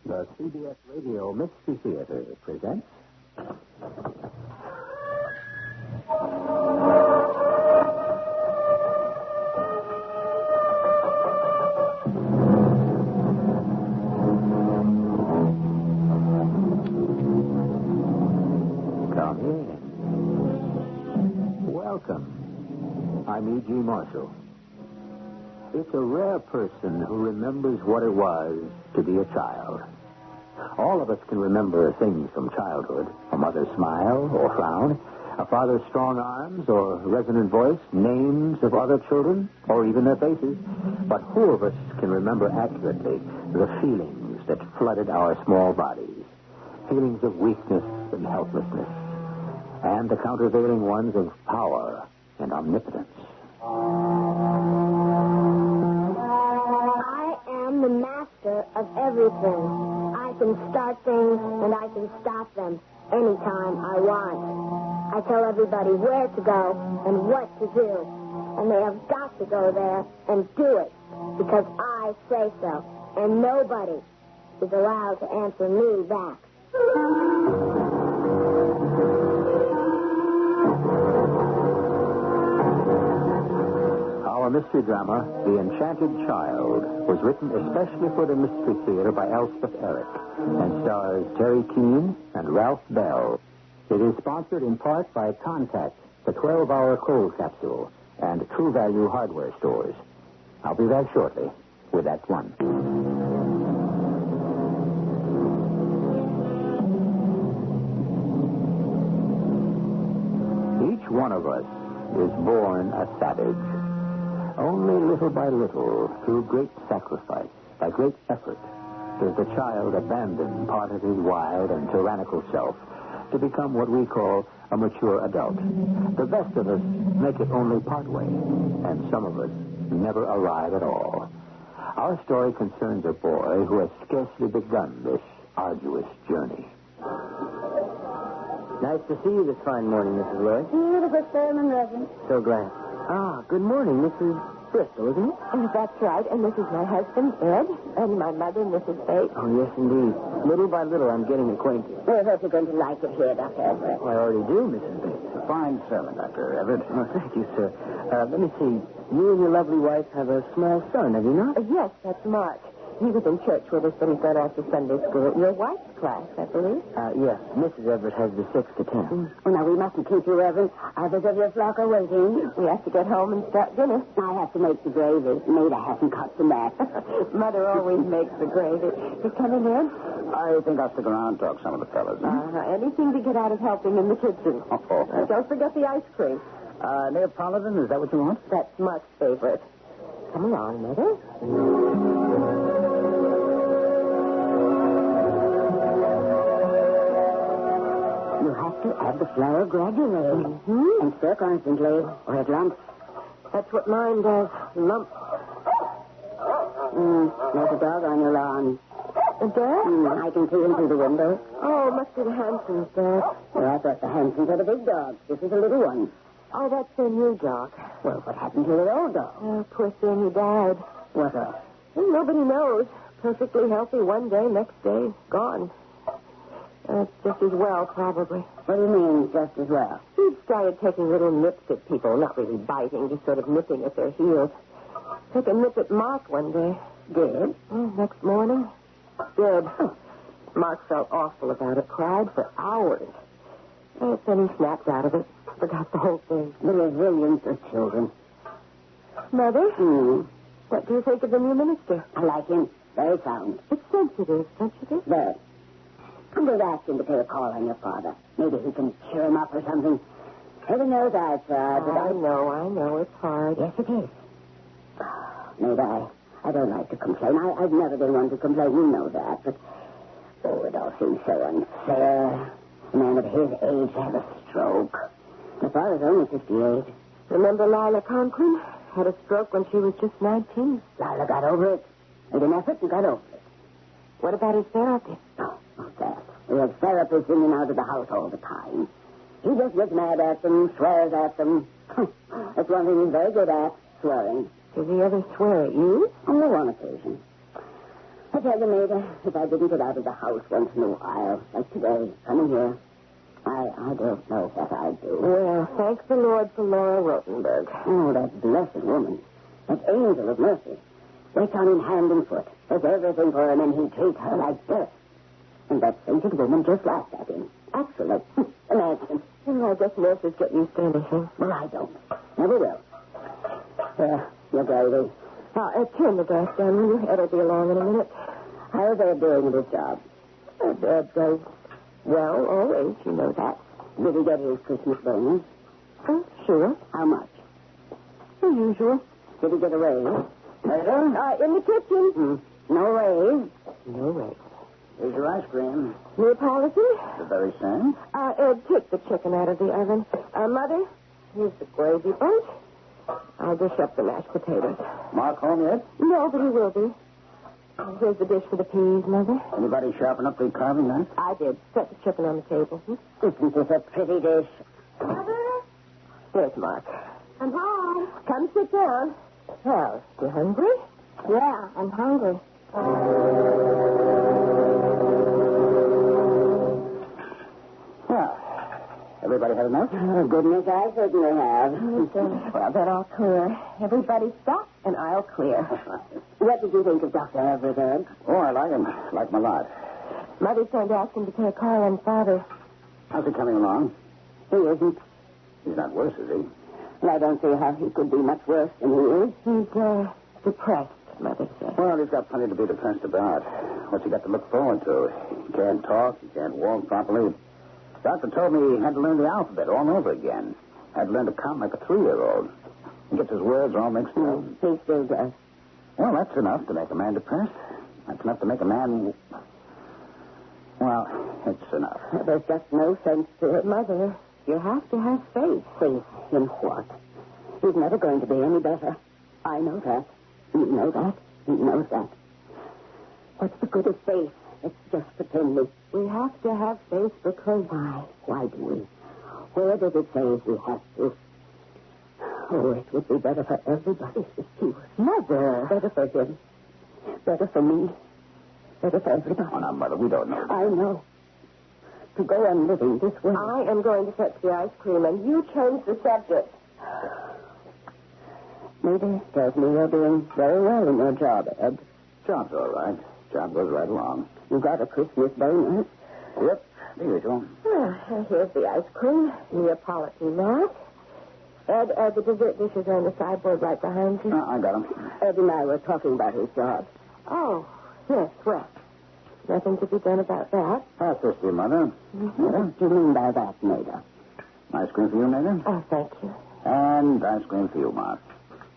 The CBS Radio Mystery Theater presents... Come in. Welcome. I'm E.G. Marshall. It's a rare person who remembers what it was to be a child. All of us can remember things from childhood. A mother's smile or frown, a father's strong arms or resonant voice, names of other children, or even their faces. But who of us can remember accurately the feelings that flooded our small bodies? Feelings of weakness and helplessness, and the countervailing ones of power and omnipotence. I am the master of everything. I can start things and I can stop them anytime I want. I tell everybody where to go and what to do. And they have got to go there and do it because I say so. And nobody is allowed to answer me back. Our mystery drama, The Enchanted Child, was written especially for the Mystery Theater by Elspeth Eric and stars Terry Keane and Ralph Bell. It is sponsored in part by Contact, the 12-hour cold capsule, and True Value hardware stores. I'll be back shortly with Act One. Each one of us is born a savage. Only little by little, through great sacrifice, by great effort, does the child abandon part of his wild and tyrannical self to become what we call a mature adult. The best of us make it only partway, and some of us never arrive at all. Our story concerns a boy who has scarcely begun this arduous journey. Nice to see you this fine morning, Mrs. Lloyd. Beautiful sermon, Reverend. So glad. Ah, good morning, Mrs. Bristol, isn't it? That's right. And this is my husband, Ed, and my mother, Mrs. Bates. Oh, yes, indeed. Little by little, I'm getting acquainted. I hope you're going to like it here, Dr. Everett. I already do, Mrs. Bates. A fine sermon, Dr. Everett. Oh, thank you, sir. Let me see. You and your lovely wife have a small son, have you not? Yes, that's Mark. He was in church with us, but he's gone off to Sunday school at your wife's class, I believe. Yes. Mrs. Everett has the 6 to 10. Well, now, we mustn't keep you, Reverend. Others of your flock are waiting. We have to get home and start dinner. I have to make the gravy. Maida hasn't cut the mat. Mother always makes the gravy. You coming in? I think I'll stick around and talk to some of the fellas. Anything to get out of helping in the kitchen. Don't forget the ice cream. Neapolitan, is that what you want? That's Mark's favorite. Come along, Mother. You have to add the flour gradually. Mm-hmm. And stir constantly, or it lumps. That's what mine does, lumps. There's a dog on your lawn. A dog? I can see him through the window. Oh, it must be the Hanson's dog. Well, I thought the Hansons are the big dogs. This is a little one. Oh, that's their new dog. Well, what happened to their old dog? Oh, poor thing, he died. What of? Well, nobody knows. Perfectly healthy one day, next day, gone. Just as well, probably. What do you mean, just as well? He started taking little nips at people, not really biting, just sort of nipping at their heels. Took a nip at Mark one day. Did? Next morning. Did. Mark felt awful about it, cried for hours. Then he snapped out of it. Forgot the whole thing. The resilience of children. Mother? What do you think of the new minister? I like him. Very sound. It's sensitive. Very. I'm going to ask him to pay a call on your father. Maybe he can cheer him up or something. Heaven knows I've tried, but I know. It's hard. Yes, it is. Maybe I don't like to complain. I've never been one to complain. You know that. But, it all seems so unfair. A man of his age to have a stroke. My father's only 58. Remember Lila Conklin? Had a stroke when she was just 19. Lila got over it. Made an effort and got over it. What about his therapy? Oh, not that. We have therapists in and out of the house all the time. He just gets mad at them, swears at them. That's one thing he's very good at, swearing. Does he ever swear at you? On one occasion. I tell you, Maida, if I didn't get out of the house once in a while, like today, coming here, I don't know what I'd do. Well, thank the Lord for Laura Rotenberg. Oh, that blessed woman. That angel of mercy. Waits on him hand and foot. Does everything for him, and he treats her like dirt. And that sainted woman just laughed at him. Actually. Imagine. Well, I guess nurses get used to anything. Well, I don't. Never will. Your gravy. Turn the gas down, will you? Ed'll be along in a minute. How's Ed doing with his job? Ed goes well, always, you know that. Did he get his Christmas bonus? Oh, sure. How much? The usual. Did he get a raise? Later? In the kitchen. No raise. No raise. Here's your ice cream. New policy? The very same. Ed, take the chicken out of the oven. Mother, here's the gravy bunch. I'll dish up the mashed potatoes. Mark home yet? No, but he will be. Here's the dish for the peas, Mother. Anybody sharpen up the carving knife? I did. Set the chicken on the table. Isn't this a pretty dish? Mother? There's Mark. I'm home. Come sit down. Well, you hungry? Yeah, I'm hungry. Well, everybody had enough? Oh, goodness, I certainly have. Well, then I'll clear. Everybody stop, and I'll clear. What did you think of Dr. Everett? Oh, I like him. Like him a lot. Mother's going to ask him to take a call on Father. How's he coming along? He isn't. He's not worse, is he? Well, I don't see how he could be much worse than he is. He's depressed, Mother said. Well, he's got plenty to be depressed about. What's he got to look forward to? He can't talk. He can't walk properly. Doctor told me he had to learn the alphabet all over again. Had to learn to count like a 3-year-old. He gets his words all mixed up. He still does. Well, that's enough to make a man depressed. That's enough to make a man... Well, it's enough. There's just no sense to it. Mother, you have to have faith. Faith in what? He's never going to be any better. I know that. You know that. He knows that. What's the good of faith? It's just pretending. We have to have faith because... Why? Why do we? Where does it say we have to? Oh, it would be better for everybody if he was. Mother! Better for him. Better for me. Better for everybody. Oh, now, Mother, we don't know. I know. To go on living this way. I am going to fetch the ice cream, and you change the subject. Maybe tells me you're doing very well in your job, Ed. Job's all right. Job goes right along. You got a Christmas bonus? Yep, the usual. Here's the ice cream. Neapolitan, Mark. Ed, the dessert dishes are on the sideboard right behind you. I got him. Ed and I were talking about his job. Oh, yes, well, nothing to be done about that. Pass this to you, Mother. What do you mean by that, Maida? Ice cream for you, Maida? Oh, thank you. And ice cream for you, Mark.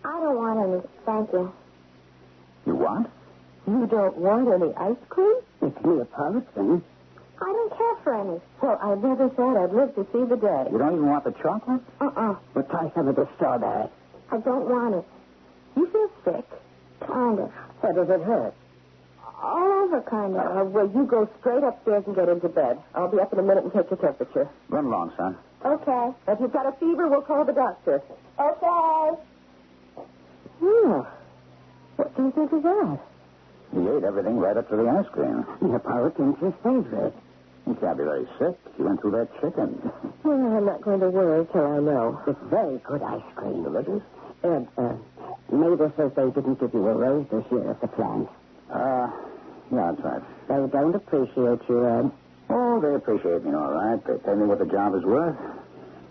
I don't want any, thank you. You what? You don't want any ice cream? It's Neapolitan. I don't care for any. Well, I never said I'd live to see the day. You don't even want the chocolate? Uh-uh. Well, try some of the strawberry. I don't want it. You feel sick? Kind of. Where does it hurt? All over, kind of. Well, you go straight upstairs and get into bed. I'll be up in a minute and take your temperature. Run along, son. Okay. If you've got a fever, we'll call the doctor. Okay. Yeah. What do you think of that? He ate everything right up to the ice cream. Neapolitan's his favorite. He can't be very sick. He went through that chicken. Well, I'm not going to worry till I know. It's very good ice cream. Delicious? Ed, Maida says they didn't give you a raise this year at the plant. Yeah, that's right. They don't appreciate you, Ed. Oh, they appreciate me all right. They tell me what the job is worth.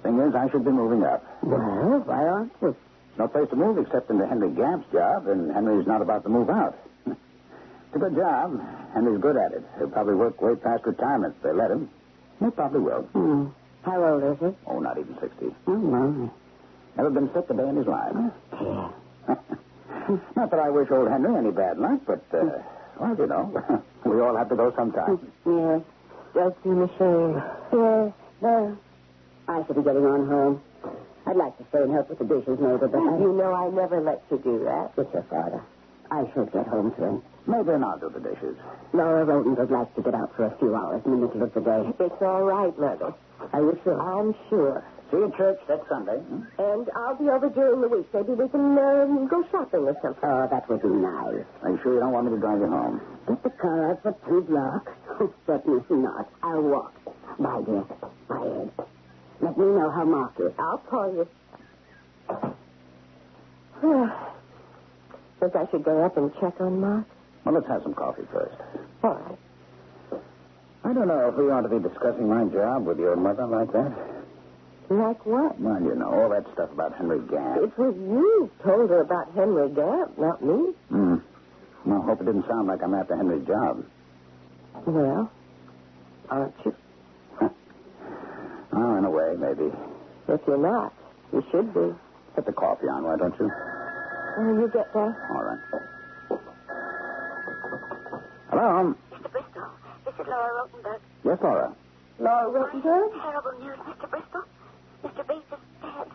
Thing is, I should be moving up. Well, why aren't you? No place to move except into Henry Gamp's job, and Henry's not about to move out. It's a good job. Henry's good at it. He'll probably work way past retirement if they let him. He probably will. How old is he? Oh, not even 60. Oh, my. Never been sick a day in his life. Yeah. Not that I wish old Henry any bad luck, but, well, you know, we all have to go sometime. Yes. Does seem a shame. Yes. Well, I should be getting on home. I'd like to stay and help with the dishes, Maida, but You know I never let you do that. It's your father. I should get home to him. Maybe I'll do the dishes. Laura Roden would like to get out for a few hours in the middle of the day. It's all right, Mother. Are you sure? I'm sure. See you at church next Sunday. And I'll be over during the week. Maybe we can go shopping or something. Oh, that would be nice. Are you sure you don't want me to drive you home? Get the car out for 2 blocks. Certainly not. I'll walk. Bye, dear. Bye, Ed. Let me know how Mark is. I'll call you. Think I should go up and check on Mark? Well, let's have some coffee first. All right. I don't know if we ought to be discussing my job with your mother like that. Like what? Well, you know, all that stuff about Henry Gamp. It was you told her about Henry Gamp, not me. Well, I hope it didn't sound like I'm after Henry's job. Well, aren't you? Oh, in a way, maybe. If you're not, you should be. Put the coffee on, why don't you? You get that? All right. Hello? Mr. Bristol, this is Laura Rotenberg. Yes, Laura. Laura Rotenberg? Terrible news, Mr. Bristol. Mr. Bates is dead.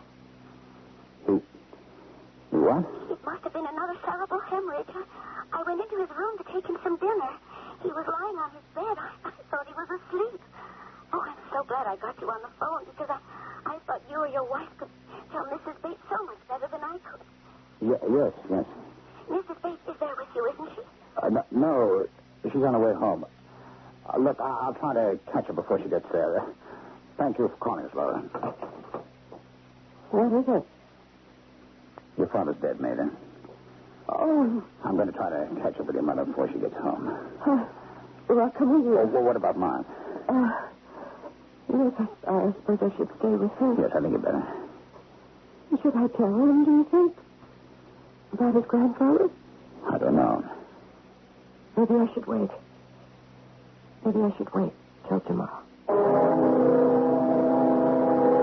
He what? It must have been another cerebral hemorrhage. I went into his room to take him some dinner. He was lying on his bed. I thought he was asleep. Oh, I'm so glad I got you on the phone because I thought you or your wife could tell Mrs. Bates so much better than I could. Yes. Mrs. Bates is there with you, isn't she? No, she's on her way home. Look, I'll try to catch her before she gets there. Thank you for calling us, Laura. What is it? Your father's dead, Maida. Oh. I'm going to try to catch up with your mother before she gets home. Well, come with you. Well, what about Mark? Yes, I suppose I should stay with her. Yes, I think you better. Should I tell him, do you think? About his grandfather? I don't know. Maybe I should wait. Maybe I should wait till tomorrow.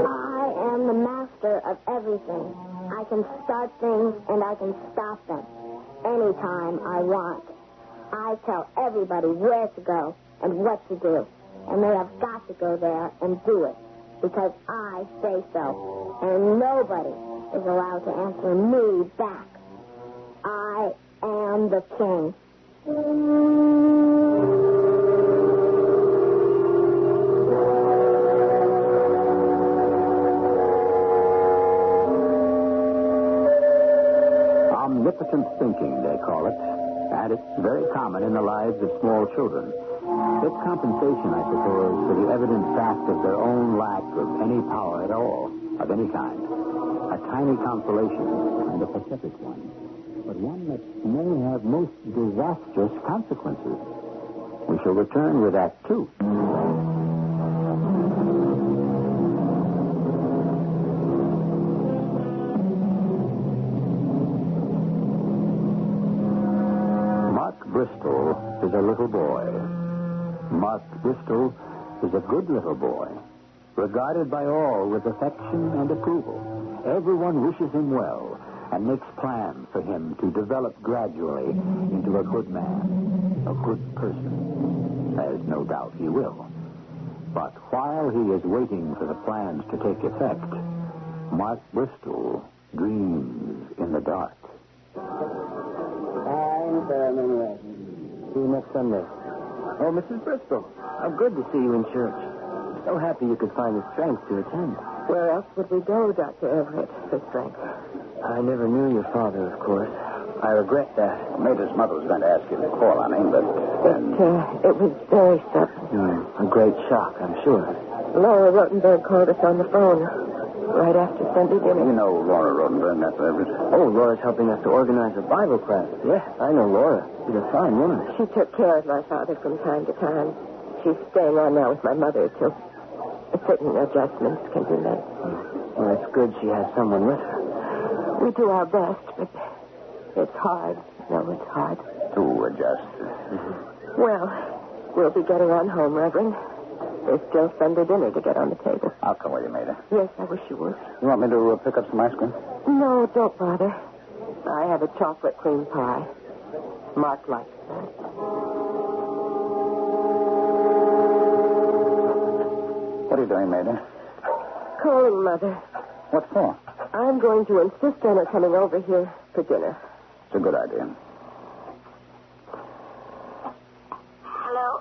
I am the master of everything. I can start things and I can stop them anytime I want. I tell everybody where to go and what to do. And they have got to go there and do it because I say so. And nobody is allowed to answer me back. I am the king. Omnipotent thinking, they call it. And it's very common in the lives of small children. It's compensation, I suppose, for the evident fact of their own lack of any power at all, of any kind. A tiny consolation, and a pathetic one, but one that may have most disastrous consequences. We shall return with Act 2. Mark Bristol is a little boy. Mark Bristol is a good little boy, regarded by all with affection and approval. Everyone wishes him well and makes plans for him to develop gradually into a good man, a good person, as no doubt he will. But while he is waiting for the plans to take effect, Mark Bristol dreams in the dark. I'm Thurman Weston. See you next Sunday. Oh, Mrs. Bristol, how good to see you in church. So happy you could find the strength to attend. Where else would we go, Dr. Everett, for strength? I never knew your father, of course. I regret that. Maida's mother was going to ask you to call on him, but then... It was very sudden. A great shock, I'm sure. Laura Rotenberg called us on the phone right after Sunday dinner. You know Laura Rotenberg, that's Everett. Oh, Laura's helping us to organize a Bible class. Yes, I know Laura. She's a fine woman. She took care of my father from time to time. She's staying on now with my mother till certain adjustments can be made. Well, it's good she has someone with her. We do our best, but it's hard. No, it's hard. To adjust. Mm-hmm. Well, we'll be getting on home, Reverend. There's still Sunday dinner to get on the table. I'll come with you, Maida. Yes, I wish you would. You want me to pick up some ice cream? No, don't bother. I have a chocolate cream pie. Mark likes that. What are you doing, Maida? Calling Mother. What for? I'm going to insist on her coming over here for dinner. It's a good idea. Hello?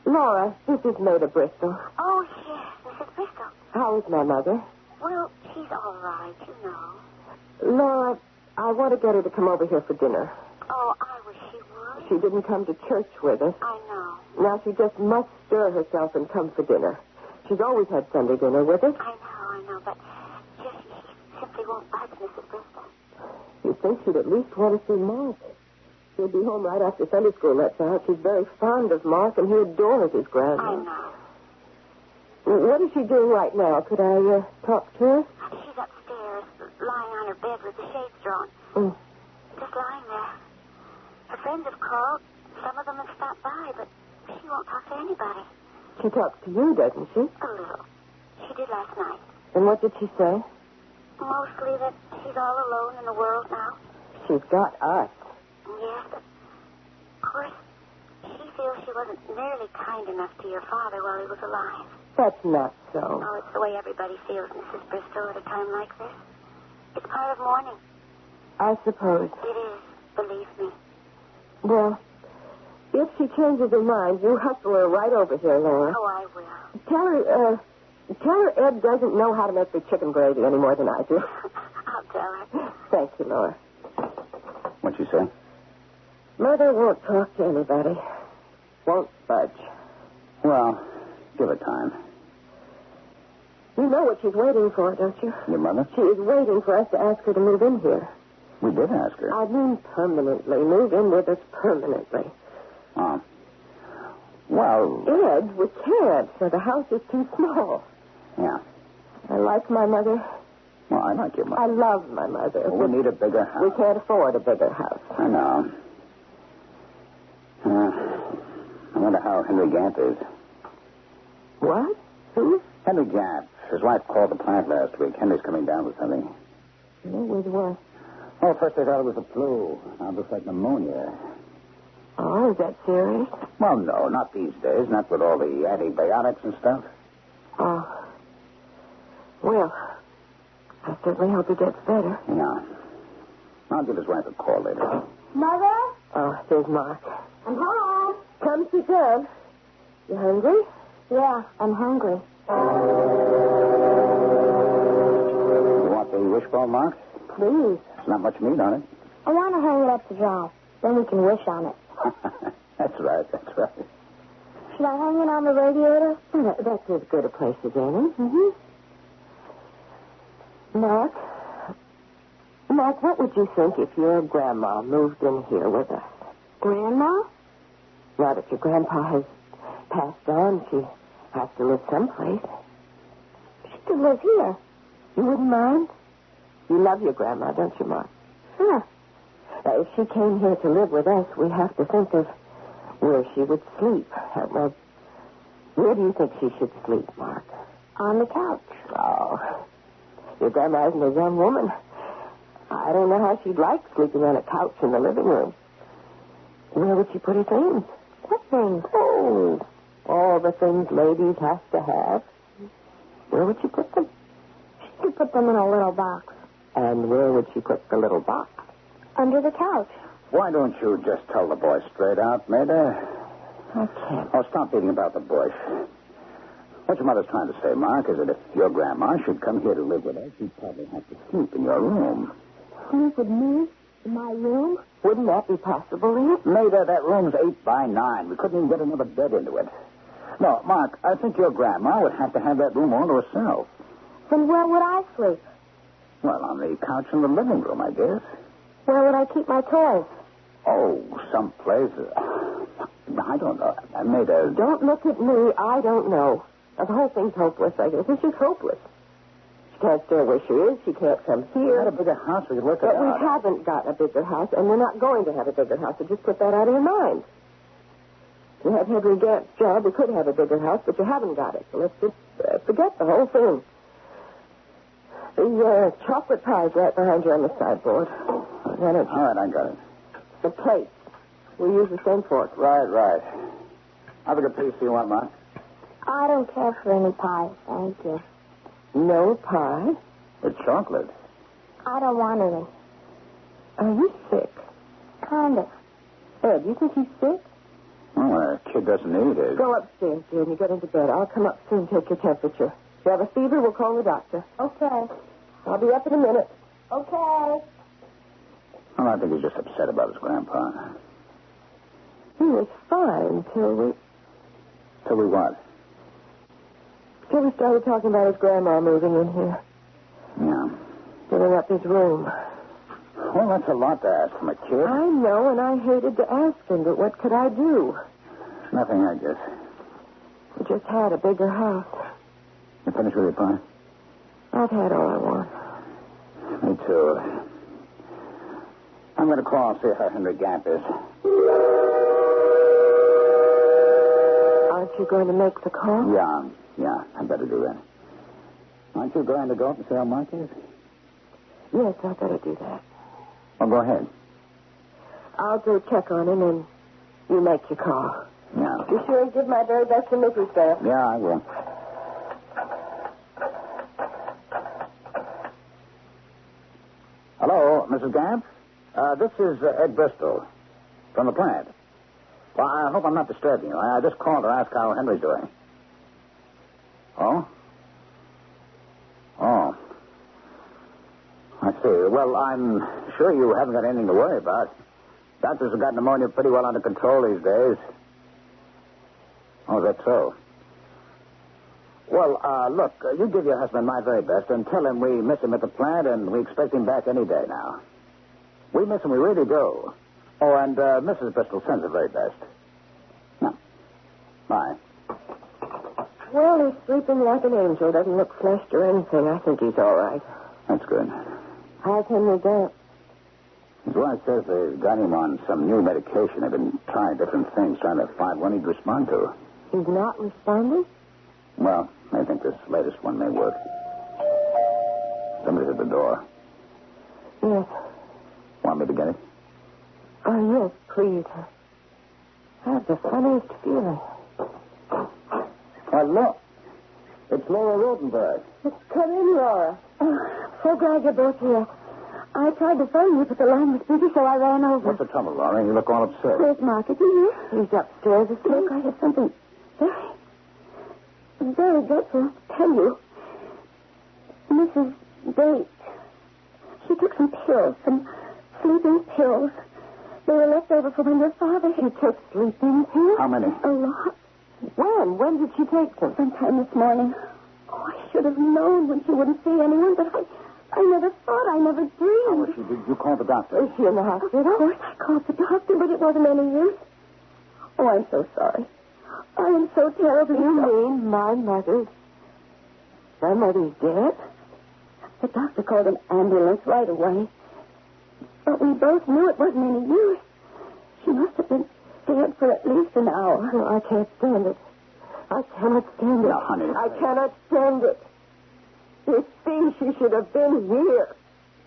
Laura, this is Maida Bristol. Oh, yes, Mrs. Bristol. How is my mother? Well, she's all right, you know. Laura, I want to get her to come over here for dinner. Oh, I wish she would. She didn't come to church with us. I know. Now she just must stir herself and come for dinner. She's always had Sunday dinner with us. I know, but she simply won't budge, Mrs. Bristol. You'd think she'd at least want to see Mark. She'll be home right after Sunday school lets out. She's very fond of Mark, and he adores his grandma. I know. What is she doing right now? Could I talk to her? She's upstairs, lying on her bed with the shades drawn. Just lying there. Her friends have called. Some of them have stopped by, but she won't talk to anybody. She talks to you, doesn't she? A little. She did last night. And what did she say? Mostly that she's all alone in the world now. She's got us. Yes, but of course, she feels she wasn't nearly kind enough to your father while he was alive. That's not so. Oh, it's the way everybody feels, Mrs. Bristol, at a time like this. It's part of mourning. I suppose. It is, believe me. Well, if she changes her mind, you hustle her right over here, Laura. Oh, I will. Tell her Ed doesn't know how to make the chicken gravy any more than I do. I'll tell her. Thank you, Laura. What'd she say? Mother won't talk to anybody. Won't budge. Well, give her time. You know what she's waiting for, don't you? Your mother? She is waiting for us to ask her to move in here. We did ask her. I mean permanently. Move in with us permanently. Oh. Well... Ed, we can't, so the house is too small. Yeah. I like my mother. Well, I like your mother. I love my mother. We need a bigger house. We can't afford a bigger house. I know. I wonder how Henry Gant is. What? Who? Henry Gant. His wife called the plant last week. Henry's coming down with something. With what? Oh, first they thought it was the flu. Now it looks like pneumonia. Oh, is that serious? Well, no, not these days. Not with all the antibiotics and stuff. Oh. Well, I certainly hope he gets better. Yeah. I'll give his wife a call later. Mother? Oh, there's Mark. I'm home. Come sit down. You hungry? Yeah, I'm hungry. You want the wishbone, Mark? Please. There's not much meat on it. I want to hang it up to dry. Then we can wish on it. That's right. Should I hang it on the radiator? Oh, that's as good a place as any. Mm-hmm. Mark, what would you think if your grandma moved in here with us? Grandma? Now that your grandpa has passed on, she has to live someplace. She could live here. You wouldn't mind? You love your grandma, don't you, Mark? Sure. Now, if she came here to live with us, we have to think of where she would sleep. Well, where do you think she should sleep, Mark? On the couch. Oh, your grandma isn't a young woman. I don't know how she'd like sleeping on a couch in the living room. Where would she put her things? What things? Oh, all the things ladies have to have. Where would she put them? She could put them in a little box. And where would she put the little box? Under the couch. Why don't you just tell the boy straight out, Maida? I can't. Oh, stop beating about the bush. What your mother's trying to say, Mark, is that if your grandma should come here to live with us, you'd probably have to sleep in your room. Sleep with me? In my room? Wouldn't that be possible, Ed? Maida, that room's 8 by 9. We couldn't even get another bed into it. No, Mark, I think your grandma would have to have that room all to herself. Then where would I sleep? Well, on the couch in the living room, I guess. Where would I keep my toys? Oh, someplace. I don't know. Maida. Don't look at me. I don't know. The whole thing's hopeless, I guess. It's just hopeless. She can't stay where she is. She can't come here. We had a bigger house. We could work it But out. we haven't got a bigger house, and we're not going to have a bigger house. So just put that out of your mind. If you had Henry Gant's job, we could have a bigger house, but you haven't got it. So let's just forget the whole thing. The chocolate pie's right behind you on the sideboard. All right, I got it. The plate. We use the same fork. Right. How big a piece do you want, Mark? I don't care for any pie, thank you. No pie? With chocolate. I don't want any. Are you sick? Kind of. Ed, you think he's sick? Oh, a kid doesn't need it. Go upstairs, dear, and you get into bed. I'll come up soon and take your temperature. you have a fever, we'll call the doctor. Okay. I'll be up in a minute. Okay. Well, I think he's just upset about his grandpa. He was fine till we what? Till we started talking about his grandma moving in here. Yeah. Giving up his room. Well, that's a lot to ask from a kid. I know, and I hated to ask him, but what could I do? Nothing, I guess. We just had a bigger house. You finished with your pie? I've had all I want. Me too. I'm going to call and see how Henry Gamp is. Aren't you going to make the call? Yeah, I better do that. Aren't you going to go up and see how Mark is? Yes, I better do that. Well, go ahead. I'll go check on him, and you make your call. Yeah. Be sure and give my very best to Mrs. Gamp. Yeah, I will. Hello, Mrs. Gamp? This is Ed Bristol from the plant. Well, I hope I'm not disturbing you. I just called to ask how Henry's doing. Oh? Oh. I see. Well, I'm sure you haven't got anything to worry about. Doctors have got pneumonia pretty well under control these days. Oh, that's so. Well, look, you give your husband my very best and tell him we miss him at the plant and we expect him back any day now. We miss him, we really do. Oh, and Mrs. Bristol sends the very best. Now, bye. Well, he's sleeping like an angel. Doesn't look fleshed or anything. I think he's all right. That's good. How's Henry Gamp? His wife says they've got him on some new medication. They've been trying different things, trying to find one he'd respond to. He's not responding? Well, I think this latest one may work. Somebody's at the door. Yes. Want me to get it? Oh, yes, please. I have the funniest feeling. Look. It's Laura Rodenberg. Come in, Laura. Oh, so glad you're both here. I tried to phone you, but the line was busy, so I ran over. What's the trouble, Laura? You look all upset. Where's Mark? Is he here? He's upstairs asleep. Look, I have something very dreadful to tell you. Mrs. Bates, she took some pills, some sleeping pills. They were left over from when your father... She took sleeping pills? How many? A lot. When? When did she take them? Sometime this morning. Oh, I should have known when she wouldn't see anyone, but I never thought, I never dreamed. How was she? Did you call the doctor? Is she in the hospital? Of course I called the doctor, but it wasn't any use. Oh, I'm so sorry. I am so terribly You sorry. mean my mother's... My mother's dead? The doctor called an ambulance right away. But we both knew it wasn't any use. She must have been dead for at least an hour. Oh, I can't stand it. I cannot stand it. Now, honey. I cannot stand it. You see, she should have been here.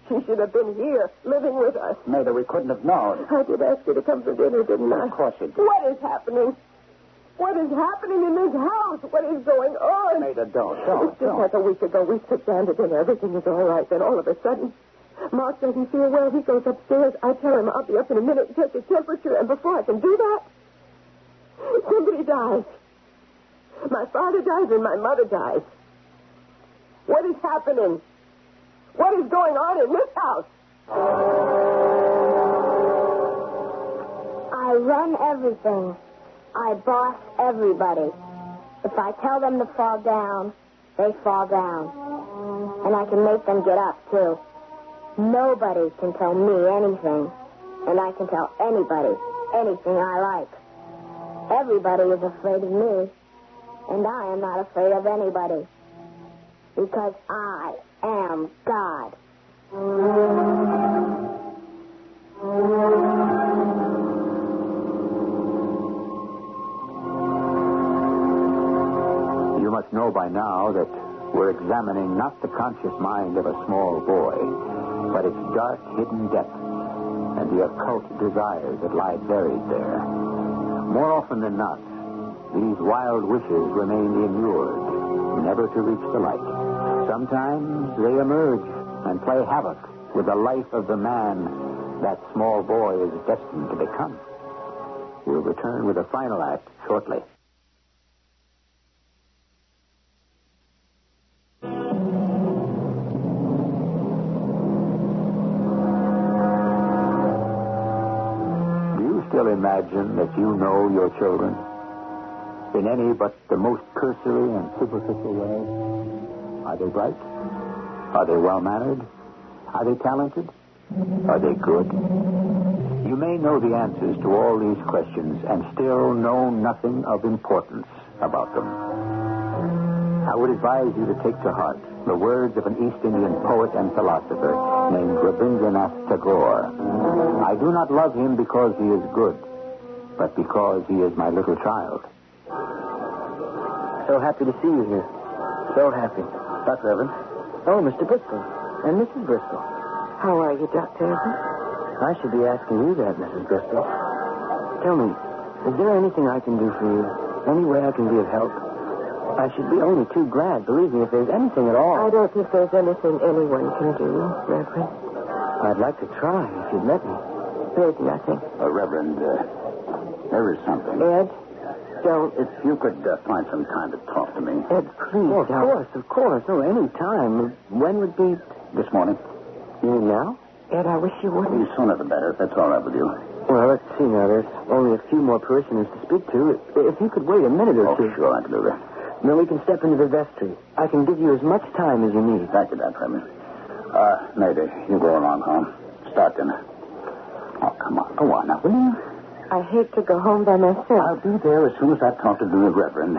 She should have been here, living with us. Maida, we couldn't have known. I did ask you to come for dinner, didn't I? Of course you did. What is happening? What is happening in this house? What is going on? Maida, don't. Just like a week ago, we sit down to dinner. Everything is all right. Then all of a sudden, Mark doesn't feel well. He goes upstairs. I tell him I'll be up in a minute and take his temperature. And before I can do that, somebody dies. My father dies and my mother dies. What is happening? What is going on in this house? I run everything. I boss everybody. If I tell them to fall down, they fall down. And I can make them get up, too. Nobody can tell me anything. And I can tell anybody anything I like. Everybody is afraid of me. And I am not afraid of anybody. Because I am God. You must know by now that we're examining not the conscious mind of a small boy, but its dark, hidden depths and the occult desires that lie buried there. More often than not, these wild wishes remain immured, never to reach the light. Sometimes they emerge and play havoc with the life of the man that small boy is destined to become. We'll return with a final act shortly. ever imagine that you know your children? In any but the most cursory and superficial way? Are they bright? Are they well-mannered? Are they talented? Are they good? You may know the answers to all these questions and still know nothing of importance about them. I would advise you to take to heart the words of an East Indian poet and philosopher named Rabindranath Tagore. I do not love him because he is good, but because he is my little child. So happy to see you here. So happy. Dr. Evans. Oh, Mr. Bristol. And Mrs. Bristol. How are you, Dr. Evans? I should be asking you that, Mrs. Bristol. Tell me, is there anything I can do for you? Any way I can be of help? I should be only too glad, believe me, if there's anything at all. I don't think there's anything anyone can do, Reverend. I'd like to try, if you'd let me. There's nothing. Reverend, there is something. Ed, don't. If you could find some time to talk to me. Ed, please don't. Of course. Oh, any time. When would be... This morning. You mean now? Ed, I wish you wouldn't. The sooner the better, if that's all right with you. Well, let's see now. There's only a few more parishioners to speak to. If you could wait a minute or two. Sure, I can do that. Then we can step into the vestry. I can give you as much time as you need. Thank you, Dr. Evans. Mayday, you go along home. Start dinner. Oh, come on. Go on now, will you? I hate to go home by myself. I'll be there as soon as I've talked to the Reverend.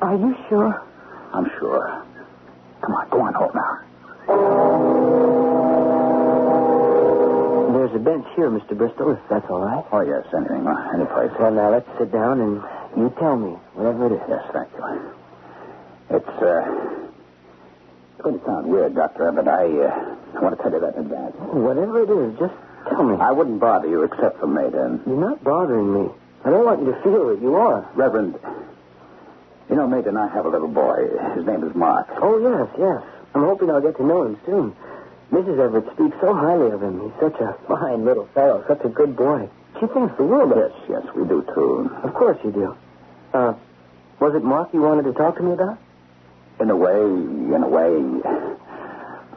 Are you sure? I'm sure. Come on, go on home now. There's a bench here, Mr. Bristol, if that's all right. Oh, yes, any place. Well, now, let's sit down and you tell me, whatever it is. Yes, thank you. It's going to sound weird, Doctor, but I want to tell you that in advance. Whatever it is, just tell me. I wouldn't bother you except for Maida. You're not bothering me. I don't want you to feel that you are. Reverend, you know, Maida and I have a little boy. His name is Mark. Oh, yes. I'm hoping I'll get to know him soon. Mrs. Everett speaks so highly of him. He's such a fine little fellow, such a good boy. She thinks the world of him. Yes, we do, too. Of course you do. Was it Mark you wanted to talk to me about? In a way,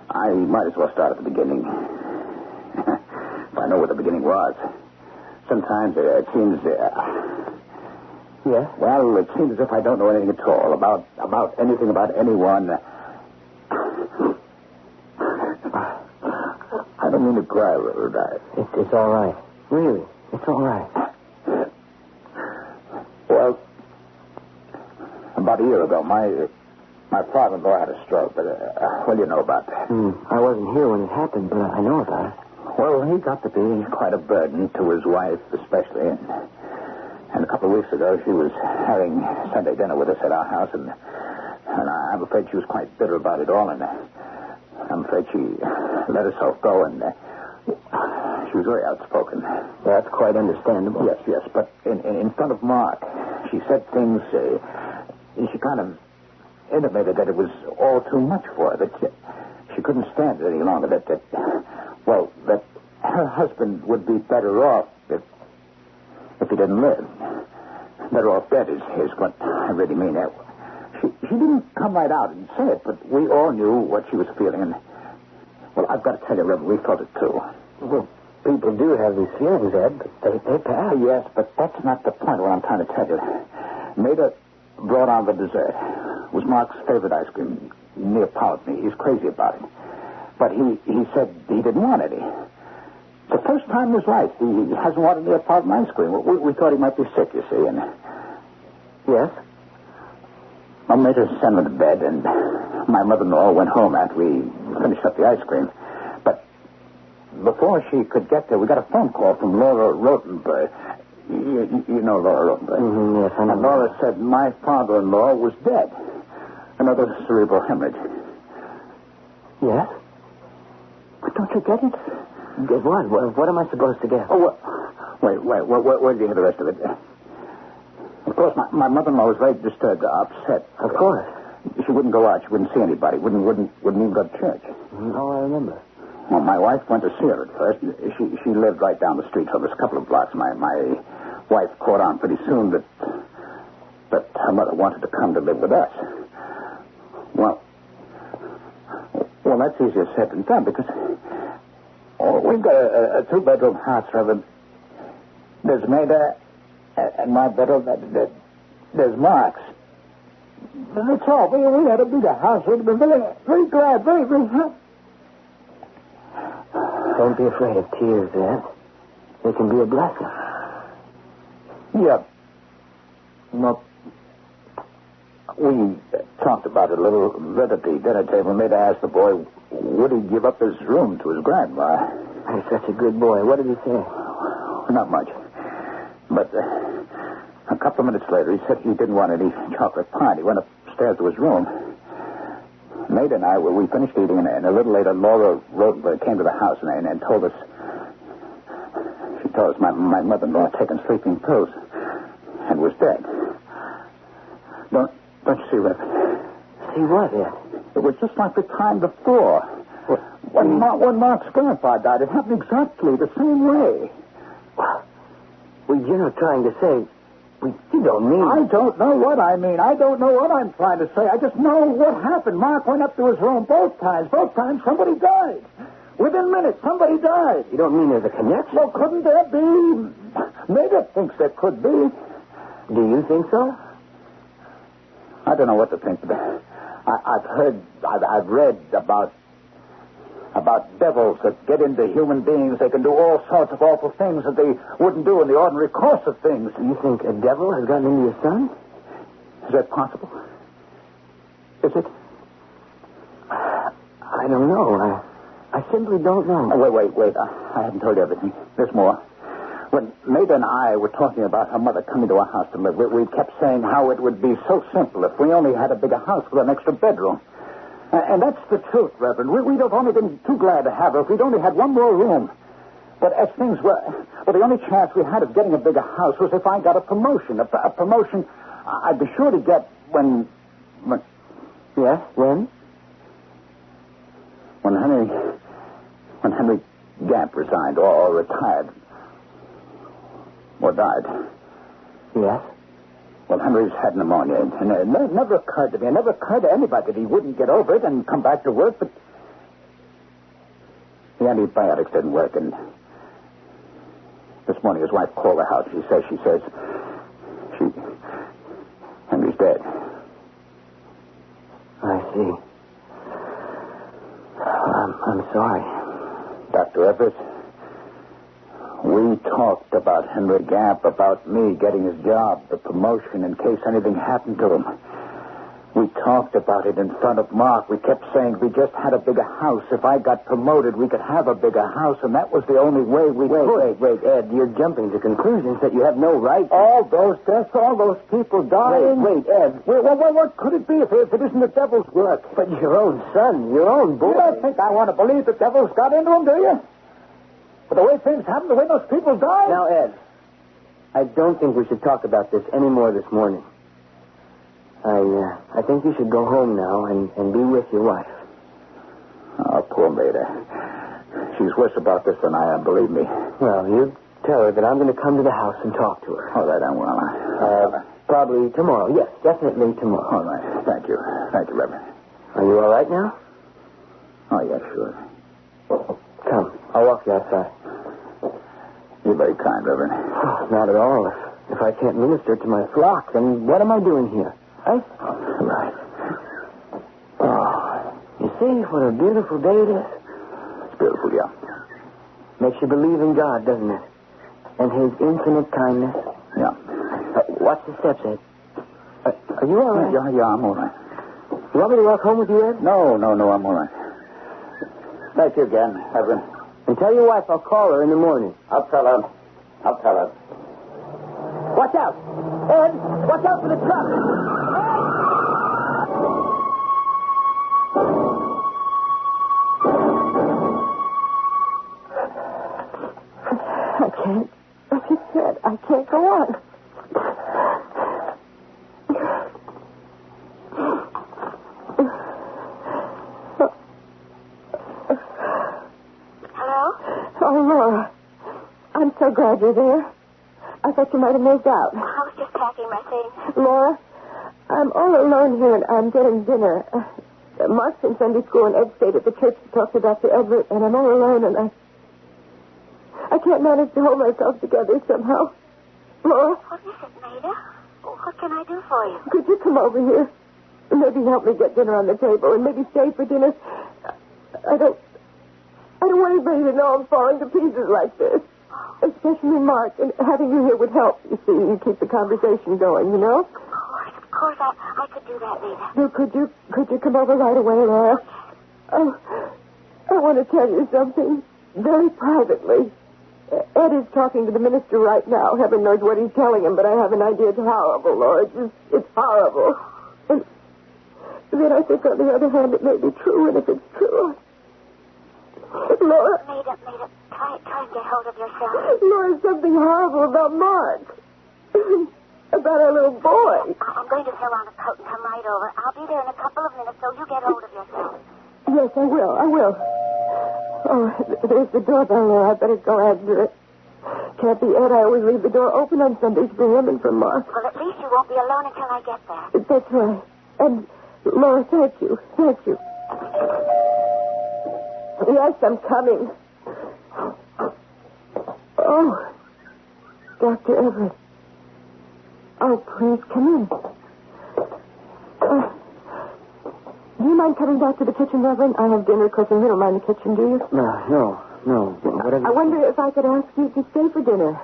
I might as well start at the beginning. If I know what the beginning was. Sometimes it seems... Yes? Well, it seems as if I don't know anything at all about anything about anyone. I don't mean to cry, Reverend. It's all right. Really, it's all right. Well, about a year ago, my father-in-law had a stroke, but, you know about that. I wasn't here when it happened, but I know about it. Well, he got to be quite a burden to his wife, especially. And a couple of weeks ago, she was having Sunday dinner with us at our house, and I'm afraid she was quite bitter about it all, and I'm afraid she let herself go, and she was very outspoken. That's quite understandable. Yes, but in front of Mark, she said things, she kind of intimated that it was all too much for her, that she couldn't stand it any longer, that her husband would be better off if he didn't live. Better off dead is what I really mean. She didn't come right out and say it, but we all knew what she was feeling, and, well, I've got to tell you, Reverend, we felt it too. Well, people do have these feelings, Ed, but they pass. Yes, but that's not the point what I'm trying to tell you. Maida brought on the dessert. It was Mark's favorite ice cream, Neapolitan. He's crazy about it. But he said he didn't want any. It's the first time in his life he hasn't wanted Neapolitan ice cream. We thought he might be sick, you see, and... Yes? I made her send him to bed, and my mother-in-law went home after we finished up the ice cream. But before she could get there, we got a phone call from Laura Rotenberg. You know Laura Rotenberg? Mm-hmm, yes, I know. And Laura said my father-in-law was dead. Another cerebral hemorrhage. Yes? But don't you get it? Get what? What am I supposed to get? Oh, wait, where did you hear the rest of it? Of course, my mother-in-law was very disturbed, upset. Of course. She wouldn't go out. She wouldn't see anybody. Wouldn't even go to church. Oh, I remember. Well, my wife went to see her at first. She lived right down the street from us, a couple of blocks. My wife caught on pretty soon that her mother wanted to come to live with us. Well, that's easier said than done because we've got a two-bedroom house, Reverend. There's Maida and my better. There's Mark's. That's all. We had a bigger house. We'd been very, very glad, very, very happy. Don't be afraid of tears, Ed. They can be a blessing. Yeah. No. We talked about it a little bit at the dinner table. Maida asked the boy, would he give up his room to his grandma? He's such a good boy. What did he say? Not much. But a couple of minutes later, he said he didn't want any chocolate pie. He went upstairs to his room. Maida and I, we finished eating, and a little later, Laura came to the house and told us... She told us my mother-in-law had taken sleeping pills and was dead. Don't you see, Rev? See what, Ed? It was just like the time before. When Mark's grandpa died, it happened exactly the same way. Well, you're not trying to say... You don't mean... I don't know what I mean. I don't know what I'm trying to say. I just know what happened. Mark went up to his room both times. Both times, somebody died. Within minutes, somebody died. You don't mean there's a connection? Well, couldn't there be? Maida thinks there could be. Do you think so? I don't know what to think, but I've read about devils that get into human beings. They can do all sorts of awful things that they wouldn't do in the ordinary course of things. You think a devil has gotten into your son? Is that possible? Is it? I don't know. I simply don't know. Oh, wait. I haven't told you everything. There's more. When Maida and I were talking about her mother coming to our house to live, we kept saying how it would be so simple if we only had a bigger house with an extra bedroom. And that's the truth, Reverend. We'd have only been too glad to have her if we'd only had one more room. But as things were, the only chance we had of getting a bigger house was if I got a promotion. A promotion I'd be sure to get when... Yes, when? When Henry Gamp resigned or retired. Or died. Yes? Well, Henry's had pneumonia, and it never occurred to me, it never occurred to anybody that he wouldn't get over it and come back to work, but the antibiotics didn't work, and this morning his wife called the house. She says, Henry's dead. I see. I'm sorry. Dr. Everett, we talked about Henry Gamp, about me getting his job, the promotion, in case anything happened to him. We talked about it in front of Mark. We kept saying we just had a bigger house. If I got promoted, we could have a bigger house, and that was the only way we could. Wait, Ed, you're jumping to conclusions that you have no right to. All those deaths, all those people dying. Wait, Ed. Well, what could it be if it isn't the devil's work? But your own son, your own boy. You don't think I want to believe the devil's got into him, do you? But the way things happen, the way those people died. Now, Ed, I don't think we should talk about this any more this morning. I think you should go home now and be with your wife. Oh, poor Maida. She's worse about this than I am, believe me. Well, you tell her that I'm going to come to the house and talk to her. All right, I will. Probably tomorrow. Yes, definitely tomorrow. All right. Thank you. Thank you, Reverend. Are you all right now? Oh, yeah, sure. Come, I'll walk you outside. You're very kind, Reverend. Oh, not at all. If I can't minister to my flock, then what am I doing here? Right. Oh, you see what a beautiful day it is? It's beautiful, yeah. Makes you believe in God, doesn't it? And His infinite kindness. Yeah. Watch the steps, Ed. Are you all right? Yeah, I'm all right. You want me to walk home with you, Ed? No, I'm all right. Thank you again, Reverend. And tell your wife I'll call her in the morning. I'll tell her. Watch out! Ed, watch out for the truck! I can't go on. Hello? Oh, Laura. I'm so glad you're there. I thought you might have moved out. I was just packing my things. Laura, I'm all alone here, and I'm getting dinner. Mark's in Sunday school, and Ed stayed at the church to talk about the Everett, and I'm all alone, and I can't manage to hold myself together somehow. Laura? What is it, Maida? What can I do for you? Could you come over here? And maybe help me get dinner on the table and maybe stay for dinner. I don't want anybody to know I'm falling to pieces like this. Especially Mark, and having you here would help, you see. You keep the conversation going, you know? Of course, I could do that, Maida. Well, could you come over right away, Laura? Oh, I want to tell you something very privately. Ed is talking to the minister right now. Heaven knows what he's telling him, but I have an idea. It's horrible, Laura. It's horrible. And then I think, on the other hand, it may be true, and if it's true, Laura... Maida, try and get hold of yourself. Laura, something horrible about Mark. About our little boy. I'm going to throw on a coat and come right over. I'll be there in a couple of minutes, so you get hold of yourself. Yes, I will. Oh, there's the doorbell, Laura. I better go answer it. Can't be Ed. I always leave the door open on Sundays for him and for Mark. Well, at least you won't be alone until I get there. That's right. And, Laura, thank you. Yes, I'm coming. Oh, Dr. Everett. Oh, please, come in. Do you mind coming back to the kitchen, Reverend? I have dinner cooking. You don't mind the kitchen, do you? No. Whatever. I wonder if I could ask you to stay for dinner.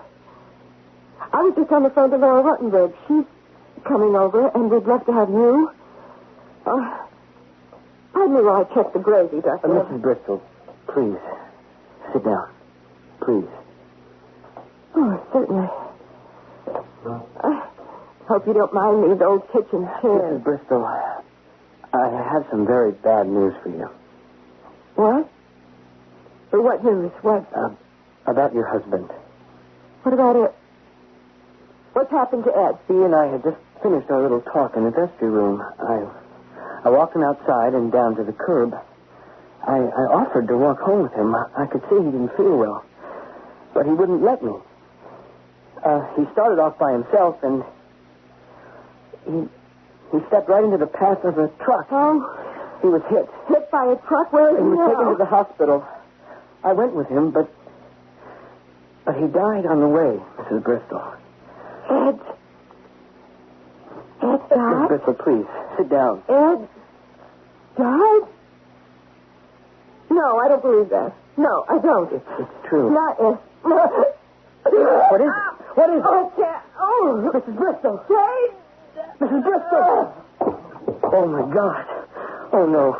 I was just on the phone to Laura Ruttenberg. She's coming over, and we'd love to have you. Pardon me while I check the gravy, Dr. Mrs. Bristol, please, sit down. Please. Oh, certainly. I hope you don't mind these old kitchen chairs. Mrs. Bristol, I have some very bad news for you. What? What news? What? About your husband. What about it? What's happened to Ed? He and I had just finished our little talk in the vestry room. I walked him outside and down to the curb. I offered to walk home with him. I could see he didn't feel well. But he wouldn't let me. He started off by himself, and he stepped right into the path of a truck. Oh? He was hit. Hit by a truck? Where is he He was now? taken to the hospital. I went with him, but he died on the way, Mrs. Bristol. Ed Mrs. died? Bristol, please, sit down. Ed died? No, I don't believe that. No, I don't. It's true. Not Ed. What is it? What is it? Oh, Cat. Oh, Mrs. Bristol. Ed. Mrs. Bristol. Oh, my God. Oh, no.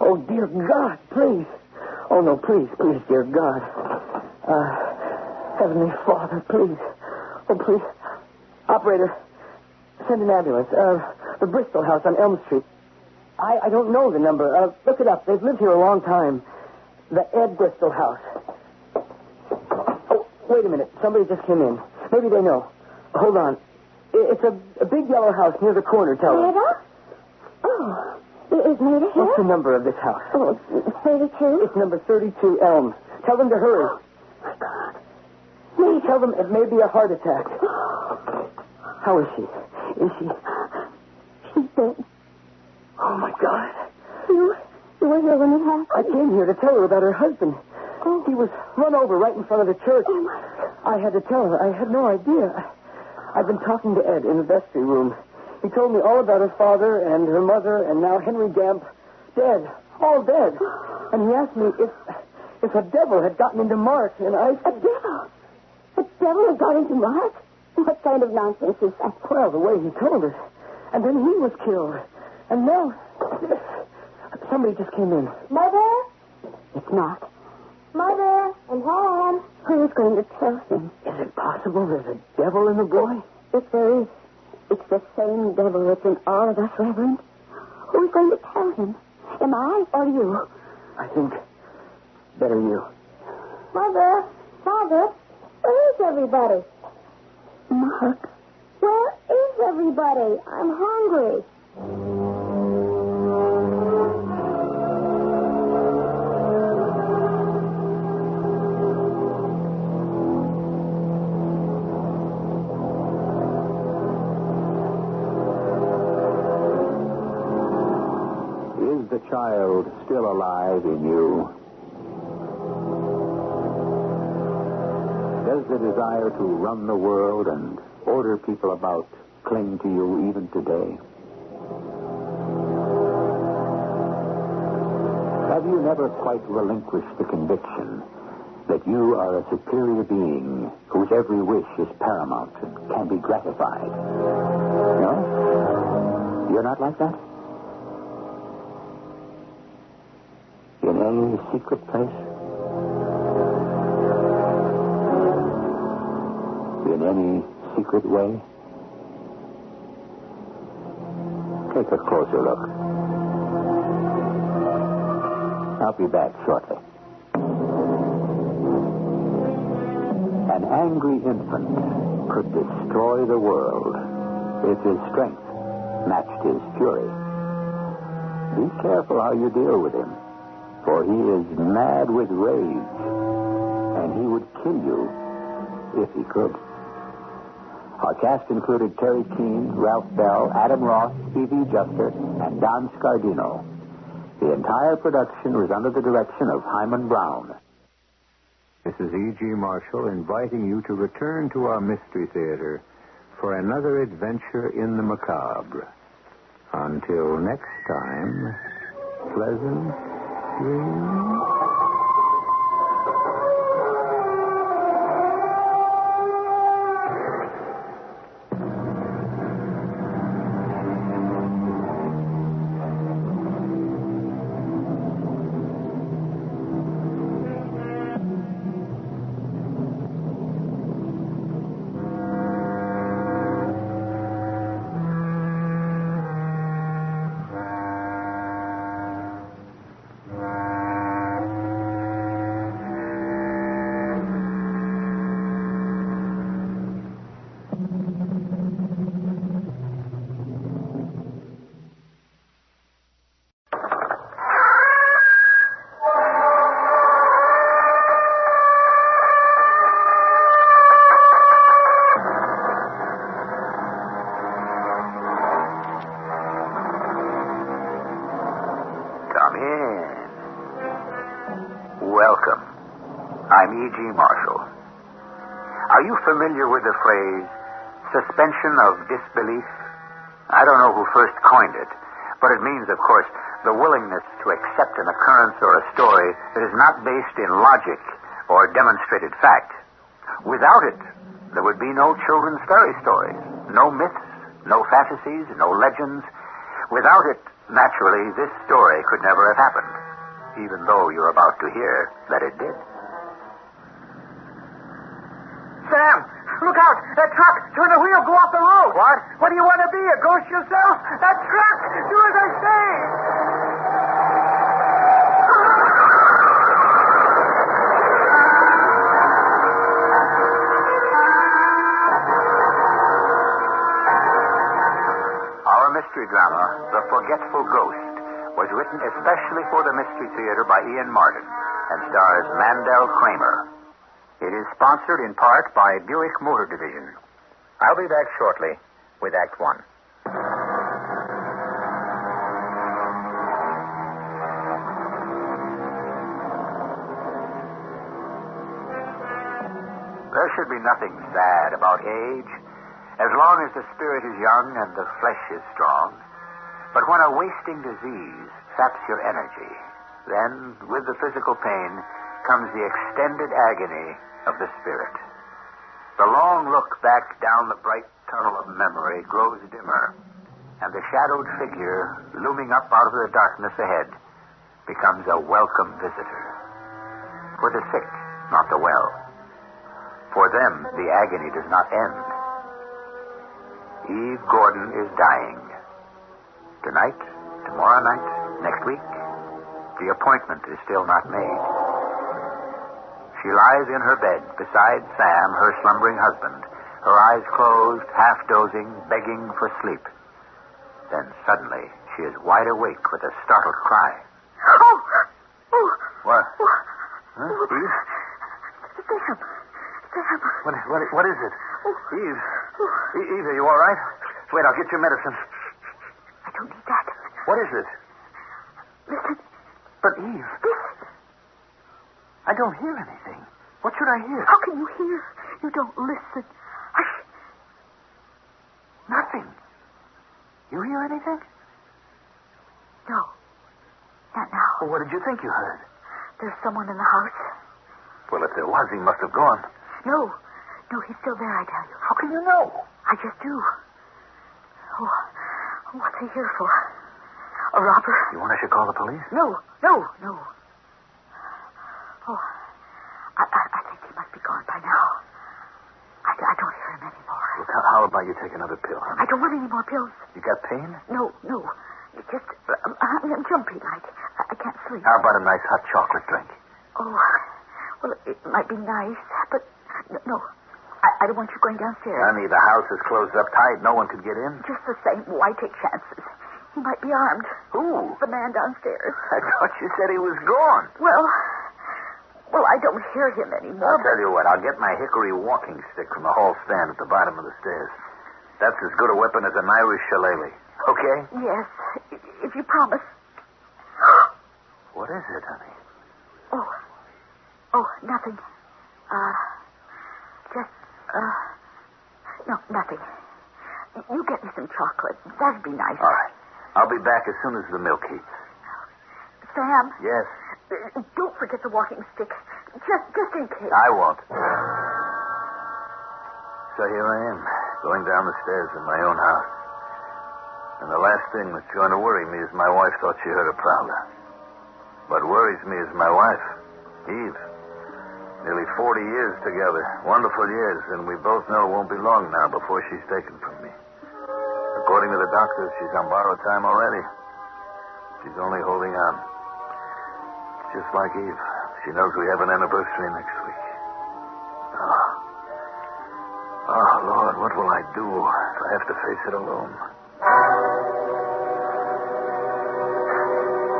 Oh, dear God, please. Oh, no, please, dear God. Heavenly Father, please. Oh, please. Operator, send an ambulance. The Bristol house on Elm Street. I don't know the number. Look it up. They've lived here a long time. The Ed Bristol house. Oh, wait a minute. Somebody just came in. Maybe they know. Hold on. It's a big yellow house near the corner, tell them. Maida? Oh, is Maida here? What's the number of this house? Oh, 32? It's number 32 Elm. Tell them to hurry. Oh, my God. Maida. Tell them it may be a heart attack. How is she? Is she... She's dead. Oh, my God. You were here when it happened? I came here to tell her about her husband. Oh. He was run over right in front of the church. Oh, my God. I had to tell her. I had no idea. I've been talking to Ed in the vestry room. He told me all about her father and her mother and now Henry Gamp. Dead. All dead. And he asked me if a devil had gotten into Mark, and I said... A devil? A devil had got into Mark? What kind of nonsense is that? Well, the way he told us. And then he was killed. And now... Somebody just came in. Mother? It's Mark. Mother, I'm home. Who's going to tell him? Is it possible there's a devil in the boy? If there is, it's the same devil that's in all of us, Reverend. Who's going to tell him? Am I or you? I think better you. Mother, where is everybody? Mark, where is everybody? I'm hungry. Is the child still alive in you? Does the desire to run the world and order people about cling to you even today? Have you never quite relinquished the conviction that you are a superior being whose every wish is paramount and can be gratified? No? You're not like that? In any secret place? In any secret way? Take a closer look. I'll be back shortly. An angry infant could destroy the world if his strength matched his fury. Be careful how you deal with him, for he is mad with rage, and he would kill you if he could. Our cast included Terry Keane, Ralph Bell, Adam Ross, Evie Juster, and Don Scardino. The entire production was under the direction of Himan Brown. This is E.G. Marshall inviting you to return to our Mystery Theater for another adventure in the macabre. Until next time, pleasant dreams. Welcome. I'm E.G. Marshall. Are you familiar with the phrase, suspension of disbelief? I don't know who first coined it, but it means, of course, the willingness to accept an occurrence or a story that is not based in logic or demonstrated fact. Without it, there would be no children's fairy stories, no myths, no fantasies, no legends. Without it, naturally, this story could never have happened, even though you're about to hear that it did. Sam, look out! That truck! Turn the wheel, go off the road! What? What do you want to be, a ghost yourself? That truck! Do as I say! Our mystery drama, The Forgetful Ghost, was written especially for the Mystery Theater by Ian Martin and stars Mandel Kramer. It is sponsored in part by Buick Motor Division. I'll be back shortly with Act One. There should be nothing sad about age, as long as the spirit is young and the flesh is strong. But when a wasting disease saps your energy, then, with the physical pain, comes the extended agony of the spirit. The long look back down the bright tunnel of memory grows dimmer, and the shadowed figure looming up out of the darkness ahead becomes a welcome visitor. For the sick, not the well. For them, the agony does not end. Eve Gordon is dying. Tonight, tomorrow night, next week, the appointment is still not made. She lies in her bed beside Sam, her slumbering husband, her eyes closed, half dozing, begging for sleep. Then suddenly, she is wide awake with a startled cry. Oh! What? Huh? Eve? Sam. What is it? Eve? Eve, are you all right? Wait, I'll get your medicine. I don't need that. What is it? Listen. But, Eve, I don't hear anything. What should I hear? How can you hear? You don't listen. Hush. Nothing. You hear anything? No. Not now. Well, what did you think you heard? There's someone in the house. Well, if there was, he must have gone. No. No, he's still there, I tell you. How can you know? I just do. Oh, what's he here for? A robber? You want I should call the police? No. Oh, I think he must be gone by now. I don't hear him anymore. Look, how about you take another pill, honey? I don't want any more pills. You got pain? No. It's just, I'm jumpy like. I can't sleep. How about a nice hot chocolate drink? Oh, well, it might be nice, but no. I don't want you going downstairs. Honey, the house is closed up tight. No one could get in. Just the same. Why take chances? He might be armed. Who? The man downstairs. I thought you said he was gone. Well, I don't hear him anymore. I'll tell you what. I'll get my hickory walking stick from the hall stand at the bottom of the stairs. That's as good a weapon as an Irish shillelagh. Okay? Yes, if you promise. What is it, honey? Oh, nothing. No, nothing. You get me some chocolate. That'd be nice. All right. I'll be back as soon as the milk heats. Sam? Yes? Don't forget the walking stick. Just in case. I won't. So here I am, going down the stairs in my own house. And the last thing that's going to worry me is my wife thought she heard a prowler. What worries me is my wife, Eve. Nearly 40 years together. Wonderful years, and we both know it won't be long now before she's taken from me. According to the doctors, she's on borrowed time already. She's only holding on. Just like Eve. She knows we have an anniversary next week. Oh, Lord, what will I do if I have to face it alone?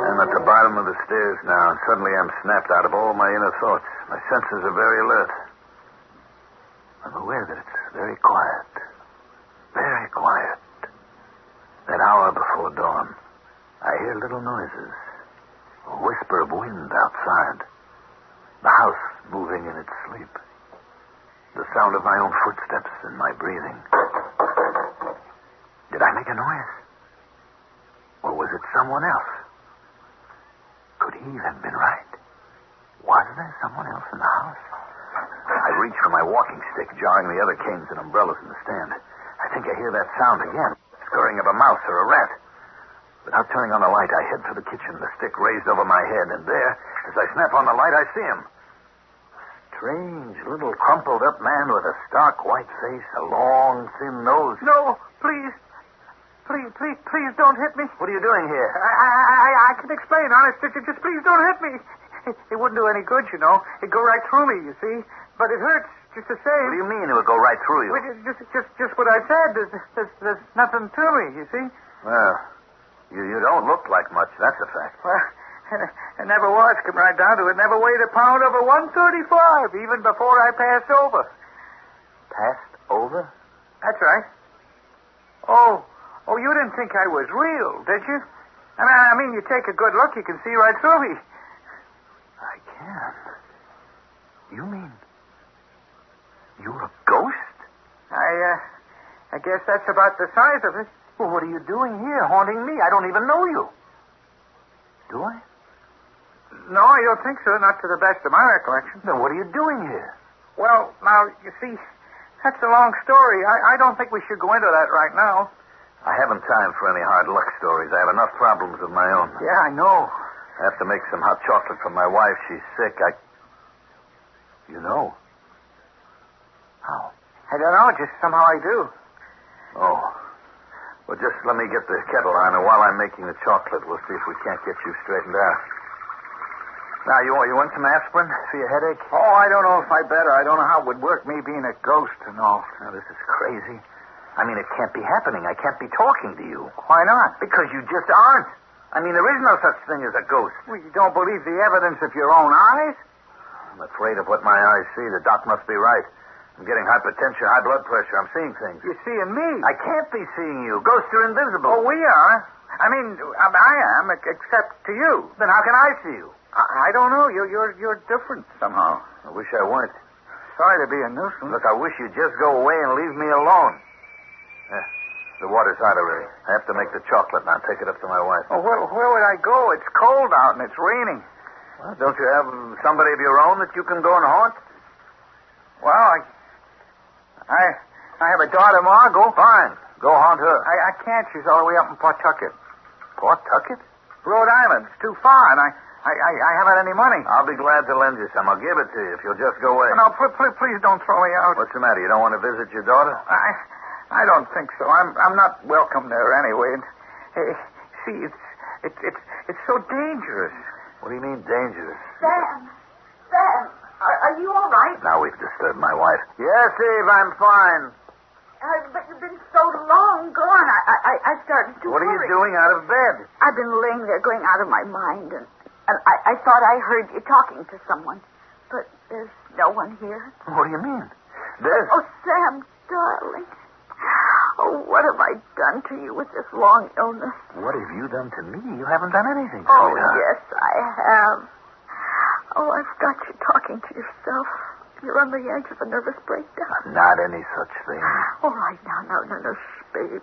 I'm at the bottom of the stairs now, and suddenly I'm snapped out of all my inner thoughts. My senses are very alert. I'm aware that it's very quiet. Very quiet. That hour before dawn, I hear little noises. A whisper of wind outside. The house moving in its sleep. The sound of my own footsteps and my breathing. Did I make a noise? Or was it someone else? Could Eve have been right? Was there someone else in the house? I reach for my walking stick, jarring the other canes and umbrellas in the stand. I think I hear that sound again. Scurrying of a mouse or a rat. Without turning on the light, I head for the kitchen, the stick raised over my head, and there, as I snap on the light, I see him. A strange, little crumpled-up man with a stark white face, a long, thin nose. No, please. Please don't hit me. What are you doing here? I can explain, honest. Just please don't hit me. It wouldn't do any good, you know. It'd go right through me, you see. But it hurts just the same. What do you mean it would go right through you? Well, just what I said. There's nothing to me, you see. Well, you don't look like much, that's a fact. Well, it never was, come right down to it. Never weighed a pound over 135, even before I passed over. Passed over? That's right. Oh, you didn't think I was real, did you? I mean, you take a good look, you can see right through me. I can. You mean you're a ghost? I guess that's about the size of it. Well, what are you doing here, haunting me? I don't even know you. Do I? No, I don't think so, not to the best of my recollection. Then what are you doing here? Well, now, you see, that's a long story. I don't think we should go into that right now. I haven't time for any hard luck stories. I have enough problems of my own. Yeah, I know. I have to make some hot chocolate for my wife. She's sick. You know? How? I don't know. Just somehow I do. Oh. Well, just let me get the kettle on, and while I'm making the chocolate, we'll see if we can't get you straightened out. Now, you want some aspirin for your headache? Oh, I don't know if I better. I don't know how it would work, me being a ghost and all. Now, this is crazy. I mean, it can't be happening. I can't be talking to you. Why not? Because you just aren't. I mean, there is no such thing as a ghost. Well, you don't believe the evidence of your own eyes? I'm afraid of what my eyes see. The doc must be right. I'm getting hypertension, high blood pressure. I'm seeing things. You're seeing me. I can't be seeing you. Ghosts are invisible. Oh, we are. I mean, I am, except to you. Then how can I see you? I don't know. You're different somehow. I wish I weren't. sorry to be a nuisance. Look, I wish you'd just go away and leave me alone. The water's hot already. I have to make the chocolate, and I'll take it up to my wife. Oh, where would I go? It's cold out and it's raining. Well, don't you have somebody of your own that you can go and haunt? Well, I have a daughter, Margot. Fine. Go haunt her. I can't. She's all the way up in Pawtucket. Pawtucket? Rhode Island. It's too far, and I haven't any money. I'll be glad to lend you some. I'll give it to you if you'll just go away. No, please don't throw me out. What's the matter? You don't want to visit your daughter? I don't think so. I'm not welcome there anyway. See, it's so dangerous. What do you mean dangerous? Sam, are you all right? Now we've disturbed my wife. Yes, Eve, I'm fine. But you've been so long gone. I started to What are worry. you doing out of bed? I've been laying there going out of my mind, and I thought I heard you talking to someone. But there's no one here. What do you mean? There's... Oh, Sam, darling. Oh, what have I done to you with this long illness? What have you done to me? You haven't done anything to Oh, me. Huh? yes, I have. Oh, I've got you talking to yourself. You're on the edge of a nervous breakdown. Not any such thing. All right, now, shh, baby.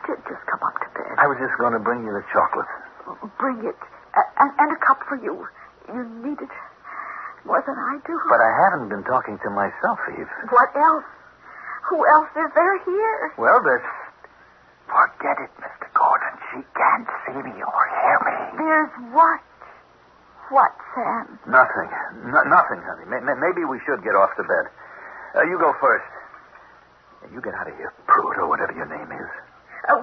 Just come up to bed. I was just going to bring you the chocolate. Bring it. And a cup for you. You need it more than I do. But I haven't been talking to myself, Eve. What else? Who else is there here? Well, there's... Forget it, Mr. Gordon. She can't see me or hear me. There's what? What, Sam? Nothing. Nothing, honey. Maybe we should get off to bed. You go first. You get out of here, prude, or whatever your name is.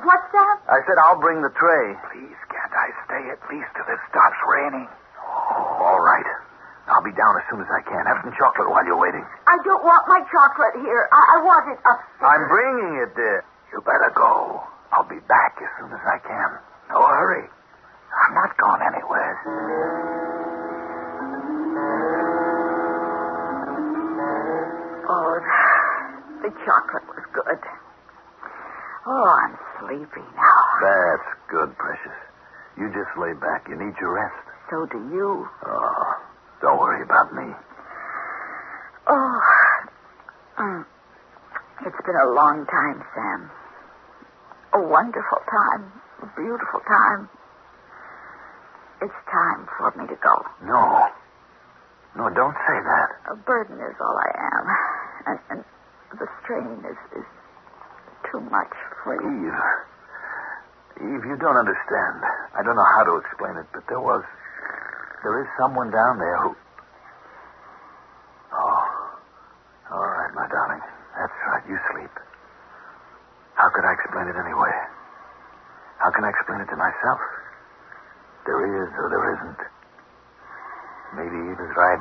What's that? I said I'll bring the tray. Please, can't I stay at least till it stops raining? Oh, all right. I'll be down as soon as I can. Have some chocolate while you're waiting. I don't want my chocolate here. I want it upstairs. I'm bringing it, dear. You better go. I'll be back as soon as I can. No hurry. I'm not going anywhere. Oh, the chocolate was good. Oh, I'm sleepy now. That's good, precious. You just lay back. You need your rest. So do you. Oh, don't worry about me. Oh, it's been a long time, Sam. A wonderful time. A beautiful time. It's time for me to go. No, don't say that. A burden is all I am. And the strain is too much for you. Eve, you don't understand. I don't know how to explain it, but there is someone down there who... Oh, all right, my darling. That's right, you sleep. How could I explain it anyway? How can I explain it to myself? There is or there isn't. Maybe Eve is right.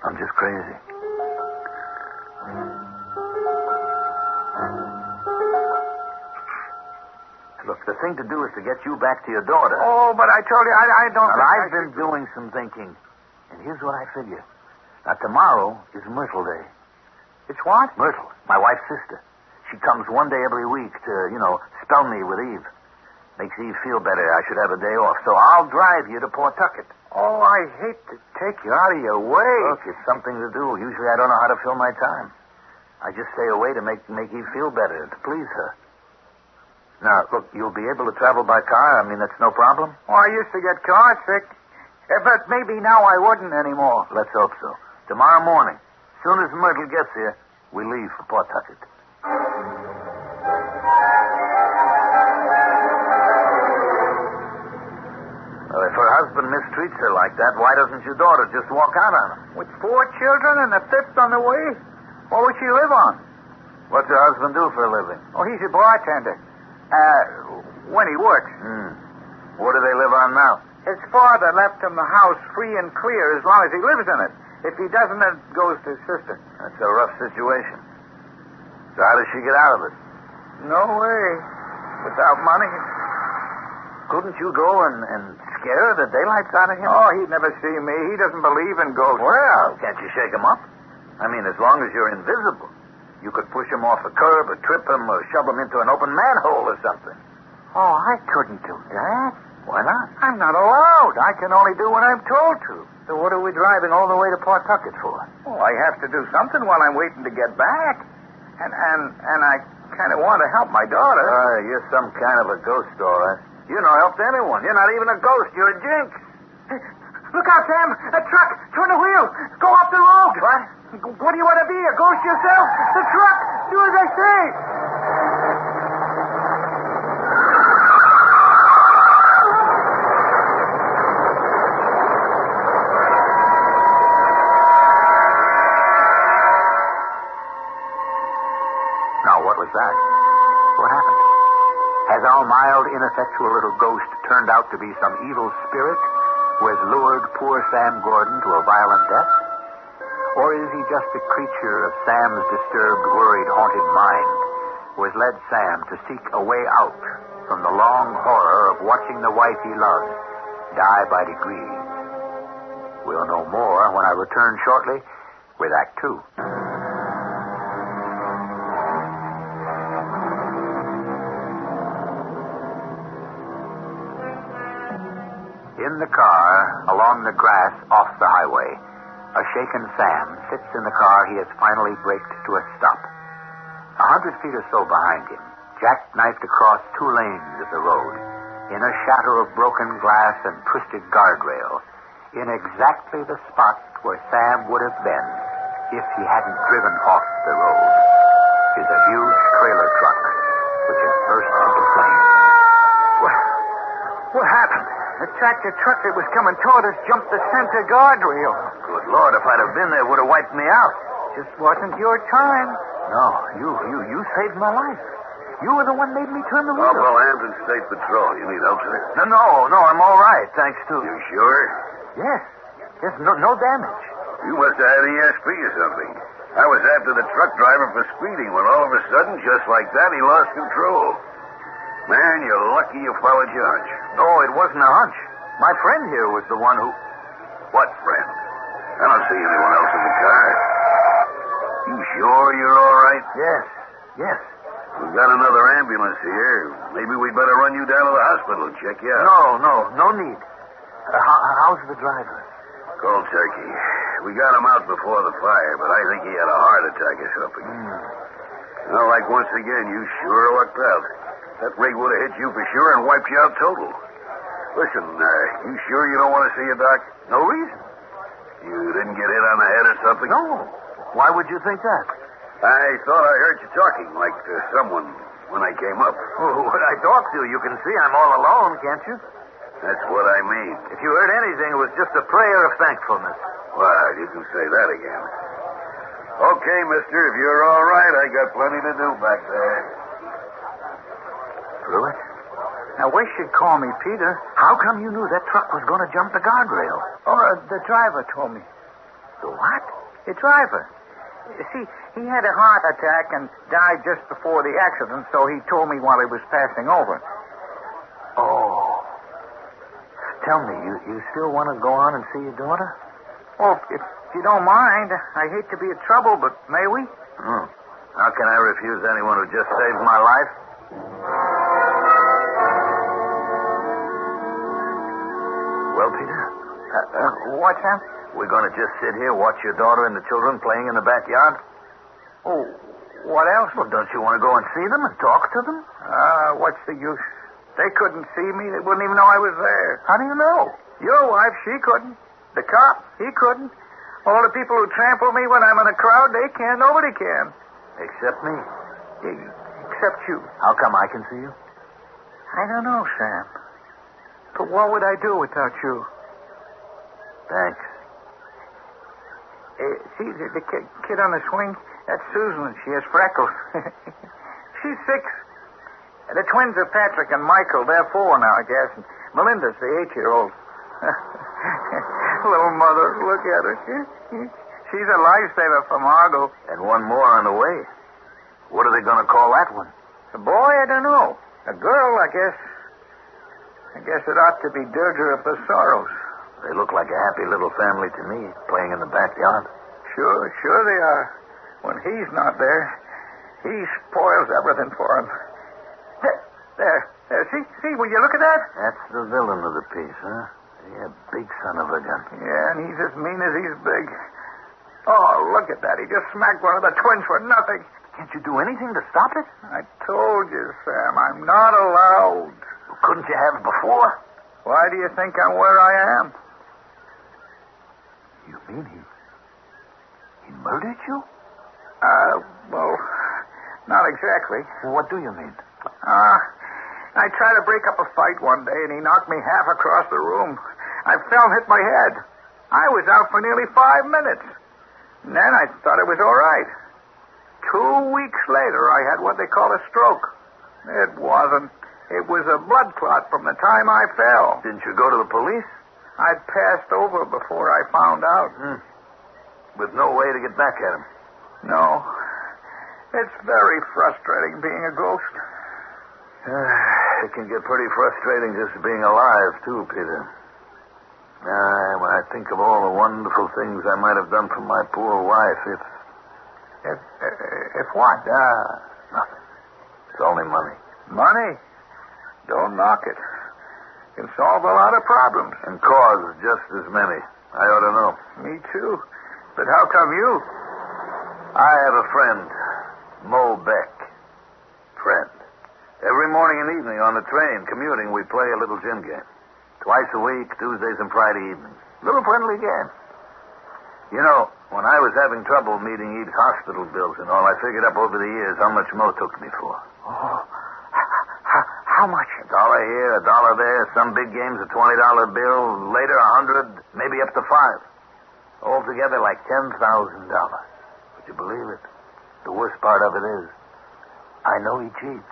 I'm just crazy. Look, the thing to do is to get you back to your daughter. Oh, but I told you, I don't... Well, I've been doing some thinking. And here's what I figure. Now, tomorrow is Myrtle Day. It's what? Myrtle, my wife's sister. She comes one day every week to, spell me with Eve. Makes Eve feel better. I should have a day off. So I'll drive you to Pawtucket. Oh, I hate to take you out of your way. Look, it's something to do. Usually I don't know how to fill my time. I just stay away to make Eve feel better, to please her. Now, look, you'll be able to travel by car. I mean, that's no problem. Oh, I used to get car sick. But maybe now I wouldn't anymore. Let's hope so. Tomorrow morning, as soon as Myrtle gets here, we leave for Pawtucket. Well, if her husband mistreats her like that, why doesn't your daughter just walk out on him? With 4 children and a 5th on the way? What would she live on? What's her husband do for a living? Oh, he's a bartender. When he works. What do they live on now? His father left him the house free and clear as long as he lives in it. If he doesn't, it goes to his sister. That's a rough situation. So how does she get out of it? No way. Without money. Couldn't you go and scare the daylights out of him? Oh, he'd never see me. He doesn't believe in ghosts. Well, can't you shake him up? I mean, as long as you're invisible. You could push him off a curb or trip him or shove him into an open manhole or something. Oh, I couldn't do that. Why not? I'm not allowed. I can only do what I'm told to. So what are we driving all the way to Pawtucket for? Oh, I have to do something while I'm waiting to get back. And I kind of want to help my daughter. You're some kind of a ghost, all right. You don't help anyone. You're not even a ghost. You're a jinx. Hey, look out, Sam. A truck. Turn the wheel. Go off the road. What? What do you want to be, a ghost yourself? The truck. Do as I say. Now, what was that? What happened? Has our mild, ineffectual little ghost turned out to be some evil spirit who has lured poor Sam Gordon to a violent death? Or is he just a creature of Sam's disturbed, worried, haunted mind who has led Sam to seek a way out from the long horror of watching the wife he loved die by degrees? We'll know more when I return shortly with Act Two. In the car, along the grass off the highway, a shaken Sam sits in the car he has finally braked to a stop. 100 feet or so behind him, jackknifed across 2 lanes of the road, in a shadow of broken glass and twisted guardrail, in exactly the spot where Sam would have been if he hadn't driven off the road, is a huge trailer truck which has burst into flames. What happened? The tractor truck that was coming toward us jumped the center guardrail. Good Lord, if I'd have been there, it would have wiped me out. Just wasn't your time. No, you saved my life. You were the one made me turn the wheel. Corporal Hampton State Patrol. You need help, sir? No, I'm all right, thanks to... You sure? Yes, no damage. You must have had ESP or something. I was after the truck driver for speeding when all of a sudden, just like that, he lost control. Man, you're lucky you followed your hunch. No, it wasn't a hunch. My friend here was the one who... What friend? I don't see anyone else in the car. You sure you're all right? Yes. We've got another ambulance here. Maybe we'd better run you down to the hospital and check you out. No need. How's the driver? Cold turkey. We got him out before the fire, but I think he had a heart attack or something. Well, like once again, you sure lucked out. That rig would have hit you for sure and wiped you out total. Listen, you sure you don't want to see a doc? No reason. You didn't get hit on the head or something? No. Why would you think that? I thought I heard you talking like to someone when I came up. Oh, when I talk to you, you can see I'm all alone, can't you? That's what I mean. If you heard anything, it was just a prayer of thankfulness. Well, you can say that again. Okay, mister, if you're all right, I got plenty to do back there. Pruitt? Now, wish you'd call me, Peter. How come you knew that truck was going to jump the guardrail? Oh, the driver told me. The what? The driver. You see, he had a heart attack and died just before the accident, so he told me while he was passing over. Oh. Tell me, you still want to go on and see your daughter? Oh, if you don't mind, I hate to be a trouble, but may we? How can I refuse anyone who just saved my life? Well, Peter? What's that? We're going to just sit here, watch your daughter and the children playing in the backyard? Oh, what else? Well, don't you want to go and see them and talk to them? What's the use? They couldn't see me. They wouldn't even know I was there. How do you know? Your wife, she couldn't. The cop, he couldn't. All the people who trample me when I'm in a crowd, they can. Nobody can. Except me. Except you. How come I can see you? I don't know, Sam. But what would I do without you? Thanks. See, the kid on the swing? That's Susan. She has freckles. She's 6. The twins are Patrick and Michael. They're 4 now, I guess. And Melinda's the 8-year-old. Little mother, look at her. She's a lifesaver for Margot. And one more on the way. What are they going to call that one? A boy, I don't know. A girl, I guess it ought to be Deirdre of the Sorrows. They look like a happy little family to me, playing in the backyard. Sure they are. When he's not there, he spoils everything for him. There. See, will you look at that? That's the villain of the piece, huh? Yeah, big son of a gun. Yeah, and he's as mean as he's big. Oh, look at that. He just smacked one of the twins for nothing. Can't you do anything to stop it? I told you, Sam, I'm not allowed. Couldn't you have before? Why do you think I'm where I am? You mean he murdered you? Well, not exactly. Well, what do you mean? I tried to break up a fight one day, and he knocked me half across the room. I fell and hit my head. I was out for nearly 5 minutes. And then I thought it was all right. 2 weeks later, I had what they call a stroke. It wasn't. It was a blood clot from the time I fell. Didn't you go to the police? I'd passed over before I found out. With no way to get back at him. No. It's very frustrating being a ghost. It can get pretty frustrating just being alive, too, Peter. When I think of all the wonderful things I might have done for my poor wife, If what? Nothing. It's only money. Money? Don't knock it. Can solve a lot of problems. And cause just as many. I ought to know. Me too. But how come you? I have a friend, Mo Beck. Friend. Every morning and evening on the train, commuting, we play a little gin game. Twice a week, Tuesdays and Friday evenings. Little friendly game. You know, when I was having trouble meeting each hospital bills and all, I figured up over the years how much Mo took me for. Oh, how much? $1 here, $1 there. Some big games, a $20 bill. Later, 100, maybe up to 5. Altogether, like $10,000. Would you believe it? The worst part of it is, I know he cheats.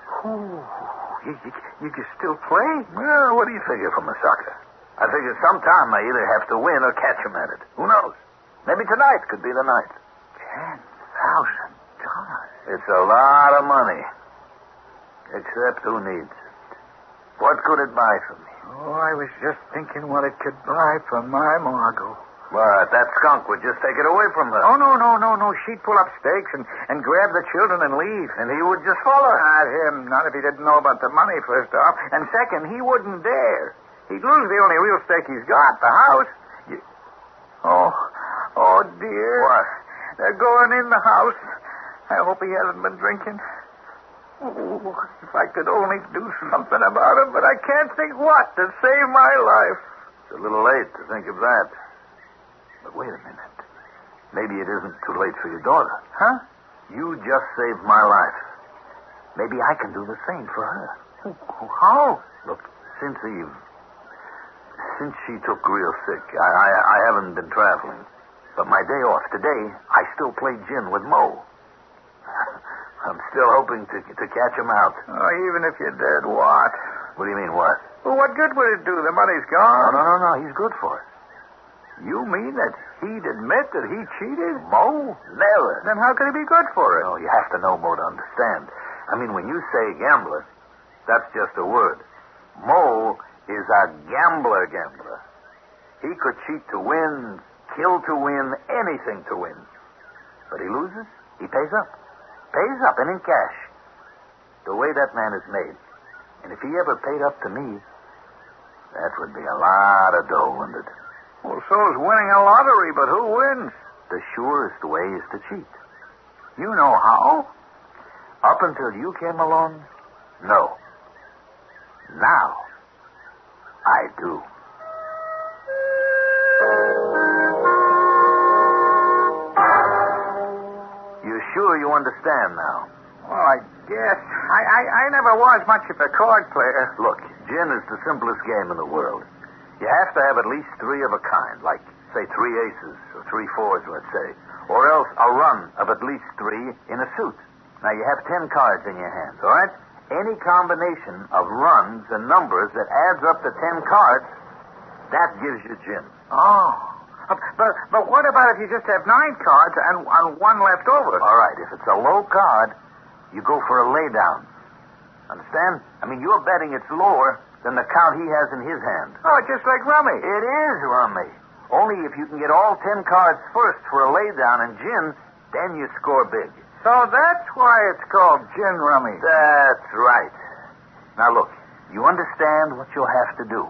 You can still play? Well, what do you figure from a sucker? I figure sometime I either have to win or catch him at it. Who knows? Maybe tonight could be the night. $10,000. It's a lot of money. Except who needs it? What could it buy for me? Oh, I was just thinking what it could buy for my Margot. But that skunk would just take it away from her. Oh, no. She'd pull up stakes and grab the children and leave. And he would just follow her. Not him. Not if he didn't know about the money, first off. And second, he wouldn't dare. He'd lose the only real stake he's got, the house. Oh, dear. What? They're going in the house. I hope he hasn't been drinking. Oh, if I could only do something about it, but I can't think what to save my life. It's a little late to think of that. But wait a minute. Maybe it isn't too late for your daughter. Huh? You just saved my life. Maybe I can do the same for her. How? Look, since she took real sick, I haven't been traveling. But my day off today, I still played gin with Mo. I'm still hoping to catch him out. Oh, even if you did, what? What do you mean, what? Well, what good would it do? The money's gone. No. He's good for it. You mean that he'd admit that he cheated? Mo? Never. Then how could he be good for it? No, you have to know Mo to understand. I mean, when you say gambler, that's just a word. Mo is a gambler. He could cheat to win, kill to win, anything to win. But he loses, he pays up. Pays up, and in cash. The way that man is made. And if he ever paid up to me, that would be a lot of dough, wouldn't it? Well, so's winning a lottery, but who wins? The surest way is to cheat. You know how? Up until you came along, no. Now, I do. You sure you understand now? Well, I guess. I never was much of a card player. Look, gin is the simplest game in the world. You have to have at least 3 of a kind, like, say, 3 aces or 3 fours, let's say. Or else a run of at least 3 in a suit. Now, you have 10 cards in your hands, all right? Any combination of runs and numbers that adds up to 10 cards, that gives you gin. Oh. But what about if you just have 9 cards and 1 left over? All right, if it's a low card, you go for a laydown. Understand? I mean, you're betting it's lower than the count he has in his hand. Oh, just like rummy. It is rummy. Only if you can get all 10 cards first for a laydown and gin, then you score big. So that's why it's called gin rummy. That's right. Now, look, you understand what you'll have to do.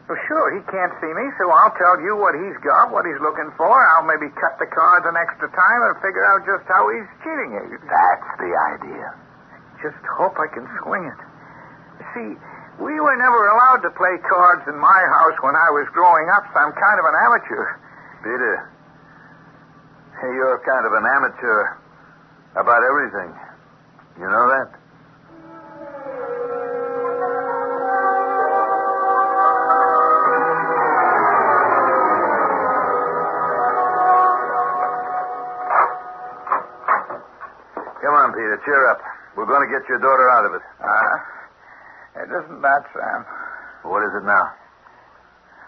Well, sure, he can't see me, so I'll tell you what he's got, what he's looking for. I'll maybe cut the cards an extra time and figure out just how he's cheating you. That's the idea. Just hope I can swing it. See, we were never allowed to play cards in my house when I was growing up, so I'm kind of an amateur. Peter, you're kind of an amateur about everything. You know that? Come on, Peter, cheer up. We're going to get your daughter out of it. It isn't that, Sam. What is it now?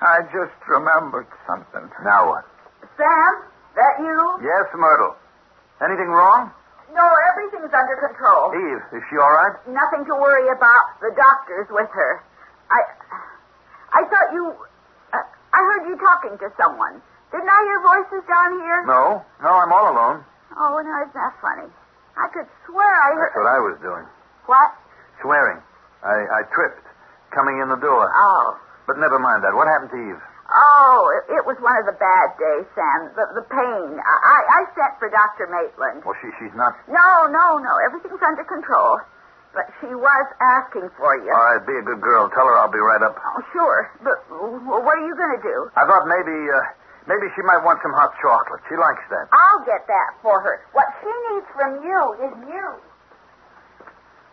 I just remembered something. Now what? Sam, that you? Yes, Myrtle. Anything wrong? No, everything's under control. Eve, is she all right? Nothing to worry about. The doctor's with her. I thought you... I heard you talking to someone. Didn't I hear voices down here? No, I'm all alone. Oh, no, isn't that funny? I could swear I heard... That's what I was doing. What? Swearing. I tripped, coming in the door. Oh. But never mind that. What happened to Eve? Oh, it was one of the bad days, Sam. The pain. I sent for Dr. Maitland. Well, she's not... No. Everything's under control. But she was asking for you. All right, be a good girl. Tell her I'll be right up. Oh, sure. But what are you going to do? I thought maybe she might want some hot chocolate. She likes that. I'll get that for her. What she needs from you is news.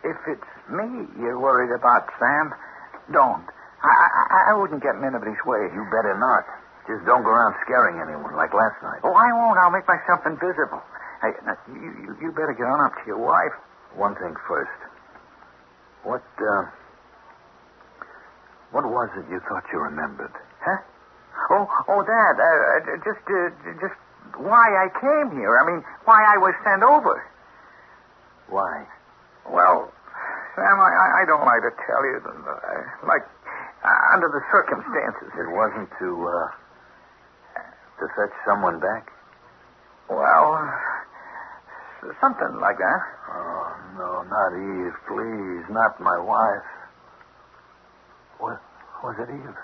If it's me you're worried about, Sam, don't. I wouldn't get in anybody's way. You better not. Just don't go around scaring anyone like last night. Oh, I won't. I'll make myself invisible. Hey, now, you better get on up to your wife. One thing first. What was it you thought you remembered? Huh? Oh, Dad, just why I came here. I mean, why I was sent over. Why? Well, Sam, I don't like to tell you, under the circumstances. It wasn't to fetch someone back? Well, something like that. Oh, no, not Eve, please, not my wife. Was it Eve?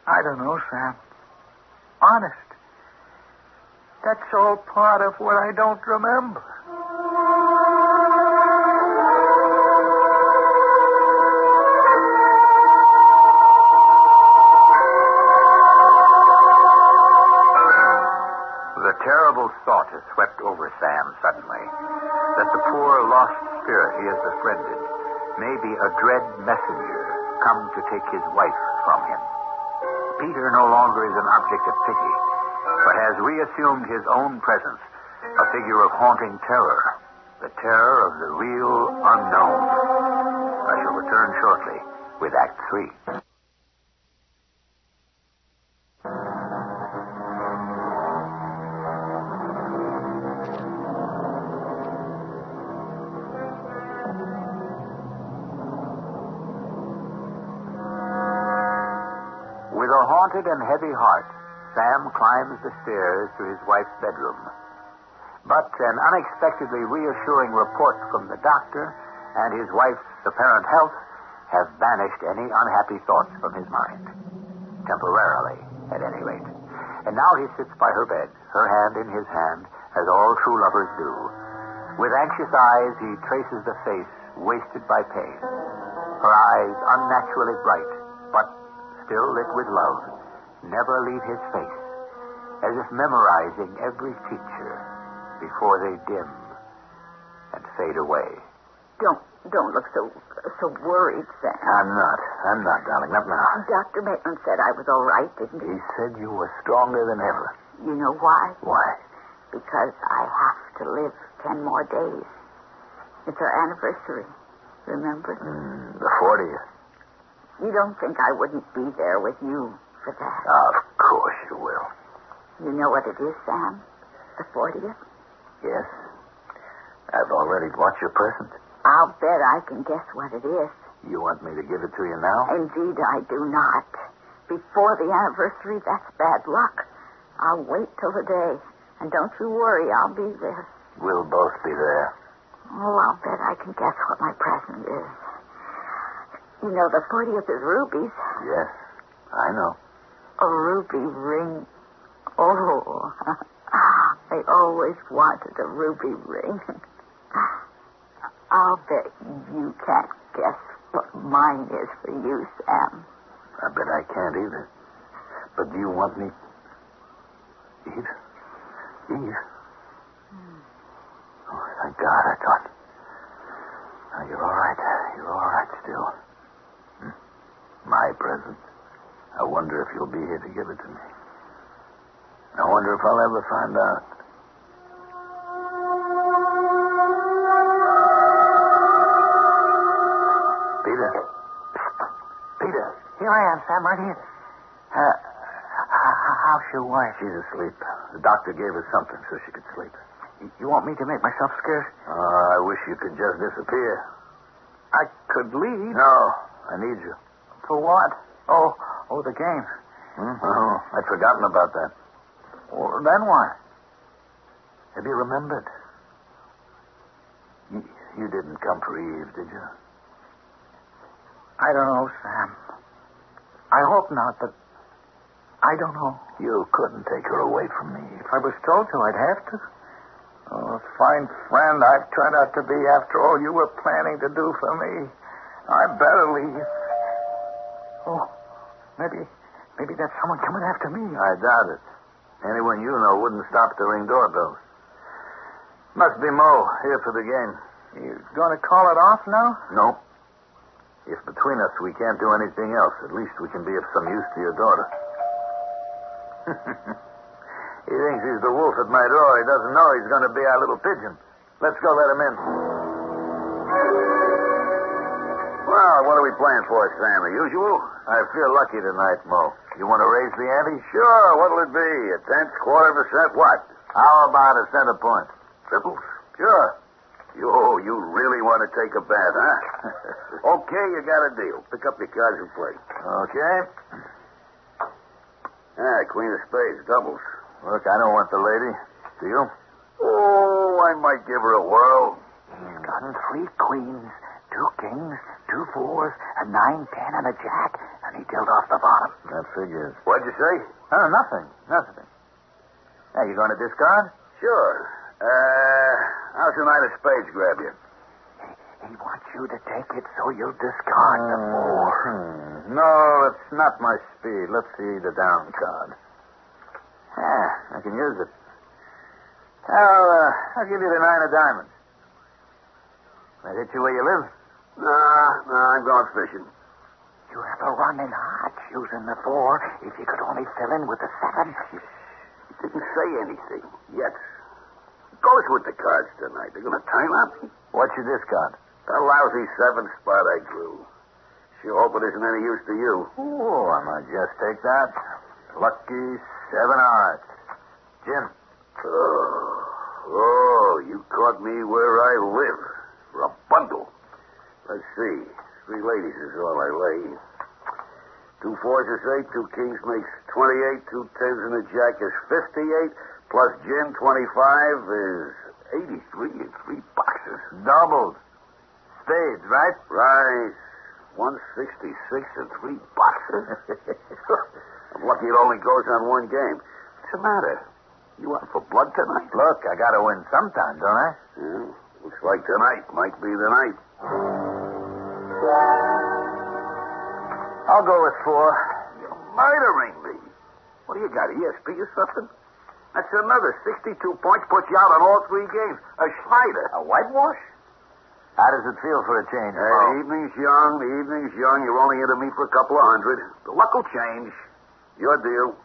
I don't know, Sam. Honest. That's all part of what I don't remember. The terrible thought has swept over Sam suddenly, that the poor lost spirit he has befriended may be a dread messenger come to take his wife from him. Peter no longer is an object of pity, but has reassumed his own presence, a figure of haunting terror, the terror of the real unknown. I shall return shortly with Act 3. With a haunted and heavy heart, Sam climbs the stairs to his wife's bedroom. But an unexpectedly reassuring report from the doctor and his wife's apparent health have banished any unhappy thoughts from his mind. Temporarily, at any rate. And now he sits by her bed, her hand in his hand, as all true lovers do. With anxious eyes, he traces the face wasted by pain. Her eyes unnaturally bright, but still lit with love, never leave his face, as if memorizing every feature before they dim and fade away. Don't look so worried, Sam. I'm not, darling, not now. Dr. Maitland said I was all right, didn't he? He said you were stronger than ever. You know why? Why? Because I have to live 10 more days. It's our anniversary, remember? The 40th. You don't think I wouldn't be there with you for that? Of course you will. You know what it is, Sam? The 40th? Yes. I've already bought your present. I'll bet I can guess what it is. You want me to give it to you now? Indeed, I do not. Before the anniversary, that's bad luck. I'll wait till the day. And don't you worry, I'll be there. We'll both be there. Oh, I'll bet I can guess what my present is. You know, the 40th is rubies. Yes. I know. A ruby ring. Oh, I always wanted a ruby ring. I'll bet you can't guess what mine is for you, Sam. I bet I can't either. But do you want me... Eve? Oh, thank God, I thought. Now, you're all right. You're all right still. My present. I wonder if you'll be here to give it to me. I wonder if I'll ever find out. Peter. Here I am, Sam, right here. How's your wife? She's asleep. The doctor gave her something so she could sleep. You want me to make myself scarce? Oh, I wish you could just disappear. I could leave. No, I need you. For what? Oh, the game. Oh, I'd forgotten about that. Well, then what? Have you remembered? You didn't come for Eve, did you? I don't know, Sam. I hope not, but I don't know. You couldn't take her away from me. If I was told to, I'd have to. Oh, fine friend I've turned out to be after all you were planning to do for me. I better leave. Oh, maybe that's someone coming after me. I doubt it. Anyone you know wouldn't stop to ring doorbells. Must be Mo, here for the game. You going to call it off now? No. If between us we can't do anything else, at least we can be of some use to your daughter. He thinks he's the wolf at my door. He doesn't know he's going to be our little pigeon. Let's go let him in. Well, what are we playing for, Sam? The usual? I feel lucky tonight, Mo. You want to raise the ante? Sure. What'll it be? A tenth, quarter of a cent? What? How about a cent a point? Triples? Sure. You really want to take a bet, huh? Okay, you got a deal. Pick up your cards and play. Okay. Queen of spades, doubles. Look, I don't want the lady. Do you? Oh, I might give her a whirl. He's gotten 3 queens, 2 kings, 2 fours, a 9, 10, and a jack, and he dealt off the bottom. That figures. What'd you say? Oh, nothing. Hey, you going to discard? Sure. How's the knight of spades grab you? He wants you to take it so you'll discard the 4. No, it's not my speed. Let's see the down card. I can use it. I'll give you the 9 of diamonds. That hit you where you live? Nah, I'm going fishing. You have a run in hearts using the 4 if you could only fill in with the 7. You didn't say anything yet. Goes with the cards tonight. They're going to turn up. What's your discard? That lousy 7 spot I drew. Sure hope it isn't any use to you. Oh, I might just take that. Lucky 7 hearts. Jim. Oh, you caught me where I live. For a bundle. Let's see. 3 ladies is all I lay. 2 fours is 8, 2 kings makes 28, 2 tens and a jack is 58, plus gin 25 is 83 in 3 boxes. Doubled. Spades, right? Right. 166 in 3 boxes. I'm lucky it only goes on 1 game. What's the matter? You out for blood tonight? Look, I gotta win sometime, don't I? Yeah, looks like tonight might be the night. I'll go with 4. You're murdering me. What do you got, ESP or something? That's another 62 points, puts you out on all 3 games. A Schneider. A whitewash? How does it feel for a change, The evening's young. You're only into me for a couple of hundred. The luck will change. Your deal.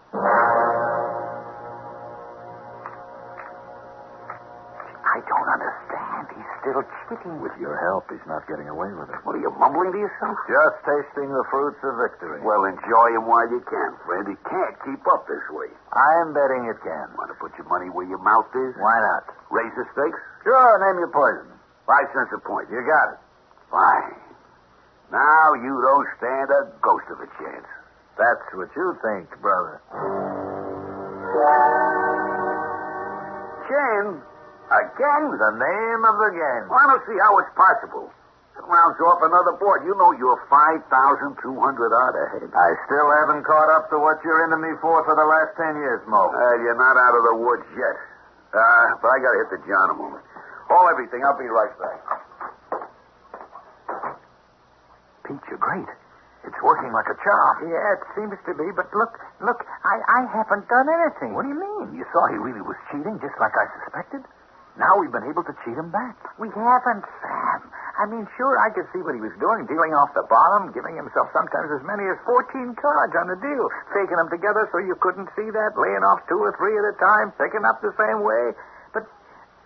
I don't understand. He's still cheating. With your help, he's not getting away with it. What are you, mumbling to yourself? Just tasting the fruits of victory. Well, enjoy him while you can, friend. It can't keep up this way. I'm betting it can. Want to put your money where your mouth is? Why not? Raise the stakes? Sure, name your poison. 5 cents a point. You got it. Fine. Now you don't stand a ghost of a chance. That's what you think, brother. Chin? Again? The name of the game. Well, I don't see how it's possible. rounds off another board. You know you're 5,200 odd ahead. I still haven't caught up to what you're into me for the last 10 years, Mo. You're not out of the woods yet. But I gotta hit the John a moment. Hold everything. I'll be right back. Pete, you're great. It's working like a charm. Yeah, it seems to be, but look, I haven't done anything. What do you mean? You saw he really was cheating, just like I suspected? Now we've been able to cheat him back. We haven't, Sam. I mean, sure, I could see what he was doing, dealing off the bottom, giving himself sometimes as many as 14 cards on the deal, faking them together so you couldn't see that, laying off 2 or 3 at a time, picking up the same way. But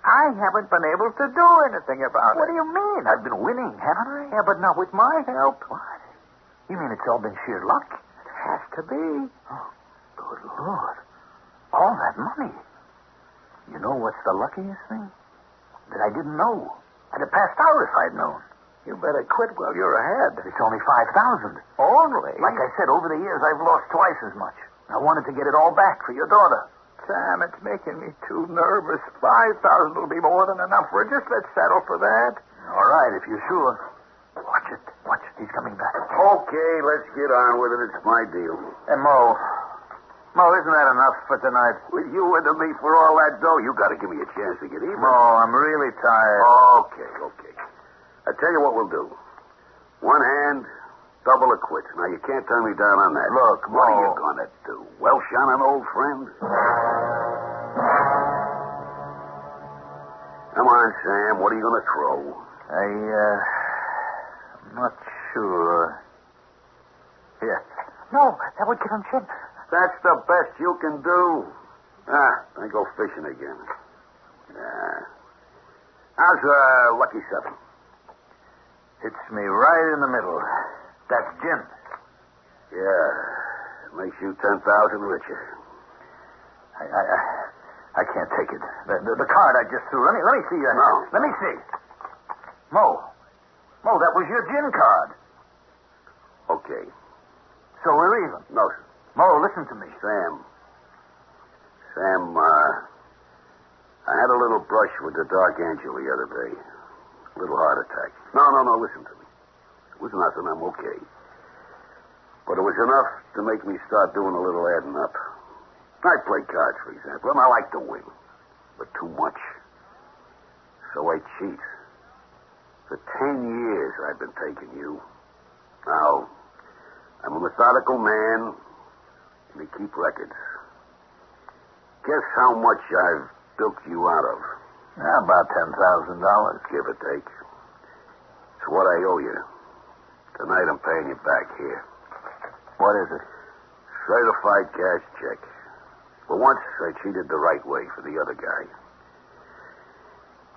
I haven't been able to do anything about it. What do you mean? I've been winning, haven't I? Yeah, but not with my help. What? You mean it's all been sheer luck? It has to be. Oh, good Lord. All that money. You know what's the luckiest thing? That I didn't know. I'd have passed out if I'd known. You better quit while you're ahead. It's only 5,000. Only? Like I said, over the years, I've lost twice as much. I wanted to get it all back for your daughter. Sam, it's making me too nervous. 5,000 will be more than enough for it. Just let's settle for that. All right, if you're sure. Watch it. Watch it. He's coming back. Okay, let's get on with it. It's my deal. Hey, Mo, isn't that enough for tonight? With you into me for all that dough, you got to give me a chance to get even. Mo, I'm really tired. Okay. I tell you what we'll do. One hand, double or quits. Now, you can't turn me down on that. Look, what are Mo. you going to do? Welsh on an old friend? Come on, Sam. What are you going to throw? I'm not sure. Here. No, that would give him chip. That's the best you can do. I go fishing again. How's lucky 7? Hits me right in the middle. That's Jim. Yeah. Makes you 10,000 richer. I can't take it. The card I just threw. Let me see your hand. No. Let me see. Mo, that was your gin card. Okay. So we're even. No, sir. Mo, listen to me. Sam, I had a little brush with the Dark Angel the other day. A little heart attack. No, listen to me. It was nothing. I'm okay. But it was enough to make me start doing a little adding up. I play cards, for example, and I like to win. But too much. So I cheat. For 10 years I've been taking you. Now, I'm a methodical man, and I keep records. Guess how much I've bilked you out of? About $10,000. Give or take. It's what I owe you. Tonight I'm paying you back here. What is it? Certified cash check. For once, I cheated the right way for the other guy.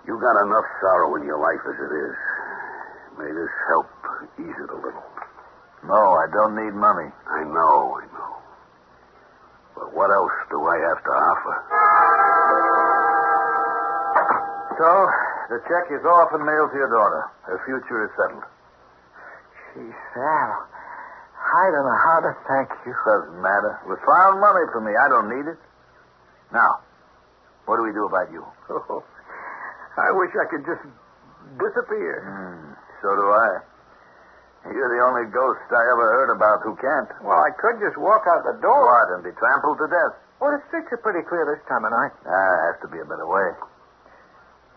You got enough sorrow in your life as it is. May this help ease it a little. No, I don't need money. I know. But what else do I have to offer? So, the check is off and mailed to your daughter. Her future is settled. Gee, Sam, I don't know how to thank you. Doesn't matter. It was found money for me. I don't need it. Now, what do we do about you? Oh, I wish I could just disappear. So do I. You're the only ghost I ever heard about who can't. Well, I could just walk out the door. What, and be trampled to death? Well, the streets are pretty clear this time of night. Has to be a better way.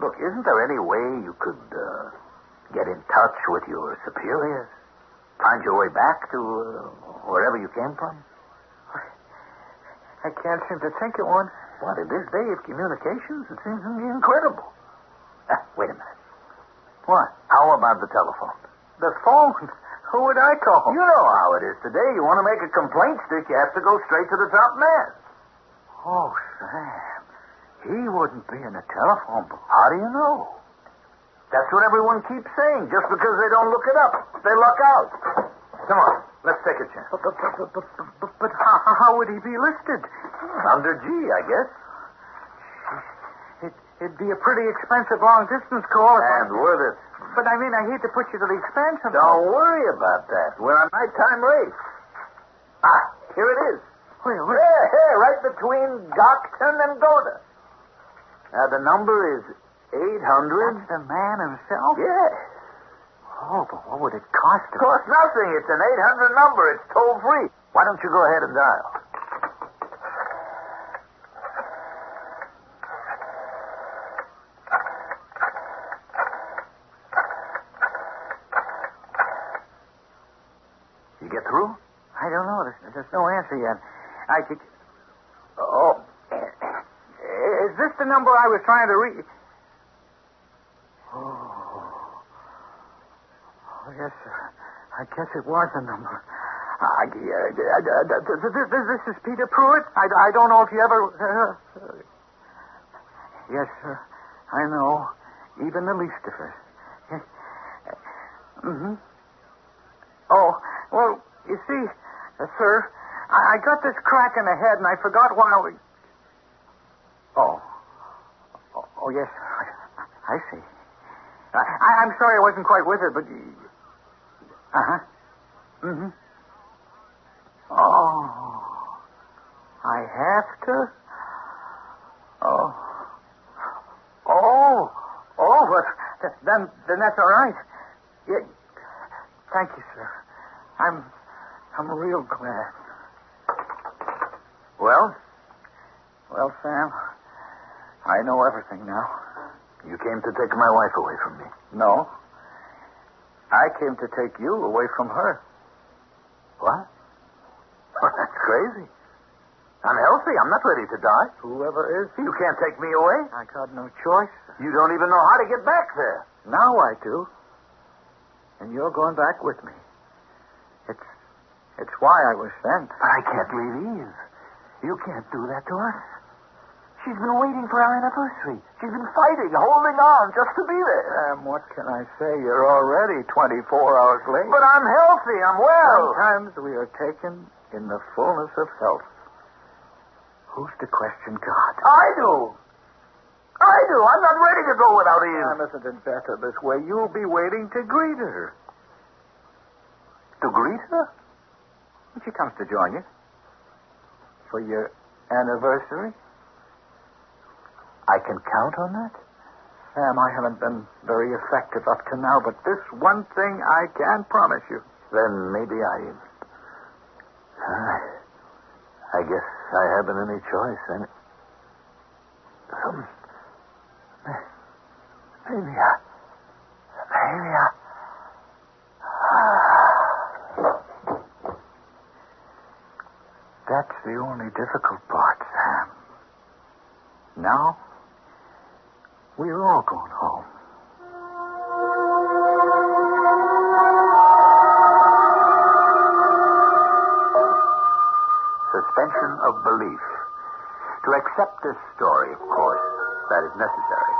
Look, isn't there any way you could get in touch with your superiors? Find your way back to wherever you came from? I can't seem to think of one. What, in this day of communications? It seems to me incredible. Wait a minute. What? How about the telephone? The phone? Who would I call? You know how it is today. You want to make a complaint stick, you have to go straight to the top man. Oh, Sam. He wouldn't be in a telephone book. How do you know? That's what everyone keeps saying. Just because they don't look it up, they luck out. Come on, let's take a chance. But how would he be listed? Under G, I guess. It'd be a pretty expensive long-distance call. And worth it. But, I mean, I hate to put you to the expense of... Don't worry about that. We're on nighttime race. Here it is. Where? Here, right between Gockton and Goda. The number is 800... That's the man himself? Yes. Oh, but what would it cost us? Cost nothing. It's an 800 number. It's toll-free. Why don't you go ahead and dial? You get through? I don't know. There's no answer yet. I could... Oh. Is this the number I was trying to reach? Oh, yes, sir. I guess it was a number. This is Peter Pruitt. I don't know if you ever... Yes, sir. I know. Even the least of it. Mm-hmm. Oh, well, you see, sir, I got this crack in the head, and I forgot why we... Oh, yes, I see. I'm sorry I wasn't quite with it, but... Uh-huh. Mm-hmm. Oh, I have to? But then that's all right. Yeah. Thank you, sir. I'm real glad. Well, Sam, I know everything now. You came to take my wife away from me. No. I came to take you away from her. What? Well, that's crazy. I'm healthy. I'm not ready to die. Whoever is. You can't take me away. I got no choice. You don't even know how to get back there. Now I do. And you're going back with me. It's why I was sent. But I can't leave Eve. You can't do that to us. She's been waiting for our anniversary. She's been fighting, holding on just to be there. Sam, what can I say? You're already 24 hours late. But I'm healthy. I'm well. Sometimes we are taken in the fullness of health. Who's to question God? I do. I'm not ready to go without Eve. Sam, isn't it better this way? You'll be waiting to greet her. To greet her? When she comes to join you. For your anniversary. I can count on that? Sam, I haven't been very effective up to now, but this one thing I can promise you. Then maybe I guess I haven't any choice. Maybe That's the only difficult part, Sam. Now, we're all going home. Suspension of belief. To accept this story, of course, that is necessary.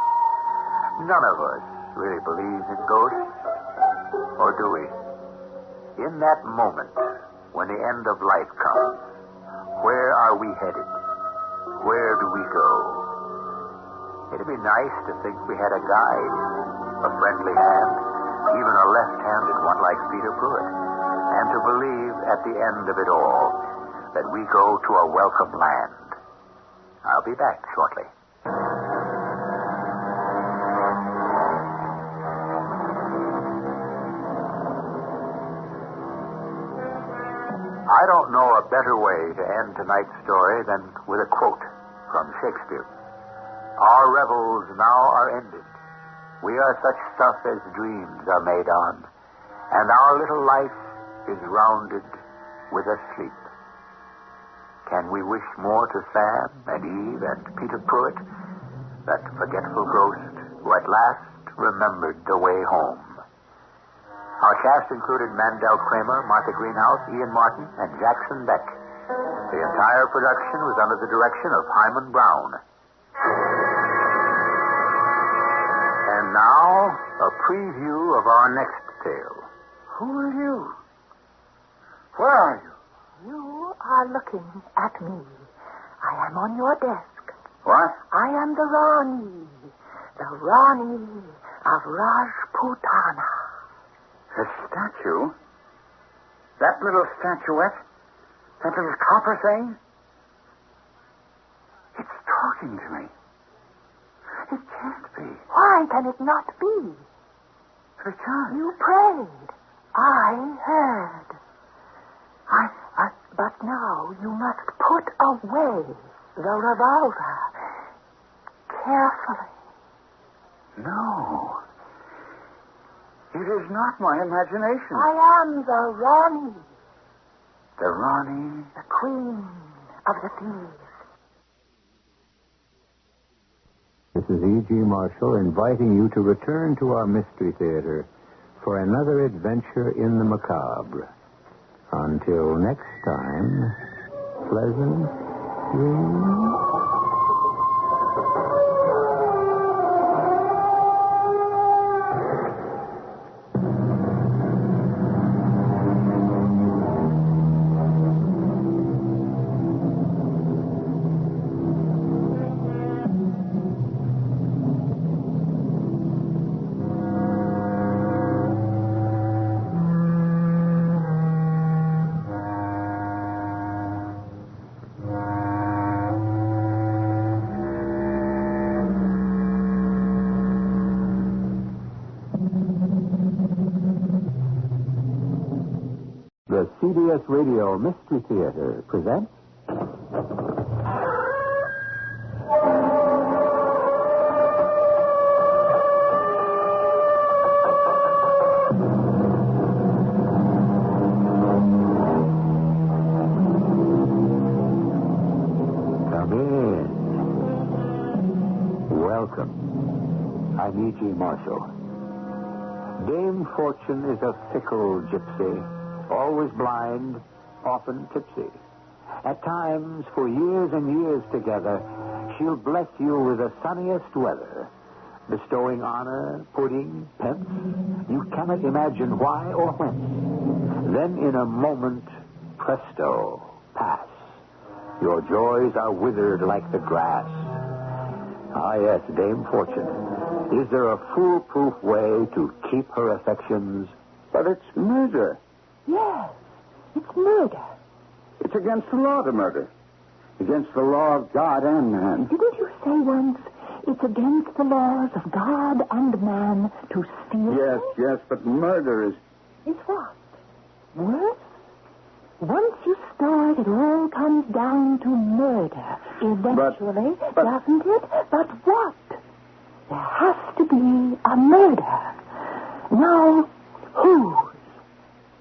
None of us really believes in ghosts, or do we? In that moment, when the end of life comes, where are we headed? Where do we go? It'd be nice to think we had a guide, a friendly hand, even a left-handed one like Peter Pruitt, and to believe at the end of it all that we go to a welcome land. I'll be back shortly. I don't know a better way to end tonight's story than with a quote from Shakespeare. Our revels now are ended. We are such stuff as dreams are made on, and our little life is rounded with a sleep. Can we wish more to Sam and Eve and Peter Pruitt, that forgetful ghost who at last remembered the way home? Our cast included Mandel Kramer, Martha Greenhouse, Ian Martin, and Jackson Beck. The entire production was under the direction of Himan Brown. And now, a preview of our next tale. Who are you? Where are you? You are looking at me. I am on your desk. What? I am the Ranee of Rajputana. The statue? That little statuette? That little copper thing? It's talking to me. It can't be. Why can it not be? returned. You prayed. I heard. But now you must put away the revolver. Carefully. No. It is not my imagination. I am the Ranee. The Ranee? The queen of the thieves. This is E.G. Marshall inviting you to return to our Mystery Theater for another adventure in the macabre. Until next time, pleasant dreams. The CBS Radio Mystery Theater presents... Come in. Welcome. I'm E.G. Marshall. Dame Fortune is a fickle gypsy. Always blind, often tipsy. At times, for years and years together, she'll bless you with the sunniest weather, bestowing honor, pudding, pence. You cannot imagine why or whence. Then in a moment, presto, pass. Your joys are withered like the grass. Ah, yes, Dame Fortune. Is there a foolproof way to keep her affections? But it's murder. Yes, it's murder. It's against the law to murder. Against the law of God and man. Didn't you say once it's against the laws of God and man to steal? Yes, but murder is... Is what? Worse? Once you start, it all comes down to murder. Eventually, doesn't it? But what? There has to be a murder. Now, whose?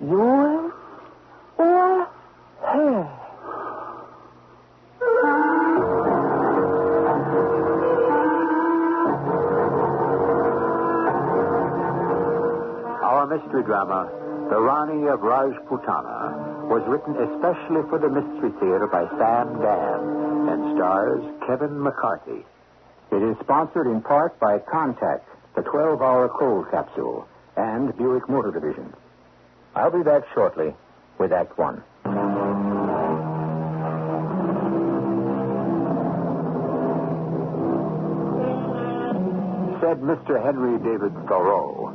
Yours or her? Our mystery drama, The Ranee of Rajputana, was written especially for the Mystery Theater by Sam Dan and stars Kevin McCarthy. It is sponsored in part by Contact, the 12-hour cold capsule, and Buick Motor Division. I'll be back shortly with Act One. Said Mr. Henry David Thoreau,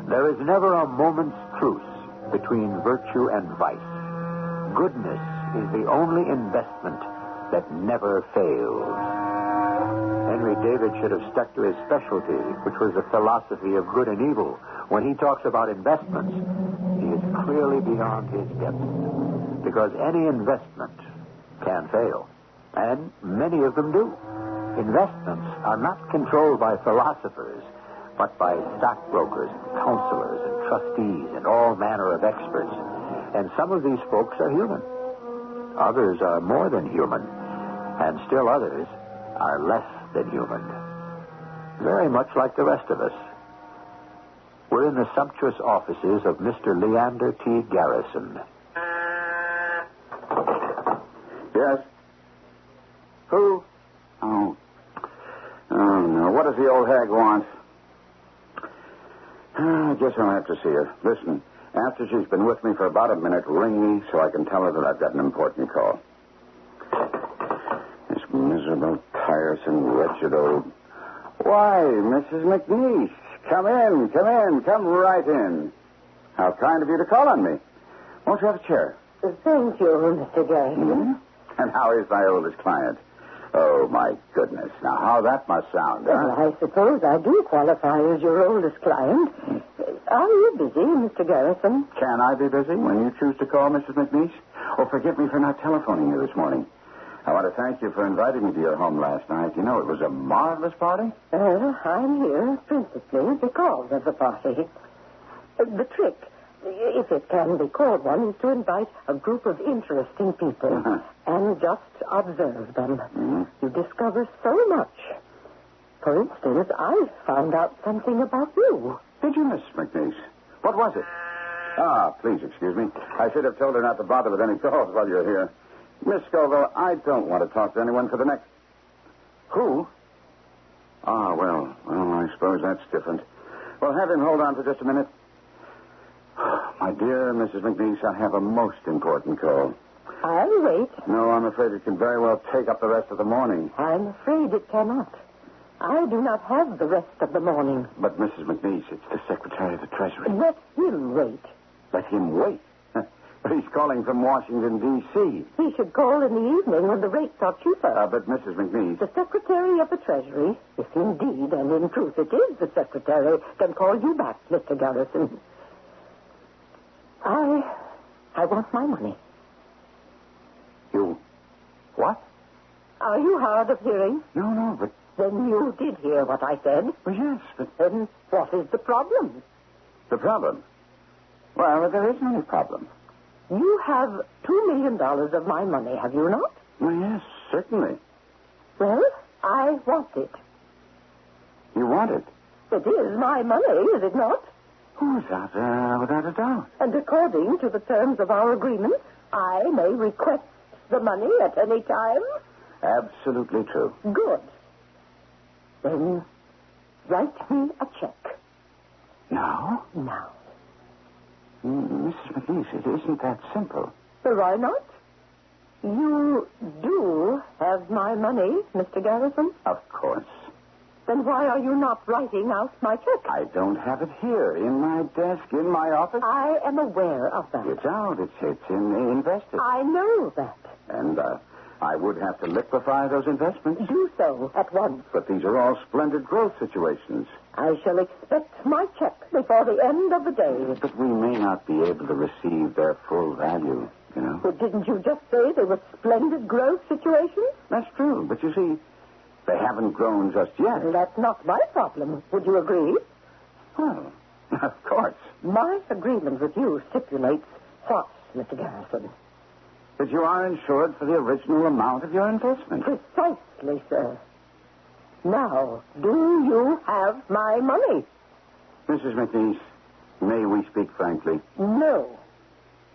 there is never a moment's truce between virtue and vice. Goodness is the only investment that never fails. Henry David should have stuck to his specialty, which was the philosophy of good and evil. When he talks about investments, he is clearly beyond his depth, because any investment can fail, and many of them do. Investments are not controlled by philosophers, but by stockbrokers, and counselors, and trustees, and all manner of experts. And some of these folks are human. Others are more than human, and still others are less than human. Very much like the rest of us. We're in the sumptuous offices of Mr. Leander T. Garrison. Yes? Who? Oh, no. What does the old hag want? I guess I'll have to see her. Listen, after she's been with me for about a minute, ring me so I can tell her that I've got an important call. This miserable, tiresome, wretched old... Why, Mrs. McNeice, come right in. How kind of you to call on me. Won't you have a chair? Thank you, Mr. Garrison. Mm-hmm. And how is my oldest client? Oh, my goodness. Now, how that must sound, huh? Well, I suppose I do qualify as your oldest client. Are you busy, Mr. Garrison? Can I be busy when you choose to call, Mrs. McNeice? Oh, forgive me for not telephoning you this morning. I want to thank you for inviting me to your home last night. You know, it was a marvelous party. I'm here principally because of the party. The trick, if it can be called one, is to invite a group of interesting people and just observe them. Mm-hmm. You discover so much. For instance, I found out something about you. Did you, Miss McNeice? What was it? Please excuse me. I should have told her not to bother with any calls while you're here. Miss Scoville, I don't want to talk to anyone for the next... Who? Well, I suppose that's different. Well, have him hold on for just a minute. My dear Mrs. McNeice, I have a most important call. I'll wait. No, I'm afraid it can very well take up the rest of the morning. I'm afraid it cannot. I do not have the rest of the morning. But, Mrs. McNeice, it's the Secretary of the Treasury. Let him wait. Let him wait? But he's calling from Washington, D.C. He should call in the evening when the rates are cheaper. But, Mrs. McNeice... The Secretary of the Treasury, if indeed and in truth it is the Secretary, can call you back, Mr. Garrison. I want my money. You... What? Are you hard of hearing? No, but... Then you did hear what I said. Well, yes, but... Then what is the problem? The problem? Well, there isn't any problem. You have $2 million of my money, have you not? Well, yes, certainly. Well, I want it. You want it? It is my money, is it not? Without a doubt. And according to the terms of our agreement, I may request the money at any time? Absolutely true. Good. Then write me a check. Now? Now. Mrs. McNeice, it isn't that simple. Why not? You do have my money, Mr. Garrison? Of course. Then why are you not writing out my check? I don't have it here, in my desk, in my office. I am aware of that. It's out. It's invested. I know that. And I would have to liquefy those investments. Do so at once. But these are all splendid growth situations. I shall expect my check before the end of the day. But we may not be able to receive their full value, you know. But didn't you just say they were splendid growth situations? That's true, but you see, they haven't grown just yet. Well, that's not my problem. Would you agree? Well, of course. My agreement with you stipulates what, Mr. Garrison? That you are insured for the original amount of your investment. Precisely, sir. Now, do you have my money? Mrs. McNeice, may we speak frankly? No.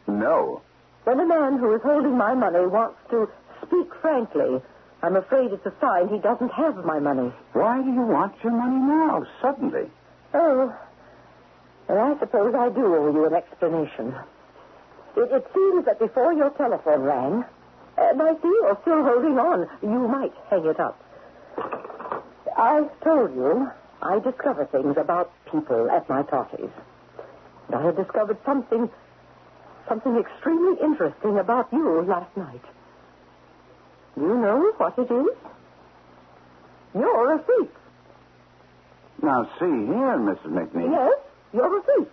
No? When a man who is holding my money wants to speak frankly, I'm afraid it's a sign he doesn't have my money. Why do you want your money now, suddenly? Oh, well, I suppose I do owe you an explanation. It seems that before your telephone rang, and I see you're still holding on. You might hang it up. I told you I discover things about people at my parties. And I had discovered something extremely interesting about you last night. You know what it is? You're a thief. Now, see here, Mrs. McNeice. Yes, you're a thief.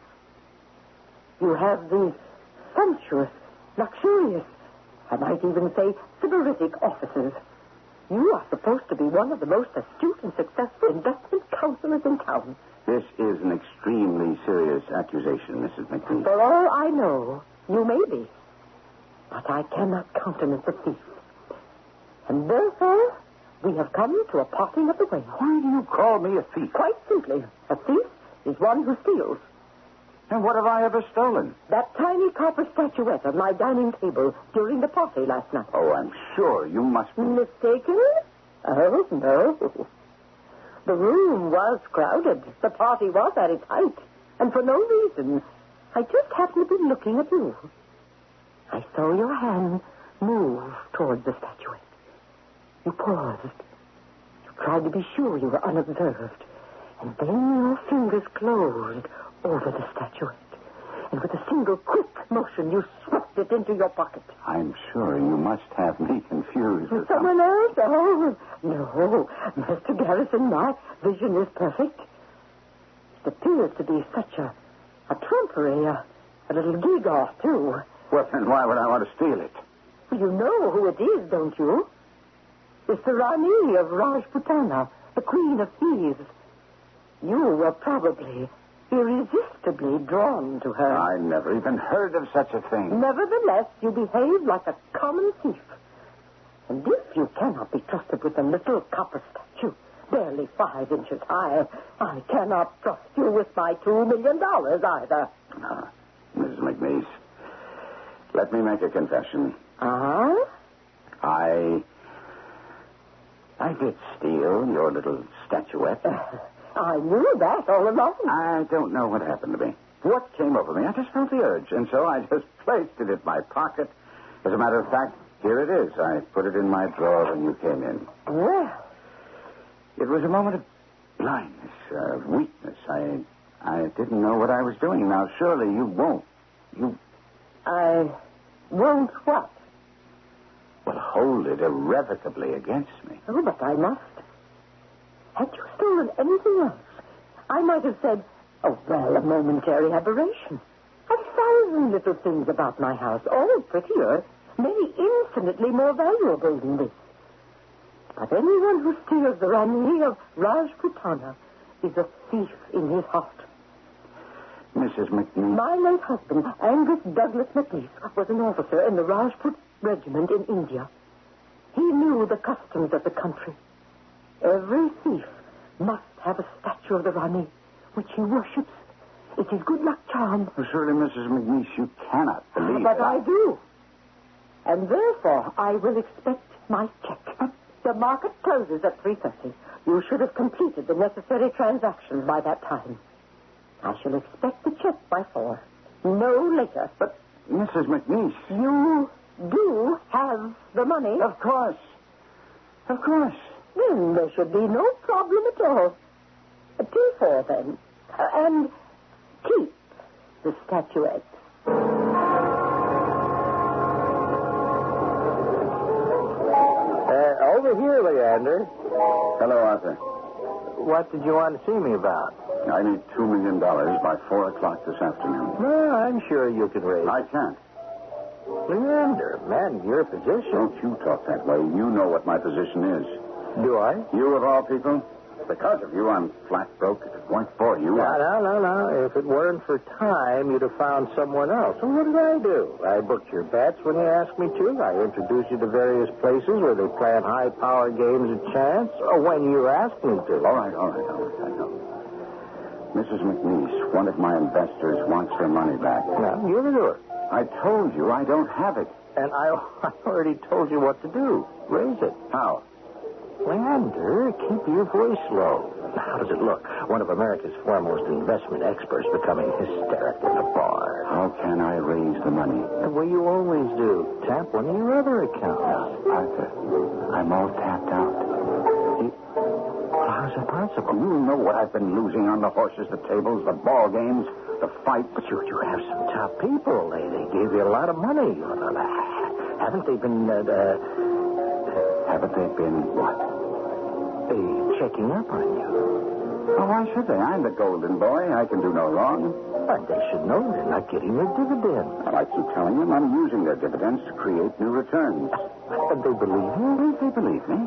You have these sumptuous, luxurious, I might even say sybaritic offices. You are supposed to be one of the most astute and successful investment counselors in town. This is an extremely serious accusation, Mrs. McNeice. For all I know, you may be. But I cannot countenance a thief. And therefore, we have come to a parting of the ways. Why do you call me a thief? Quite simply, a thief is one who steals. And what have I ever stolen? That tiny copper statuette on my dining table during the party last night. Oh, I'm sure you must be... Mistaken? Oh, no. The room was crowded. The party was at its height. And for no reason. I just happened to be looking at you. I saw your hand move toward the statuette. You paused. You tried to be sure you were unobserved. And then your fingers closed over the statuette. And with a single quick motion, you swept it into your pocket. I'm sure you must have me confused with someone else? Oh, no. Mr. Garrison, my vision is perfect. It appears to be such a trumpery, a little gewgaw, too. Well, then why would I want to steal it? You know who it is, don't you? It's the Ranee of Rajputana, the Queen of Thieves. You were probably irresistibly drawn to her. I never even heard of such a thing. Nevertheless, you behave like a common thief. And if you cannot be trusted with a little copper statue, barely 5 inches high, I cannot trust you with my $2 million either. Mrs. McNeese, let me make a confession. Uh-huh? I did steal your little statuette. I knew that all along. I don't know what happened to me. What came over me? I just felt the urge, and so I just placed it in my pocket. As a matter of fact, here it is. I put it in my drawer when you came in. Well. It was a moment of blindness, of weakness. I didn't know what I was doing. Now, surely you won't. I won't what? Well, hold it irrevocably against me. Oh, but I must. Had you stolen anything else, I might have said, oh, well, a momentary aberration. 1,000 little things about my house, all prettier, many infinitely more valuable than this. But anyone who steals the Ranee of Rajputana is a thief in his heart. Mrs. McNeese. My late husband, Angus Douglas McNeese, was an officer in the Rajput regiment in India. He knew the customs of the country. Every thief must have a statue of the Ranee, which he worships. It's his good luck charm. Well, surely, Mrs. McNeese, you cannot believe But that. I do. And therefore, I will expect my check. The market closes at 3:30. You should have completed the necessary transactions by that time. I shall expect the check by 4. No later. But, Mrs. McNeese... You do have the money? Of course. Of course. Then there should be no problem at all. T4, then. And keep the statuette. Over here, Leander. Hello, Arthur. What did you want to see me about? I need $2 million by 4 o'clock this afternoon. No, I'm sure you can raise it. I can't. Leander, man, your position. Don't you talk that way. You know what my position is. Do I? You, of all people? Because of you, I'm flat broke. If it weren't for you... No. If it weren't for time, you'd have found someone else. So what did I do? I booked your bets when you asked me to. I introduced you to various places where they plan high-power games of chance, or when you asked me to. All right, I know. Mrs. McNeese, one of my investors wants her money back. Now, give it to her. I told you I don't have it. And I already told you what to do. Raise it. How? Leander, keep your voice low. How does it look? One of America's foremost investment experts becoming hysterical in a bar. How can I raise the money? The way you always do. Tap one of your other accounts. Arthur, I'm all tapped out. How's it possible? You know what I've been losing on the horses, the tables, the ball games, the fights. But you have some top people. They gave you a lot of money. Haven't they been... Haven't they been what? Checking up on you. Oh, why should they? I'm the golden boy. I can do no wrong. But they should know they're not getting their dividends. Well, I keep telling them I'm using their dividends to create new returns. And they believe you? They believe me.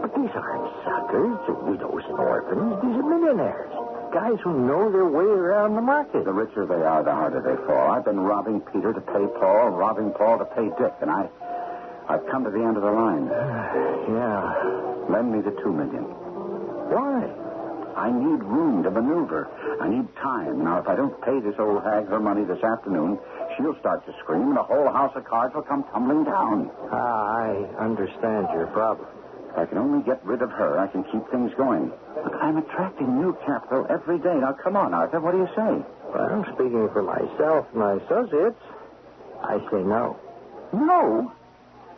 But these aren't suckers, widows and orphans. These are millionaires. Guys who know their way around the market. The richer they are, the harder they fall. I've been robbing Peter to pay Paul, robbing Paul to pay Dick, and I've come to the end of the line. Yeah. Lend me the $2 million. Why? I need room to maneuver. I need time. Now, if I don't pay this old hag her money this afternoon, she'll start to scream, and the whole house of cards will come tumbling down. I understand your problem. If I can only get rid of her, I can keep things going. Look, I'm attracting new capital every day. Now, come on, Arthur. What do you say? Well, speaking for myself and my associates, I say no. No?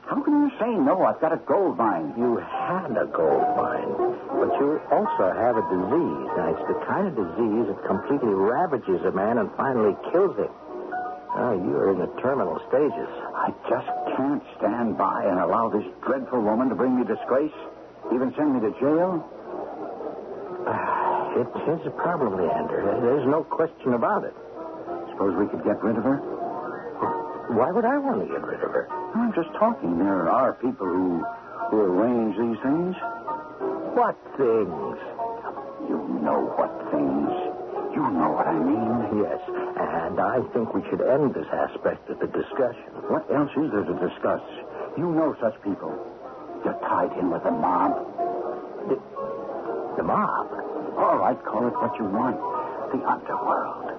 How can you say no? I've got a gold mine. You had a gold mine, but you also have a disease. Now, it's the kind of disease that completely ravages a man and finally kills him. You're in the terminal stages. I just can't stand by and allow this dreadful woman to bring me disgrace, even send me to jail. It is a problem, Leander. There's no question about it. Suppose we could get rid of her? Why would I want to get rid of her? I'm just talking. There are people who arrange these things. What things? You know what things. You know what I mean. Yes, and I think we should end this aspect of the discussion. What else is there to discuss? You know such people. You're tied in with the mob. The mob? All right, call it what you want. The underworld.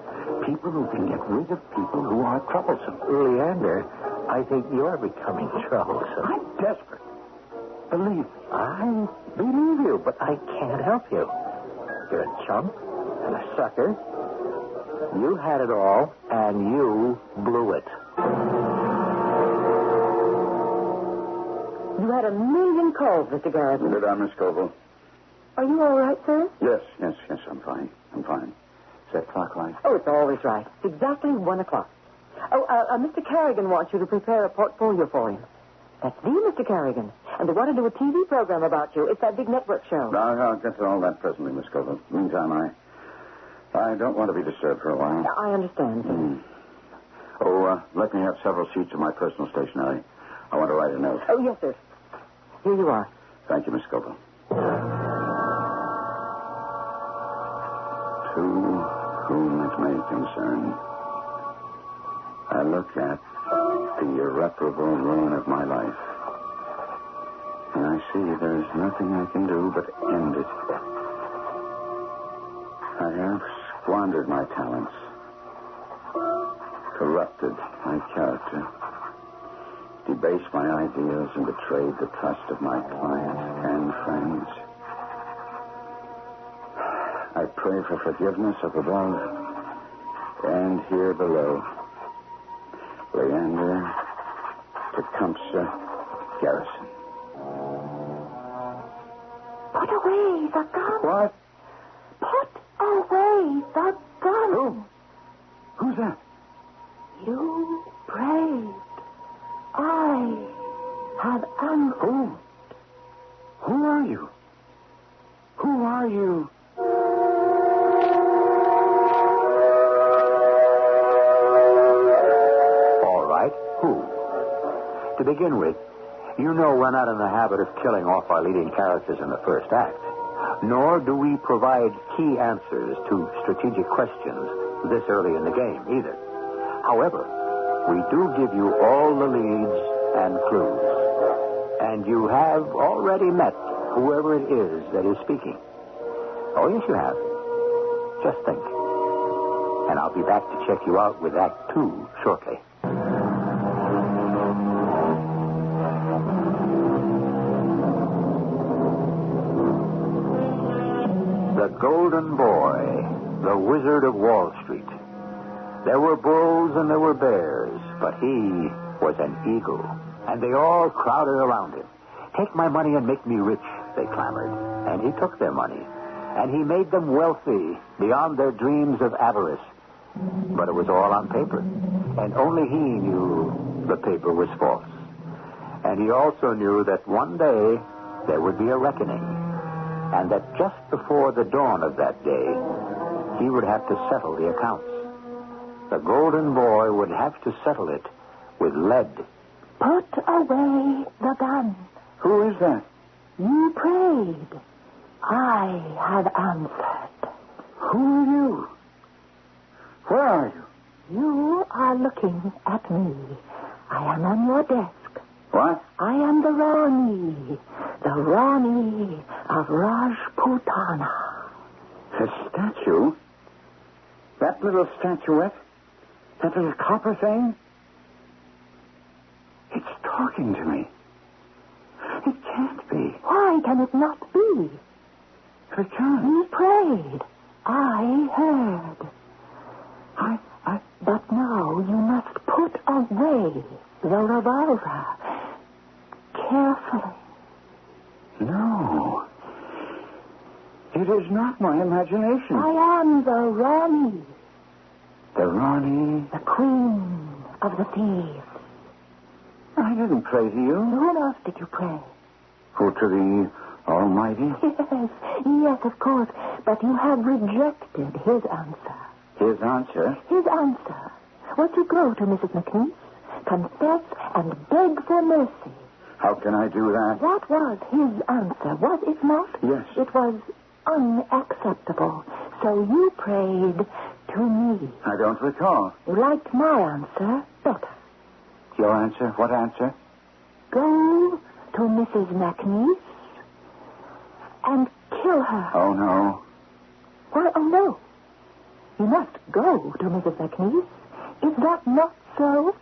People who can get rid of people who are troublesome. Leander, I think you're becoming troublesome. I'm desperate. Believe me. I believe you, but I can't help you. You're a chump and a sucker. You had it all, and you blew it. You had a million calls, Mr. Garrison. Did I, Miss Scoville? Are you all right, sir? Yes, I'm fine. Is that clock right? Oh, it's always right. It's exactly 1 o'clock. Oh, Mr. Carrigan wants you to prepare a portfolio for him. That's the Mr. Carrigan. And they want to do a TV program about you. It's that big network show. I'll get to all that presently, Miss Scoville. Meantime, I don't want to be disturbed for a while. I understand. Oh, let me have several sheets of my personal stationery. I want to write a note. Oh, yes, sir. Here you are. Thank you, Miss Scoville. To whom it may concern, I look at the irreparable ruin of my life, and I see there's nothing I can do but end it. I have squandered my talents, corrupted my character, debased my ideals, and betrayed the trust of my clients and friends. I pray for forgiveness up above and here below. Leander Tecumseh Garrison. Put away the gun. What? Put away the gun. Who? Who's that? You prayed. I have answered. Who are you? Who are you? All right, who? To begin with, you know we're not in the habit of killing off our leading characters in the first act, nor do we provide key answers to strategic questions this early in the game, either. However, we do give you all the leads and clues, and you have already met whoever it is that is speaking. Oh, yes, you have. Just think. And I'll be back to check you out with Act 2 shortly. The Golden Boy, the Wizard of Wall Street. There were bulls and there were bears, but he was an eagle, and they all crowded around him. Take my money and make me rich, they clamored, and he took their money, and he made them wealthy beyond their dreams of avarice. But it was all on paper, and only he knew the paper was false. And he also knew that one day there would be a reckoning, and that just before the dawn of that day, he would have to settle the accounts. The Golden Boy would have to settle it with lead. Put away the gun. Who is that? You prayed. I have answered. Who are you? Where are you? You are looking at me. I am on your desk. What? I am the Ranee of Rajputana. The statue? That little statuette? That little copper thing? It's talking to me. It can't be. Why can it not be? It can't. You prayed. I heard. But now you must put away the revolver. Carefully. No. It is not my imagination. I am the Ranee. The Ranee? The queen of the thieves. I didn't pray to you. To whom else did you pray? Who, to the Almighty? Yes, of course. But you have rejected his answer. His answer? His answer was to go to Mrs. McNeese, confess, and beg for mercy. How can I do that? That was his answer, was it not? Yes. It was unacceptable. So you prayed to me. I don't recall. You liked my answer better. Your answer? What answer? Go to Mrs. McNeese and kill her. Oh, no. Why, oh, no. You must go to Mrs. McNeese. Is that not so?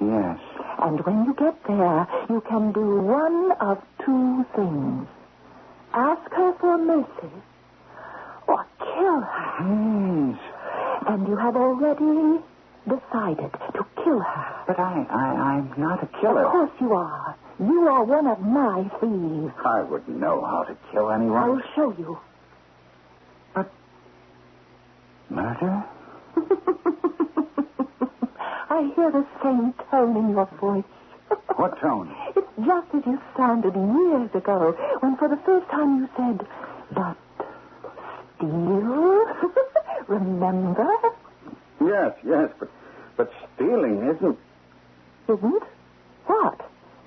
Yes. And when you get there, you can do one of two things. Ask her for mercy or kill her. Yes. And you have already decided to kill her. But I'm not a killer. Of course you are. You are one of my thieves. I wouldn't know how to kill anyone. I will show you. But murder? I hear the same tone in your voice. What tone? It's just as you sounded years ago when for the first time you said, but steal? Remember? Yes, but stealing isn't... Isn't? What?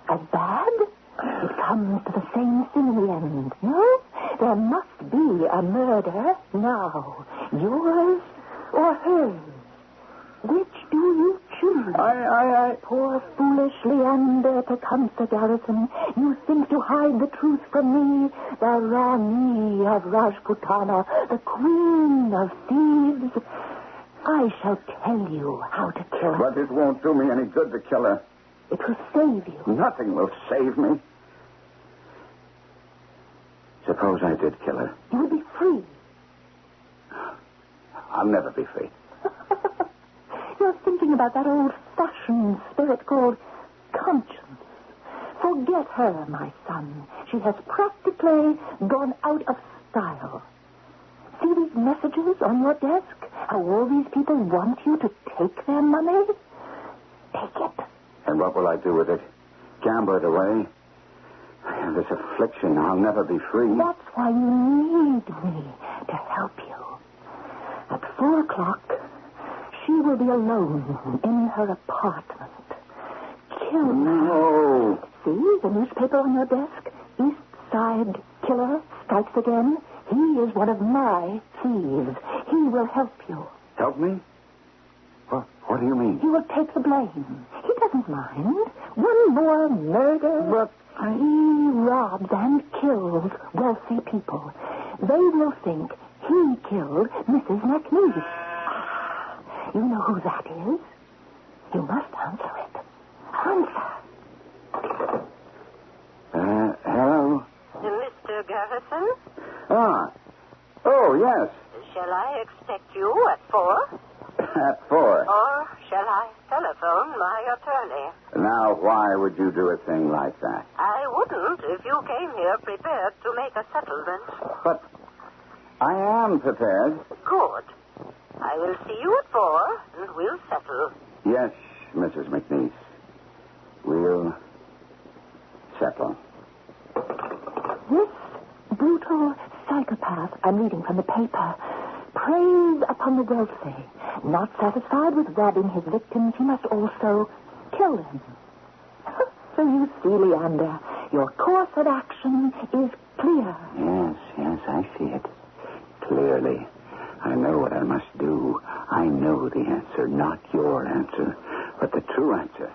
As bad? It comes to the same thing in the end, no? There must be a murder now. Yours or hers? Which do you choose? I... Poor foolish Leander Tecumseh Garrison, you think to hide the truth from me, the Ranee of Rajputana, the queen of thieves. I shall tell you how to kill her. But it won't do me any good to kill her. It will save you. Nothing will save me. Suppose I did kill her. You will be free. I'll never be free. You're thinking about that old-fashioned spirit called conscience. Forget her, my son. She has practically gone out of style. See these messages on your desk? How all these people want you to take their money? Take it. And what will I do with it? Gamble it away? This affliction, I'll never be free. That's why you need me to help you. At 4 o'clock, she will be alone in her apartment. Kill her. No. See the newspaper on your desk? East Side Killer strikes again. He is one of my thieves. He will help you. Help me? What do you mean? He will take the blame. He doesn't mind. One more murder. But he robs and kills wealthy people. They will think he killed Mrs. McNeese. You know who that is? You must answer it. Answer. Hello? Mr. Garrison? Oh, yes. Shall I expect you at 4? At 4. Or shall I telephone my attorney? Now, why would you do a thing like that? I wouldn't if you came here prepared to make a settlement. But I am prepared. Good. I will see you at 4, and we'll settle. Yes, Mrs. McNeese. We'll settle. This brutal psychopath I'm reading from the paper preys upon the wealthy. Not satisfied with robbing his victims, he must also kill them. So you see, Leander, your course of action is clear. Yes, I see it. Clearly. I know what I must do. I know the answer, not your answer, but the true answer.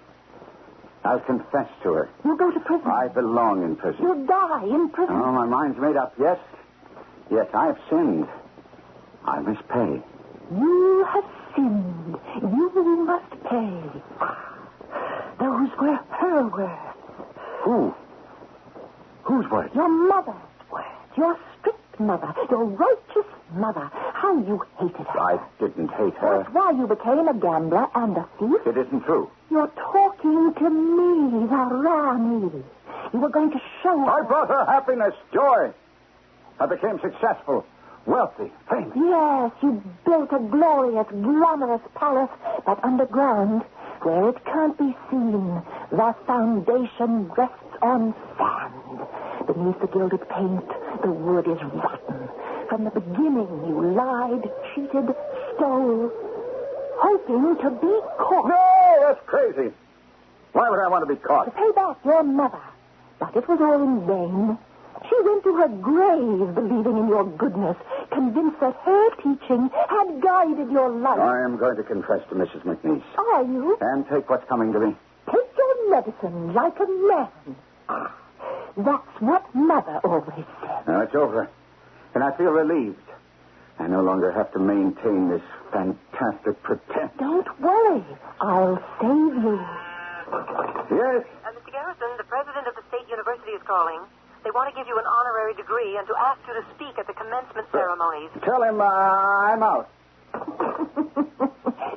I'll confess to her. You'll go to prison. I belong in prison. You'll die in prison. Oh, my mind's made up. Yes, I have sinned. I must pay. You have sinned. You must pay. Those were her words. Who? Whose words? Your mother's words. Your strict mother. Your righteous mother. How you hated her. I didn't hate her. That's why you became a gambler and a thief. It isn't true. You're talking to me, the Ranee. You were going to show her. I brought her happiness, joy. I became successful, wealthy, famous. Yes, you built a glorious, glamorous palace, but underground Where it can't be seen, the foundation rests on sand. Beneath the gilded paint, the wood is rotten. From the beginning, you lied, cheated, stole, hoping to be caught. No, that's crazy. Why would I want to be caught? To pay back your mother. But it was all in vain. She went to her grave believing in your goodness, convinced that her teaching had guided your life. I am going to confess to Mrs. McNeese. Are you? And take what's coming to me. Take your medicine like a man. Ah, that's what Mother always said. Now, it's over. And I feel relieved. I no longer have to maintain this fantastic pretense. Don't worry. I'll save you. Yes? Mr. Garrison, the president of the State University is calling. They want to give you an honorary degree and to ask you to speak at the commencement ceremonies. Tell him I'm out.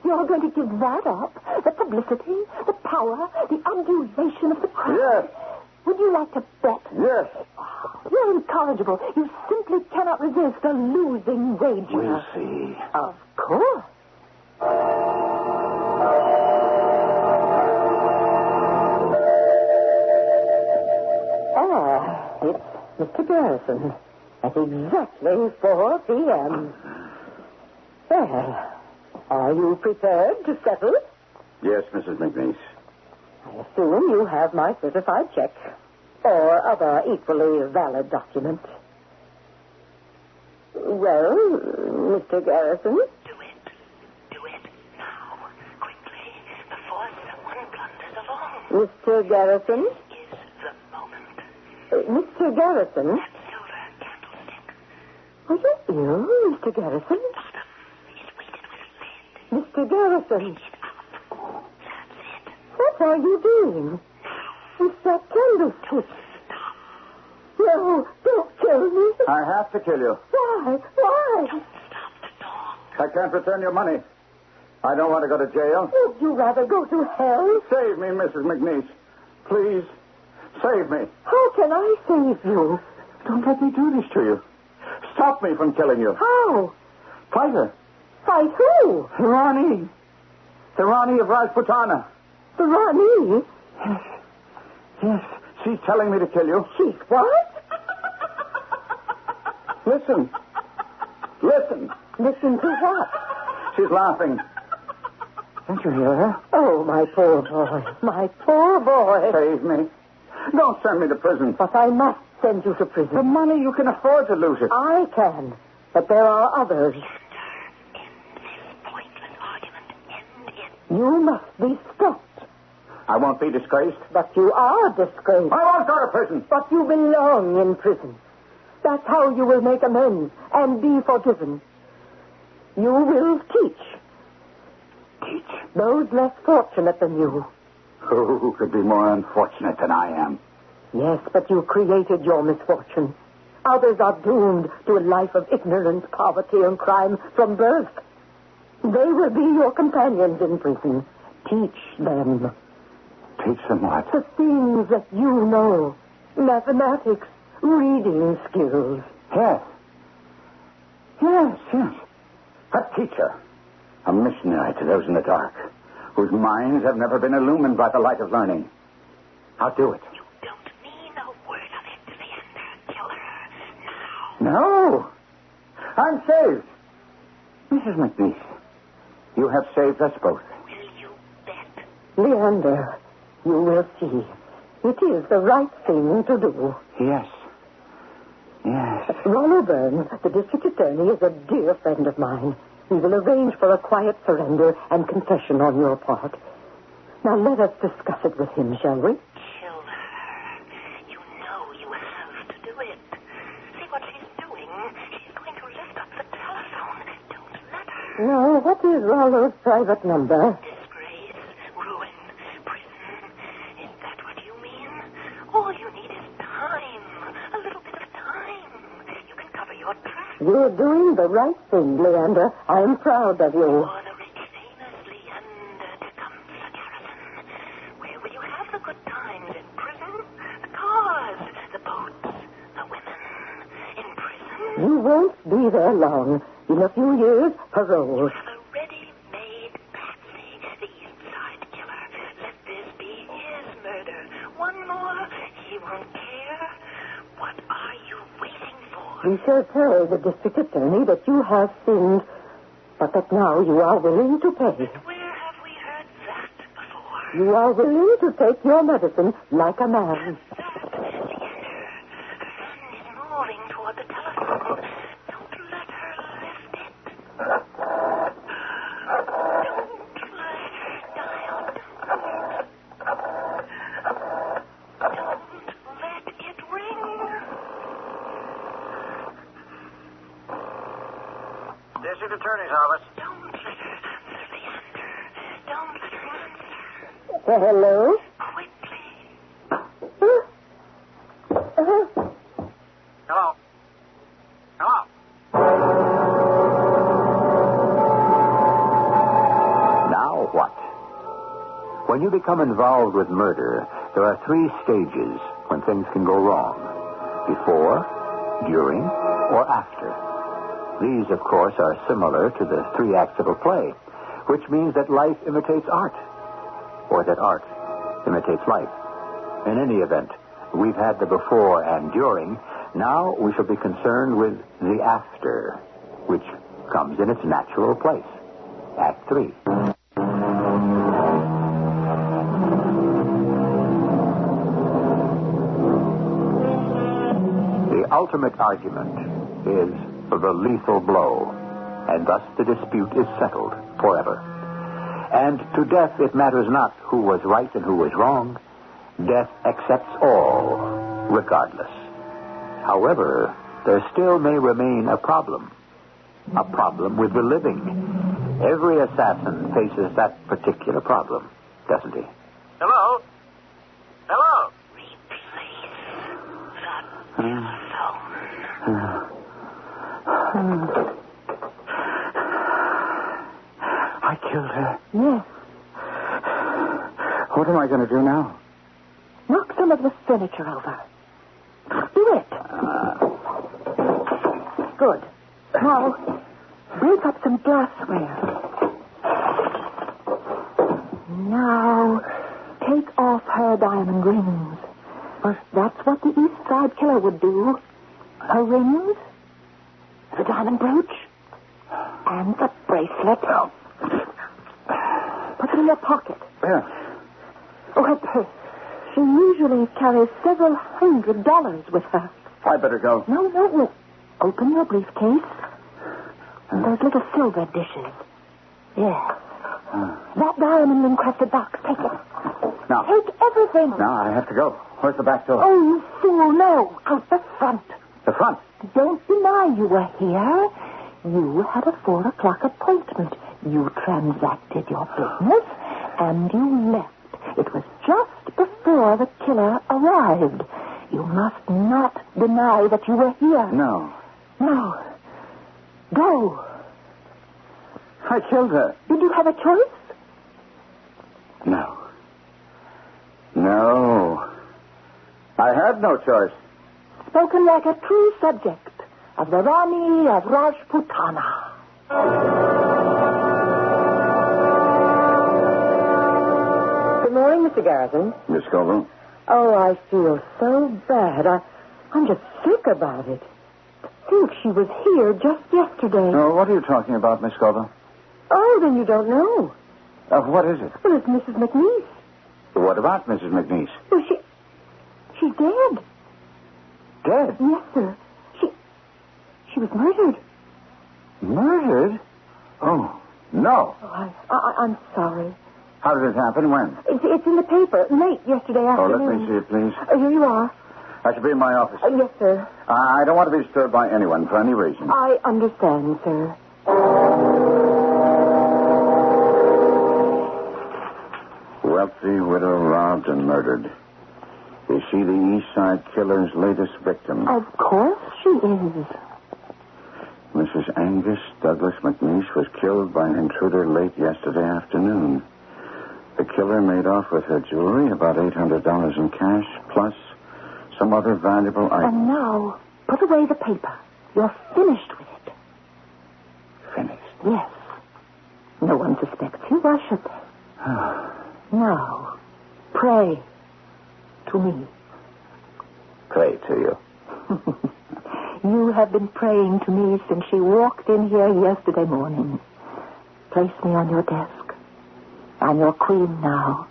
You're going to give that up? The publicity, the power, the adulation of the crowd? Yes. Would you like to bet? Yes. You're incorrigible. You simply cannot resist a losing wager. We'll see. Of course. It's Mr. Garrison at exactly 4 p.m. Well, are you prepared to settle? Yes, Mrs. McNeese. I assume you have my certified check or other equally valid document. Well, Mr. Garrison? Do it now, quickly, before someone blunders along. Mr. Garrison? Is the moment. Mr. Garrison? That silver candlestick. Are you ill, Mr. Garrison? It's weighted with lead. Mr. Garrison? It's up. That's it. What are you doing? With that candlestick? Stop. No, don't kill me. I have to kill you. Why? Why? Don't stop to talk. I can't return your money. I don't want to go to jail. Would you rather go to hell? Save me, Mrs. McNeese. Please, save me. How can I save you? Don't let me do this to you. Stop me from killing you. How? Fight her. Fight who? Ranee. The Ranee of Rajputana. The Ranee? Yes. Yes. She's telling me to kill you. She's what? Listen. Listen. Listen to what? She's laughing. Don't you hear her? Oh, my poor boy. My poor boy. Save me. Don't send me to prison. But I must send you to The prison. money, you can afford to lose it. I can. But there are others. End this pointless argument. End it. You must be stopped. I won't be disgraced. But you are disgraced. I won't go to prison. But you belong in prison. That's how you will make amends and be forgiven. You will teach. Teach? Those less fortunate than you. Who could be more unfortunate than I am? Yes, but you created your misfortune. Others are doomed to a life of ignorance, poverty, and crime from birth. They will be your companions in prison. Teach them. Teach them what? The things that you know. Mathematics, reading skills. Yes. Yes, yes. A teacher. A missionary to those in the dark, whose minds have never been illumined by the light of learning. I'll do it. You don't mean a word of it, Leander. Kill her now. No. I'm saved. Mrs. McNeese, you have saved us both. Will you bet? Leander, you will see. It is the right thing to do. Yes. Yes. Rollo Burns, the district attorney, is a dear friend of mine. He will arrange for a quiet surrender and confession on your part. Now let us discuss it with him, shall we? Kill her. You know you have to do it. See what she's doing? She's going to lift up the telephone. Don't let her. No, what is Rollo's private number? Disgrace, ruin, prison. Is that what you mean? All you need is time. A little bit of time. You can cover your tracks. You're doing the right thing, Leander. I am proud of you. On a rich, famous Leander Tecumseh Garrison. Where will you have the good times? In prison? The cars, the boats, the women. In prison? You won't be there long. In a few years, parole. You have a ready-made patsy, the inside killer. He won't care. What are you waiting for? We shall tell the district attorney that you have sinned, but that now you are willing to pay. Where have we heard that before? You are willing to take your medicine like a man. Yes, her hand is moving toward the telephone. Don't let her lift it. Don't let her dial. Don't let it ring. District Attorney's Office. Don't let her answer, Leander. Don't let her answer. Hello? Quickly. Hello. Hello. Now what? When you become involved with murder, there are 3 stages when things can go wrong. Before, during, or after. These, of course, are similar to the 3 acts of a play, which means that life imitates art, or that art imitates life. In any event, we've had the before and during. Now we shall be concerned with the after, which comes in its natural place. Act 3. The ultimate argument is for the lethal blow, and thus the dispute is settled forever. And to death it matters not who was right and who was wrong. Death accepts all, regardless. However, there still may remain a problem with the living. Every assassin faces that particular problem, doesn't he? Hello? Hello? I killed her. Yes. What am I going to do now? Knock some of the furniture over. Do it. Good. Now, break up some glassware. Now, take off her diamond rings. That's what the East Side killer would do. Her rings, the diamond brooch, and the bracelet. Put it in your pocket. Yeah. Oh, her purse. She usually carries several $100 with her. I better go. No. Open your briefcase. And those little silver dishes. Yes. That diamond-encrusted box. Take it. Now. Take everything. Now, I have to go. Where's the back door? Oh, you fool. No. Out the front. The front? Don't deny you were here. You had a 4 o'clock appointment. You transacted your business, and you left. It was just before the killer arrived. You must not deny that you were here. No. No. Go. I killed her. Did you have a choice? No. I had no choice. Spoken like a true subject of the Ranee of Rajputana. Good morning, Mr. Garrison. Miss Scoville? Oh, I feel so bad. I'm just sick about it. Think she was here just yesterday. Oh, what are you talking about, Miss Scoville? Oh, then you don't know. What is it? Well, it's Mrs. McNeese. What about Mrs. McNeese? Well, she's dead. Dead? Yes, sir. She was murdered. Murdered? Oh, no. Oh, I'm sorry. How did it happen? When? It's in the paper. Late yesterday afternoon. Oh, let me see it, please. Here you are. I should be in my office. Yes, sir. I don't want to be disturbed by anyone for any reason. I understand, sir. Wealthy widow robbed and murdered. Is she the East Side killer's latest victim? Of course she is. Mrs. Angus Douglas McNeese was killed by an intruder late yesterday afternoon. The killer made off with her jewelry, about $800 in cash, plus some other valuable items. And now, put away the paper. You're finished with it. Finished? Yes. No one suspects you. Why should they? Now, pray to me. pray to you. You have been praying to me since she walked in here yesterday morning. Place me on your desk. I'm your queen now.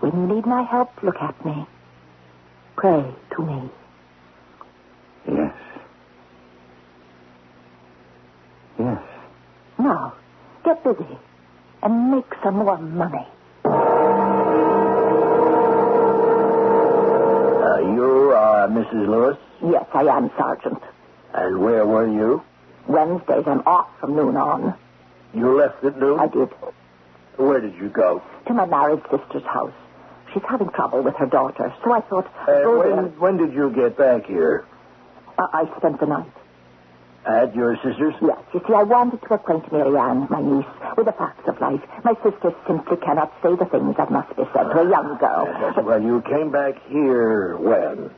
When you need my help, look at me. Pray to me. Yes. Yes. Now, get busy and make some more money. You are Mrs. Lewis? Yes, I am, Sergeant. And where were you? Wednesdays, I'm off from noon on. You left at noon? I did. Where did you go? To my married sister's house. She's having trouble with her daughter, so I thought... When did you get back here? I spent the night. At your sister's? Yes. You see, I wanted to acquaint Marianne, my niece, with the facts of life. My sister simply cannot say the things that must be said to a young girl. Well, you came back here when?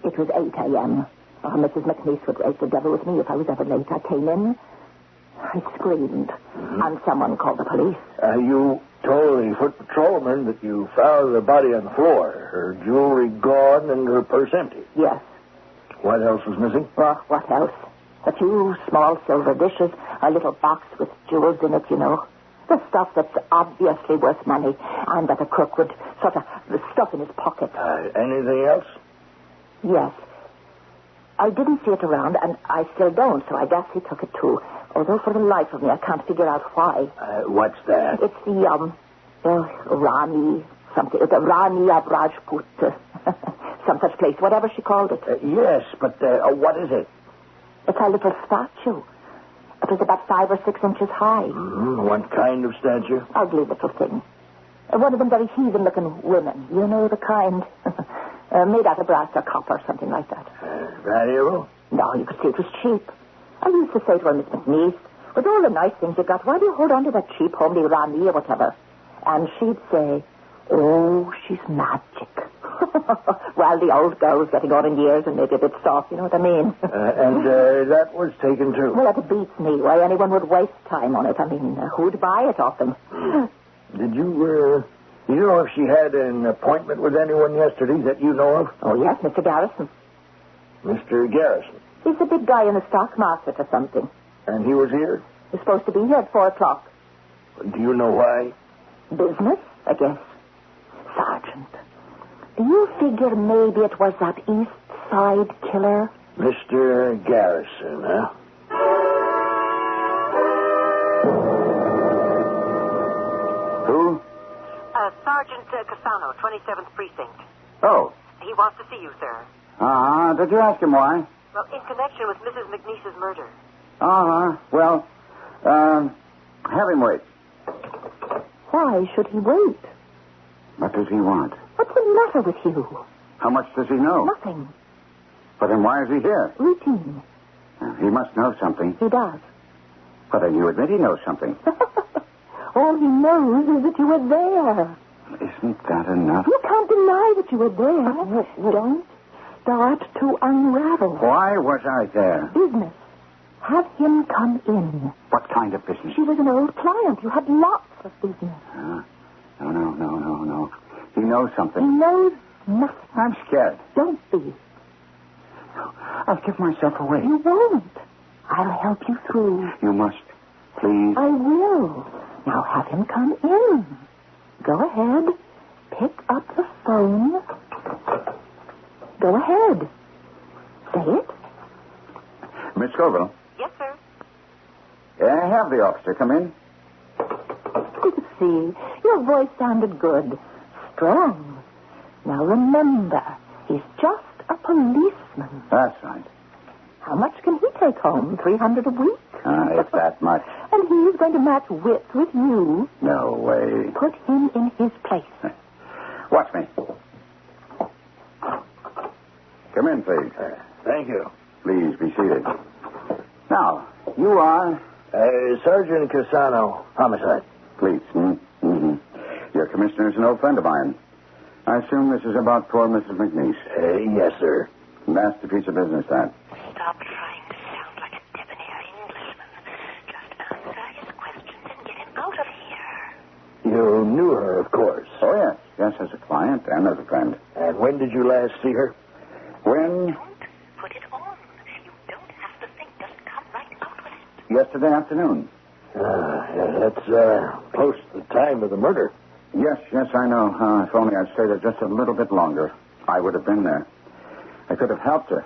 It was 8 a.m. Oh, Mrs. McNeese would raise the devil with me if I was ever late. I came in. I screamed. And someone called the police. You told the foot patrolman that you found the body on the floor. Her jewelry gone and her purse empty. Yes. What else was missing? Well, what else? A few small silver dishes, a little box with jewels in it, you know. The stuff that's obviously worth money and that a crook would sort of stuff in his pocket. Anything else? Yes. I didn't see it around, and I still don't, so I guess he took it too. Although for the life of me, I can't figure out why. What's that? It's the, Ranee, something. The Ranee of Rajputana. Some such place, whatever she called it. Yes, but what is it? It's a little statue. It was about 5 or 6 inches high. What kind of statue? Ugly little thing. One of them very heathen-looking women. You know the kind. Made out of brass or copper, something like that. Valuable? No, you could see it was cheap. I used to say to her, Miss McNeese, with all the nice things you got, why do you hold on to that cheap, homely Ranee or whatever? And she'd say, oh, she's magic. Well, the old girl's getting on in years and maybe a bit soft, you know what I mean? And that was taken too? Well, that beats me. Why anyone would waste time on it. I mean, who'd buy it off them? Did you know if she had an appointment with anyone yesterday that you know of? Oh, yes, Mr. Garrison. Mr. Garrison? He's the big guy in the stock market or something. And he was here? He's supposed to be here at 4 o'clock. Do you know why? Business, I guess. Sergeant, do you figure maybe it was that East Side killer? Mr. Garrison, huh? Who? Sergeant Cassano, 27th Precinct. Oh. He wants to see you, sir. Did you ask him why? Well, in connection with Mrs. McNeese's murder. Well, have him wait. Why should he wait? What does he want? What's the matter with you? How much does he know? Nothing. But then why is he here? Routine. He must know something. He does. But then you admit he knows something. All he knows is that you were there. Isn't that enough? You can't deny that you were there. Don't start to unravel. Why was I there? Business. Have him come in. What kind of business? She was an old client. You had lots of business. No. He knows something. He knows nothing. I'm scared. Don't be. I'll give myself away. You won't. I'll help you through. You must. Please. I will. Now have him come in. Go ahead. Pick up the phone. Go ahead. Say it. Miss Scoville. Yes, sir. Have the officer come in. See, your voice sounded good. Strong. Now remember, he's just a policeman. That's right. How much can he take home? $300 a week? It's that much. And he's going to match wits with you. No way. Put him in his place. Watch me. Come in, please. Thank you. Please be seated. Now, you are? Sergeant Cassano, homicide. Police. Mm-hmm. Your commissioner is an old friend of mine. I assume this is about poor Mrs. McNeese. Yes, sir. Nasty piece of business, that. Stop trying to sound like a debonair Englishman. Just answer his questions and get him out of here. You knew her, of course. Oh, yes. Yes, as a client and as a friend. And when did you last see her? When? Don't put it on. You don't have to think. Just come right out with it. Yesterday afternoon. That's close to the time of the murder. Yes, I know. If only I'd stayed there just a little bit longer, I would have been there. I could have helped her.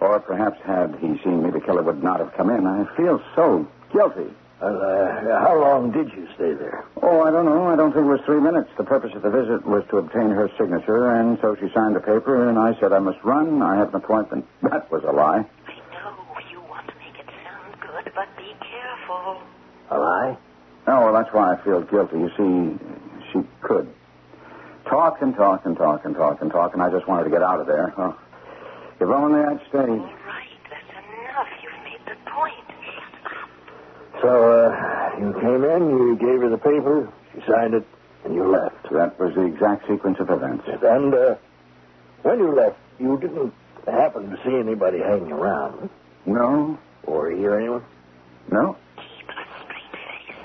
Or perhaps had he seen me, the killer would not have come in. I feel so guilty. How long did you stay there? Oh, I don't know. I don't think it was 3 minutes. The purpose of the visit was to obtain her signature, and so she signed the paper, and I said I must run. I have an appointment. That was a lie. I know you want to make it sound good, but be careful. A lie? Oh, well, that's why I feel guilty. You see, she could talk and talk and talk and talk and talk, and I just wanted to get out of there. Oh, if only I'd stayed. All right, that's enough. You've made the point. Shut up. So, you came in, you gave her the paper, she signed it, and you left. That was the exact sequence of events. And, when you left, you didn't happen to see anybody hanging around? No. Or hear anyone? No. Keep a straight face.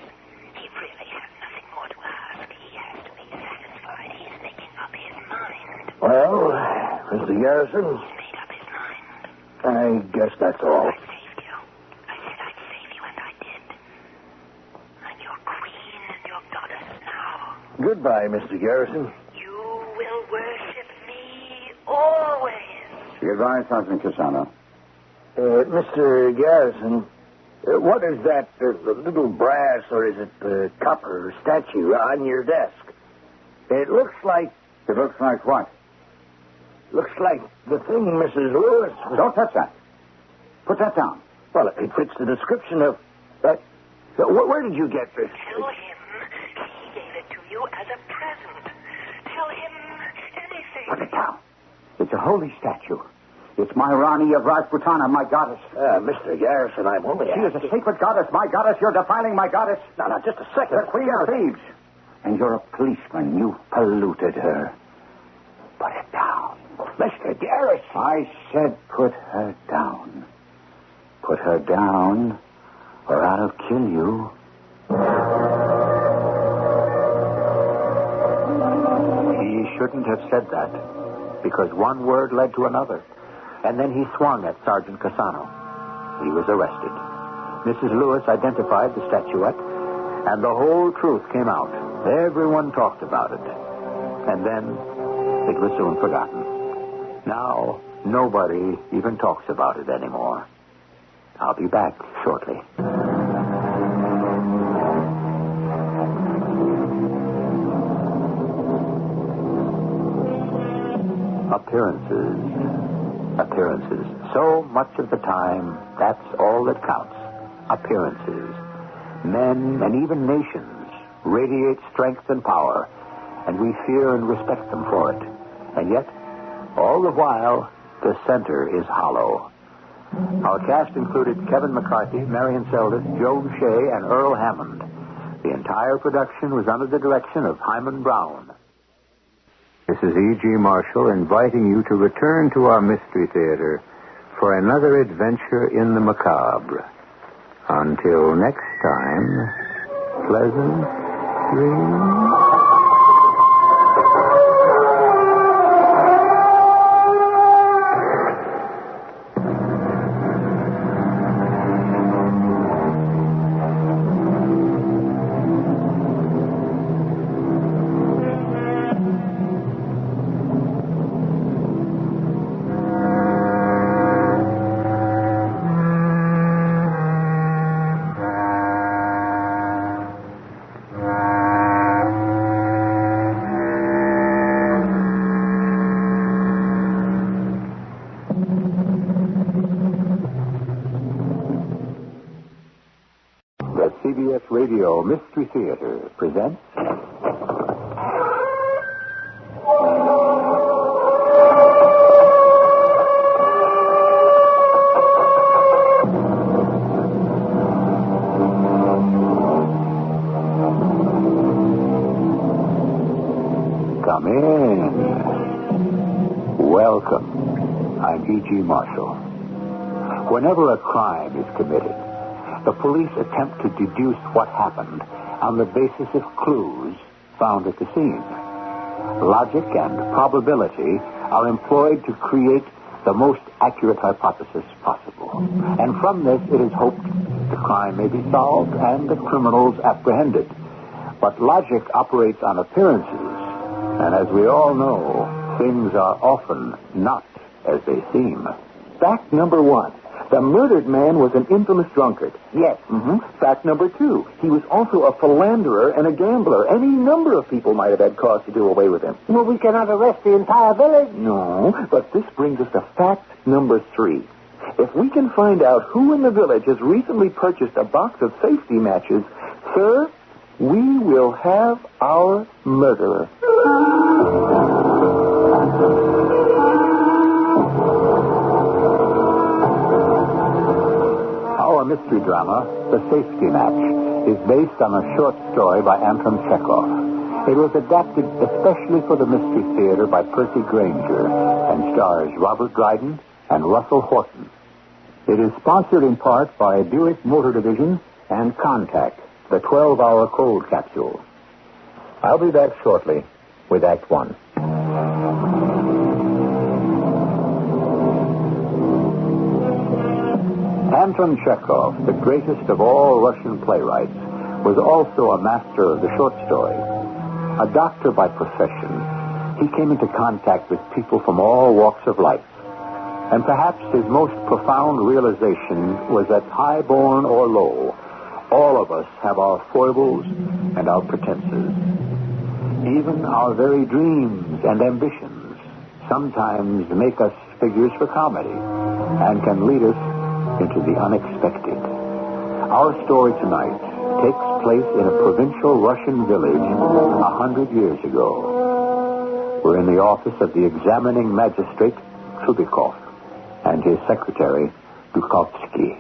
He really has nothing more to ask. He has to be satisfied. He's making up his mind. Well, Mr. Garrison... He's made up his mind. I guess that's all. I saved you. I said I'd save you, and I did. I'm your queen and your goddess now. Goodbye, Mr. Garrison. You will worship me always. Goodbye, Sergeant Cassano. Mr. Garrison, what is that little brass, or is it copper statue on your desk? It looks like... It looks like what? Looks like the thing Mrs. Lewis... Don't touch that. Put that down. Well, it fits the description of... where did you get this? Tell him he gave it to you as a present. Tell him anything. Put it down. It's a holy statue. It's my Ranee of Rajputana, my goddess. Mr. Garrison, I'm only She is a sacred goddess. My goddess, you're defiling my goddess. No, just a second. The queen of thieves. And you're a policeman. You polluted her. Put it down. Mr. Garrison. I said put her down. Put her down, or I'll kill you. He shouldn't have said that, because one word led to another. And then he swung at Sergeant Cassano. He was arrested. Mrs. Lewis identified the statuette, and the whole truth came out. Everyone talked about it. And then it was soon forgotten. Now, nobody even talks about it anymore. I'll be back shortly. Appearances. So much of the time, that's all that counts. Appearances. Men and even nations radiate strength and power, and we fear and respect them for it. And yet, all the while, the center is hollow. Our cast included Kevin McCarthy, Marion Selden, Joan Shea, and Earl Hammond. The entire production was under the direction of Himan Brown. This is E.G. Marshall inviting you to return to our Mystery Theater for another adventure in the macabre. Until next time, pleasant dreams. CBS Radio Mystery Theater presents... Come in. Welcome. I'm E.G. Marshall. Whenever a crime is committed, the police attempt to deduce what happened on the basis of clues found at the scene. Logic and probability are employed to create the most accurate hypothesis possible. And from this, it is hoped the crime may be solved and the criminals apprehended. But logic operates on appearances, and as we all know, things are often not as they seem. Fact number 1. The murdered man was an infamous drunkard. Yes. Fact number 2. He was also a philanderer and a gambler. Any number of people might have had cause to do away with him. Well, we cannot arrest the entire village. No, but this brings us to fact number 3. If we can find out who in the village has recently purchased a box of safety matches, sir, we will have our murderer. Our mystery drama, The Safety Match, is based on a short story by Anton Chekhov. It was adapted especially for the Mystery Theater by Percy Granger and stars Robert Dryden and Russell Horton. It is sponsored in part by Buick Motor Division and Contact, the 12-hour cold capsule. I'll be back shortly with Act 1. Anton Chekhov, the greatest of all Russian playwrights, was also a master of the short story. A doctor by profession, he came into contact with people from all walks of life. And perhaps his most profound realization was that high-born or low, all of us have our foibles and our pretenses. Even our very dreams and ambitions sometimes make us figures for comedy and can lead us into the unexpected. Our story tonight takes place in a provincial Russian village 100 years ago. We're in the office of the examining magistrate, Chubikov, and his secretary, Dukovsky.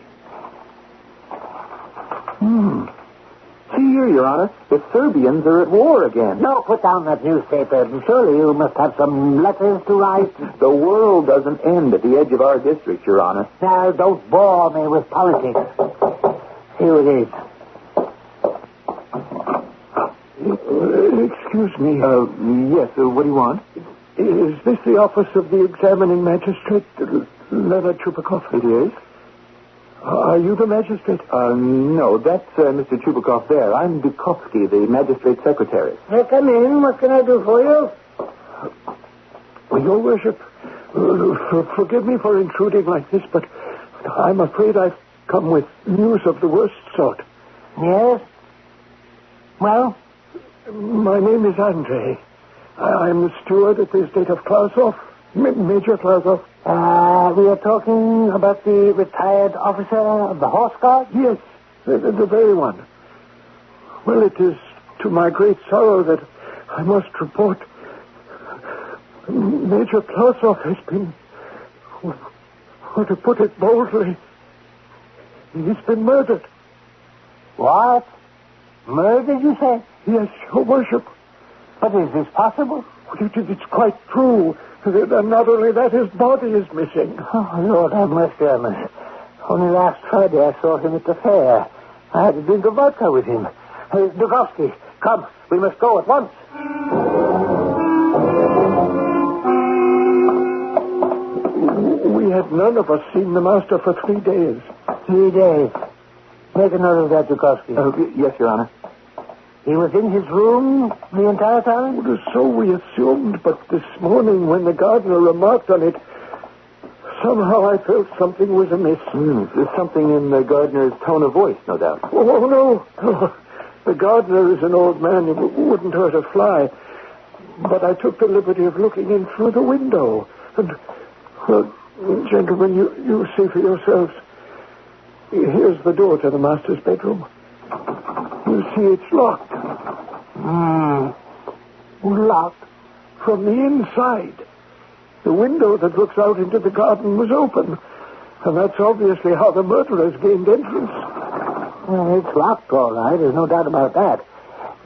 See here, Your Honor, the Serbians are at war again. No, put down that newspaper. Surely you must have some letters to write. The world doesn't end at the edge of our district, Your Honor. Now, don't bore me with politics. Here it is. Excuse me. Yes, what do you want? Is this the office of the examining magistrate, Leonard Chubikov? It is. Are you the magistrate? No, that's Mr. Chubikov there. I'm Dukovsky, the magistrate's secretary. Come in. What can I do for you? Your Worship, forgive me for intruding like this, but I'm afraid I've come with news of the worst sort. Yes? Well? My name is Andrei. I'm the steward at the estate of Klausov, Major Klausov. We are talking about the retired officer of the Horse Guard? Yes, the very one. Well, it is to my great sorrow that I must report Major Klausov has been, well, to put it boldly, he's been murdered. What? Murdered, you say? Yes, Your Worship. But is this possible? It's quite true. And not only that, his body is missing. Oh, Lord have mercy on us. Only last Friday I saw him at the fair. I had a drink of vodka with him. Dukovsky, come. We must go at once. We have none of us seen the master for 3 days. 3 days. Make a note of that, Dukovsky. Yes, Your Honor. He was in his room the entire time? Well, so we assumed, but this morning when the gardener remarked on it, somehow I felt something was amiss. There's something in the gardener's tone of voice, no doubt. Oh, no. The gardener is an old man. He wouldn't hurt a fly. But I took the liberty of looking in through the window. And, well, gentlemen, you see for yourselves. Here's the door to the master's bedroom. You see, it's locked. Locked? From the inside. The window that looks out into the garden was open. And that's obviously how the murderers gained entrance. Well, it's locked, all right. There's no doubt about that.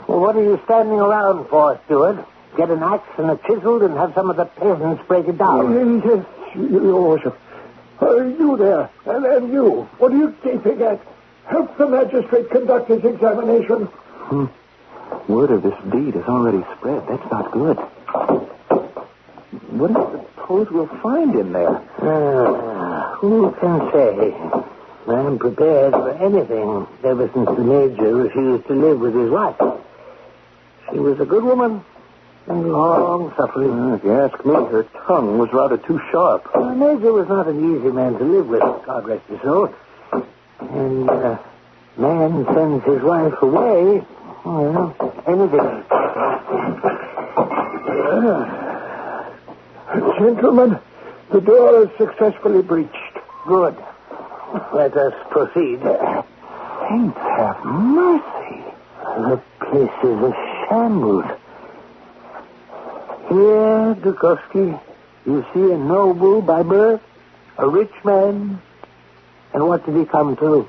Well, what are you standing around for, Steward? Get an axe and a chisel and have some of the peasants break it down. Yes, Your Worship. You there, and you. What are you gaping at? Help the magistrate conduct his examination. Word of this deed has already spread. That's not good. What is the suppose we'll find in there? Who can say? I'm prepared for anything ever since the Major refused to live with his wife. She was a good woman and long-suffering. If you ask me, her tongue was rather too sharp. The Major was not an easy man to live with, God rest his soul. And man sends his wife away, well, anything. Gentlemen, the door is successfully breached. Good. Let us proceed. Saints have mercy. The place is a shambles. Here, Dukovsky, you see a noble by birth, a rich man. And what did he come to?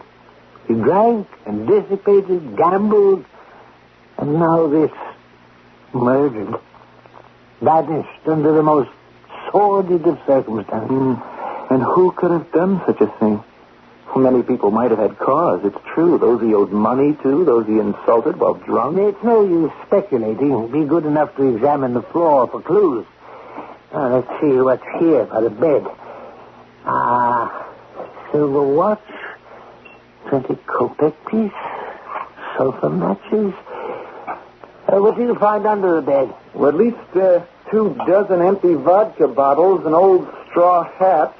He drank and dissipated, gambled, and now this, murdered, banished under the most sordid of circumstances. And who could have done such a thing? Many people might have had cause, it's true. Those he owed money to, those he insulted while drunk. It's no use speculating. Be good enough to examine the floor for clues. Now, let's see what's here by the bed. Silver watch, 20 kopeck piece, sulfur matches. What do you find under the bed? Well, at least 24 empty vodka bottles, an old straw hat.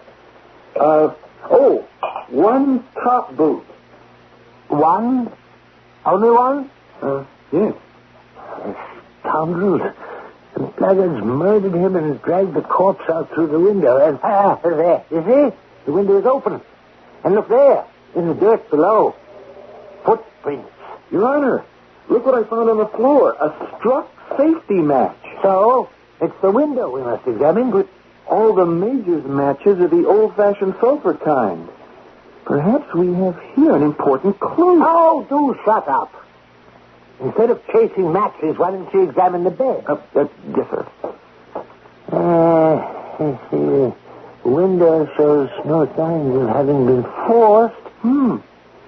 One top boot. One? Only one? Yes. Scoundrels. The blackguards murdered him and dragged the corpse out through the window. And there. You see? The window is open. And look there, in the dirt below. Footprints. Your Honor, look what I found on the floor. A struck safety match. So, it's the window we must examine. But all the Major's matches are the old-fashioned sulfur kind. Perhaps we have here an important clue. Oh, do shut up. Instead of chasing matches, why don't you examine the bed? Yes, sir. Let's see. The window shows no signs of having been forced.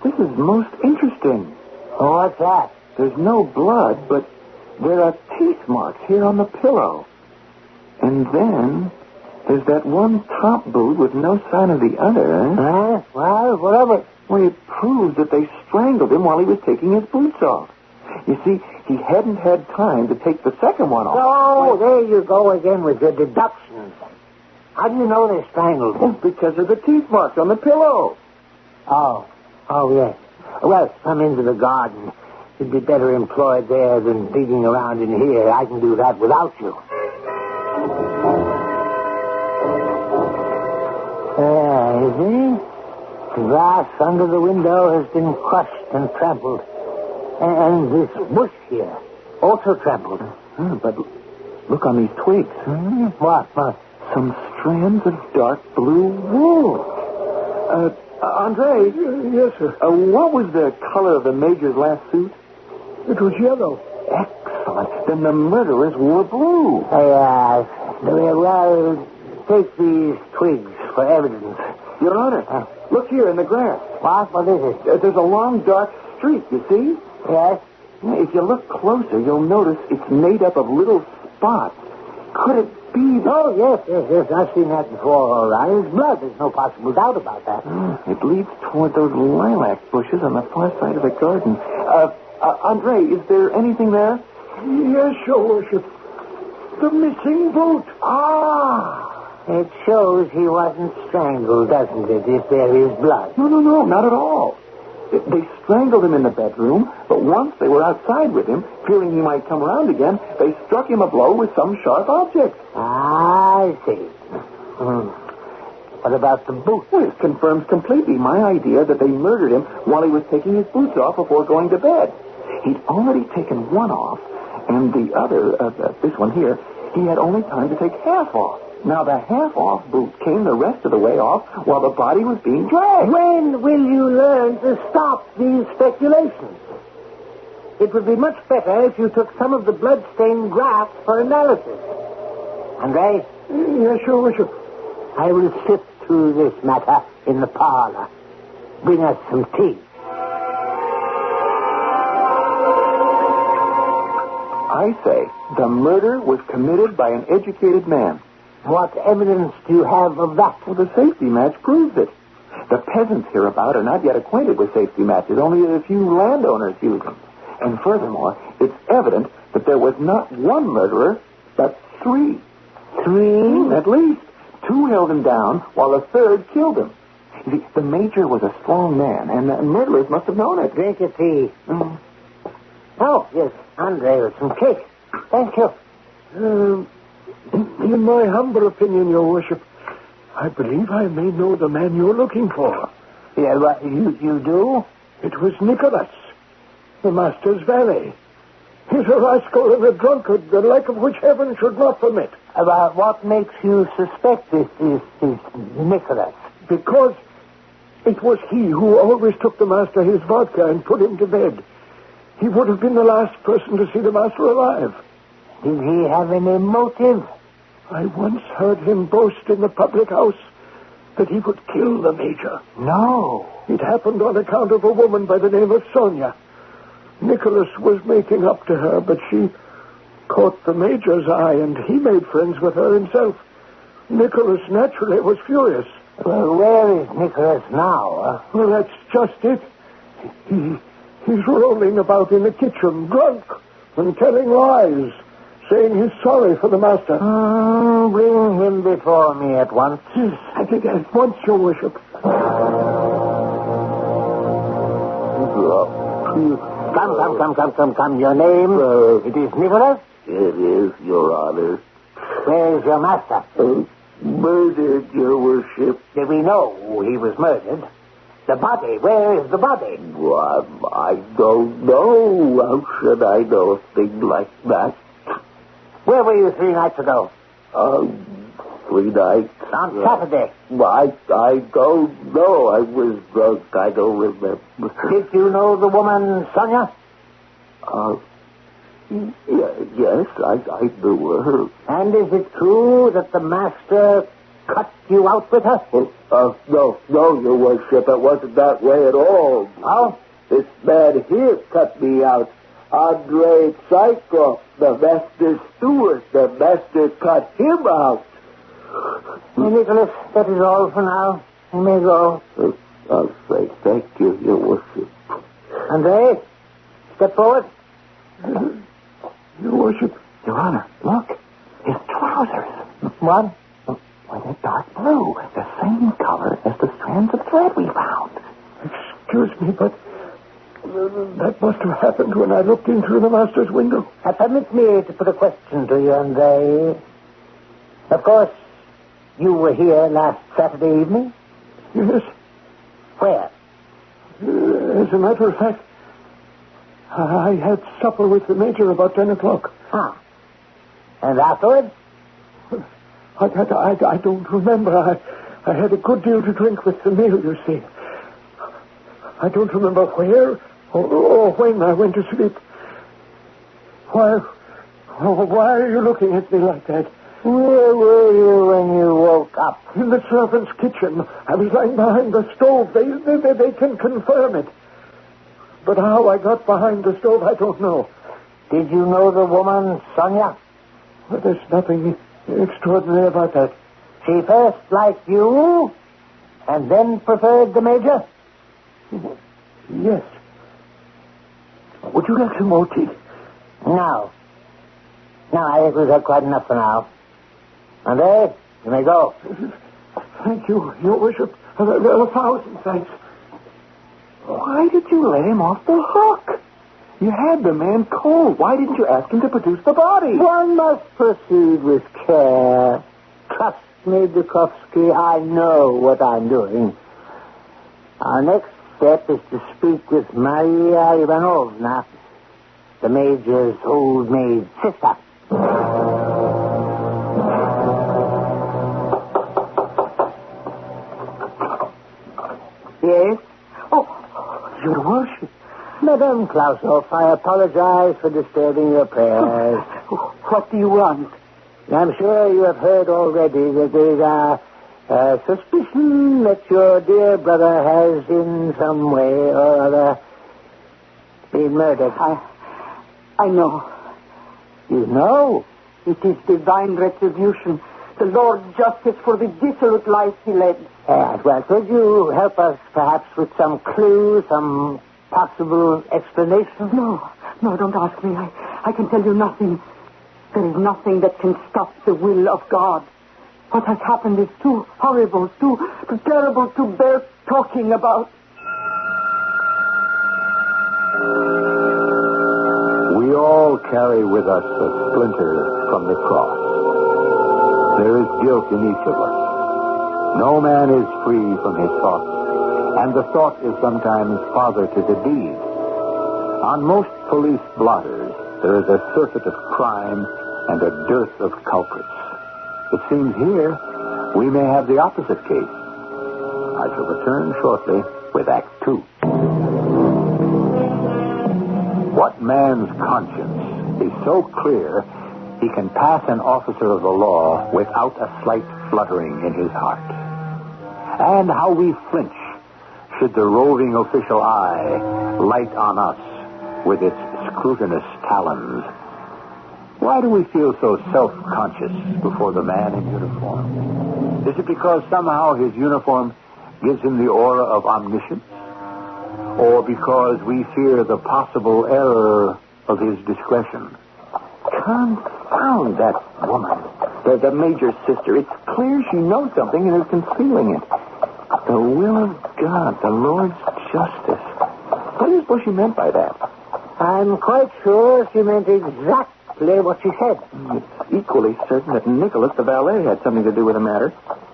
This is most interesting. Oh, what's that? There's no blood, but there are teeth marks here on the pillow. And then there's that one top boot with no sign of the other. Well, whatever. Well, it proves that they strangled him while he was taking his boots off. You see, he hadn't had time to take the second one off. Oh, there you go again with your deductions. How do you know they strangled him? Oh, because of the teeth marks on the pillow. Oh, yes. Well, come into the garden. You'd be better employed there than digging around in here. I can do that without you. You see? The grass under the window has been crushed and trampled. And this bush here, also trampled. But look on these twigs. What? Some strands of dark blue wool. Andre? Yes, sir. What was the color of the Major's last suit? It was yellow. Excellent. Then the murderers wore blue. Well, take these twigs for evidence. Your Honor, look here in the grass. What is it? There's a long, dark streak, you see? Yes. If you look closer, you'll notice it's made up of little spots. Could it be that... Oh, yes. I've seen that before, all right. It's blood. There's no possible doubt about that. It leads toward those lilac bushes on the far side of the garden. Andre, is there anything there? Yes, Your Worship. The missing boot. It shows he wasn't strangled, doesn't it, if there is blood? No, not at all. They strangled him in the bedroom, but once they were outside with him, fearing he might come around again, they struck him a blow with some sharp object. I see. What about the boot? Well, it confirms completely my idea that they murdered him while he was taking his boots off before going to bed. He'd already taken one off, and the other, this one here, he had only time to take half off. Now, the half-off boot came the rest of the way off while the body was being dragged. When will you learn to stop these speculations? It would be much better if you took some of the blood-stained graft for analysis. Andre? Yes, Your Worship. I will sift through this matter in the parlor. Bring us some tea. I say the murder was committed by an educated man. What evidence do you have of that? Well, the safety match proves it. The peasants hereabout are not yet acquainted with safety matches. Only a few landowners use them. And furthermore, it's evident that there was not one murderer, but three. Three? At least. Two held him down, while a third killed him. You see, the major was a strong man, and the murderers must have known it. Drink your tea. Oh, yes, Andre, with some cake. Thank you. In my humble opinion, Your Worship, I believe I may know the man you're looking for. Yeah, what, you do? It was Nicholas, the master's valet. He's a rascal and a drunkard, the like of which heaven should not permit. About what makes you suspect this is Nicholas? Because it was he who always took the master his vodka and put him to bed. He would have been the last person to see the master alive. Did he have any motive? I once heard him boast in the public house that he would kill the major. No. It happened on account of a woman by the name of Sonia. Nicholas was making up to her, but she caught the major's eye, and he made friends with her himself. Nicholas naturally was furious. Well, where is Nicholas now? Well, that's just it. He's rolling about in the kitchen, drunk, and telling lies, saying he's sorry for the master. Bring him before me at once. I think at once, Your Worship. Come. Your name? It is Nicholas? It is, Your Honor. Where's your master? Murdered, Your Worship. Did we know he was murdered? The body, where is the body? Well, I don't know. How should I know a thing like that? Where were you 3 nights ago? 3 nights. On Saturday. I don't know. I was drunk. I don't remember. Did you know the woman, Sonia? Yes, I knew her. And is it true that the master cut you out with her? No, Your Worship. It wasn't that way at all. Oh? This man here cut me out. Andre Psycho, the master steward. The master cut him out. Nicholas, that is all for now. You may go. I'll say thank you, Your Worship. Andre, step forward. Your Worship. Your Honor, look. His trousers. What? Why, they're dark blue. The same color as the strands of thread we found. Excuse me, but that must have happened when I looked in through the master's window. Permit me to put a question to you, Andre. Of course, you were here last Saturday evening? Yes. Where? As a matter of fact, I had supper with the major about 10 o'clock. Ah. And afterwards? I don't remember. I had a good deal to drink with the meal, you see. I don't remember where or when I went to sleep. Why are you looking at me like that? Where were you when you woke up? In the servants' kitchen. I was lying behind the stove. They can confirm it. But how I got behind the stove, I don't know. Did you know the woman, Sonia? Well, there's nothing extraordinary about that. She first liked you, and then preferred the major? Yes. Would you like some more tea? No. No, I think we've had quite enough for now. Andre, you may go. Thank you, Your Worship. 1,000 thanks. Why did you let him off the hook? You had the man cold. Why didn't you ask him to produce the body? One must proceed with care. Trust me, Dukovsky, I know what I'm doing. Our next step is to speak with Maria Ivanovna, the major's old maid sister. Yes? Oh, Your Worship. Madame Klausoff, I apologize for disturbing your prayers. What do you want? I'm sure you have heard already that there's a suspicion that your dear brother has in some way or other been murdered. I know. You know? It is divine retribution. the Lord Justice for the dissolute life he led. Yes, well, could you help us perhaps with some clue, some possible explanation? No, don't ask me. I can tell you nothing. There is nothing that can stop the will of God. What has happened is too horrible, too terrible to bear talking about. We all carry with us a splinter from the cross. There is guilt in each of us. No man is free from his thoughts, and the thought is sometimes father to the deed. On most police blotters, there is a surfeit of crime and a dearth of culprits. It seems here we may have the opposite case. I shall return shortly with Act 2. What man's conscience is so clear he can pass an officer of the law without a slight fluttering in his heart? And how we flinch should the roving official eye light on us with its scrutinous talons. Why do we feel so self-conscious before the man in uniform? Is it because somehow his uniform gives him the aura of omniscience? Or because we fear the possible error of his discretion? Confound that woman. The major's sister. It's clear she knows something and is concealing it. The will of God, the Lord's justice. What do you suppose she meant by that? I'm quite sure she meant exactly what she said. It's equally certain that Nicholas, the valet, had something to do with the matter.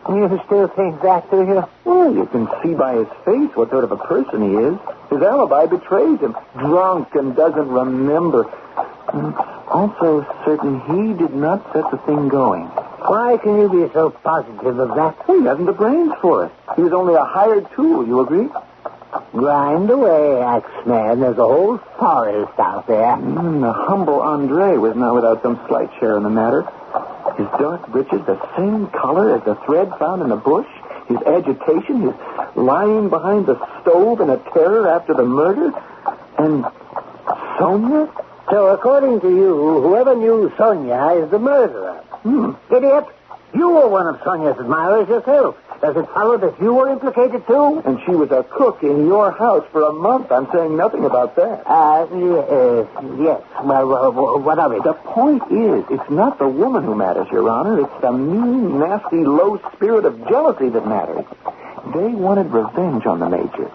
You still think that, do you? Well, you can see by his face what sort of a person he is. His alibi betrays him. Drunk and doesn't remember. And it's also certain he did not set the thing going. Why can you be so positive of that? Well, he hasn't the brains for it. He was only a hired tool, you agree? Grind away, Axeman. There's a whole forest out there. The humble Andre was not without some slight share in the matter. His dark breeches, the same color as the thread found in the bush. His agitation, his lying behind the stove in a terror after the murder. And Sonia? So, according to you, whoever knew Sonia is the murderer. Idiot! You were one of Sonia's admirers yourself. Does it follow that you were implicated, too? And she was a cook in your house for a month. I'm saying nothing about that. Yes. Well, what of it? The point is, it's not the woman who matters, Your Honor. It's the mean, nasty, low spirit of jealousy that matters. They wanted revenge on the major.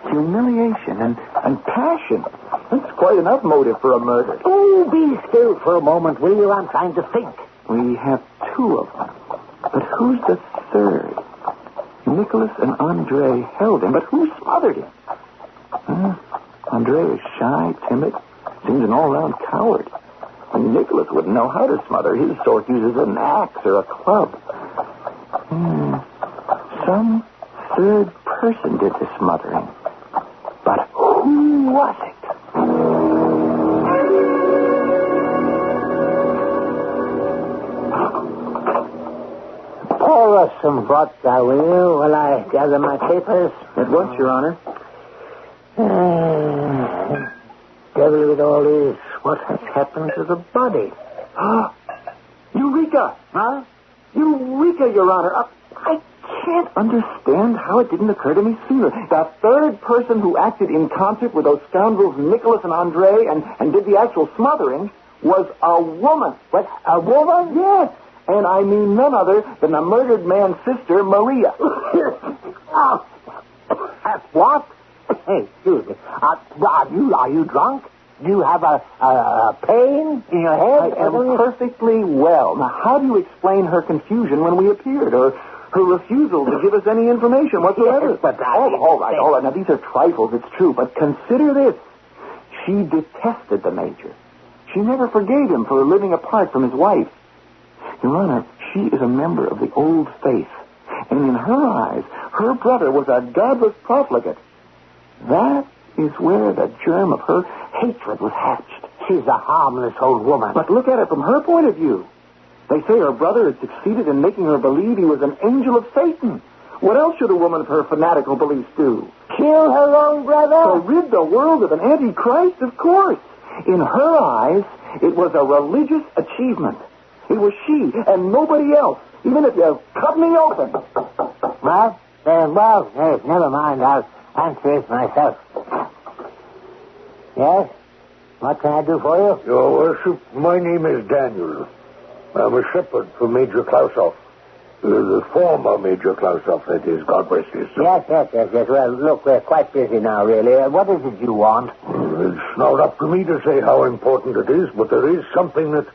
Humiliation and passion. That's quite enough motive for a murder. Oh, be still for a moment, will you? I'm trying to think. We have two of them. But who's the third? Nicholas and Andre held him, but who smothered him? Andre is shy, timid, seems an all-round coward. And Nicholas wouldn't know how to smother. His sort uses an axe or a club. Some third person did the smothering. But who was it? Pour us some vodka, will you, while I gather my papers? At once, Your Honor. Devil with all this, what has happened to the body? Eureka! Huh? Eureka, Your Honor. I can't understand how it didn't occur to me sooner. The third person who acted in concert with those scoundrels Nicholas and Andre and did the actual smothering was a woman. What, a woman? Yes. And I mean none other than the murdered man's sister, Maria. What? Hey, excuse me. Are you drunk? Do you have a pain in your head? I am perfectly well. Now, how do you explain her confusion when we appeared, or her refusal to give us any information whatsoever? Yes, but all right. Now, these are trifles, it's true, but consider this. She detested the major. She never forgave him for living apart from his wife. Your Honor, she is a member of the old faith. And in her eyes, her brother was a godless profligate. That is where the germ of her hatred was hatched. She's a harmless old woman. But look at it from her point of view. They say her brother had succeeded in making her believe he was an angel of Satan. What else should a woman of her fanatical beliefs do? Kill her own brother? To rid the world of an antichrist, of course. In her eyes, it was a religious achievement. It was she and nobody else. even if you cut me open. Well, never mind. I'll answer it myself. Yes? What can I do for you? Your worship, my name is Daniel. I'm a shepherd for Major Klausoff. The former Major Klausoff, that is. God rest his soul. Yes. Well, look, we're quite busy now, really. What is it you want? It's not up to me to say how important it is, but there is something that,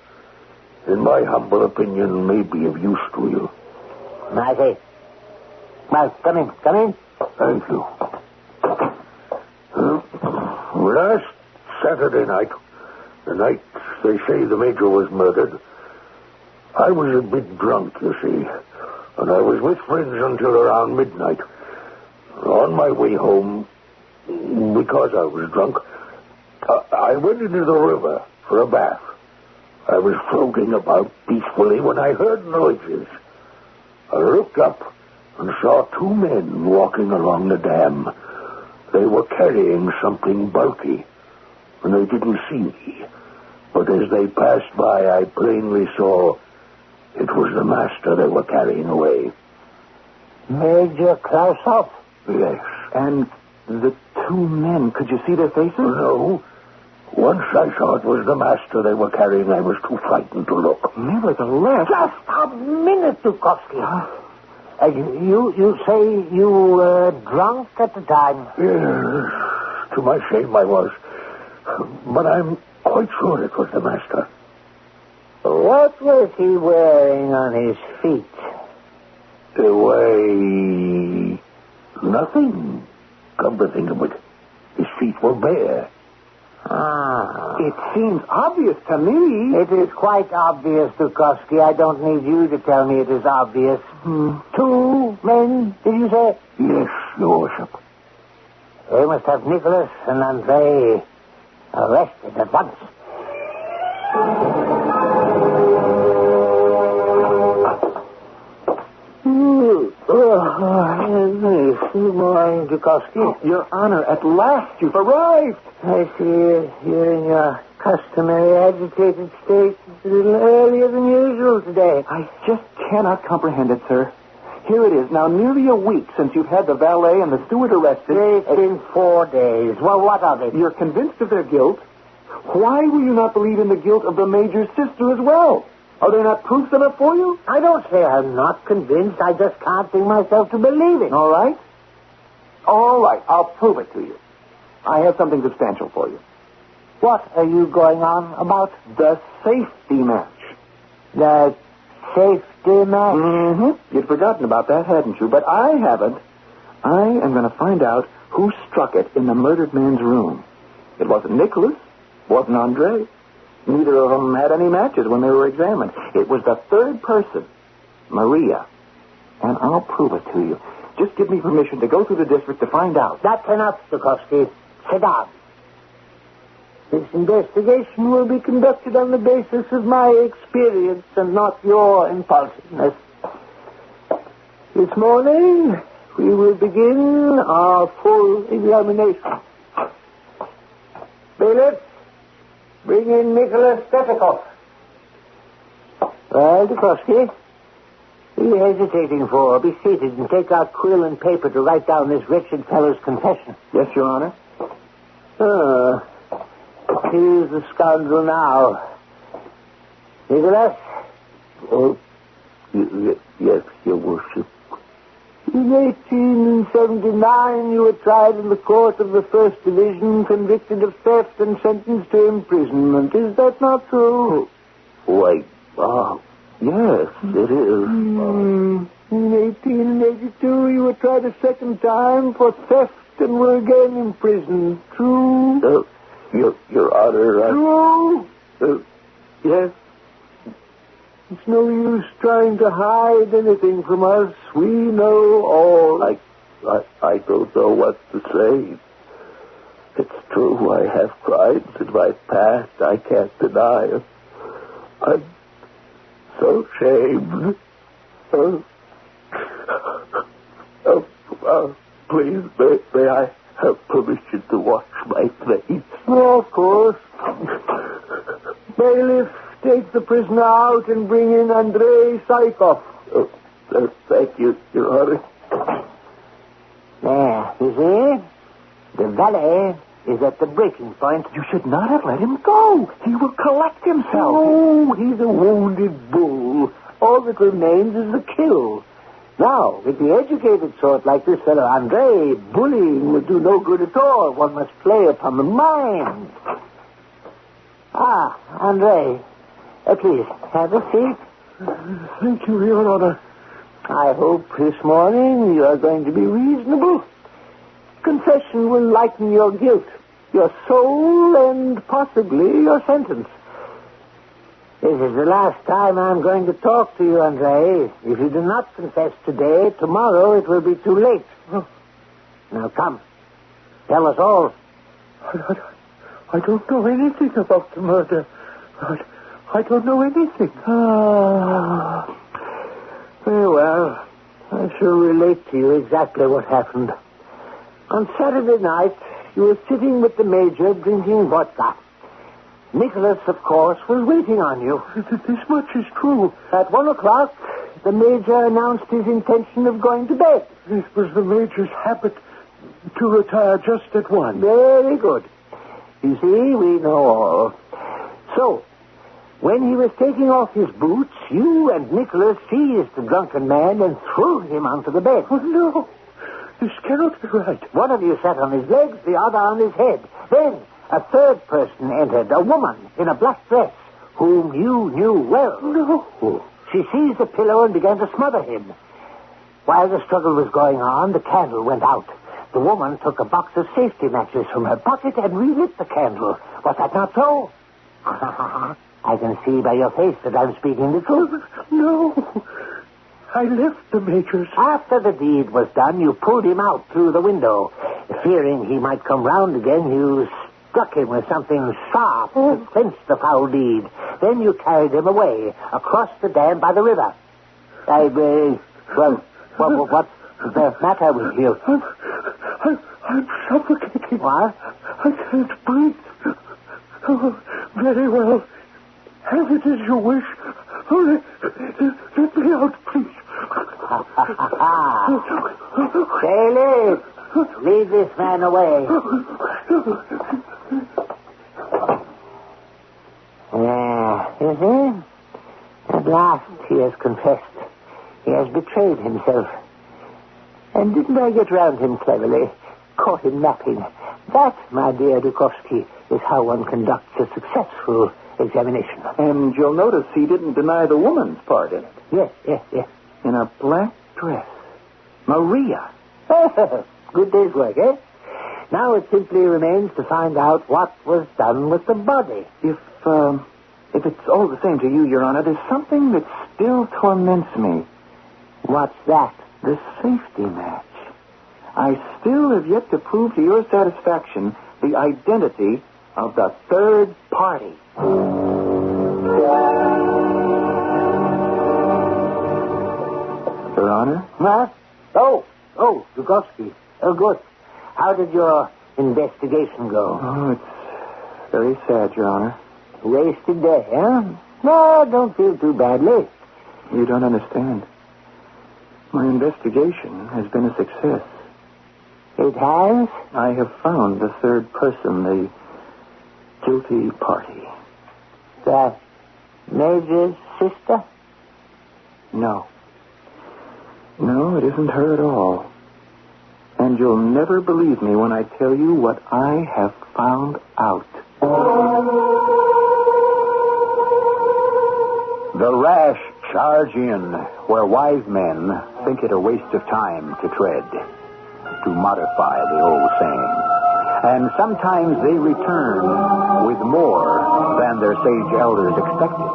in my humble opinion, may be of use to you. I see. Well, come in. Thank you. Last Saturday night, the night they say the Major was murdered, I was a bit drunk, you see, and I was with friends until around midnight. On my way home, because I was drunk, I went into the river for a bath. I was floating about peacefully when I heard noises. I looked up and saw two men walking along the dam. They were carrying something bulky, and they didn't see me. But as they passed by, I plainly saw it was the master they were carrying away. Major Klausoff? Yes. And the two men, could you see their faces? No. Once I saw it was the master they were carrying, I was too frightened to look. Nevertheless... Just a minute, Dukowski. You say you were drunk at the time? Yes. To my shame, I was. But I'm quite sure it was the master. What was he wearing on his feet? Nothing. Come to think of it, his feet were bare. It seems obvious to me. It is quite obvious, Dukowski. I don't need you to tell me it is obvious. Two men, did you say? Yes, Your Worship. They must have Nicholas and Andre arrested at once. Good morning, Dukowski. Your Honor, at last you've arrived. I see you're in your customary agitated state. It's a little earlier than usual today. I just cannot comprehend it, sir. Here it is, now nearly a week since you've had the valet and the steward arrested. It's been 4 days. Well, what of it? You're convinced of their guilt. Why will you not believe in the guilt of the Major's sister as well? Are there not proofs enough for you? I don't say I'm not convinced. I just can't bring myself to believe it. All right. I'll prove it to you. I have something substantial for you. What are you going on about? The safety match. The safety match? Mm-hmm. You'd forgotten about that, hadn't you? But I haven't. I am going to find out who struck it in the murdered man's room. It wasn't Nicholas. Wasn't Andre. Neither of them had any matches when they were examined. It was the third person, Maria. And I'll prove it to you. Just give me permission to go through the district to find out. That's enough, Dukowski. Sit down. This investigation will be conducted on the basis of my experience and not your impulsiveness. This morning, we will begin our full examination. Bailiff, bring in Nicholas Petikov. Well, Dukowski, what are you hesitating for? Be seated and take out quill and paper to write down this wretched fellow's confession. Yes, Your Honor. Here's the scoundrel now. Nicholas? Oh, yes, Your Worship. In 1879, you were tried in the court of the First Division, convicted of theft and sentenced to imprisonment. Is that not true? Why, yes, it is. In 1882, you were tried a second time for theft and were again imprisoned. True? Your Honor, True? yes. It's no use trying to hide anything from us. We know all. I don't know what to say. It's true, I have crimes in my past. I can't deny it. I'm so ashamed. Please, may I have permission to wash my face? Oh, of course. Bailiff, take the prisoner out and bring in Andrei Saikov. Thank you, Your Honor. There, you see? The valet is at the breaking point. You should not have let him go. He will collect himself. Oh, he's a wounded bull. All that remains is the kill. Now, with the educated sort like this fellow Andre, bullying will do no good at all. One must play upon the mind. Ah, Andre, please, have a seat. Thank you, Your Honor. I hope this morning you are going to be reasonable. Confession will lighten your guilt, your soul, and possibly your sentence. This is the last time I'm going to talk to you, Andre. If you do not confess today, tomorrow it will be too late. Now come, tell us all. I don't know anything about the murder. I don't know anything. Very well. I shall relate to you exactly what happened. On Saturday night, you were sitting with the Major drinking vodka. Nicholas, of course, was waiting on you. This much is true. At 1 o'clock, the Major announced his intention of going to bed. It was the Major's habit to retire just at 1. Very good. You see, we know all. So, when he was taking off his boots, you and Nicholas seized the drunken man and threw him onto the bed. Oh, no. This cannot be right. One of you sat on his legs, the other on his head. Then a third person entered, a woman in a black dress, whom you knew well. No. She seized a pillow and began to smother him. While the struggle was going on, the candle went out. The woman took a box of safety matches from her pocket and relit the candle. Was that not so? I can see by your face that I'm speaking the truth. No. I left the Major's. After the deed was done, you pulled him out through the window. Fearing he might come round again, you struck him with something sharp to clinch the foul deed. Then you carried him away, across the dam by the river. What's the matter with you? I'm suffocating. What? I can't breathe. Oh, very well. Have it as you wish. Only let me out, please. Sailor, lead this man away. You see? At last he has confessed. He has betrayed himself. And didn't I get round him cleverly? Caught him napping. That, my dear Dukovsky, is how one conducts a successful examination. And you'll notice he didn't deny the woman's part in it. Yes. In a black dress. Maria. Good day's work, eh? Now it simply remains to find out what was done with the body. If it's all the same to you, Your Honor, there's something that still torments me. What's that? The safety match. I still have yet to prove to your satisfaction the identity of the third party. Your Honor? What? Oh, Dukovsky. Oh, good. How did your investigation go? Oh, it's very sad, Your Honor. Wasted day, huh? No, don't feel too badly. You don't understand. My investigation has been a success. It has? I have found the third person, the guilty party. The Major's sister? No. No, it isn't her at all. And you'll never believe me when I tell you what I have found out. The rash charge in where wise men think it a waste of time to tread, to modify the old saying. And sometimes they return with more than their sage elders expected.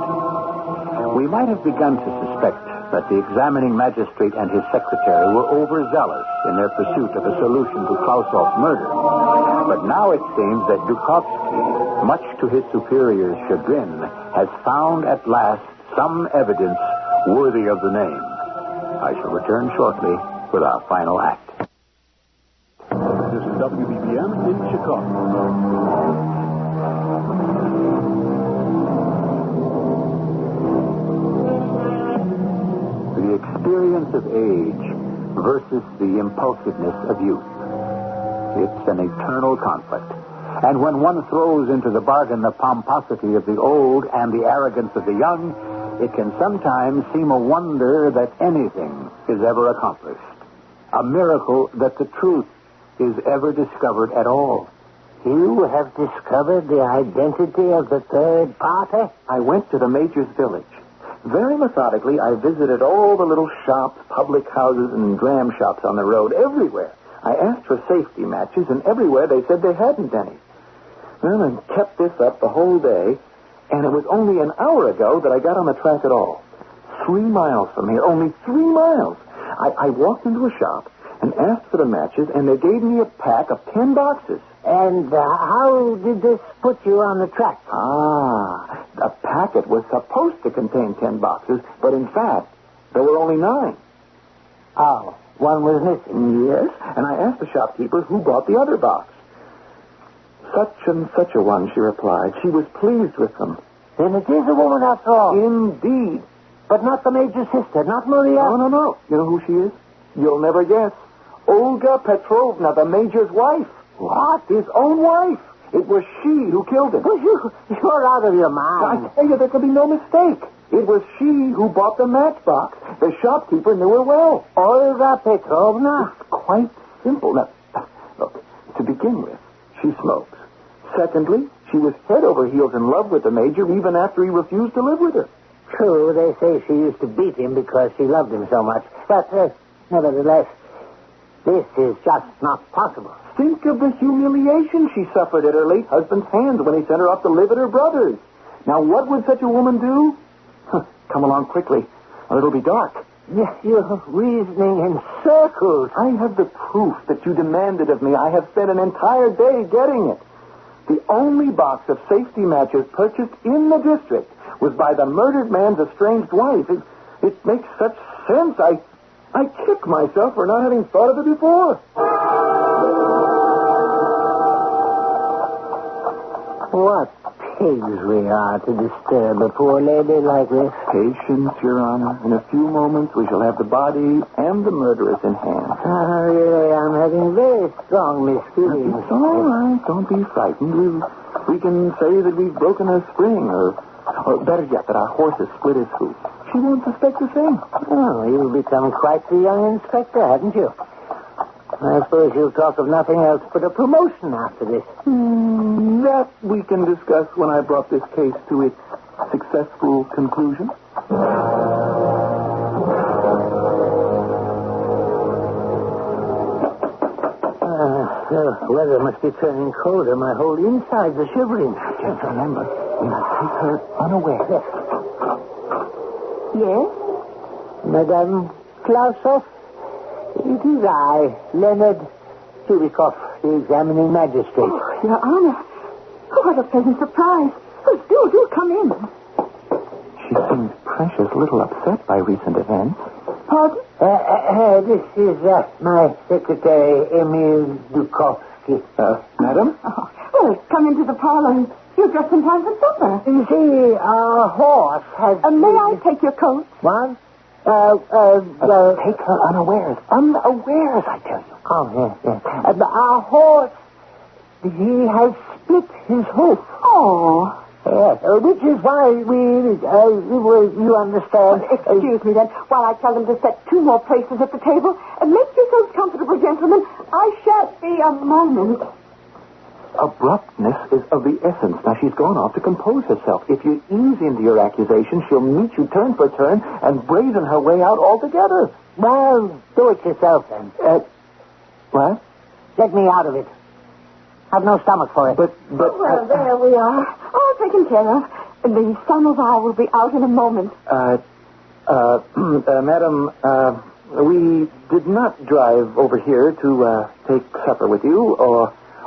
We might have begun to suspect that the examining magistrate and his secretary were overzealous in their pursuit of a solution to Klausov's murder. But now it seems that Dukovsky, much to his superior's chagrin, has found at last some evidence worthy of the name. I shall return shortly with our final act. This is WBBM in Chicago. the experience of age versus the impulsiveness of youth. It's an eternal conflict. And when one throws into the bargain the pomposity of the old and the arrogance of the young, it can sometimes seem a wonder that anything is ever accomplished. A miracle that the truth is ever discovered at all. You have discovered the identity of the third party? I went to the Major's village. Very methodically, I visited all the little shops, public houses, and dram shops on the road, everywhere. I asked for safety matches, and everywhere they said they hadn't any. Well, I kept this up the whole day, and it was only an hour ago that I got on the track at all. 3 miles from here, only 3 miles. I walked into a shop and asked for the matches, and they gave me a pack of 10 boxes. And how did this put you on the track? The packet was supposed to contain 10 boxes, but in fact, there were only 9. Oh, one was missing. Yes, and I asked the shopkeeper who bought the other box. Such and such a one, she replied. She was pleased with them. Then it is a woman after all. Indeed. But not the Major's sister, not Maria? No. You know who she is? You'll never guess. Olga Petrovna, the Major's wife. What? His own wife. It was she who killed him. You're out of your mind. I tell you, there can be no mistake. It was she who bought the matchbox. The shopkeeper knew her well. Olga Petrovna? It's quite simple. Now, look, to begin with, she smokes. Secondly, she was head over heels in love with the Major even after he refused to live with her. True, they say she used to beat him because she loved him so much. But, nevertheless, this is just not possible. Think of the humiliation she suffered at her late husband's hands when he sent her off to live at her brother's. Now, what would such a woman do? Come along quickly, or it'll be dark. Yes, you're reasoning in circles. I have the proof that you demanded of me. I have spent an entire day getting it. The only box of safety matches purchased in the district was by the murdered man's estranged wife. It makes such sense. I kick myself for not having thought of it before. What pigs we are to disturb a poor lady like this. Patience, Your Honor. In a few moments, we shall have the body and the murderess in hand. Really, I'm having very strong misgivings. It's all right. Don't be frightened. We can say that we've broken a spring, or better yet, that our horse has split his hoof. She won't suspect a thing. Oh, you've become quite the young inspector, haven't you? I suppose you'll talk of nothing else but a promotion after this. That we can discuss when I brought this case to its successful conclusion. The weather must be turning colder. My whole insides are shivering. Just remember, we must take her unaware. Yes? Madame Klausoff? It is I, Leonard Chubikoff, the examining magistrate. Oh, Your Honor. Oh, what a pleasant surprise. Oh, do come in. She seems precious little upset by recent events. Pardon? This is my secretary, Emil Dukovsky. Madam? Oh, well, come into the parlor. You're just in time for supper. You see, our horse has... may I take your coat? What? Take her unawares. Unawares, I tell you. Oh, yes. Our horse, he has split his hoof. Oh. Yes, which is why you understand. Excuse me, then, while I tell them to set 2 more places at the table. And make yourselves comfortable, gentlemen. I shan't be a moment. Abruptness is of the essence. Now, she's gone off to compose herself. If you ease into your accusation, she'll meet you turn for turn and brazen her way out altogether. Well, do it yourself, then. What? Get me out of it. I've no stomach for it. But... Well, there we are. All taken care of. The samovar will be out in a moment. Madam, we did not drive over here to take supper with you,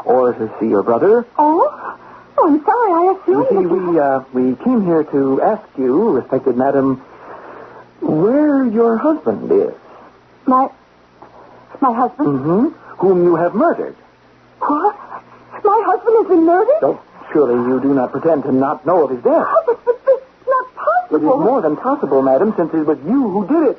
or to see your brother. Oh, I'm sorry. I assumed... We came here to ask you, respected madam, where your husband is. My husband? Mm-hmm. Whom you have murdered. What? My husband has been murdered? Oh, surely you do not pretend to not know of his death. Oh, but it's not possible. It is more than possible, madam, since it was you who did it.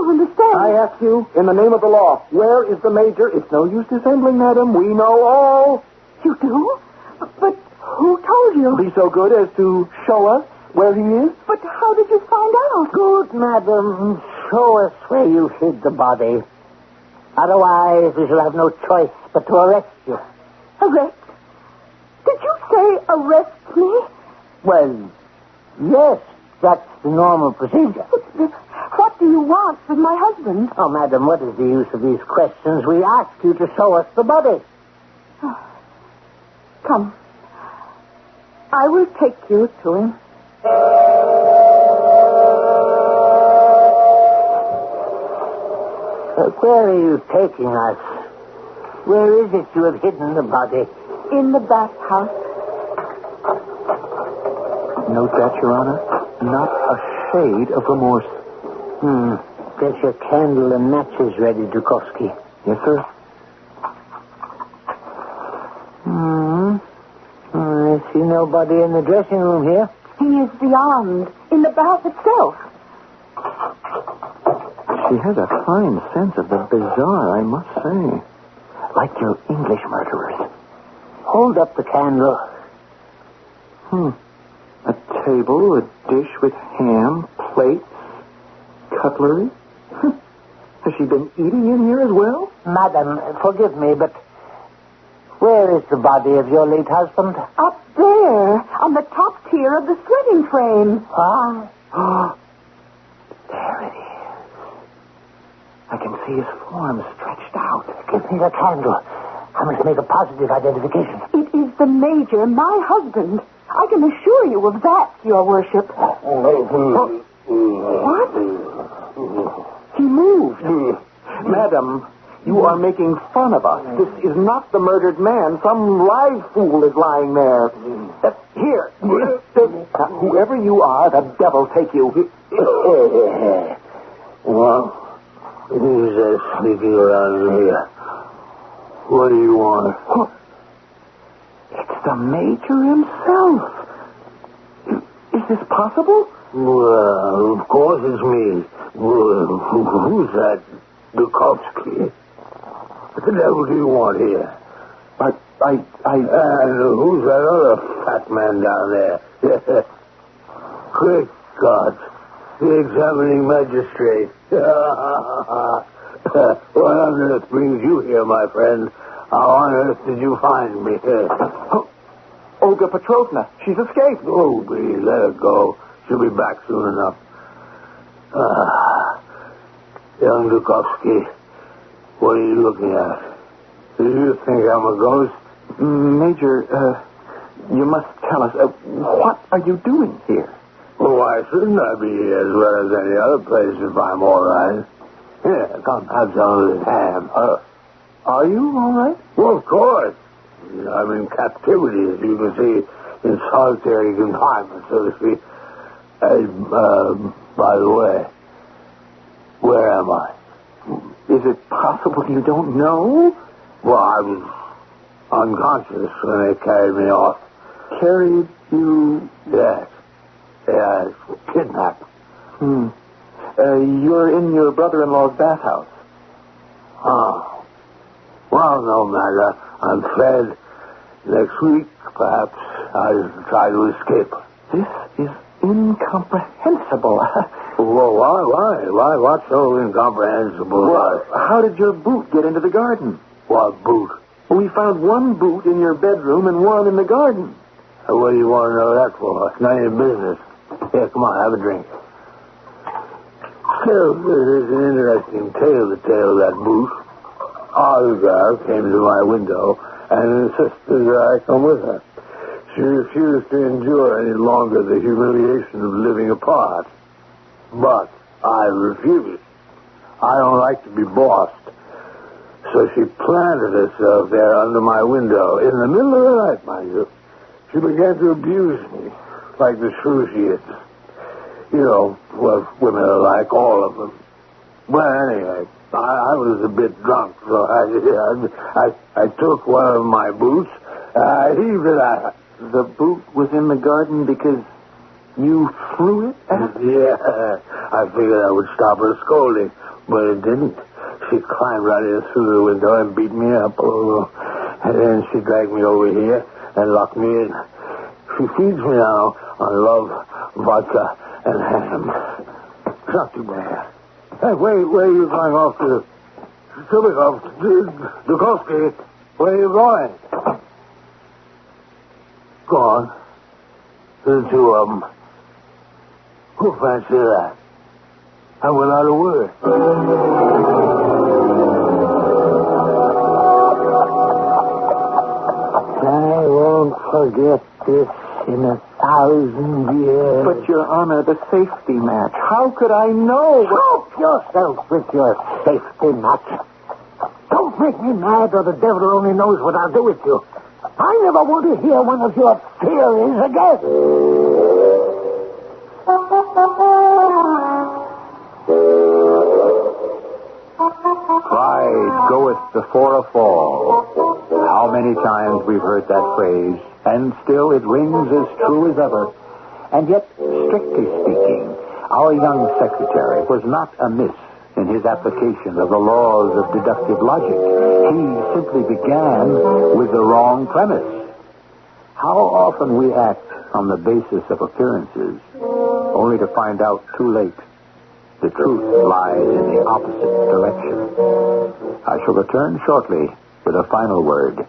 don't understand. I ask you, in the name of the law, where is the major? It's no use dissembling, madam. We know all. You do? But who told you? Be so good as to show us where he is. But how did you find out? Good, madam. Show us where you hid the body. Otherwise, we shall have no choice but to arrest you. Arrest? Did you say arrest me? Well, yes, that's the normal procedure. What do you want with my husband? Oh, madam, what is the use of these questions? We ask you to show us the body. Come. I will take you to him. Where are you taking us? Where is it you have hidden the body? In the bathhouse. Note that, Your Honor. Not a shade of remorse. Get your candle and matches ready, Dukovsky. Yes, sir. I see nobody in the dressing room here. He is beyond, in the bath itself. She has a fine sense of the bizarre, I must say. Like your English murderers. Hold up the candle. A table, a dish with ham, plates, cutlery. Has she been eating in here as well? Madam, forgive me, but where is the body of your late husband? Up there, on the top tier of the sledding frame. There it is. I can see his form stretched out. Give me the candle. I must make a positive identification. It is the Major, my husband. I can assure you of that, Your Worship. What? He moved. Madam, you are making fun of us. This is not the murdered man. Some live fool is lying there. Here. Whoever you are, the devil take you. Well, who's that sneaking around here? What do you want? It's the Major himself. Is this possible? Well, of course it's me. Who's that? Dukovsky. What the devil do you want here? And who's that other fat man down there? Great God. The examining magistrate. What on earth brings you here, my friend? How on earth did you find me? Olga Petrovna. She's escaped. Oh, please, let her go. She'll be back soon enough. Young Dukovsky, what are you looking at? Do you think I'm a ghost? Major, you must tell us, what are you doing here? Well, why shouldn't I be here as well as any other place if I'm all right? Here, come, have some of this ham. Are you all right? Well, of course. I'm in captivity, as you can see, in solitary confinement, so to speak. By the way, where am I? Is it possible you don't know? Well, I was unconscious when they carried me off. Carried you? Yes. Yeah, kidnapped. You're in your brother-in-law's bathhouse. Oh. Well, no matter. I'm fed. Next week, perhaps, I'll try to escape. This is incomprehensible. Well, why? What's so incomprehensible? Well, how did your boot get into the garden? What boot? We found one boot in your bedroom and one in the garden. What do you want to know that for? It's none of your business. Here, come on, have a drink. Still, there's an interesting tale to tell of that boot. Olga came to my window and insisted that I come with her. She refused to endure any longer the humiliation of living apart. But I refused. I don't like to be bossed. So she planted herself there under my window, in the middle of the night, mind you. She began to abuse me, like the shrew she is. You know what women are like, all of them. Well, anyway, I was a bit drunk, so I took one of my boots, I heaved it at her. The boot was in the garden because you threw it at her? Yeah, I figured I would stop her scolding. but it didn't. She climbed right in through the window and beat me up. Oh, and then she dragged me over here and locked me in. She feeds me now on love, vodka, and ham. It's not too bad. Hey, where are you going off to? Subikoff, Dukovsky, where are you going? Gone. The two of them. Who fancy that? And without a word. I won't forget this in 1,000 years. But, Your Honor, the safety match. How could I know? Help yourself with your safety match. Don't make me mad, or the devil only knows what I'll do with you. I never want to hear one of your theories again. Pride goeth before a fall. How many times we've heard that phrase, and still it rings as true as ever. And yet, strictly speaking, our young secretary was not amiss in his application of the laws of deductive logic. He simply began with the wrong premise. How often we act on the basis of appearances, only to find out too late the truth lies in the opposite direction. I shall return shortly with a final word.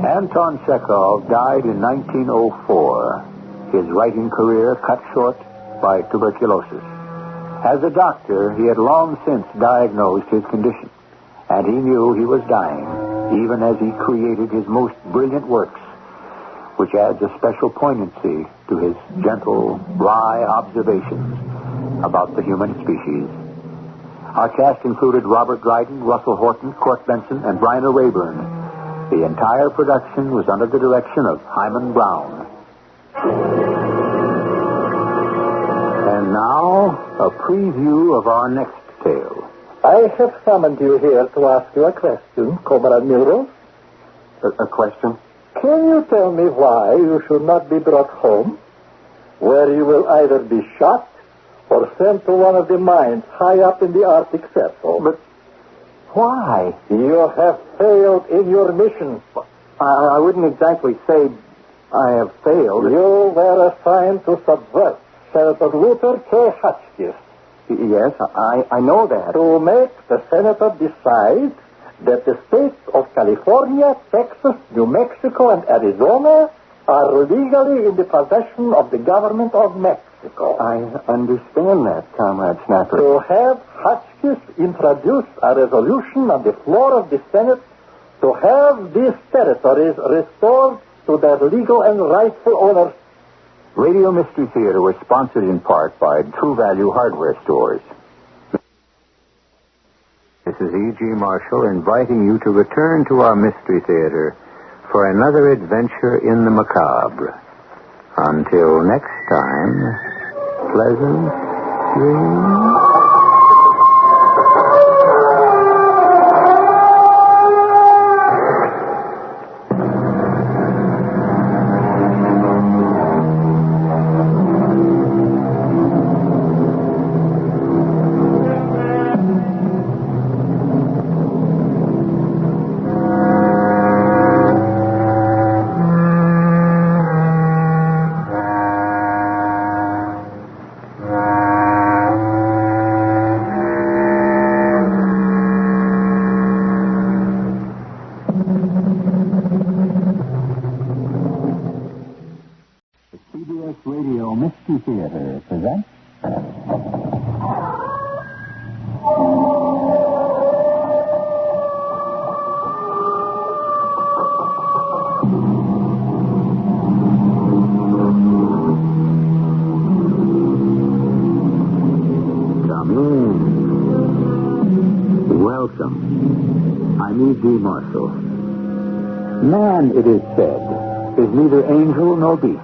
Anton Chekhov died in 1904, his writing career cut short by tuberculosis. As a doctor, he had long since diagnosed his condition, and he knew he was dying, even as he created his most brilliant works, which adds a special poignancy to his gentle, wry observations about the human species. Our cast included Robert Dryden, Russell Horton, Court Benson, and Bryna Rayburn. The entire production was under the direction of Himan Brown. And now, a preview of our next tale. I have summoned you here to ask you a question, Comrade Nero. A question? Can you tell me why you should not be brought home, where you will either be shot or sent to one of the mines high up in the Arctic Circle? But why? You have failed in your mission. I wouldn't exactly say I have failed. You were assigned to subvert Senator Luther K. Hotchkiss. Yes, I know that. To make the senator decide that the states of California, Texas, New Mexico, and Arizona are legally in the possession of the government of Mexico. I understand that, Comrade Snapper. To have Hotchkiss introduce a resolution on the floor of the Senate to have these territories restored to their legal and rightful owners. Radio Mystery Theater was sponsored in part by True Value Hardware Stores. This is E.G. Marshall inviting you to return to our Mystery Theater for another adventure in the macabre. Until next time, pleasant dreams. CBS Radio Mystery Theater presents... Come in. Welcome. I'm E.G. Marshall. Man, it is said, is neither angel nor beast.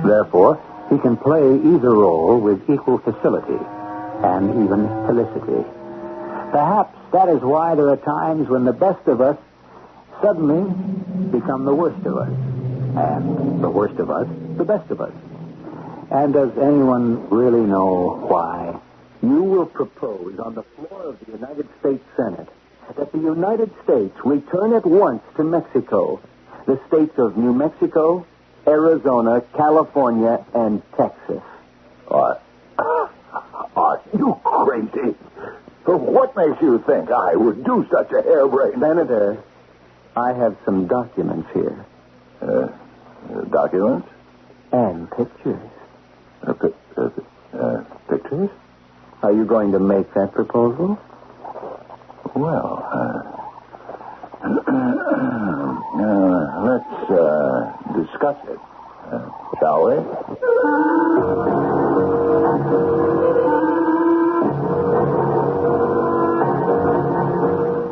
Therefore, he can play either role with equal facility and even felicity. Perhaps that is why there are times when the best of us suddenly become the worst of us, and the worst of us the best of us. And does anyone really know why? You will propose on the floor of the United States Senate that the United States return at once to Mexico the states of New Mexico, Arizona, California, and Texas. Are you crazy? What makes you think I would do such a harebrained... Senator, I have some documents here. Documents? And pictures. Pictures? Are you going to make that proposal? Well, let's discuss it, shall we?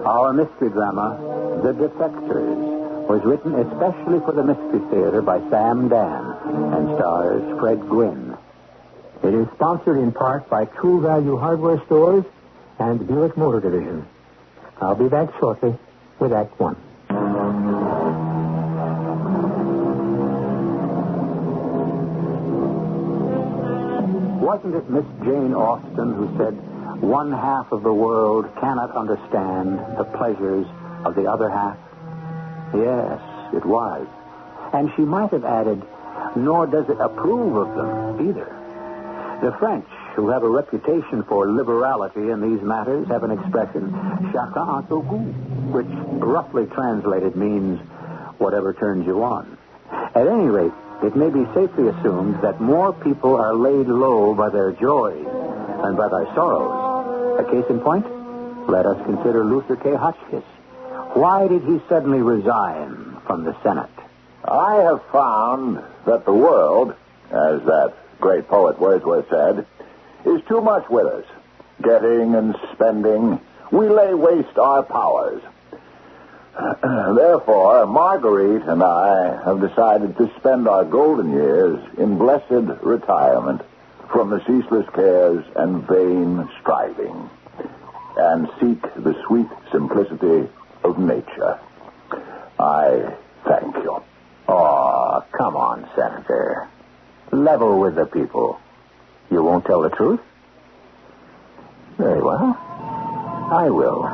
Our mystery drama, The Defectors, was written especially for the Mystery Theater by Sam Dan and stars Fred Gwynne. It is sponsored in part by True Value Hardware Stores and Buick Motor Division. I'll be back shortly with Act One. Wasn't it Miss Jane Austen who said, "One half of the world cannot understand the pleasures of the other half"? Yes, it was. And she might have added, "Nor does it approve of them either." The French, who have a reputation for liberality in these matters, have an expression, chacun a son goût, which roughly translated means whatever turns you on. At any rate, it may be safely assumed that more people are laid low by their joys than by their sorrows. A case in point? Let us consider Luther K. Hotchkiss. Why did he suddenly resign from the Senate? I have found that the world, as that great poet Wordsworth said, is too much with us. Getting and spending, we lay waste our powers. Therefore, Marguerite and I have decided to spend our golden years in blessed retirement from the ceaseless cares and vain striving, and seek the sweet simplicity of nature. I thank you. Oh, come on, Senator. Level with the people. You won't tell the truth? Very well. I will.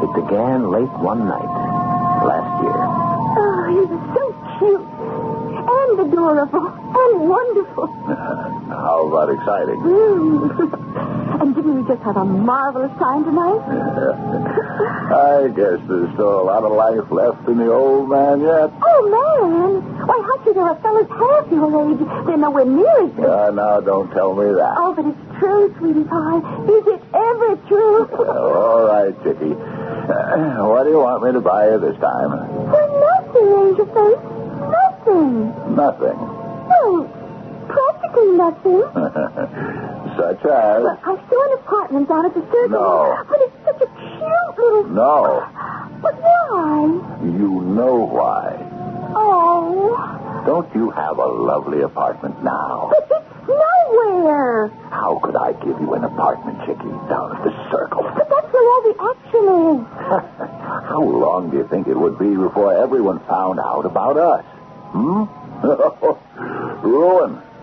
It began late one night last year. Oh, he was so cute and adorable and wonderful. How about exciting? And didn't we just have a marvelous time tonight? I guess there's still a lot of life left in the old man yet. Oh, man. Why, Hutchie, there are fellas half your age. They're nowhere near as good. Now, don't tell me that. Oh, but it's true, sweetie pie. Is it ever true? All right, Chickie. What do you want me to buy you this time? Well, nothing, Angel Face. Nothing. Nothing. No, practically nothing. Such as? Well, I saw an apartment down at the circus. No. But it's such a cute little... No. But why? You know why. Oh. Don't you have a lovely apartment now? But it's nowhere. How could I give you an apartment, Chickie, down at the circle? But that's where all the action is. How long do you think it would be before everyone found out about us?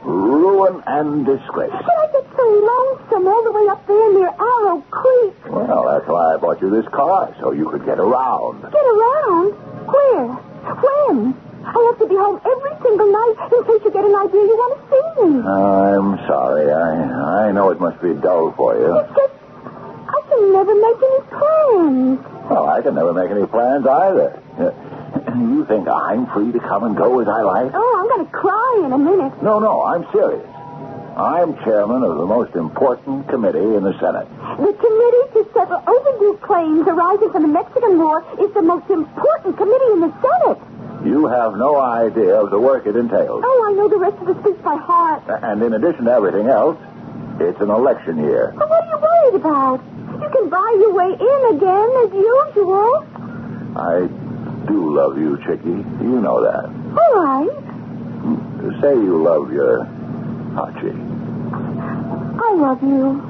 Ruin and disgrace. But I get so lonesome all the way up there near Arrow Creek. Well, that's why I bought you this car, so you could get around. Get around? Where? When? I have to be home every single night in case you get an idea you want to see me. I'm sorry. I know it must be dull for you. It's just, I can never make any plans. Well, I can never make any plans either. You think I'm free to come and go as I like? Oh, I'm going to cry in a minute. No, I'm serious. I'm chairman of the most important committee in the Senate. The committee to settle overdue claims arising from the Mexican War is the most important committee in the Senate. You have no idea of the work it entails. Oh, I know the rest of the speech by heart. And in addition to everything else, it's an election year. Well, what are you worried about? You can buy your way in again, as usual. I do love you, Chickie. You know that. All right. Say you love your Hotchie. I love you.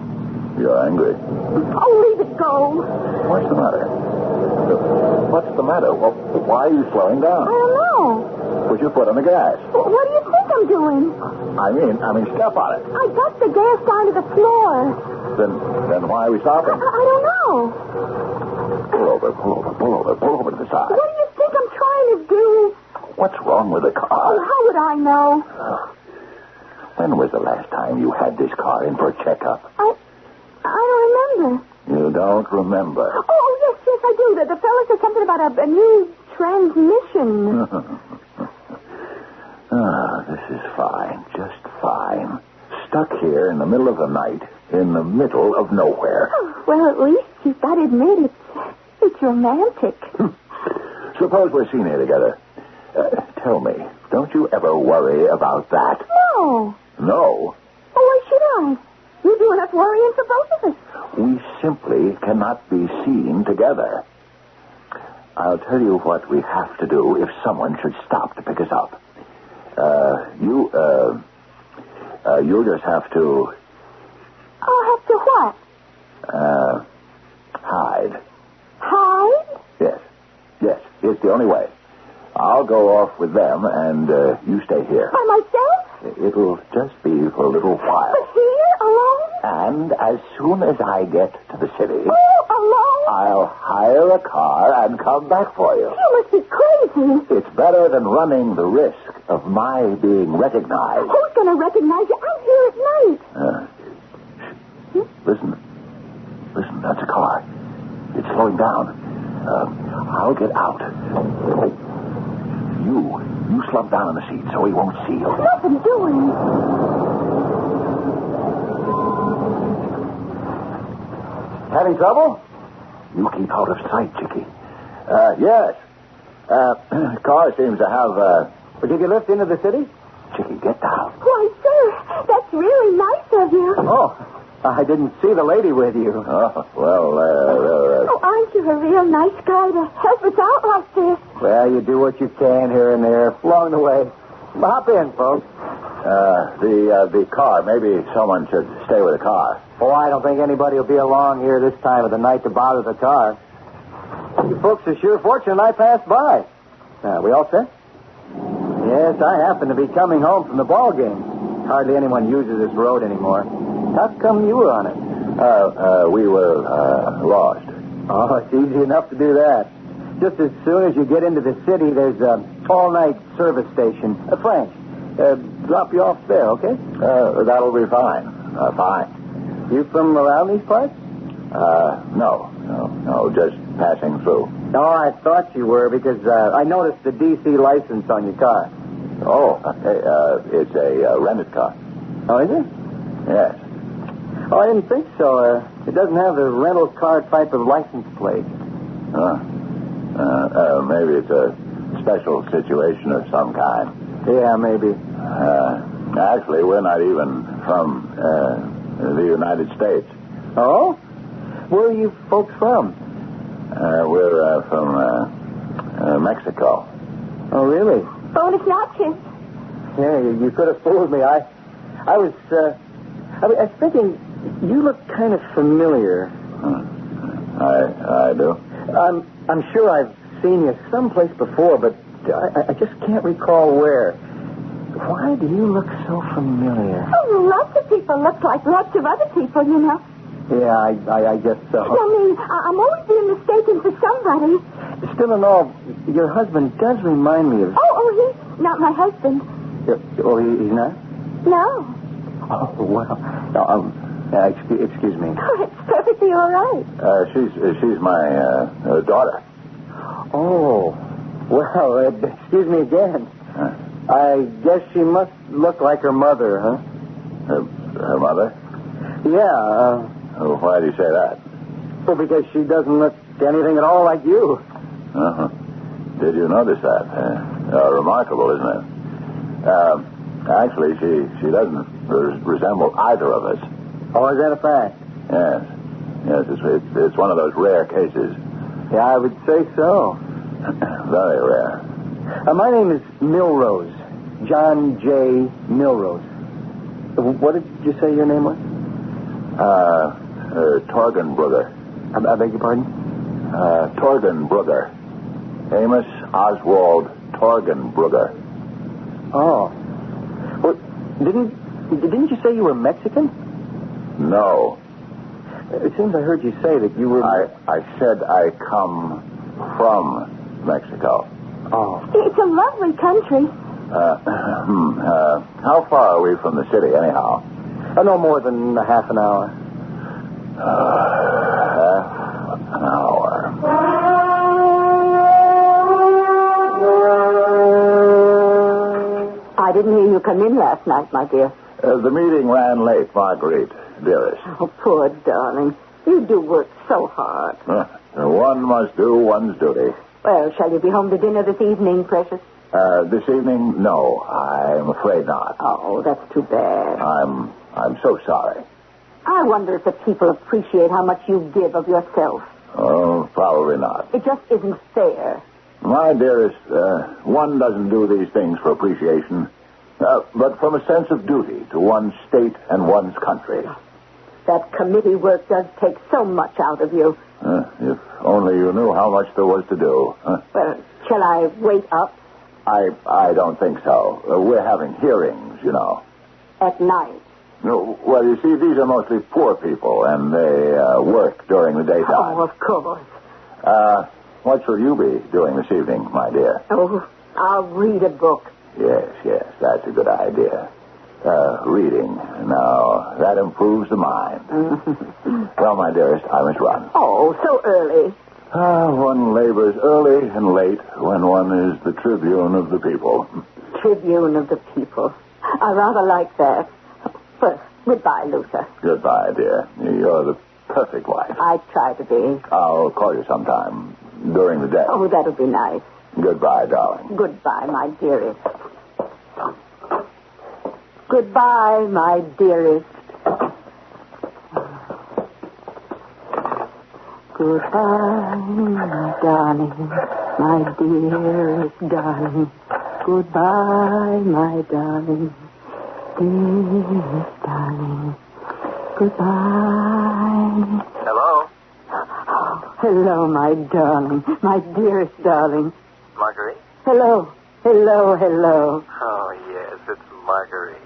You're angry. Oh, leave it go. What's the matter? What's the matter? Well, why are you slowing down? I don't know. Put your foot on the gas. What do you think I'm doing? I mean, step on it. I got the gas down to the floor. Then why are we stopping? I don't know. Pull over to the side. What do you think I'm trying to do? What's wrong with the car? Oh, how would I know? When was the last time you had this car in for a checkup? I don't remember. You don't remember? Oh, yes, I do. The fellow said something about a new transmission. This is fine. Just fine. Stuck here in the middle of the night, in the middle of nowhere. Oh, well, at least you've got to admit it's romantic. Suppose we're seen here together. Tell me, don't you ever worry about that? No. No? Well, why should I? You do enough worrying for both of us. We simply cannot be seen together. I'll tell you what we have to do if someone should stop to pick us up. You'll just have to... I'll have to what? Hide. Hide? Yes, it's the only way. I'll go off with them, and you stay here. By myself? It'll just be for a little while. But here, alone? And as soon as I get to the city... Oh, alone? I'll hire a car and come back for you. You must be crazy. It's better than running the risk of my being recognized. Who's going to recognize you? I'm here at night. Listen, that's a car. It's slowing down. I'll get out. You slump down on the seat so he won't see you. What's nothing doing? Having trouble? You keep out of sight, Chickie. Yes. Car seems to have, Well, did you lift into the city? Chickie, get down. Why, sir, that's really nice of you. Oh, I didn't see the lady with you. Oh, well, Oh, aren't you a real nice guy to help us out like this? Well, you do what you can here and there along the way. Hop in, folks. The car. Maybe someone should stay with the car. Oh, I don't think anybody will be along here this time of the night to bother the car. You folks are sure fortunate I passed by. We all set? Yes, I happen to be coming home from the ball game. Hardly anyone uses this road anymore. How come you were on it? We were lost. Oh, it's easy enough to do that. Just as soon as you get into the city, there's an all-night service station. Frank, drop you off there, okay? That'll be fine. Fine. You from around these parts? No, just passing through. No, I thought you were because I noticed the D.C. license on your car. Oh, it's a rented car. Oh, is it? Yes. Oh, I didn't think so. It doesn't have the rental car type of license plate. Maybe it's a special situation of some kind. Yeah, maybe. Actually, we're not even from the United States. Oh? Where are you folks from? We're from Mexico. Oh, really? Bonus notches. Yeah, you could have fooled me. I was thinking you look kind of familiar. I do. I'm sure I've seen you someplace before, but I just can't recall where. Why do you look so familiar? Oh, lots of people look like lots of other people, you know. Yeah, I guess so. I mean, I'm always being mistaken for somebody. Still in all, your husband does remind me of... Oh, he's not my husband. Oh, he's not? No. Oh, well. No, excuse me. Oh, it's perfectly all right. She's my daughter. Oh, well, excuse me again. I guess she must look like her mother, huh? Her mother? Yeah. Why do you say that? Well, because she doesn't look anything at all like you. Uh-huh. Did you notice that? Remarkable, isn't it? Actually, she doesn't resemble either of us. Oh, is that a fact? Yes, it's one of those rare cases. Yeah, I would say so. Very rare. My name is Milrose. John J. Milrose. What did you say your name was? Torgenbrugger. I beg your pardon? Torgenbrugger. Amos Oswald Torgenbrugger. Oh. Well, didn't you say you were Mexican? No. It seems I heard you say that you were... I said I come from Mexico. Oh. It's a lovely country. How far are we from the city, anyhow? No more than a half an hour. Half an hour. I didn't hear you come in last night, my dear. The meeting ran late, Marguerite, dearest. Oh, poor darling. You do work so hard. One must do one's duty. Well, shall you be home to dinner this evening, precious? This evening, no. I'm afraid not. Oh, that's too bad. I'm so sorry. I wonder if the people appreciate how much you give of yourself. Oh, probably not. It just isn't fair. My dearest, one doesn't do these things for appreciation, but from a sense of duty to one's state and one's country. That committee work does take so much out of you. If only you knew how much there was to do. Well, shall I wait up? I don't think so. We're having hearings, you know. At night? No, well, you see, these are mostly poor people, and they work during the daytime. Oh, of course. What shall you be doing this evening, my dear? Oh, I'll read a book. Yes, that's a good idea. Reading. Now, that improves the mind. Well, my dearest, I must run. Oh, so early. One labors early and late when one is the tribune of the people. Tribune of the people. I rather like that. Well, goodbye, Luther. Goodbye, dear. You're the perfect wife. I try to be. I'll call you sometime during the day. Oh, that'll be nice. Goodbye, darling. Goodbye, my dearest. Goodbye, my dearest. Goodbye, my darling, my dearest darling. Goodbye, my darling, dearest darling. Goodbye. Hello? Oh, hello, my darling, my dearest darling. Marguerite? Hello. Oh, yes, it's Marguerite.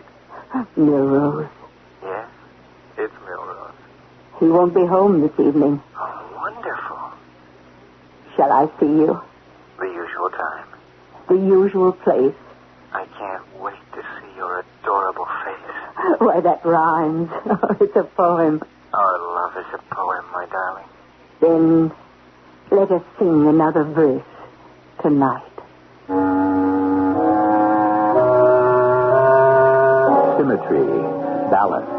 Milrose. Yes, it's Milrose. He won't be home this evening. Oh, wonderful. Shall I see you? The usual time. The usual place. I can't wait to see your adorable face. Why, that rhymes. Oh, it's a poem. Our love is a poem, my darling. Then let us sing another verse tonight. Symmetry, balance.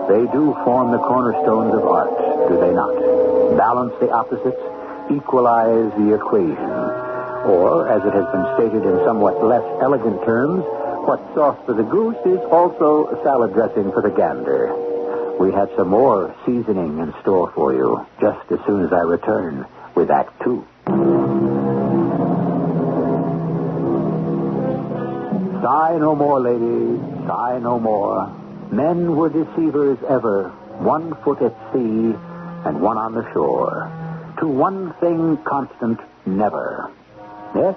They do form the cornerstones of art, do they not? Balance the opposites, equalize the equation. Or, as it has been stated in somewhat less elegant terms, what's sauce for the goose is also salad dressing for the gander. We have some more seasoning in store for you, just as soon as I return with Act 2. Sigh no more, ladies, sigh no more. Men were deceivers ever, 1 foot at sea and 1 on the shore. To one thing constant, never. Yes,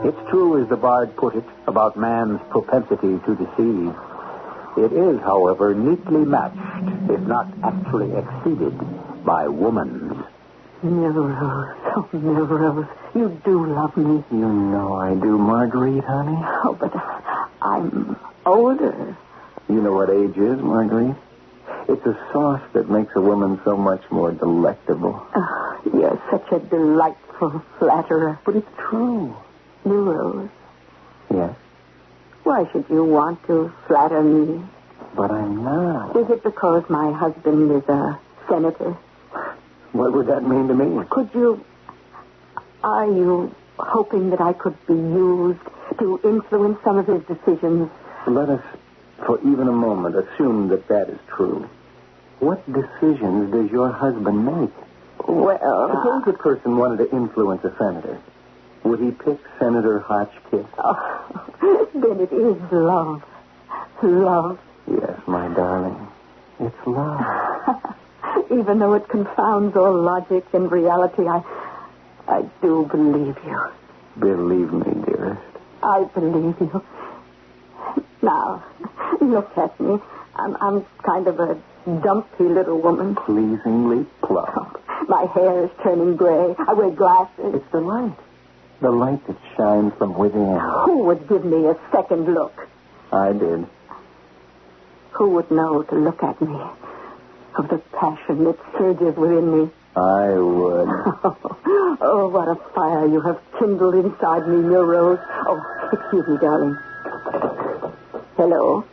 it's true as the bard put it about man's propensity to deceive. It is, however, neatly matched, if not actually exceeded, by woman's. Milrose, oh, Milrose, you do love me. You know I do, Marguerite, honey. Oh, but I'm older. You know what age is, Marguerite? It's a sauce that makes a woman so much more delectable. Oh, you're such a delightful flatterer. But it's true. Milrose. Yes? Why should you want to flatter me? But I'm not. Is it because my husband is a senator? What would that mean to me? Are you hoping that I could be used to influence some of his decisions? Let us, for even a moment, assume that is true. What decisions does your husband make? Well... Suppose a person wanted to influence a senator. Would he pick Senator Hotchkiss? Oh, then it is love. Love. Yes, my darling. It's love. Even though it confounds all logic and reality, I do believe you. Believe me, dearest. I believe you. Now, look at me. I'm kind of a dumpy little woman. Pleasingly plump. My hair is turning gray. I wear glasses. It's the light. The light that shines from within. Who would give me a second look? I did. Who would know to look at me? Of the passion that surges within me. I would. Oh, what a fire you have kindled inside me, Rose. Oh, excuse me, darling. Hello?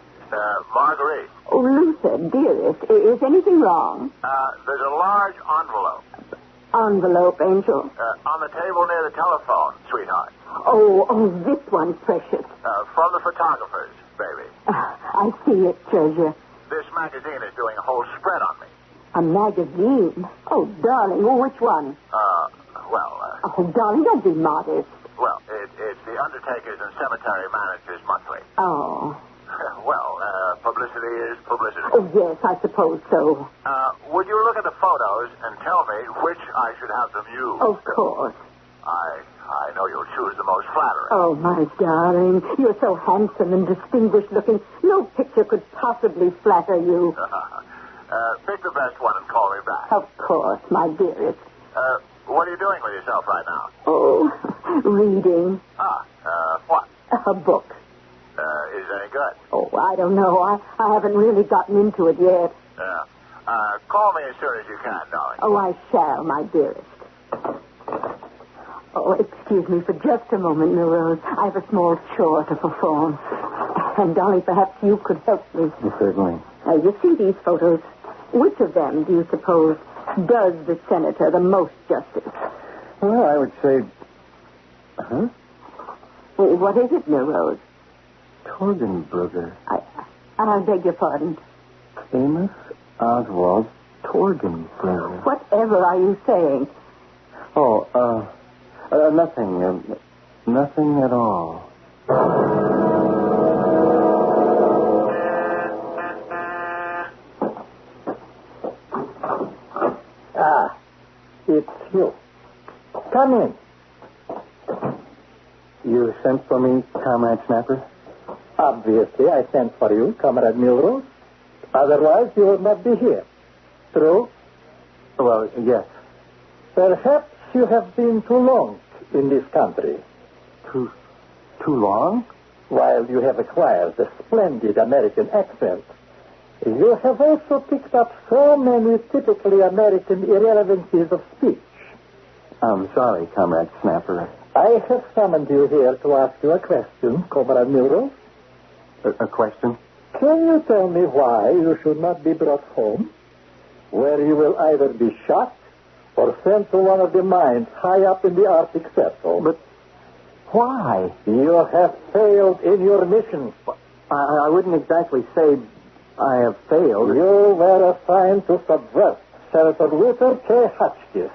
Marguerite. Oh, Luther, dearest, is anything wrong? There's a large envelope. Envelope, Angel. On the table near the telephone, sweetheart. Oh, this one's precious. From the photographers, baby. I see it, treasure. This magazine is doing a whole spread on me. A magazine? Oh, darling, which one? Oh, darling, don't be modest. Well, it's the Undertakers and Cemetery Managers Monthly. Oh. Well, publicity is publicity. Oh, yes, I suppose so. Would you look at the photos and tell me which I should have them use? Of course. I know you'll choose the most flattering. Oh, my darling, you're so handsome and distinguished looking. No picture could possibly flatter you. Pick the best one and call me back. Of course, my dearest. What are you doing with yourself right now? Oh, reading. What? A book. Is it any good? Oh, I don't know. I haven't really gotten into it yet. Call me as soon as you can, darling. Oh, I shall, my dearest. Oh, excuse me for just a moment, Rose. I have a small chore to perform. And, darling, perhaps you could help me. Certainly. You see these photos. Which of them, do you suppose, does the senator the most justice? Well, I would say... Huh? What is it, Rose? Torgenbrugger. I beg your pardon. Amos Oswald Torgenbrugger. Whatever are you saying? Oh, nothing. Nothing at all. It's you. Come in. You sent for me, Comrade Snapper? Obviously, I sent for you, Comrade Milrose. Otherwise, you would not be here. True? Well, yes. Perhaps you have been too long in this country. Too long? While you have acquired a splendid American accent, you have also picked up so many typically American irrelevancies of speech. I'm sorry, Comrade Snapper. I have summoned you here to ask you a question, Comrade Milrose. A question? Can you tell me why you should not be brought home, where you will either be shot or sent to one of the mines high up in the Arctic Circle? But why? You have failed in your mission. I wouldn't exactly say I have failed. You were assigned to subvert Senator Luther K. Hotchkiss.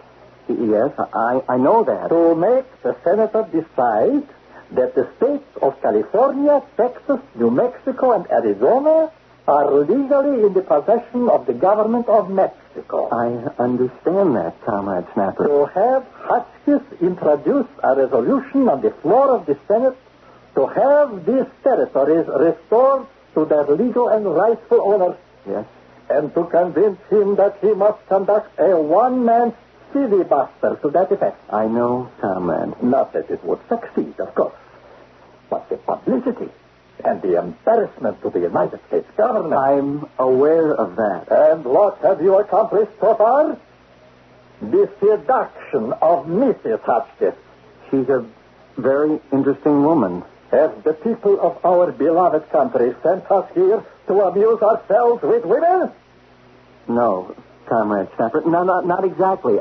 Yes, I know that. To make the senator decide that the states of California, Texas, New Mexico, and Arizona are legally in the possession of the government of Mexico. I understand that, Comrade Snapper. To have Hotchkiss introduce a resolution on the floor of the Senate to have these territories restored to their legal and rightful owners. Yes. And to convince him that he must conduct a one-man filibuster to that effect. I know, Comrade. Not that it would succeed, of course, but the publicity and the embarrassment to the United States government. I'm aware of that. And what have you accomplished so far? The seduction of Mrs. Hotchkiss. She's a very interesting woman. Have the people of our beloved country sent us here to amuse ourselves with women? No, Comrade Snapper. No, not exactly.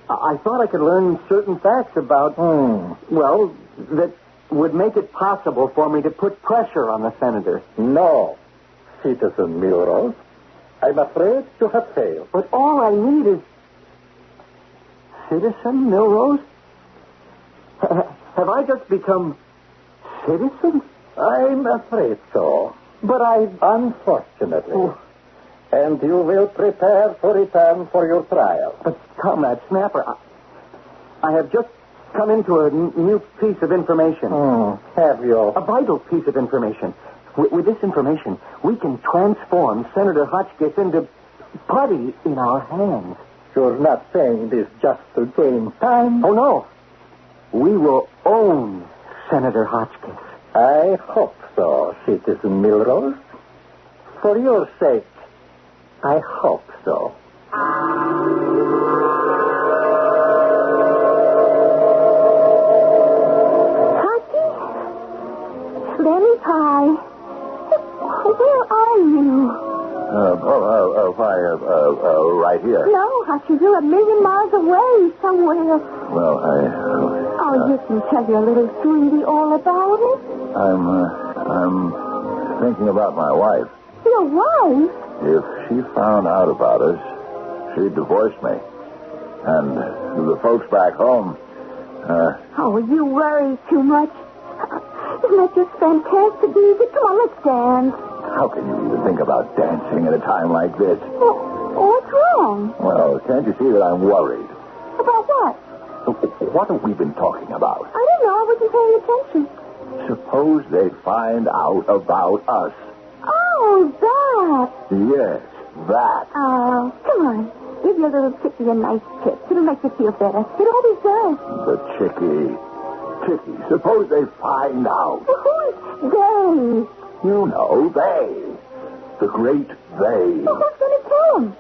I thought I could learn certain facts about, well, that would make it possible for me to put pressure on the senator. No, Citizen Milrose. I'm afraid you have failed. But all I need is... Citizen Milrose? Have I just become citizen? I'm afraid so. But Unfortunately. Oh. And you will prepare to return for your trial. But, Comrade Snapper, I have just come into a new piece of information. Have you? A vital piece of information. With this information, we can transform Senator Hotchkiss into putty in our hands. You're not saying this just to gain time? Oh, no. We will own Senator Hotchkiss. I hope so, Citizen Milrose. For your sake, I hope so. Lenny Pie, where are you? Right here. No, Hutchie, you're a million miles away somewhere. Well, Oh, you can tell your little sweetie all about it. I'm thinking about my wife. Your wife? If she found out about us, she'd divorce me. And the folks back home, Oh, you worry too much. Isn't that just fantastic music? Come on, let's dance. how can you even think about dancing at a time like this? Well, what's wrong? Well, can't you see that I'm worried? About what? What have we been talking about? I don't know. I wasn't paying attention. Suppose they find out about us. Oh, that. Yes, that. Oh, come on. Give your little chickie a nice kiss. It'll make you feel better. It always does. The chickie. Chickie, suppose they find out. Well, who's they? You know, they. The great they. Well, who's going to tell them?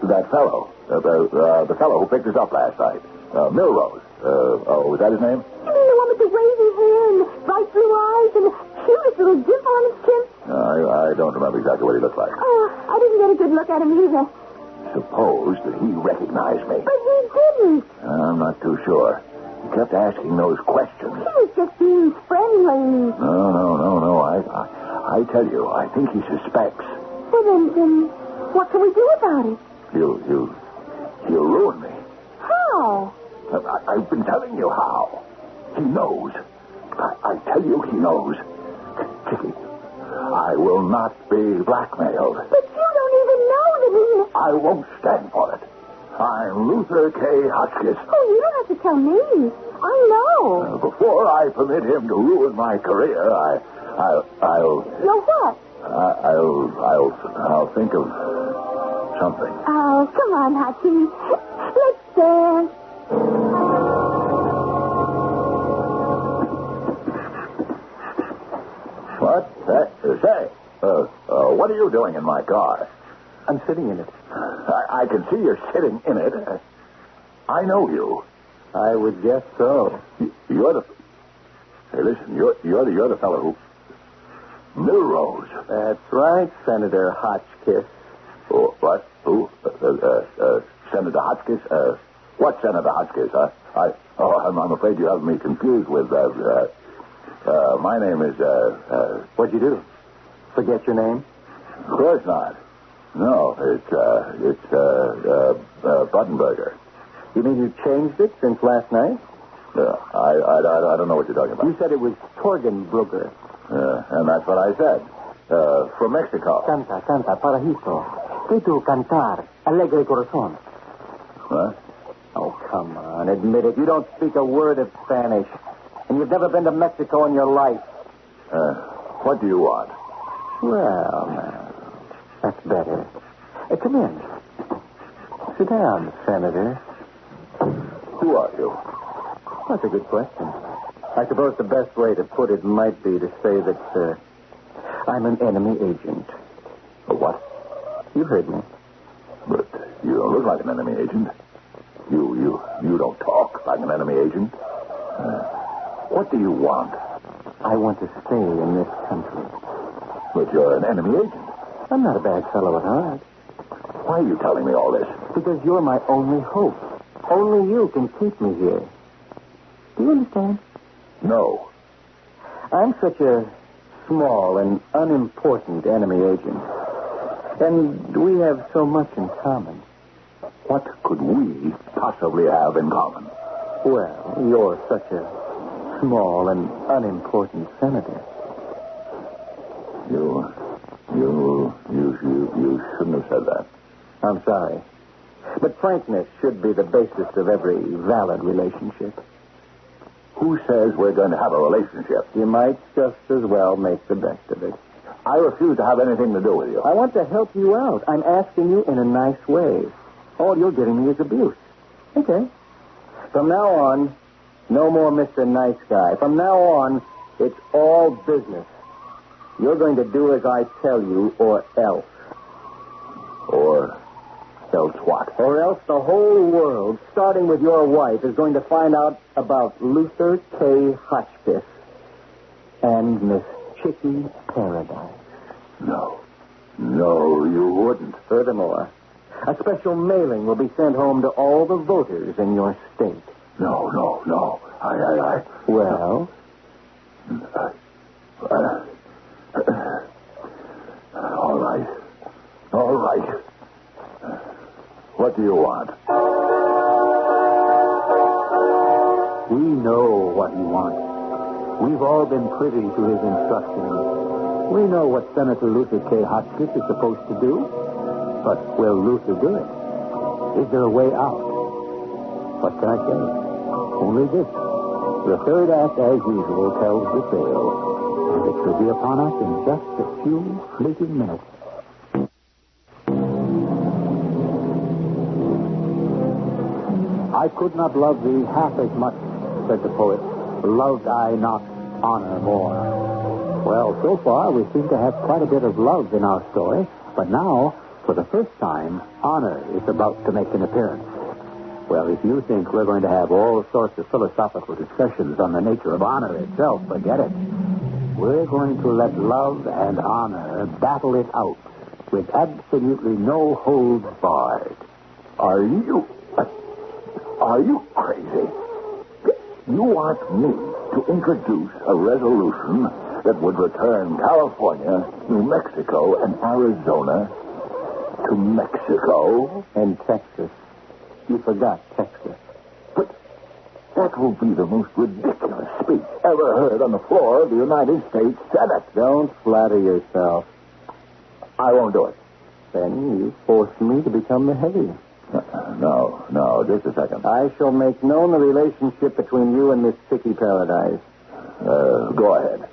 That fellow. The fellow who picked us up last night. Milrose. Was that his name? You mean the one with the wavy hair and bright blue eyes and the cutest little dimple on his chin? I don't remember exactly what he looked like. Oh, I didn't get a good look at him either. Suppose that he recognized me. But he didn't. I'm not too sure. He kept asking those questions. He was just being friendly. No. I tell you, I think he suspects. Well, then, what can we do about it? He'll ruin me. How? I've been telling you how. He knows. I tell you, he knows. Chickie, I will not be blackmailed. But you don't even know that he... I won't stand for it. I'm Luther K. Hotchkiss. Oh, you don't have to tell me. I know. Before I permit him to ruin my career, I'll... You'll what? I'll think of something. Oh, come on, Hutchie. Let's dance. What? Say, what are you doing in my car? I'm sitting in it. I can see you're sitting in it. I know you. I would guess so. You're the... Hey, listen, you're the fellow who... Milrose. That's right, Senator Hotchkiss. Oh, what? Who? Senator Hotchkiss? What Senator Hotchkiss? I'm afraid you have me confused with... my name is... What'd you do? Forget your name? Of course not. No, it's Buttenberger. You mean you changed it since last night? I don't know what you're talking about. You said it was Torgenbrugger. And that's what I said. From Mexico. Canta, parajito. Que tu cantar, alegre corazón. What? Oh, come on, admit it. You don't speak a word of Spanish. And you've never been to Mexico in your life. What do you want? Well, now, that's better. Come in. Sit down, Senator. Who are you? That's a good question. I suppose the best way to put it might be to say that I'm an enemy agent. A what? You heard me. But you don't look like an enemy agent. You don't talk like an enemy agent. What do you want? I want to stay in this country. But you're an enemy agent. I'm not a bad fellow at heart. Why are you telling me all this? Because you're my only hope. Only you can keep me here. Do you understand? No. I'm such a small and unimportant enemy agent. And we have so much in common. What could we possibly have in common? Well, you're such a small and unimportant senator. You shouldn't have said that. I'm sorry. But frankness should be the basis of every valid relationship. Who says we're going to have a relationship? You might just as well make the best of it. I refuse to have anything to do with you. I want to help you out. I'm asking you in a nice way. All you're giving me is abuse. Okay. From now on, no more Mr. Nice Guy. From now on, it's all business. You're going to do as I tell you, or else. Or else what? Or else the whole world, starting with your wife, is going to find out about Luther K. Hotchkiss and Miss Chicky Paradise. No. No, you wouldn't. Furthermore, a special mailing will be sent home to all the voters in your state. No. Well? All right. What do you want? We know what he wants. We've all been privy to his instructions. We know what Senator Luther K. Hotchkiss is supposed to do. But will Luther do it? Is there a way out? What can I say? Only this. The third act, as usual, tells the tale. And it will be upon us in just a few fleeting minutes. I could not love thee half as much, said the poet, loved I not honor more. Well, so far we seem to have quite a bit of love in our story, but now, for the first time, honor is about to make an appearance. Well, if you think we're going to have all sorts of philosophical discussions on the nature of honor itself, forget it. We're going to let love and honor battle it out with absolutely no holds barred. Are you crazy? You want me to introduce a resolution that would return California, New Mexico, and Arizona to Mexico? And Texas. You forgot Texas. But that will be the most ridiculous speech ever heard on the floor of the United States Senate. Don't flatter yourself. I won't do it. Then you forced me to become the heavy. No, just a second. I shall make known the relationship between you and Miss Chicky Paradise. Go ahead.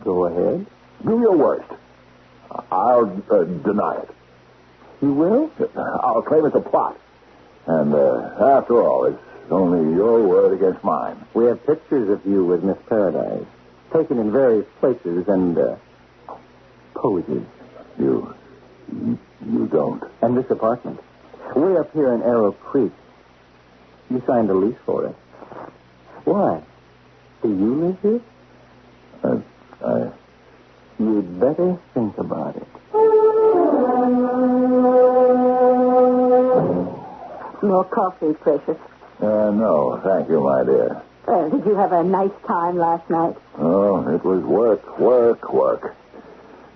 Go ahead? Do your worst. I'll deny it. You will? I'll claim it's a plot. And after all, it's only your word against mine. We have pictures of you with Miss Paradise, taken in various places and poses. You don't. And this apartment. Way up here in Arrow Creek. You signed a lease for it. Why? Do you live here? You'd better think about it. More coffee, precious. No, thank you, my dear. Did you have a nice time last night? Oh, it was work.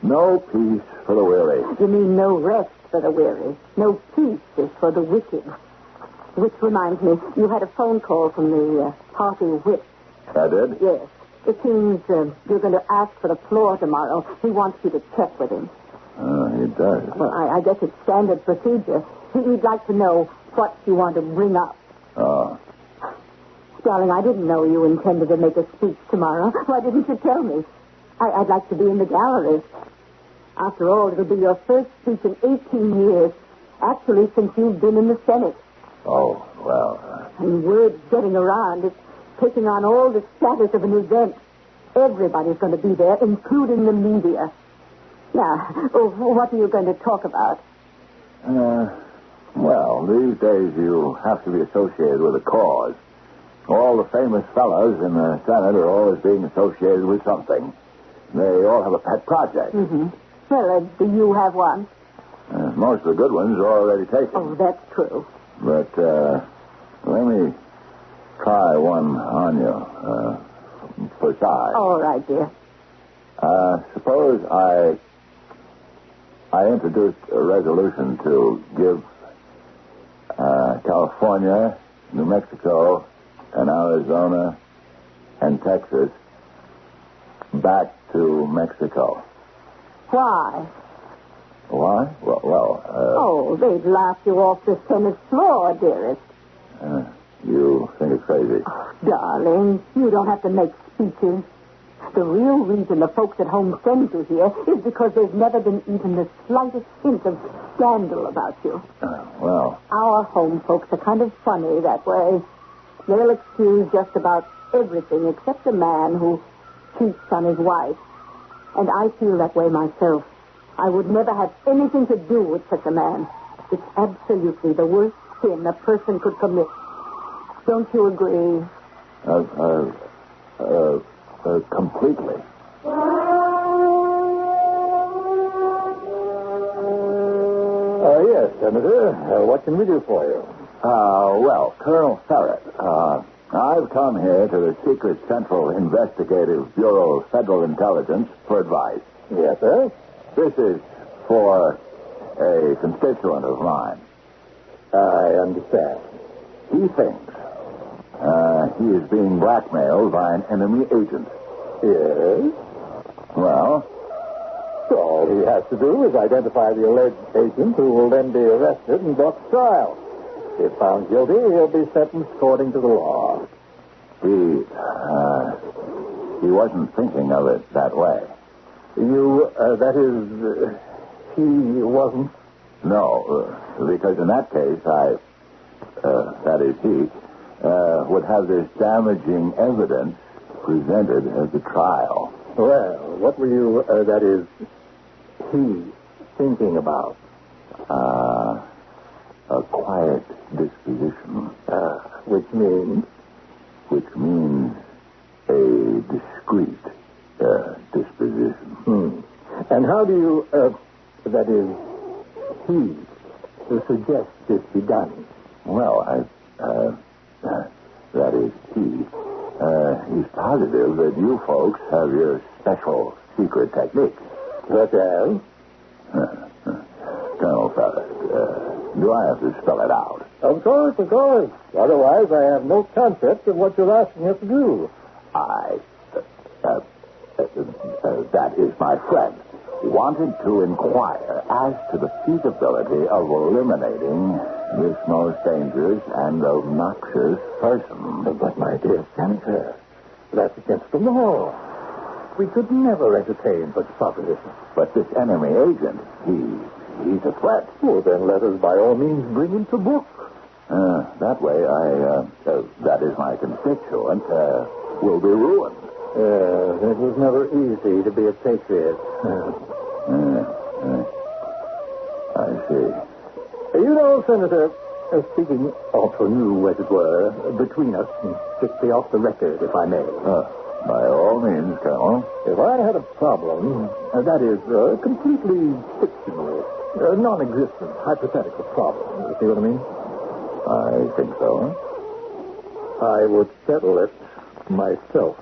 No peace for the weary. You mean no rest for the weary. No peace is for the wicked. Which reminds me, you had a phone call from the party whip. I did? Yes. It seems you're going to ask for the floor tomorrow. He wants you to check with him. He does. Well, I guess it's standard procedure. He'd like to know what you want to bring up. Oh. Darling, I didn't know you intended to make a speech tomorrow. Why didn't you tell me? I'd like to be in the gallery. After all, it'll be your first speech in 18 years. Actually, since you've been in the Senate. Oh, well. And word's getting around. It's taking on all the status of an event. Everybody's going to be there, including the media. Now, what are you going to talk about? Well, these days you have to be associated with a cause. All the famous fellows in the Senate are always being associated with something. They all have a pet project. Mm-hmm. Well, do you have one? Most of the good ones are already taken. Oh, that's true. But let me try one on you for size. All right, dear. Suppose I introduced a resolution to give California, New Mexico, and Arizona, and Texas back to Mexico. Why? Why? Well, they'd laugh you off the Senate floor, dearest. You think it's crazy? Oh, darling, you don't have to make speeches. The real reason the folks at home send you here is because there's never been even the slightest hint of scandal about you. Well. Our home folks are kind of funny that way. They'll excuse just about everything except a man who cheats on his wife. And I feel that way myself. I would never have anything to do with such a man. It's absolutely the worst sin a person could commit. Don't you agree? Completely. Yes, Senator. What can we do for you? Well, Colonel Ferret, I've come here to the Secret Central Investigative Bureau of Federal Intelligence for advice. Yes, sir? This is for a constituent of mine. I understand. He thinks he is being blackmailed by an enemy agent. Yes? Well? All he has to do is identify the alleged agent who will then be arrested and brought to trial. If found guilty, he'll be sentenced according to the law. He wasn't thinking of it that way. That is, he wasn't? No, because in that case, that is he, would have this damaging evidence presented at the trial. Well, what were you, that is, he thinking about? A quiet disposition. Which means? Which means a discreet disposition. And how do you, that is, he suggest this be done? Well, that is he. He's positive that you folks have your special secret techniques. Such as? Colonel Ferret, do I have to spell it out? Of course. Otherwise, I have no concept of what you're asking us to do. That is my friend. Wanted to inquire as to the feasibility of eliminating this most dangerous and obnoxious person. But, my dear Senator, that's against the law. We could never entertain such a proposition. But this enemy agent, he's a threat. Well, then let us by all means bring him to book. That way, that is my constituent, will be ruined. It was never easy to be a patriot. I see. You know, Senator, speaking entre nous, as it were, between us, and strictly off the record, if I may. By all means, Colonel. If I had a problem, that is, completely fictional, non-existent, hypothetical problem, you see what I mean? I think so. I would settle it myself.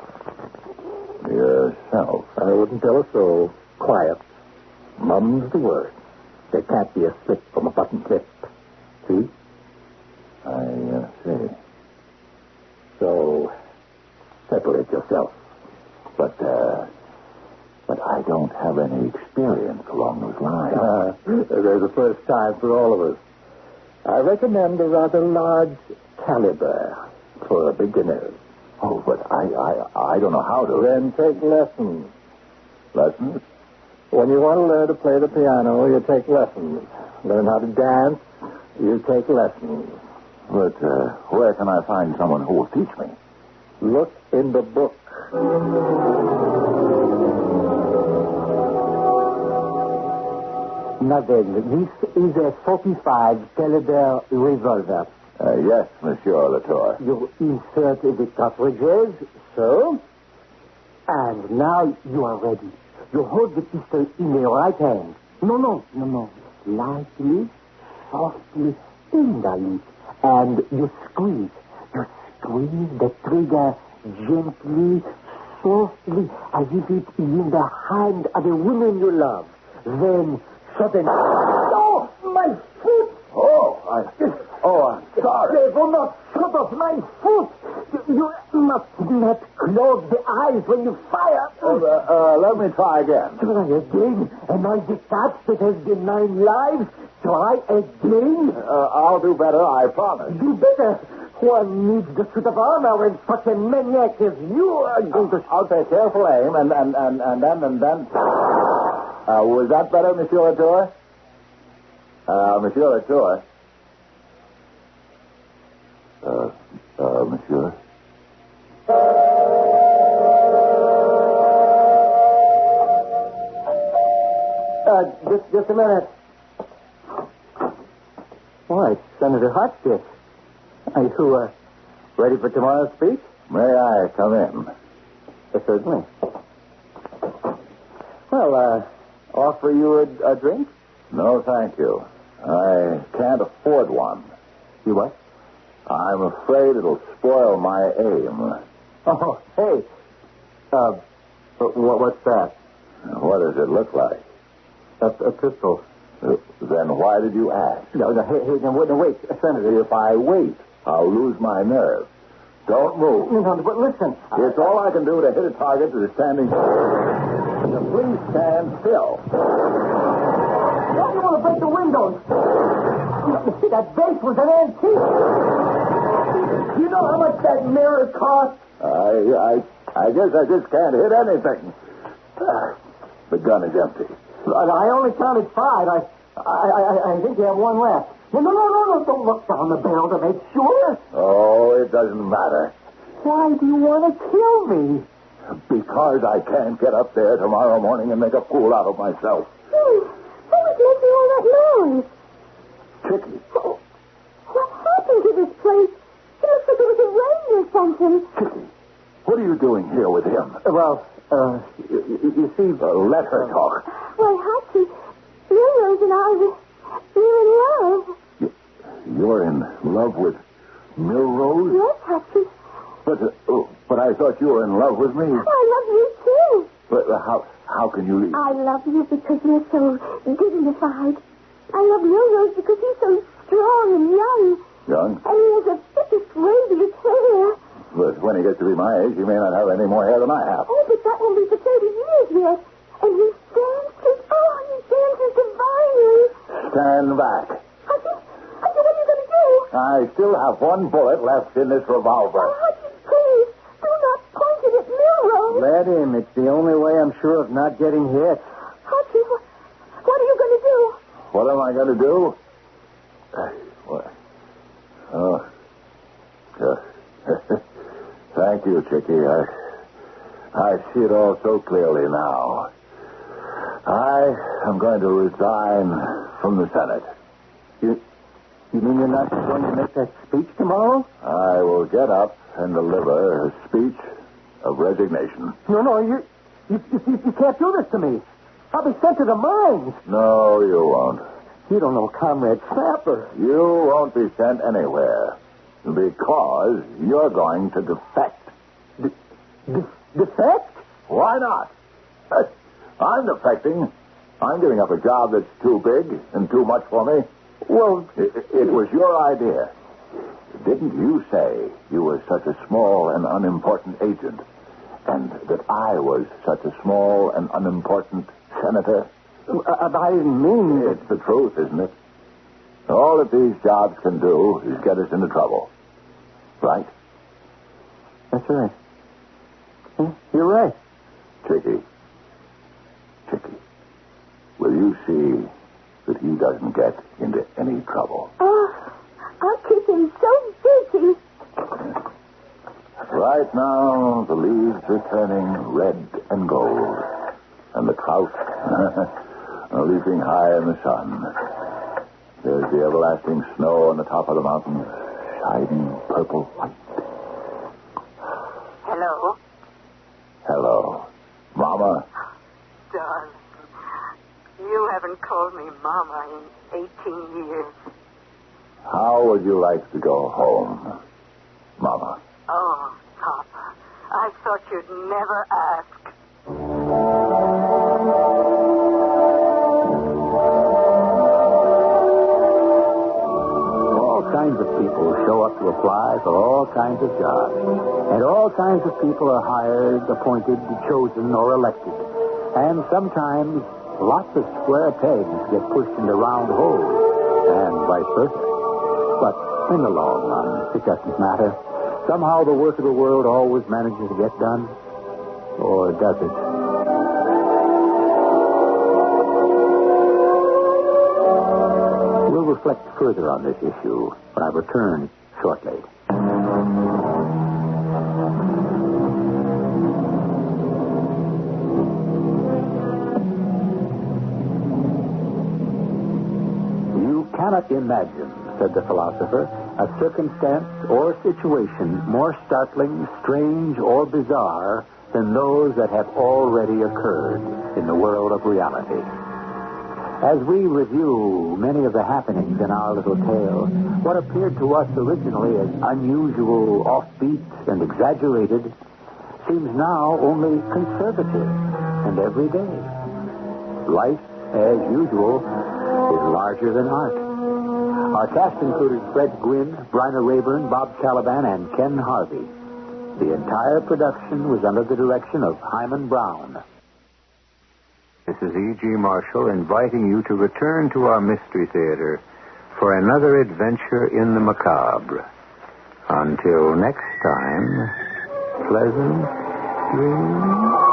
Yourself? I wouldn't tell a soul. Quiet. Mum's the word. There can't be a slip from a button clip. See? I see. So, settle it yourself. But I don't have any experience along those lines. There's a first time for all of us. I recommend a rather large caliber for a beginner. Oh, but I don't know how to. Then take lessons. Lessons? When you want to learn to play the piano, you take lessons. Learn how to dance, you take lessons. But where can I find someone who will teach me? Look in the book. Madame, this is a 45 caliber revolver. Yes, Monsieur Latour. You insert the cartridges, so. And now you are ready. You hold the pistol in your right hand. No. Lightly, softly, tenderly. And you squeeze. You squeeze the trigger gently, softly, as if it is in the hand of a woman you love. Then, suddenly... Oh, my foot! I'm sorry. They will not cut off my foot. You must not close the eyes when you fire. Let me try again. Try again. Am I the cat that has been 9 lives? Try again. I'll do better, I promise. Do better. One needs the suit of armor when such a maniac as you are going to... I'll take careful aim, and then... was that better, Monsieur Latour? Monsieur Latour? Monsieur? Just a minute. Why, it's Senator Hotchkiss. Are you, ready for tomorrow's speech? May I come in? Certainly. Well, offer you a drink? No, thank you. I can't afford one. You what? I'm afraid it'll spoil my aim. Oh, hey. What's that? What does it look like? A pistol. Then why did you ask? No, wait, Senator. If I wait, I'll lose my nerve. Don't move. No, but listen. It's all I can do to hit a target that is standing still. So please stand still. Why do you want to break the windows? You see, that vase was an antique. You know how much that mirror cost? I guess I just can't hit anything. The gun is empty. I only counted 5. I think you have one left. No, don't look down the barrel to make sure. Oh, it doesn't matter. Why do you want to kill me? Because I can't get up there tomorrow morning and make a fool out of myself. Who was making all that noise? Chicky. Oh, what happened to this place? It looks like it was a raid or something. Chicky, what are you doing here with him? You see... let her talk. Why, Hachi, Rose and I, we're in love. You're in love with Milrose? Yes, Hachi. But I thought you were in love with me. I love you, too. But how can you leave? I love you because you're so dignified. I love Milrose because he's so strong and young. Young? And he has the thickest, radiant hair. But when he gets to be my age, he may not have any more hair than I have. Oh, but that won't be for 30 years yet. And he dances. Oh, he dances divinely. Stand back. Hachi, what are you going to do? I still have one bullet left in this revolver. Oh, Hachi, please, do not point it at Milrose. Let him. It's the only way I'm sure of not getting hit. Hachi, what are you going to do? What am I going to do? Thank you, Chicky. I see it all so clearly now. I am going to resign from the Senate. You mean you're not going to make that speech tomorrow? I will get up and deliver a speech of resignation. No, you can't do this to me. I'll be sent to the mines. No, you won't. You don't know Comrade Sapper. You won't be sent anywhere because you're going to defect. Defect? Why not? I'm defecting. I'm giving up a job that's too big and too much for me. Well, it was your idea. Didn't you say you were such a small and unimportant agent, and that I was such a small and unimportant senator? I didn't mean... It's the truth, isn't it? All that these jobs can do is get us into trouble. Right? That's right. You're right. Chicky, will you see that he doesn't get into any trouble? Oh, I'll keep him so busy. Right now, the leaves are turning red and gold, and the trout are leaping high in the sun. There's the everlasting snow on the top of the mountains, shining purple white. Hello? Hello, Mama. Darling, you haven't called me Mama in 18 years. How would you like to go home, Mama? Oh, Papa, I thought you'd never ask. All kinds of people show up to apply for all kinds of jobs. And all kinds of people are hired, appointed, chosen, or elected. And sometimes lots of square pegs get pushed into round holes, and vice versa. But In the long run, it doesn't matter. Somehow the work of the world always manages to get done. Or does it? We'll reflect further on this issue when I return shortly. You cannot imagine, said the philosopher, a circumstance or situation more startling, strange, or bizarre than those that have already occurred in the world of reality. As we review many of the happenings in our little tale, what appeared to us originally as unusual, offbeat, and exaggerated seems now only conservative and everyday. Life, as usual, is larger than art. Our cast included Fred Gwynn, Bryna Rayburn, Bob Caliban, and Ken Harvey. The entire production was under the direction of Himan Brown. This is E.G. Marshall inviting you to return to our Mystery Theater for another adventure in the macabre. Until next time, pleasant dreams.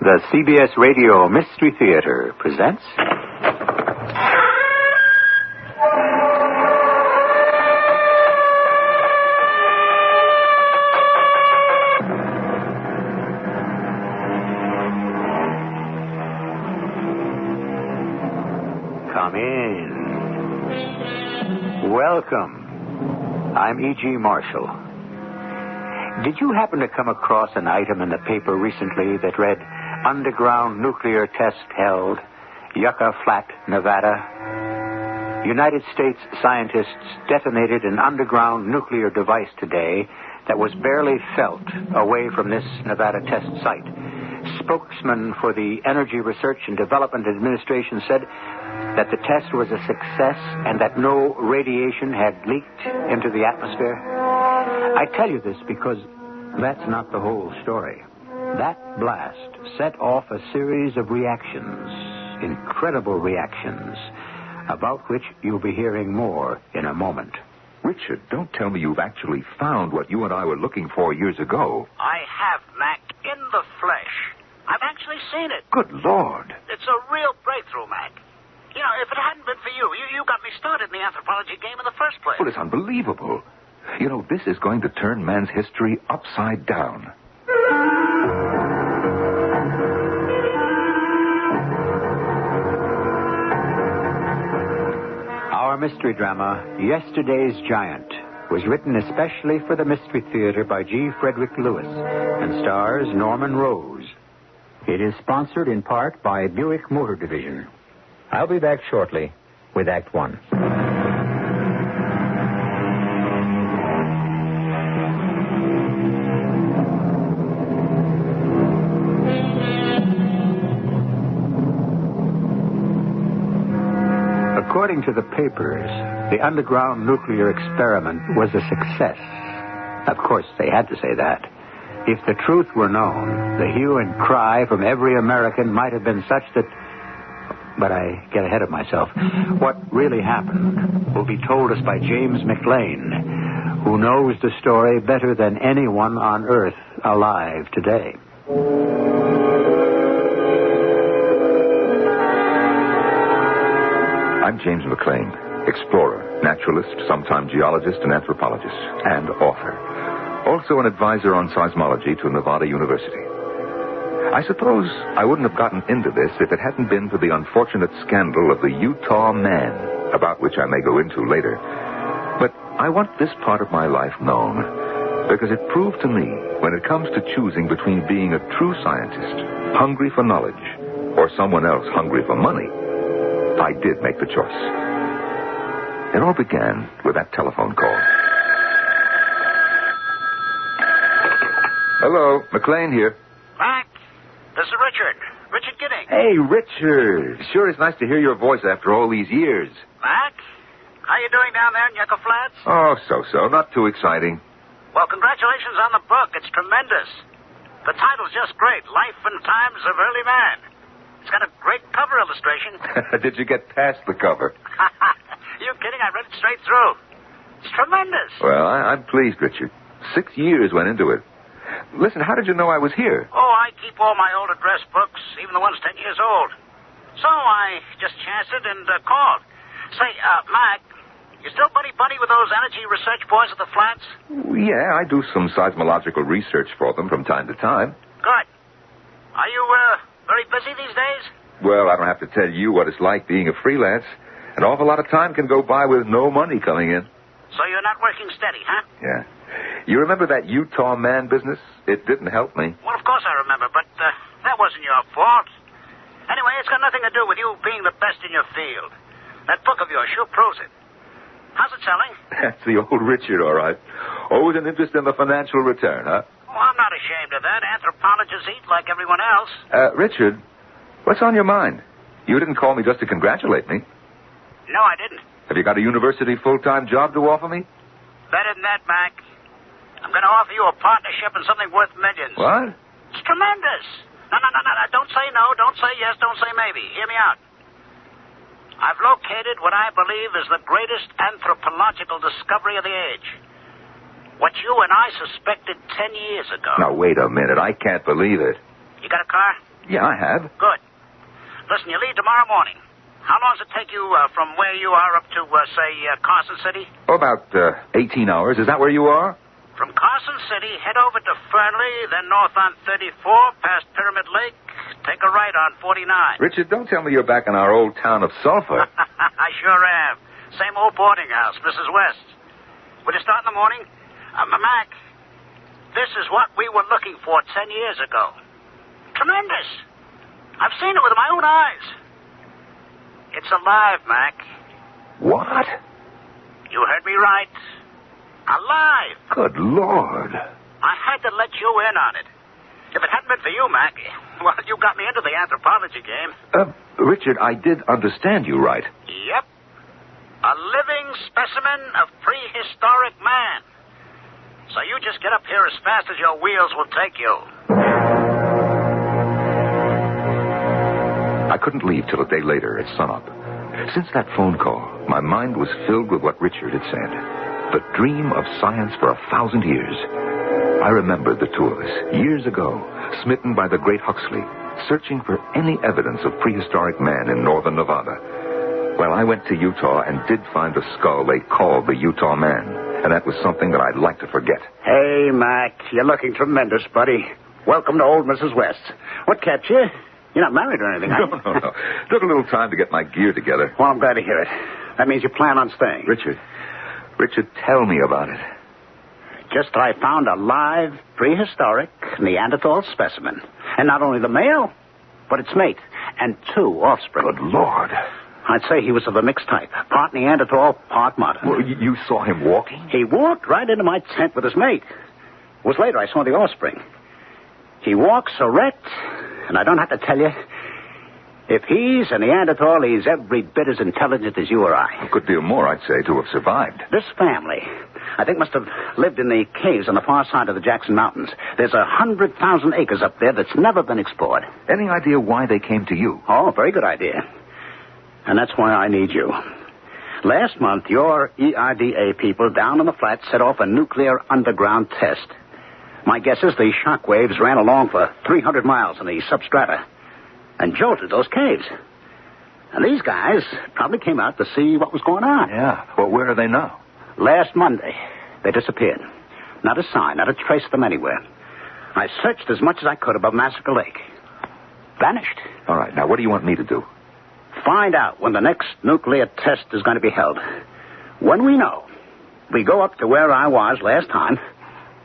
The CBS Radio Mystery Theater presents... Come in. Welcome. I'm E.G. Marshall. Did you happen to come across an item in the paper recently that read... Underground nuclear test held, Yucca Flat, Nevada. United States scientists detonated an underground nuclear device today that was barely felt away from this Nevada test site. Spokesman for the Energy Research and Development Administration said that the test was a success and that no radiation had leaked into the atmosphere. I tell you this because that's not the whole story. That blast set off a series of reactions, incredible reactions, about which you'll be hearing more in a moment. Richard, don't tell me you've actually found what you and I were looking for years ago. I have, Mac, in the flesh. I've actually seen it. Good Lord. It's a real breakthrough, Mac. You know, if it hadn't been for you got me started in the anthropology game in the first place. Well, it's unbelievable. You know, this is going to turn man's history upside down. Our mystery drama, Yesterday's Giant, was written especially for the Mystery Theater by G. Frederick Lewis and stars Norman Rose. It is sponsored in part by Buick Motor Division. I'll be back shortly with Act One. According to the papers, the underground nuclear experiment was a success. Of course, they had to say that. If the truth were known, the hue and cry from every American might have been such that... But I get ahead of myself. What really happened will be told us by James McLean, who knows the story better than anyone on Earth alive today. I'm James McLean, explorer, naturalist, sometime geologist and anthropologist, and author. Also an advisor on seismology to Nevada University. I suppose I wouldn't have gotten into this if it hadn't been for the unfortunate scandal of the Utah Man, about which I may go into later. But I want this part of my life known Because it proved to me, when it comes to choosing between being a true scientist, hungry for knowledge, or someone else hungry for money, I did make the choice. It all began with that telephone call. Hello, McLean here. Mac, this is Richard. Richard Gidding. Hey, Richard. Sure is nice to hear your voice after all these years. Mac, how you doing down there in Yucca Flats? Oh, so-so. Not too exciting. Well, congratulations on the book. It's tremendous. The title's just great. Life and Times of Early Man. It's got a great cover illustration. Did you get past the cover? You kidding? I read it straight through. It's tremendous. Well, I'm pleased, Richard. 6 years went into it. Listen, how did you know I was here? Oh, I keep all my old address books, even the ones 10 years old. So I just chanced it and called. Say, Mac, you still buddy-buddy with those energy research boys at the flats? Yeah, I do some seismological research for them from time to time. Good. Are you, very busy these days? Well, I don't have to tell you what it's like being a freelance. An awful lot of time can go by with no money coming in. So you're not working steady, huh? Yeah. You remember that Utah man business? It didn't help me. Well, of course I remember, but that wasn't your fault. Anyway, it's got nothing to do with you being the best in your field. That book of yours sure proves it. How's it selling? That's the old Richard, all right. Always an interest in the financial return, huh? Oh, I'm not ashamed of that. Anthropologists eat like everyone else. Richard, what's on your mind? You didn't call me just to congratulate me. No, I didn't. Have you got a university full-time job to offer me? Better than that, Mac. I'm going to offer you a partnership in something worth millions. What? It's tremendous. No. Don't say no. Don't say yes. Don't say maybe. Hear me out. I've located what I believe is the greatest anthropological discovery of the age. What you and I suspected 10 years ago. Now, wait a minute. I can't believe it. You got a car? Yeah, I have. Good. Listen, you leave tomorrow morning. How long does it take you from where you are up to, say, Carson City? Oh, about 18 hours. Is that where you are? From Carson City, head over to Fernley, then north on 34, past Pyramid Lake. Take a right on 49. Richard, don't tell me you're back in our old town of Sulphur. I sure am. Same old boarding house, Mrs. West. Will you start in the morning? Mac, this is what we were looking for 10 years ago. Tremendous. I've seen it with my own eyes. It's alive, Mac. What? You heard me right. Alive. Good Lord. I had to let you in on it. If it hadn't been for you, Mac, well, you got me into the anthropology game. Richard, I did understand you right. Yep. A living specimen of prehistoric man. So you just get up here as fast as your wheels will take you. I couldn't leave till a day later at sunup. Since that phone call, my mind was filled with what Richard had said. The dream of science for 1,000 years. I remembered the two of us, years ago, smitten by the great Huxley, searching for any evidence of prehistoric man in northern Nevada. Well, I went to Utah and did find a skull they called the Utah Man, and that was something that I'd like to forget. Hey, Mac, you're looking tremendous, buddy. Welcome to old Mrs. West. What kept you? You're not married or anything, No. Took a little time to get my gear together. Well, I'm glad to hear it. That means you plan on staying. Richard, tell me about it. Just I found a live, prehistoric Neanderthal specimen. And not only the male, but its mate, and 2 offspring. Good Lord. I'd say he was of the mixed type. Part Neanderthal, part modern. Well, you saw him walking? He walked right into my tent with his mate. It was later I saw the offspring. He walks erect, and I don't have to tell you, if he's a Neanderthal, he's every bit as intelligent as you or I. A good deal more, I'd say, to have survived. This family, I think, must have lived in the caves on the far side of the Jackson Mountains. There's 100,000 acres up there that's never been explored. Any idea why they came to you? Oh, very good idea. And that's why I need you. Last month, your EIDA people down on the flats set off a nuclear underground test. My guess is the shock waves ran along for 300 miles in the substrata and jolted those caves. And these guys probably came out to see what was going on. Yeah. Well, where are they now? Last Monday, they disappeared. Not a sign, not a trace of them anywhere. I searched as much as I could above Massacre Lake. Vanished. All right, now what do you want me to do? Find out when the next nuclear test is going to be held. When we know, we go up to where I was last time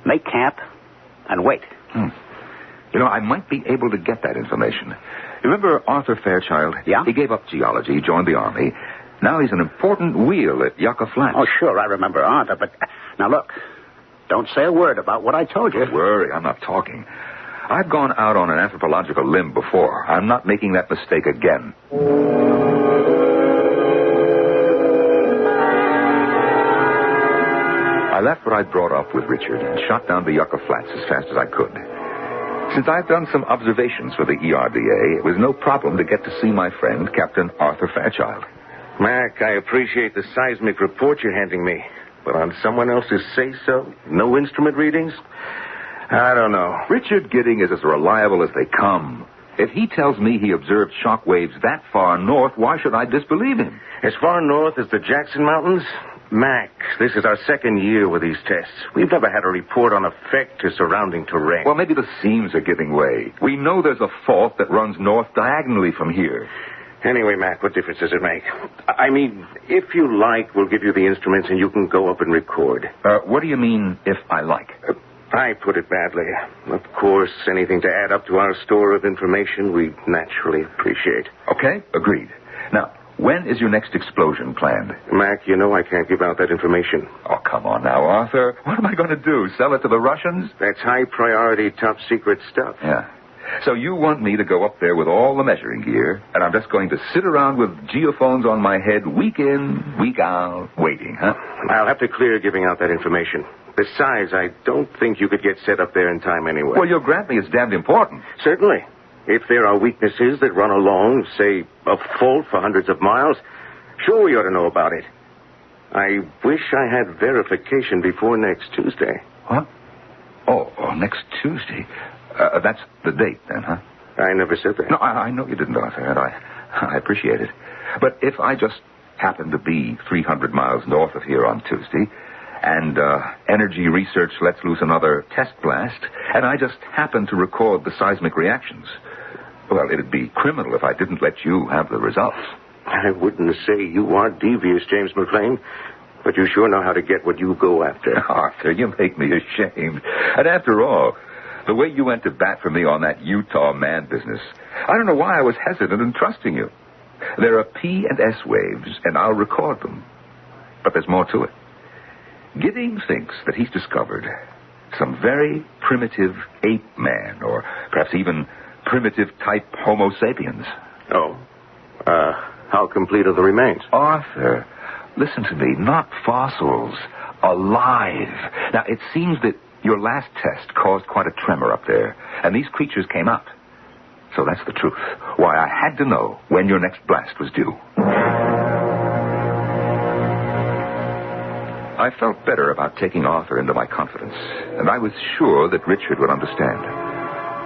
make camp, and wait. You know, I might be able to get that information. You remember Arthur Fairchild? Yeah? He gave up geology, joined the Army. Now he's an important wheel at Yucca Flats. Oh, sure, I remember Arthur, but... Now, look, don't say a word about what I told you. Don't worry, I'm not talking. I've gone out on an anthropological limb before. I'm not making that mistake again. I left what I'd brought up with Richard and shot down to Yucca Flats as fast as I could. Since I've done some observations for the ERDA, it was no problem to get to see my friend, Captain Arthur Fairchild. Mac, I appreciate the seismic report you're handing me. But on someone else's say-so? No instrument readings? I don't know. Richard Gidding is as reliable as they come. If he tells me he observed shock waves that far north, why should I disbelieve him? As far north as the Jackson Mountains? Mac, this is our second year with these tests. We've never had a report on effect to surrounding terrain. Well, maybe the seams are giving way. We know there's a fault that runs north diagonally from here. Anyway, Mac, what difference does it make? I mean, if you like, we'll give you the instruments and you can go up and record. What do you mean, if I like? I put it badly. Of course, anything to add up to our store of information, we naturally appreciate. Okay, agreed. Now, when is your next explosion planned? Mac, you know I can't give out that information. Oh, come on now, Arthur. What am I going to do, sell it to the Russians? That's high-priority, top-secret stuff. Yeah. So you want me to go up there with all the measuring gear, and I'm just going to sit around with geophones on my head week in, week out, waiting, huh? I'll have to clear giving out that information. Besides, I don't think you could get set up there in time anyway. Well, you'll grant me it's damned important. Certainly. If there are weaknesses that run along, say, a fault for hundreds of miles, sure we ought to know about it. I wish I had verification before next Tuesday. What? Oh, next Tuesday? That's the date, then, huh? I never said that. No, I know you didn't, Arthur, and I appreciate it. But if I just happen to be 300 miles north of here on Tuesday, and energy research lets loose another test blast, and I just happen to record the seismic reactions, well, it'd be criminal if I didn't let you have the results. I wouldn't say you are devious, James McLean, but you sure know how to get what you go after. Arthur, you make me ashamed. And after all, the way you went to bat for me on that Utah man business, I don't know why I was hesitant in trusting you. There are P and S waves, and I'll record them. But there's more to it. Gidding thinks that he's discovered some very primitive ape man, or perhaps even primitive type Homo sapiens. Oh. How complete are the remains? Arthur, listen to me. Not fossils. Alive. Now, it seems that your last test caused quite a tremor up there, and these creatures came out. So that's the truth. Why I had to know when your next blast was due. I felt better about taking Arthur into my confidence, and I was sure that Richard would understand.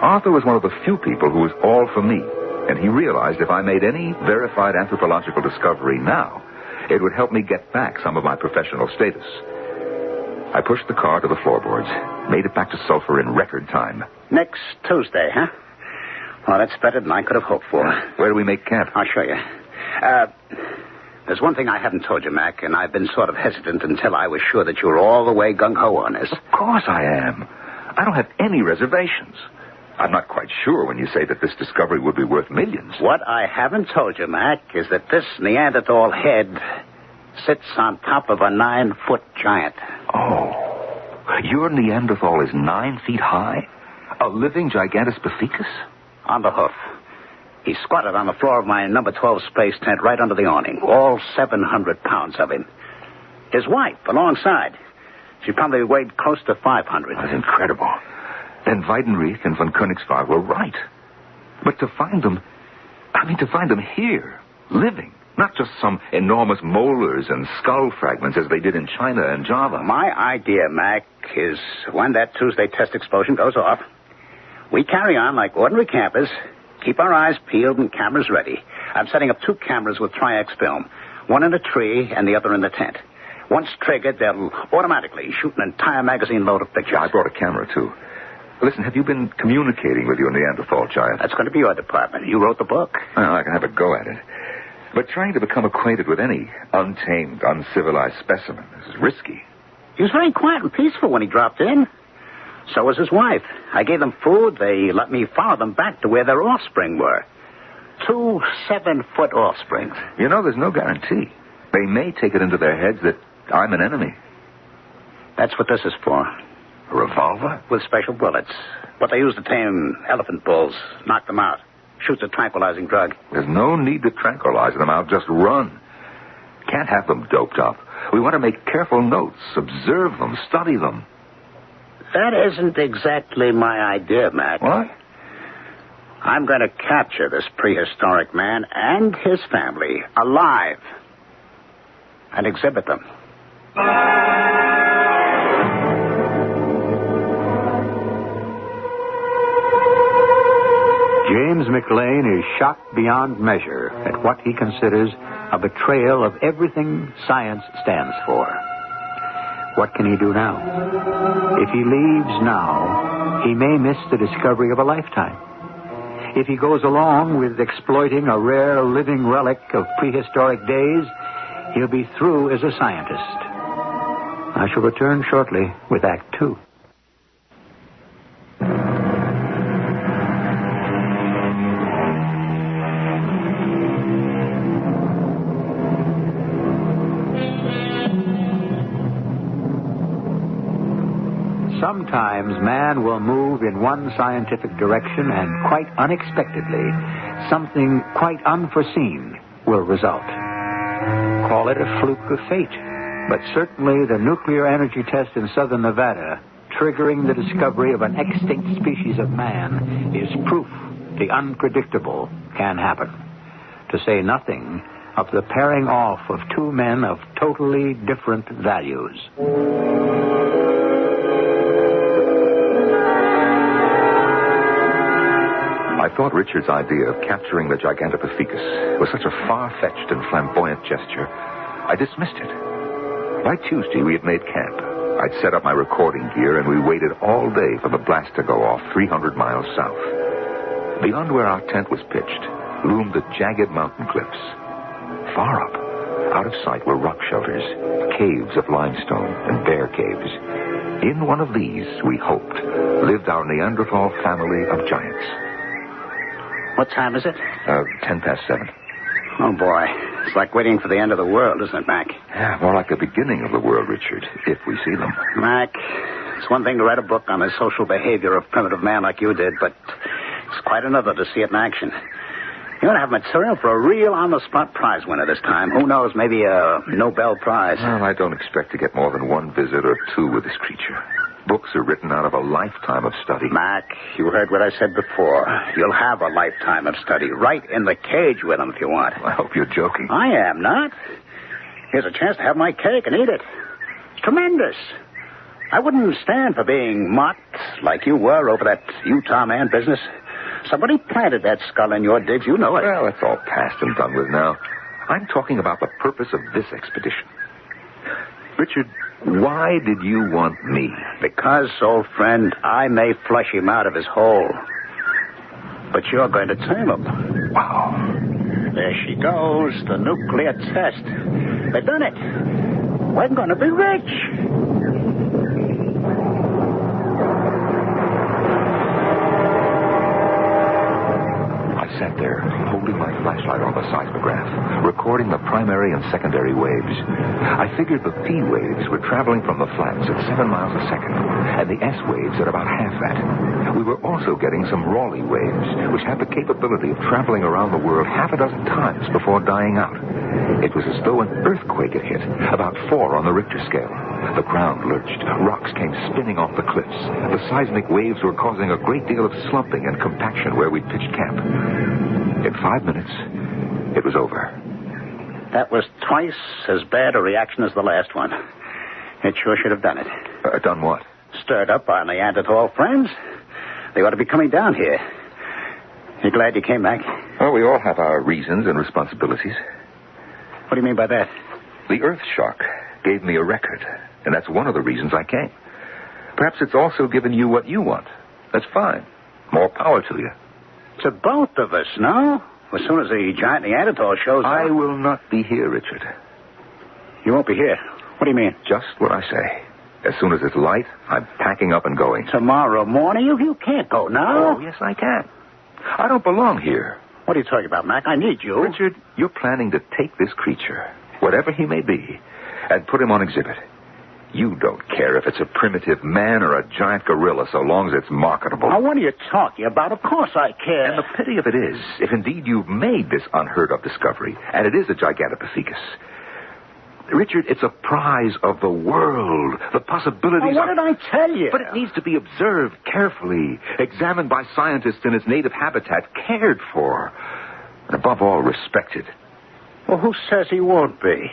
Arthur was one of the few people who was all for me, and he realized if I made any verified anthropological discovery now, it would help me get back some of my professional status. I pushed the car to the floorboards, made it back to Sulphur in record time. Next Tuesday, huh? Well, that's better than I could have hoped for. Where do we make camp? I'll show you. There's one thing I haven't told you, Mac, and I've been sort of hesitant until I was sure that you were all the way gung-ho on this. Of course I am. I don't have any reservations. I'm not quite sure when you say that this discovery would be worth millions. What I haven't told you, Mac, is that this Neanderthal head sits on top of a 9-foot giant. Oh, your Neanderthal is 9 feet high? A living Gigantopithecus? On the hoof. He squatted on the floor of my number 12 space tent right under the awning. All 700 pounds of him. His wife, alongside. She probably weighed close to 500. That's incredible. Then Weidenreich and von Königswald were right. But to find them here, living, not just some enormous molars and skull fragments as they did in China and Java. My idea, Mac, is when that Tuesday test explosion goes off, we carry on like ordinary campers, keep our eyes peeled and cameras ready. I'm setting up 2 cameras with Tri-X film, one in the tree and the other in the tent. Once triggered, they'll automatically shoot an entire magazine load of pictures. Yeah, I brought a camera, too. Listen, have you been communicating with your Neanderthal giant? That's going to be your department. You wrote the book. Well, I can have a go at it. But trying to become acquainted with any untamed, uncivilized specimen is risky. He was very quiet and peaceful when he dropped in. So was his wife. I gave them food. They let me follow them back to where their offspring were. 2 7-foot offsprings. You know, there's no guarantee. They may take it into their heads that I'm an enemy. That's what this is for. A revolver? With special bullets. What they use to tame elephant bulls. Knock them out. Shoots a tranquilizing drug. There's no need to tranquilize them out. Just run. Can't have them doped up. We want to make careful notes, observe them, study them. That isn't exactly my idea, Mac. What? I'm going to capture this prehistoric man and his family alive and exhibit them. James McLean is shocked beyond measure at what he considers a betrayal of everything science stands for. What can he do now? If he leaves now, he may miss the discovery of a lifetime. If he goes along with exploiting a rare living relic of prehistoric days, he'll be through as a scientist. I shall return shortly with Act 2. Sometimes man will move in one scientific direction and quite unexpectedly, something quite unforeseen will result. Call it a fluke of fate, but certainly the nuclear energy test in southern Nevada, triggering the discovery of an extinct species of man, is proof the unpredictable can happen. To say nothing of the pairing off of two men of totally different values. I thought Richard's idea of capturing the Gigantopithecus was such a far-fetched and flamboyant gesture, I dismissed it. By Tuesday, we had made camp. I'd set up my recording gear, and we waited all day for the blast to go off 300 miles south. Beyond where our tent was pitched, loomed the jagged mountain cliffs. Far up, out of sight, were rock shelters, caves of limestone and bear caves. In one of these, we hoped, lived our Neanderthal family of giants. What time is it? 7:10. Oh, boy. It's like waiting for the end of the world, isn't it, Mac? Yeah, more like the beginning of the world, Richard, if we see them. Mac, it's one thing to write a book on the social behavior of primitive man like you did, but it's quite another to see it in action. You're going to have material for a real on-the-spot prize winner this time. Who knows, maybe a Nobel Prize. Well, I don't expect to get more than one visit or two with this creature. Books are written out of a lifetime of study. Mac, you heard what I said before. You'll have a lifetime of study right in the cage with him if you want. I hope you're joking. I am not. Here's a chance to have my cake and eat it. It's tremendous. I wouldn't stand for being mocked like you were over that Utah man business. Somebody planted that skull in your digs. You know it. Well, it's all past and done with now. I'm talking about the purpose of this expedition. Richard, why did you want me? Because, old friend, I may flush him out of his hole. But you're going to tame him. Wow. There she goes, the nuclear test. They've done it. We're going to be rich. Sat there, holding my flashlight on the seismograph, recording the primary and secondary waves. I figured the P waves were traveling from the flats at 7 miles a second, and the S waves at about half that. We were also getting some Rayleigh waves, which have the capability of traveling around the world half a dozen times before dying out. It was as though an earthquake had hit, about 4 on the Richter scale. The ground lurched. Rocks came spinning off the cliffs. The seismic waves were causing a great deal of slumping and compaction where we'd pitched camp. In 5 minutes, it was over. That was twice as bad a reaction as the last one. It sure should have done it. Done what? Stirred up our Neanderthal friends. They ought to be coming down here. You glad you came back? Well, we all have our reasons and responsibilities. What do you mean by that? The Earth shock gave me a record, and that's one of the reasons I came. Perhaps it's also given you what you want. That's fine. More power to you. To both of us, no? As soon as the giant Neanderthal shows up... I will not be here, Richard. You won't be here? What do you mean? Just what I say. As soon as it's light, I'm packing up and going. Tomorrow morning? You can't go now. Oh, yes, I can. I don't belong here. What are you talking about, Mac? I need you. Richard, you're planning to take this creature, whatever he may be, and put him on exhibit. You don't care if it's a primitive man or a giant gorilla, so long as it's marketable. Now, what are you talking about? Of course I care. And the pity of it is, if indeed you've made this unheard-of discovery, and it is a gigantopithecus, Richard, it's a prize of the world. The possibilities What did I tell you? But it needs to be observed carefully, examined by scientists in its native habitat, cared for, and above all, respected. Well, who says he won't be?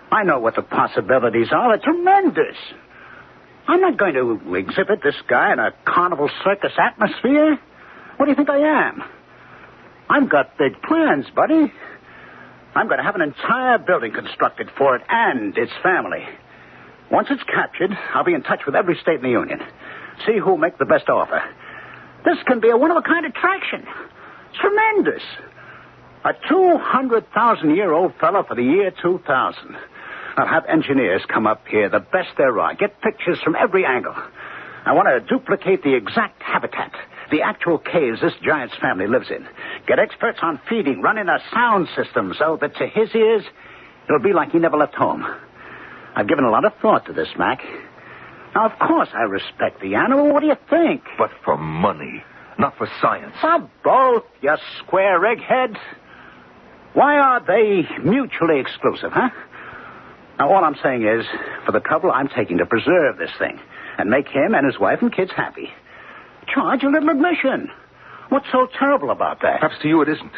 I know what the possibilities are. They're tremendous. I'm not going to exhibit this guy in a carnival circus atmosphere. What do you think I am? I've got big plans, buddy. I'm going to have an entire building constructed for it and its family. Once it's captured, I'll be in touch with every state in the Union. See who'll make the best offer. This can be a one-of-a-kind attraction. It's tremendous. A 200,000-year-old fellow for the year 2000. I'll have engineers come up here, the best there are. Get pictures from every angle. I want to duplicate the exact habitat, the actual caves this giant's family lives in. Get experts on feeding, run in a sound system so that to his ears, it'll be like he never left home. I've given a lot of thought to this, Mac. Now, of course, I respect the animal. What do you think? But for money, not for science. For both, you square egghead. Why are they mutually exclusive, huh? Now, all I'm saying is, for the trouble I'm taking to preserve this thing and make him and his wife and kids happy, charge a little admission. What's so terrible about that? Perhaps to you it isn't.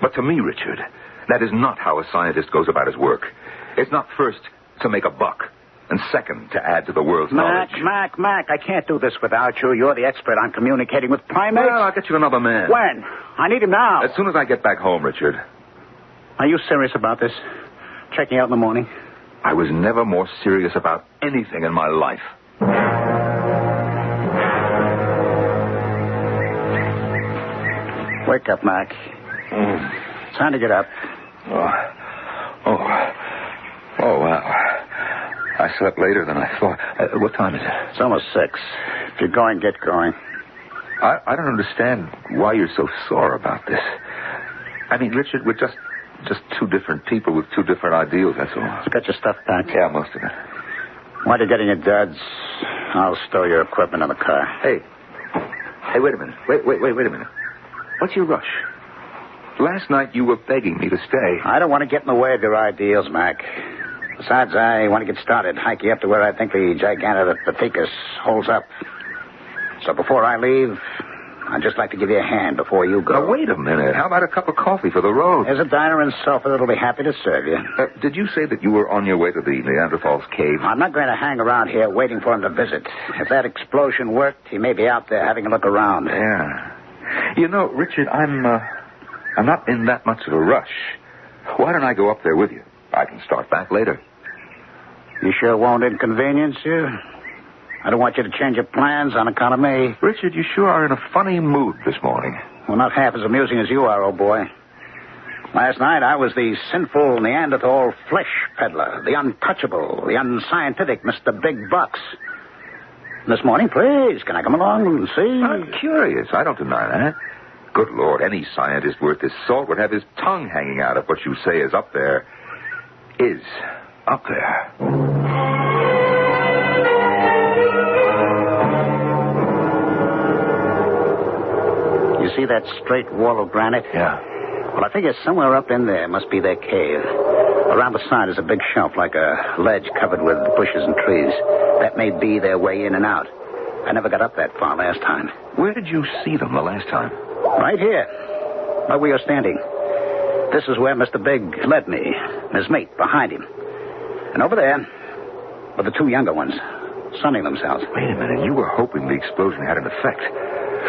But to me, Richard, that is not how a scientist goes about his work. It's not first to make a buck, and second to add to the world's knowledge. Mac, I can't do this without you. You're the expert on communicating with primates. Well, I'll get you another man. When? I need him now. As soon as I get back home, Richard. Are you serious about this? Checking out in the morning? I was never more serious about anything in my life. Wake up, Mac. Time to get up. Oh, wow. I slept later than I thought. What time is it? It's almost 6. If you're going, get going. I don't understand why you're so sore about this. I mean, Richard, we're just two different people with two different ideals, that's all. You got your stuff packed? Yeah, most of it. While you're getting your duds, I'll stow your equipment in the car. Hey, wait a minute. Wait a minute. What's your rush? Last night you were begging me to stay. I don't want to get in the way of your ideals, Mac. Besides, I want to get started, hike you up to where I think the Gigantopithecus holds up. So before I leave, I'd just like to give you a hand before you go. Now, wait a minute. How about a cup of coffee for the road? There's a diner in Sulphur that'll be happy to serve you. Did you say that you were on your way to the Neanderthal's cave? I'm not going to hang around here waiting for him to visit. If that explosion worked, he may be out there having a look around. Yeah. You know, Richard, I'm not in that much of a rush. Why don't I go up there with you? I can start back later. You sure won't inconvenience you? I don't want you to change your plans on account of me. Richard, you sure are in a funny mood this morning. Well, not half as amusing as you are, old boy. Last night, I was the sinful Neanderthal flesh peddler, the untouchable, the unscientific Mr. Big Bucks. This morning, please, can I come along and see? I'm curious. I don't deny that. Good Lord, any scientist worth his salt would have his tongue hanging out if what you say is up there. Is up there. You see that straight wall of granite? Yeah. Well, I figure somewhere up in there must be their cave. Around the side is a big shelf like a ledge covered with bushes and trees. That may be their way in and out. I never got up that far last time. Where did you see them the last time? Right here, where we are standing. This is where Mr. Big led me, and his mate behind him. And over there were the two younger ones, sunning themselves. Wait a minute. You were hoping the explosion had an effect.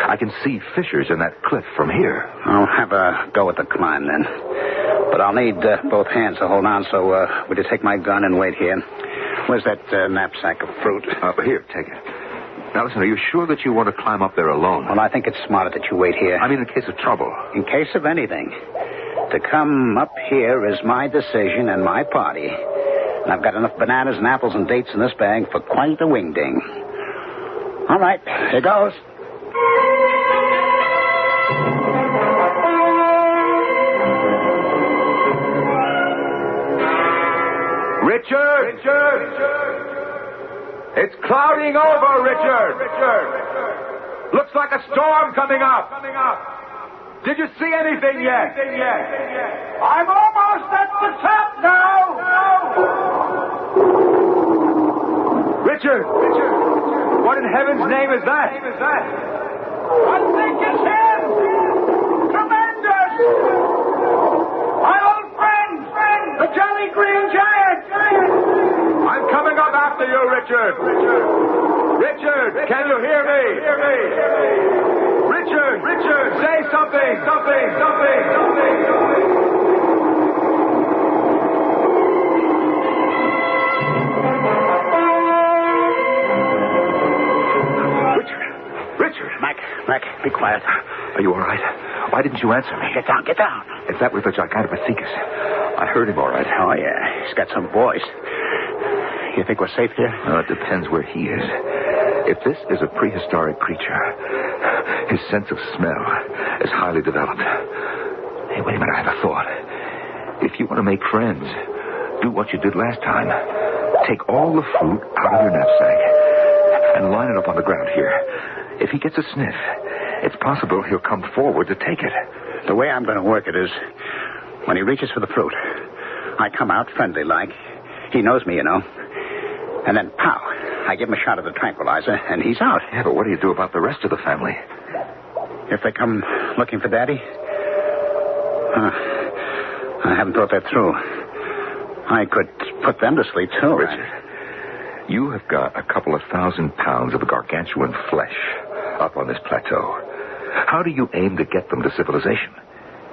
I can see fissures in that cliff from here. I'll have a go at the climb, then. But I'll need both hands to hold on, so would you take my gun and wait here? Where's that knapsack of fruit? Here, take it. Now, listen, are you sure that you want to climb up there alone? Well, I think it's smarter that you wait here. I mean, in case of trouble. In case of anything. To come up here is my decision and my party. And I've got enough bananas and apples and dates in this bag for quite a wingding. All right, here goes. Richard! It's clouding over, Richard! Looks like a storm coming up. Did you see anything yet? I'm almost at the top now! Richard! What in heaven's name is that? I think it's him! Tremendous! My old friend! The Jolly Green Giant! I'm coming up after you, Richard! Richard, can you hear me? Richard, say something! Richard! Mac, be quiet. Are you all right? Why didn't you answer me? Get down. Is that with the Gigantopithecus? I heard him all right. Oh, yeah. He's got some voice. You think we're safe here? It depends where he is. If this is a prehistoric creature, his sense of smell is highly developed. Hey, wait a minute, I have a thought. If you want to make friends, do what you did last time. Take all the fruit out of your knapsack and line it up on the ground here. If he gets a sniff, it's possible he'll come forward to take it. The way I'm going to work it is, when he reaches for the fruit, I come out friendly-like. He knows me, you know. And then, pow, I give him a shot of the tranquilizer, and he's out. Yeah, but what do you do about the rest of the family? If they come looking for Daddy? I haven't thought that through. I could put them to sleep, too. Richard, you have got a couple of 1,000 pounds of gargantuan flesh up on this plateau. How do you aim to get them to civilization?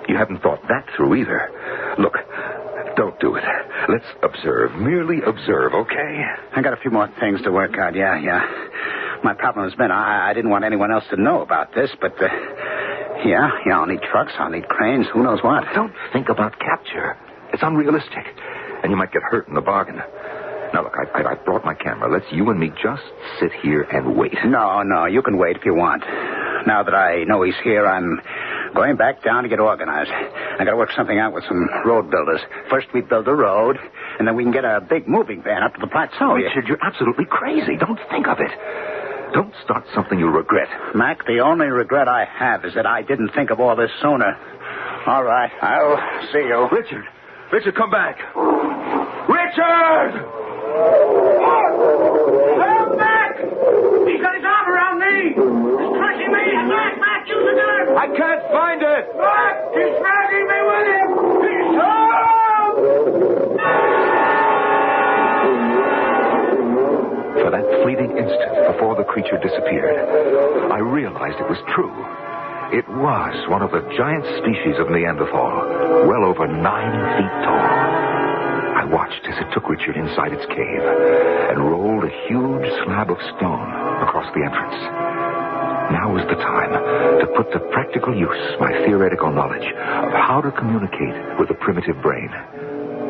You haven't thought that through either. Look, don't do it. Let's observe. Merely observe, okay? I got a few more things to work out, yeah. My problem has been I didn't want anyone else to know about this, but, yeah, I'll need trucks, I'll need cranes, who knows what. Don't think about capture. It's unrealistic, and you might get hurt in the bargain. Now, look, I brought my camera. Let's you and me just sit here and wait. No, you can wait if you want. Now that I know he's here, I'm going back down to get organized. I got to work something out with some road builders. First we build a road, and then we can get a big moving van up to the plateau. Richard, you're absolutely crazy. Don't think of it. Don't start something you'll regret. Mac, the only regret I have is that I didn't think of all this sooner. All right, I'll see you. Richard, come back. Richard! Help, Mac! He's got his arm around me. He's crushing me. Mac, use the gun. I can't find it. Mac, he's dragging me with him. He's For that fleeting instant before the creature disappeared, I realized it was true. It was one of the giant species of Neanderthal, well over 9 feet tall. I watched as it took Richard inside its cave and rolled a huge slab of stone across the entrance. Now was the time to put to practical use my theoretical knowledge of how to communicate with the primitive brain.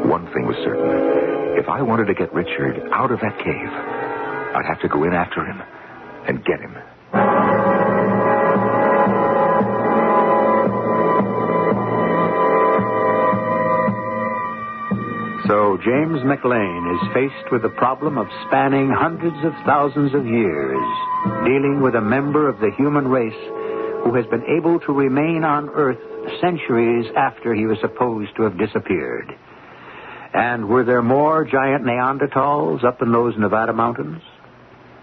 One thing was certain. If I wanted to get Richard out of that cave, I'd have to go in after him and get him. So James McLean is faced with the problem of spanning hundreds of thousands of years, dealing with a member of the human race who has been able to remain on Earth centuries after he was supposed to have disappeared. And were there more giant Neanderthals up in those Nevada mountains?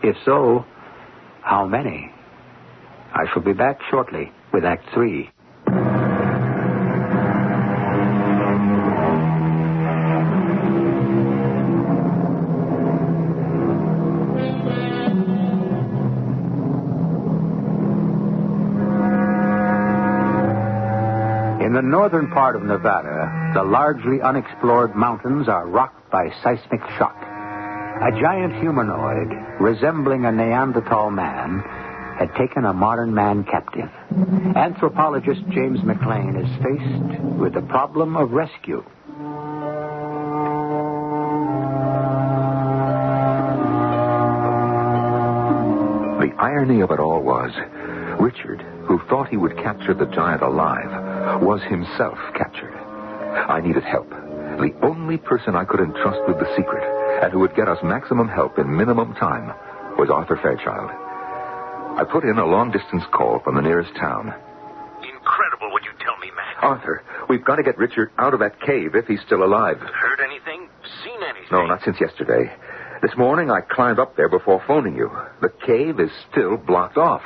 If so, how many? I shall be back shortly with Act 3. In the northern part of Nevada, the largely unexplored mountains are rocked by seismic shock. A giant humanoid, resembling a Neanderthal man, had taken a modern man captive. Anthropologist James McLean is faced with the problem of rescue. The irony of it all was, Richard, who thought he would capture the giant alive, was himself captured. I needed help. The only person I could entrust with the secret, and who would get us maximum help in minimum time, was Arthur Fairchild. I put in a long-distance call from the nearest town. Incredible what you tell me, Mac. Arthur, we've got to get Richard out of that cave if he's still alive. Heard anything? Seen anything? No, not since yesterday. This morning I climbed up there before phoning you. The cave is still blocked off.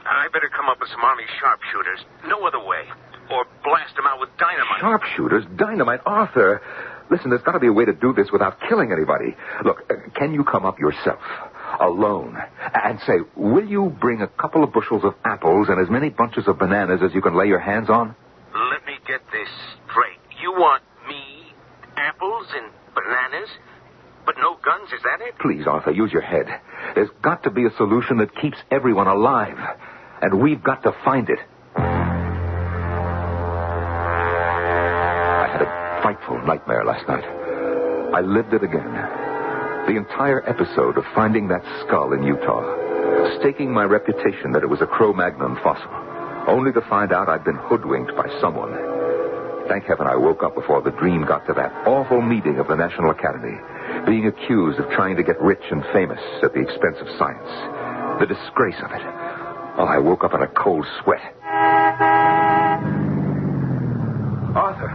I better come up with some Army sharpshooters. No other way. Or blast them out with dynamite. Sharpshooters? Dynamite? Arthur! Listen, there's got to be a way to do this without killing anybody. Look, can you come up yourself, alone, and say, will you bring a couple of bushels of apples and as many bunches of bananas as you can lay your hands on? Let me get this straight. You want me, apples and bananas, but no guns, is that it? Please, Arthur, use your head. There's got to be a solution that keeps everyone alive, and we've got to find it. I had a frightful nightmare last night. I lived it again. The entire episode of finding that skull in Utah, staking my reputation that it was a Cro-Magnon fossil, only to find out I'd been hoodwinked by someone. Thank heaven I woke up before the dream got to that awful meeting of the National Academy, being accused of trying to get rich and famous at the expense of science. The disgrace of it. Oh, I woke up in a cold sweat. Arthur!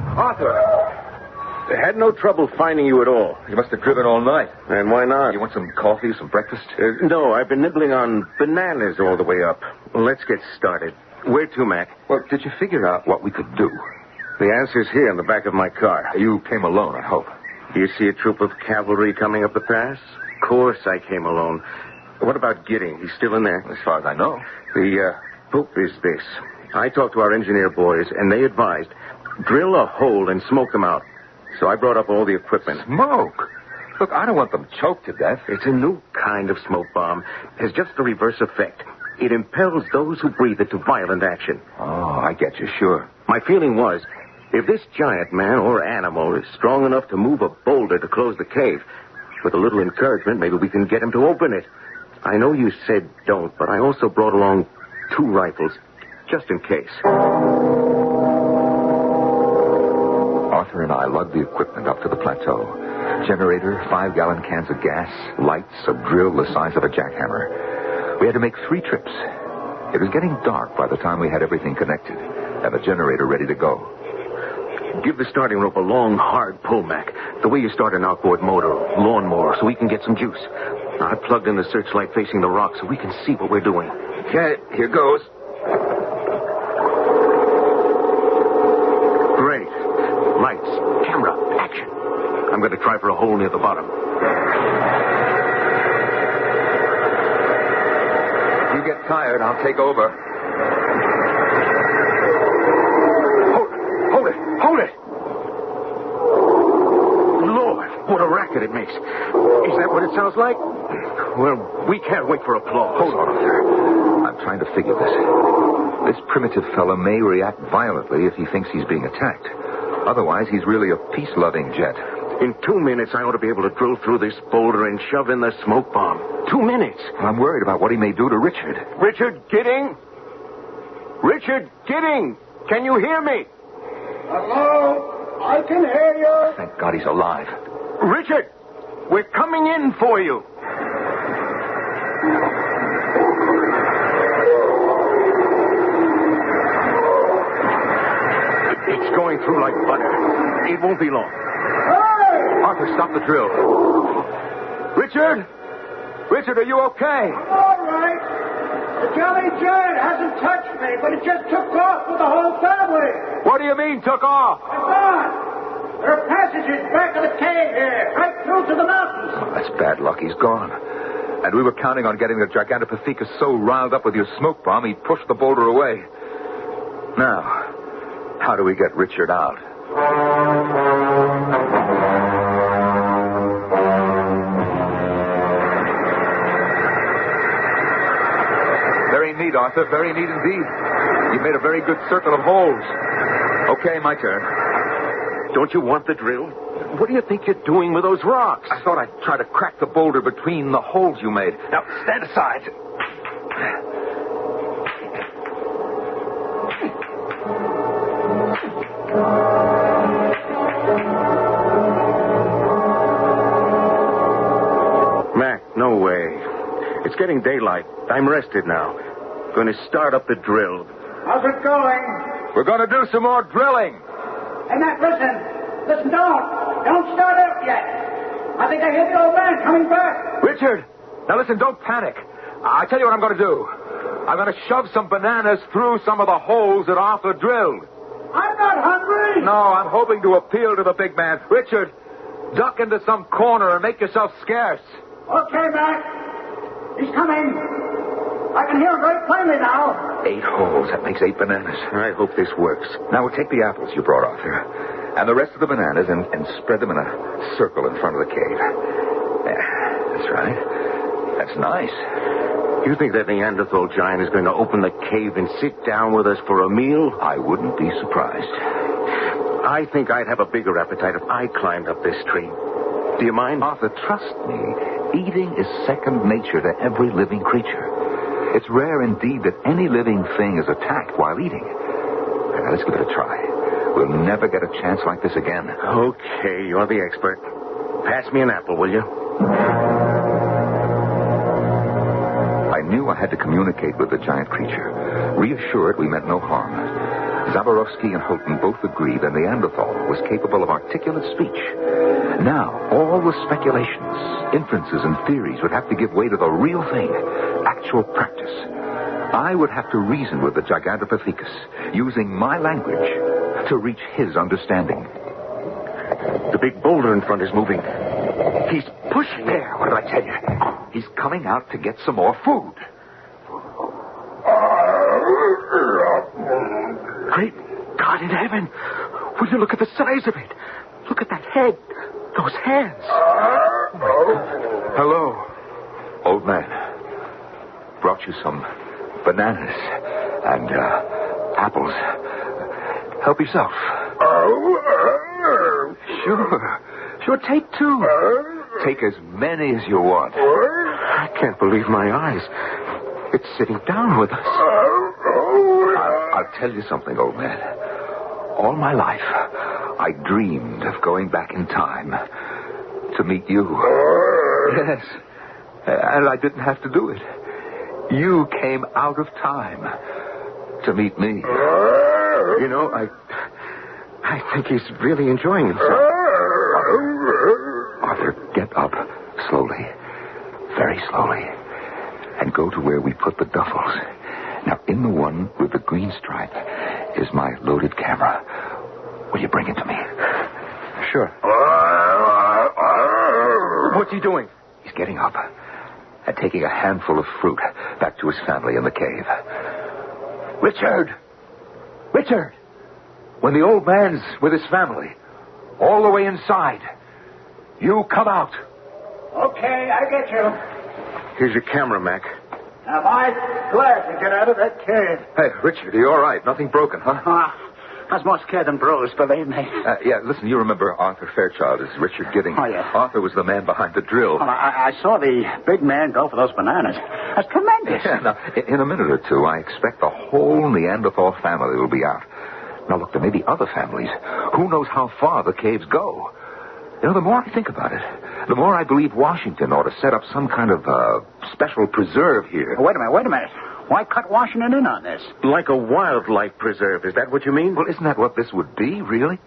They had no trouble finding you at all. You must have driven all night. And why not? You want some coffee, some breakfast? No, I've been nibbling on bananas all the way up. Let's get started. Where to, Mac? Well, did you figure out what we could do? The answer's here in the back of my car. You came alone, I hope. Do you see a troop of cavalry coming up the pass? Of course I came alone. What about Gidding? He's still in there? As far as I know. The hope is this. I talked to our engineer boys, and they advised, drill a hole and smoke them out. So I brought up all the equipment. Smoke? Look, I don't want them choked to death. It's a new kind of smoke bomb. It has just the reverse effect. It impels those who breathe it to violent action. Oh, I get you, sure. My feeling was, if this giant man or animal is strong enough to move a boulder to close the cave, with a little encouragement, maybe we can get him to open it. I know you said don't, but I also brought along 2 rifles, just in case. Arthur and I lugged the equipment up to the plateau. Generator, 5-gallon cans of gas, lights, a drill the size of a jackhammer. We had to make 3 trips. It was getting dark by the time we had everything connected, and the generator ready to go. Give the starting rope a long, hard pull, Mac. The way you start an outboard motor, lawnmower, so we can get some juice. I plugged in the searchlight facing the rock so we can see what we're doing. Okay, here goes. Great. Lights, camera, action. I'm going to try for a hole near the bottom. You get tired, I'll take over. Hold it! Lord, what a racket it makes. Is that what it sounds like? Well, we can't wait for applause. Hold on, Arthur. I'm trying to figure this. This primitive fella may react violently if he thinks he's being attacked. Otherwise, he's really a peace-loving jet. In 2 minutes, I ought to be able to drill through this boulder and shove in the smoke bomb. 2 minutes. I'm worried about what he may do to Richard. Richard Gidding? Richard Gidding! Can you hear me? Hello? I can hear you. Thank God he's alive. Richard! We're coming in for you. It's going through like butter. It won't be long. Hey! Arthur, stop the drill. Richard? Richard, are you okay? I'm all right. The Jelly Giant hasn't touched me, but it just took off with the whole family. What do you mean, took off? It's gone. There are passages back of the cave here, right through to the mountains. Oh, that's bad luck. He's gone. And we were counting on getting the Gigantopithecus so riled up with your smoke bomb, he'd push the boulder away. Now, how do we get Richard out? Very neat, Arthur. Very neat indeed. You made a very good circle of holes. Okay, my turn. Don't you want the drill? What do you think you're doing with those rocks? I thought I'd try to crack the boulder between the holes you made. Now, stand aside. Mac, no way. It's getting daylight. I'm rested now. Going to start up the drill. How's it going? We're going to do some more drilling. Hey, Mac, listen, don't start up yet. I think I hear the old man coming back. Richard, now listen, don't panic. I tell you what I'm going to do. I'm going to shove some bananas through some of the holes that Arthur drilled. I'm not hungry. No, I'm hoping to appeal to the big man. Richard, duck into some corner and make yourself scarce. Okay, Mac. He's coming. I can hear him very plainly now. 8 holes. That makes 8 bananas. I hope this works. Now we'll take the apples you brought, Arthur, and the rest of the bananas and spread them in a circle in front of the cave. Yeah, that's right. That's nice. You think that Neanderthal giant is going to open the cave and sit down with us for a meal? I wouldn't be surprised. I think I'd have a bigger appetite if I climbed up this tree. Do you mind? Arthur, trust me. Eating is second nature to every living creature. It's rare indeed that any living thing is attacked while eating. Now, let's give it a try. We'll never get a chance like this again. Okay, you're the expert. Pass me an apple, will you? I knew I had to communicate with the giant creature. Reassured we meant no harm. Zaborowski and Houghton both agreed that Neanderthal was capable of articulate speech. Now, all the speculations, inferences, and theories would have to give way to the real thing, actual practice. I would have to reason with the Gigantopithecus, using my language to reach his understanding. The big boulder in front is moving. He's pushing it. There, what did I tell you? He's coming out to get some more food. Great God in heaven! Will you look at the size of it? Look at that head. Those hands. Hello, old man. Brought you some bananas and apples. Help yourself. Sure, take 2. Take as many as you want. I can't believe my eyes. It's sitting down with us. I'll tell you something, old man. All my life, I dreamed of going back in time to meet you. Yes, and I didn't have to do it. You came out of time to meet me. You know, I think he's really enjoying himself. Arthur, get up slowly, very slowly, and go to where we put the duffels. Now, in the one with the green stripe is my loaded camera. Will you bring it to me? Sure. What's he doing? He's getting up and taking a handful of fruit back to his family in the cave. Richard! When the old man's with his family, all the way inside, you come out. Okay, I get you. Here's your camera, Mac. Now, I'm glad to get out of that cave. Hey, Richard, are you all right? Nothing broken, huh? I was more scared than bruised, believe me. Yeah, listen, you remember Arthur Fairchild as Richard Gidding. Oh, yeah. Arthur was the man behind the drill. Well, I saw the big man go for those bananas. That's tremendous. Yeah, now, in a minute or two, I expect the whole Neanderthal family will be out. Now, look, there may be other families. Who knows how far the caves go? You know, the more I think about it, the more I believe Washington ought to set up some kind of special preserve here. Wait a minute. Why cut Washington in on this? Like a wildlife preserve, is that what you mean? Well, isn't that what this would be, really?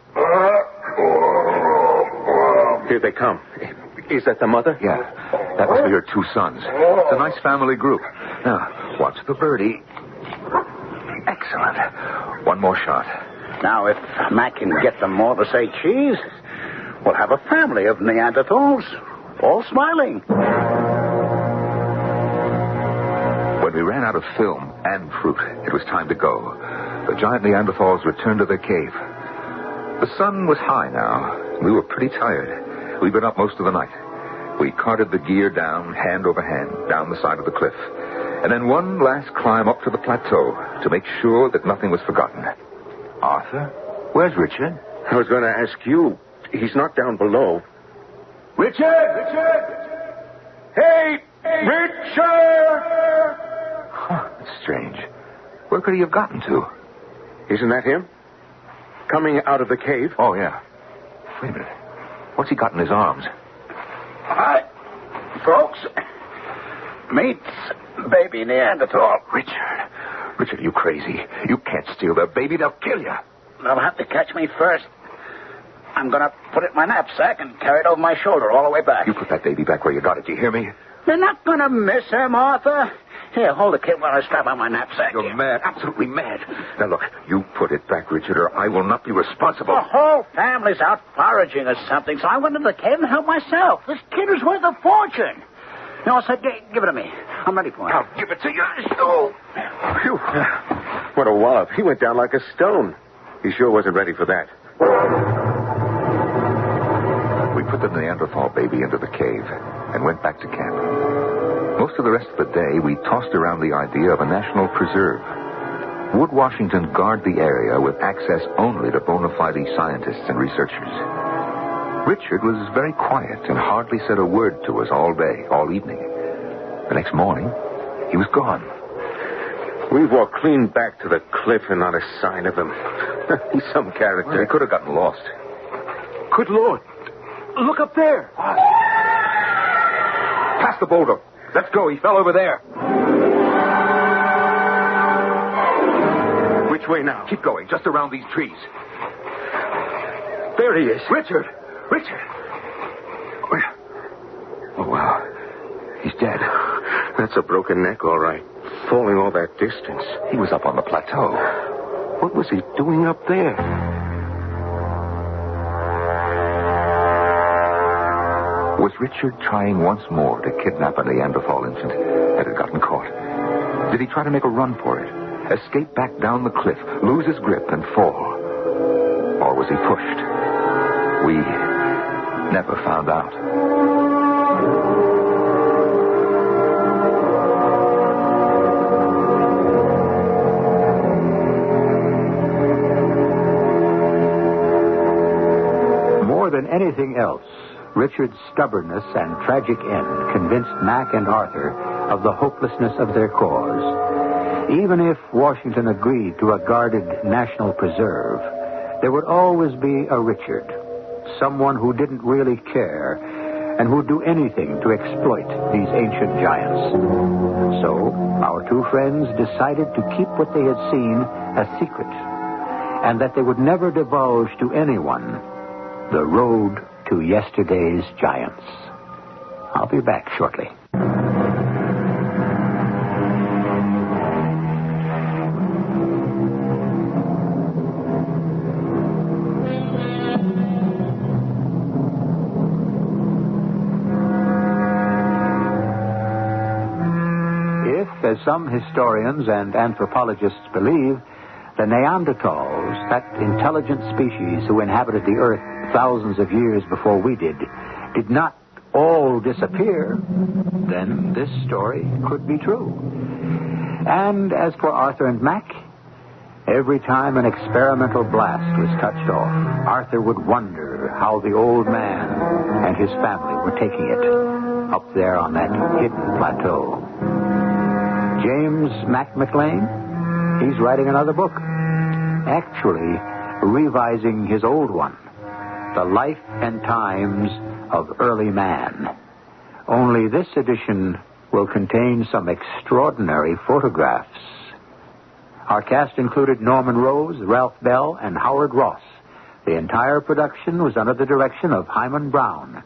Here they come. Is that the mother? Yeah. That must be her 2 sons. It's a nice family group. Now, watch the birdie. Excellent. One more shot. Now, if Mac can get them all to say cheese, we'll have a family of Neanderthals, all smiling. When we ran out of film and fruit, it was time to go. The giant Neanderthals returned to their cave. The sun was high now. We were pretty tired. We'd been up most of the night. We carted the gear down, hand over hand, down the side of the cliff. And then one last climb up to the plateau to make sure that nothing was forgotten. Arthur, where's Richard? I was going to ask you. He's not down below. Richard! Hey, Richard! That's strange. Where could he have gotten to? Isn't that him? Coming out of the cave? Oh, yeah. Wait a minute. What's he got in his arms? Hi, folks. Meet baby Neanderthal. Richard, are you crazy? You can't steal their baby. They'll kill you. They'll have to catch me first. I'm going to put it in my knapsack and carry it over my shoulder all the way back. You put that baby back where you got it. Do you hear me? They're not going to miss her, Martha. Here, hold the kid while I strap on my knapsack. You're mad. Absolutely mad. Now, look, you put it back, Richard, or I will not be responsible. The whole family's out foraging or something, so I went into the cave and helped myself. This kid is worth a fortune. Now, I said, give it to me. I'm ready for it. I'll give it to you. Oh. Phew. What a wallop. He went down like a stone. He sure wasn't ready for that. We put the Neanderthal baby into the cave and went back to camp. Most of the rest of the day, we tossed around the idea of a national preserve. Would Washington guard the area with access only to bona fide scientists and researchers? Richard was very quiet and hardly said a word to us all day, all evening. The next morning, he was gone. We've walked clean back to the cliff and not a sign of him. He's some character. Well, he could have gotten lost. Good Lord. Look up there. Pass the boulder. Let's go. He fell over there. Which way now? Keep going. Just around these trees. There he is. Richard. Oh, wow. He's dead. That's a broken neck, all right. Falling all that distance. He was up on the plateau. What was he doing up there? Was Richard trying once more to kidnap a Neanderthal infant that had gotten caught? Did he try to make a run for it? Escape back down the cliff, lose his grip, and fall? Or was he pushed? We never found out. More than anything else, Richard's stubbornness and tragic end convinced Mac and Arthur of the hopelessness of their cause. Even if Washington agreed to a guarded national preserve, there would always be a Richard, someone who didn't really care and who'd do anything to exploit these ancient giants. So, our two friends decided to keep what they had seen a secret, and that they would never divulge to anyone the road to yesterday's giants. I'll be back shortly. If, as some historians and anthropologists believe, the Neanderthals, that intelligent species who inhabited the earth thousands of years before we did not all disappear, then this story could be true. And as for Arthur and Mac, every time an experimental blast was touched off, Arthur would wonder how the old man and his family were taking it up there on that hidden plateau. James Mac McLean, he's writing another book, actually revising his old one, The Life and Times of Early Man. Only this edition will contain some extraordinary photographs. Our cast included Norman Rose, Ralph Bell, and Howard Ross. The entire production was under the direction of Himan Brown.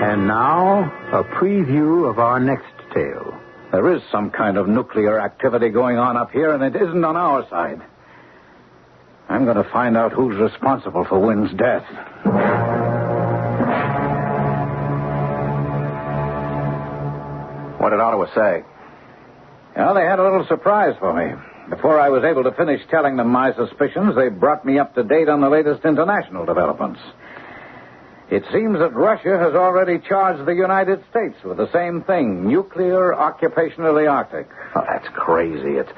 And now, a preview of our next tale. There is some kind of nuclear activity going on up here, and it isn't on our side. I'm going to find out who's responsible for Wynn's death. What did Ottawa say? Well, they had a little surprise for me. Before I was able to finish telling them my suspicions, they brought me up to date on the latest international developments. It seems that Russia has already charged the United States with the same thing, nuclear occupation of the Arctic. Oh, that's crazy. It's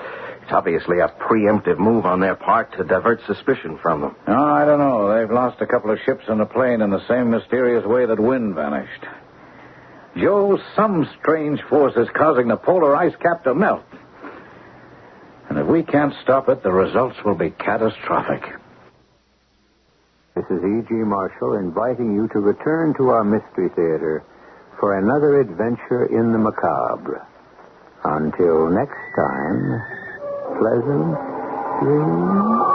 obviously a preemptive move on their part to divert suspicion from them. Oh, I don't know. They've lost a couple of ships and a plane in the same mysterious way that Wynn vanished. Joe, some strange force is causing the polar ice cap to melt. And if we can't stop it, the results will be catastrophic. This is E.G. Marshall inviting you to return to our Mystery Theater for another adventure in the macabre. Until next time, pleasant dreams.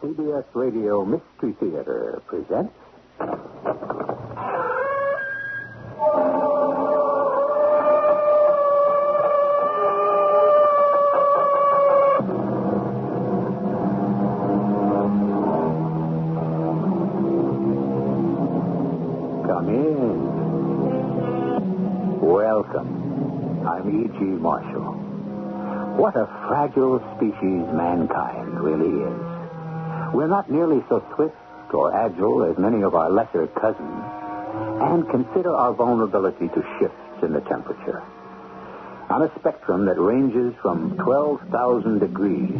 CBS Radio Mystery Theater presents... Come in. Welcome. I'm E.G. Marshall. What a fragile species mankind really is. We're not nearly so swift or agile as many of our lesser cousins, and consider our vulnerability to shifts in the temperature. On a spectrum that ranges from 12,000 degrees,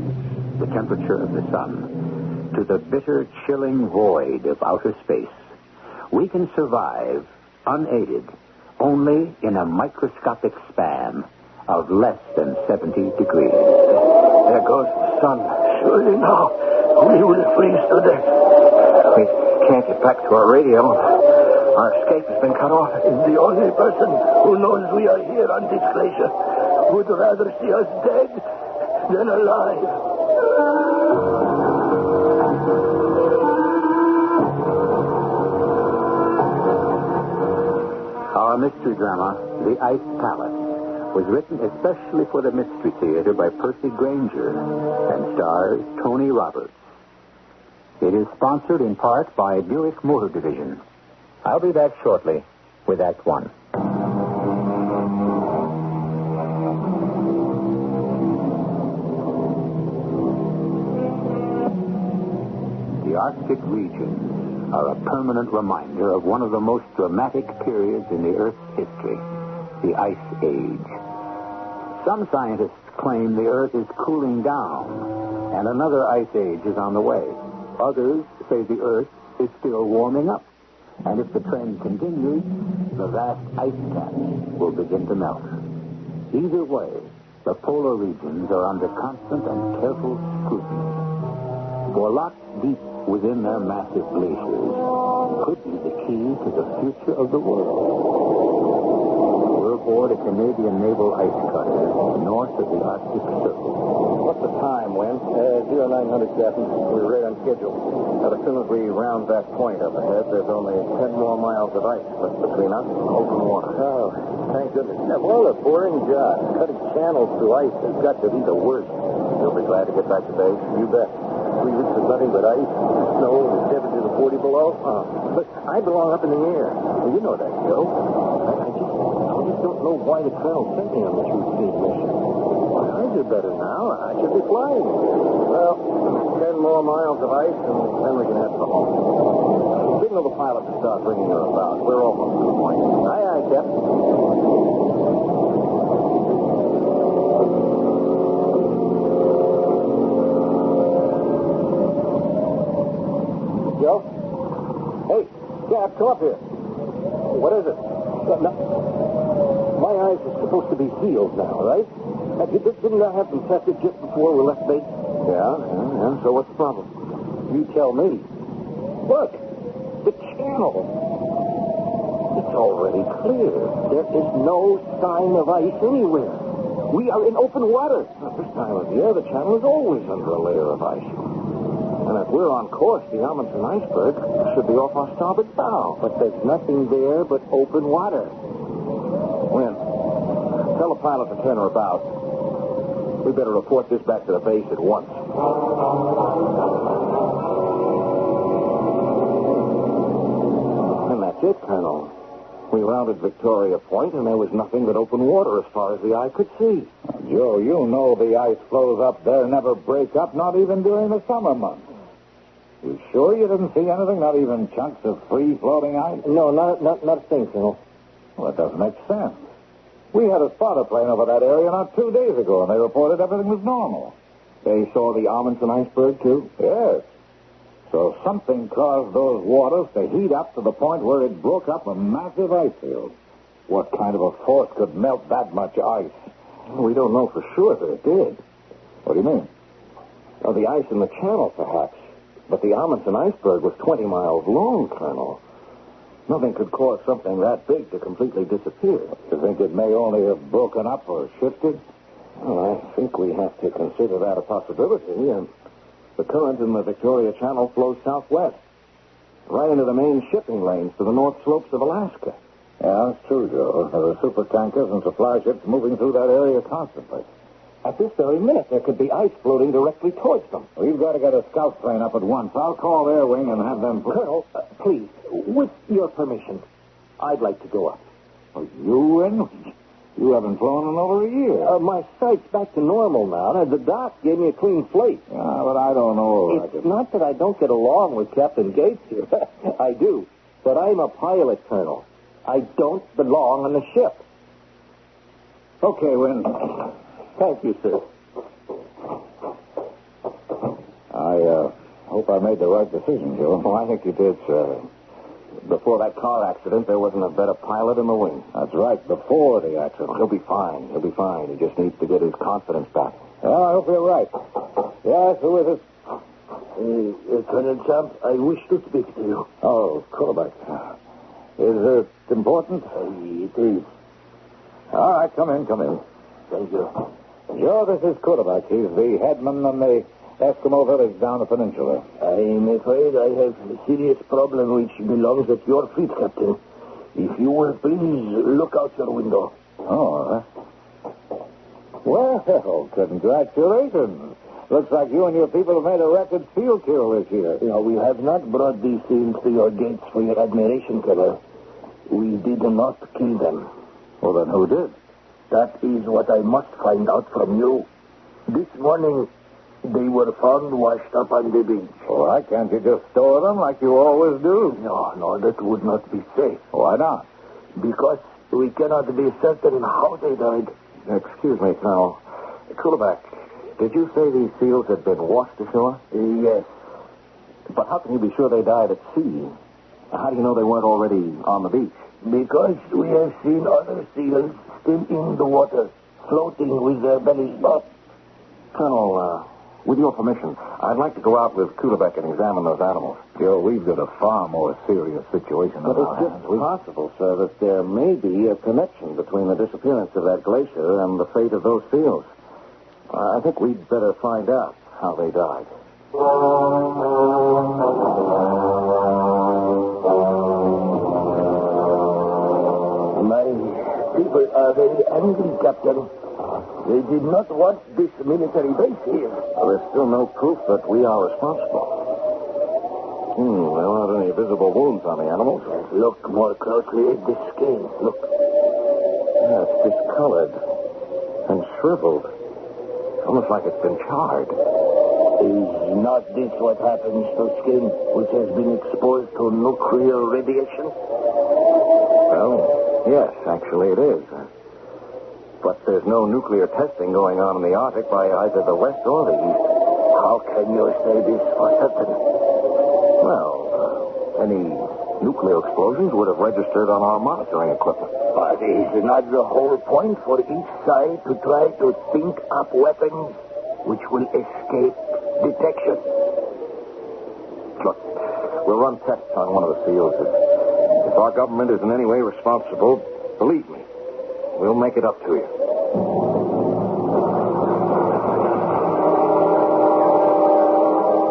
the temperature of the sun, to the bitter, chilling void of outer space, we can survive unaided only in a microscopic span of less than 70 degrees. There goes the sun. Surely now, we will freeze to death. We can't get back to our radio. Our escape has been cut off. The only person who knows we are here on this glacier would rather see us dead than alive. Our mystery drama, The Ice Palace, was written especially for the Mystery Theater by Percy Granger and stars Tony Roberts. It is sponsored in part by Buick Motor Division. I'll be back shortly with Act One. The Arctic regions are a permanent reminder of one of the most dramatic periods in the Earth's history, the Ice Age. Some scientists claim the Earth is cooling down and another ice age is on the way. Others say the Earth is still warming up. And if the trend continues, the vast ice caps will begin to melt. Either way, the polar regions are under constant and careful scrutiny. For locked deep within their massive glaciers could be the key to the future of the world. We're aboard a Canadian naval ice cutter north of the Arctic Circle. What's the time, Win? 0900, Captain. We're right on schedule. Now, as soon as we round that point up ahead, there's only 10 more miles of ice left between us and open water. Oh, thank goodness. Of all the boring jobs, cutting channels through ice has got to be the worst. You'll be glad to get back to base. You bet. 3 weeks of nothing but ice, snow, and temperatures of 40 below. But I belong up in the air. Well, you know that, Joe. I just don't know why the colonel sent me on this routine mission. Well, I do better now. I should be flying. Well, 10 more miles of ice, and then we can head for home. Signal the pilot to start bringing her about. We're almost to the point. Aye, aye, Captain. Joe? Hey, Cap, come up here. What is it? My eyes are supposed to be healed now, right? Didn't I have them tested just before we left base? Yeah. So what's the problem? You tell me. Look, the channel. It's already clear. There is no sign of ice anywhere. We are in open water. At this time of year, the channel is always under a layer of ice. And if we're on course, the Amundsen iceberg should be off our starboard bow. But there's nothing there but open water. Win, tell the pilot to turn her about. We better report this back to the base at once. And that's it, Colonel. We rounded Victoria Point, and there was nothing but open water as far as the eye could see. Joe, you know the ice floes up there never break up, not even during the summer months. You sure you didn't see anything, not even chunks of free-floating ice? No, not a thing, Colonel. Well, that doesn't make sense. We had a spotter plane over that area not 2 days ago, and they reported everything was normal. They saw the Amundsen iceberg, too? Yes. So something caused those waters to heat up to the point where it broke up a massive ice field. What kind of a force could melt that much ice? We don't know for sure that it did. What do you mean? Well, the ice in the channel, perhaps. But the Amundsen iceberg was 20 miles long, Colonel. Nothing could cause something that big to completely disappear. You think it may only have broken up or shifted? Well, I think we have to consider that a possibility. And the current in the Victoria Channel flows southwest, right into the main shipping lanes to the north slopes of Alaska. Yeah, that's true, Joe. There are supertankers and supply ships moving through that area constantly. At this very minute, there could be ice floating directly towards them. We've got to get a scout plane up at once. I'll call their wing and have them... Colonel, please, with your permission, I'd like to go up. Oh, you in? You haven't flown in over a year. My sight's back to normal now. The doc gave me a clean slate. Yeah, but I don't know. It's not that I don't get along with Captain Gates here. I do. But I'm a pilot, Colonel. I don't belong on the ship. Okay, Wynn. Thank you, sir. I hope I made the right decision, Joe. Oh, I think you did, sir. Before that car accident, there wasn't a better pilot in the wing. That's right, before the accident. He'll be fine. He'll be fine. He just needs to get his confidence back. Well, I hope you're right. Yes, who is it? Colonel Champ, I wish to speak to you. Oh, Kovac. Is it important? It is. All right, come in. Thank you. Joe, this is Kovac. He's the headman on the Eskimo village down the peninsula. I'm afraid I have a serious problem which belongs at your feet, Captain. If you will please look out your window. Oh, well, congratulations. Looks like you and your people have made a record field kill this year. No, we have not brought these things to your gates for your admiration, Colonel. We did not kill them. Well, then who did? That is what I must find out from you. This morning, they were found washed up on the beach. Well, why can't you just store them like you always do? No, that would not be safe. Why not? Because we cannot be certain how they died. Excuse me, Colonel. Kovac, did you say these seals had been washed ashore? Yes. But how can you be sure they died at sea? How do you know they weren't already on the beach? Because we have seen other seals still in the water, floating with their bellies up. Colonel, with your permission, I'd like to go out with Kulebek and examine those animals. Joe, we've got a far more serious situation But than it's just possible, sir, that there may be a connection between the disappearance of that glacier and the fate of those seals. I think we'd better find out how they died. My people are very angry, Captain. They did not want this military base here. Well, there's still no proof that we are responsible. There aren't any visible wounds on the animals. Look more closely at the skin. Look. Yeah, it's discolored and shriveled. Almost like it's been charred. Is not this what happens to skin which has been exposed to nuclear radiation? Well, yes, actually it is. But there's no nuclear testing going on in the Arctic by either the West or the East. How can you say this for certain? Well, any nuclear explosions would have registered on our monitoring equipment. But is not the whole point for each side to try to think up weapons which will escape detection? Look, we'll run tests on one of the seals. If our government is in any way responsible, believe me, we'll make it up to you.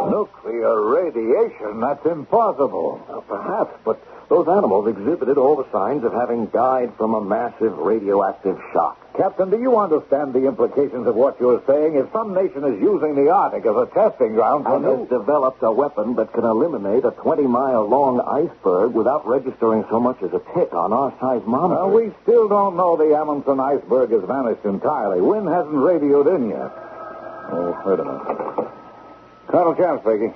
Nuclear radiation? That's impossible. Perhaps, but Those animals exhibited all the signs of having died from a massive radioactive shock. Captain, do you understand the implications of what you're saying? If some nation is using the Arctic as a testing ground for And has developed a weapon that can eliminate a 20-mile-long iceberg without registering so much as a tick on our seismometer. We still don't know the Amundsen iceberg has vanished entirely. Wynn hasn't radioed in yet. Oh, wait a minute. Colonel Champ speaking.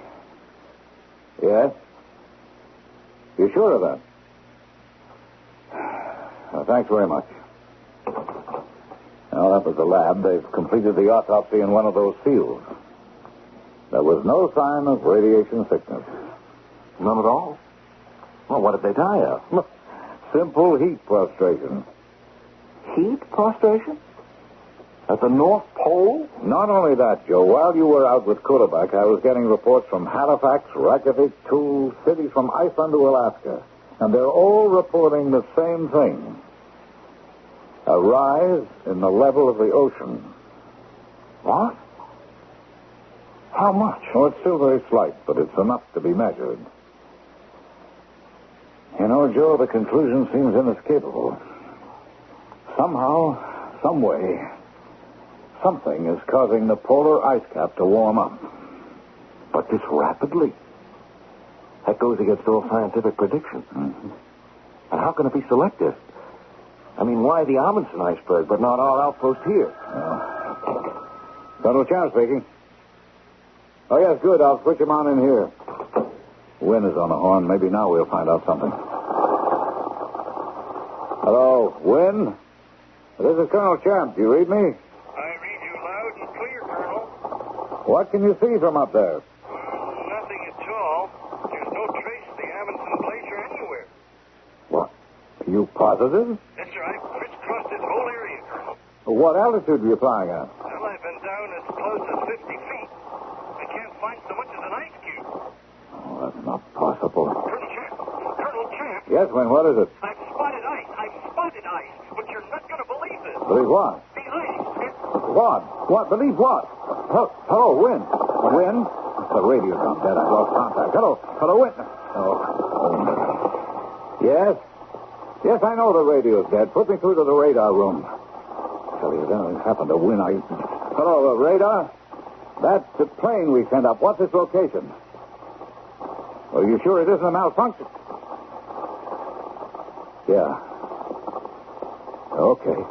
Yes? You sure of that? Well, thanks very much. Well, that was the lab. They've completed the autopsy in one of those seals. There was no sign of radiation sickness. None at all? Well, what did they die of? Simple heat prostration. Heat prostration? At the North Pole? Not only that, Joe. While you were out with Kulebach, I was getting reports from Halifax, Reykjavik, to cities from Iceland to Alaska. And they're all reporting the same thing. A rise in the level of the ocean. What? How much? Oh, it's still very slight, but it's enough to be measured. You know, Joe, the conclusion seems inescapable. Somehow, some way, something is causing the polar ice cap to warm up. But this rapidly? That goes against all scientific prediction. Mm-hmm. And how can it be selective? I mean, why the Amundsen iceberg, but not our outpost here? Colonel Champ speaking. Oh, yes, good. I'll switch him on in here. Wynn is on the horn. Maybe now we'll find out something. Hello, Wynn? This is Colonel Champ. Do you read me? I read you loud and clear, Colonel. What can you see from up there? Nothing at all. There's no trace of the Amundsen glacier anywhere. What? Are you positive? Yes, sir. I've crisscrossed this whole area, Colonel. What altitude were you flying at? Well, I've been down as close as 50 feet. I can't find so much as an ice cube. Oh, that's not possible. Colonel Champ. Yes, Wynn, what is it? I've spotted ice. But you're not going to believe this. Believe what? The ice. What? Believe what? Hello, Wynn. Wynn? The radio's gone dead. I've lost contact. Hello, Wynn. Yes? Yes, I know the radio's dead. Put me through to the radar room. Tell you, that happened to Wynn. Hello, radar? That's the plane we sent up. What's its location? Are you sure it isn't a malfunction? Yeah. Okay.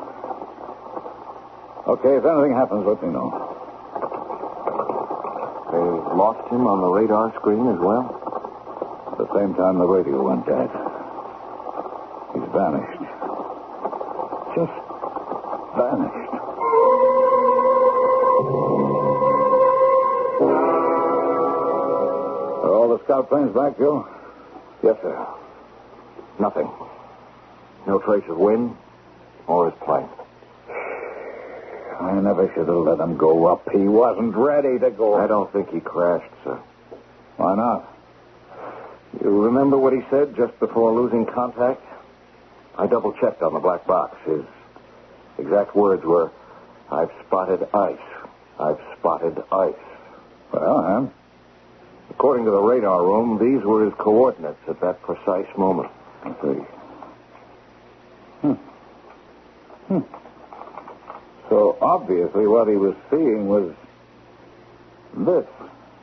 Okay, if anything happens, let me know. They lost him on the radar screen as well? At the same time the radio went dead. He's vanished. Just vanished. Are all the scout planes back, Joe? Yes, sir. Nothing. No trace of Wynn or his plane. I never should have let him go up. He wasn't ready to go. I don't think he crashed, sir. Why not? You remember what he said just before losing contact? I double-checked on the black box. His exact words were, "I've spotted ice. I've spotted ice." Well, Ham? According to the radar room, these were his coordinates at that precise moment. I see. So obviously what he was seeing was this,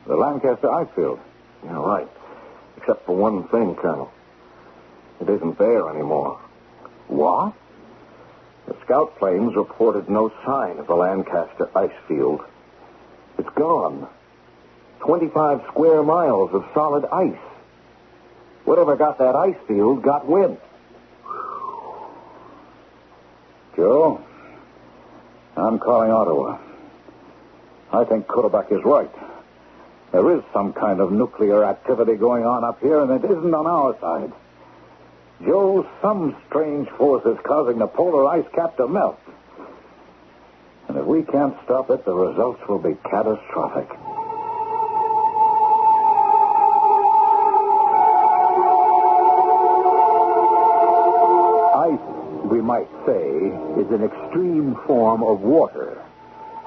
the Lancaster ice field. Yeah, right. Except for one thing, Colonel. It isn't there anymore. What? The scout planes reported no sign of the Lancaster ice field. It's gone. 25 square miles of solid ice. Whatever got that ice field got wind. Joe, I'm calling Ottawa. I think Kulebach is right. There is some kind of nuclear activity going on up here, and it isn't on our side. Joe, some strange force is causing the polar ice cap to melt. And if we can't stop it, the results will be catastrophic. Ice, we might say, is an extreme form of water.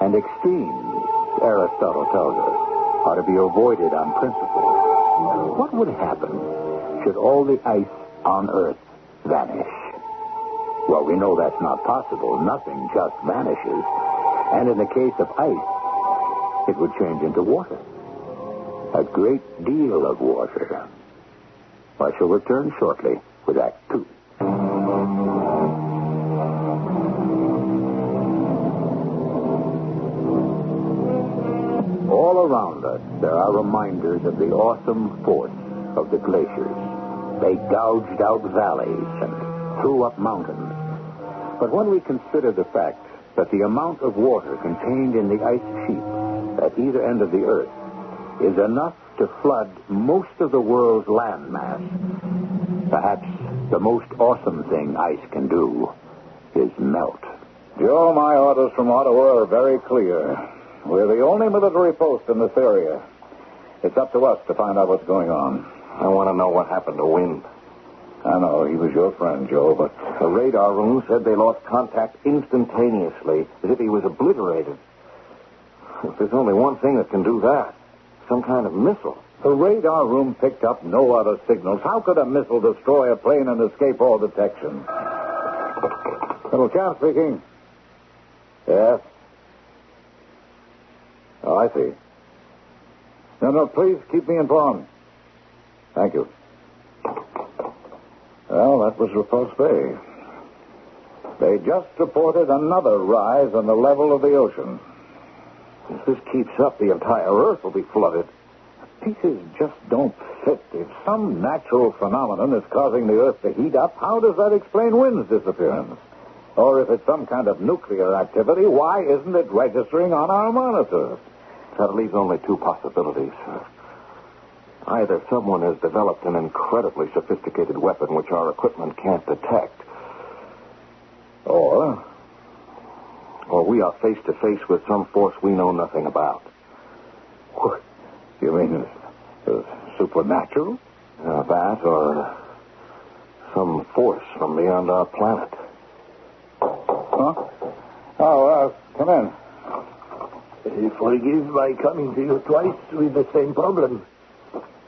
And extremes, Aristotle tells us, are to be avoided on principle. What would happen should all the ice on Earth vanish. Well, we know that's not possible. Nothing just vanishes. And in the case of ice, it would change into water. A great deal of water. I shall return shortly with Act 2. All around us, there are reminders of the awesome force of the glaciers. They gouged out valleys and threw up mountains. But when we consider the fact that the amount of water contained in the ice sheet at either end of the Earth is enough to flood most of the world's landmass, perhaps the most awesome thing ice can do is melt. Joe, my orders from Ottawa are very clear. We're the only military post in this area. It's up to us to find out what's going on. I want to know what happened to Wind. I know, he was your friend, Joe, but the radar room said they lost contact instantaneously, as if he was obliterated. If there's only one thing that can do that, some kind of missile. The radar room picked up no other signals. How could a missile destroy a plane and escape all detection? Little Champ speaking. Yes? Oh, I see. No, please keep me informed. Thank you. Well, that was Repulse Bay. They just reported another rise in the level of the ocean. If this keeps up, the entire Earth will be flooded. Pieces just don't fit. If some natural phenomenon is causing the Earth to heat up, how does that explain Wind's disappearance? Or if it's some kind of nuclear activity, why isn't it registering on our monitors? That leaves only two possibilities. Either someone has developed an incredibly sophisticated weapon which our equipment can't detect, or we are face to face with some force we know nothing about. What? You mean supernatural? That or some force from beyond our planet. Huh? Oh, come in. Forgive my coming to you twice with the same problem.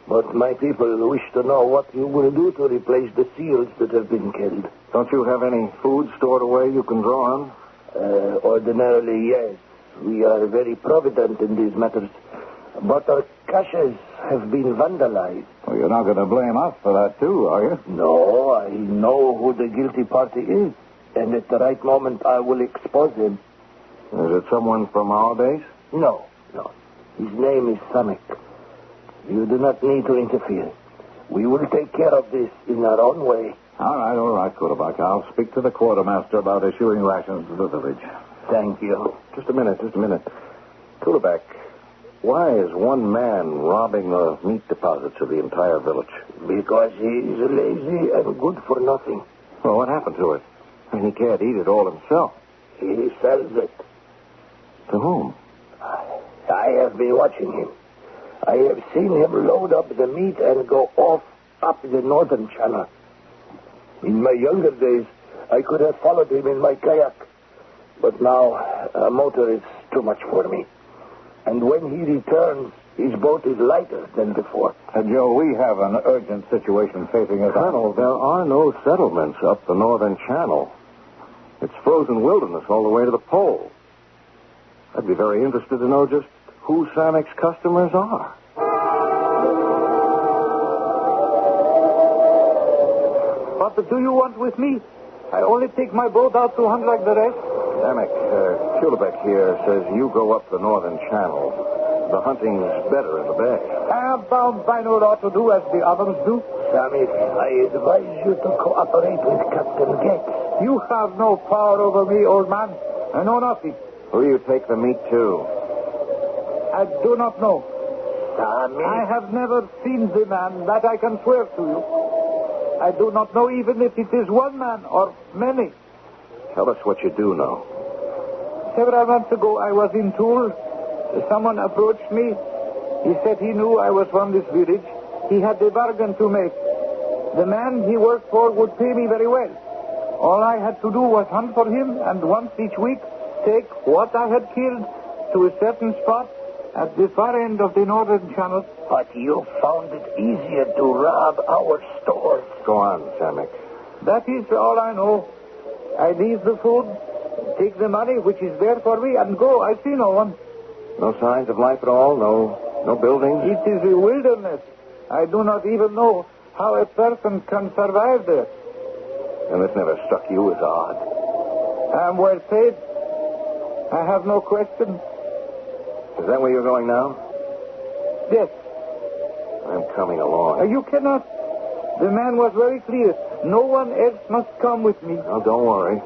But my people wish to know what you will do to replace the seals that have been killed. Don't you have any food stored away you can draw on? Ordinarily, yes. We are very provident in these matters. But our caches have been vandalized. Well, you're not going to blame us for that, too, are you? No, I know who the guilty party is. And at the right moment, I will expose him. Is it someone from our base? No. His name is Samek. You do not need to interfere. We will take care of this in our own way. All right, Quarterback. I'll speak to the quartermaster about issuing rations to the village. Thank you. Just a minute. Quarterback, why is one man robbing the meat deposits of the entire village? Because he is lazy and good for nothing. Well, what happened to it? I mean, he can't eat it all himself. He sells it. To whom? I have been watching him. I have seen him load up the meat and go off up the northern channel. In my younger days, I could have followed him in my kayak. But now, a motor is too much for me. And when he returns, his boat is lighter than before. Joe, we have an urgent situation facing us. Colonel, there are no settlements up the northern channel. It's frozen wilderness all the way to the pole. I'd be very interested to know just who Samek's customers are. What do you want with me? I only take my boat out to hunt like the rest. Samek, Kulebek here says you go up the northern channel. The hunting's better in the bay. I am bound by no law to do as the others do. Samek, I advise you to cooperate with Captain Gates. You have no power over me, old man. I know nothing. Who you take the meat to? I do not know. Samek. I have never seen the man, that I can swear to you. I do not know even if it is one man or many. Tell us what you do know. Several months ago, I was in Toul. Someone approached me. He said he knew I was from this village. He had a bargain to make. The man he worked for would pay me very well. All I had to do was hunt for him, and once each week, take what I had killed to a certain spot at the far end of the northern channel, But you found it easier to rob our stores. Go on, Samek. That is all I know. I leave the food, take the money, which is there for me, and go. I see no one. No signs of life at all? No buildings? It is a wilderness. I do not even know how a person can survive there. And this never struck you as odd? I am well paid. I have no question. Is that where you're going now? Yes. I'm coming along. You cannot. The man was very clear. No one else must come with me. Oh, don't worry.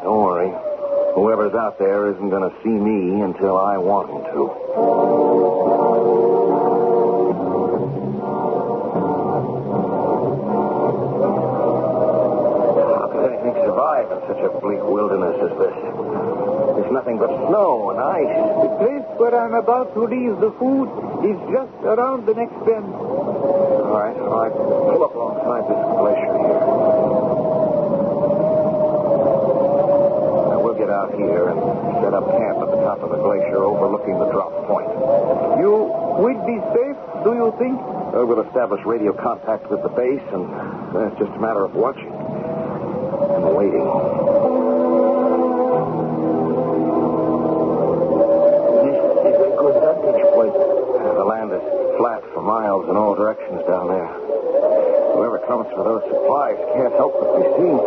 Whoever's out there isn't going to see me until I want him to. How could anything survive in such a bleak wilderness as this? There's nothing but snow and ice. The place where I'm about to leave the food is just around the next bend. All right. Pull up alongside this glacier here. Now, we'll get out here and set up camp at the top of the glacier overlooking the drop point. You would be safe, do you think? We'll establish radio contact with the base, and then it's just a matter of watching and waiting. This is a good vantage point. The land is flat for miles in all directions down there. Whoever comes for those supplies can't help but be seen.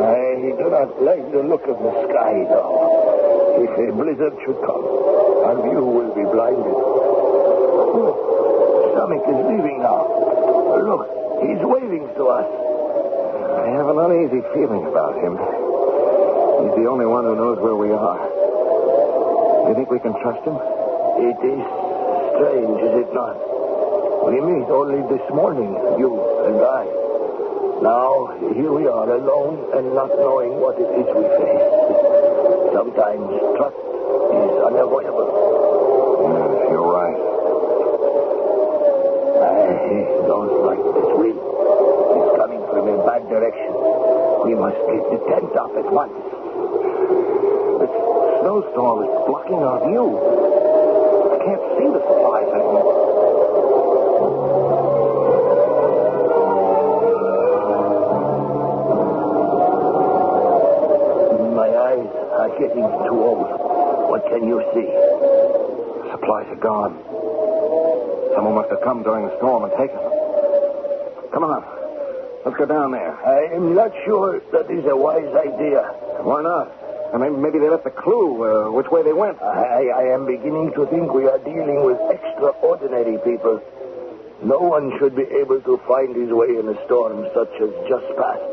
I do not like the look of the sky, though. If a blizzard should come, our view will be blinded. Oh, Samek is leaving now. Look, he's waving to us. I have an uneasy feeling about him. He's the only one who knows where we are. You think we can trust him? It is strange, is it not? We meet only this morning, you and I. Now, here we are alone and not knowing what it is we face. Sometimes trust is unavoidable. Yes, you're right. I don't like this wind. It's coming from a bad direction. We must get the tent up at once. This snowstorm is blocking our view. I can't see the supplies anymore. My eyes are getting too old. What can you see? Supplies are gone. Someone must have come during the storm and taken them. Come on. Let's go down there. I am not sure that is a wise idea. Why not? I mean, maybe they left a clue which way they went. I am beginning to think we are dealing with extraordinary people. No one should be able to find his way in a storm such as just passed.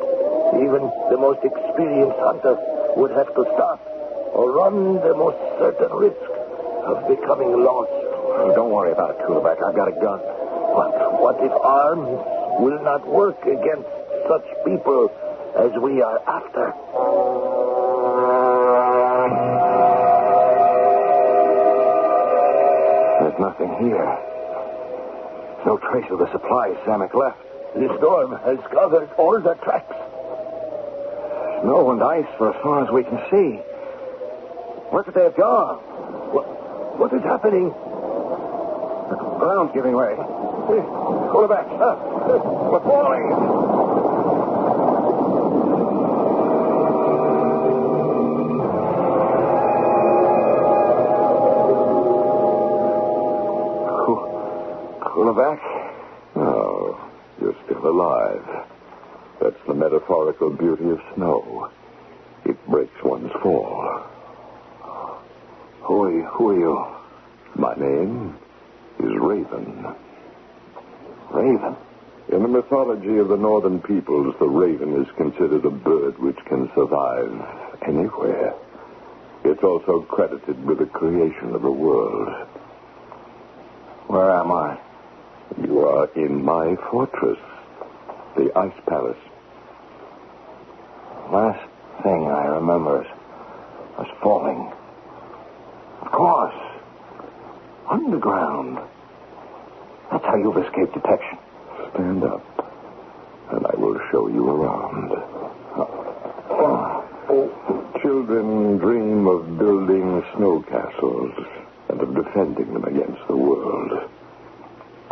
Even the most experienced hunter would have to stop or run the most certain risk of becoming lost. Oh, don't worry about it, Kulebeck. I've got a gun. But what if arms will not work against such people as we are after? There's nothing here. No trace of the supplies Samek left. The storm has covered all the tracks. Snow and ice for as far as we can see. Where could they have gone? What is happening? The ground's giving way. Kulebeck, we're falling. Kulebeck? Oh, you're still alive. That's the metaphorical beauty of snow. It breaks one's fall. Who are you? My name is Raven. Raven? In the mythology of the northern peoples, the raven is considered a bird which can survive anywhere. It's also credited with the creation of the world. Where am I? You are in my fortress, the Ice Palace. Last thing I remember is us falling. Of course. Underground. That's how you've escaped detection. Stand up, and I will show you around. Children dream of building snow castles and of defending them against the world.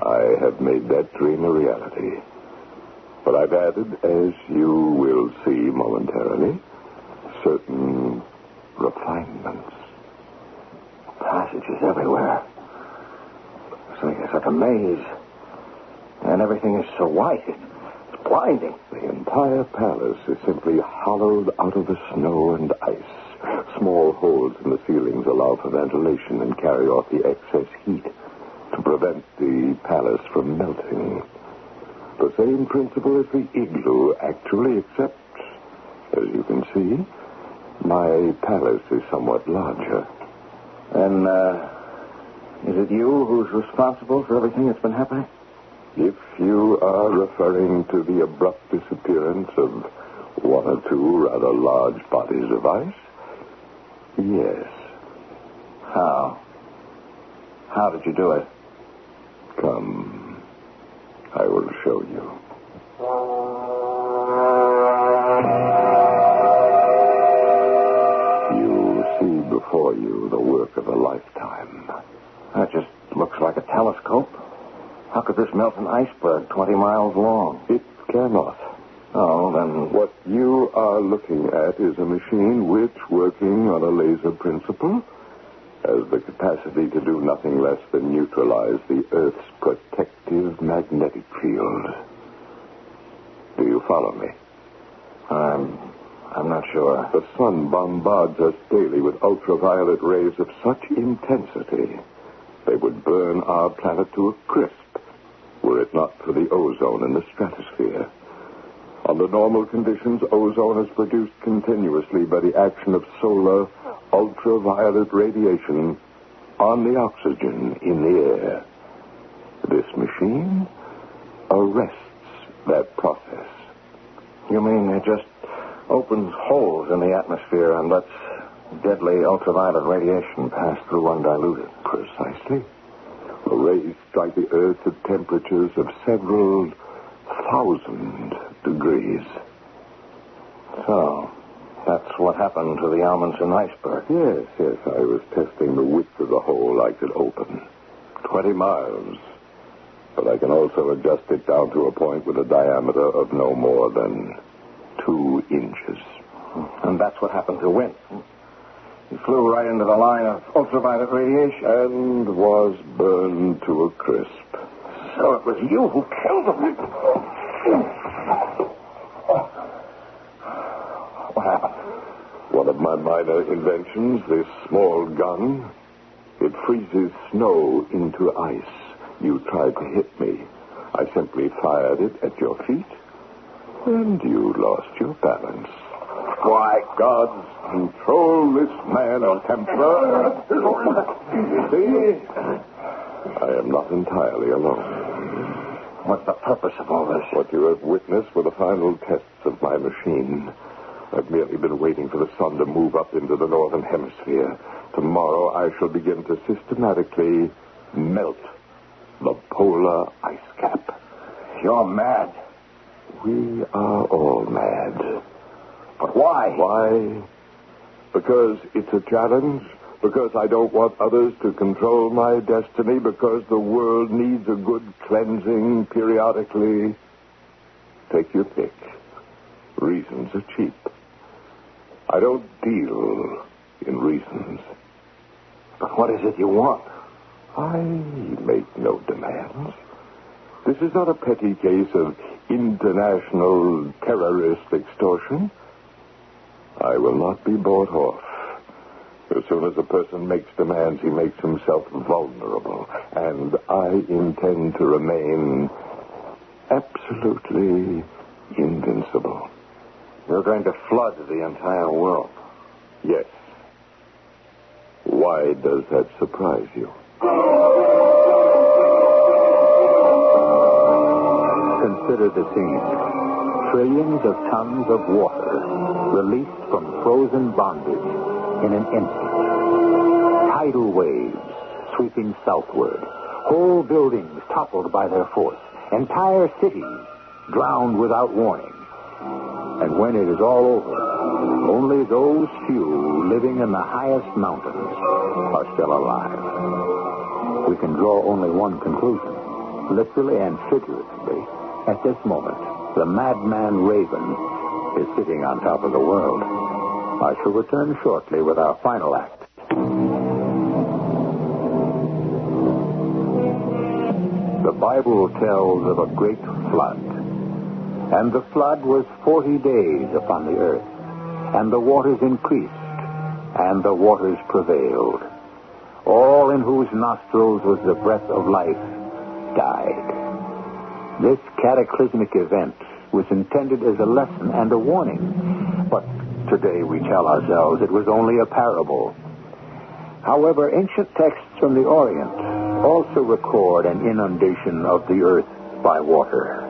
I have made that dream a reality. But I've added, as you will see momentarily, certain refinements. Passages everywhere. It's like a maze. And everything is so white. It's blinding. The entire palace is simply hollowed out of the snow and ice. Small holes in the ceilings allow for ventilation and carry off the excess heat to prevent the palace from melting. The same principle as the igloo, actually, except, as you can see, my palace is somewhat larger. And, is it you who's responsible for everything that's been happening? If you are referring to the abrupt disappearance of one or two rather large bodies of ice, yes. How? How did you do it? Come, I will show you. You see before you the work of a lifetime. That just looks like a telescope. How could this melt an iceberg 20 miles long? It cannot. Oh, then... What you are looking at is a machine which, working on a laser principle, has the capacity to do nothing less than neutralize the Earth's protective magnetic field. Do you follow me? I'm not sure. The sun bombards us daily with ultraviolet rays of such intensity they would burn our planet to a crisp were it not for the ozone in the stratosphere. Under normal conditions, ozone is produced continuously by the action of solar ultraviolet radiation on the oxygen in the air. This machine arrests that process. You mean it just opens holes in the atmosphere and lets deadly ultraviolet radiation pass through undiluted? Precisely. The rays strike the Earth at temperatures of several thousand degrees. So, that's what happened to the Amundsen iceberg? Yes. I was testing the width of the hole I could open. 20 miles. But I can also adjust it down to a point with a diameter of no more than 2 inches. And that's what happened to Wynne. He flew right into the line of ultraviolet radiation. And was burned to a crisp. So it was you who killed him. What happened? One of my minor inventions, this small gun, it freezes snow into ice. You tried to hit me. I simply fired it at your feet, and you lost your balance. Why, gods, control this man of temper. You see, I am not entirely alone. What's the purpose of all this? What you have witnessed were the final tests of my machine. I've merely been waiting for the sun to move up into the northern hemisphere. Tomorrow I shall begin to systematically melt the polar ice cap. You're mad. We are all mad. But why? Why? Because it's a challenge. Because I don't want others to control my destiny. Because the world needs a good cleansing periodically. Take your pick. Reasons are cheap. I don't deal in reasons. But what is it you want? I make no demands. This is not a petty case of international terrorist extortion. I will not be bought off. As soon as a person makes demands, he makes himself vulnerable. And I intend to remain absolutely invincible. You're going to flood the entire world. Yes. Why does that surprise you? Consider the scene. Trillions of tons of water released from frozen bondage in an instant. Tidal waves sweeping southward. Whole buildings toppled by their force. Entire cities drowned without warning. And when it is all over, only those few living in the highest mountains are still alive. We can draw only one conclusion. Literally and figuratively, at this moment, the madman Raven is sitting on top of the world. I shall return shortly with our final act. The Bible tells of a great flood. And the flood was 40 days upon the earth. And the waters increased, and the waters prevailed. All in whose nostrils was the breath of life died. This cataclysmic event was intended as a lesson and a warning. But today we tell ourselves it was only a parable. However, ancient texts from the Orient also record an inundation of the earth by water.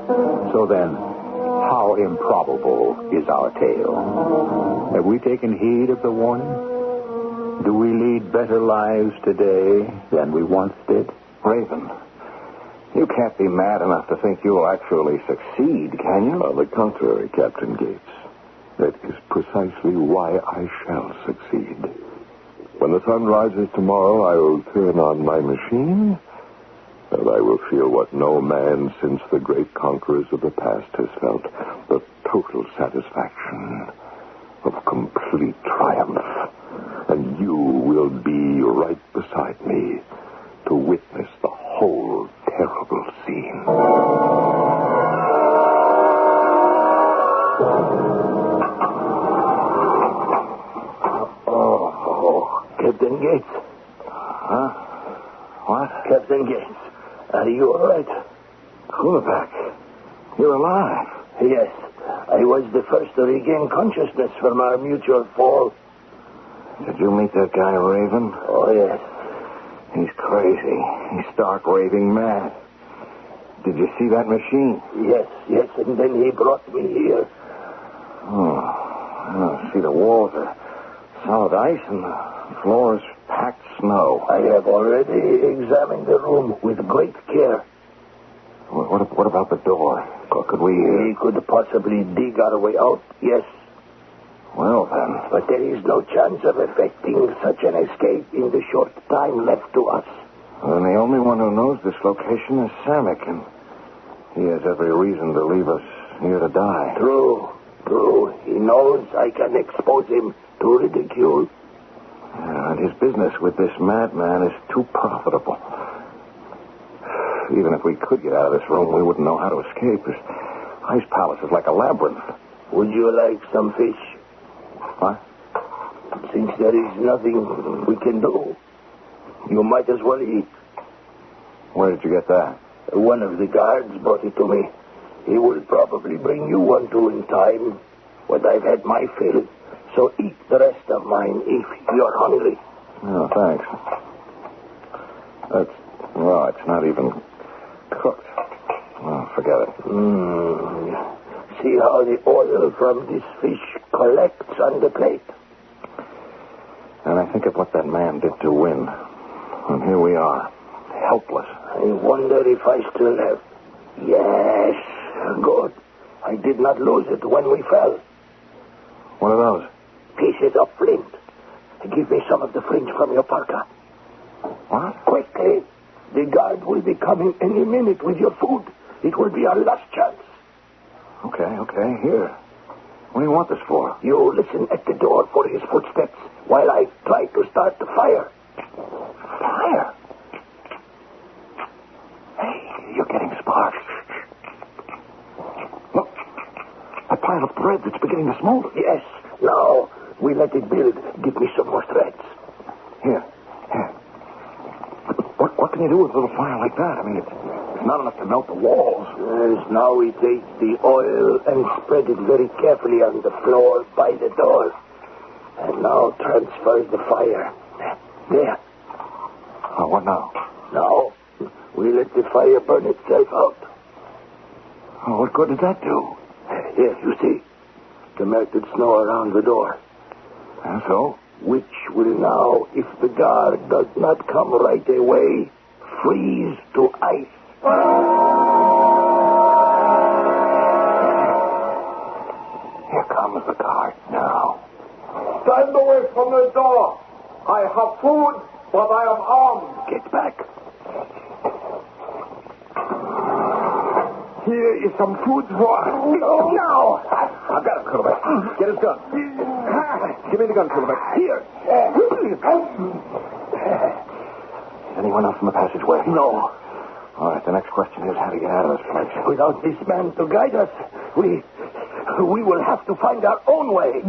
So then, how improbable is our tale? Have we taken heed of the warning? Do we lead better lives today than we once did? Raven, you can't be mad enough to think you'll actually succeed, can you? On the contrary, Captain Gates. That is precisely why I shall succeed. When the sun rises tomorrow, I will turn on my machine, and I will feel what no man since the great conquerors of the past has felt, the total satisfaction of complete triumph. And you will be right beside me to witness the whole terrible scene. Captain Gates. Huh? What? Captain Gates, are you all right? Hulaback, you're alive. Yes. I was the first to regain consciousness from our mutual fall. Did you meet that guy, Raven? Oh, yes. He's crazy. He's stark raving mad. Did you see that machine? Yes, and then he brought me here. Oh, see, the walls are solid ice and the floor is packed snow. I have already examined the room with great care. What about the door? Could we... We could possibly dig our way out, yes. Well, then. But there is no chance of effecting such an escape in the short time left to us. Then the only one who knows this location is Samek, and he has every reason to leave us here to die. True. He knows I can expose him to ridicule. And his business with this madman is too profitable. Even if we could get out of this room, we wouldn't know how to escape. This ice palace is like a labyrinth. Would you like some fish? What? Since there is nothing we can do, you might as well eat. Where did you get that? One of the guards brought it to me. He will probably bring you one too in time, when I've had my fill. So eat the rest of mine if you're hungry. Oh, thanks. It's not even cooked. Oh, forget it. See how the oil from this fish collects on the plate. And I think of what that man did to win. And here we are, helpless. I wonder if I still have... Yes, good. I did not lose it when we fell. What are those? Pieces of flint. Give me some of the fringe from your parka. What? Quickly. The guard will be coming any minute with your food. It will be our last chance. Okay, here. What do you want this for? You listen at the door for his footsteps while I try to start the fire. Fire? Hey, you're getting sparks. Look, a pile of threads that's beginning to smolder. Yes, now we let it build. Give me some more threads. Here. What can you do with a little fire like that? I mean, it's not enough to melt the walls. Yes, now we take the oil and spread it very carefully on the floor by the door. And now transfer the fire. There. Oh, what now? Now, we let the fire burn itself out. Oh, what good did that do? Here, you see. The melted snow around the door. And so? Which will now, if the guard does not come right away, freeze to ice. Here comes the guard now. Stand away from the door. I have food, but I am armed. Get back. Here is some food for... No! I've got him, Coolerback. Get his gun. Give me the gun, Coolerback. Here. Is anyone else in the passageway? No. All right, the next question is how to get out of this place. Without this man to guide us, we will have to find our own way.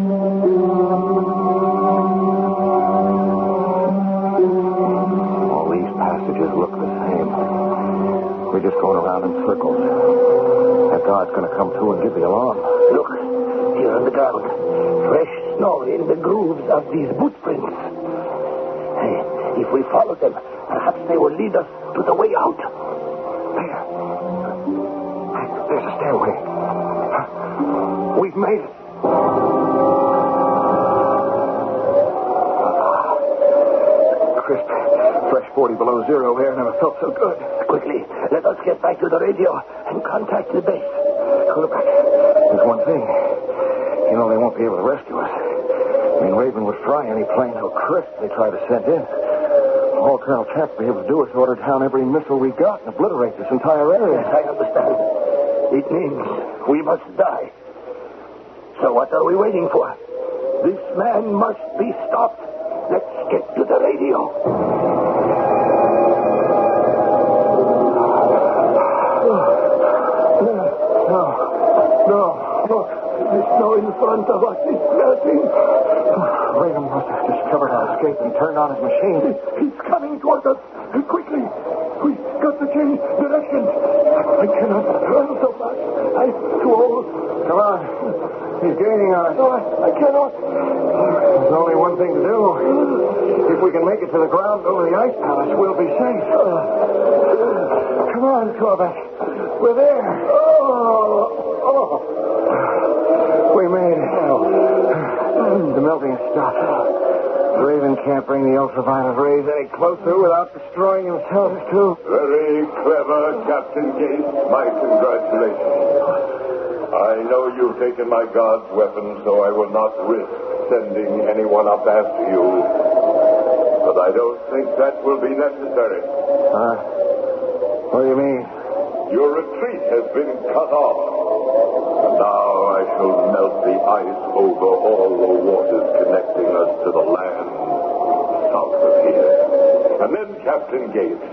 All these passages look the same. We're just going around in circles. That guard's going to come through and give the alarm. Look, here on the ground. Fresh snow in the grooves of these boot prints. Hey, if we follow them, perhaps they will lead us to the way out. There's a stairway. We've made it. Crisp, fresh 40 below zero air. Never felt so good. Quickly, let us get back to the radio and contact the base. Coolerback, there's one thing. You know they won't be able to rescue us. I mean, Raven would fry any plane so crisp they try to send in. All Colonel Champ will be able to do is order down every missile we got and obliterate this entire area. Yes, I understand. It means we must die. So what are we waiting for? This man must be stopped. Let's get to the radio. No. Look, the snow in front of us is melting. Raven must have discovered our escape and turned on his machine. He's coming toward us. Quickly. We got to change direction. I cannot run so fast. I'm too old. Come on. He's gaining on us. No, I cannot. There's only one thing to do. If we can make it to the ground over the ice palace, we'll be safe. Come on, Corbeck. We're there. We made it. The melting has stopped. Raven can't bring the ultraviolet rays any closer without destroying himself, too. Very clever, Captain Gates. My congratulations. I know you've taken my guard's weapon, so I will not risk sending anyone up after you. But I don't think that will be necessary. What do you mean? Your retreat has been cut off. And now I shall melt the ice over all the waters connecting us to the land south of here. And then, Captain Gates,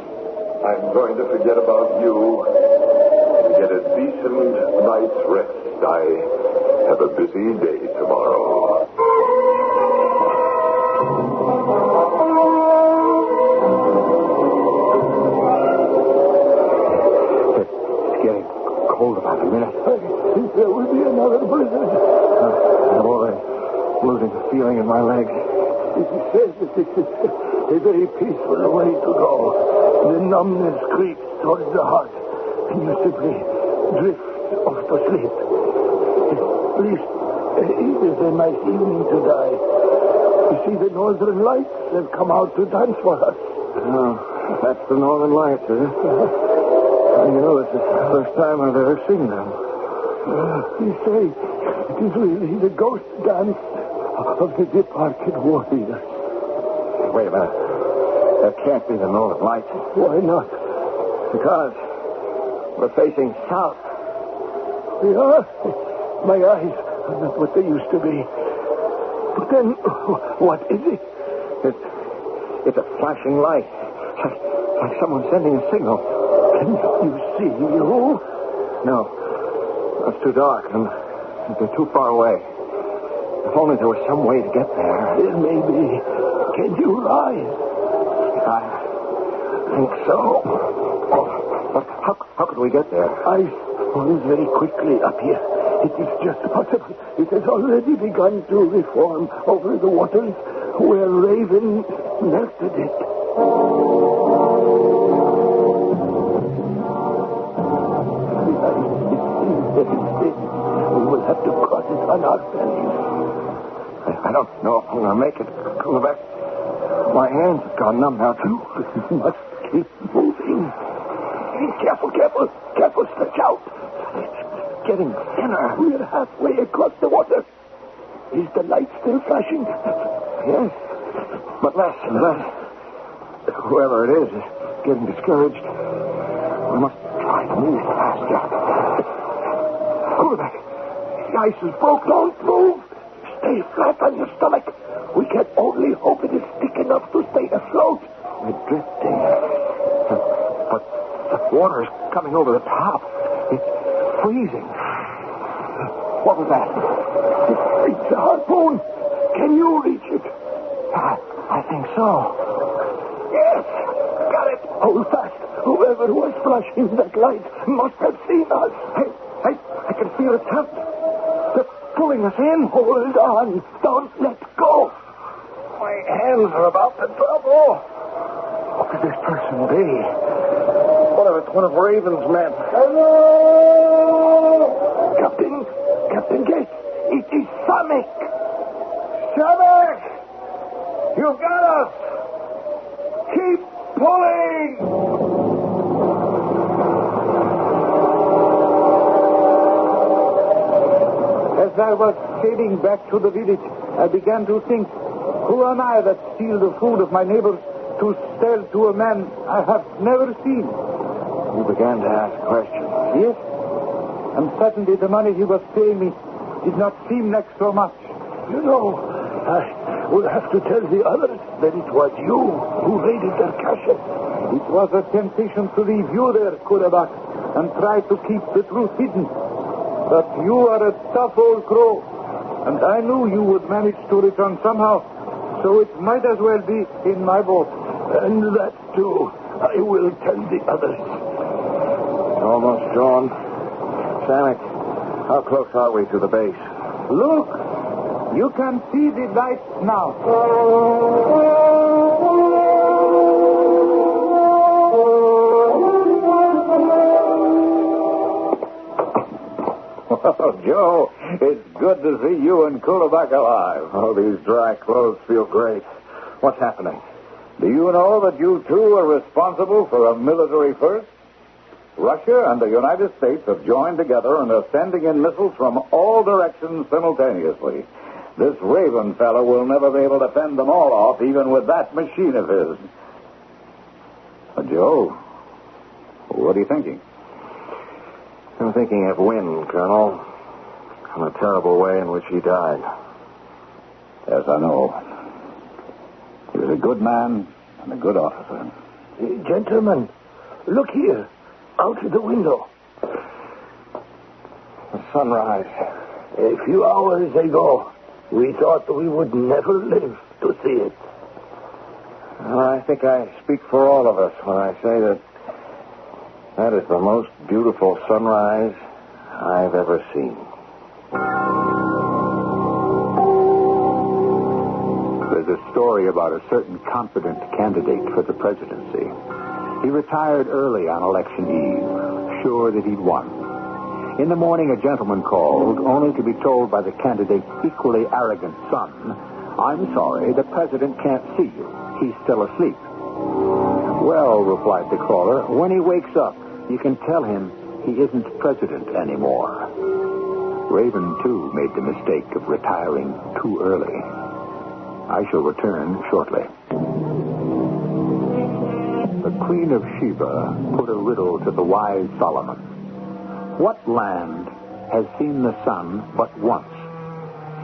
I'm going to forget about you and get a decent night's rest. I have a busy day tomorrow. It's getting cold about a minute. I think there will be another blizzard. I'm already losing the feeling in my legs. It is said that this is a very peaceful way to go. The numbness creeps towards the heart, and you simply drift off to sleep. At least it is a nice evening to die. You see, the northern lights have come out to dance for us. Oh, that's the northern lights, is it? You know, it's the first time I've ever seen them. You say it is really the ghost dance of the departed warriors. Wait a minute. That can't be the northern lights. Why not? Because we're facing south. Yeah, my eyes are not what they used to be. But then, what is it? It's a flashing light. Like someone sending a signal. Can you see you? No. It's too dark, and they're too far away. If only there was some way to get there. There may be. Can you rise? I think so. But how could we get there? Ice falls very quickly up here. It is just possible. It has already begun to reform over the waters where Raven melted it. We will have to cross it on our bellies. I don't know if I'm going to make it. Coolerback, my hands have gone numb now, too. We must keep moving. Careful. Careful, stretch out. It's getting thinner. We're halfway across the water. Is the light still flashing? Yes, but less and less. Whoever it is getting discouraged. We must try to move faster. ice is broke. Don't move. Stay flat on your stomach. We can only hope it is thick enough to stay afloat. We're drifting. But the water's coming over the top. It's freezing. What was that? It's a harpoon. Can you reach it? I think so. Yes. Got it. Hold fast. Whoever was flashing that light must have seen us. I can feel it tilt. They're pulling us in. Hold on. Don't let go. My hands are about to double. What could this person be? What if it's one of Raven's men? Hello! Captain Gates. It is Samek. Samek! You've got us! Keep pulling! As I was sailing back to the village, I began to think, who am I that steal the food of my neighbors to sell to a man I have never seen? You began to ask questions. Yes. And suddenly the money he was paying me did not seem like so much. You know, I will have to tell the others that it was you who raided their cache. It was a temptation to leave you there, Kurabak, and try to keep the truth hidden. But you are a tough old crow, and I knew you would manage to return somehow, so it might as well be in my boat. And that, too, I will tell the others. It's almost dawn. Samek, how close are we to the base? Look! You can see the light now. Oh, Joe, it's good to see you and Kulabak alive. Oh, these dry clothes feel great. What's happening? Do you know that you two are responsible for a military first? Russia and the United States have joined together and are sending in missiles from all directions simultaneously. This Raven fellow will never be able to fend them all off, even with that machine of his. Joe, what are you thinking? I'm thinking of Wynne, Colonel, and the terrible way in which he died. Yes, I know. He was a good man and a good officer. Gentlemen, look here, out of the window. The sunrise. A few hours ago, we thought we would never live to see it. Well, I think I speak for all of us when I say that is the most beautiful sunrise I've ever seen. There's a story about a certain confident candidate for the presidency. He retired early on election eve, sure that he'd won. In the morning, a gentleman called, only to be told by the candidate's equally arrogant son, "I'm sorry, the president can't see you. He's still asleep." "Well," replied the caller, "when he wakes up, you can tell him he isn't president anymore." Raven, too, made the mistake of retiring too early. I shall return shortly. The Queen of Sheba put a riddle to the wise Solomon. What land has seen the sun but once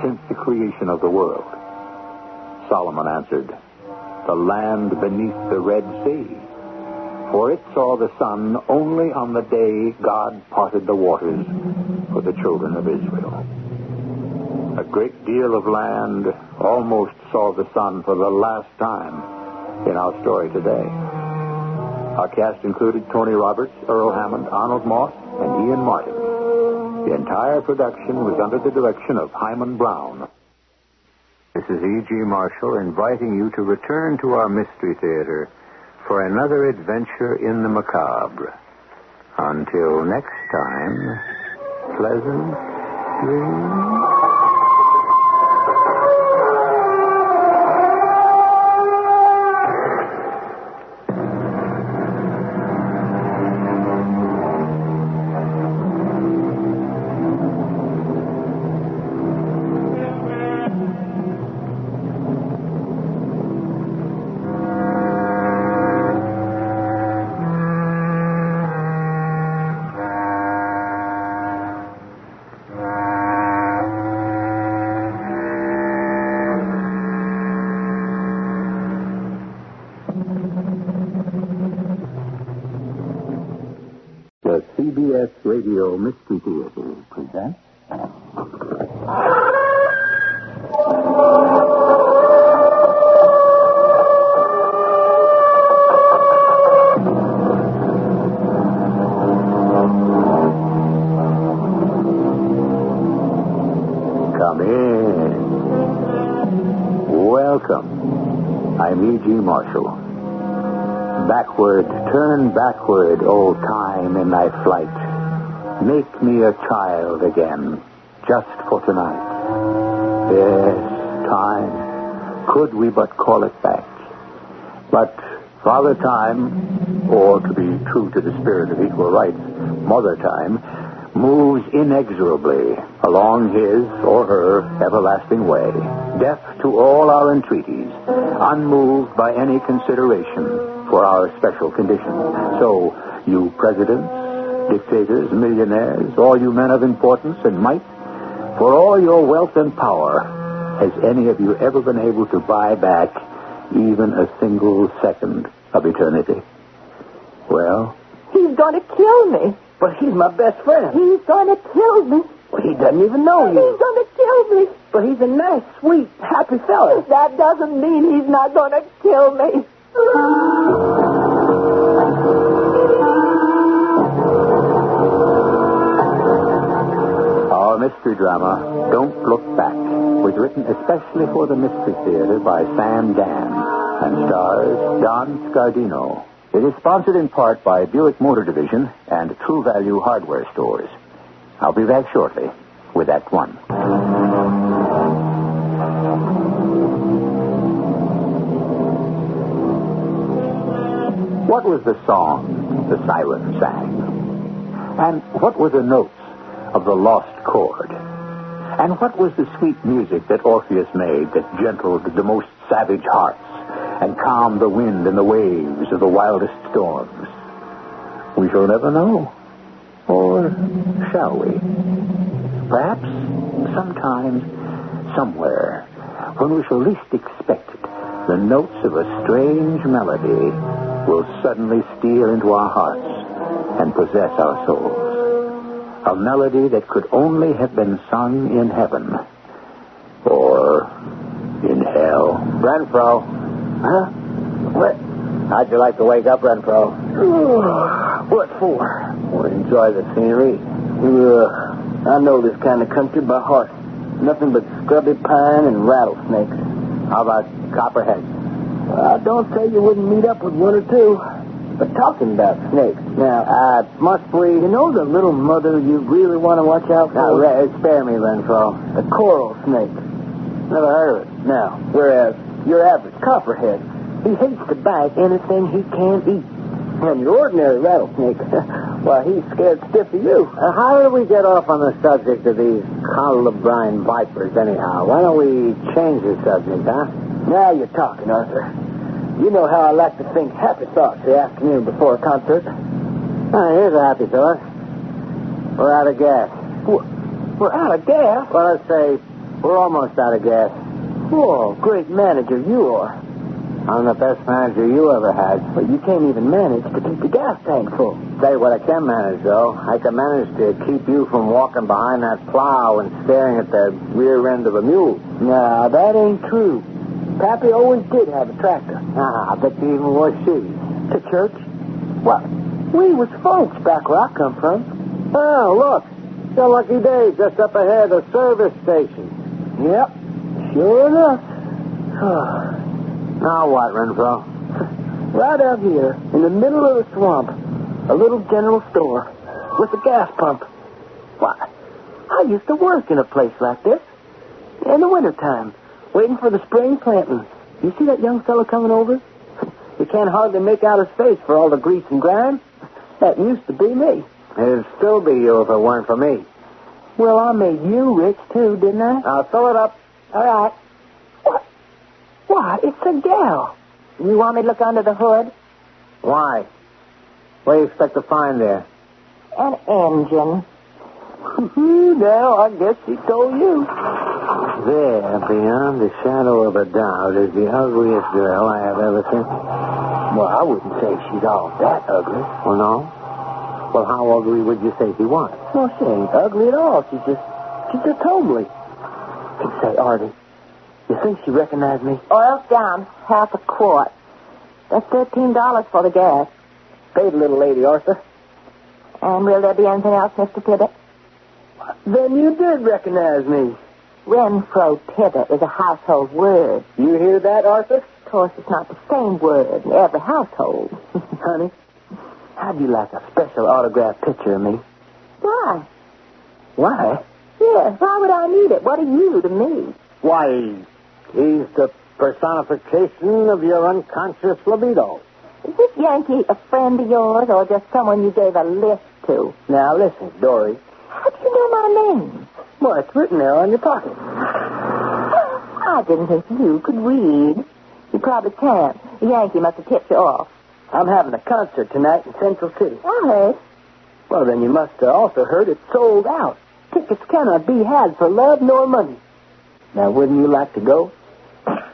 since the creation of the world? Solomon answered, the land beneath the Red Sea. For it saw the sun only on the day God parted the waters for the children of Israel. A great deal of land almost saw the sun for the last time in our story today. Our cast included Tony Roberts, Earl Hammond, Arnold Moss, and Ian Martin. The entire production was under the direction of Himan Brown. This is E.G. Marshall inviting you to return to our Mystery Theater for another adventure in the macabre. Until next time, pleasant dreams. CBS Radio Mystery Theater presents... Come in. Welcome. I'm E.G. Marshall. Backward, turn backward, old time, in thy flight. Make me a child again, just for tonight. Yes, time, could we but call it back. But Father Time, or to be true to the spirit of equal rights, Mother Time, moves inexorably along his or her everlasting way, deaf to all our entreaties, unmoved by any consideration for our special condition. So, you presidents, dictators, millionaires, all you men of importance and might, for all your wealth and power, has any of you ever been able to buy back even a single second of eternity? Well? He's going to kill me. But he's my best friend. He's going to kill me. Well, he doesn't even know you. He's going to kill me. But he's a nice, sweet, happy fella. That doesn't mean he's not going to kill me. Our mystery drama, Don't Look Back, was written especially for the Mystery Theater by Sam Dan and stars Don Scardino. It is sponsored in part by Buick Motor Division and True Value Hardware Stores. I'll be back shortly with Act One. What was the song the siren sang? And what were the notes of the lost chord? And what was the sweet music that Orpheus made that gentled the most savage hearts and calmed the wind and the waves of the wildest storms? We shall never know. Or shall we? Perhaps sometime, somewhere, when we shall least expect it, the notes of a strange melody will suddenly steal into our hearts and possess our souls. A melody that could only have been sung in heaven or in hell. Renfro. Huh? What? How'd you like to wake up, Renfro? What for? Well, enjoy the scenery. I know this kind of country by heart. Nothing but scrubby pine and rattlesnakes. How about copperheads? Well, don't say you wouldn't meet up with one or two. But talking about snakes, now, must we... You know the little mother you really want to watch out for? Now, spare me, Renfro. The coral snake. Never heard of it. Now, whereas your average copperhead, he hates to bite anything he can't eat. And your ordinary rattlesnake, well, he's scared stiff of you. How did we get off on the subject of these colubrine vipers, anyhow? Why don't we change the subject, huh? Now you're talking, Arthur. You know how I like to think happy thoughts the afternoon before a concert. Here's a happy thought. We're out of gas. We're out of gas? Well, let's say we're almost out of gas. Whoa, great manager you are. I'm the best manager you ever had. But you can't even manage to keep the gas tank full. Tell you what I can manage, though. I can manage to keep you from walking behind that plow and staring at the rear end of a mule. Nah, that ain't true. Pappy always did have a tractor. I bet you even wore shoes. To church? What? We was folks back where I come from. Oh, look. It's a lucky day just up ahead, a service station. Yep, sure enough. Now what, Renfro? Right out here, in the middle of the swamp, a little general store with a gas pump. Why, I used to work in a place like this in the wintertime, waiting for the spring planting. You see that young fellow coming over? You can't hardly make out his face for all the grease and grime. That used to be me. It'd still be you if it weren't for me. Well, I made you rich, too, didn't I? I'll fill it up. All right. What? It's a gal. You want me to look under the hood? Why? What do you expect to find there? An engine. Now, I guess she told you. There, beyond the shadow of a doubt, is the ugliest girl I have ever seen. Well, I wouldn't say she's all that ugly. Well, no? Well, how ugly would you say she was? Well, she ain't ugly at all. She's just homely. Hey, say, Artie, you think she recognized me? Oil's down, half a quart. That's $13 for the gas. Paid a little lady, Arthur. And will there be anything else, Mr. Tibbet? Then you did recognize me. Renfro Tibbet is a household word. You hear that, Arthur? Of course, it's not the same word in every household. Honey, how'd you like a special autographed picture of me? Why? Why? Yes, why would I need it? What are you to me? Why, he's the personification of your unconscious libido. Is this Yankee a friend of yours or just someone you gave a lift to? Now, listen, Dory. How do you know my name? Well, it's written there on your pocket. I didn't think you could read. You probably can't. Yankee must have tipped you off. I'm having a concert tonight in Central City. I heard. Well, then you must have also heard it's sold out. Tickets cannot be had for love nor money. Now, wouldn't you like to go?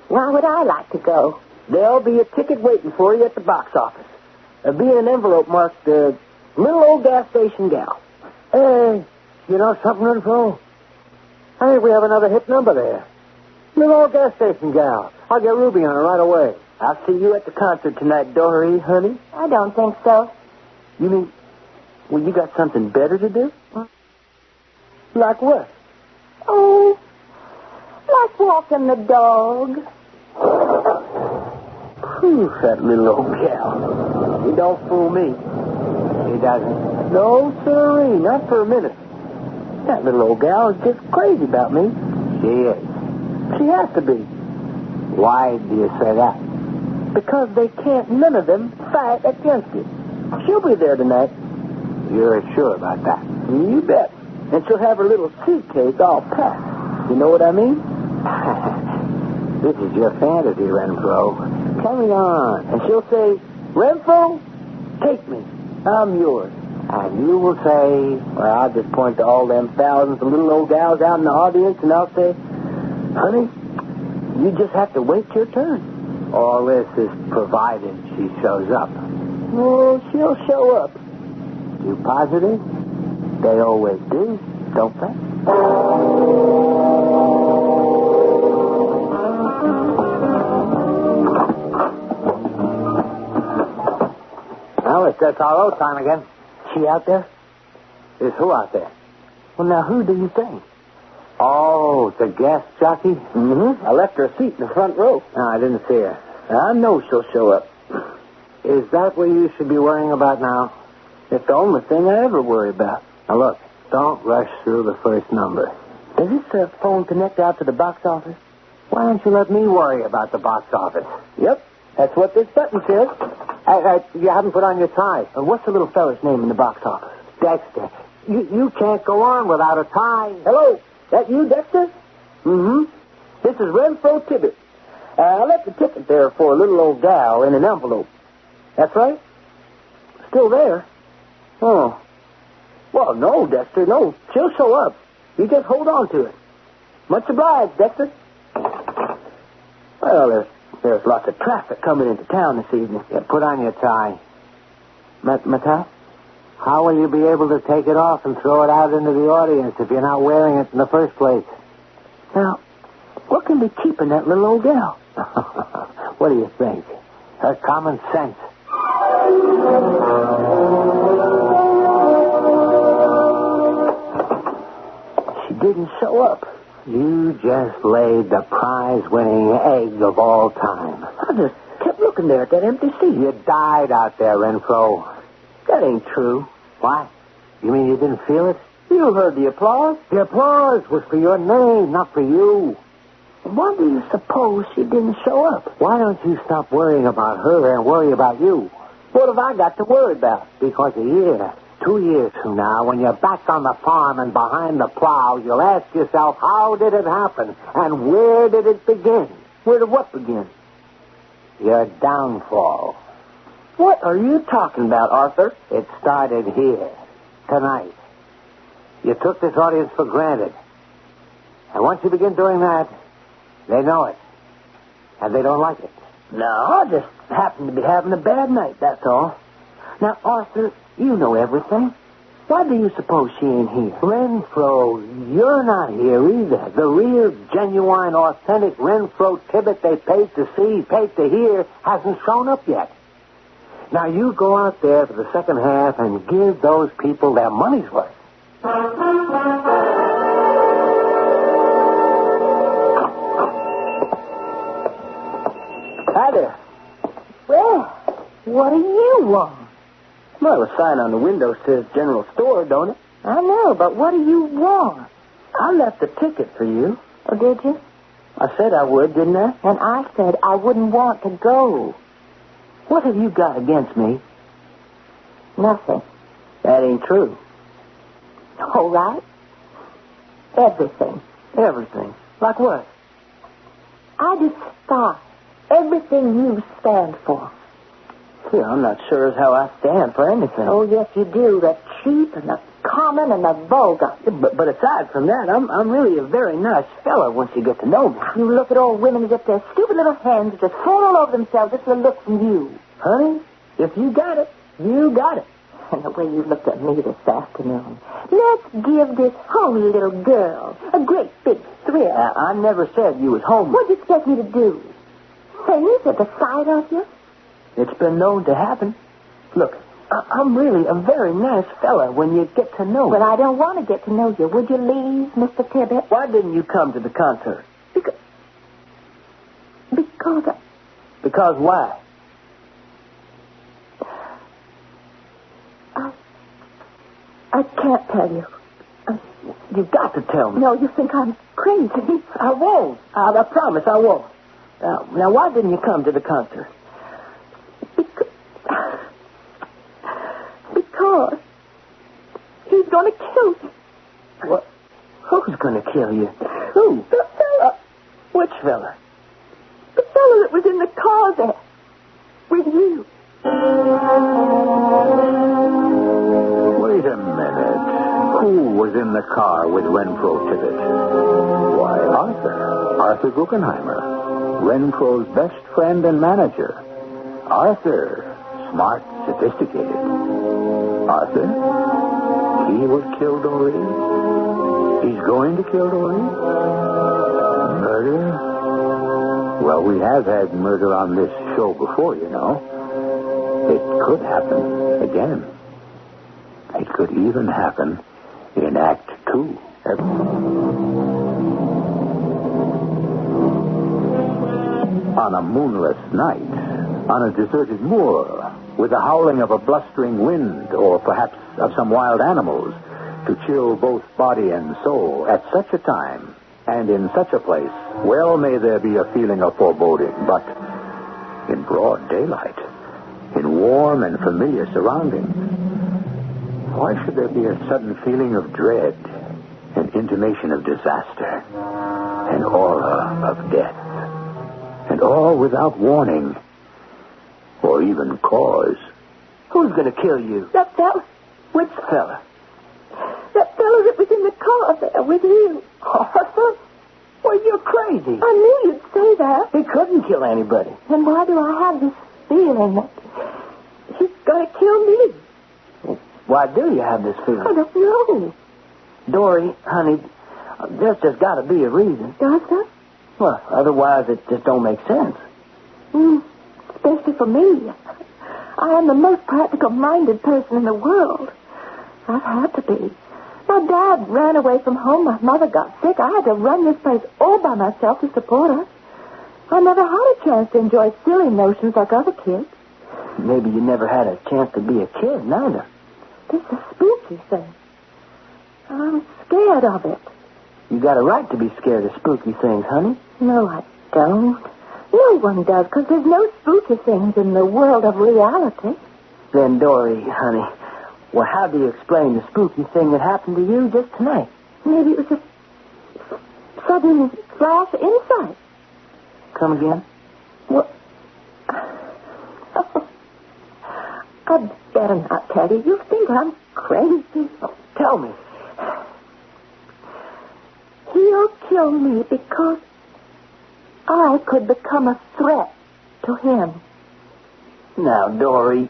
Why would I like to go? There'll be a ticket waiting for you at the box office. There'll be an envelope marked, little old gas station gal. Hey, you know something, Renfro? I think we have another hit number there. Little old gas station gal. I'll get Ruby on it right away. I'll see you at the concert tonight, Dory, honey. I don't think so. You mean, well, you got something better to do? Like what? Oh, like walking the dog. Whew, that little old gal. She don't fool me. She doesn't? No, sirree, not for a minute. That little old gal is just crazy about me. She is. She has to be. Why do you say that? Because they can't none of them fight against it. She'll be there tonight. You're sure about that? You bet. And she'll have her little suitcase all packed. You know what I mean? This is your fantasy, Renfro. Carry on. And she'll say, Renfro, take me. I'm yours. And you will say... Well, I'll just point to all them thousands of little old gals out in the audience, and I'll say, honey, you just have to wait your turn. All this is provided she shows up. Oh, she'll show up. You positive? They always do, don't they? Well, it's just our old time again. She out there? Is who out there? Well, now, who do you think? Oh, the guest jockey? Mm-hmm. I left her a seat in the front row. No, I didn't see her. I know she'll show up. Is that what you should be worrying about now? It's the only thing I ever worry about. Now, look, don't rush through the first number. Does this phone connect out to the box office? Why don't you let me worry about the box office? Yep, that's what this button says. You haven't put on your tie. What's the little fella's name in the box office? Dexter. You can't go on without a tie. Hello, that you, Dexter? Mm-hmm. This is Renfro Tibbet. I left the ticket there for a little old gal in an envelope. That's right? Still there? Oh. Well, no, Dexter, no. She'll show up. You just hold on to it. Much obliged, Dexter. Well, there's lots of traffic coming into town this evening. Yeah, put on your tie. My tie? How will you be able to take it off and throw it out into the audience if you're not wearing it in the first place? Now, what can be keeping that little old gal? What do you think? Her common sense. She didn't show up. You just laid the prize-winning egg of all time. I just kept looking there at that empty seat. You died out there, Renfro. That ain't true. Why? You mean you didn't feel it? You heard the applause. The applause was for your name, not for you. Why do you suppose she didn't show up? Why don't you stop worrying about her and worry about you? What have I got to worry about? Because a year, 2 years from now, when you're back on the farm and behind the plow, you'll ask yourself, how did it happen? And where did it begin? Where did what begin? Your downfall. What are you talking about, Arthur? It started here, tonight. You took this audience for granted. And once you begin doing that, they know it. And they don't like it. No, I just happened to be having a bad night, that's all. Now, Arthur, You know everything. Why do you suppose she ain't here? Renfro, you're not here either. The real, genuine, authentic Renfro Tibbet they paid to see, paid to hear, hasn't shown up yet. Now you go out there for the second half and give those people their money's worth. Hi there. Well, what do you want? Well, the sign on the window says general store, don't it? I know, but what do you want? I left a ticket for you. Oh, did you? I said I would, didn't I? And I said I wouldn't want to go. What have you got against me? Nothing. That ain't true. All right. Everything. Everything? Like what? I despise everything you stand for. Yeah, I'm not sure as how I stand for anything. Oh, yes, you do. The cheap and the common and the vulgar. But aside from that, I'm really a very nice fella once you get to know me. You look at old women as if their stupid little hands just fall all over themselves just for a look from you. Honey, if you got it, you got it. And the way you looked at me this afternoon. Let's give this homely little girl a great big thrill. I never said you was homely. What'd you expect me to do? Faint at the sight of you? It's been known to happen. Look, I'm really a very nice fella when you get to know me. But I don't want to get to know you. Would you leave, Mr. Tibbet? Why didn't you come to the concert? Because Because why? I can't tell you. You've got to tell me. No, you think I'm crazy. I won't. I promise I won't. Now, why didn't you come to the concert? Because he's going to kill you. What? Who's going to kill you? Who? The fella. Which fella? The fella that was in the car there. With you. Wait a minute. Who was in the car with Renfro Tibbet? Why, Arthur. Arthur Guggenheimer. Renfro's best friend and manager. Arthur. Smart, sophisticated. Arthur? He would kill Doreen? He's going to kill Doreen? Murder? Well, we have had murder on this show before, you know. It could happen again. It could even happen in Act 2. On a moonless night, on a deserted moor, with the howling of a blustering wind, or perhaps of some wild animals, to chill both body and soul at such a time and in such a place, well may there be a feeling of foreboding, but in broad daylight, in warm and familiar surroundings, why should there be a sudden feeling of dread, an intimation of disaster, an aura of death, and all without warning or even cause? Who's going to kill you? That fella. Which fella? That fella that was in the car there with you. Arthur? Well, you're crazy. I knew you'd say that. He couldn't kill anybody. Then why do I have this feeling that he's going to kill me? Why do you have this feeling? I don't know. Dory, honey, there's just got to be a reason. Does there? Well, otherwise it just don't make sense. Especially for me. I am the most practical-minded person in the world. I've had to be. My dad ran away from home. My mother got sick. I had to run this place all by myself to support her. I never had a chance to enjoy silly notions like other kids. Maybe you never had a chance to be a kid, neither. This is a spooky thing. I'm scared of it. You got a right to be scared of spooky things, honey. No, I don't. No one does, because there's no spooky things in the world of reality. Then, Dory, honey, well, how do you explain the spooky thing that happened to you just tonight? Maybe it was a sudden flash of insight. Come again? What? I'd better not tell you. You think I'm crazy. Oh, tell me. He'll kill me because I could become a threat to him. Now, Dory,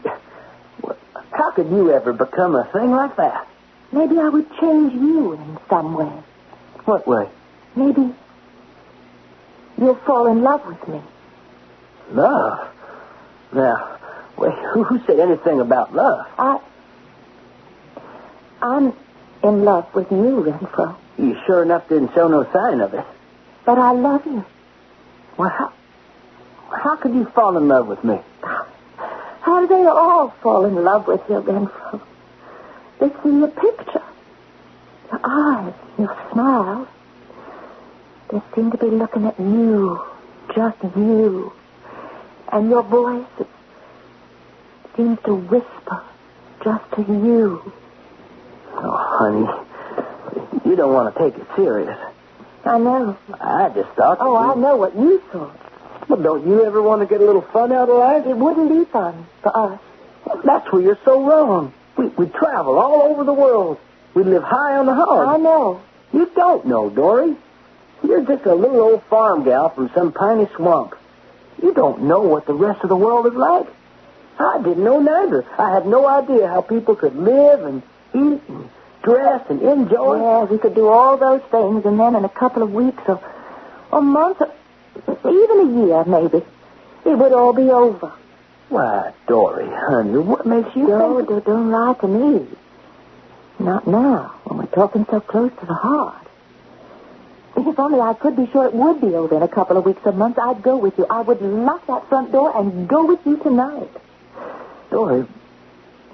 how could you ever become a thing like that? Maybe I would change you in some way. What way? Maybe you'll fall in love with me. Love? Now, wait, who said anything about love? I'm in love with you, Renfro. You sure enough didn't show no sign of it. But I love you. Well, how could you fall in love with me? How do they all fall in love with you, Renfro? They see your picture, your eyes, your smile. They seem to be looking at you, just you. And your voice, it seems to whisper just to you. Oh, honey, you don't want to take it serious. I know. I just thought... Oh, I know what you thought. Well, don't you ever want to get a little fun out of life? It wouldn't be fun for us. That's where you're so wrong. We travel all over the world. We live high on the hog. I know. You don't know, Dory. You're just a little old farm gal from some piney swamp. You don't know what the rest of the world is like. I didn't know neither. I had no idea how people could live and eat and dress and enjoy. Yeah, we could do all those things, and then in a couple of weeks or months, or even a year, maybe, it would all be over. Why, Dory, honey, what makes you think... Don't lie to me. Not now, when we're talking so close to the heart. If only I could be sure it would be over in a couple of weeks or months, I'd go with you. I would lock that front door and go with you tonight. Dory,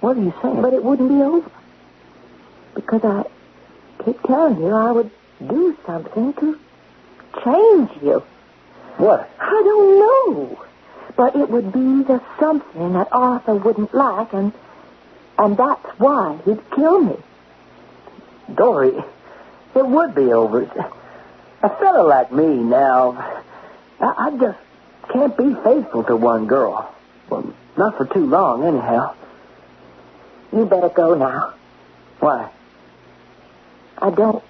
what are you saying? But it wouldn't be over. Because I keep telling you I would do something to change you. What? I don't know. But it would be the something that Arthur wouldn't like, and that's why he'd kill me. Dory, it would be over. A fellow like me now, I just can't be faithful to one girl. Well, not for too long, anyhow. You better go now. Why? I don't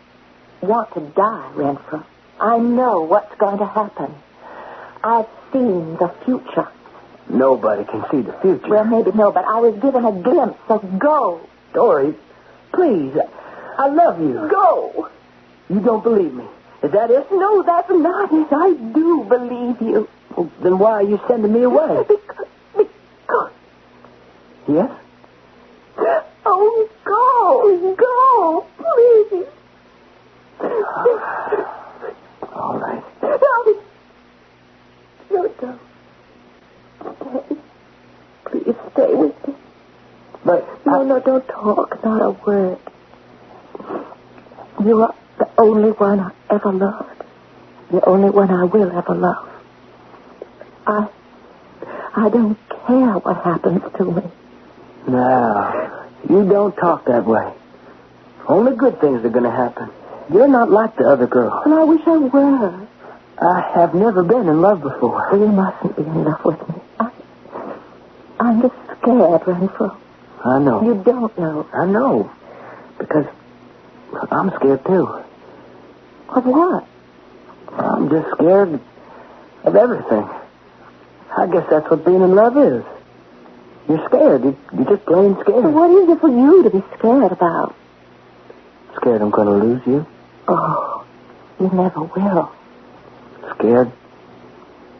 want to die, Renfro. I know what's going to happen. I've seen the future. Nobody can see the future. Well, maybe no, but I was given a glimpse, so go. Dory, please, I love you. Go. You don't believe me. Is that it? No, that's not it. I do believe you. Well, then why are you sending me away? Because... Yes? Oh, go, please. All right. No, don't. Stay. Please stay with me. But... No, don't talk. Not a word. You are the only one I ever loved. The only one I will ever love. I don't care what happens to me. No, you don't talk that way. Only good things are going to happen. You're not like the other girls. Well, I wish I were. I have never been in love before. Well, you mustn't be in love with me. I'm just scared, Renfro. I know. You don't know. I know. Because I'm scared, too. Of what? I'm just scared of everything. I guess that's what being in love is. You're scared. You're just plain scared. So what is it for you to be scared about? Scared I'm going to lose you. Oh, you never will. Scared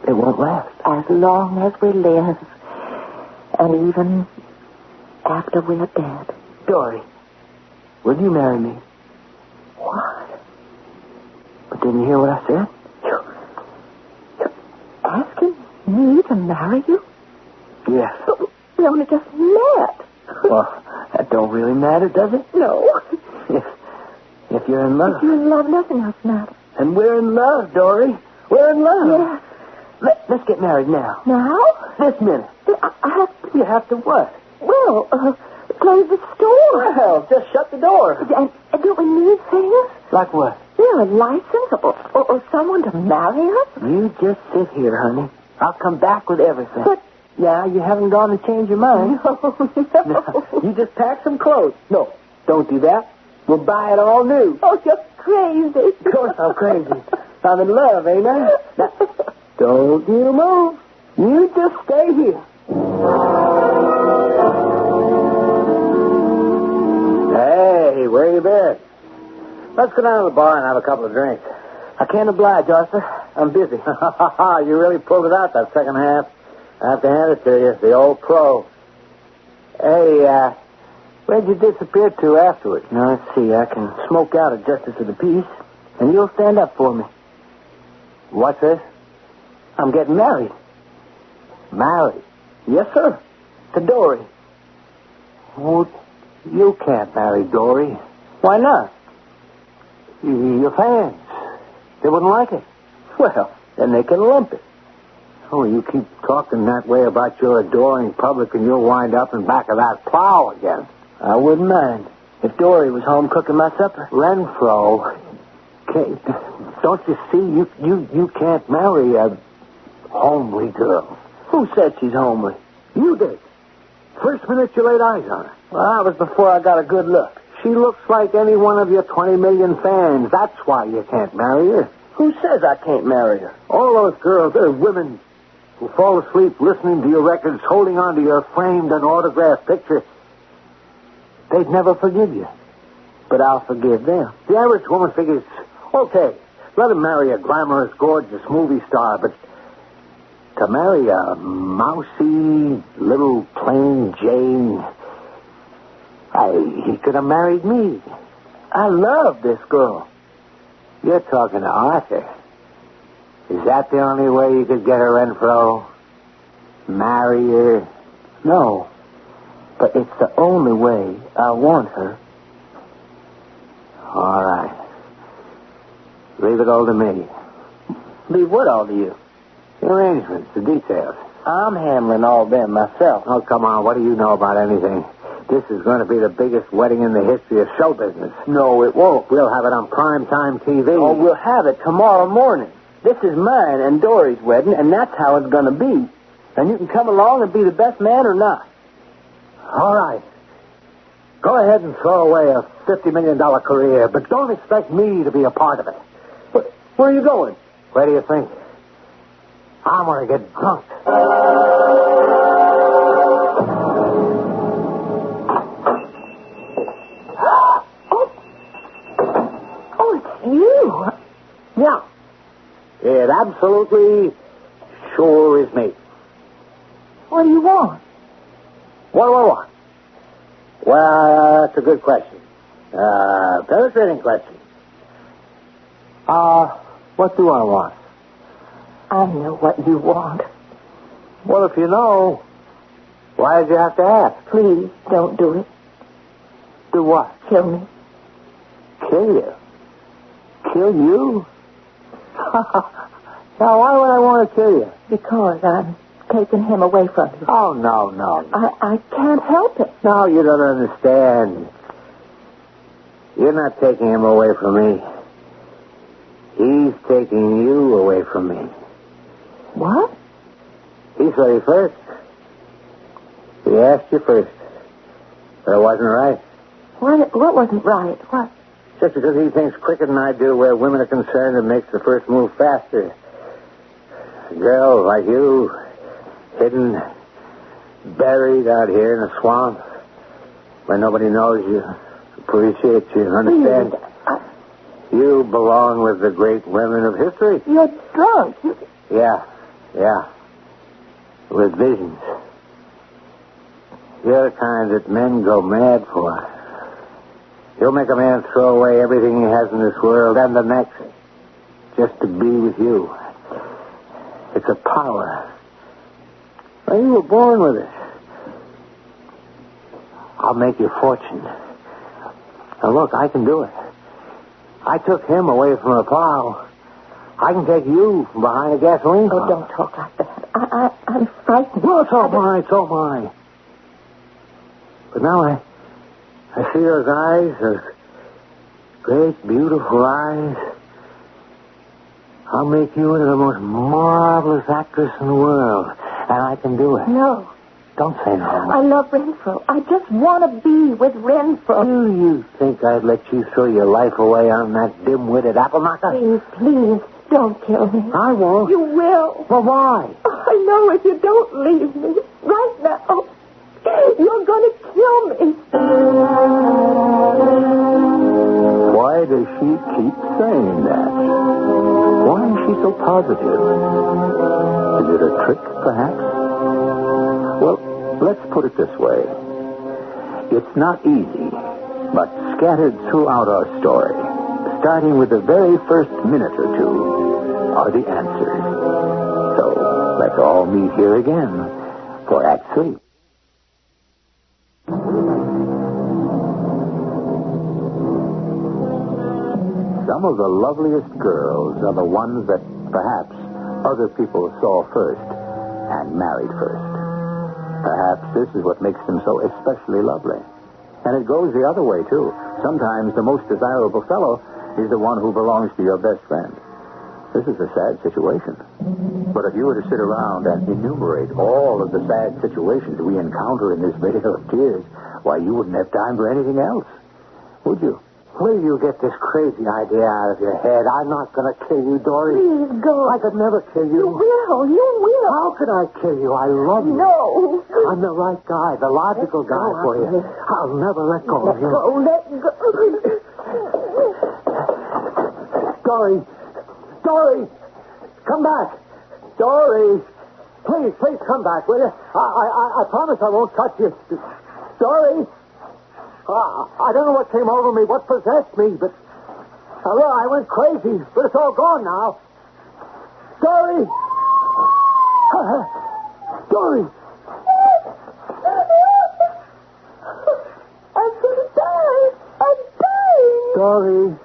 it won't last. As long as we live. And even after we're dead. Dory, will you marry me? What? But didn't you hear what I said? You're asking me to marry you? Yes. But we only just met. Well, that don't really matter, does it? No. If you're in love. If you're in love, nothing else matters. And we're in love, Dory. We're in love. Yes. Let's get married now. Now? This minute. I have to... You have to what? Well, close the store. Well, just shut the door. And don't we need things? Like what? A license or someone to marry us? You just sit here, honey. I'll come back with everything. But... Yeah, you haven't gone and changed your mind. No. You just pack some clothes. No, don't do that. We'll buy it all new. Oh, you're crazy. Of course I'm crazy. I'm in love, ain't I? Now, don't you move. You just stay here. Hey, where you been? Let's go down to the bar and have a couple of drinks. I can't oblige, Arthur. I'm busy. You really pulled it out that second half. I have to hand it to you. The old pro. Hey, where'd you disappear to afterwards? Now, let's see. I can smoke out a justice of the peace, and you'll stand up for me. What's this? I'm getting married. Married? Yes, sir. To Dory. Well, you can't marry Dory. Why not? Your fans. They wouldn't like it. Well, then they can lump it. Oh, you keep talking that way about your adoring public and you'll wind up in back of that plow again. I wouldn't mind if Dory was home cooking my supper. Renfro, don't you see? You can't marry a homely girl. Who said she's homely? You did. First minute you laid eyes on her. Well, that was before I got a good look. She looks like any one of your 20 million fans. That's why you can't marry her. Who says I can't marry her? All those girls, they're women who fall asleep listening to your records, holding on to your framed and autographed picture. They'd never forgive you. But I'll forgive them. The average woman figures, okay, let him marry a glamorous, gorgeous movie star, but to marry a mousy, little plain Jane, he could have married me. I love this girl. You're talking to Arthur. Is that the only way you could get her, Renfro? Marry her? No. But it's the only way I want her. All right. Leave it all to me. Leave what all to you? The arrangements, the details. I'm handling all them myself. Oh, come on. What do you know about anything? This is going to be the biggest wedding in the history of show business. No, it won't. We'll have it on primetime TV. Oh, we'll have it tomorrow morning. This is mine and Dory's wedding, and that's how it's going to be. And you can come along and be the best man or not. All right. Go ahead and throw away a $50 million career, but don't expect me to be a part of it. But where are you going? Where do you think? I'm going to get drunk. You? Yeah. It absolutely sure is me. What do you want? What do I want? Well, that's a good question. Penetrating question. What do I want? I know what you want. Well, if you know, why did you have to ask? Please, don't do it. Do what? Kill me. Kill you? Kill you? Now, why would I want to kill you? Because I'm taking him away from you. Oh, no. I can't help it. No, you don't understand. You're not taking him away from me. He's taking you away from me. What? He saw you first. He asked you first. But it wasn't right. What wasn't right? What? Just because he thinks quicker than I do where women are concerned and makes the first move faster. A girl like you, hidden, buried out here in a swamp, where nobody knows you, appreciates you, understand? You belong with the great women of history. You're drunk. Yeah. With visions. You're the kind that men go mad for. You'll make a man throw away everything he has in this world and the next just to be with you. It's a power. Well, you were born with it. I'll make your fortune. Now, look, I can do it. I took him away from a plow. I can take you from behind a gasoline car. Oh, don't talk like that. I'm frightened. Well, it's all mine. But now I see those eyes, those great, beautiful eyes. I'll make you into the most marvelous actress in the world. And I can do it. No. Don't say no. I love Renfro. I just want to be with Renfro. Do you think I'd let you throw your life away on that dim-witted apple knocker? Please, don't kill me. I won't. You will. Well, why? I know if you don't leave me right now, you're going to kill me. does she keep saying that? Why is she so positive? Is it a trick, perhaps? Well, let's put it this way. It's not easy, but scattered throughout our story, starting with the very first minute or two, are the answers. So let's all meet here again for Act 3. Some of the loveliest girls are the ones that perhaps other people saw first and married first. Perhaps this is what makes them so especially lovely. And it goes the other way, too. Sometimes the most desirable fellow is the one who belongs to your best friend. This is a sad situation. But if you were to sit around and enumerate all of the sad situations we encounter in this vale of tears, why, you wouldn't have time for anything else, would you? Where do you get this crazy idea out of your head? I'm not going to kill you, Dory. Please go. I could never kill you. You will. How could I kill you? I love you. No. I'm the right guy, the logical guy for you. I'll never let go of you. Let go. Dory, come back. Dory, please come back, will you? I promise I won't touch you. Dory. I don't know what came over me, what possessed me, but I went crazy, but it's all gone now. Dory! Dory! I'm going to die. I'm dying. Dory!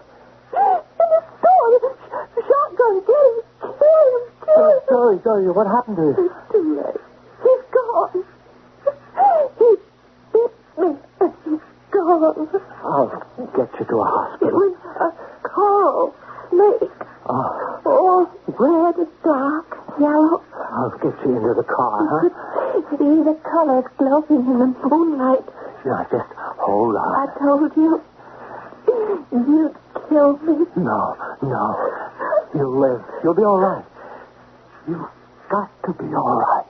In the storm, the shotgun kill him. Dory, what happened to you? It's too late. He's gone. He bit me, and he's gone. I'll get you to a hospital. It was a coral snake. All red and dark, yellow. I'll get you into the car, You could see the colors glowing in the moonlight. Now, just hold on. I told you. You'd kill me. No. You'll live. You'll be all right. You've got to be all right.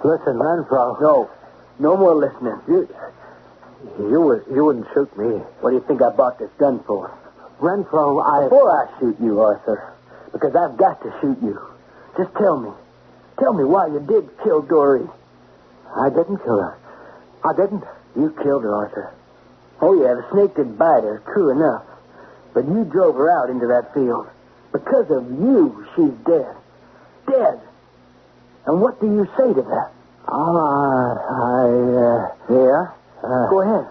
Listen, Renfro. No more listening. You wouldn't shoot me. What do you think I bought this gun for? Renfro, Before I shoot you, Arthur, because I've got to shoot you. Just tell me. Tell me why you did kill Dory. I didn't kill her. I didn't. You killed her, Arthur. Oh, yeah, the snake did bite her, true enough. But you drove her out into that field. Because of you, she's dead. Dead. And what do you say to that? Yeah? Go ahead.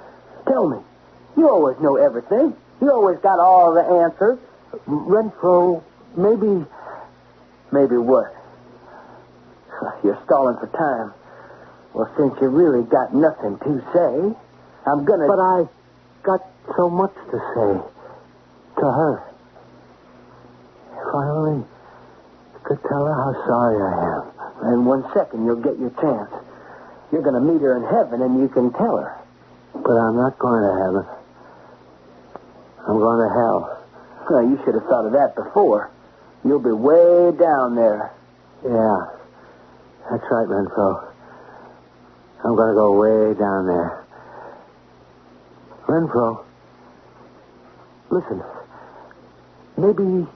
Tell me. You always know everything. You always got all the answers. Renfro, maybe... Maybe what? You're stalling for time. Well, since you really got nothing to say, I'm gonna... But I got so much to say to her. If I only could tell her how sorry I am. In 1 second, you'll get your chance. You're going to meet her in heaven, and you can tell her. But I'm not going to heaven. I'm going to hell. Well, you should have thought of that before. You'll be way down there. Yeah, that's right, Renfro. I'm going to go way down there. Renfro, listen. Maybe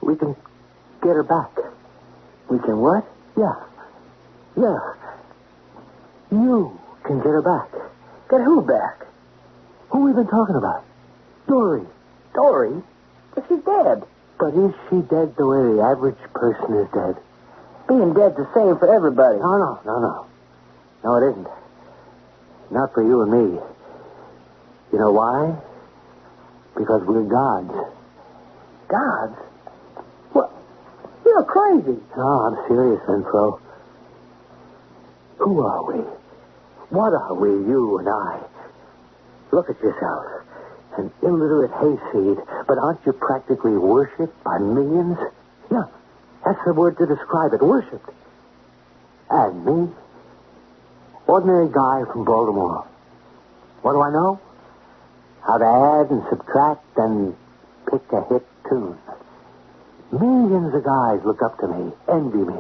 we can get her back. We can what? Yeah. You can get her back. Get who back? Who we been talking about? Dory. Dory? But she's dead. But is she dead the way the average person is dead? Being dead's the same for everybody. No. No, it isn't. Not for you and me. You know why? Because we're gods. Gods? What? You're crazy. No, I'm serious, Renfro. Who are we? What are we, you and I? Look at yourself. An illiterate hayseed, but aren't you practically worshipped by millions? Yeah, that's the word to describe it, worshipped. And me? Ordinary guy from Baltimore. What do I know? How to add and subtract and pick a hit tune. Millions of guys look up to me, envy me.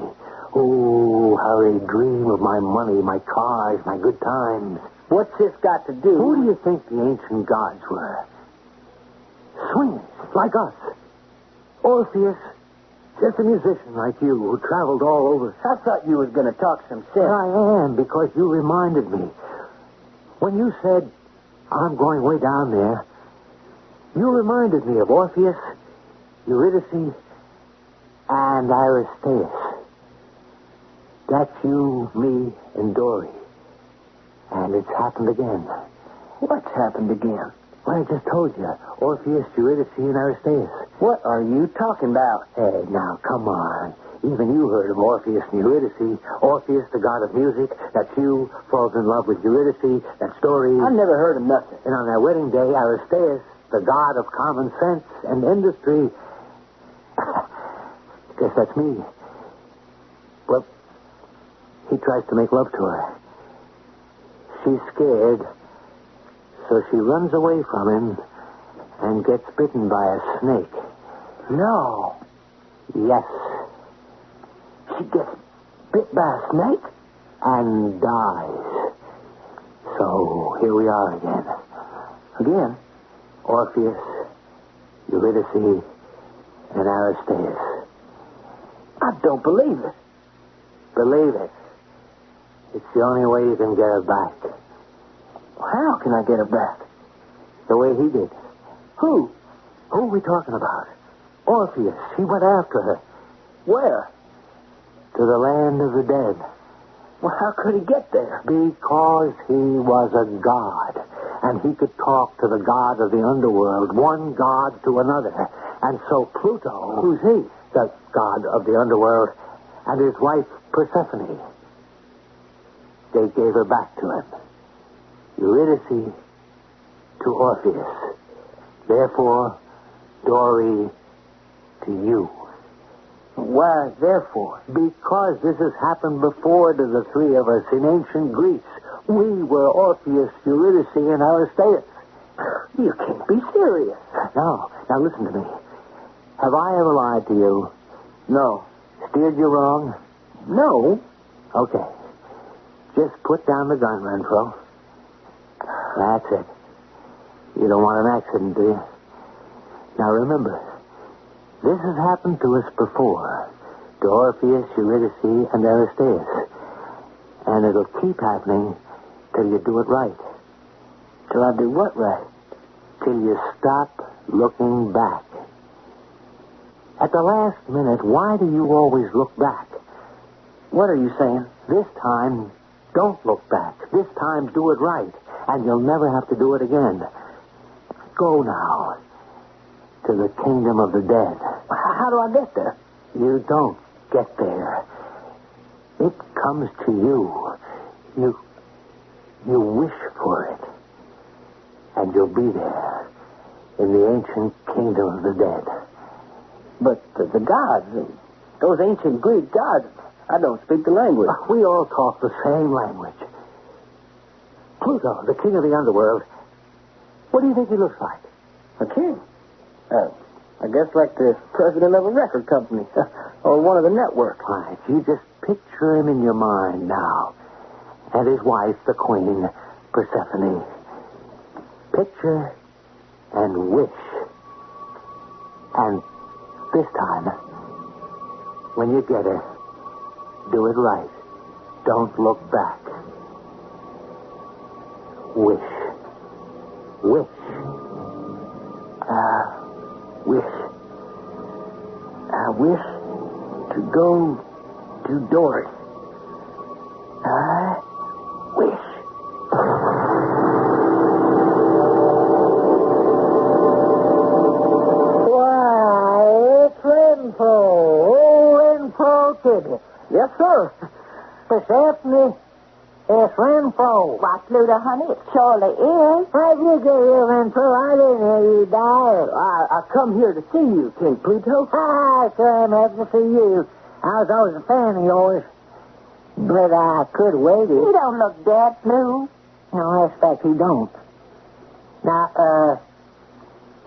Oh, how they dream of my money, my cars, my good times. What's this got to do? Who do you think the ancient gods were? Swingers, like us. Orpheus, just a musician like you who traveled all over. I thought you was going to talk some sense. I am, because you reminded me. When you said, I'm going way down there, you reminded me of Orpheus, Eurydice, and Aristaeus. That's you, me, and Dory. And it's happened again. What's happened again? Well, I just told you. Orpheus, Eurydice, and Aristaeus. What are you talking about? Hey, now, come on. Even you heard of Orpheus and Eurydice. Orpheus, the god of music. That's you. Falls in love with Eurydice. That story. I never heard of nothing. And on their wedding day, Aristaeus, the god of common sense and industry. Guess that's me. Well, he tries to make love to her. She's scared, so she runs away from him and gets bitten by a snake. No. Yes. She gets bit by a snake? And dies. So here we are again. Again? Orpheus, Eurydice, and Aristaeus. I don't believe it. Believe it. It's the only way you can get her back. How can I get her back? The way he did. Who? Who are we talking about? Orpheus. He went after her. Where? To the land of the dead. Well, how could he get there? Because he was a god. And he could talk to the god of the underworld, one god to another. And so Pluto... Who's he? The god of the underworld. And his wife, Persephone. They gave her back to him. Eurydice to Orpheus. Therefore, Dory to you. Why, therefore? Because this has happened before to the three of us in ancient Greece. We were Orpheus, Eurydice, and Aristaeus. You can't be serious. No. Now listen to me. Have I ever lied to you? No. Steered you wrong? No. Okay. Just put down the gun, Renfro. That's it. You don't want an accident, do you? Now remember, this has happened to us before. To Orpheus, Eurydice, and Aristaeus. And it'll keep happening till you do it right. Till I do what right? Till you stop looking back. At the last minute, why do you always look back? What are you saying? This time, don't look back. This time, do it right. And you'll never have to do it again. Go now to the kingdom of the dead. How do I get there? You don't get there. It comes to you. You wish for it. And you'll be there in the ancient kingdom of the dead. But the gods, those ancient Greek gods, I don't speak the language. We all talk the same language. Pluto, the king of the underworld, what do you think he looks like? A king? I guess like the president of a record company or one of the networks. Right. You just picture him in your mind now. And his wife, the queen, Persephone. Picture and wish. And this time, when you get her, do it right. Don't look back. Wish. Wish. I wish to go to Dory. I wish. Why, it's Renfro. Oh, Renfro Kid. Yes, sir. Persephone. It's Renfro. What, Luda, honey? It surely is. How'd you get here, Renfro? I didn't hear you die. I come here to see you, King Pluto. I sure am happy to see you. I was always a fan of yours. But I could wait it. You don't look dead, Blue. No, that's fact, he don't. Now,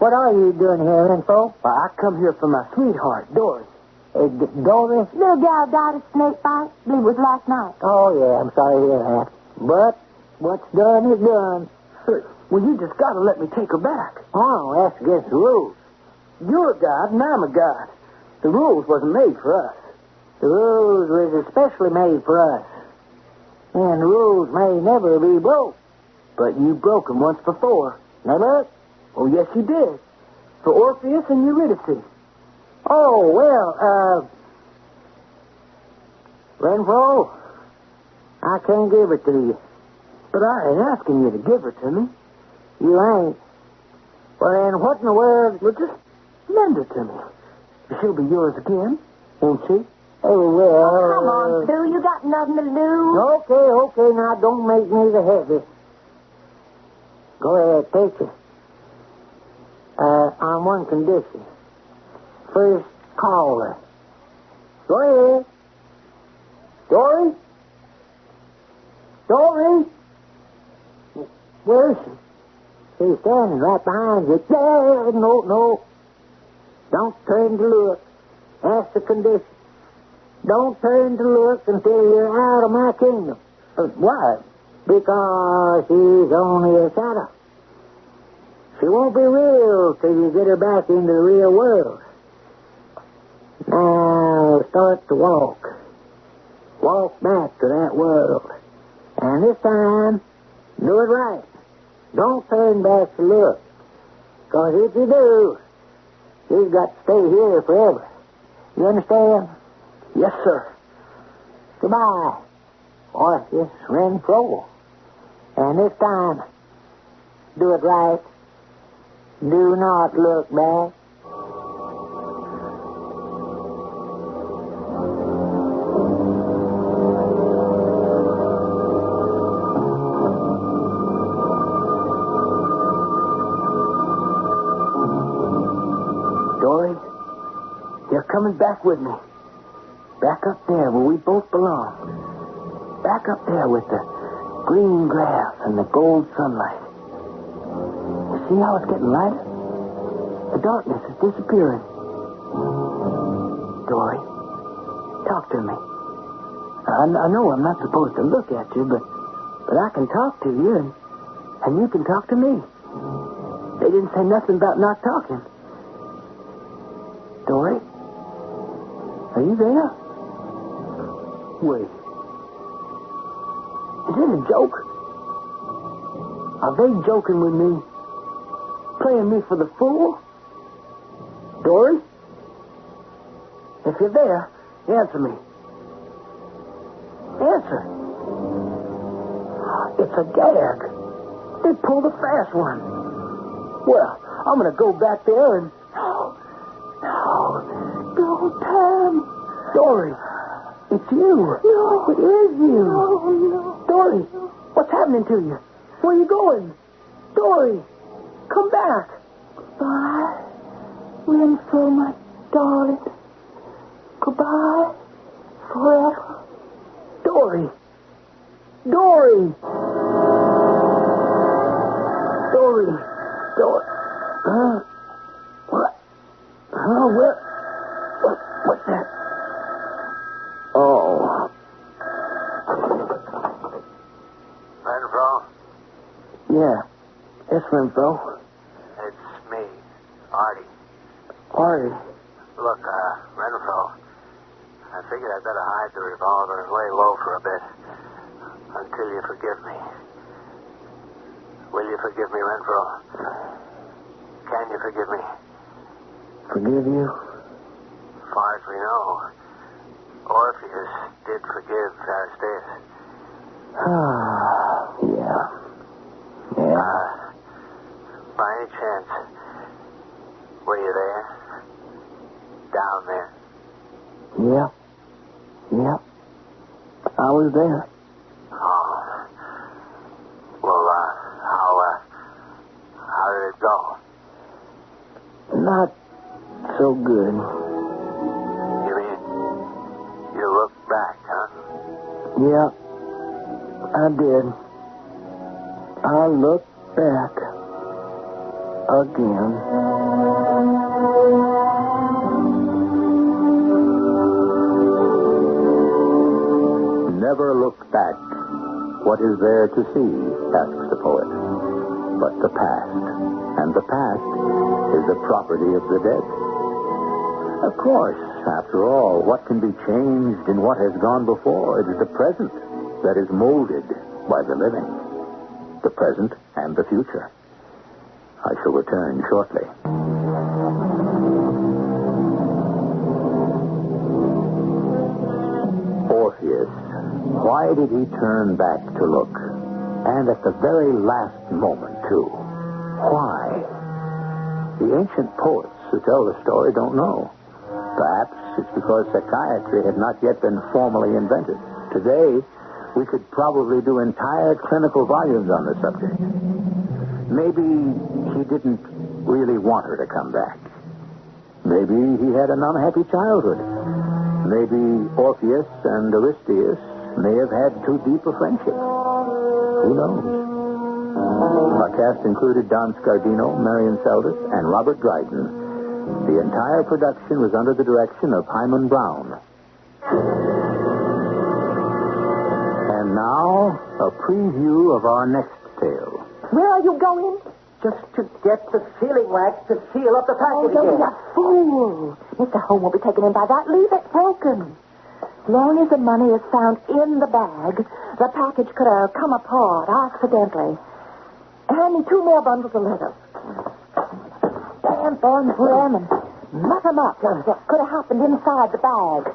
What are you doing here, Info? Well, I come here for my sweetheart, Doris. Doris? Little gal died of snake bite. I believe it was last night. Oh, yeah, I'm sorry to hear that. But what's done is done. Well, you just got to let me take her back. Oh, that's against the rules. You're a god and I'm a god. The rules wasn't made for us. The rules was especially made for us. And the rules may never be broke. But you broke them once before. Never? Oh, yes, you did. For Orpheus and Eurydice. Oh, well, Renfro, I can't give it to you. But I ain't asking you to give her to me. You ain't. Well, then what in the world? Well, just lend her to me. She'll be yours again, won't she? Oh, well... Come on, Sue. You got nothing to lose. Okay, now don't make me the heavy. Go ahead, take it. On one condition. First caller. Go ahead. Dory? Dory? Where is she? She's standing right behind you. No. Don't turn to look. That's the condition. Don't turn to look until you're out of my kingdom. Why? Because she's only a shadow. She won't be real till you get her back into the real world. Now, start to walk. Walk back to that world. And this time, do it right. Don't turn back to look. Because if you do, you've got to stay here forever. You understand? Yes, sir. Goodbye, Orpheus Renfro. And this time, do it right. Do not look back. Dory, you're coming back with me. Back up there where we both belong. Back up there with the green grass and the gold sunlight. You see how it's getting lighter? The darkness is disappearing. Dory, talk to me. I know I'm not supposed to look at you, but I can talk to you, and you can talk to me. They didn't say nothing about not talking. Dory, are you there? Wait. Is it a joke? Are they joking with me? Playing me for the fool? Dory? If you're there, answer me. Answer. It's a gag. They pulled a fast one. Well, I'm going to go back there and... No, don't, Pam. Dory, it's you. No. It is you. No. Dory, what's happening to you? Where are you going? Dory, come back. Goodbye, Renfro, my darling. Goodbye, forever. Dory. Dory. What? What's that? Oh. Renfro? Yeah. Yes, Renfro. It's me, Artie. Artie. Look, Renfro, I figured I'd better hide the revolver and lay low for a bit until you forgive me. Will you forgive me, Renfro? Can you forgive me? Forgive you? As far as we know, Orpheus did forgive Aristaeus. Yeah. By any chance, were you there? Down there? Yeah. I was there. Oh. Well, how did it go? Not so good. You mean you looked back, huh? Yeah, I did. I looked back. again. Never look back. What is there to see, asks the poet. But the past. And the past is the property of the dead. Of course, after all, what can be changed in what has gone before? It is the present that is molded by the living. The present and the future. I shall return shortly. Orpheus. Why did he turn back to look? And at the very last moment, too. Why? The ancient poets who tell the story don't know. Perhaps it's because psychiatry had not yet been formally invented. Today, we could probably do entire clinical volumes on the subject. Maybe he didn't really want her to come back. Maybe he had an unhappy childhood. Maybe Orpheus and Aristeus may have had too deep a friendship. Who knows? Our cast included Don Scardino, Marion Seldes, and Robert Dryden. The entire production was under the direction of Himan Brown. And now, a preview of our next tale. Where are you going? Just to get the sealing wax to seal up the package Don't again. be a fool. Mr. Holmes won't be taken in by that. Leave it broken. As long as the money is found in the bag, the package could have come apart accidentally. Hand me 2 more bundles of letters. Stamp on them and muff them up. What could have happened inside the bag.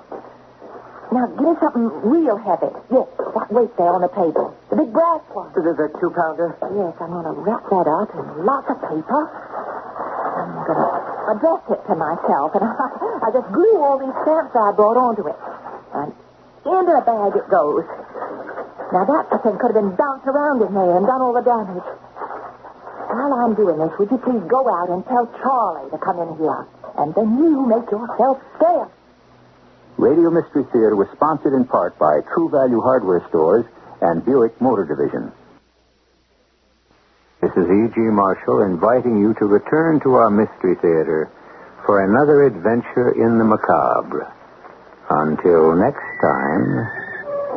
Now, give me something real heavy. Yes, that weight there on the table. The big brass one. The 2-pounder? Yes, I'm going to wrap that up in lots of paper. I'm going to address it to myself, and I just glue all these stamps I brought onto it. And into the bag it goes. Now, that thing could have been bounced around in there and done all the damage. While I'm doing this, would you please go out and tell Charlie to come in here? And then you make yourself scarce. Radio Mystery Theater was sponsored in part by True Value Hardware Stores and Buick Motor Division. This is E.G. Marshall inviting you to return to our Mystery Theater for another adventure in the macabre. Until next time,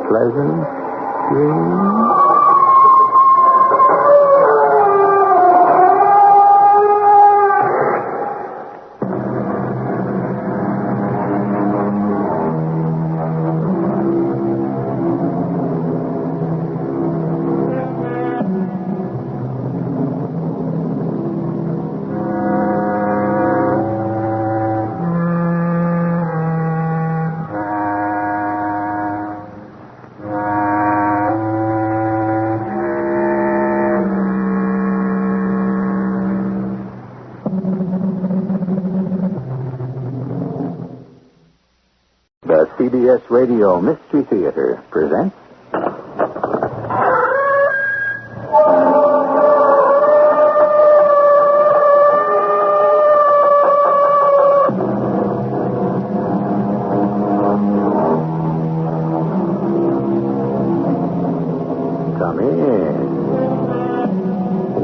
pleasant dreams. The CBS Radio Mystery Theater presents... Come in.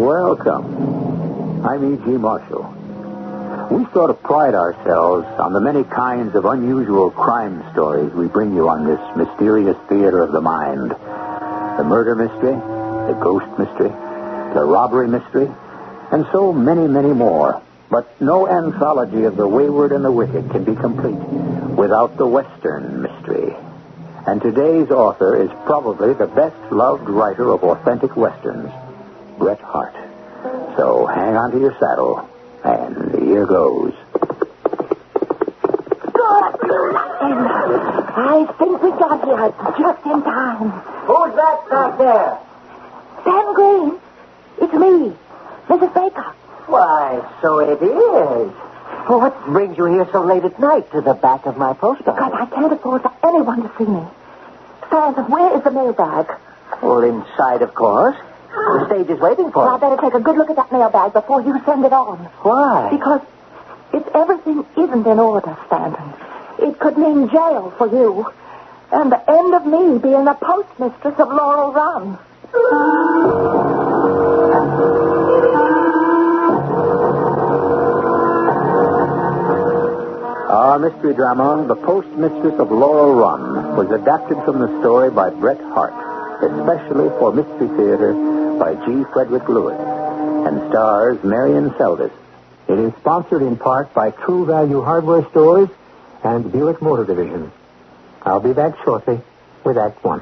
Welcome. I'm E.G. Marshall. We sort of pride ourselves on the many kinds of unusual crime stories we bring you on this mysterious theater of the mind. The murder mystery, the ghost mystery, the robbery mystery, and so many, many more. But no anthology of the wayward and the wicked can be complete without the Western mystery. And today's author is probably the best-loved writer of authentic Westerns, Bret Harte. So hang on to your saddle. And here goes. Good luck, I think we got here just in time. Who's that back there? Sam Green. It's me, Mrs. Baker. Why, so it is. Well, what brings you here so late at night to the back of my post office? Because I can't afford for anyone to see me. Santa, where is the mailbag? Well, inside, of course. The stage is waiting for Well, I it. better take a good look at that mailbag before you send it on. Why? Because if everything isn't in order, Stanton, it could mean jail for you. And the end of me being the postmistress of Laurel Run. Our mystery drama, The Postmistress of Laurel Run, was adapted from the story by Bret Hart, especially for Mystery Theater by G. Frederick Lewis, and stars Marion Seldes. It is sponsored in part by True Value Hardware Stores and Buick Motor Division. I'll be back shortly with Act One.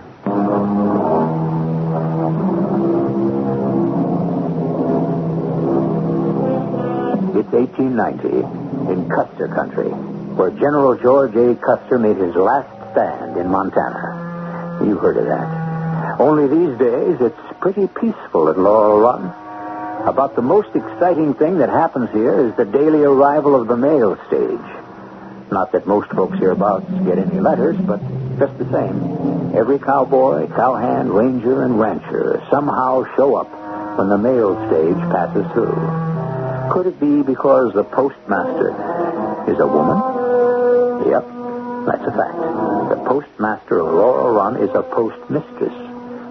It's 1890 in Custer Country, where General George A. Custer made his last stand in Montana. You heard of that. Only these days, it's pretty peaceful at Laurel Run. About the most exciting thing that happens here is the daily arrival of the mail stage. Not that most folks hereabouts get any letters, but just the same, every cowboy, cowhand, ranger, and rancher somehow show up when the mail stage passes through. Could it be because the postmaster is a woman? Yep, that's a fact. The postmaster of Laurel Run is a postmistress,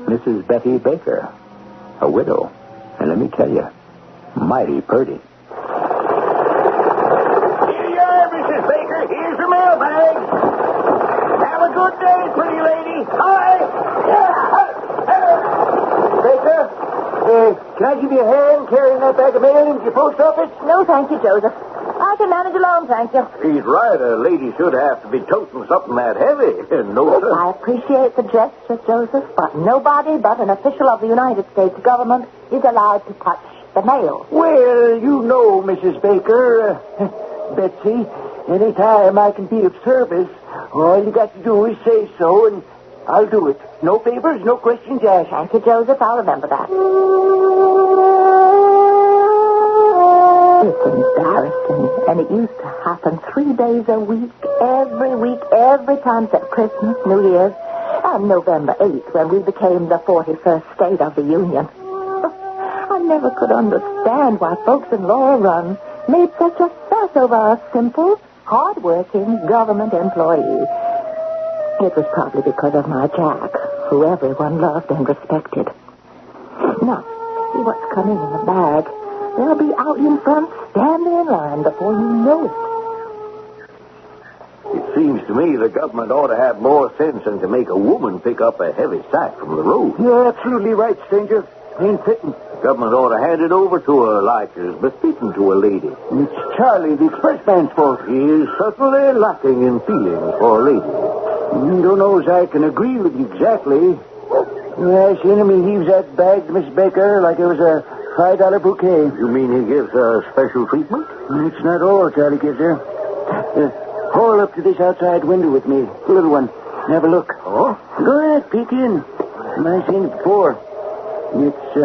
Mrs. Betty Baker, a widow. And let me tell you, mighty purty. Here you are, Mrs. Baker. Here's your mailbag. Have a good day, pretty lady. Hi. Baker, can I give you a hand carrying that bag of mail into your post office? No, thank you, Joseph. I can manage alone, thank you. He's right. A lady should have to be toting something that heavy. No, sir. I appreciate the gesture, Joseph, but nobody but an official of the United States government is allowed to touch the mail. Well, you know, Mrs. Baker, Betsy, any time I can be of service, all you got to do is say so, and I'll do it. No favors, no questions asked. Thank you, Joseph. I'll remember that. It's embarrassing, and it used to happen 3 days a week, every time except Christmas, New Year's, and November 8th, when we became the 41st state of the Union. I never could understand why folks in Laurel Run made such a fuss over a simple, hard-working government employee. It was probably because of my Jack, who everyone loved and respected. Now, see what's coming in the bag. They'll be out in front, standing in line before you know it. It seems to me the government ought to have more sense than to make a woman pick up a heavy sack from the road. You're absolutely right, stranger. Ain't fitting. The government ought to hand it over to her like is befitting to a lady. It's Charlie, the expressman's fault. He is certainly lacking in feelings for a lady. You don't know as I can agree with you exactly. I seen him, he heaves that bag to Miss Baker like it was a $5 bouquet. You mean he gives her special treatment? It's not all Charlie gives her. Haul up to this outside window with me, the little one, and have a look. Oh? Go ahead, peek in. I've seen it before. It's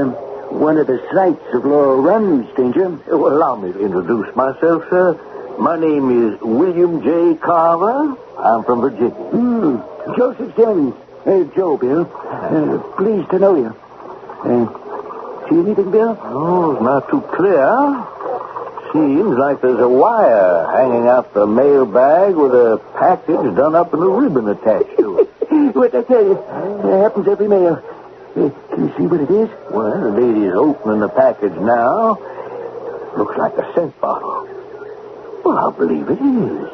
one of the sights of Laurel Run, stranger. Well, allow me to introduce myself, sir. My name is William J. Carver. I'm from Virginia. Joseph Simmons. Joe, Bill. Pleased to know you. See anything, Bill? Oh, it's not too clear. Seems like there's a wire hanging out the mail bag with a package done up and a ribbon attached to it. What I tell you, it happens every mail. Can you see what it is? Well, the lady's opening the package now. Looks like a scent bottle. Well, I believe it is.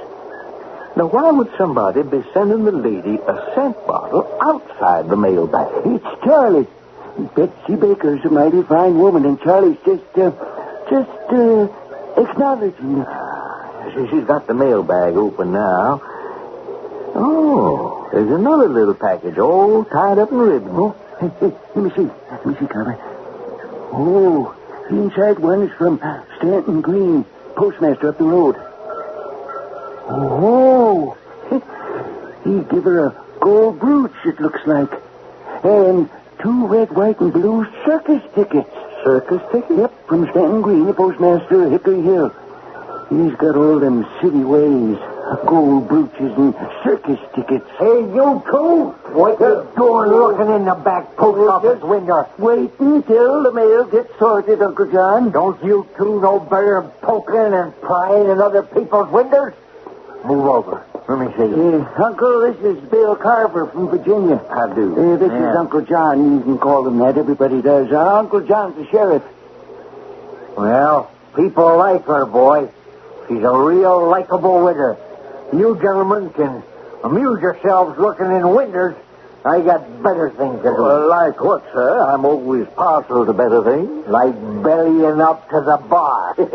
Now, why would somebody be sending the lady a scent bottle outside the mail bag? It's Charlie. Betsy Baker's a mighty fine woman, and Charlie's just acknowledging it. She's got the mail bag open now. Oh, there's another little package all tied up in ribbon. Oh, hey, let me see, Carver. Oh, the inside one is from Stanton Green, postmaster up the road. Oh, he give her a gold brooch, it looks like. And 2 red, white, and blue circus tickets. Circus tickets? Yep, from Stanton Green, the postmaster of Hickory Hill. He's got all them city ways. Gold brooches and circus tickets. Hey, you two! What you doing looking in the back post office window? Wait until the mail gets sorted, Uncle John. Don't you two know better than poking and prying in other people's windows? Move over. Let me see. Uncle, this is Bill Carver from Virginia. How do? This is Uncle John. You can call him that. Everybody does. Uncle John's the sheriff. Well, people like her, boy. She's a real likable widder. You gentlemen can amuse yourselves looking in windows. I got better things to do. Like what, sir? I'm always partial to better things. Like bellying up to the bar. The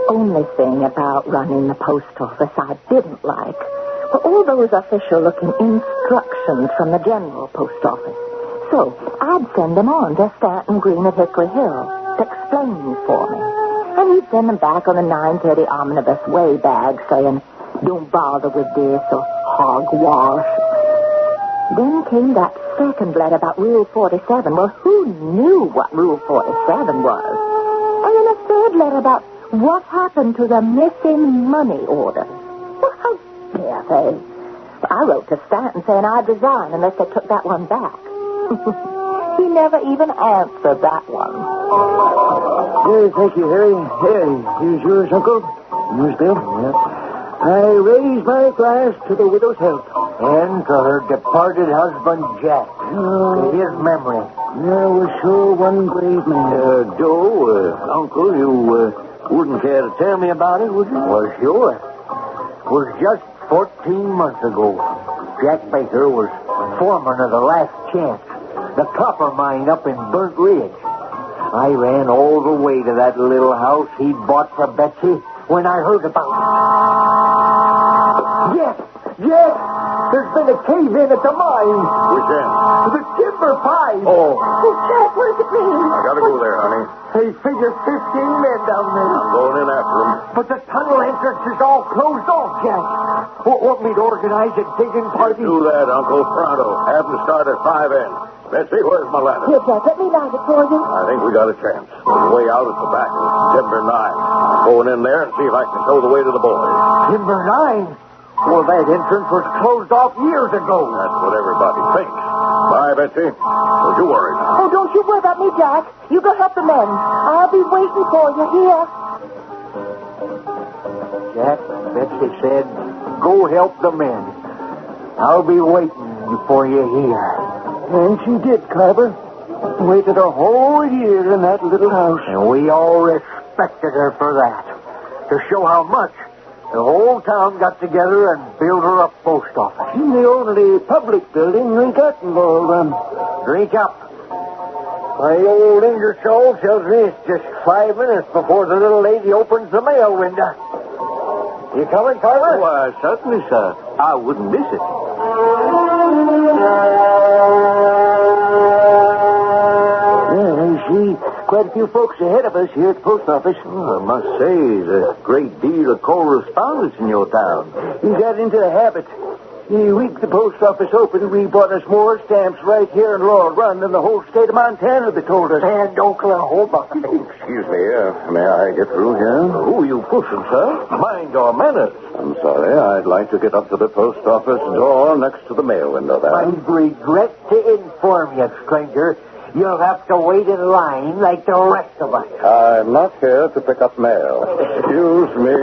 only thing about running the post office I didn't like were all those official-looking instructions from the general post office. So I'd send them on to Stanton Green at Hickory Hill to explain for me. And he'd send them back on a 9:30 omnibus way bag saying, "Don't bother with this," or "hogwash." Then came that second letter about Rule 47. Well, who knew what Rule 47 was? And then a third letter about what happened to the missing money order. Well, how dare they? Well, I wrote to Stanton saying I'd resign unless they took that one back. He never even answered that one. Thank you, Harry. Here, here's yours, Uncle. Yours, Bill. Yep. I raise my glass to the widow's health. And to her departed husband, Jack. To his memory. There was sure one grave man. Joe, Uncle, you wouldn't care to tell me about it, would you? Well, sure. It was just 14 months ago. Jack Baker was foreman of the Last Chance, the copper mine up in Burnt Ridge. I ran all the way to that little house he'd bought for Betsy when I heard about it. Yes, there's been a cave-in at the mine. Which end? The timber pipe. Oh. Jack, what does it mean? I gotta go there, honey. They figure 15 men down there. I'm going in after them. But the tunnel entrance is all closed off, Jack. Want me to organize a digging party? Do that, Uncle. Pronto. Have them start at 5 in. Betsy, where's my ladder? Here, Jack, let me light it for you. I think we got a chance. The way out is the back of Timber 9. I'm going in there and see if I can show the way to the boys. Timber 9? Well, that entrance was closed off years ago. That's what everybody thinks. Bye, Betsy. Don't you worry. Oh, don't you worry about me, Jack. You go help the men. I'll be waiting for you here. Jack, Betsy said, go help the men. I'll be waiting for you here. And she did, Carver. Waited a whole year in that little house. And we all respected her for that. To show how much, the whole town got together and built her a post office. The only public building we got in Laurel Run. Drink up. My old Ingersoll tells me it's just 5 minutes before the little lady opens the mail window. You coming, Carver? Why, certainly, sir. I wouldn't miss it. Yeah, I see quite a few folks ahead of us here at the post office. Oh, I must say, there's a great deal of correspondence in your town. You got into the habit. The week the post office opened, we bought us more stamps right here in Laurel Run than the whole state of Montana, they told us. And Oklahoma. Excuse me, may I get through here? Who are you pushing, sir? Mind your manners. I'm sorry. I'd like to get up to the post office door next to the mail window there. I regret to inform you, stranger, you'll have to wait in line like the rest of us. I'm not here to pick up mail. Excuse me.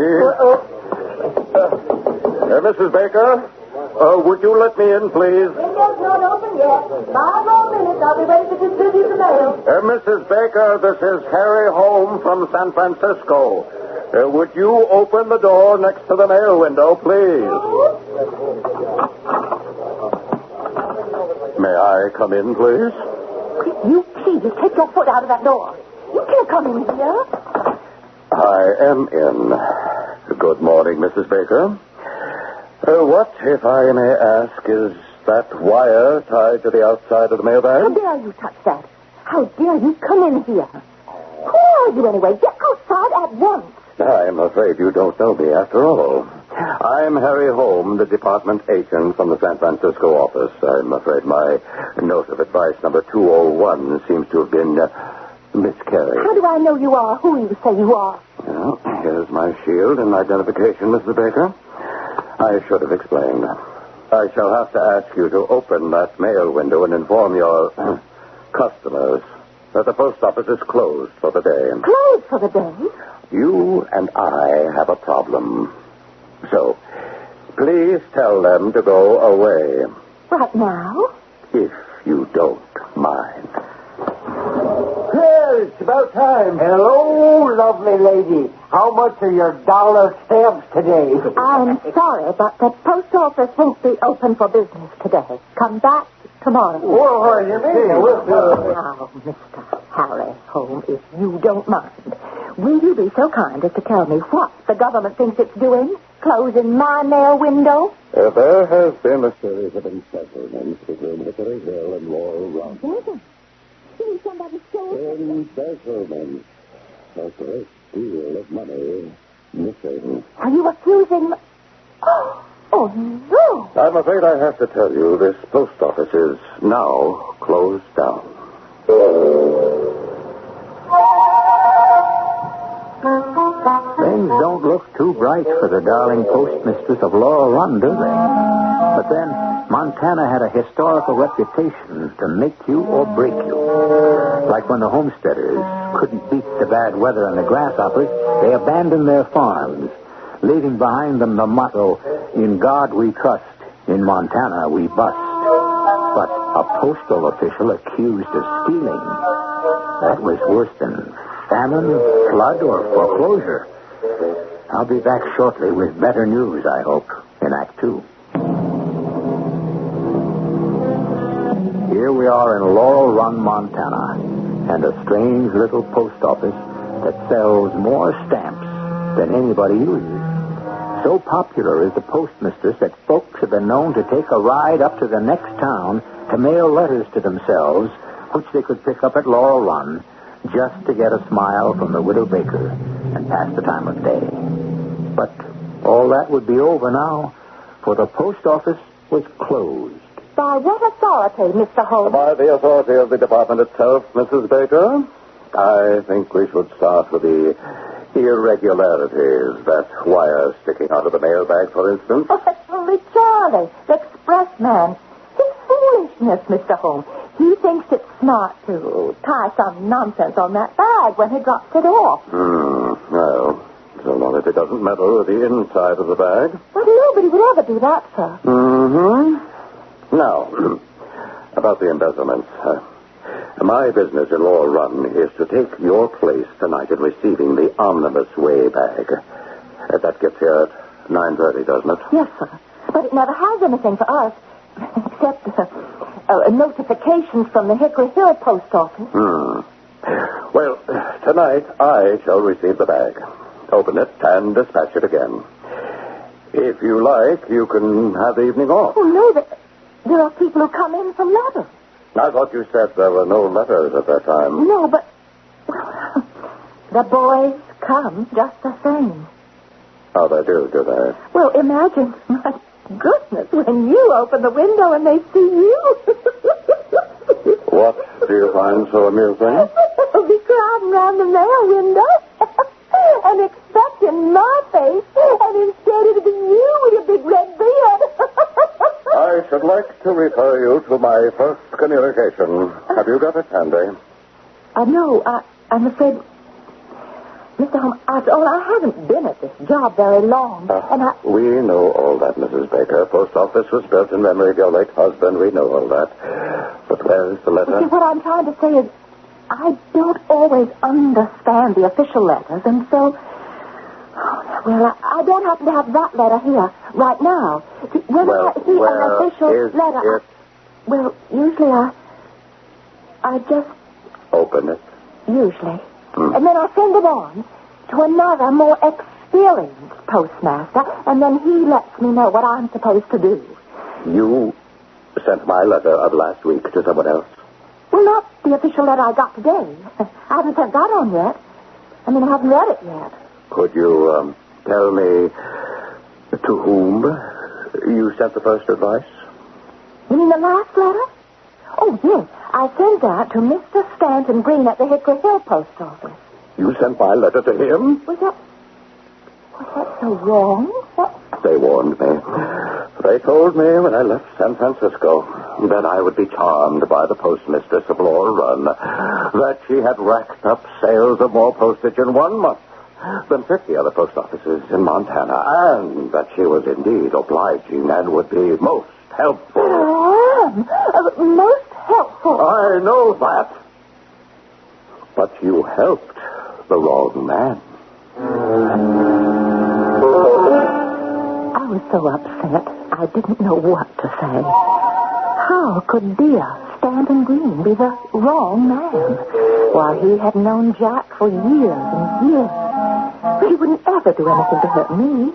Mrs. Baker? Would you let me in, please? Window's not open yet. 5 more minutes. I'll be ready to distribute the mail. Mrs. Baker, this is Harry Holm from San Francisco. Would you open the door next to the mail window, please? May I come in, please? You please take your foot out of that door. You can't come in here. I am in. Good morning, Mrs. Baker. What, if I may ask, is that wire tied to the outside of the mailbag? How dare you touch that? How dare you come in here? Who are you anyway? Get outside at once. I'm afraid you don't know me after all. I'm Harry Holm, the department agent from the San Francisco office. I'm afraid my note of advice number 201 seems to have been miscarried. How do I know you are who you say you are? Well, here's my shield and identification, Mrs. Baker. I should have explained. I shall have to ask you to open that mail window and inform your customers that the post office is closed for the day. Closed for the day? You and I have a problem. So, please tell them to go away. Right now? If you don't mind. Well, it's about time. Hello, lovely lady. How much are your dollar stamps today? I'm sorry, but the post office won't be open for business today. Come back tomorrow. Well, what do you mean? Now, Mr. Harry Holmes, if you don't mind, will you be so kind as to tell me what the government thinks it's doing? Closing my mail window? There has been a series of embezzlements between Hickory Hill and Laurel Run. Somebody stole Embezzlements. A great deal of money missing. Are you accusing... Oh, no. I'm afraid I have to tell you this post office is now closed down. Things don't look too bright for the darling Postmistress of Laurel Run, do they? But then, Montana had a historical reputation to make you or break you. Like when the homesteaders couldn't beat the bad weather and the grasshoppers, they abandoned their farms, leaving behind them the motto, "In God we trust, in Montana we bust." But a postal official accused of stealing, that was worse than famine, flood, or foreclosure. I'll be back shortly with better news, I hope, in Act 2. Here we are in Laurel Run, Montana, and a strange little post office that sells more stamps than anybody uses. So popular is the postmistress that folks have been known to take a ride up to the next town to mail letters to themselves, which they could pick up at Laurel Run, just to get a smile from the widow baker and pass the time of day. But all that would be over now, for the post office was closed. By what authority, Mr. Holmes? By the authority of the department itself, Mrs. Baker. I think we should start with the irregularities. That wire sticking out of the mailbag, for instance. Oh, that's only Charlie, the express man. It's foolishness, Mr. Holmes. He thinks it's smart to tie some nonsense on that bag when he drops it off. Well, so long as it doesn't meddle with the inside of the bag. But nobody would ever do that, sir. Now, about the embezzlements. My business in Laurel Run is to take your place tonight in receiving the omnibus way bag. That gets here at 9:30, doesn't it? Yes, sir. But it never has anything for us, except notifications from the Hickory Hill post office. Well, tonight I shall receive the bag, open it, and dispatch it again. If you like, you can have the evening off. Oh, no, there are people who come in for letters. I thought you said there were no letters at that time. No, but the boys come just the same. Oh, they do they? Well, imagine, my goodness, when you open the window and they see you. What do you find so amusing? They'll be crowding around the mail window and expecting my face, and instead it'll be you with your big red beard. I should like to refer you to my first communication. Have you got it handy? No, I'm afraid, Mr. Holmes, after all, I haven't been at this job very long, and We know all that, Mrs. Baker. Post office was built in memory of your late husband. We know all that. But where's the letter? See, what I'm trying to say is, I don't always understand the official letters, and so... Well, I don't happen to have that letter here right now. See, when I see an official letter... Well, usually I just... Open it. Usually. And then I send it on to another, more experienced postmaster, and then he lets me know what I'm supposed to do. You sent my letter of last week to someone else? Well, not the official letter I got today. I haven't sent that on yet. I mean, I haven't read it yet. Could you tell me to whom you sent the first advice? You mean the last letter? Oh, yes. I sent that to Mr. Stanton Green at the Hickory Hill post office. You sent my letter to him? Was that so wrong? What? They warned me. They told me when I left San Francisco that I would be charmed by the postmistress of Laurel Run, that she had racked up sales of more postage in 1 month than 50 other post offices in Montana, and that she was indeed obliging and would be most helpful. Most helpful. I know that. But you helped the wrong man. I was so upset, I didn't know what to say. How could dear Stanton Green be the wrong man, while he had known Jack for years and years? He wouldn't ever do anything to hurt me.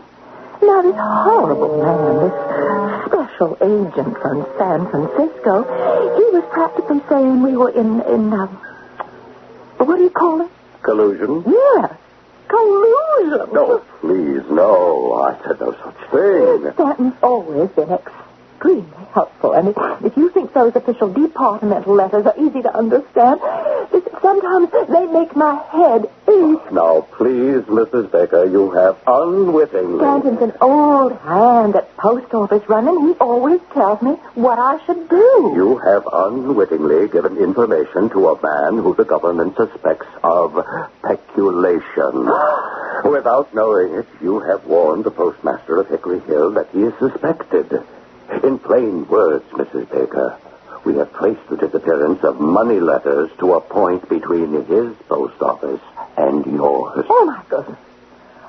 Now this horrible man, this special agent from San Francisco, he was practically saying we were in what do you call it? Collusion? Yes, collusion. No, please, no. I said no such thing. Stanton's always been extremely helpful, and if you think those official departmental letters are easy to understand, sometimes they make my head ache. Now, please, Mrs. Baker, you have unwittingly... Stanton's an old hand at post office running. He always tells me what I should do. You have unwittingly given information to a man who the government suspects of peculation. Without knowing it, you have warned the postmaster of Hickory Hill that he is suspected. In plain words, Mrs. Baker, we have traced the disappearance of money letters to a point between his post office and yours. Oh, my goodness.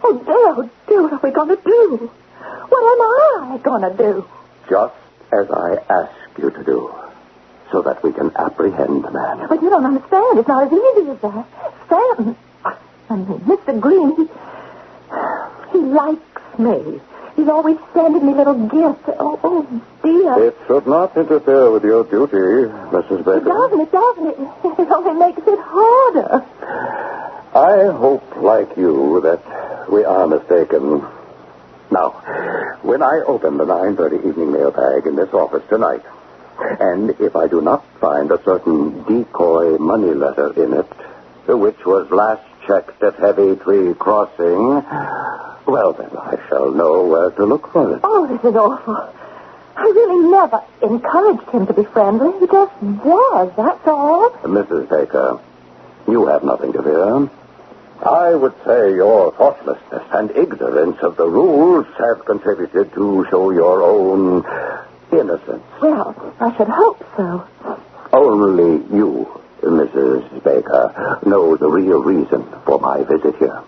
Oh, dear, what are we going to do? What am I going to do? Just as I ask you to do, so that we can apprehend the man. But you don't understand. It's not as easy as that. Stanton, Mr. Green, he likes me. He's always sending me little gifts. Oh, dear. It should not interfere with your duty, Mrs. Baker. It doesn't. It only makes it harder. I hope, like you, that we are mistaken. Now, when I open the 9:30 evening mailbag in this office tonight, and if I do not find a certain decoy money letter in it, which was last checked at Heavy Tree Crossing, well, then I shall know where to look for it. Oh, this is awful. I really never encouraged him to be friendly. He just was, that's all. Mrs. Baker, you have nothing to fear. I would say your thoughtlessness and ignorance of the rules have contributed to show your own innocence. Well, I should hope so. Only you, Mrs. Baker, know the real reason for my visit here.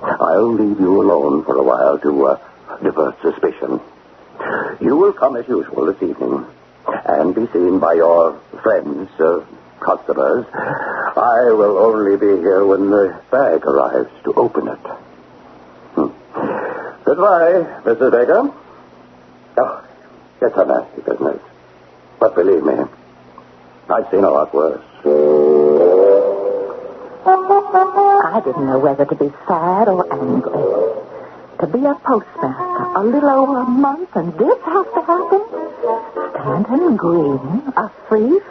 I'll leave you alone for a while to divert suspicion. You will come as usual this evening and be seen by your friends, customers. I will only be here when the bag arrives to open it. Goodbye, Mrs. Baker. Oh, it's a nasty business. But believe me, I've seen a lot worse. I didn't know whether to be sad or angry. To be a postmaster a little over a month and this has to happen? Stanton Green, a thief?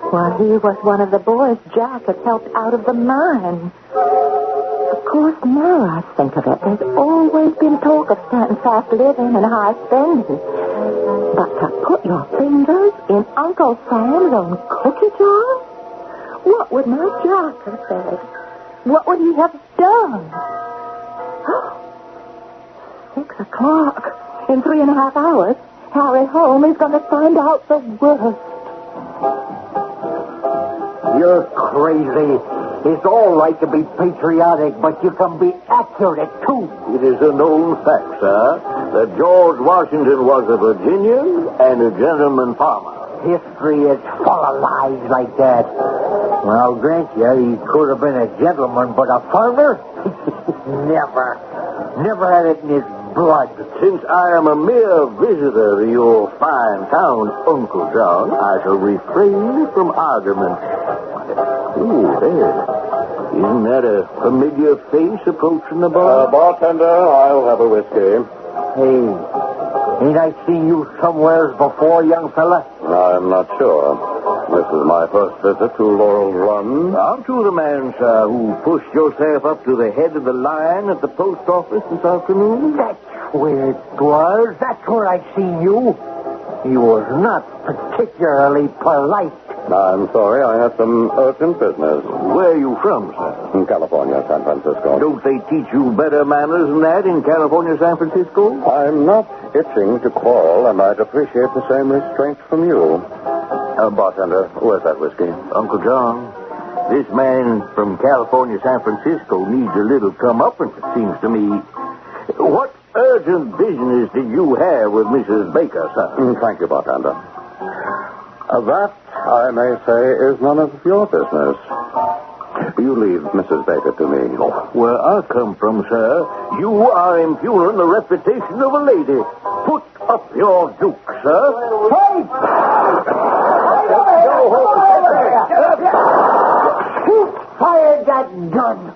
Why, he was one of the boys Jack had helped out of the mine. Of course, now I think of it, there's always been talk of Stanton's fast living and high spending. But to put your fingers in Uncle Sam's own cookie jar? What would my Jack have said? What would he have done? 6 o'clock. In 3.5 hours, Harry Holmes is going to find out the worst. You're crazy. It's all right to be patriotic, but you can be accurate, too. It is a known fact, sir, that George Washington was a Virginian and a gentleman farmer. History is full of lies like that. Well, I'll grant you, he could have been a gentleman, but a farmer? Never. Never had it in his blood. Since I am a mere visitor to your fine town, Uncle John, I shall refrain from argument. Ooh, there. Isn't that a familiar face approaching the bar? Bartender, I'll have a whiskey. Hey, ain't I seen you somewheres before, young fella? I'm not sure. This is my first visit to Laurel Run. Aren't you the man, sir, who pushed yourself up to the head of the line at the post office this afternoon? That's where it was. That's where I seen you. You was not particularly polite. I'm sorry, I have some urgent business. Where are you from, sir? In California, San Francisco. Don't they teach you better manners than that in California, San Francisco? I'm not itching to quarrel, and I'd appreciate the same restraint from you. Bartender, where's that whiskey? Uncle John. This man from California, San Francisco, needs a little comeuppance, it seems to me. What urgent business do you have with Mrs. Baker, sir? Thank you, bartender. That, I may say, is none of your business. You leave Mrs. Baker to me. Where I come from, sir, you are impugning the reputation of a lady. Put up your duke, sir. Hey! Who fired that gun?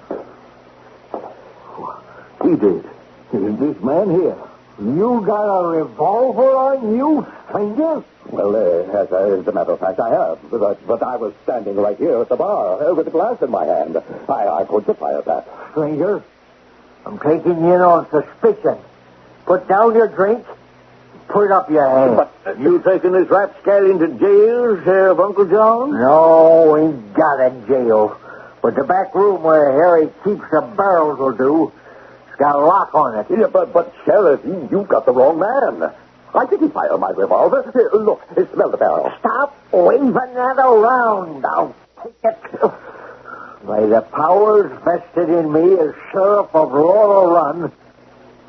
He did. This man here. You got a revolver on you, stranger? Well, as a matter of fact, I have. But I was standing right here at the bar with a glass in my hand. I couldn't have fired that. Stranger, I'm taking you in on suspicion. Put down your drink. Put up your hand. But you taking this rapscallion to jail, Sheriff Uncle John? No, ain't got a jail. But the back room where Harry keeps the barrels will do. It's got a lock on it. Yeah, but Sheriff, you've got the wrong man. I didn't fire my revolver. Look, smell the barrel. Stop waving that around. I'll take it. By the powers vested in me as Sheriff of Laurel Run,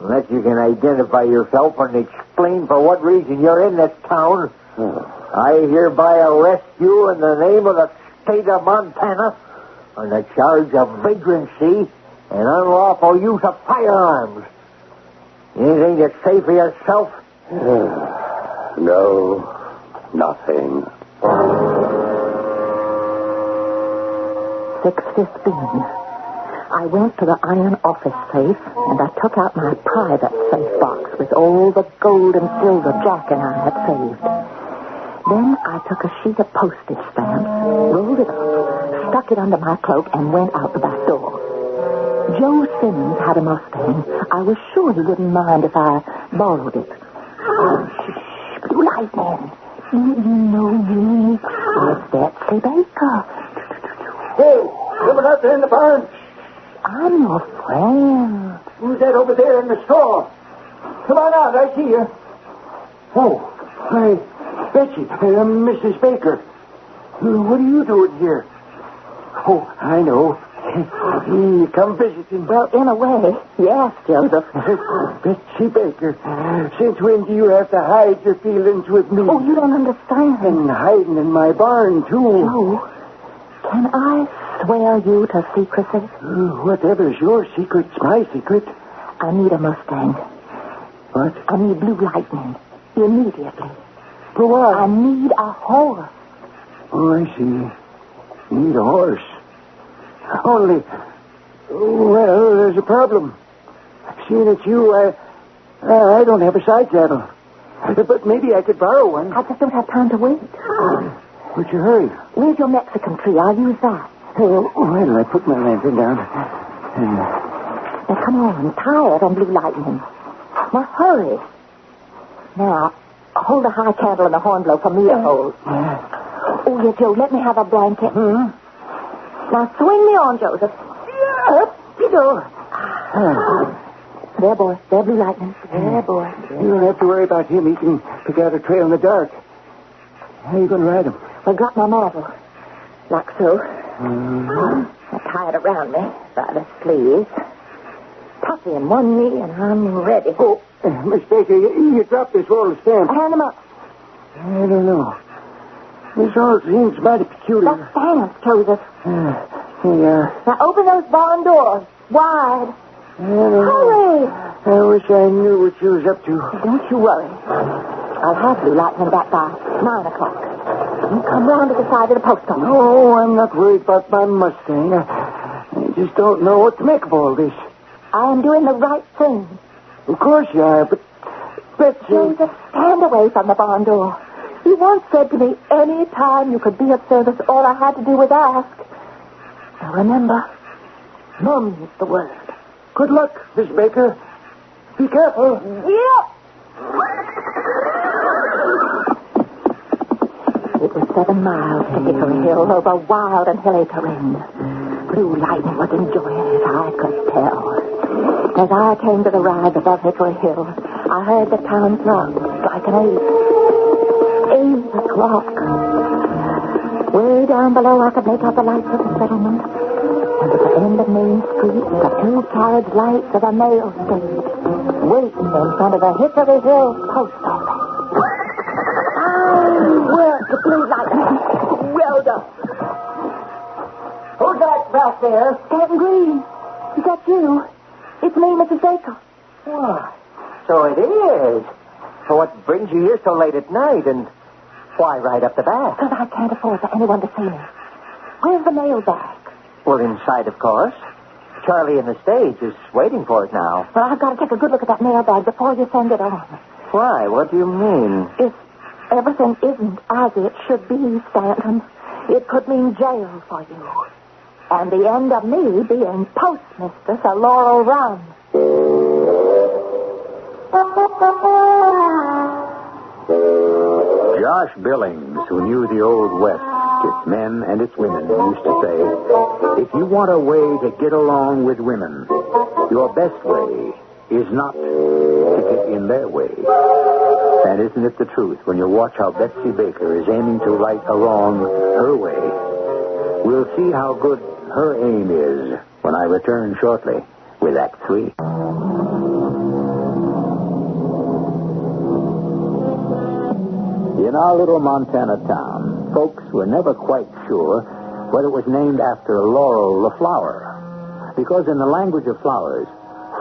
unless you can identify yourself and explain for what reason you're in this town, I hereby arrest you in the name of the state of Montana on the charge of vagrancy and unlawful use of firearms. Anything to say for yourself? No, nothing. 6:15. I went to the iron office safe, and I took out my private safe box with all the gold and silver Jack and I had saved. Then I took a sheet of postage stamps, rolled it up, stuck it under my cloak, and went out the back door. Joe Simmons had a Mustang. I was sure he wouldn't mind if I borrowed it. Oh, shh, Blue Lightning. You know me. It's Betsy Baker. Hey, someone out there in the barn. I'm your friend. Who's that over there in the store? Come on out, I see you. Oh, hi, Betsy, Mrs. Baker. What are you doing here? Oh, I know. You come visiting. Well, in a way, yes, Joseph. Betsy Baker, since when do you have to hide your feelings with me? Oh, you don't understand. And hiding in my barn, too. Joe, can I swear you to secrecy? Whatever's your secret's my secret. I need a Mustang. What? I need Blue Lightning. Immediately. For what? I need a horse. Oh, I see. You need a horse. Only, well, there's a problem. Seeing it's you, I don't have a side saddle. But maybe I could borrow one. I just don't have time to wait. What's your hurry? Where's your Mexican tree? I'll use that. Oh, why did I put my lantern down? Now, come on. Tie it on Blue Lightning. Now, hurry. Now, hold a high candle in the horn blow for me to hold. Oh, yeah, Joe, let me have a blanket. Now, swing me on, Joseph. Up you go. There, boy. There, Blue Lightning. There, boy. You don't have to worry about him. He can pick out a trail in the dark. How are you going to ride him? Well, drop my mantle. Like so. I tie it around me by the sleeves. Puffy in one knee, and I'm ready. Oh, Miss Baker, you dropped this roll of stamps. Hand them up. I don't know. This all seems mighty peculiar. The stamps, Joseph. Yeah. Now open those barn doors. Wide. Hurry! I wish I knew what you was up to. Don't you worry. I'll have Blue Lightning back by 9 o'clock. You come round to the side of the post office. Oh, I'm not worried about my Mustang. I just don't know what to make of all this. I am doing the right thing. Of course you are, but Betsy... Joseph, stand away from the barn door. You once said to me, any time you could be of service, all I had to do was ask. Now remember, mum's the word. Good luck, Miss Baker. Be careful. Yep. It was 7 miles to Hickory Hill over wild and hilly terrain. Blue Lightning was enjoying it, I could tell. As I came to the rise above Hickory Hill, I heard the town clock strike an 8. 8 o'clock. Way down below, I could make out the lights of the settlement. And at the end of Main Street, the 2-carriage lights of a mail stage, waiting in front of the Hickory Hill post office. Work the blue light. Well done. Who's that back there? Captain Green. Is that you? It's me, Mrs. Baker. Why, so it is. So what brings you here so late at night, and why right up the back? Because I can't afford for anyone to see me. Where's the mail bag? Well, inside, of course. Charlie in the stage is waiting for it now. Well, I've got to take a good look at that mail bag before you send it on. Why? What do you mean? If everything isn't as it should be, Stanton, it could mean jail for you. And the end of me being Postmistress of Laurel Run. Josh Billings, who knew the Old West, its men and its women, used to say, if you want a way to get along with women, your best way is not to get in their way. And isn't it the truth when you watch how Betsy Baker is aiming to right a wrong her way? We'll see how good her aim is when I return shortly with Act 3. In our little Montana town, folks were never quite sure whether it was named after Laurel the flower, because in the language of flowers,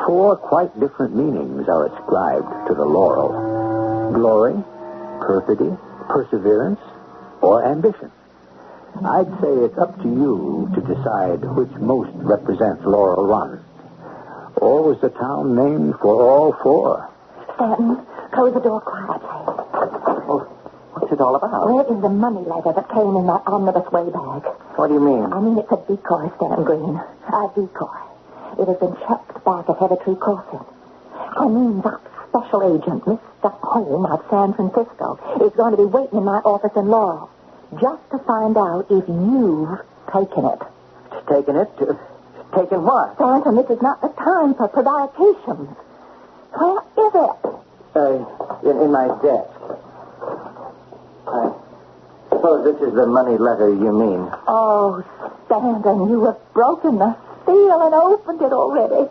4 quite different meanings are ascribed to the laurel: glory, perfidy, perseverance, or ambition. I'd say it's up to you to decide which most represents Laurel Run. Or was the town named for all 4? Stanton, close the door quietly. Oh, what's it all about? Where is the money letter that came in that omnibus way bag? What do you mean? I mean, it's a decoy, Stanton Green. A decoy. It has been checked back at Heather Tree Crossing. I mean, that special agent, Mr. Holmes of San Francisco, is going to be waiting in my office in Laurel just to find out if you've taken it. Taken it? Taken what? Stanton, this is not the time for prevarications. Where is it? In my desk. I suppose this is the money letter you mean. Oh, Stanton, you have broken the seal and opened it already.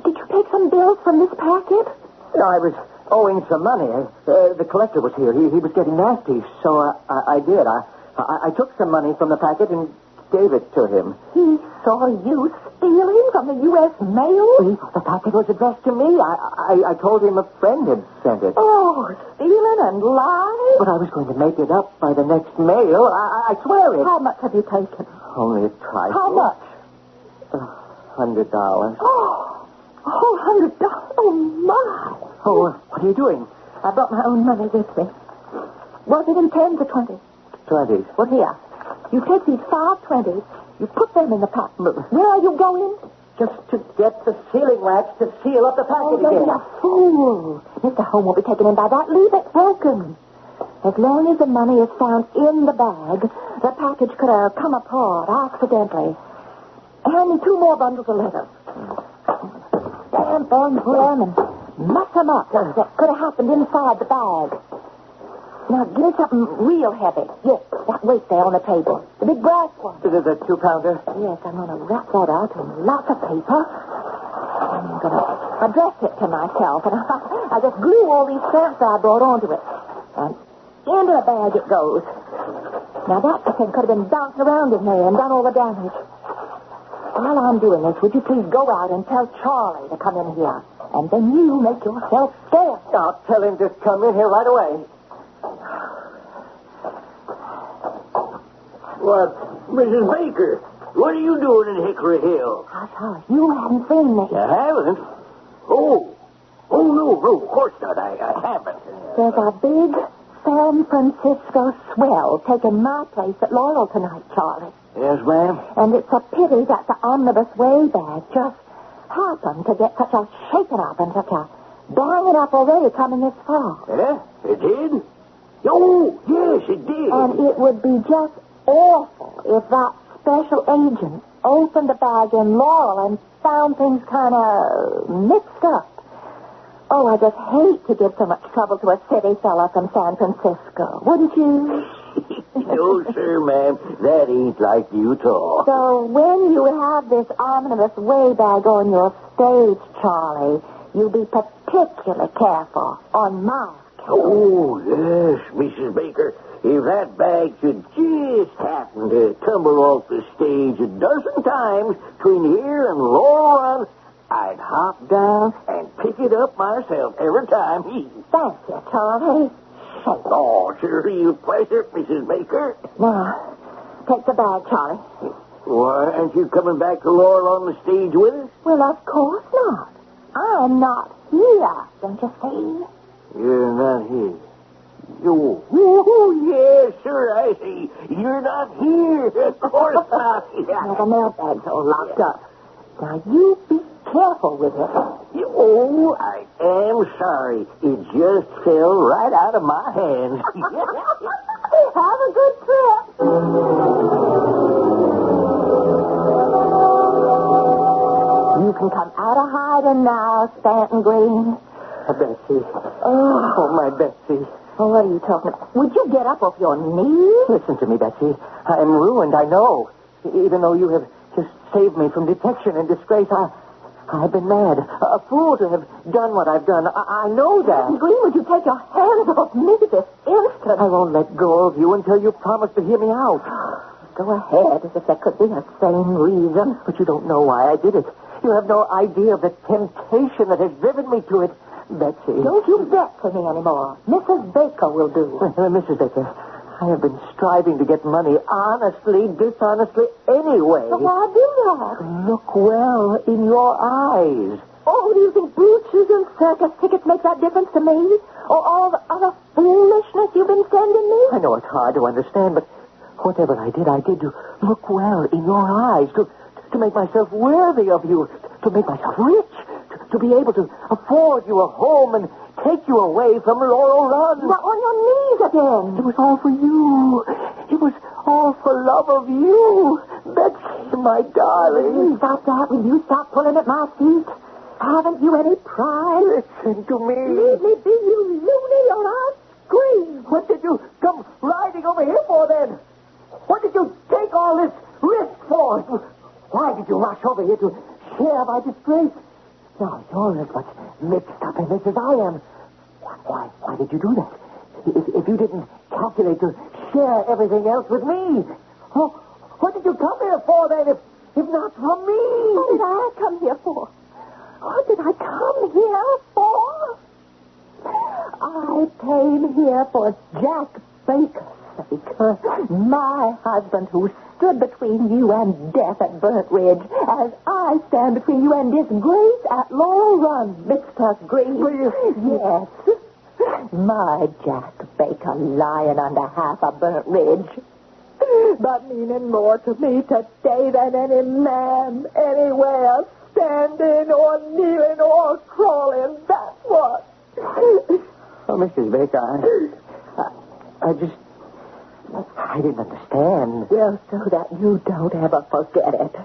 Did you take some bills from this packet? No, I was owing some money. The collector was here. He was getting nasty, so I did. I took some money from the packet and gave it to him. He saw you stealing from the U.S. mail? The packet was addressed to me. I told him a friend had sent it. Oh, stealing and lying? But I was going to make it up by the next mail. I swear it. How much have you taken? Only a trifle. How much? $100. Oh, $100. Oh, my. Oh, what are you doing? I brought my own money with me. Was it in 10s or 20s? 20s. Well, here. You take these 5 20s, you put them in the packet. Where are you going? Just to get the sealing wax to seal up the packet again. You're a fool. Mr. Holmes won't be taken in by that. Leave it broken. As long as the money is found in the bag, the package could have come apart accidentally. Hand me 2 more bundles of letters. Stamp them, put them, and muss them up. That could have happened inside the bag. Now, give me something real heavy. Yes, that weight there on the table. The big brass one. Is it a 2-pounder? Yes, I'm going to wrap that out in lots of paper. I'm going to address it to myself. And I just glue all these stamps I brought onto it. And into the bag it goes. Now, that thing could have been bounced around in there and done all the damage. While I'm doing this, would you please go out and tell Charlie to come in here? And then you make yourself scarce. I'll tell him to come in here right away. What, Mrs. Baker, what are you doing in Hickory Hill? Hush, you haven't seen me. You haven't? Oh, no, of course not. I haven't. There's a big San Francisco swell taking my place at Laurel tonight, Charlie. Yes, ma'am? And it's a pity that the omnibus way bag just happened to get such a shaking up and such a banging up already coming this far. Yeah, it did? Oh, yes, it did. And it would be just awful if that special agent opened the bag in Laurel and found things kind of mixed up. Oh, I just hate to give so much trouble to a city fella from San Francisco, wouldn't you? No, sir, ma'am. That ain't like you at all. So when you have this omnibus way bag on your stage, Charlie, you be particularly careful on my account. Oh, yes, Mrs. Baker. If that bag should just happen to tumble off the stage a dozen times between here and Laurel Run, I'd hop down and pick it up myself every time. Thank you, Charlie. Oh, sure, real pleasure, Mrs. Baker. Now, take the bag, Charlie. Why, aren't you coming back to Laurel on the stage with us? Well, of course not. I'm not here, don't you see? You're not here. Oh, yes, sir, I see. You're not here. Of course not. Now, the mailbag's all locked up. Now, you be careful with it. Oh, I am sorry. It just fell right out of my hands. Have a good trip. You can come out of hiding now, Stanton Green. Betsy. Oh, my Betsy. Oh, what are you talking about? Would you get up off your knees? Listen to me, Betsy. I'm ruined, I know. Even though you have just saved me from detection and disgrace, I've been mad. A fool to have done what I've done. I know that. Green, would you take your hands off me this instant? I won't let go of you until you promise to hear me out. Go ahead, as if there could be a sane reason. But you don't know why I did it. You have no idea of the temptation that has driven me to it. Betsy. Don't you bet to me anymore. Mrs. Baker will do. Mrs. Baker, I have been striving to get money honestly, dishonestly, anyway. So why do that? Look well in your eyes. Oh, do you think brooches and circus tickets make that difference to me? Or all the other foolishness you've been sending me? I know it's hard to understand, but whatever I did to look well in your eyes, to make myself worthy of you, to make myself rich, to be able to afford you a home and take you away from Laurel Run. Now on your knees again. It was all for you. It was all for love of you. Betsy, my darling. Will you stop that? Will you stop pulling at my feet? Haven't you any pride? Listen to me. Leave me be, you loony, or I'll scream. What did you come riding over here for, then? What did you take all this risk for? Why did you rush over here to share my disgrace? Now, you're as much mixed up in this as I am. Why did you do that? If you didn't calculate to share everything else with me, what did you come here for, then, if not for me? What did I come here for? What did I come here for? I came here for Jack Baker's sake. My husband who stood between you and death at Burnt Ridge, as I stand between you and disgrace at Laurel Run, Mr. Green. Yes. My Jack Baker lying under half a Burnt Ridge. But meaning more to me today than any man anywhere, standing or kneeling or crawling. That's what. Oh, Mrs. Baker, I didn't understand. Well, so that you don't ever forget it.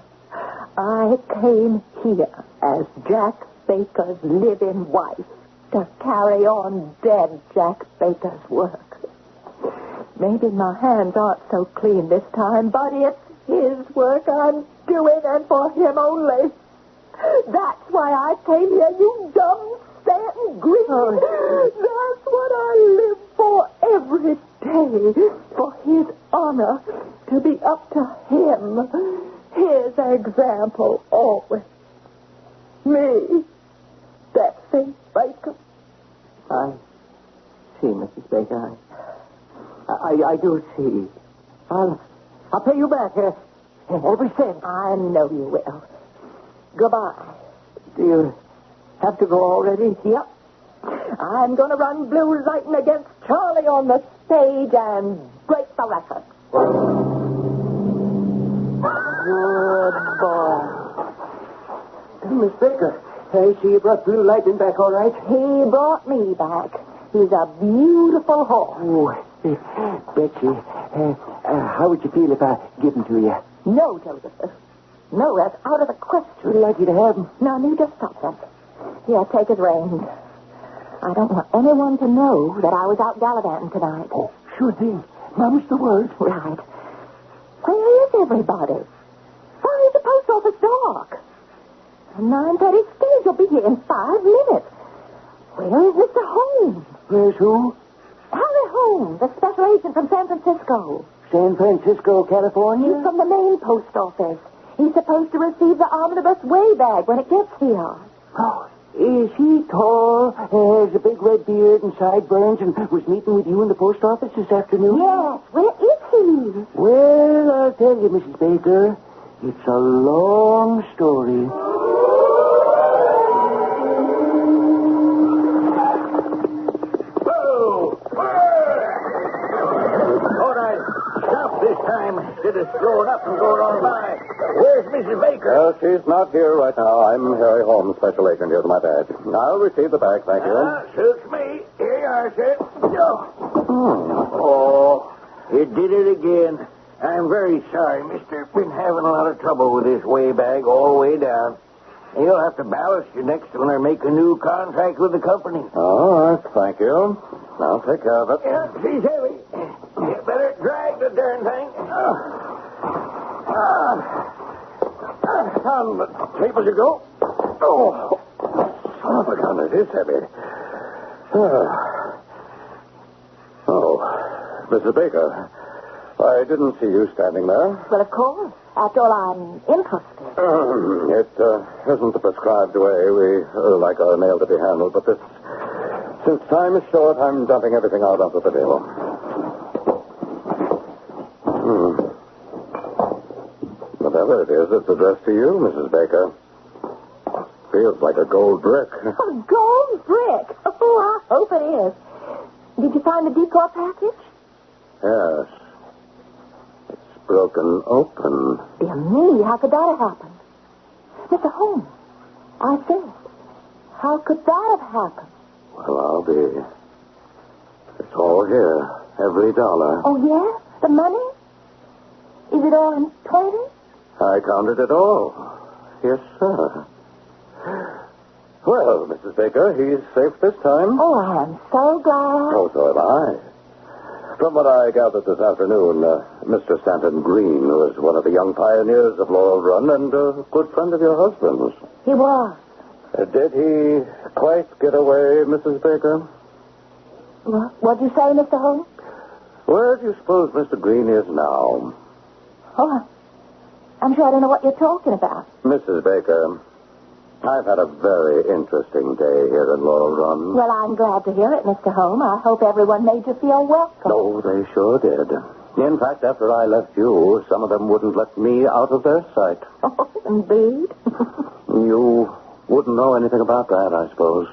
I came here as Jack Baker's living wife to carry on dead Jack Baker's work. Maybe my hands aren't so clean this time, but it's his work I'm doing, and for him only. That's why I came here, you dumb Stanton Green. That's what I live for every day, for his honor, to be up to him, his example always. Me, Betsy Baker. I see, Mrs. Baker. I do see. I'll pay you back every cent. I know you will. Goodbye. Do you have to go already? Yep. I'm going to run Blue Lightning against Charlie on the stage and break the record. Good boy. Miss Baker, I see you brought Blue Lightning back all right. He brought me back. He's a beautiful horse. Oh, Betsy, how would you feel if I give him to you? No, Joseph. No, that's out of the question. Would you like you to have him? No, you just stop that. Here, take his reins. I don't want anyone to know that I was out gallivanting tonight. Oh, sure thing. Mum's the word. Right. Where is everybody? Why is the post office dark? 9:30 stage will be here in 5 minutes. Where is Mr. Holmes? Where's who? Harry Holmes, the special agent from San Francisco. San Francisco, California? He's from the main post office. He's supposed to receive the omnibus way bag when it gets here. Oh, is he tall, has a big red beard and sideburns, and was meeting with you in the post office this afternoon? Yes. Where is he? Well, I'll tell you, Mrs. Baker. It's a long story. This time, instead of slowing up and going on by. Where's Mrs. Baker? She's not here right now. I'm Harry Holmes, special agent. Here's my badge. I'll receive the bag, thank you. Suits me. Here you are, sir. Oh, it did it again. I'm very sorry, mister. Been having a lot of trouble with this way bag all the way down. You'll have to ballast your next when I make a new contract with the company. All right, thank you. I'll take care of it. Yeah, she's heavy. You better drag the darn thing. On the table you go. Oh, son of a gun, it is heavy. Oh, Mrs. Baker, I didn't see you standing there. Well, of course. After all, I'm interested. It isn't the prescribed way. We like our mail to be handled, but since time is short, I'm dumping everything out onto the table. Whatever it is, it's addressed to you, Mrs. Baker. Feels like a gold brick. A gold brick? Oh, I hope it is. Did you find the decor package? Yes. It's broken open. Dear me, how could that have happened? Mr. Holmes, I said, how could that have happened? Well, it's all here. Every dollar. Oh, yeah? The money? Is it all in 20? I counted it all. Yes, sir. Well, Mrs. Baker, he's safe this time. Oh, I am so glad. Oh, so am I. From what I gathered this afternoon, Mr. Stanton Green was one of the young pioneers of Laurel Run and a good friend of your husband's. He was. Did he quite get away, Mrs. Baker? What'd you say, Mr. Holmes? Where do you suppose Mr. Green is now? Oh, I'm sure I don't know what you're talking about. Mrs. Baker, I've had a very interesting day here in Laurel Run. Well, I'm glad to hear it, Mr. Holmes. I hope everyone made you feel welcome. Oh, they sure did. In fact, after I left you, some of them wouldn't let me out of their sight. Oh, indeed. You wouldn't know anything about that, I suppose.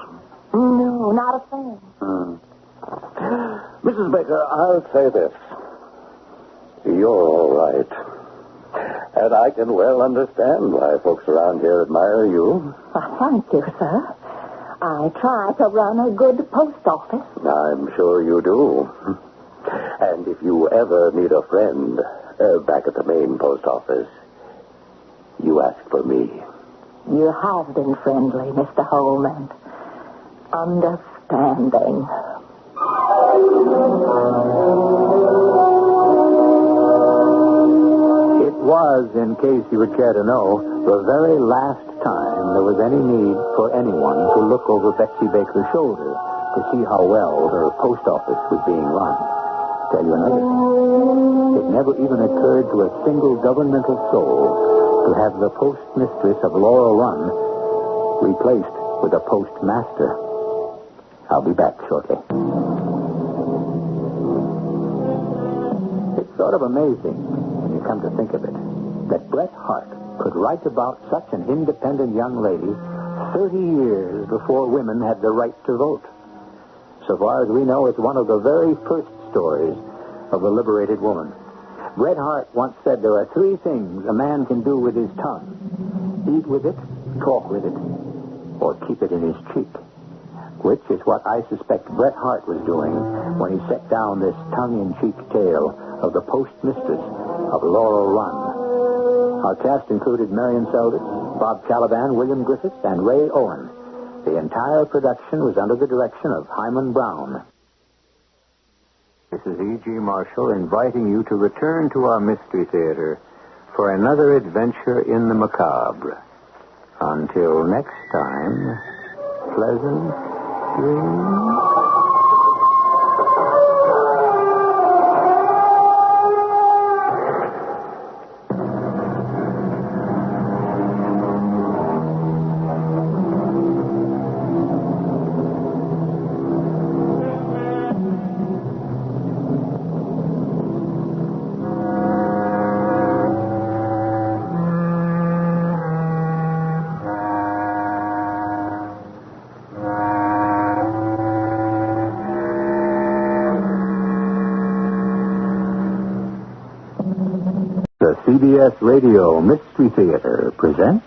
No, not a thing. Mrs. Baker, I'll say this. You're all right. And I can well understand why folks around here admire you. Well, thank you, sir. I try to run a good post office. I'm sure you do. And if you ever need a friend back at the main post office, you ask for me. You have been friendly, Mr. Holmes, and understanding. It was, in case you would care to know, the very last time there was any need for anyone to look over Betsy Baker's shoulder to see how well her post office was being run. Tell you another thing. It never even occurred to a single governmental soul to have the Postmistress of Laurel Run replaced with a postmaster. I'll be back shortly. It's sort of amazing, when you come to think of it, that Bret Harte could write about such an independent young lady 30 years before women had the right to vote. So far as we know, it's one of the very first stories of the liberated woman. Bret Harte once said there are 3 things a man can do with his tongue: eat with it, talk with it, or keep it in his cheek. Which is what I suspect Bret Harte was doing when he set down this tongue-in-cheek tale of the Postmistress of Laurel Run. Our cast included Marion Seldes, Bob Caliban, William Griffiths, and Ray Owen. The entire production was under the direction of Himan Brown. This is E.G. Marshall inviting you to return to our Mystery Theater for another adventure in the macabre. Until next time, pleasant dreams. The CBS Radio Mystery Theater presents...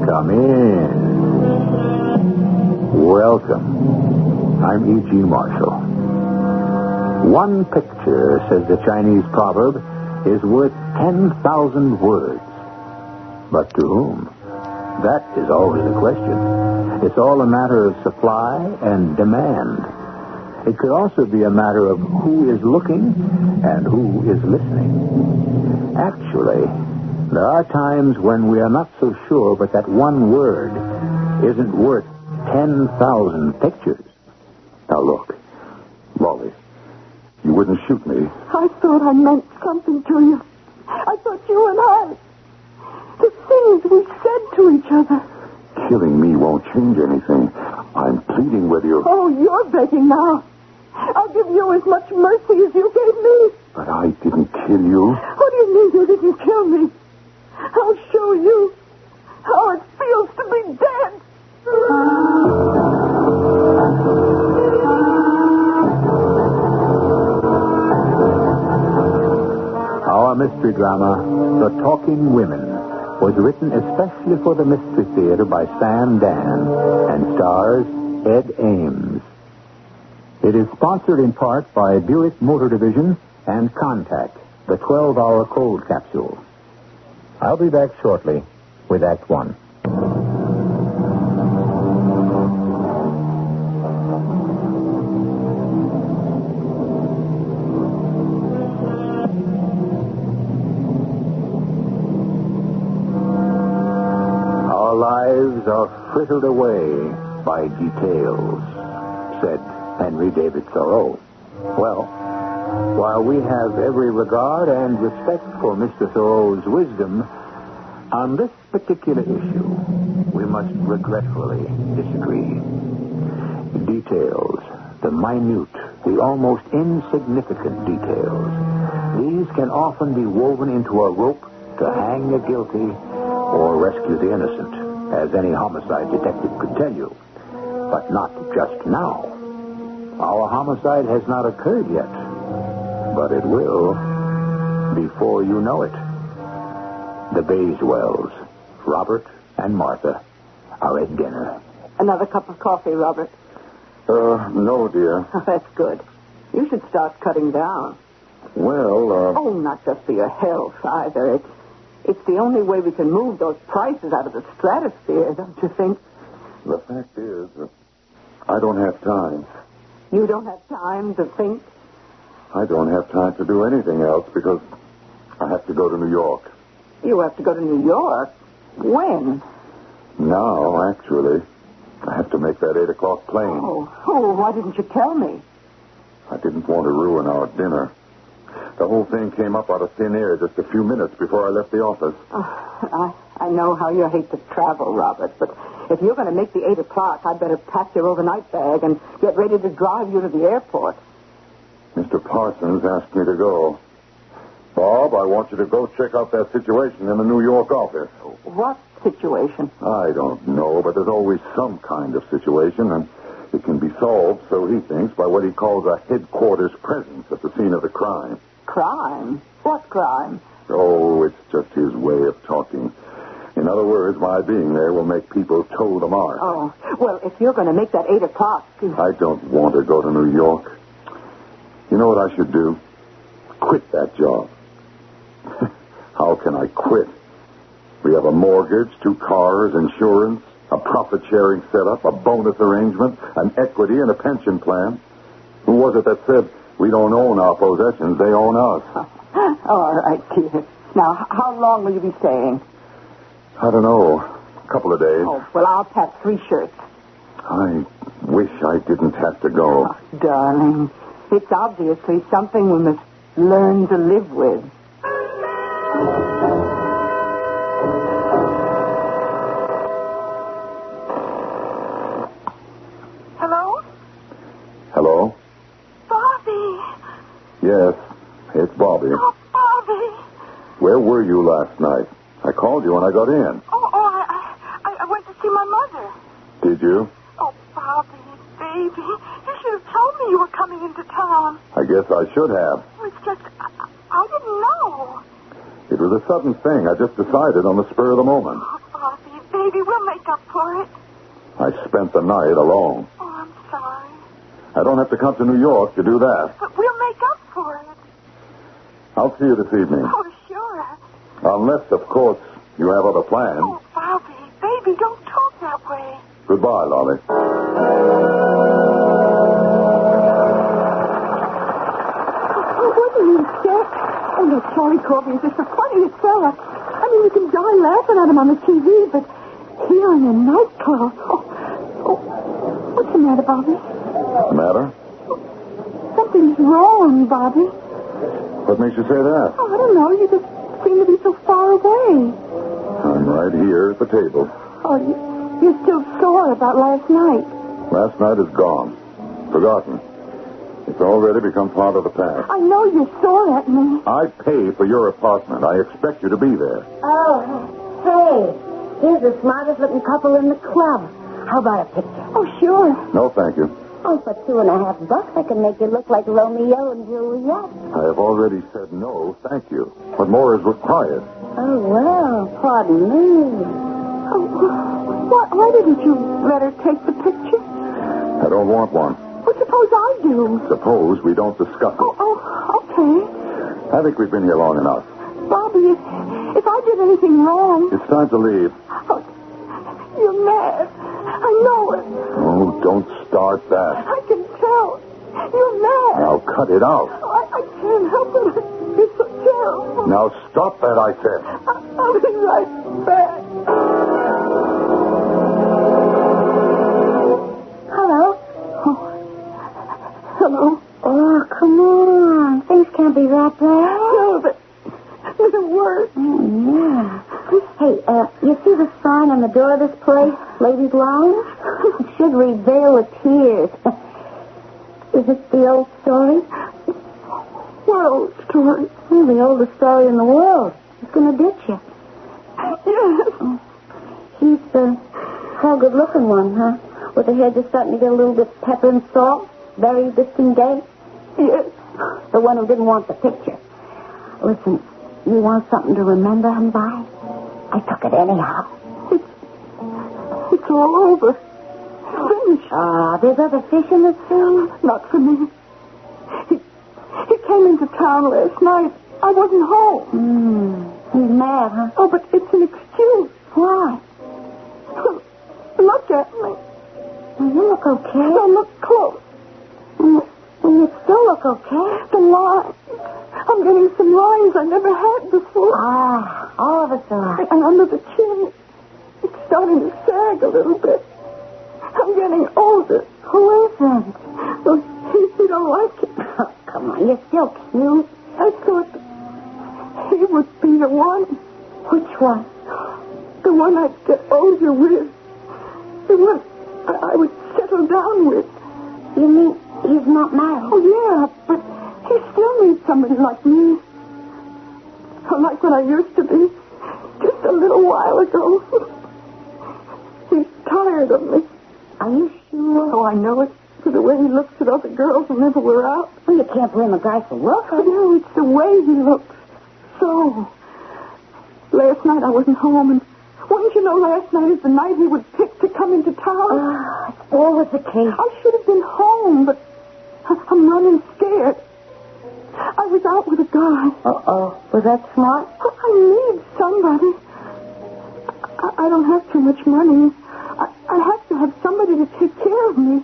Come in. Welcome. I'm E.G. Marshall. One picture, says the Chinese proverb, is worth 10,000 words. But to whom? That is always the question. It's all a matter of supply and demand. It could also be a matter of who is looking and who is listening. Actually, there are times when we are not so sure but that one word isn't worth 10,000 pictures. Now look, Molly, you wouldn't shoot me. I thought I meant something to you. I thought you and I, the things we said to each other. Killing me won't change anything. I'm pleading with you. Oh, you're begging now. I'll give you as much mercy as you gave me. But I didn't kill you. What do you mean you didn't kill me? I'll show you how it feels to be dead. Our mystery drama, The Talking Women, was written especially for the Mystery Theater by Sam Dan and stars Ed Ames. It is sponsored in part by Buick Motor Division and Contact, the 12-hour cold capsule. I'll be back shortly with Act One. Our lives are frittered away by details, said Henry David Thoreau. Well, while we have every regard and respect for Mr. Thoreau's wisdom, on this particular issue, we must regretfully disagree. Details, the minute, the almost insignificant details, these can often be woven into a rope to hang the guilty or rescue the innocent, as any homicide detective could tell you. But not just now. Our homicide has not occurred yet, but it will before you know it. The Bayswells, Robert and Martha, are at dinner. Another cup of coffee, Robert? No, dear. That's good. You should start cutting down. Well, Oh, not just for your health, either. It's the only way we can move those prices out of the stratosphere, don't you think? The fact is, I don't have time. You don't have time to think? I don't have time to do anything else because I have to go to New York. You have to go to New York? When? Now, actually. I have to make that 8 o'clock plane. Oh, why didn't you tell me? I didn't want to ruin our dinner. The whole thing came up out of thin air just a few minutes before I left the office. I know how you hate to travel, Robert, but if you're going to make the 8 o'clock, I'd better pack your overnight bag and get ready to drive you to the airport. Mr. Parsons asked me to go. Bob, I want you to go check out that situation in the New York office. What situation? I don't know, but there's always some kind of situation, and it can be solved, so he thinks, by what he calls a headquarters presence at the scene of the crime. Crime? What crime? Oh, it's just his way of talking. In other words, my being there will make people toe the mark. Oh, well, if you're going to make that 8 o'clock... I don't want to go to New York. You know what I should do? Quit that job. How can I quit? We have a mortgage, 2 cars, insurance, a profit-sharing setup, a bonus arrangement, an equity, and a pension plan. Who was it that said, we don't own our possessions, they own us? All right, dear. Now, how long will you be staying? I don't know. A couple of days. Oh, well, I'll pack 3 shirts. I wish I didn't have to go. Oh, darling, it's obviously something we must learn to live with. Hello? Hello? Bobby. Yes, it's Bobby. Oh, Bobby. Where were you last night? I called you when I got in. I went to see my mother. Did you? Oh, Bobby, baby, you should have told me you were coming into town. I guess I should have. It's just, I didn't know. It was a sudden thing. I just decided on the spur of the moment. Oh, Bobby, baby, we'll make up for it. I spent the night alone. Oh, I'm sorry. I don't have to come to New York to do that. But we'll make up for it. I'll see you this evening. Oh, sure. Unless, of course, you have other plans. Oh, Bobby, baby, don't talk that way. Goodbye, Lolly. What are you, Jack? Oh, no, Charlie Corby is just the funniest fella. I mean, you can die laughing at him on the TV, but here in a nightclub. Oh, what's the matter, Bobby? Matter? Something's wrong, Bobby. What makes you say that? Oh, I don't know. You just seem to be so far away. I'm right here at the table. Oh, you're still sore about last night. Last night is gone. Forgotten. It's already become part of the past. I know you're sore at me. I pay for your apartment. I expect you to be there. Oh, hey. Here's the smartest looking couple in the club. How about a picture? Oh, sure. No, thank you. Oh, for $2.50 I can make you look like Romeo and Juliet. I have already said no, thank you. What more is required? Oh, well, pardon me. Oh, why didn't you let her take the picture? I don't want one. Well, suppose I do. Suppose we don't discuss it. Oh, okay. I think we've been here long enough. Bobby, if I did anything wrong... It's time to leave. Oh, you're mad. I know it. Oh, don't start that. I can tell. You're mad. Now cut it out. Oh, I can't help it. It's so terrible. Now stop that, I said. I'll be right back. Hello? Oh. Hello? Oh, come on. Things can't be that bad. No, but they're worse. Oh, yeah. Hey, you see the sign on the door of this place? Ladies' Lounge? It should read Veil of Tears. Is it the old story? What old story? Well, the oldest story in the world. He's going to ditch you. Yes. He's the whole good-looking one, huh? With the hair just starting to get a little bit pepper and salt. Very disengaged. Yes. The one who didn't want the picture. Listen, you want something to remember him by? I took it anyhow. It's all over. Finished. There's other fish in the sea? Not for me. He came into town last night. I wasn't home. He's mad, huh? Oh, but it's an excuse. Why? Look at me. You look okay. No, look close. You still look okay. The lines. I'm getting some lines I never had before. All of us are. And under the chin, it's starting to sag a little bit. I'm getting older. Who isn't? Well, he don't like it. Oh, come on, you're still cute. I thought he would be the one. Which one? The one I'd get older with. The one I would settle down with. You mean he's not married? Oh, yeah, but he still needs somebody like me. Like what I used to be. Just a little while ago. He's tired of me. Are you sure? Oh, I know it. For the way he looks at other girls whenever we're out. Well, you can't blame a guy for looking. No, it's the way he looks. So, last night I wasn't home, and wouldn't you know last night is the night he would pick to come into town? It's always the case. I should have been home, but I'm running scared. Uh-oh. Was that smart? I need somebody. I don't have too much money. I have to have somebody to take care of me.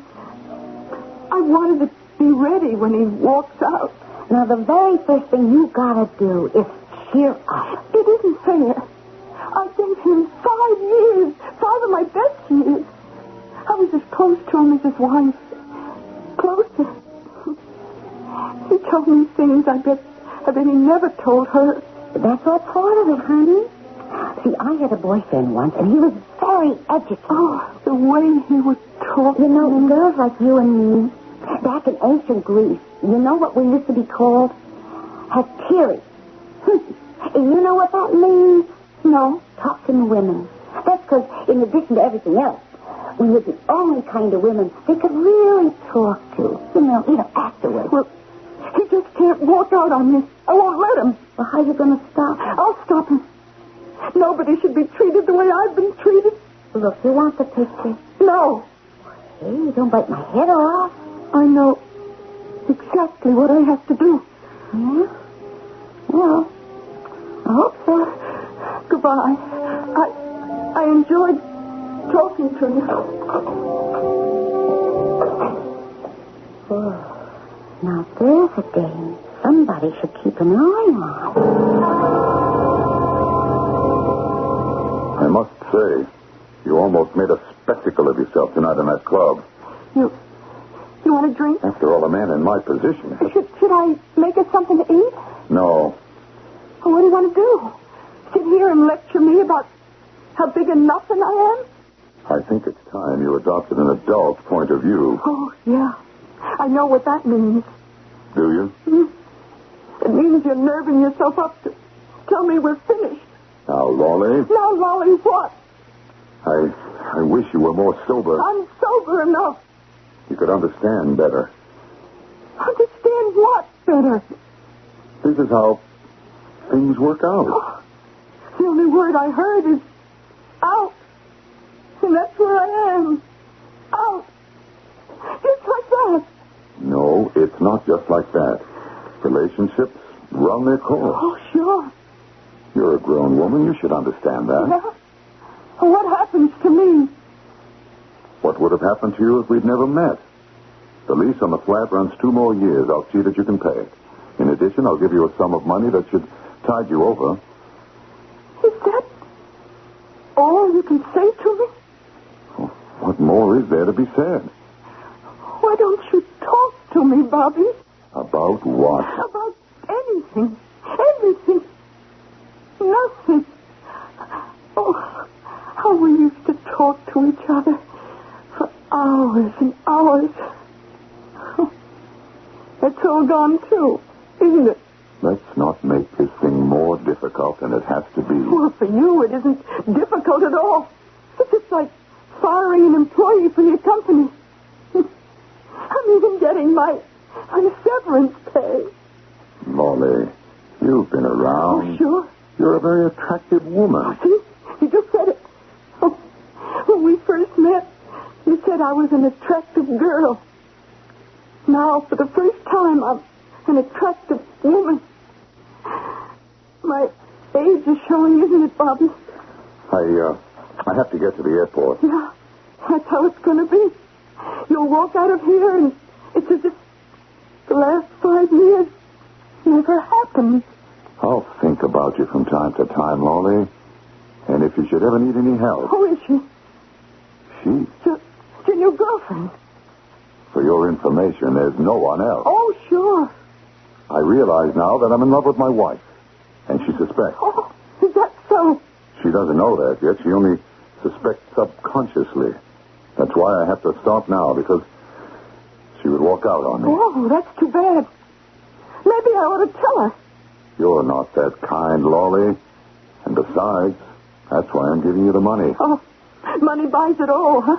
I wanted to be ready when he walks out. Now, the very first thing you gotta do is cheer up. It isn't fair. I've been to him 5 years, 5 of my best years. I was as close to him as his wife. Closer. He told me things I bet he never told her. That's all part of it, honey. See, I had a boyfriend once, and he was very educated. Oh, the way he would talk. You know, girls like you and me, back in ancient Greece, you know what we used to be called? Hetairi. And you know what that means? No. Talking women. That's because, in addition to everything else, we were the only kind of women they could really talk to. You know, even afterwards. Well, he just can't walk out on me. I won't let him. Well, how are you going to stop? I'll stop him. Nobody should be treated the way I've been treated. Look, you want the picture? No. Hey, don't bite my head off. I know exactly what I have to do. Yeah? Well, I hope so. Goodbye. I enjoyed talking to you. Oh, now there's a dame somebody should keep an eye on. I must say, you almost made a spectacle of yourself tonight in that club. You want a drink? After all, a man in my position. Should I make us something to eat? No. Well, what do you want to do? Sit here and lecture me about how big a nothing I am? I think it's time you adopted an adult point of view. Oh, yeah. I know what that means. Do you? It means you're nerving yourself up to tell me we're finished. Now, Lolly. Now, Lolly, what? I wish you were more sober. I'm sober enough. You could understand better. Understand what better? This is how things work out. Oh, the only word I heard is out. And that's where I am. Out. Just like that. No, it's not just like that. Relationships run their course. Oh, sure. You're a grown woman. You should understand that. Yeah? Well, what happens to me? What would have happened to you if we'd never met? The lease on the flat runs 2 more years. I'll see that you can pay it. In addition, I'll give you a sum of money that should tide you over. Is that all you can say to me? What more is there to be said? Why don't you talk to me, Bobby? About what? About anything. Everything. Nothing. Oh, how we used to talk to each other for hours and hours. Oh, it's all gone, too, isn't it? Let's not make this thing more difficult than it has to be. Well, for you, it isn't difficult at all. It's just like firing an employee from your company. I'm even getting my severance pay. Molly, you've been around. Oh, sure. You're a very attractive woman. Oh, see? You just said it. Oh, when we first met, you said I was an attractive girl. Now, for the first time, I'm an attractive woman. My age is showing, isn't it, Bobby? I have to get to the airport. Yeah, that's how it's going to be. You'll walk out of here, and it's as if the last 5 years never happened. I'll think about you from time to time, Lolly. And if you should ever need any help... Who is she? She? It's your new girlfriend. For your information, there's no one else. Oh, sure. I realize now that I'm in love with my wife. And she suspects. Oh, is that so? She doesn't know that yet. She only suspects subconsciously. That's why I have to stop now, because she would walk out on me. Oh, that's too bad. Maybe I ought to tell her. You're not that kind, Lolly. And besides, that's why I'm giving you the money. Oh, money buys it all, huh?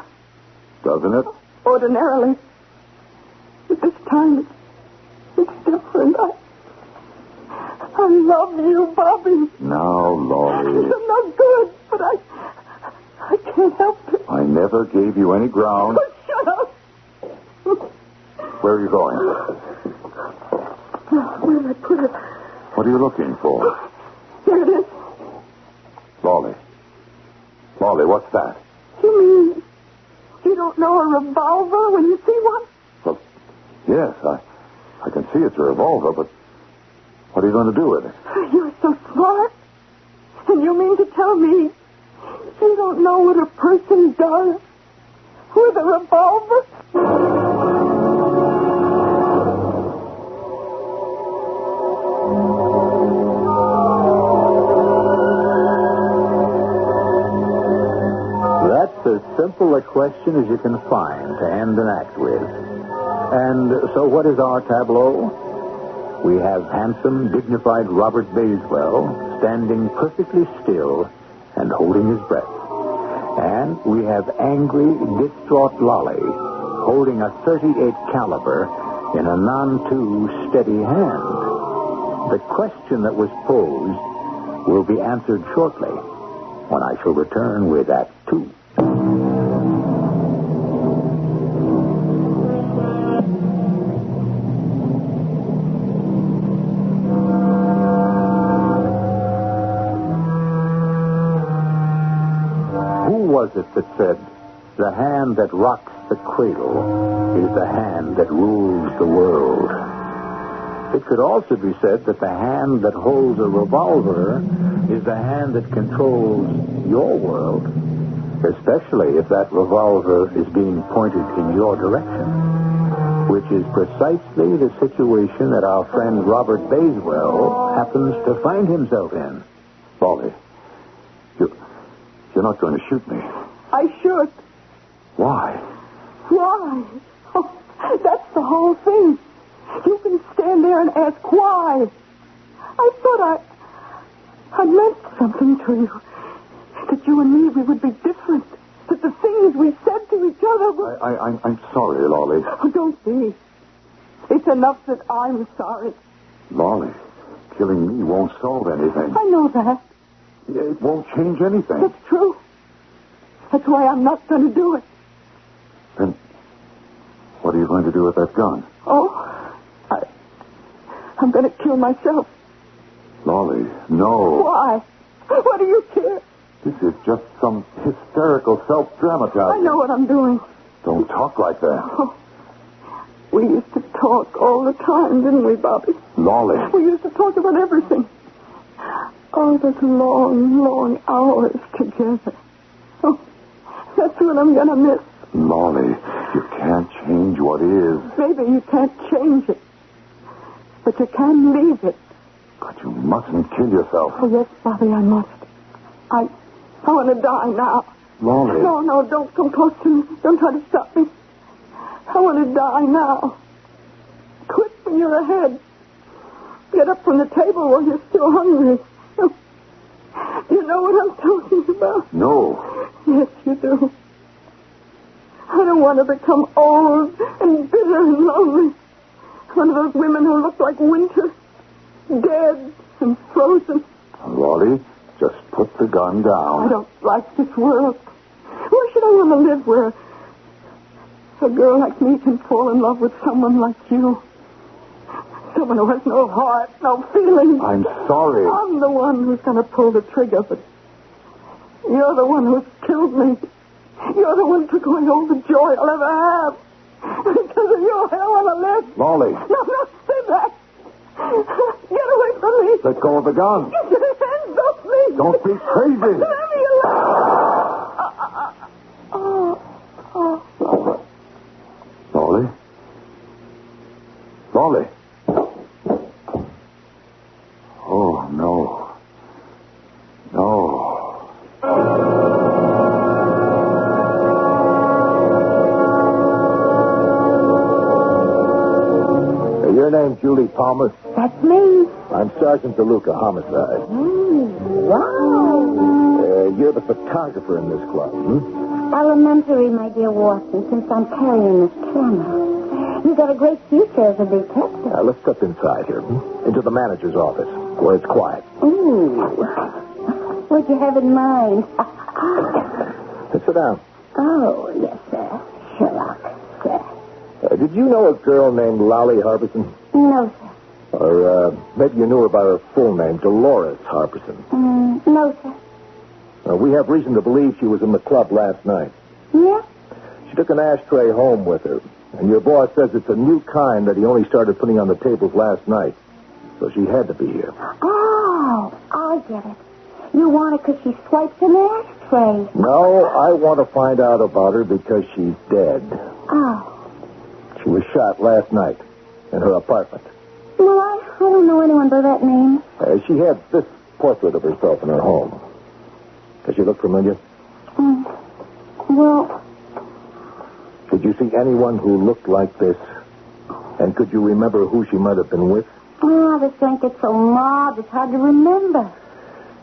Doesn't it? Ordinarily. But this time, it's different. I love you, Bobby. Now, Lolly. I'm not good, but I can't help it. I never gave you any ground. Oh, shut up. Where are you going? Where did I put it? What are you looking for? There it is. Lolly. Lolly, what's that? You mean you don't know a revolver when you see one? Well, yes, I can see it's a revolver, but what are you going to do with it? You're so smart. And you mean to tell me you don't know what a person does with a revolver? That's as simple a question as you can find to end an act with. And so what is our tableau? We have handsome, dignified Robert Bayswell standing perfectly still and holding his breath. And we have angry, distraught Lolly holding a .38 caliber in a none too steady hand. The question that was posed will be answered shortly when I shall return with Act 2. Was it that said, the hand that rocks the cradle is the hand that rules the world? It could also be said that the hand that holds a revolver is the hand that controls your world, especially if that revolver is being pointed in your direction, which is precisely the situation that our friend Robert Bayswell happens to find himself in. Lolly, you're not going to shoot me. I should. Why? Why? Oh, that's the whole thing. You can stand there and ask why. I thought I meant something to you. That you and me, we would be different. That the things we said to each other were... I'm sorry, Lolly. Oh, don't be. It's enough that I'm sorry. Lolly, killing me won't solve anything. I know that. It won't change anything. That's true. That's why I'm not going to do it. Then what are you going to do with that gun? Oh, I'm going to kill myself. Lolly, no. Why? What do you care? This is just some hysterical self-dramatizing. I know what I'm doing. Don't talk like that. Oh, we used to talk all the time, didn't we, Bobby? Lolly. We used to talk about everything. Oh, those long, long hours together. Oh, that's what I'm going to miss. Lolly, you can't change what is. Maybe you can't change it. But you can leave it. But you mustn't kill yourself. Oh, yes, Bobby, I must. I want to die now. Lolly. No, don't come close to me. Don't try to stop me. I want to die now. Quit when you're ahead. Get up from the table while you're still hungry. You know what I'm talking about? No. Yes, you do. I don't want to become old and bitter and lonely. One of those women who look like winter. Dead and frozen. Lolly, just put the gun down. I don't like this world. Why should I want to live where a girl like me can fall in love with someone like you? Someone who has no heart, no feelings. I'm sorry. I'm the one who's going to pull the trigger, but you're the one who's killed me. You're the one who took away all the joy I'll ever have. Because of you, I don't want to live. Lolly. No, stay back. Get away from me. Let go of the gun. Get your hands off me. Don't be crazy. Let me alone. Lolly? Lolly? Oh, no. No. Your name's Julie Palmer? That's me. I'm Sergeant DeLuca, homicide. Wow. You're the photographer in this club, Elementary, my dear Watson, since I'm carrying this camera. You've got a great future as a detective. Let's step inside here, into the manager's office, where it's quiet. Ooh. What'd you have in mind? Sit down. Oh, yes, sir. Sherlock, sir. Did you know a girl named Lolly Harbison? No, sir. Or maybe you knew about her full name, Dolores Harperson. No, sir. We have reason to believe she was in the club last night. Yeah? She took an ashtray home with her. And your boss says it's a new kind that he only started putting on the tables last night. So she had to be here. Oh, I get it. You want it because she swiped an ashtray. No, I want to find out about her because she's dead. Oh. She was shot last night in her apartment. Well, I don't know anyone by that name. She had this portrait of herself in her home. Does she look familiar? Well... Did you see anyone who looked like this? And could you remember who she might have been with? Oh, this thing gets so mobbed, it's hard to remember.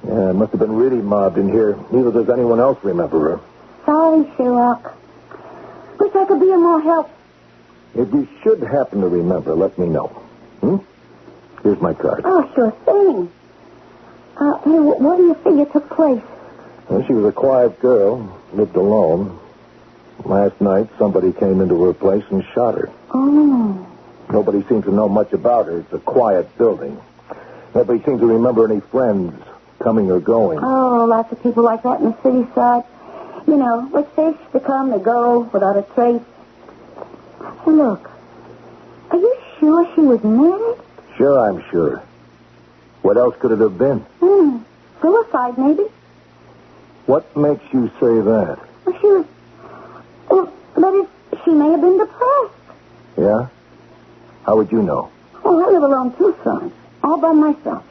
Yeah, it must have been really mobbed in here. Neither does anyone else remember her. Sorry, Sherlock. Wish I could be of more help. If you should happen to remember, let me know. Here's my card. Oh, sure thing. Hey, what do you figure took place? Well, she was a quiet girl, lived alone. Last night, somebody came into her place and shot her. Oh. Nobody seems to know much about her. It's a quiet building. Nobody seems to remember any friends coming or going. Oh, lots of people like that in the city side. You know, with fish, they come, they go, without a trace. Hey, look. Are you sure she was married? Sure, I'm sure. What else could it have been? Suicide, maybe. What makes you say that? Well, she was... Well, that is, she may have been depressed. Yeah? How would you know? Oh, I live alone too, son. All by myself.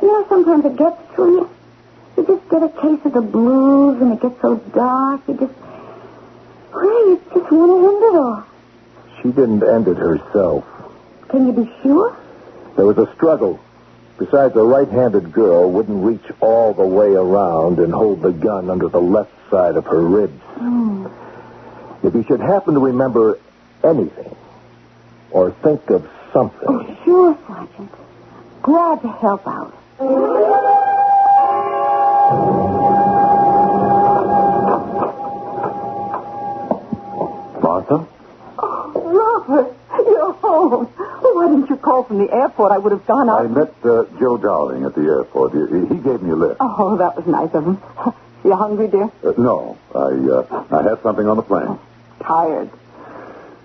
You know, sometimes it gets to you. You just get a case of the blues, and it gets so dark, you just... Well, you just want to end it all. She didn't end it herself. Can you be sure? There was a struggle. Besides, a right-handed girl wouldn't reach all the way around and hold the gun under the left side of her ribs. If you should happen to remember anything or think of something... Oh, sure, Sergeant. Glad to help out. Martha? Oh, Robert, you're home. Well, why didn't you call from the airport? I would have gone out. I met Joe Dowling at the airport. He gave me a lift. Oh, that was nice of him. You hungry, dear? No. I had something on the plane. Tired?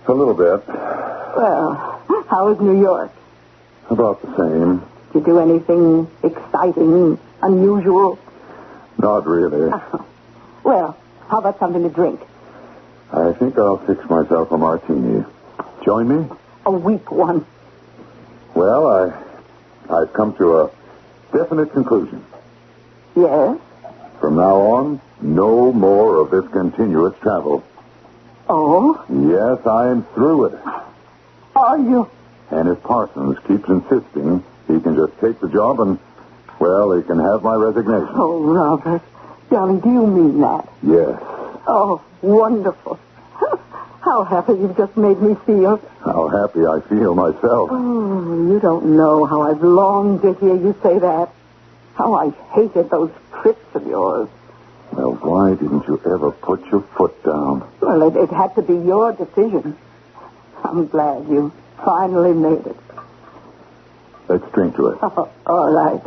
A little bit. Well, how is New York? About the same. Did you do anything exciting, unusual? Not really. Well, how about something to drink? I think I'll fix myself a martini. Join me? A weak one. Well, I've come to a definite conclusion. Yes? From now on, no more of this continuous travel. Oh? Yes, I'm through it. Are you? And if Parsons keeps insisting, he can just take the job and, well, he can have my resignation. Oh, Robert. Darling, do you mean that? Yes. Oh, wonderful. How happy you've just made me feel. How happy I feel myself. Oh, you don't know how I've longed to hear you say that. How I hated those trips of yours. Well, why didn't you ever put your foot down? Well, it had to be your decision. I'm glad you finally made it. Let's drink to it. Oh, all right.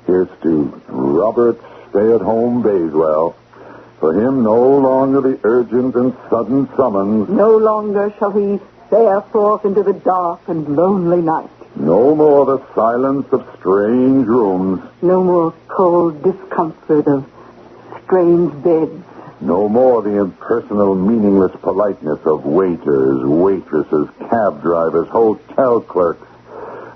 Here's to Robert Stay-at-Home Bayswell. For him, no longer the urgent and sudden summons. No longer shall he fare forth into the dark and lonely night. No more the silence of strange rooms. No more cold discomfort of strange beds. No more the impersonal, meaningless politeness of waiters, waitresses, cab drivers, hotel clerks.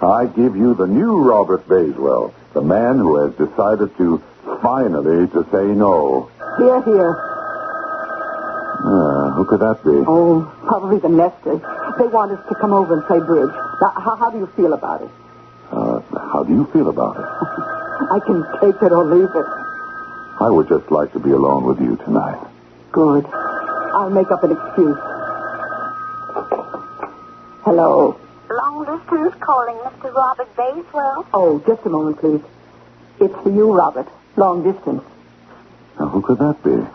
I give you the new Robert Bayswell, the man who has decided to finally to say no. Here, here. Who could that be? Oh, probably the Nesters. They want us to come over and play bridge. Now, how do you feel about it? How do you feel about it? I can take it or leave it. I would just like to be alone with you tonight. Good. I'll make up an excuse. Hello. Long distance calling Mr. Robert Bayswell. Oh, just a moment, please. It's for you, Robert. Long distance. Now, who could that be?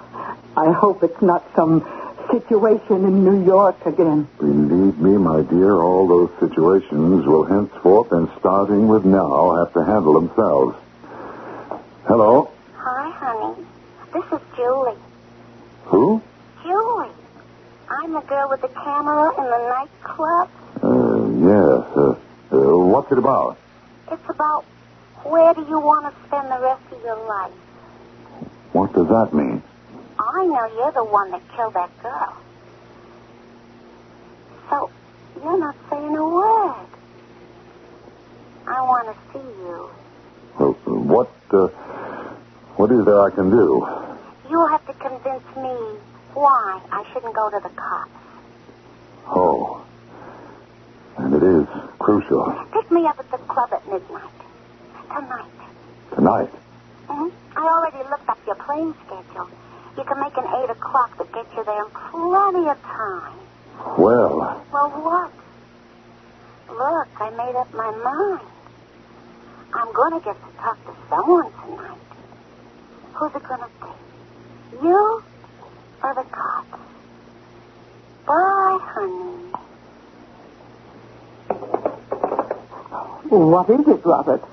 I hope it's not some situation in New York again. Believe me, my dear, all those situations will henceforth and starting with now have to handle themselves. Hello? Hi, honey. This is Julie. Who? Julie. I'm the girl with the camera in the nightclub. Yes. What's it about? It's about where do you want to spend the rest of your life? What does that mean? I know you're the one that killed that girl. So, you're not saying a word. I want to see you. What is there I can do? You'll have to convince me why I shouldn't go to the cops. Oh. And it is crucial. Pick me up at the club at midnight. Tonight? Mm-hmm. I already looked up your plane schedule. You can make an 8 o'clock that gets you there in plenty of time. Well, what? Look, I made up my mind. I'm going to get to talk to someone tonight. Who's it going to be? You or the cops? Bye, honey. What is it, Robert?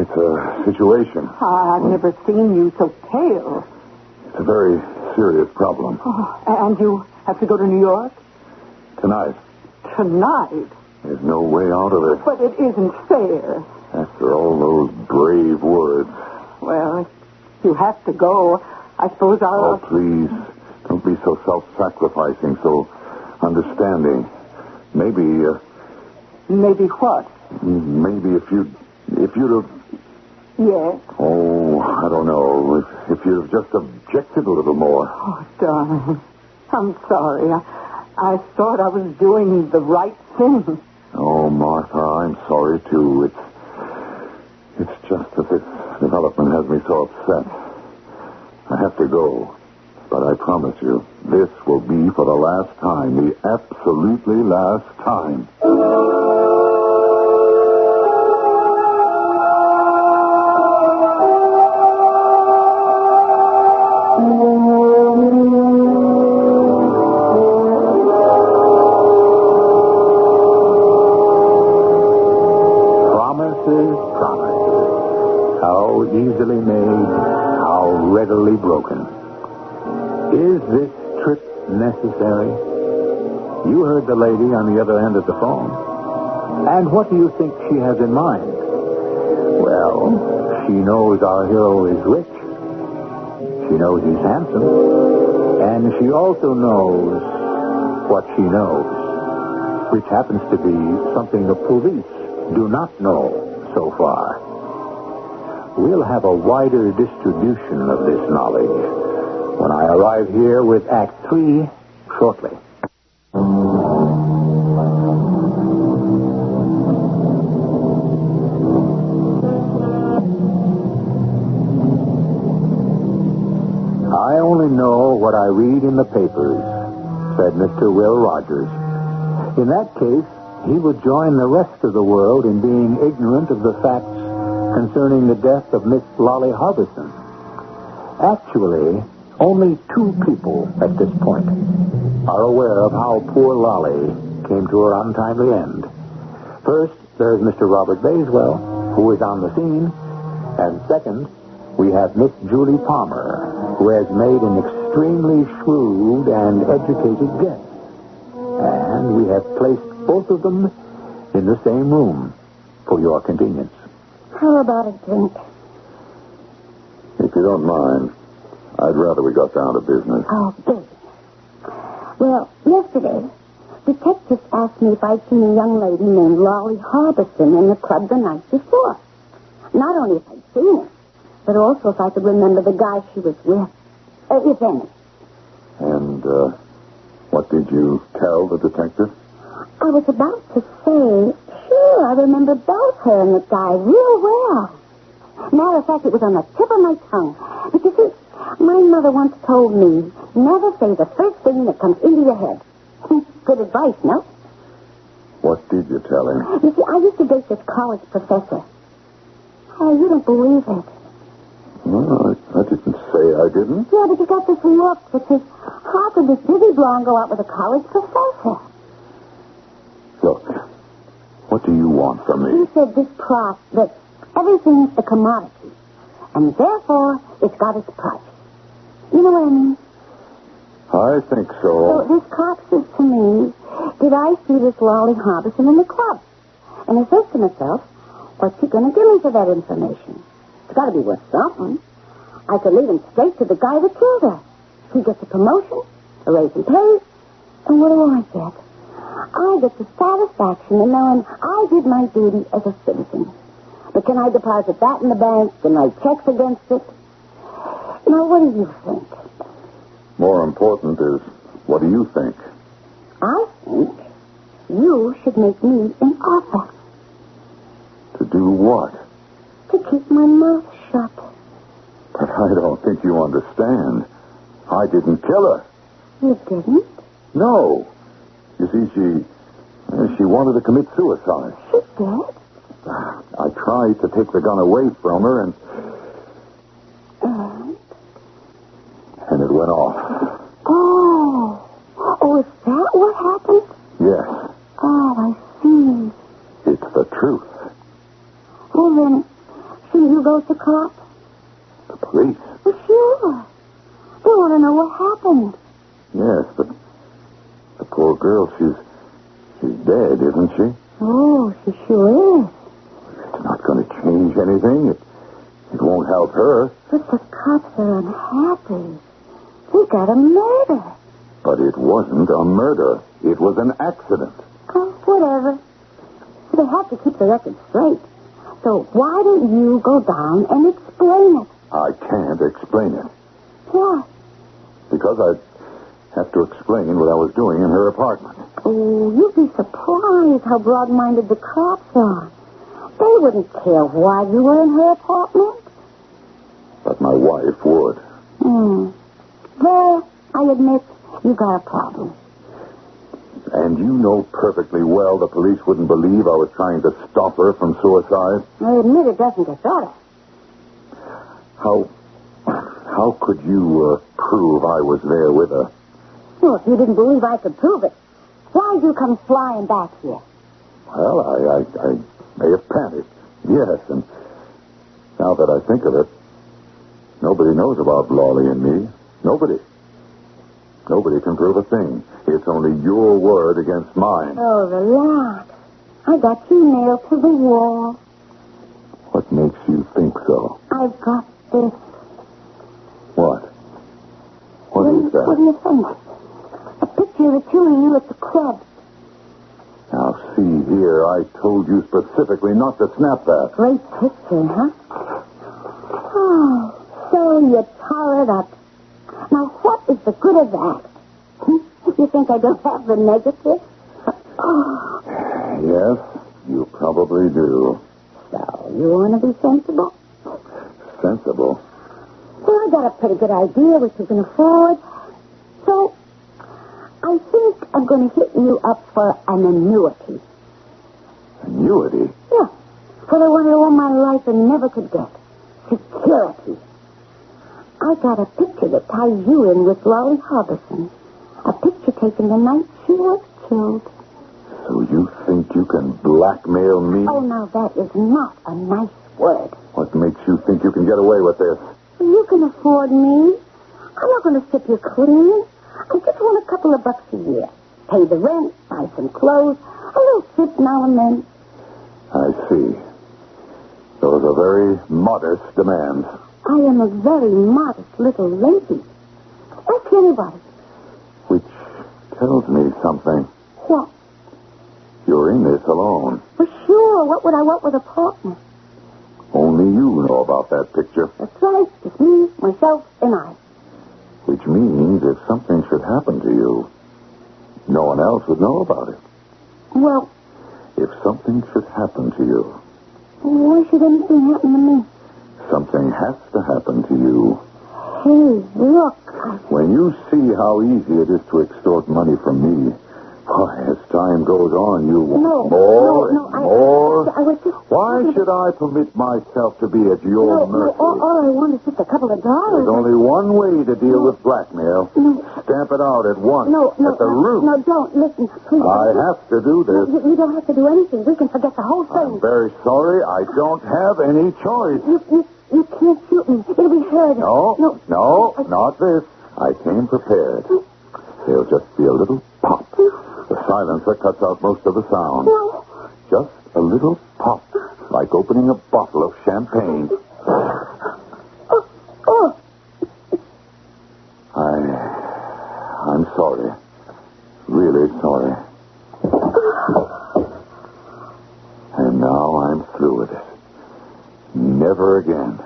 it's a situation. I've never seen you so pale. It's a very serious problem. Oh, and you have to go to New York? Tonight. Tonight? There's no way out of it. But it isn't fair. After all those brave words. Well, if you have to go, I suppose I'll... Oh, please. Don't be so self-sacrificing, so understanding. Maybe... Maybe what? Maybe if you'd have... Yes? Oh, I don't know. If you'd have just objected a little more. Oh, darling. I'm sorry. I thought I was doing the right thing. Oh, Martha, I'm sorry, too. It's just that this development has me so upset. I have to go. But I promise you, this will be for the last time. The absolutely last time. Easily made, how readily broken. Is this trip necessary? You heard the lady on the other end of the phone. And what do you think she has in mind? Well, she knows our hero is rich. She knows he's handsome. And she also knows what she knows, which happens to be something the police do not know so far. We'll have a wider distribution of this knowledge when I arrive here with Act 3 shortly. I only know what I read in the papers, said Mr. Will Rogers. In that case, he would join the rest of the world in being ignorant of the facts concerning the death of Miss Lolly Harbison. Actually, only 2 people at this point are aware of how poor Lolly came to her untimely end. First, there's Mr. Robert Bayswell, who is on the scene. And second, we have Miss Julie Palmer, who has made an extremely shrewd and educated guess. And we have placed both of them in the same room for your convenience. How about a drink? If you don't mind, I'd rather we got down to business. Oh, business. Well, yesterday, detectives asked me if I'd seen a young lady named Lolly Harbison in the club the night before. Not only if I'd seen her, but also if I could remember the guy she was with, if any. And, what did you tell the detective? I was about to say, sure, I remember both her and the guy real well. Matter of fact, it was on the tip of my tongue. But you see, my mother once told me, never say the first thing that comes into your head. Good advice, no? What did you tell him? You see, I used to date this college professor. Oh, you don't believe it. Well, I didn't say I didn't. Yeah, but you got this look that says, how could this busy blonde go out with a college professor? want from me? He said this prop, that everything's a commodity, and therefore it's got its price. You know what I mean? I think so. So this cop says to me, did I see this Lolly Harbison in the club? And he says to himself, what's he going to give me for that information? It's got to be worth something. I could lead him straight to the guy that killed her. He gets a promotion, a raise in pay, and what do I get? I get the satisfaction of knowing I did my duty as a citizen. But can I deposit that in the bank and write checks against it? Now, what do you think? More important is, what do you think? I think you should make me an offer. To do what? To keep my mouth shut. But I don't think you understand. I didn't kill her. You didn't? No. You see, she wanted to commit suicide. She did? I tried to take the gun away from her, and it went off. Oh, is that what happened? Yes. Oh, I see. It's the truth. Well, then, shouldn't you go to cop? The police? Well, sure. They want to know what happened. Yes, but the poor girl, she's dead, isn't she? Oh, she sure is. It's not going to change anything. It won't help her. But the cops are unhappy. They got a murder. But it wasn't a murder. It was an accident. Oh, whatever. They have to keep the record straight. So why don't you go down and explain it? I can't explain it. Why? Because I have to explain what I was doing in her apartment. Oh, you'd be surprised how broad-minded the cops are. They wouldn't care why you were in her apartment. But my wife would. Well, I admit you got a problem. And you know perfectly well the police wouldn't believe I was trying to stop her from suicide. I admit it doesn't get better. How could you prove I was there with her? Well, if you didn't believe I could prove it, why'd you come flying back here? Well, I may have panicked. Yes, and now that I think of it, nobody knows about Lawley and me. Nobody. Nobody can prove a thing. It's only your word against mine. Oh, relax. I got you nailed to the wall. What makes you think so? I've got this. What? What is that? What do you think? A picture of the two of you at the club. Now, see here, I told you specifically not to snap that. Great picture, huh? Oh, so you tore it up. Now, what is the good of that? You think I don't have the negative? Yes, you probably do. So, you want to be sensible? Sensible? Well, I got a pretty good idea what you can afford. So, I think I'm going to hit you up for an annuity. Annuity? Yeah. For the one I all my life and never could get. Security. I got a picture that ties you in with Lolly Harbison. A picture taken the night she was killed. So you think you can blackmail me? Oh, now that is not a nice word. What makes you think you can get away with this? You can afford me. I'm not going to strip you clean. I just want a couple of bucks a year. Pay the rent, buy some clothes, a little tip now and then. I see. Those are very modest demands. I am a very modest little lady. Ask anybody. Which tells me something. What? You're in this alone. For sure. What would I want with a partner? Only you know about that picture. That's right. It's me, myself, and I. Which means if something should happen to you, no one else would know about it. Well... If something should happen to you... Why should anything happen to me? Something has to happen to you. Hey, look. When you see how easy it is to extort money from me, Why, as time goes on, you want No, more no, and more. I was just... Why should I permit myself to be at your mercy? All I want is just a couple of dollars. There's only one way to deal with blackmail. Stamp it out at once. At the root. No, don't. Listen, please. I have to do this. You don't have to do anything. We can forget the whole thing. I'm very sorry. I don't have any choice. You can't shoot me. It'll be heard. No, not this. I came prepared. There'll just be a little pop. The silencer cuts out most of the sound. No. Just a little pop, like opening a bottle of champagne. I'm sorry. Really sorry. And now I'm through with it. Never again.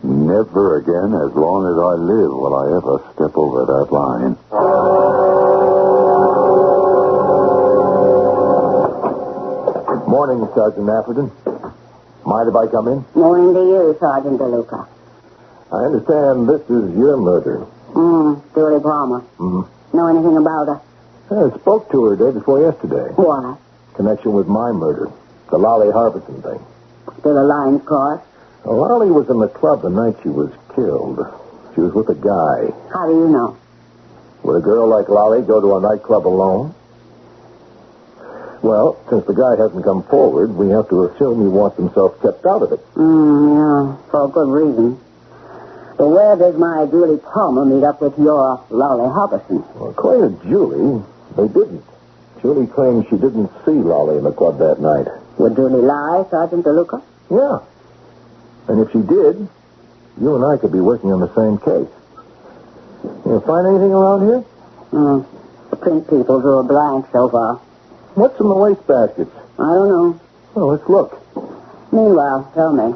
Never again, as long as I live, will I ever step over that line. Morning, Sergeant Atherton. Mind if I come in? Morning to you, Sergeant DeLuca. I understand this is your murder. Julie Palmer. Know anything about her? I spoke to her day before yesterday. Why? Connection with my murder. The Lolly Harbison thing. Still a lines crossed? Well, Lolly was in the club the night she was killed. She was with a guy. How do you know? Would a girl like Lolly go to a nightclub alone? Well, since the guy hasn't come forward, we have to assume he wants himself kept out of it. Yeah, for a good reason. But where does my Julie Palmer meet up with your Lolly Harbison? Well, according to Julie, they didn't. Julie claims she didn't see Lolly in the club that night. Would Julie lie, Sergeant DeLuca? Yeah. And if she did, you and I could be working on the same case. You find anything around here? The print people drew a blank so far. What's in the wastebaskets? I don't know. Well, let's look. Meanwhile, tell me,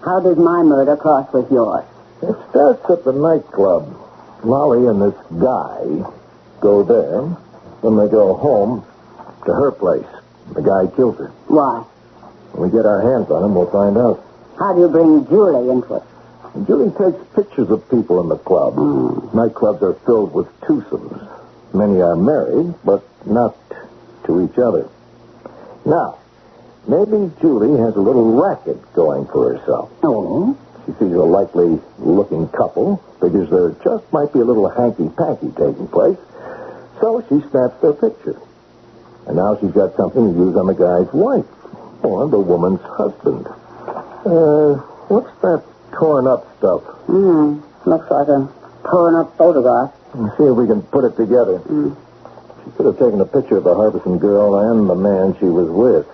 how did my murder cross with yours? It starts at the nightclub. Lolly and this guy go there. Then they go home to her place. The guy kills her. Why? When we get our hands on him, we'll find out. How do you bring Julie into it? Julie takes pictures of people in the club. Nightclubs are filled with twosomes. Many are married, but not to each other. Now, maybe Julie has a little racket going for herself. Oh? She sees a likely-looking couple, figures there just might be a little hanky-panky taking place, so she snaps their picture. And now she's got something to use on the guy's wife, or the woman's husband. What's that torn-up stuff? Looks like a torn-up photograph. Let's see if we can put it together. She could have taken a picture of the Harbison girl and the man she was with.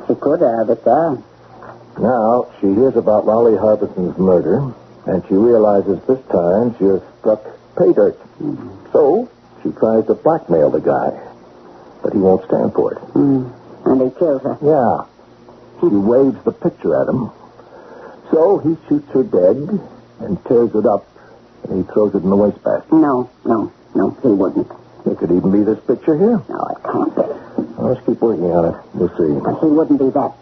She could have, it does. Now, she hears about Lolly Harbison's murder, and she realizes this time she has struck pay dirt. So, she tries to blackmail the guy. But he won't stand for it. And he kills her. Yeah. She waves the picture at him. So, he shoots her dead and tears it up, and he throws it in the wastebasket. No, he wouldn't. It could even be this picture here. No, it can't be. Well, let's keep working on it. We'll see. But he wouldn't be that...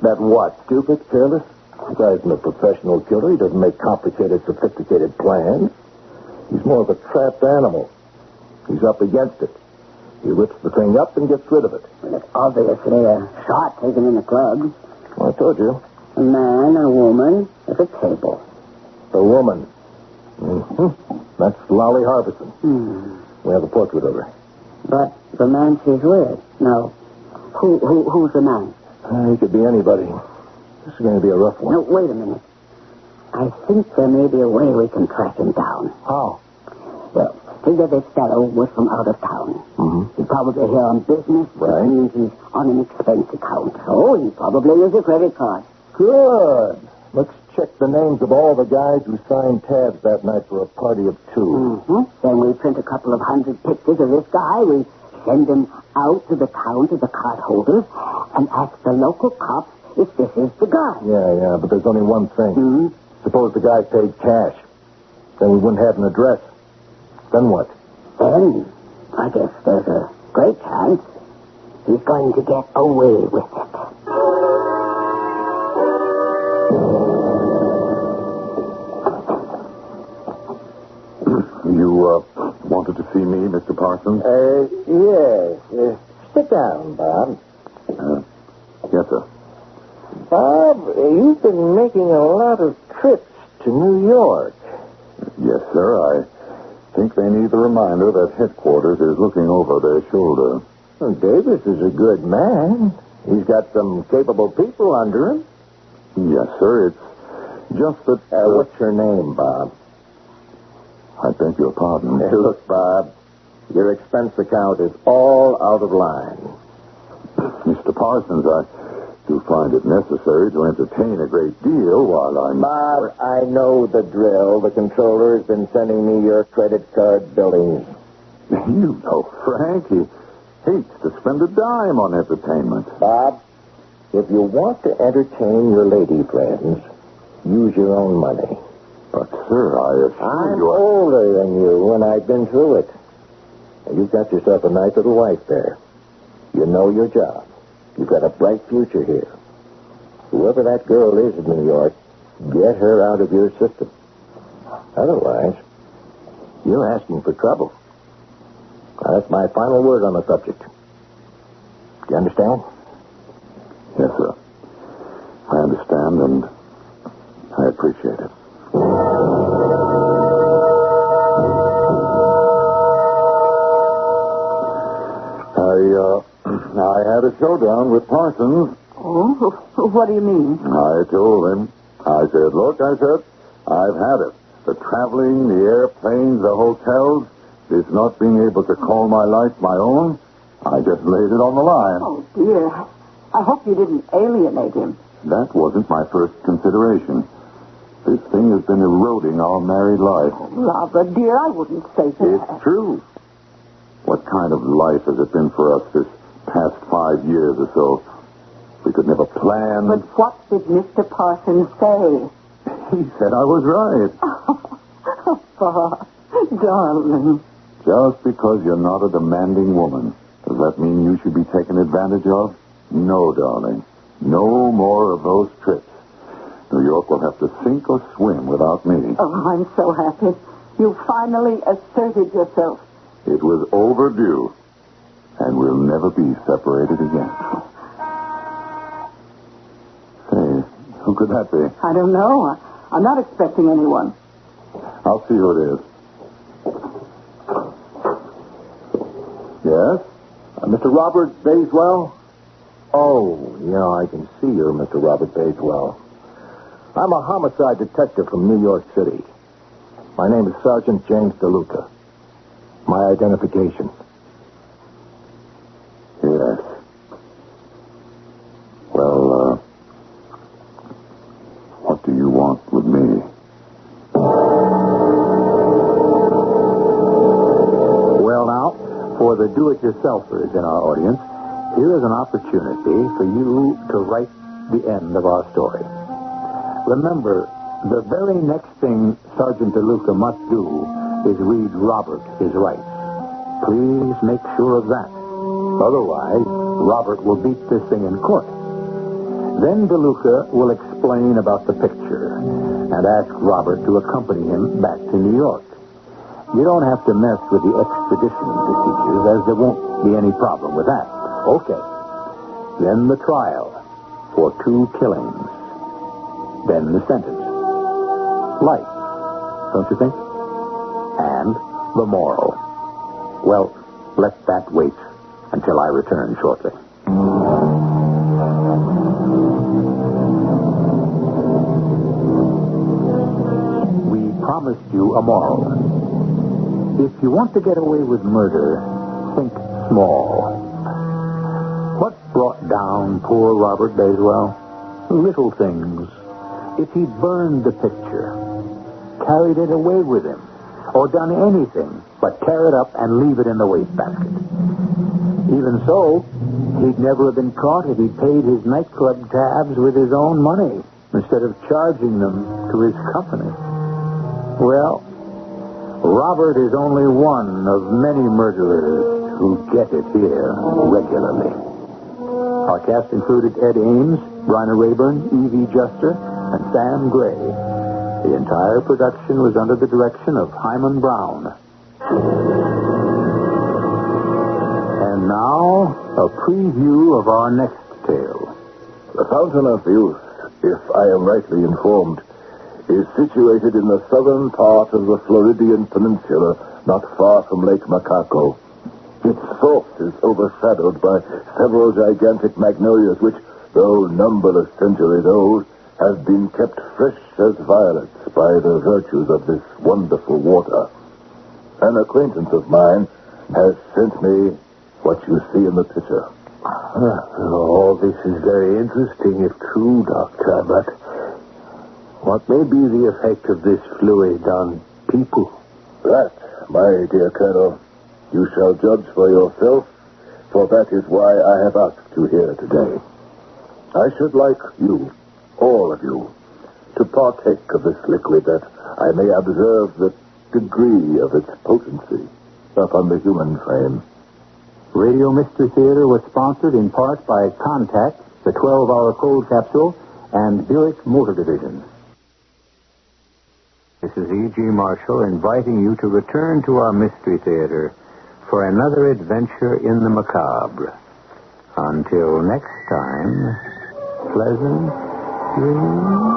That what? Stupid? Careless? The guy isn't a professional killer. He doesn't make complicated, sophisticated plans. He's more of a trapped animal. He's up against it. He rips the thing up and gets rid of it. Well, it's obviously a shot taken in the club. Well, I told you. A man and a woman at a table. A woman. That's Lolly Harbison. We have a portrait of her. But the man she's with? No. Who's the man? He could be anybody. This is going to be a rough one. No, wait a minute. I think there may be a way we can track him down. How? Well, figure this fellow was from out of town. He's probably here on business. Right. Which means he's on an expense account. So he probably used a credit card. Good. Let's check the names of all the guys who signed tabs that night for a party of two. Then we print a couple of 100 pictures of this guy. We send them out to the town to the card holders and ask the local cops if this is the guy. Yeah, but there's only one thing. Suppose the guy paid cash. Then we wouldn't have an address. Then what? Then, I guess there's a great chance he's going to get away with it. You wanted to see me, Mr. Parsons? Yes. Sit down, Bob. Yes, sir. Bob, you've been making a lot of trips to New York. Yes, sir. I think they need the reminder that headquarters is looking over their shoulder. Well, Davis is a good man. He's got some capable people under him. Yes, sir. It's just that... what's your name, Bob? I beg your pardon. Hey, look, Bob, your expense account is all out of line. Mr. Parsons, I do find it necessary to entertain a great deal while I'm... Bob, I know the drill. The controller has been sending me your credit card billings. You know, Frank, he hates to spend a dime on entertainment. Bob, if you want to entertain your lady friends, use your own money. But, sir, I assure you... I'm older than you, and I've been through it. And you've got yourself a nice little wife there. You know your job. You've got a bright future here. Whoever that girl is in New York, get her out of your system. Otherwise, you're asking for trouble. Now, that's my final word on the subject. Do you understand? Yes, sir. I understand, and I appreciate it. I had a showdown with Parsons. Oh, what do you mean? I told him. I said, look, I've had it. The traveling, the airplanes, the hotels, this not being able to call my life my own, I just laid it on the line. Oh, dear. I hope you didn't alienate him. That wasn't my first consideration. This thing has been eroding our married life. Oh, Robert, dear, I wouldn't say that. It's true. What kind of life has it been for us this past 5 years or so? We could never plan. But what did Mr. Parsons say? He said I was right. Oh, Bob, darling. Just because you're not a demanding woman, does that mean you should be taken advantage of? No, darling. No more of those trips. New York will have to sink or swim without me. Oh, I'm so happy. You finally asserted yourself. It was overdue, and we'll never be separated again. Say, who could that be? I don't know. I'm not expecting anyone. I'll see who it is. Yes? Mr. Robert Bayswell? Oh, yeah, I can see you're Mr. Robert Bayswell. I'm a homicide detective from New York City. My name is Sergeant James DeLuca. My identification. Yes. Well, what do you want with me? Well, now, for the do-it-yourselfers in our audience, here is an opportunity for you to write the end of our story. Remember, the very next thing Sergeant DeLuca must do is read Robert his rights. Please make sure of that. Otherwise, Robert will beat this thing in court. Then DeLuca will explain about the picture and ask Robert to accompany him back to New York. You don't have to mess with the extradition procedures, as there won't be any problem with that. Okay. Then the trial for 2 killings. Then the sentence. Life, don't you think? And the moral. Well, let that wait until I return shortly. We promised you a moral. If you want to get away with murder, think small. What brought down poor Robert Bayswell? Little things. If he burned the picture, carried it away with him, or done anything but tear it up and leave it in the wastebasket. Even so, he'd never have been caught if he'd paid his nightclub tabs with his own money instead of charging them to his company. Well, Robert is only one of many murderers who get it here regularly. Our cast included Ed Ames, Bryna Rayburn, Evie Juster, and Sam Gray. The entire production was under the direction of Himan Brown. And now, a preview of our next tale. The Fountain of Youth, if I am rightly informed, is situated in the southern part of the Floridian Peninsula, not far from Lake Macaco. Its source is overshadowed by several gigantic magnolias which, though numberless centuries old, have been kept fresh as violets by the virtues of this wonderful water. An acquaintance of mine has sent me what you see in the picture. All this is very interesting, if true, Doctor, but what may be the effect of this fluid on people? That, my dear Colonel, you shall judge for yourself, for that is why I have asked you here today. I should like you, all of you, to partake of this liquid that I may observe the degree of its potency upon the human frame. Radio Mystery Theater was sponsored in part by Contact, the 12-hour cold capsule, and Buick Motor Division. This is E.G. Marshall inviting you to return to our Mystery Theater for another adventure in the macabre. Until next time, pleasant dreams.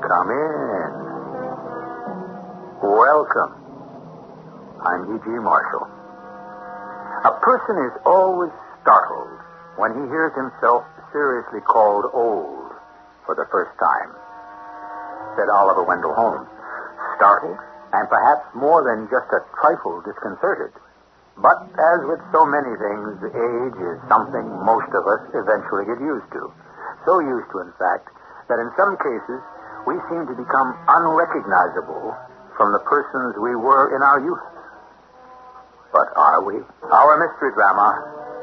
Come in. Welcome. I'm E.G. Marshall. A person is always startled when he hears himself seriously called old for the first time, said Oliver Wendell Holmes. Startled, and perhaps more than just a trifle disconcerted. But as with so many things, age is something most of us eventually get used to. So used to, in fact, that in some cases, we seem to become unrecognizable from the persons we were in our youth. But are we? Our mystery drama,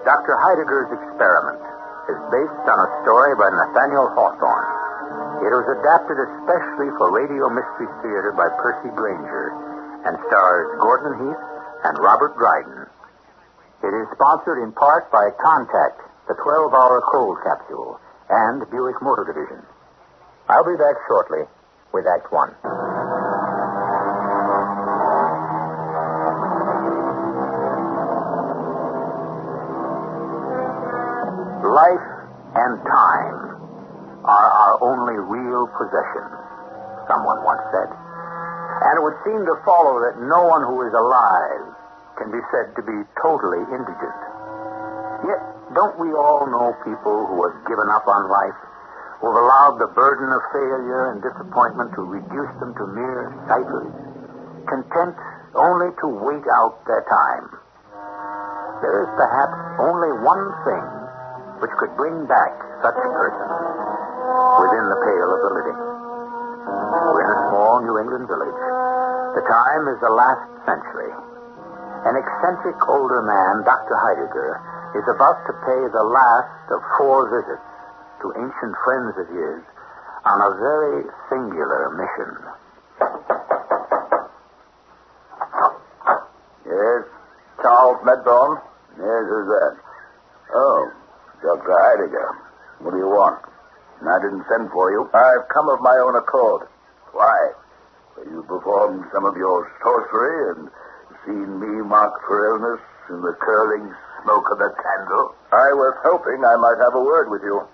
Dr. Heidegger's Experiment, is based on a story by Nathaniel Hawthorne. It was adapted especially for Radio Mystery Theater by Percy Granger and stars Gordon Heath and Robert Dryden. It is sponsored in part by Contact, the 12-hour cold capsule, and Buick Motor Division. I'll be back shortly with Act One. Life and time are our only real possessions, someone once said. And it would seem to follow that no one who is alive can be said to be totally indigent. Yet, don't we all know people who have given up on life, who have allowed the burden of failure and disappointment to reduce them to mere ciphers, content only to wait out their time? There is perhaps only one thing which could bring back such a person within the pale of the living. We're in a small New England village. The time is the last century. An eccentric older man, Dr. Heidegger, is about to pay the last of 4 visits to ancient friends of his on a very singular mission. Yes, Charles Medbone. Yes, who's that? Oh, Dr. Heidegger. What do you want? I didn't send for you. I've come of my own accord. Why? You performed some of your sorcery and seen me marked for illness in the curling smoke of the candle. I was hoping I might have a word with you.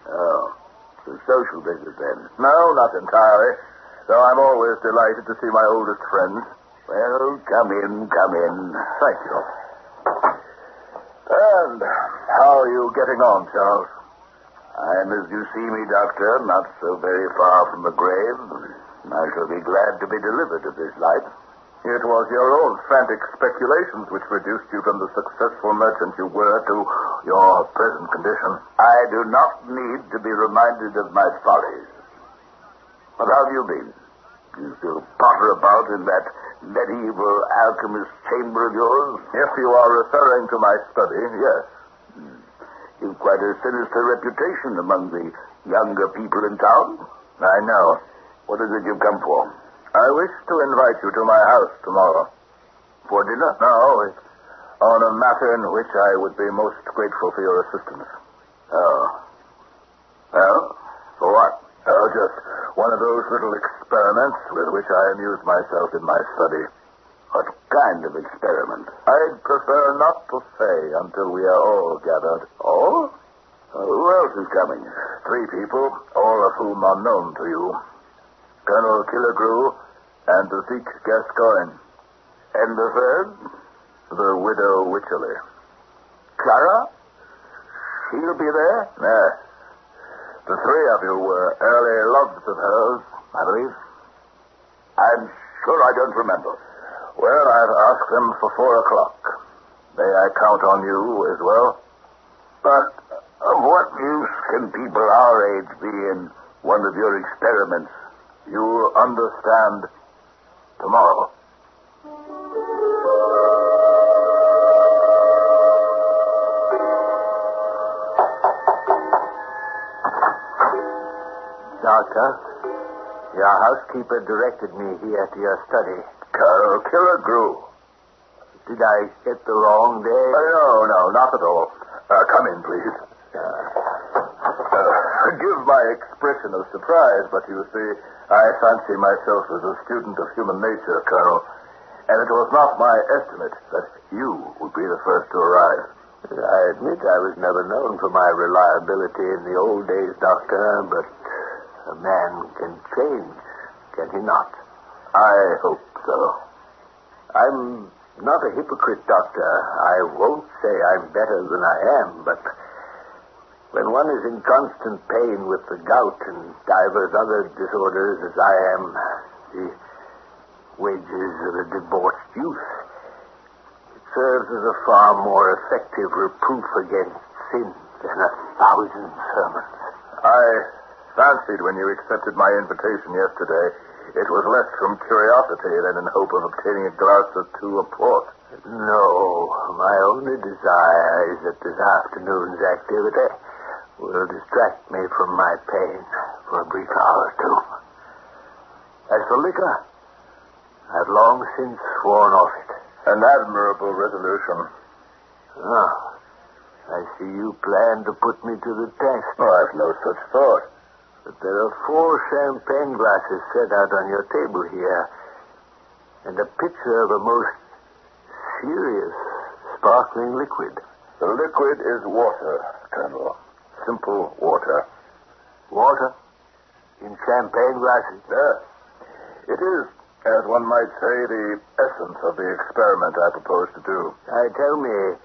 Oh, it's a social visit then? No, not entirely. Though I'm always delighted to see my oldest friends. Well, come in, come in. Thank you. And how are you getting on, Charles? I'm as you see me, Doctor, not so very far from the grave. I shall be glad to be delivered of this light. It was your own frantic speculations which reduced you from the successful merchant you were to your present condition. I do not need to be reminded of my follies. What have you been? You still potter about in that medieval alchemist chamber of yours? If you are referring to my study, yes. You've quite a sinister reputation among the younger people in town. I know. What is it you've come for? I wish to invite you to my house tomorrow. For dinner? No, it's on a matter in which I would be most grateful for your assistance. Oh. Well, for what? Oh, just one of those little experiments with which I amuse myself in my study. What kind of experiment? I'd prefer not to say until we are all gathered. All? Who else is coming? 3 people, all of whom are known to you. Colonel Killigrew and Zeke Gascoigne. And the third? The widow Wycherley. Clara? She'll be there? Yes. The 3 of you were early loves of hers, I believe. I'm sure I don't remember. Well, I've asked them for 4 o'clock. May I count on you as well? But of what use can people our age be in one of your experiments? You'll understand tomorrow. Doctor, your housekeeper directed me here to your study. Colonel Killigrew. Did I get the wrong day? No, not at all. Come in, please. Forgive my expression of surprise, but you see, I fancy myself as a student of human nature, Colonel, and it was not my estimate that you would be the first to arrive. I admit I was never known for my reliability in the old days, Doctor, but a man can change, can he not? I hope so. I'm not a hypocrite, Doctor. I won't say I'm better than I am, but when one is in constant pain with the gout and divers other disorders as I am, the wages of a debauched youth, it serves as a far more effective reproof against sin than 1,000 sermons. I fancied when you accepted my invitation yesterday, it was less from curiosity than in hope of obtaining a glass or 2 of port. No, my only desire is that this afternoon's activity will distract me from my pain for a brief hour or 2. As for liquor, I've long since sworn off it. An admirable resolution. Ah, I see you plan to put me to the test. Oh, I've no such thought. But there are 4 champagne glasses set out on your table here, and a pitcher of a most serious sparkling liquid. The liquid is water, Colonel. Simple water. Water? In champagne glasses? Yes. It is, as one might say, the essence of the experiment I propose to do. Tell me,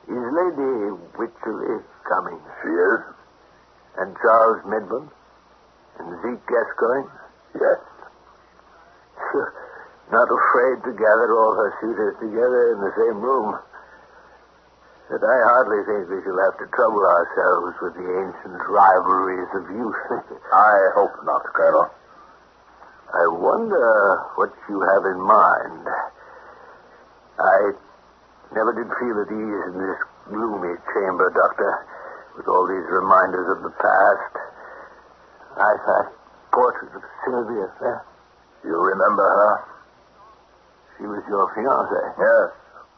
is Lady Wycherley coming? She is. And Charles Midland? And Zeke Gascoigne? Yes. Not afraid to gather all her suitors together in the same room. But I hardly think we shall have to trouble ourselves with the ancient rivalries of youth. I hope not, Colonel. I wonder what you have in mind. I never did feel at ease in this gloomy chamber, Doctor, with all these reminders of the past. That portrait of Sylvia there. You remember her? She was your fiancée. Yes,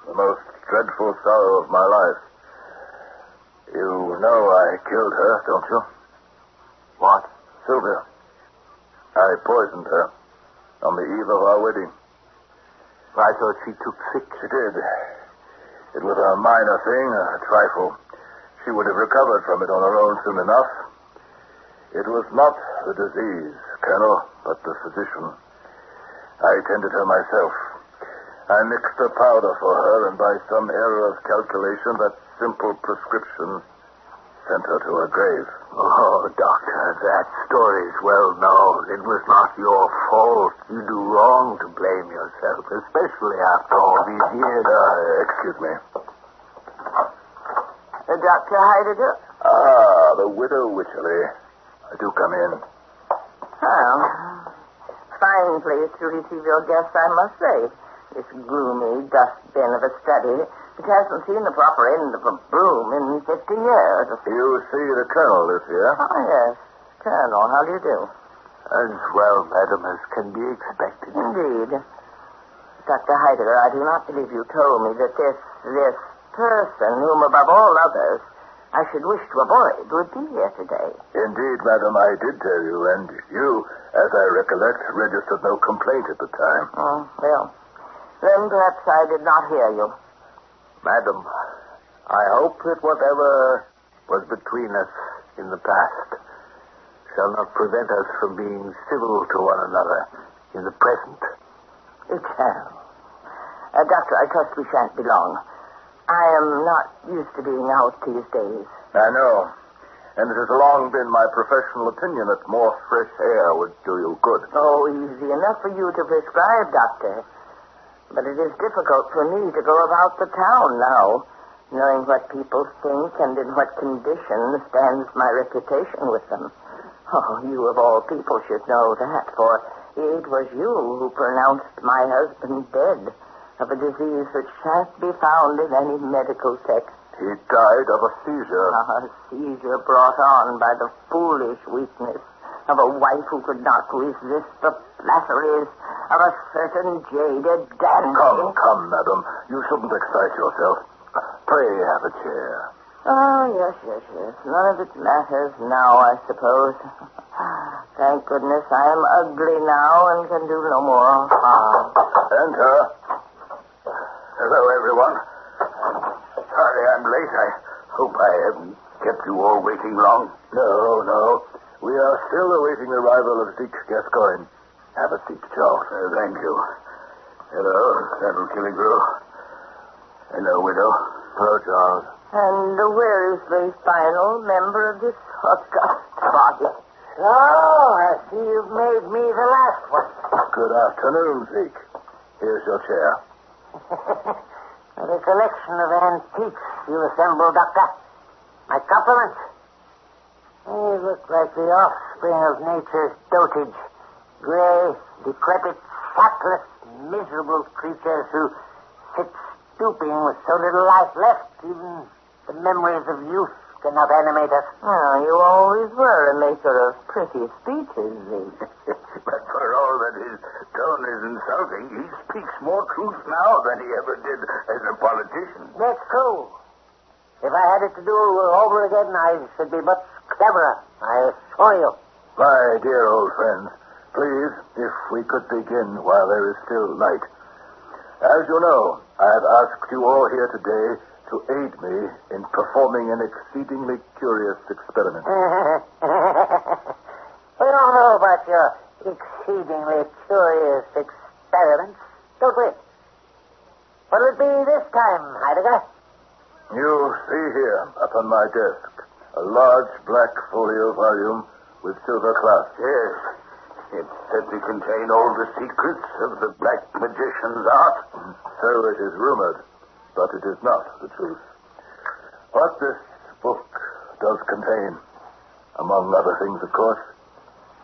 the most dreadful sorrow of my life. You know I killed her, don't you? What? Sylvia. I poisoned her on the eve of our wedding. I thought she took sick. She did. It was a minor thing, a trifle. She would have recovered from it on her own soon enough. It was not the disease, Colonel, but the physician. I tended her myself. I mixed a powder for her, and by some error of calculation, that simple prescription sent her to her grave. Oh, Doctor, that story's well known. It was not your fault. You do wrong to blame yourself, especially after all these years. Excuse me. Dr. Heidegger? Ah, the widow Wycherley. Do come in. Well, fine place to receive your guests, I must say. This gloomy dustbin of a study, which hasn't seen the proper end of a broom in 50 years. You see the Colonel this year? Oh, yes. Colonel, how do you do? As well, madam, as can be expected. Indeed. Dr. Heidegger, I do not believe you told me that this person, whom above all others I should wish to avoid, would be here today. Indeed, madam, I did tell you, and you, as I recollect, registered no complaint at the time. Oh, well, then perhaps I did not hear you. Madam, I hope that whatever was between us in the past shall not prevent us from being civil to one another in the present. It shall. Doctor, I trust we shan't be long. I am not used to being out these days. I know. And it has long been my professional opinion that more fresh air would do you good. Oh, easy enough for you to prescribe, Doctor. But it is difficult for me to go about the town now, knowing what people think and in what condition stands my reputation with them. Oh, you of all people should know that, for it was you who pronounced my husband dead of a disease which shan't be found in any medical text. He died of a seizure. A seizure brought on by the foolish weakness of a wife who could not resist the flatteries of a certain jaded dandy. Come, madam. You shouldn't excite yourself. Pray have a chair. Oh, yes. None of it matters now, I suppose. Thank goodness I am ugly now and can do no more harm. Enter. Hello, everyone. Sorry I'm late. I hope I haven't kept you all waiting long. No. We are still awaiting the arrival of Zeke Gascoigne. Have a seat, Charles. Thank you. Hello, Colonel Killigrew. Hello, widow. Hello, Charles. And where is the final member of this august body? So, I see you've made me the last one. Good afternoon, Zeke. Here's your chair. The collection of antiques you assembled, Doctor. My compliments. They look like the offspring of nature's dotage. Gray, decrepit, sapless, miserable creatures who sit stooping with so little life left, even the memories of youth cannot animate us. Oh, you always were a maker of pretty speeches, Zeke. But for all that his tone is insulting, he speaks more truth now than he ever did as a politician. That's true. If I had it to do over again, I should be much cleverer, I assure you. My dear old friends, please, if we could begin while there is still light. As you know, I have asked you all here today to aid me in performing an exceedingly curious experiment. We don't know about your exceedingly curious experiments, don't we? What'll it be this time, Heidegger? You see here, upon my desk, a large black folio volume with silver clasp. Yes. It said to contain all the secrets of the black magician's art. So it is rumored, but it is not the truth. What this book does contain, among other things, of course,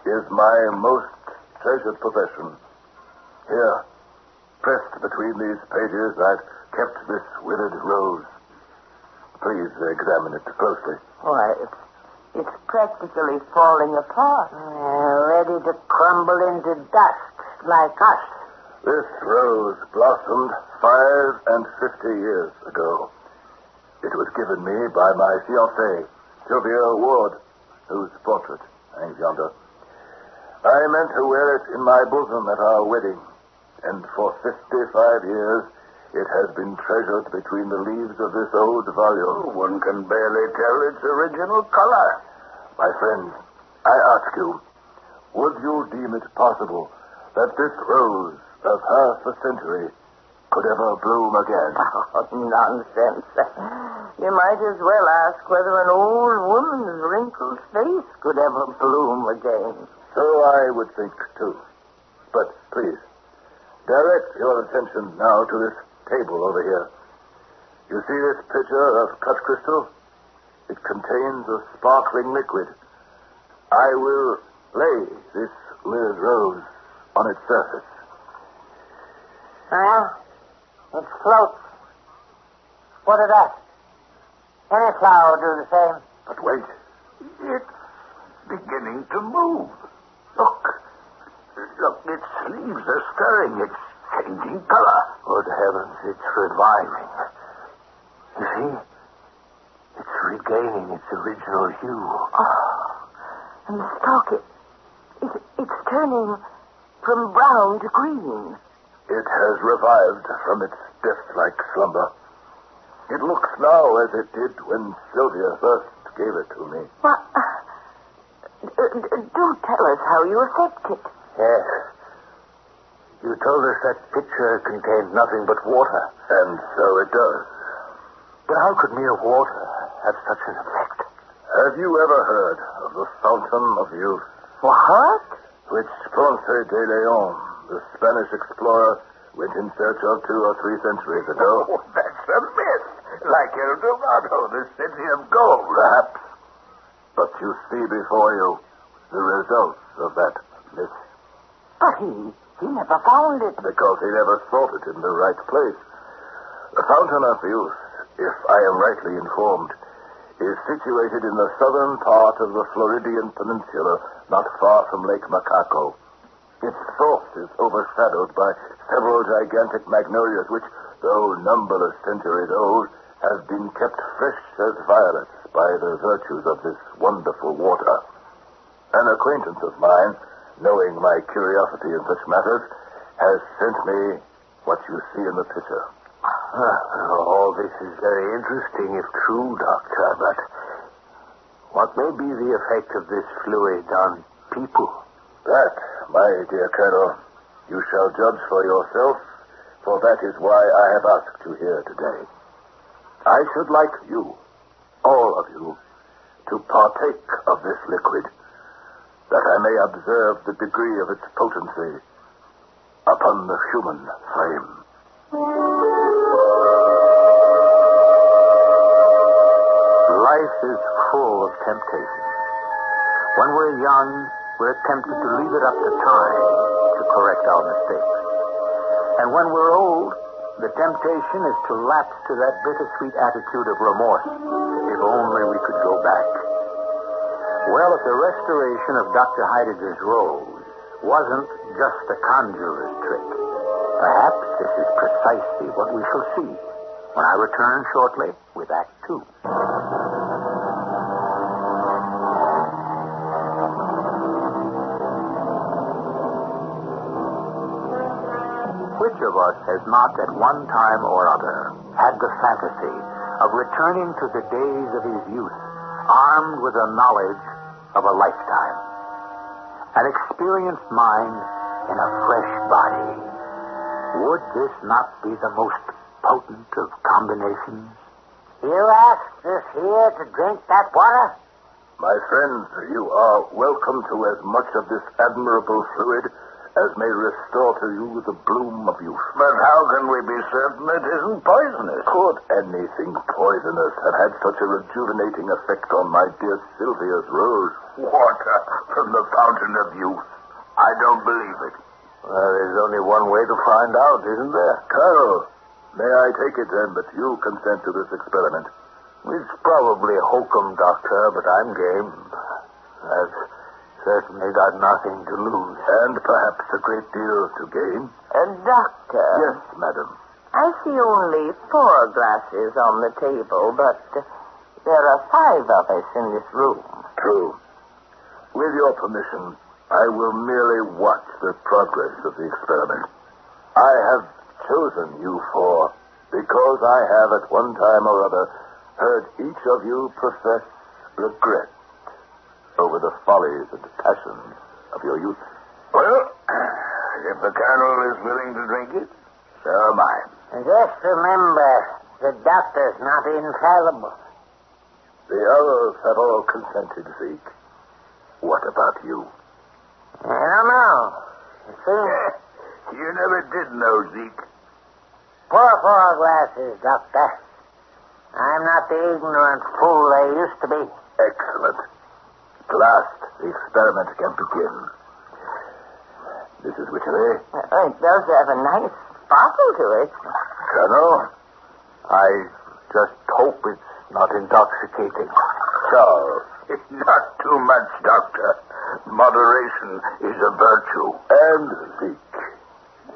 is my most treasured possession. Here, pressed between these pages, I've kept this withered rose. Please examine it closely. Why, it's practically falling apart. Ready to crumble into dust like us. This rose blossomed 55 years ago. It was given me by my fiancée, Sylvia Ward, whose portrait hangs yonder. I meant to wear it in my bosom at our wedding, and for 55 years it has been treasured between the leaves of this old volume. One can barely tell its original color. My friends, I ask you, would you deem it possible that this rose of half a century could ever bloom again. Oh, nonsense. You might as well ask whether an old woman's wrinkled face could ever bloom again. So I would think, too. But please, direct your attention now to this table over here. You see this pitcher of cut crystal? It contains a sparkling liquid. I will lay this weird rose on its surface. Well, it floats. What of that? Any flower will do the same. But wait. It's beginning to move. Look, its leaves are stirring. It's changing color. Good heavens, it's reviving. You see? It's regaining its original hue. Oh, and the stalk, it's turning from brown to green. It has revived from its death-like slumber. It looks now as it did when Sylvia first gave it to me. Well, do tell us how you affect it. Yes. You told us that pitcher contained nothing but water. And so it does. But how could mere water have such an effect? Have you ever heard of the Fountain of Youth? What? Which Ponce de Leon, the Spanish explorer, went in search of 2 or 3 centuries ago. Oh, that's a myth. Like El Dorado, the city of gold. Perhaps. But you see before you the results of that myth. But he never found it. Because he never sought it in the right place. The Fountain of Youth, if I am rightly informed, is situated in the southern part of the Floridian Peninsula, not far from Lake Macaco. Its source is overshadowed by several gigantic magnolias which, though numberless centuries old, have been kept fresh as violets by the virtues of this wonderful water. An acquaintance of mine, knowing my curiosity in such matters, has sent me what you see in the pitcher. All this is very interesting if true, Doctor, but what may be the effect of this fluid on people? That, my dear Colonel, you shall judge for yourself, for that is why I have asked you here today. I should like you, all of you, to partake of this liquid, that I may observe the degree of its potency upon the human frame. Life is full of temptation. When we're young, we're tempted to leave it up to time to correct our mistakes. And when we're old, the temptation is to lapse to that bittersweet attitude of remorse. If only we could go back. Well, if the restoration of Dr. Heidegger's rose wasn't just a conjurer's trick, perhaps this is precisely what we shall see when I return shortly with Act 2. Which of us has not at one time or other had the fantasy of returning to the days of his youth, armed with the knowledge of a lifetime, an experienced mind in a fresh body? Would this not be the most potent of combinations? You asked us here to drink that water? My friends, you are welcome to as much of this admirable fluid as may restore to you the bloom of youth. But how can we be certain it isn't poisonous? Could anything poisonous have had such a rejuvenating effect on my dear Sylvia's rose? Water from the fountain of youth. I don't believe it. Well, there's only one way to find out, isn't there? Colonel, may I take it then that you consent to this experiment? It's probably hokum, Doctor, but I'm game. I've certainly got nothing to lose. And perhaps a great deal to gain. Doctor. Yes, madam. I see only 4 glasses on the table, but there are 5 of us in this room. True. With your permission, I will merely watch the progress of the experiment. I have chosen you 4 because I have at one time or other heard each of you profess regret over the follies and passions of your youth. Well, if the Colonel is willing to drink it, so am I. Just remember, the doctor's not infallible. The others have all consented, Zeke. What about you? I don't know. You see? You never did know, Zeke. Pour 4 glasses, Doctor. I'm not the ignorant fool I used to be. Excellent. At last, the experiment can begin. Mrs. Wycherley? It does have a nice sparkle to it. Colonel? I just hope it's not intoxicating. Charles. Not too much, Doctor. Moderation is a virtue. And Zeke.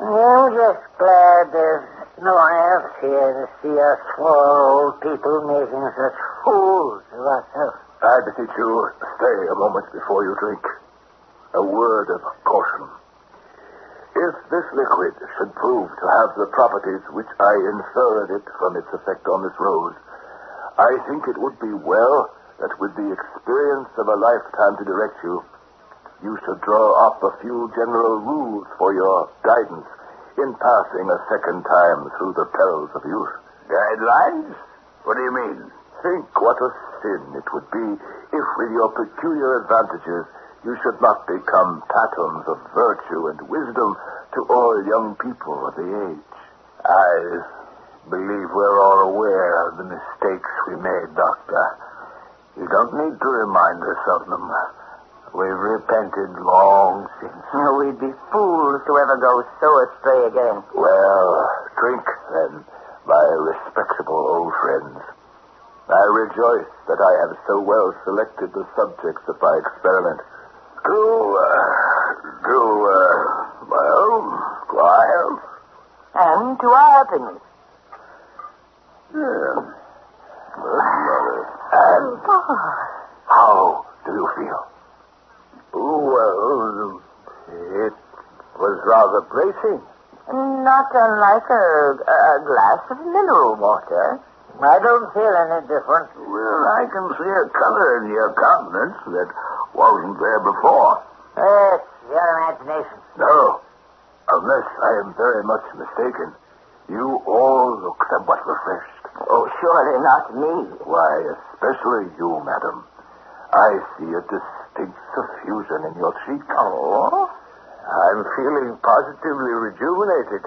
I'm just glad there's no one else here to see us 4 old people making such fools of ourselves. I beseech you, stay a moment before you drink. A word of caution. If this liquid should prove to have the properties which I inferred it from its effect on this rose, I think it would be well that with the experience of a lifetime to direct you, you should draw up a few general rules for your guidance in passing a second time through the perils of youth. Guidelines? What do you mean? Think what a sin it would be if, with your peculiar advantages, you should not become patterns of virtue and wisdom to all young people of the age. I believe we're all aware of the mistakes we made, Doctor. You don't need to remind us of them. We've repented long since. We'd be fools to ever go so astray again. Well, drink, then, my respectable old friends. I rejoice that I have so well selected the subjects of my experiment. To our health. And to our happiness. Yeah. And how do you feel? Well, it was rather bracing. Not unlike a glass of mineral water. I don't feel any different. Well, I can see a color in your countenance that wasn't there before. It's your imagination. No. Unless I am very much mistaken, you all look somewhat refreshed. Oh, surely not me. Why, especially you, madam. I see a distinct suffusion in your cheek. Oh? I'm feeling positively rejuvenated.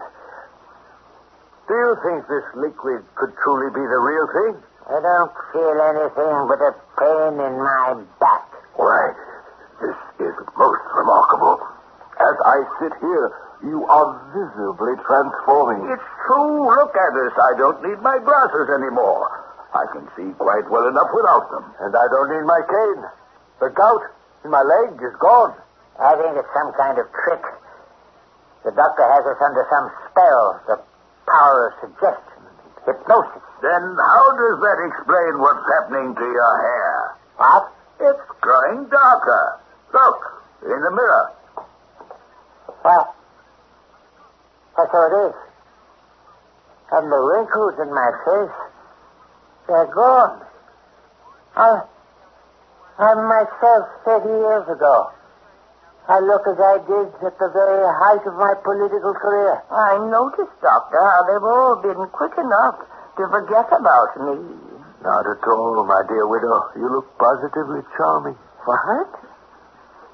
Do you think this liquid could truly be the real thing? I don't feel anything but a pain in my back. Why, this is most remarkable. As I sit here, you are visibly transforming. It's true. Look at us. I don't need my glasses anymore. I can see quite well enough without them. And I don't need my cane. The gout in my leg is gone. I think it's some kind of trick. The doctor has us under some spell. The power of suggestion, hypnosis. Then how does that explain what's happening to your hair? What? It's growing darker. Look, in the mirror. What? That's how it is. And the wrinkles in my face, they're gone. I'm myself 30 years ago. I look as I did at the very height of my political career. I noticed, Doctor, how they've all been quick enough to forget about me. Not at all, my dear widow. You look positively charming. What?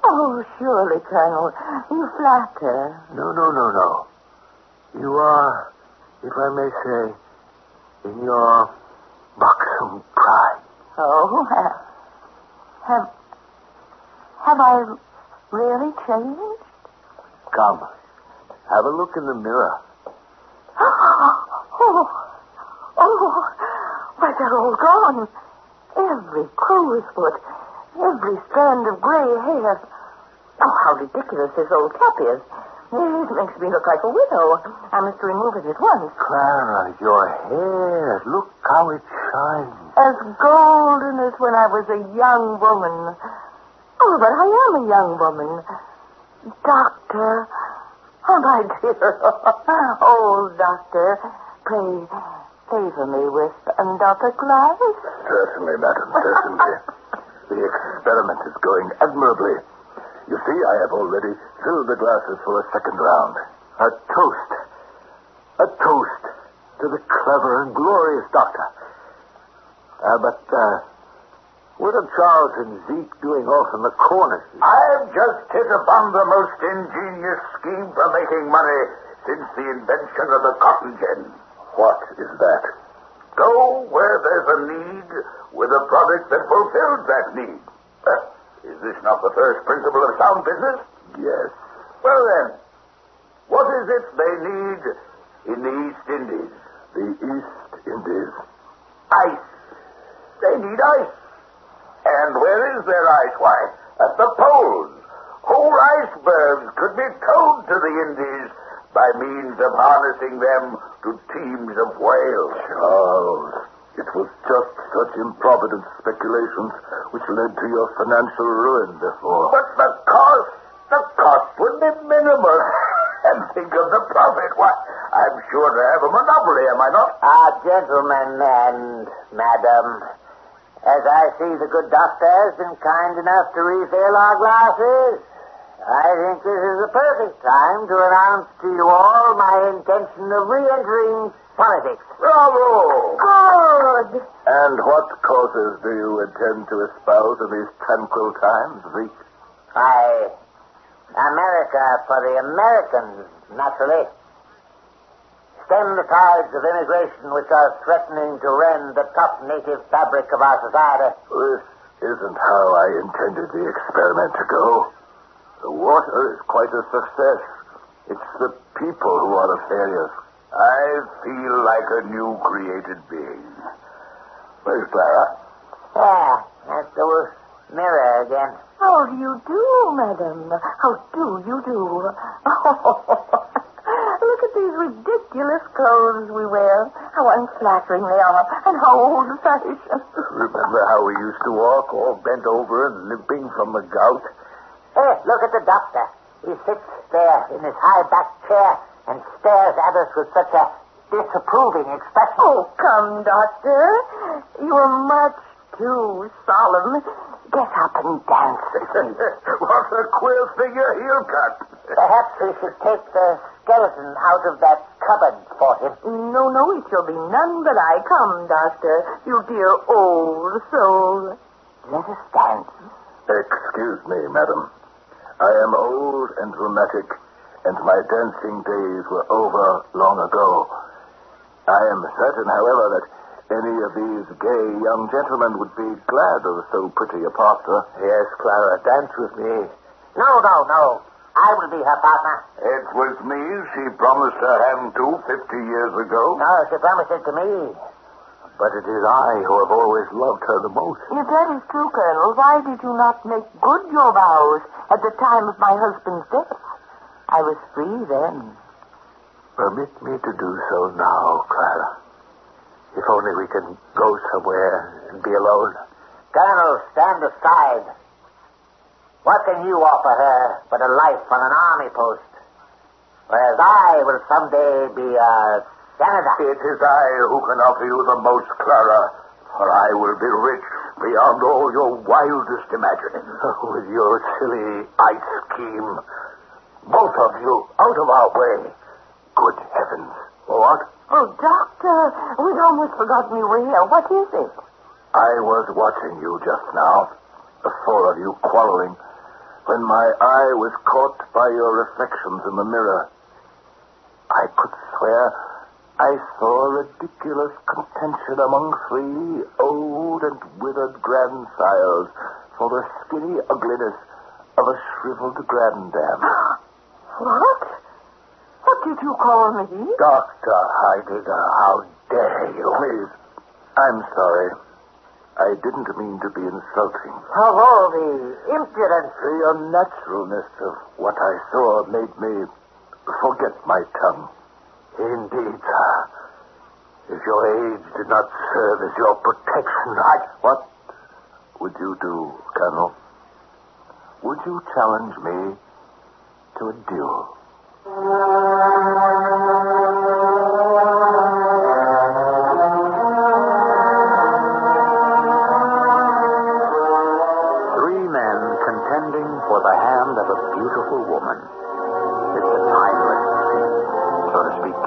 Oh, surely, Colonel. You flatter. No. You are, if I may say, in your buxom pride. Oh, have I really changed? Come, have a look in the mirror. Why, they're all gone. Every crow's foot, every strand of gray hair. Oh, how ridiculous this old cap is. It makes me look like a widow. I must remove it at once. Clara, your hair, look how it shines. As golden as when I was a young woman. Oh, but I am a young woman. Doctor. Oh, my dear. Oh, doctor, pray favor me with another glass. Certainly, madam, certainly. The experiment is going admirably. You see, I have already filled the glasses for a second round. A toast. to the clever and glorious doctor. But what are Charles and Zeke doing off in the corner? I've just hit upon the most ingenious scheme for making money since the invention of the cotton gin. What is that? Go where there's a need with a product that fulfills that need. Is this not the first principle of sound business? Yes. Well then, what is it they need in the East Indies? The East Indies? Ice. They need ice. And where is their ice? Why, at the poles. Whole icebergs could be towed to the Indies by means of harnessing them to teams of whales. Charles, it was just such improvident speculations which led to your financial ruin before. But the cost would be minimal. And think of the profit. Why, I'm sure to have a monopoly, am I not? Gentlemen and madam, as I see the good doctor has been kind enough to refill our glasses, I think this is the perfect time to announce to you all my intention of re-entering politics. Bravo! Good. And what causes do you intend to espouse in these tranquil times, Zeke? America for the Americans, naturally. Stem the tides of immigration which are threatening to rend the tough native fabric of our society. This isn't how I intended the experiment to go. The water is quite a success. It's the people who are the failures. I feel like a new created being. Where's Clara? That's the mirror again. How do you do, madam? How do you do? Look at these ridiculous clothes we wear. How unflattering they are, and how old-fashioned. Remember how we used to walk, all bent over and limping from the gout? Hey, look at the doctor. He sits there in his high-backed chair and stares at us with such a disapproving expression. Oh, come, doctor. You are much too solemn. Get up and dance with me. What a queer figure he'll cut. Perhaps we should take the skeleton out of that cupboard for him. No, it shall be none but I. Come, doctor, you dear old soul. Let us dance. Excuse me, madam. I am old and rheumatic, and my dancing days were over long ago. I am certain, however, that any of these gay young gentlemen would be glad of so pretty a partner. Yes, Clara, dance with me. No. I will be her partner. It was me she promised her hand to 50 years ago. No, she promised it to me. But it is I who have always loved her the most. If that is true, Colonel, why did you not make good your vows at the time of my husband's death? I was free then. Permit me to do so now, Clara. If only we can go somewhere and be alone. Colonel, stand aside. What can you offer her but a life on an army post? Whereas I will someday be a senator. It is I who can offer you the most, Clara, for I will be rich beyond all your wildest imagining. With your silly ice scheme. Both of you out of our way. Good heavens. What? Oh, doctor, we'd almost forgotten you were here. What is it? I was watching you just now, the four of you quarreling, when my eye was caught by your reflections in the mirror. I could swear I saw a ridiculous contention among three old and withered grandsires for the skinny ugliness of a shriveled granddam. What? What did you call me? Dr. Heidegger, how dare you? Please, I'm sorry. I didn't mean to be insulting. Of all the impudence. The unnaturalness of what I saw made me forget my tongue. Indeed, sir. If your age did not serve as your protection, What would you do, Colonel? Would you challenge me to a duel? Three men contending for the hand of a beautiful woman. It's a timeless scene, so to speak.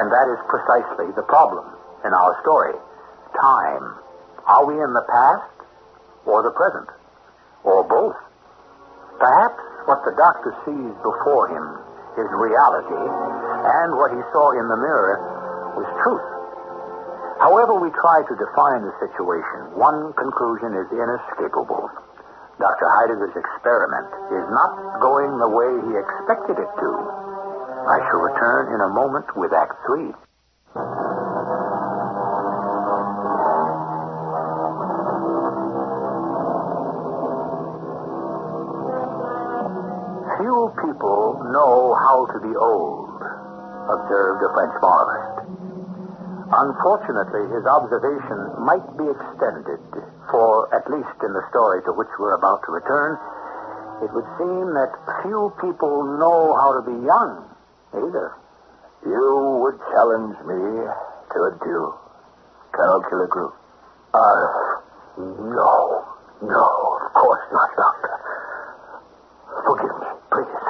And that is precisely the problem in our story. Time. Are we in the past or the present? Or both? Perhaps what the doctor sees before him is reality, and what he saw in the mirror was truth. However we try to define the situation, one conclusion is inescapable. Dr. Heidegger's experiment is not going the way he expected it to. I shall return in a moment with Act 3. Few people know how to be old, observed a French moralist. Unfortunately, his observation might be extended, for at least in the story to which we're about to return, it would seem that few people know how to be young, either. You would challenge me to a duel, Colonel Killigrew? No, of course not, Doctor. Forgive me, please.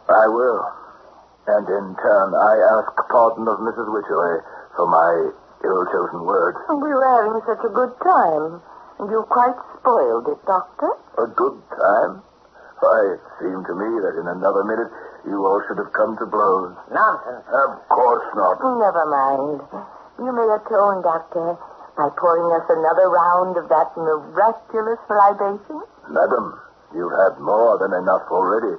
I will. And in turn, I ask pardon of Mrs. Wycherley for my ill-chosen words. We were having such a good time, and you quite spoiled it, Doctor. A good time? Why, it seemed to me that in another minute you all should have come to blows. Nonsense. Of course not. Never mind. You may atone, Doctor, by pouring us another round of that miraculous libation. Madam, you've had more than enough already.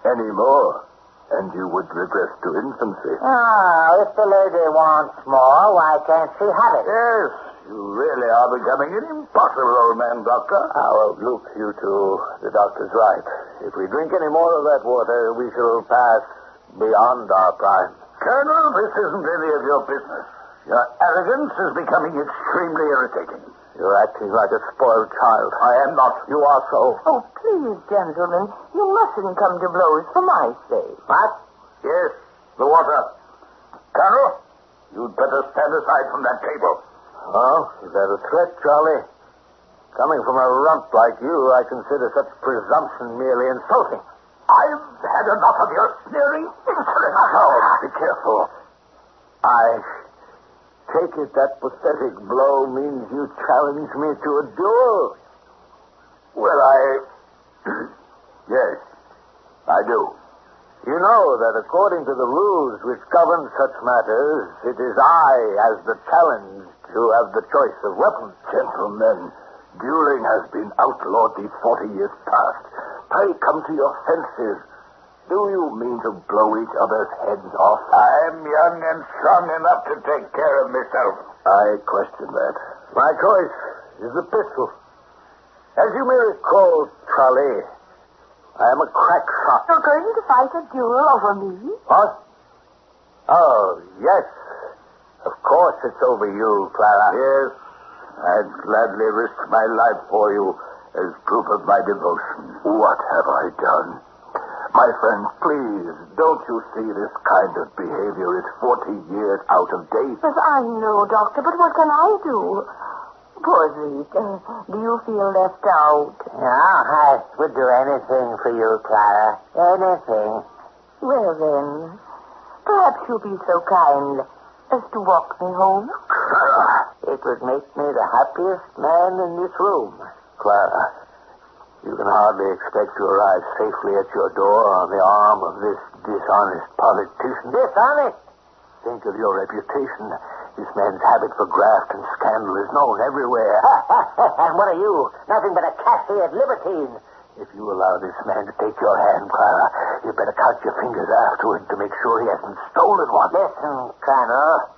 Any more, and you would regress to infancy. If the lady wants more, why can't she have it? Yes, you really are becoming an impossible old man, Doctor. Well, look, you two, the doctor's right. If we drink any more of that water, we shall pass beyond our prime. Colonel, this isn't any of your business. Your arrogance is becoming extremely irritating. You're acting like a spoiled child. I am not. You are so. Oh, please, gentlemen, you mustn't come to blows for my sake. What? Yes, the water. Colonel, you'd better stand aside from that table. Oh, is that a threat, Charlie? Coming from a runt like you, I consider such presumption merely insulting. I've had enough of your sneering insolence. Oh, be careful. I take it that pathetic blow means you challenge me to a duel. Well, yes, I do. You know that according to the rules which govern such matters, it is I, as the challenged, who have the choice of weapons. Gentlemen, dueling has been outlawed these 40 years past. Pray come to your senses. Do you mean to blow each other's heads off? I'm young and strong enough to take care of myself. I question that. My choice is the pistol. As you may recall, Charlie, I am a crack shot. You're going to fight a duel over me? What? Oh, yes. Of course it's over you, Clara. Yes, I'd gladly risk my life for you as proof of my devotion. What have I done? My friends, please, don't you see this kind of behavior is 40 years out of date? Yes, I know, Doctor, but what can I do? Poor Zeke, do you feel left out? Yeah, I would do anything for you, Clara. Anything. Well, then, perhaps you'll be so kind as to walk me home. Clara, it would make me the happiest man in this room. Clara, you can hardly expect to arrive safely at your door on the arm of this dishonest politician. Dishonest? Think of your reputation. This man's habit for graft and scandal is known everywhere. And what are you? Nothing but a cashiered libertine. If you allow this man to take your hand, Clara, you better count your fingers afterward to make sure he hasn't stolen one. Listen, Colonel,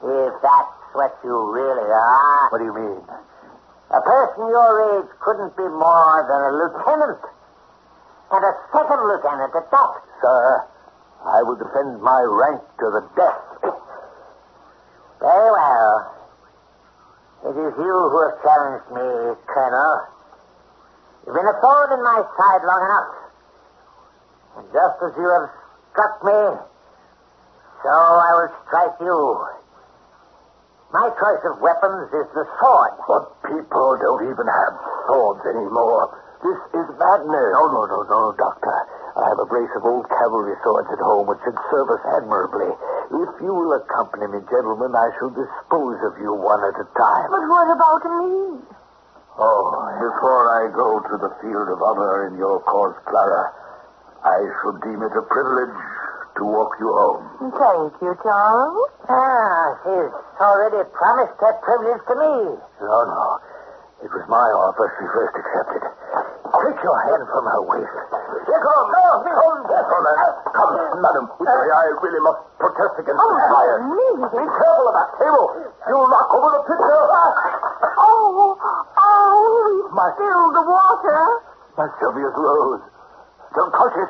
if that's what you really are... What do you mean? A person your age couldn't be more than a lieutenant. And a second lieutenant at that. Sir, I will defend my rank to the death. Very well. It is you who have challenged me, Colonel. You've been a thorn in my side long enough. And just as you have struck me, so I will strike you. My choice of weapons is the sword. But people don't even have swords anymore. This is madness. No, Doctor. I have a brace of old cavalry swords at home which should serve us admirably. If you will accompany me, gentlemen, I shall dispose of you one at a time. But what about me? Oh, before I go to the field of honor in your cause, Clara, I should deem it a privilege to walk you home. Thank you, Charles. She's already promised that privilege to me. No. It was my offer she first accepted. Take your hand from her waist. Here comes! Come, madam. I really must protest against the fire. Be careful of that table. You'll knock over the pitcher. We spilled the water. My Sylvia's rose. Don't touch it.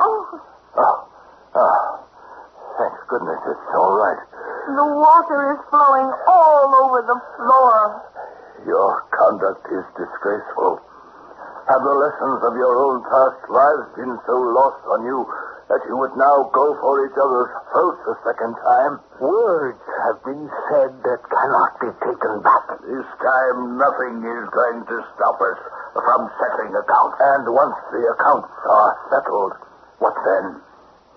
Thank goodness it's all right. The water is flowing all over the floor. Your conduct is disgraceful. Have the lessons of your own past lives been so lost on you that you would now go for each other's throats a second time? Words have been said that cannot be taken back. This time nothing is going to stop us from settling accounts. And once the accounts are settled, what then?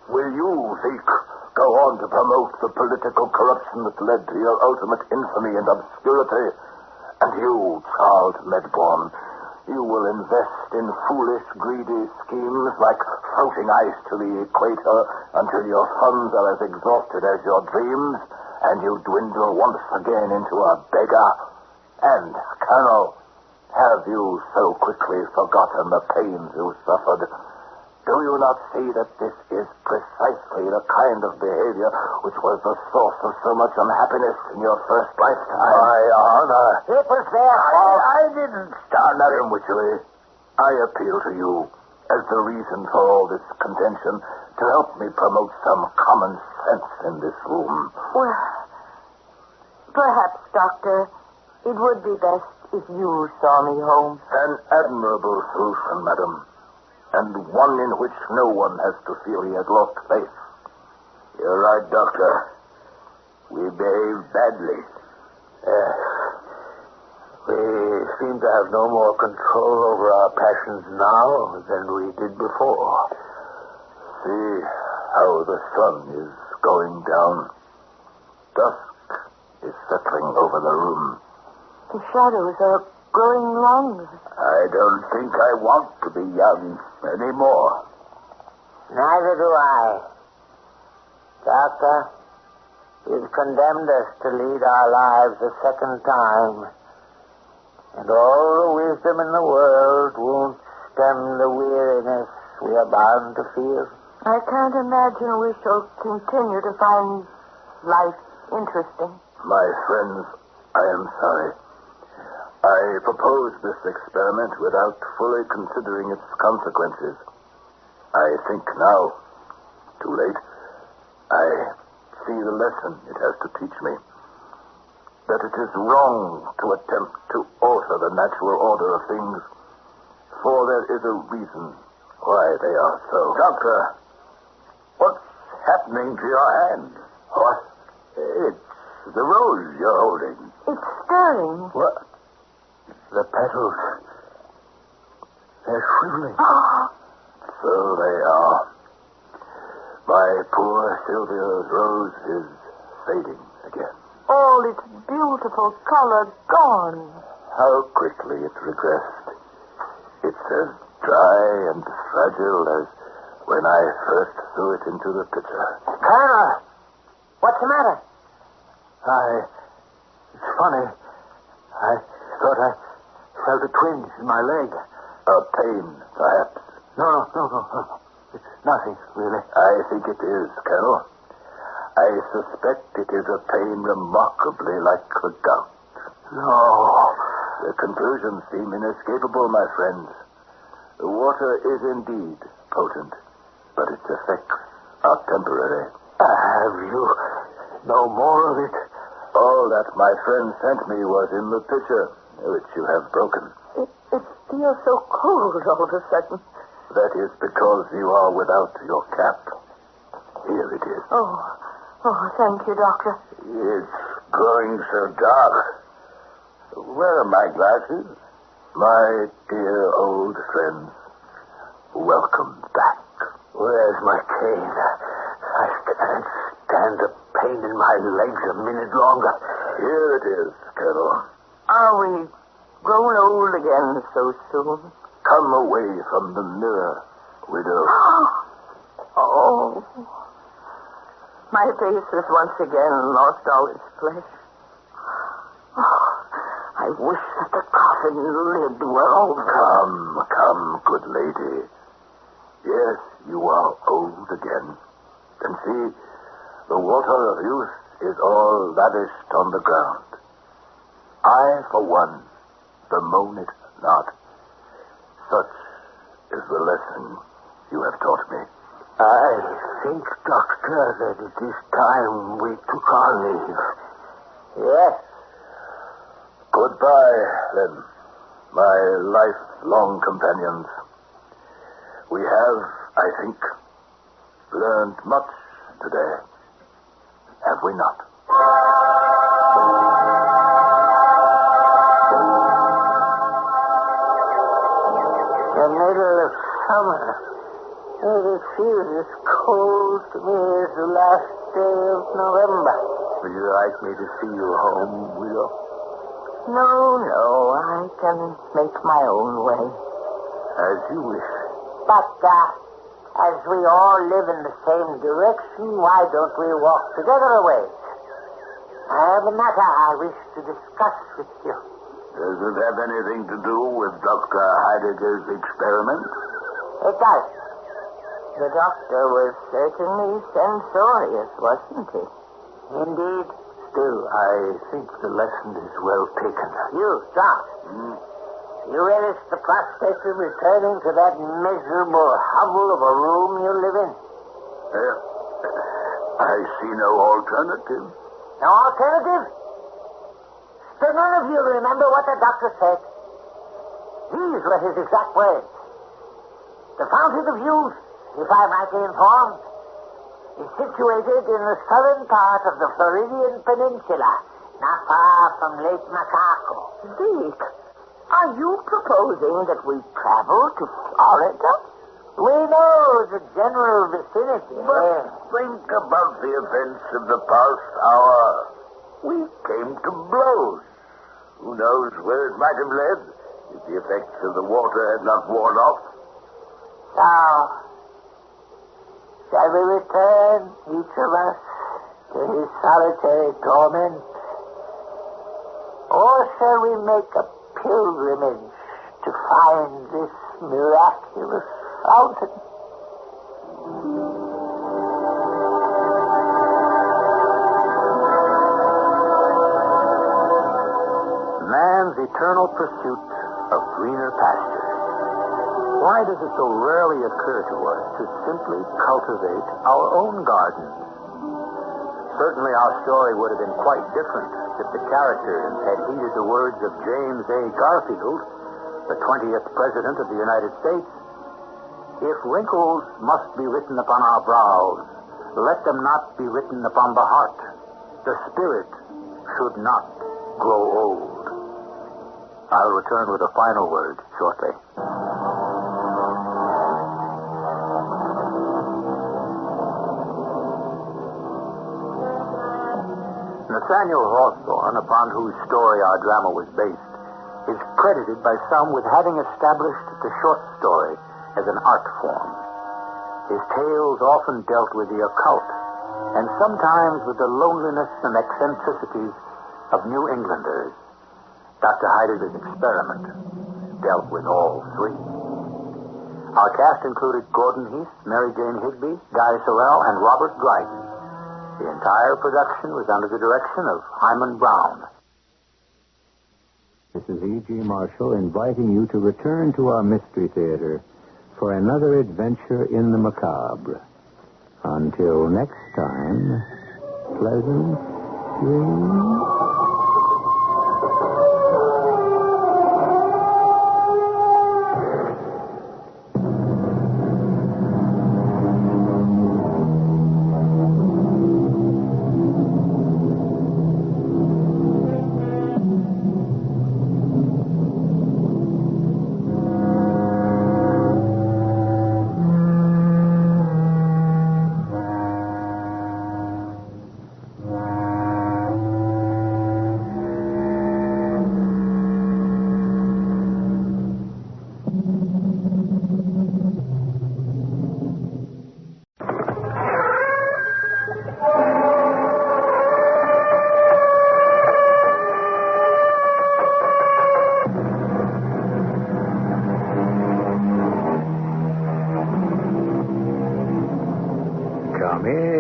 Will you, Zeke, go on to promote the political corruption that led to your ultimate infamy and obscurity? And you, Charles Medbourne, you will invest in foolish, greedy schemes like floating ice to the equator until your funds are as exhausted as your dreams, and you dwindle once again into a beggar. And, Colonel, have you so quickly forgotten the pains you suffered? Do you not see that this is precisely the kind of behavior which was the source of so much unhappiness in your first lifetime? My honor. It was their fault. I didn't start Madam Wycherley. I appeal to you as the reason for all this contention to help me promote some common sense in this room. Well, perhaps, Doctor, it would be best if you saw me home. An admirable solution, madam. And one in which no one has to feel he has lost faith. You're right, Doctor. We behaved badly. We seem to have no more control over our passions now than we did before. See how the sun is going down. Dusk is settling over the room. The shadows are growing longer. I don't think I want to be young anymore. Neither do I. Doctor, you've condemned us to lead our lives a second time. And all the wisdom in the world won't stem the weariness we are bound to feel. I can't imagine we shall continue to find life interesting. My friends, I am sorry. I proposed this experiment without fully considering its consequences. I think now, too late, I see the lesson it has to teach me. That it is wrong to attempt to alter the natural order of things, for there is a reason why they are so. Doctor, what's happening to your hand? What? It's the rose you're holding. It's stirring. What? The petals, they're shriveling. So they are. My poor Sylvia's rose is fading again. All its beautiful color gone. How quickly it regressed. It's as dry and fragile as when I first threw it into the pitcher. Colonel, what's the matter? It's funny. I thought I felt a twinge in my leg. A pain, perhaps. No. It's nothing, really. I think it is, Colonel. I suspect it is a pain remarkably like the gout. No. The conclusions seem inescapable, my friends. The water is indeed potent, but its effects are temporary. Have you no more of it? All that my friend sent me was in the pitcher, which you have broken. It feels so cold all of a sudden. That is because you are without your cap. Here it is. Oh, thank you, Doctor. It's growing so dark. Where are my glasses? My dear old friends, welcome back. Where's my cane? I can't stand the pain in my legs a minute longer. Here it is, Colonel. Are we grown old again so soon? Come away from the mirror, widow. Oh. My face has once again lost all its flesh. Oh, I wish that the coffin lid were over. Come, good lady. Yes, you are old again. And see, the water of youth is all lavished on the ground. I, for one, bemoan it not. Such is the lesson you have taught me. I think, Doctor, that it is time we took our leave. Yes. Goodbye, then, my lifelong companions. We have, I think, learned much today, have we not? The middle of summer. And it feels as cold to me as the last day of November. Would you like me to see you home, widow? No, I can make my own way. As you wish. But, as we all live in the same direction, why don't we walk together a ways? I have a matter I wish to discuss with you. Does it have anything to do with Dr. Heidegger's experiment? It does. The doctor was certainly censorious, wasn't he? Indeed. Still, I think the lesson is well taken. You, John. You relish the prospect of returning to that miserable hovel of a room you live in? I see no alternative. No alternative? Do none of you remember what the doctor said? These were his exact words. The fountain of youth, if I might be informed, is situated in the southern part of the Floridian Peninsula, not far from Lake Macabre. Zeke, are you proposing that we travel to Florida? We know the general vicinity. But think about the events of the past hour. We came to blows. Who knows where it might have led if the effects of the water had not worn off? So, shall we return, each of us, to his solitary torment? Or shall we make a pilgrimage to find this miraculous fountain? Man's eternal pursuit of greener pastures. Why does it so rarely occur to us to simply cultivate our own gardens? Certainly our story would have been quite different if the characters had heeded the words of James A. Garfield, the 20th President of the United States. If wrinkles must be written upon our brows, let them not be written upon the heart. The spirit should not grow old. I'll return with a final word shortly. Nathaniel Hawthorne, upon whose story our drama was based, is credited by some with having established the short story as an art form. His tales often dealt with the occult, and sometimes with the loneliness and eccentricities of New Englanders. Dr. Heidegger's experiment dealt with all three. Our cast included Gordon Heath, Mary Jane Higby, Guy Sorrell, and Robert Dryden. The entire production was under the direction of Himan Brown. This is E.G. Marshall inviting you to return to our Mystery Theater for another adventure in the macabre. Until next time, pleasant dreams.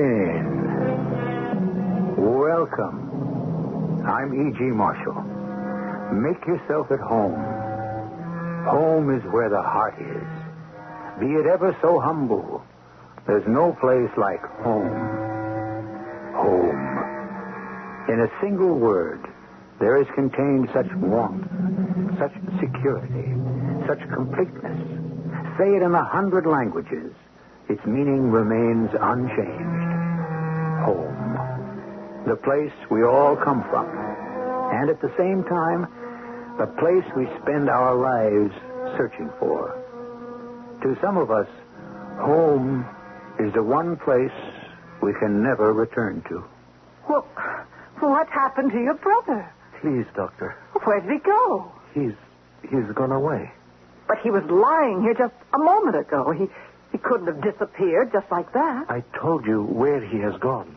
in. Welcome. I'm E.G. Marshall. Make yourself at home. Home is where the heart is. Be it ever so humble, there's no place like home. Home. In a single word, there is contained such warmth, such security, such completeness. Say it in 100 languages. Its meaning remains unchanged. Home. The place we all come from. And at the same time, the place we spend our lives searching for. To some of us, home is the one place we can never return to. Well, what happened to your brother? Please, Doctor. Where did he go? He's gone away. But he was lying here just a moment ago. He couldn't have disappeared just like that. I told you where he has gone.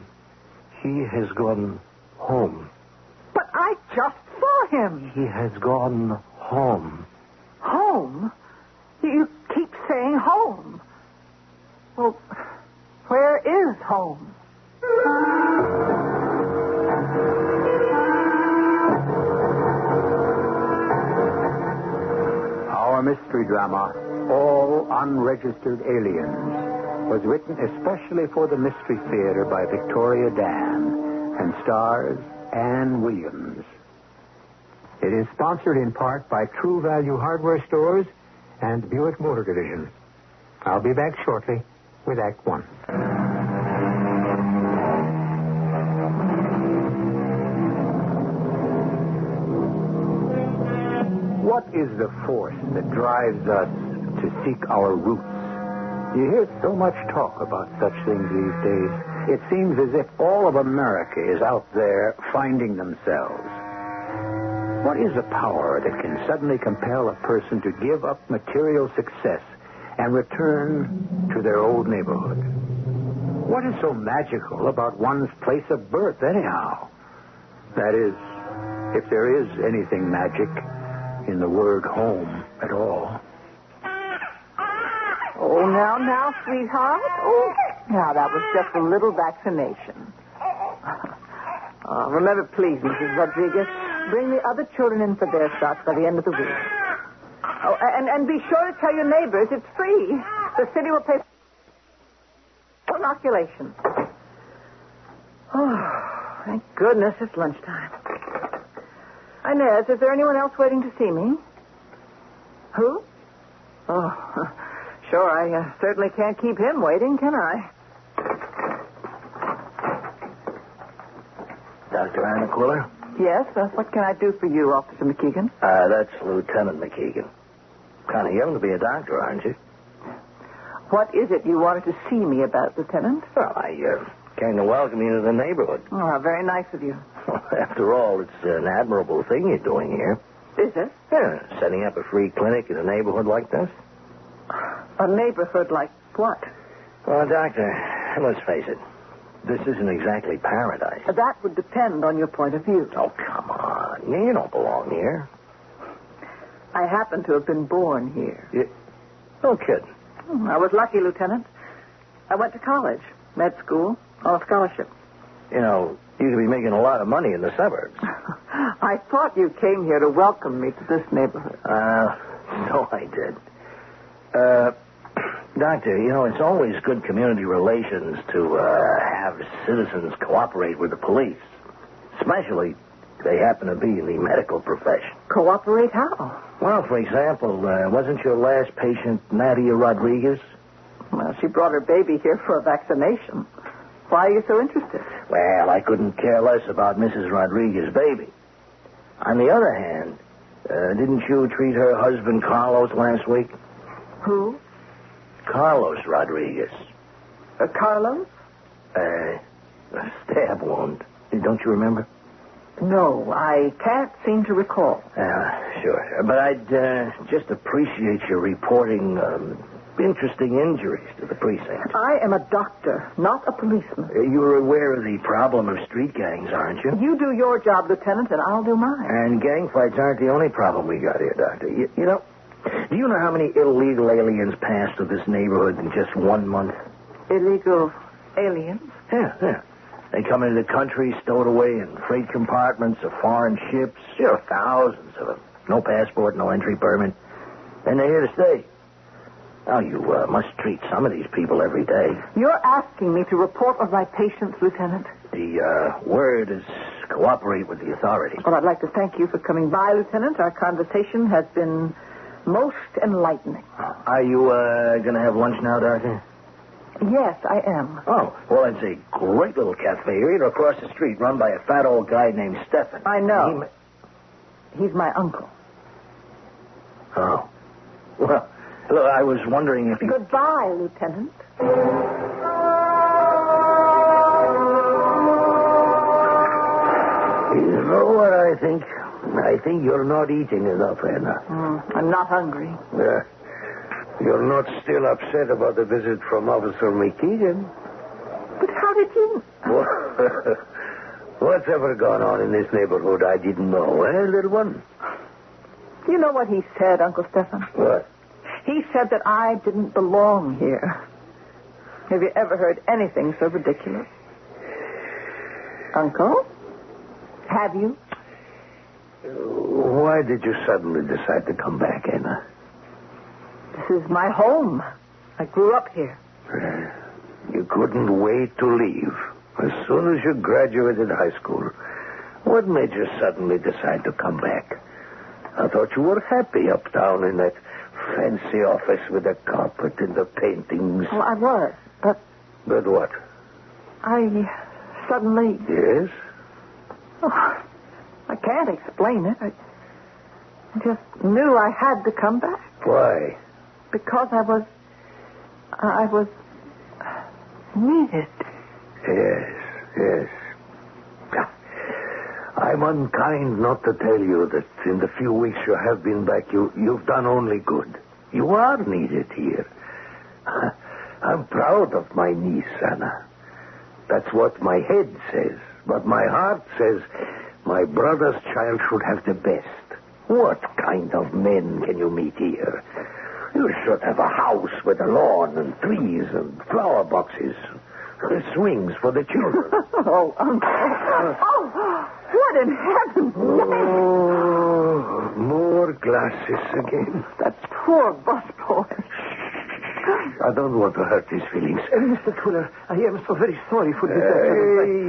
He has gone home. But I just saw him. He has gone home. Home? You keep saying home. Well, where is home? Our mystery drama, All Unregistered Aliens, was written especially for the Mystery Theater by Victoria Dan and stars Ann Williams. It is sponsored in part by True Value Hardware Stores and Buick Motor Division. I'll be back shortly with Act One. What is the force that drives us to seek our roots? You hear so much talk about such things these days. It seems as if all of America is out there finding themselves. What is the power that can suddenly compel a person to give up material success and return to their old neighborhood? What is so magical about one's place of birth, anyhow? That is, if there is anything magic in the word home at all. Oh, now, sweetheart. Oh, now, that was just a little vaccination. Remember, please, Mrs. Rodriguez, bring the other children in for their shots by the end of the week. Oh, and be sure to tell your neighbors it's free. The city will pay for inoculation. Oh, thank goodness it's lunchtime. Inez, is there anyone else waiting to see me? Who? Oh, sure, I certainly can't keep him waiting, can I? Dr. Anna Quiller? Yes, what can I do for you, Officer McKeegan? That's Lieutenant McKeegan. Kind of young to be a doctor, aren't you? What is it you wanted to see me about, Lieutenant? Well, I came to welcome you to the neighborhood. Oh, how very nice of you. After all, it's an admirable thing you're doing here. Is it? Yeah, setting up a free clinic in a neighborhood like this. A neighborhood like what? Well, Doctor, let's face it. This isn't exactly paradise. That would depend on your point of view. Oh, come on. You don't belong here. I happen to have been born here. No kidding. I was lucky, Lieutenant. I went to college, med school, on a scholarship. You know, you could be making a lot of money in the suburbs. I thought you came here to welcome me to this neighborhood. So I did. Doctor, you know, it's always good community relations to have citizens cooperate with the police. Especially if they happen to be in the medical profession. Cooperate how? Well, for example, wasn't your last patient Nadia Rodriguez? Well, she brought her baby here for a vaccination. Why are you so interested? Well, I couldn't care less about Mrs. Rodriguez's baby. On the other hand, didn't you treat her husband Carlos last week? Who? Carlos Rodriguez. Carlos? A stab wound. Don't you remember? No, I can't seem to recall. Sure. But I'd just appreciate your reporting interesting injuries to the precinct. I am a doctor, not a policeman. You're aware of the problem of street gangs, aren't you? You do your job, Lieutenant, and I'll do mine. And gang fights aren't the only problem we got here, Doctor. You know, do you know how many illegal aliens passed through this neighborhood in just 1 month? Illegal aliens? Yeah. They come into the country, stowed away in freight compartments of foreign ships. Thousands of them. No passport, no entry permit. And they're here to stay. Now, you must treat some of these people every day. You're asking me to report on my patients, Lieutenant? The word is cooperate with the authorities. Well, I'd like to thank you for coming by, Lieutenant. Our conversation has been most enlightening. Are you going to have lunch now, Dorothy? Yes, I am. Oh, well, it's a great little cafe here across the street run by a fat old guy named Stefan. I know. He's my uncle. Oh. Well, look, I was wondering if you... Goodbye, Lieutenant. You know what I think? I think you're not eating enough, Anna. I'm not hungry. You're not still upset about the visit from Officer McKeegan? But how did you... What's ever gone on in this neighborhood I didn't know, little one? You know what he said, Uncle Stefan? What? He said that I didn't belong here. Have you ever heard anything so ridiculous? Uncle? Have you? Why did you suddenly decide to come back, Anna? This is my home. I grew up here. You couldn't wait to leave. As soon as you graduated high school. What made you suddenly decide to come back? I thought you were happy uptown in that fancy office with the carpet and the paintings. Well, I was, but... But what? I suddenly... Yes? Oh, I can't explain it. I just knew I had to come back. Why? Because I was needed. Yes. I'm unkind not to tell you that in the few weeks you have been back, you've done only good. You are needed here. I'm proud of my niece, Anna. That's what my head says. But my heart says my brother's child should have the best. What kind of men can you meet here? You should have a house with a lawn and trees and flower boxes. Swings for the children. Oh, Uncle. Oh, what in heaven's name? Oh, more glasses again. That poor busboy. I don't want to hurt his feelings. Mr. Quiller, I am so very sorry for this.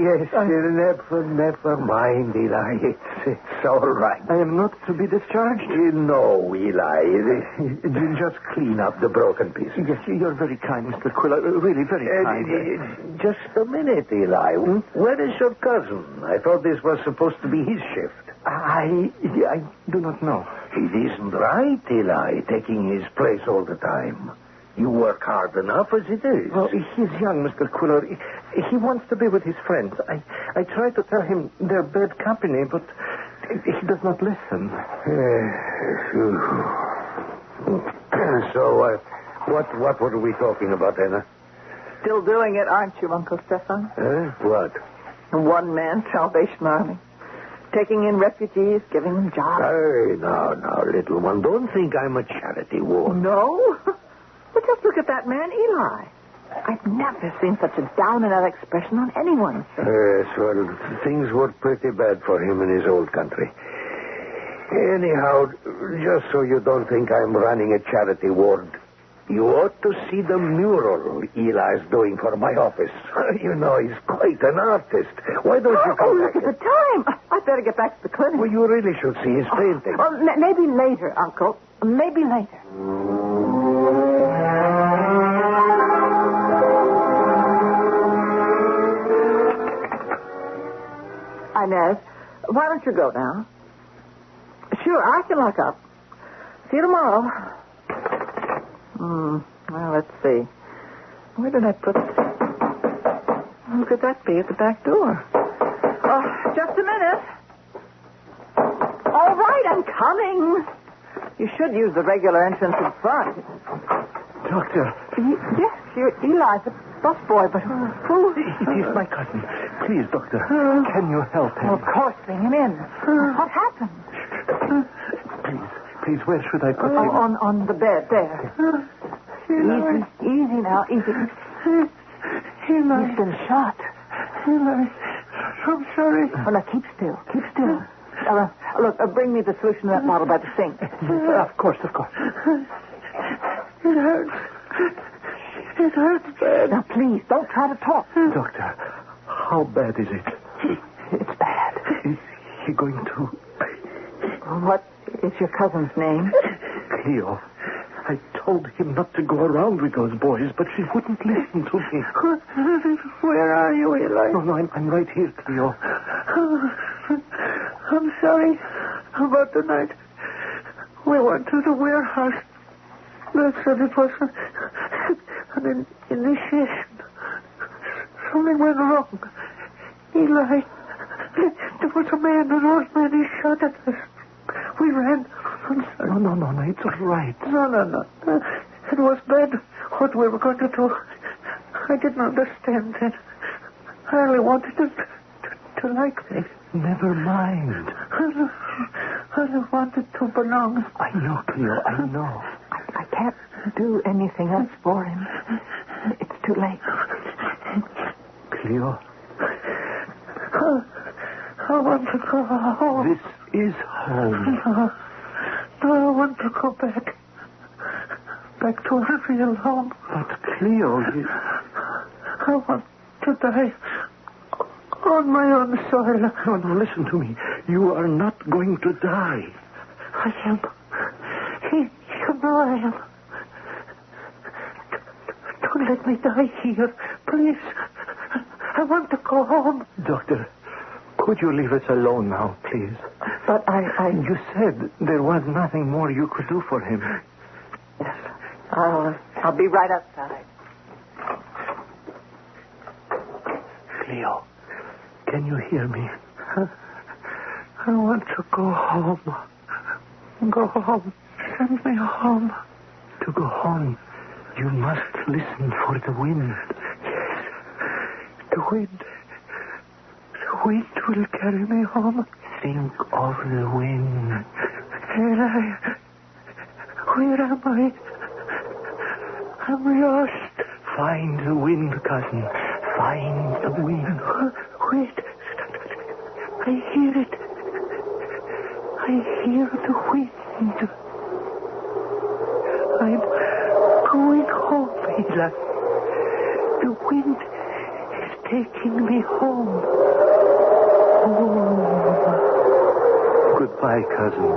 Yes, never mind, Eli. It's all right. I am not to be discharged? No, Eli. Just clean up the broken pieces. Yes, you're very kind, Mr. Quiller. Really very kind. Just a minute, Eli. Where is your cousin? I thought this was supposed to be his shift. I do not know. It isn't right, Eli, taking his place all the time. You work hard enough as it is. Well, he's young, Mr. Quiller. He wants to be with his friends. I try to tell him they're bad company, but he does not listen. So, what were we talking about, Anna? Still doing it, aren't you, Uncle Stefan? What? A one-man Salvation Army. Taking in refugees, giving them jobs. Hey, now, little one. Don't think I'm a charity ward. No? But just look at that man, Eli. I've never seen such a down-and-out expression on anyone's face. Yes, well, things were pretty bad for him in his old country. Anyhow, just so you don't think I'm running a charity ward, you ought to see the mural Eli's doing for my office. You know, he's quite an artist. Why don't you come back? Look at the time. I'd better get back to the clinic. Well, you really should see his painting. Well, maybe later, Uncle. Maybe later. Inez, why don't you go now? Sure, I can lock up. See you tomorrow. Well, let's see. Where did I put it? Who could that be at the back door? Oh, just a minute. All right, I'm coming. You should use the regular entrance in front. Doctor. Yes, you're Eli, the busboy, but who? It is my cousin. Please, doctor, can you help him? Well, of course, bring him in. What happened? Please, where should I put him? On the bed, there. Easy now, easy. He's been shot. Eli, I'm sorry. Oh, now, keep still. Keep still. Look, bring me the solution to that bottle by the sink. Of course. It hurts. It hurts bad. Now, please, don't try to talk. Doctor, how bad is it? It's bad. Is he going to... What is your cousin's name? Cleo. I told him not to go around with those boys, but she wouldn't listen to me. Where are you, Eli? No, I'm right here, Cleo. I'm sorry about the night. We went to the warehouse. That's what it was. An initiation. Something went wrong. Eli, there was a man, an old man. He shot at us. We ran. I'm sorry. No, it's all right. No. It was bad what we were going to do. I didn't understand then. I only wanted them to like me. Never mind. I wanted to belong. I know, Cleo, I know. I can't do anything else for him. It's too late. Cleo. I want to go home. This is home. No, I want to go back. Back to a real home. But Cleo, I want to die on my own soil. No, listen to me. You are not going to die. I am. You know I am. Don't let me die here, please. I want to go home. Doctor, could you leave us alone now, please? But You said there was nothing more you could do for him. Yes. I'll be right outside. Cleo, can you hear me? I want to go home. Go home. Send me home. To go home, you must listen for the wind. Yes, the wind. The wind will carry me home. Think of the wind. Eli, where am I? I'm lost. Find the wind, cousin. Find the wind. Wait. I hear it. I hear the wind. I'm going home, Eli. The wind is taking me home. Home. Goodbye, cousin.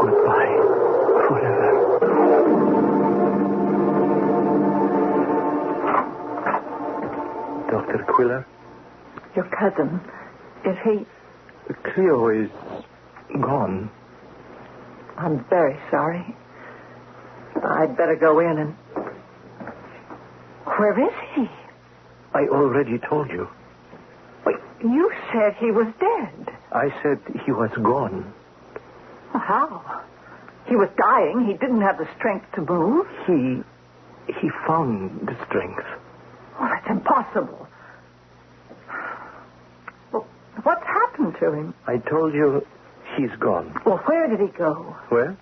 Goodbye. Forever. Dr. Quiller? Your cousin, is he... Cleo is gone. I'm very sorry. I'd better go in and... Where is he? I already told you. Wait, you said he was dead. I said he was gone. How? He was dying. He didn't have the strength to move. He found the strength. Oh, that's impossible. Well, what's happened to him? I told you he's gone. Well, where did he go? Where?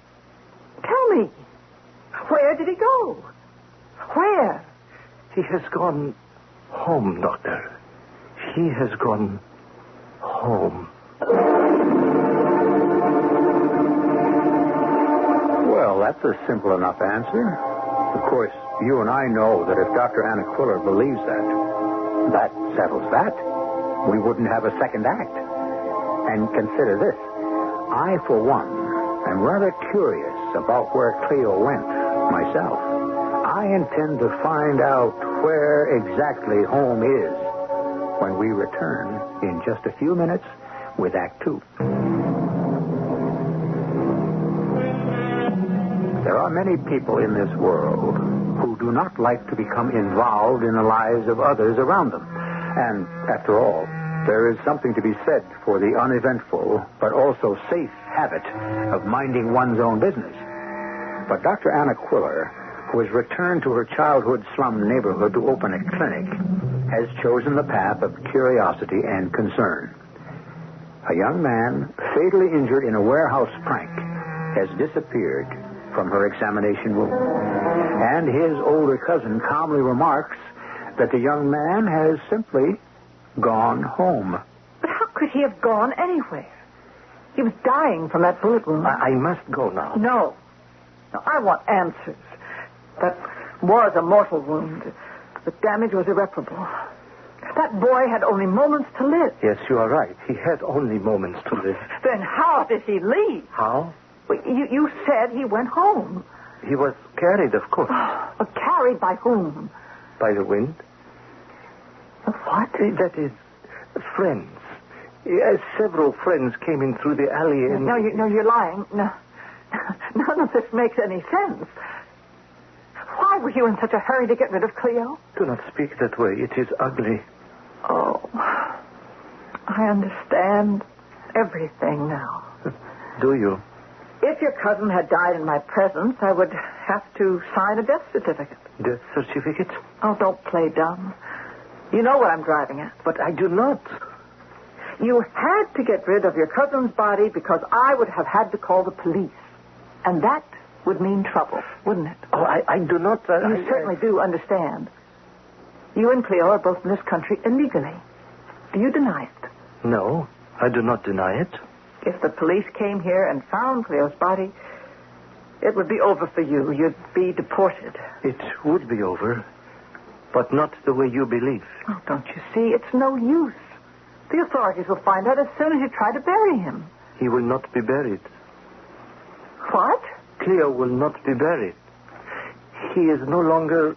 Tell me. Where did he go? Where? He has gone home, Doctor. He has gone home. Well, that's a simple enough answer. Of course, you and I know that if Dr. Anna Quiller believes that settles that. We wouldn't have a second act. And consider this. I, for one, am rather curious about where Cleo went myself. I intend to find out where exactly home is when we return in just a few minutes with Act Two. There are many people in this world who do not like to become involved in the lives of others around them. And, after all, there is something to be said for the uneventful but also safe habit of minding one's own business. But Dr. Anna Quiller, who has returned to her childhood slum neighborhood to open a clinic, has chosen the path of curiosity and concern. A young man, fatally injured in a warehouse prank, has disappeared from her examination room. And his older cousin calmly remarks that the young man has simply gone home. But how could he have gone anywhere? He was dying from that bullet wound. I must go now. No. No, I want answers. That was a mortal wound. The damage was irreparable. That boy had only moments to live. Yes, you are right. He had only moments to live. Then how did he leave? How? Well, you said he went home. He was carried, of course. But carried by whom? By the wind. What? That is, friends. Several friends came in through the alley and... No, you're lying. No. None of this makes any sense. Why were you in such a hurry to get rid of Cleo? Do not speak that way. It is ugly. Oh, I understand everything now. Do you? If your cousin had died in my presence, I would have to sign a death certificate. Death certificate? Oh, don't play dumb. You know what I'm driving at. But I do not. You had to get rid of your cousin's body because I would have had to call the police. And that would mean trouble, wouldn't it? Oh, I do not... You certainly do understand. You and Cleo are both in this country illegally. Do you deny it? No, I do not deny it. If the police came here and found Cleo's body, it would be over for you. You'd be deported. It would be over, but not the way you believe. Oh, don't you see? It's no use. The authorities will find out as soon as you try to bury him. He will not be buried. What? Cleo will not be buried. He is no longer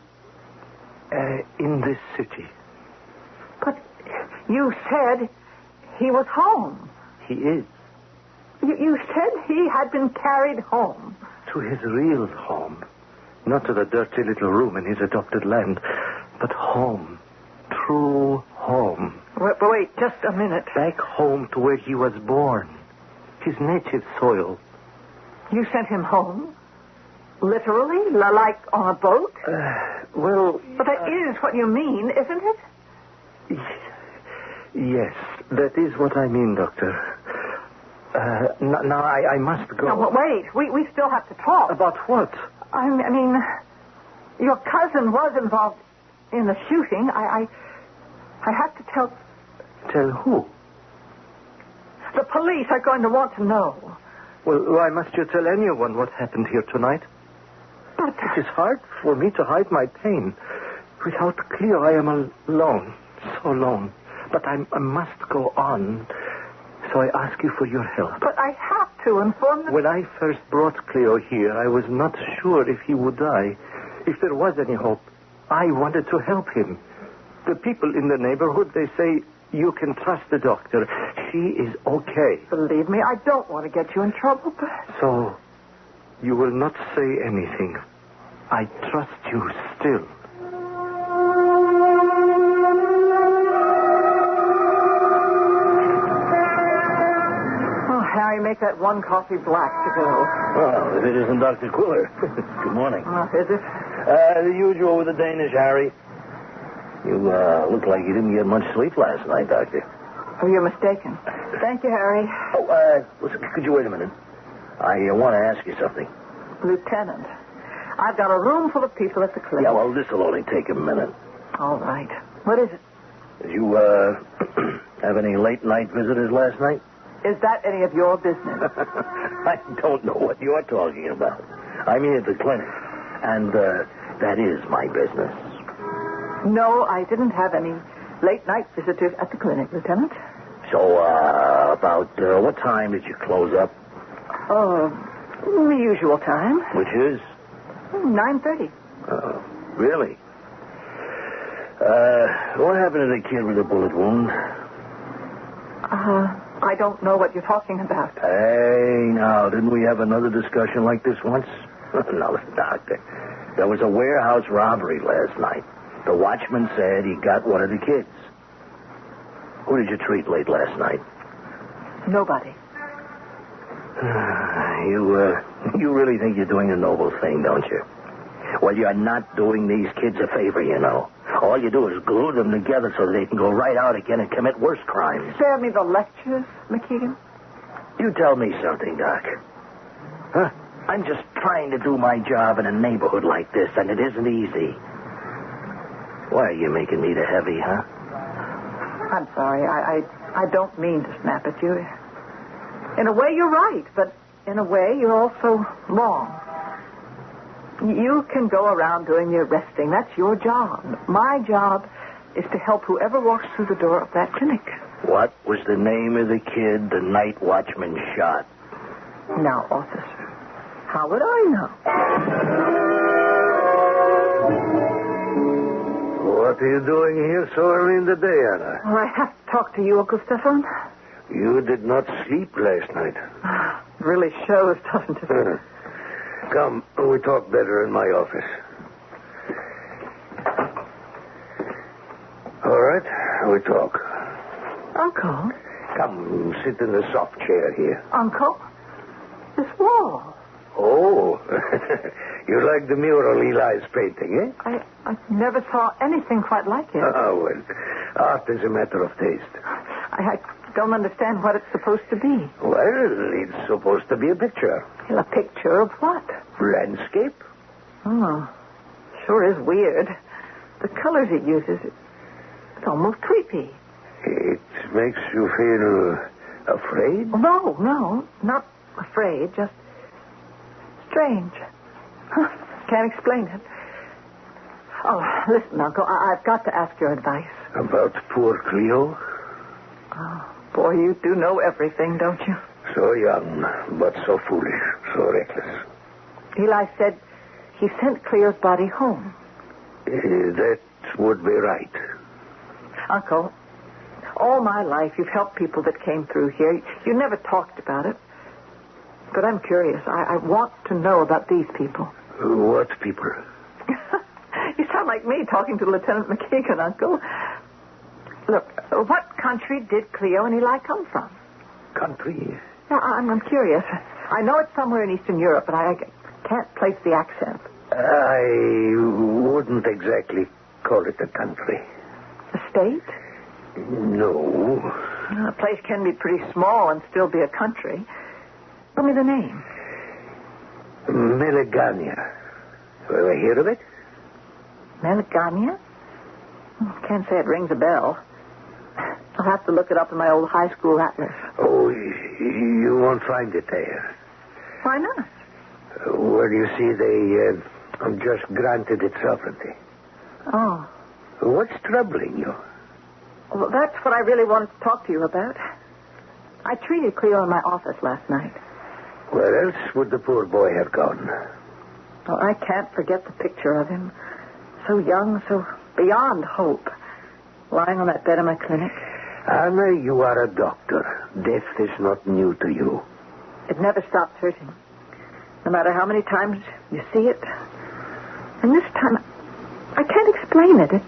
in this city. But you said he was home. He is. You said he had been carried home. To his real home. Not to the dirty little room in his adopted land, but home. True home. Wait, just a minute. Back home to where he was born. His native soil. You sent him home? Literally? Like on a boat? Well... But that is what you mean, isn't it? Yes, that is what I mean, Doctor. Now, I must go. No, but wait. We still have to talk. About what? I mean, your cousin was involved in the shooting. I have to tell... Tell who? The police are going to want to know. Well, why must you tell anyone what happened here tonight? But... It is hard for me to hide my pain. Without Cleo, I am alone. So alone. But I must go on. So I ask you for your help. But I have to inform them... When I first brought Cleo here, I was not sure if he would die. If there was any hope. I wanted to help him. The people in the neighborhood, they say, you can trust the doctor. She is okay. Believe me, I don't want to get you in trouble, but... So, you will not say anything. I trust you still. Oh, Harry, make that one coffee black to go. Well, if it isn't Dr. Quiller. Good morning. Is it? The usual with the Danish, Harry. You look like you didn't get much sleep last night, Doctor. Oh, you're mistaken. Thank you, Harry. Oh, listen, could you wait a minute? I want to ask you something. Lieutenant, I've got a room full of people at the clinic. Yeah, well, this will only take a minute. All right. What is it? Did you, have any late-night visitors last night? Is that any of your business? I don't know what you're talking about. I mean at the clinic. And, that is my business. No, I didn't have any late-night visitors at the clinic, Lieutenant. So, about what time did you close up? The usual time. Which is? 9:30. Really? What happened to the kid with the bullet wound? I don't know what you're talking about. Hey, now, didn't we have another discussion like this once? No, Doctor. There was a warehouse robbery last night. The watchman said he got one of the kids. Who did you treat late last night? Nobody. You really think you're doing a noble thing, don't you? Well, you're not doing these kids a favor, you know. All you do is glue them together so they can go right out again and commit worse crimes. Spare me the lectures, McKeegan. You tell me something, Doc. Huh? I'm just trying to do my job in a neighborhood like this, and it isn't easy. Why are you making me the heavy, huh? I'm sorry. I don't mean to snap at you. In a way, you're right, but in a way, you're also wrong. You can go around doing the arresting. That's your job. My job is to help whoever walks through the door of that clinic. What was the name of the kid the night watchman shot? Now, officer, how would I know? What are you doing here so early in the day, Anna? Well, I have to talk to you, Uncle Stefan. You did not sleep last night. It really shows, doesn't it? Come, we talk better in my office. All right, we talk. Uncle? Come, sit in the soft chair here. Uncle? This wall. Oh, you like the mural Eli's painting, eh? I never saw anything quite like it. Oh, well, art is a matter of taste. I don't understand what it's supposed to be. Well, it's supposed to be a picture. Well, a picture of what? Landscape. Oh, sure is weird. The colors it uses, it's almost creepy. It makes you feel afraid? No, not afraid, just strange. Can't explain it. Oh, listen, Uncle, I've got to ask your advice. About poor Cleo? Oh, boy, you do know everything, don't you? So young, but so foolish, so reckless. Eli said he sent Cleo's body home. That would be right. Uncle, all my life you've helped people that came through here. You never talked about it. But I'm curious. I want to know about these people. What people? You sound like me talking to Lieutenant McKeegan, Uncle. Look, what country did Cleo and Eli come from? Country? Yeah, I'm curious. I know it's somewhere in Eastern Europe, but I can't place the accent. I wouldn't exactly call it a country. A state? No. A place can be pretty small and still be a country. Tell me the name. Melegania. Ever hear of it? Melegania? Can't say it rings a bell. I'll have to look it up in my old high school atlas. Oh, you won't find it there. Why not? Well, you see, they just granted it sovereignty. Oh. What's troubling you? Well, that's what I really wanted to talk to you about. I treated Cleo in my office last night. Where else would the poor boy have gone? Oh, I can't forget the picture of him. So young, so beyond hope. Lying on that bed in my clinic. Anna, you are a doctor. Death is not new to you. It never stops hurting. No matter how many times you see it. And this time, I can't explain it.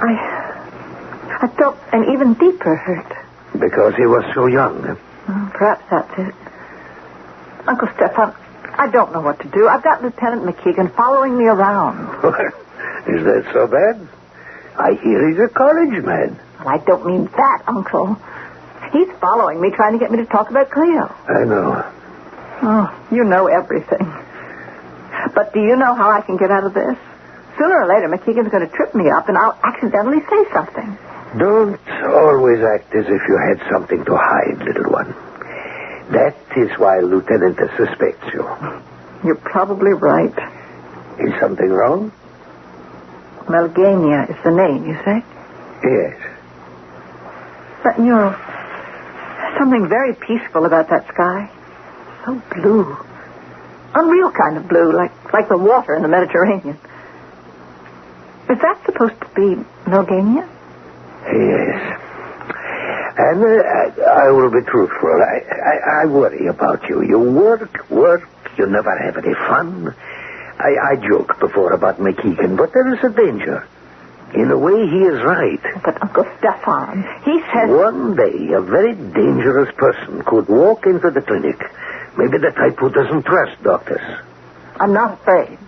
I felt an even deeper hurt. Because he was so young. Perhaps that's it. Uncle Stefan, I don't know what to do. I've got Lieutenant McKeegan following me around. Is that so bad? I hear he's a college man. Well, I don't mean that, Uncle. He's following me, trying to get me to talk about Cleo. I know. Oh, you know everything. But do you know how I can get out of this? Sooner or later, McKeegan's going to trip me up, and I'll accidentally say something. Don't always act as if you had something to hide, little one. That is why Lieutenant suspects you. You're probably right. Is something wrong? Melegania is the name, you say? Yes. But, something very peaceful about that sky. So blue. Unreal kind of blue, like the water in the Mediterranean. Is that supposed to be Melegania? Yes. And I will be truthful. I worry about you. You work. You never have any fun. I joked before about McKeegan, but there is a danger. In a way, he is right. But Uncle Stefan, he says... One day, a very dangerous person could walk into the clinic. Maybe the type who doesn't trust doctors. I'm not afraid.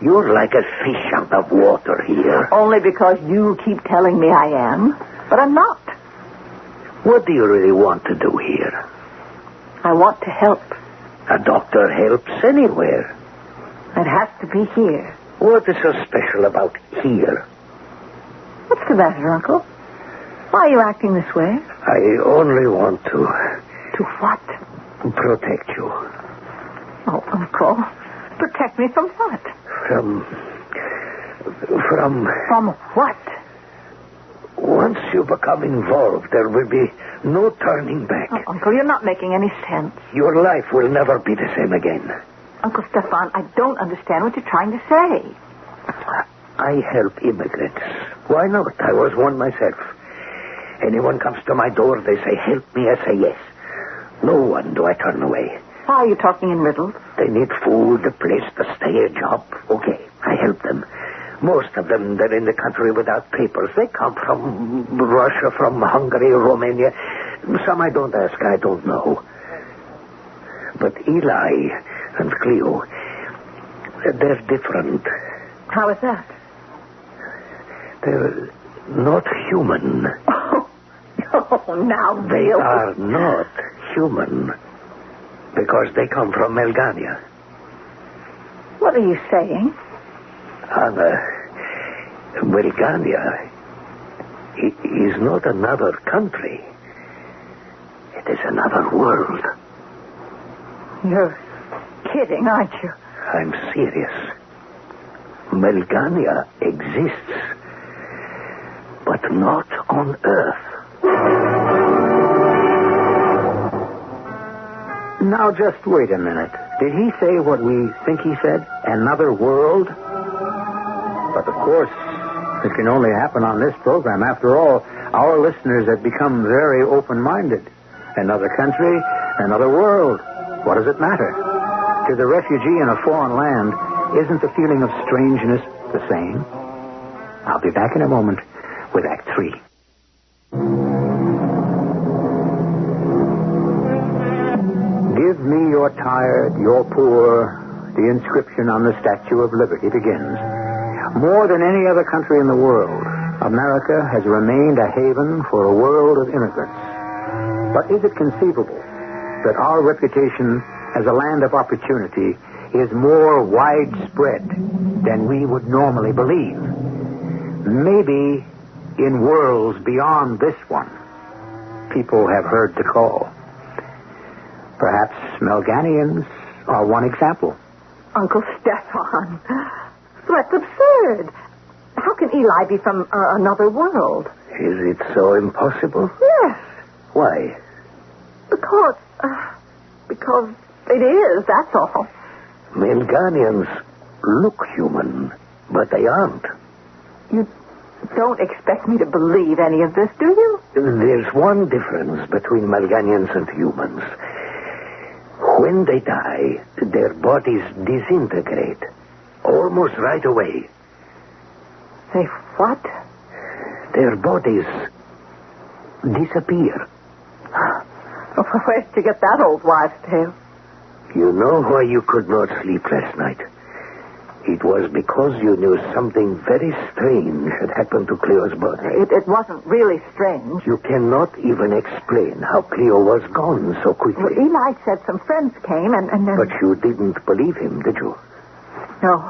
You're like a fish out of water here. Only because you keep telling me I am. But I'm not. What do you really want to do here? I want to help. A doctor helps anywhere. It has to be here. What is so special about here? What's the matter, Uncle? Why are you acting this way? I only want to... To what? Protect you. Oh, Uncle. Protect me from what? From what? Once you become involved, there will be no turning back. Oh, Uncle, you're not making any sense. Your life will never be the same again. Uncle Stefan, I don't understand what you're trying to say. I help immigrants. Why not? I was one myself. Anyone comes to my door, they say, help me, I say yes. No one do I turn away. Why are you talking in riddles? They need food, a place to stay, a job. Okay, I help them. Most of them, they're in the country without papers. They come from Russia, from Hungary, Romania. Some I don't ask, I don't know. But Eli and Cleo, they're different. How is that? They're not human. Oh, now, They Bill. are not human because they come from Melgania. What are you saying? Melgania is not another country. It is another world. You're kidding, aren't you? I'm serious. Melgania exists, but not on Earth. Now, just wait a minute. Did he say what we think he said? Another world? But, of course, it can only happen on this program. After all, our listeners have become very open-minded. Another country, another world. What does it matter? To the refugee in a foreign land, isn't the feeling of strangeness the same? I'll be back in a moment with Act 3. Give me your tired, your poor. The inscription on the Statue of Liberty begins. More than any other country in the world, America has remained a haven for a world of immigrants. But is it conceivable that our reputation as a land of opportunity is more widespread than we would normally believe? Maybe in worlds beyond this one, people have heard the call. Perhaps Melganians are one example. Uncle Stefan, that's absurd. How can Eli be from another world? Is it so impossible? Yes. Why? Because it is, that's all. Melganians look human, but they aren't. You don't expect me to believe any of this, do you? There's one difference between Melganians and humans. When they die, their bodies disintegrate almost right away. Say what? Their bodies disappear. Where'd you get that old wives' tale? You know why you could not sleep last night? It was because you knew something very strange had happened to Cleo's body. It wasn't really strange. You cannot even explain how Cleo was gone so quickly. Well, Eli said some friends came and then... But you didn't believe him, did you? No.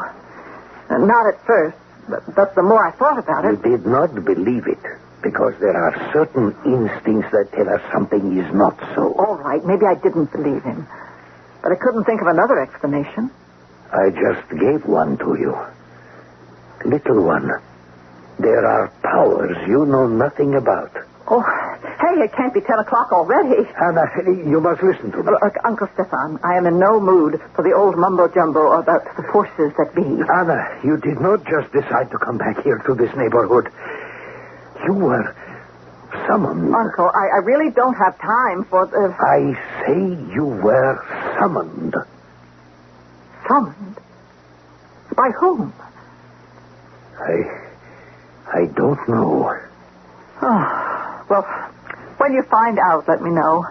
Not at first. But the more I thought about it... You did not believe it because there are certain instincts that tell us something is not so. All right, maybe I didn't believe him. But I couldn't think of another explanation. I just gave one to you. Little one. There are powers you know nothing about. Oh, hey, it can't be 10 o'clock already. Anna, you must listen to me. Look, Uncle Stefan, I am in no mood for the old mumbo-jumbo about the forces that be. Anna, you did not just decide to come back here to this neighborhood. You were summoned. Uncle, I really don't have time for the... I say you were summoned. Summoned? By whom? I don't know. Oh, well, when you find out, let me know.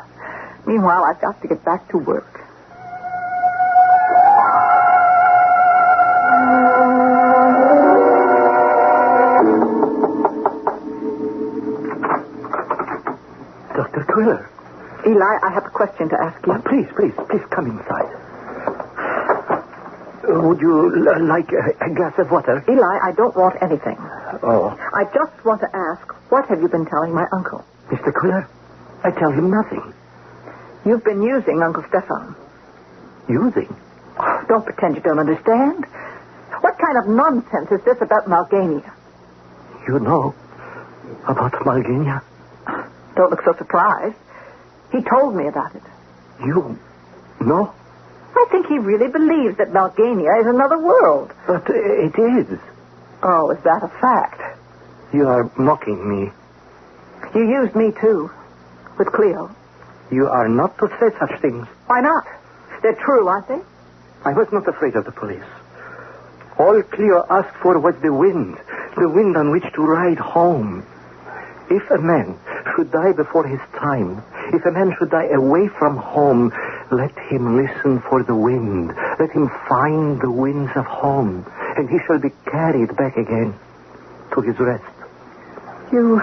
Meanwhile, I've got to get back to work. Dr. Twiller. Eli, I have a question to ask you. Please come inside. Would you like a glass of water? Eli, I don't want anything. Oh. I just want to ask, what have you been telling my uncle? Mr. Quiller, I tell him nothing. You've been using Uncle Stefan. Using? Don't pretend you don't understand. What kind of nonsense is this about Malgania? You know about Malgania? Don't look so surprised. He told me about it. You know? I think he really believes that Malgania is another world. But it is. Oh, is that a fact? You are mocking me. You used me, too, with Cleo. You are not to say such things. Why not? They're true, aren't they? I was not afraid of the police. All Cleo asked for was the wind on which to ride home. If a man should die before his time, if a man should die away from home, let him listen for the wind. Let him find the winds of home, and he shall be carried back again to his rest. You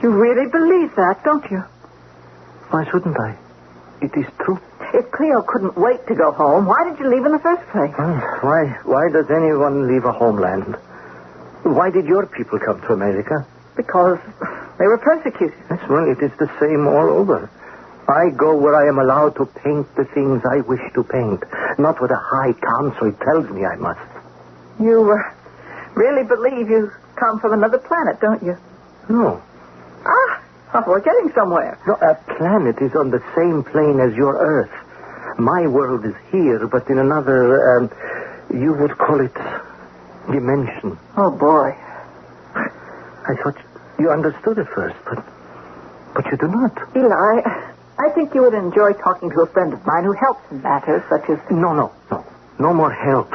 really believe that, don't you? Why shouldn't I? It is true. If Cleo couldn't wait to go home, why did you leave in the first place? Why does anyone leave a homeland? Why did your people come to America? Because they were persecuted. Yes, well, it is the same all over. I go where I am allowed to paint the things I wish to paint, not what a high council tells me I must. You really believe you come from another planet, don't you? No. We're getting somewhere. No, a planet is on the same plane as your Earth. My world is here, but in another, you would call it dimension. Oh, boy. I thought you understood at first, but you do not. Eli, I think you would enjoy talking to a friend of mine who helps in matters such as... No. No more help.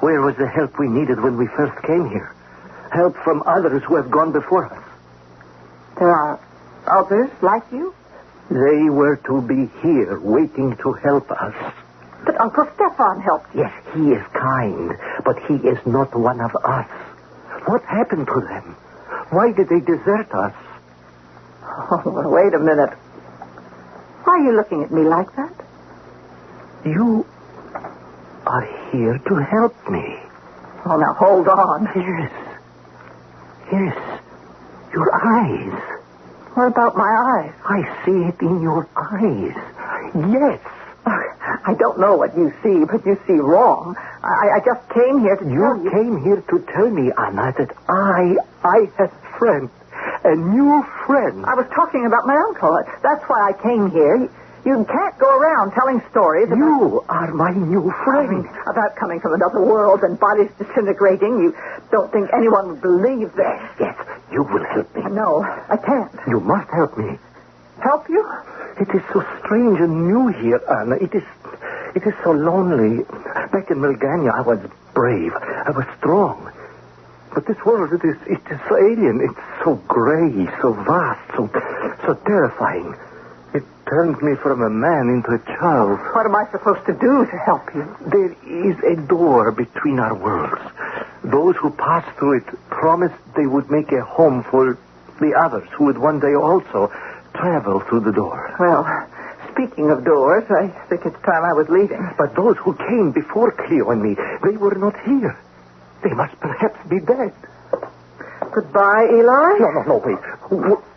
Where was the help we needed when we first came here? Help from others who have gone before us. There are others like you? They were to be here, waiting to help us. But Uncle Stefan helped you. Yes, he is kind, but he is not one of us. What happened to them? Why did they desert us? Oh, well, wait a minute. Why are you looking at me like that? You are here to help me. Oh, now, hold on. Yes. Your eyes. What about my eyes? I see it in your eyes. Yes. I don't know what you see, but you see wrong. I just came here to tell you... You came here to tell me, Anna, that I have a friend. A new friend. I was talking about my uncle. That's why I came here. You can't go around telling stories about... You are my new friend. About coming from another world and bodies disintegrating. You don't think anyone would believe that? Yes. You will help me. No, I can't. You must help me. Help you? It is so strange and new here, Anna. It is so lonely. Back in Malgania, I was brave. I was strong. But this world, it is so alien. It's so gray, so vast, so terrifying. It turned me from a man into a child. What am I supposed to do to help you? There is a door between our worlds. Those who pass through it promised they would make a home for the others who would one day also travel through the door. Well, speaking of doors, I think it's time I was leaving. But those who came before Cleo and me, they were not here. They must perhaps be dead. Goodbye, Eli? No, wait.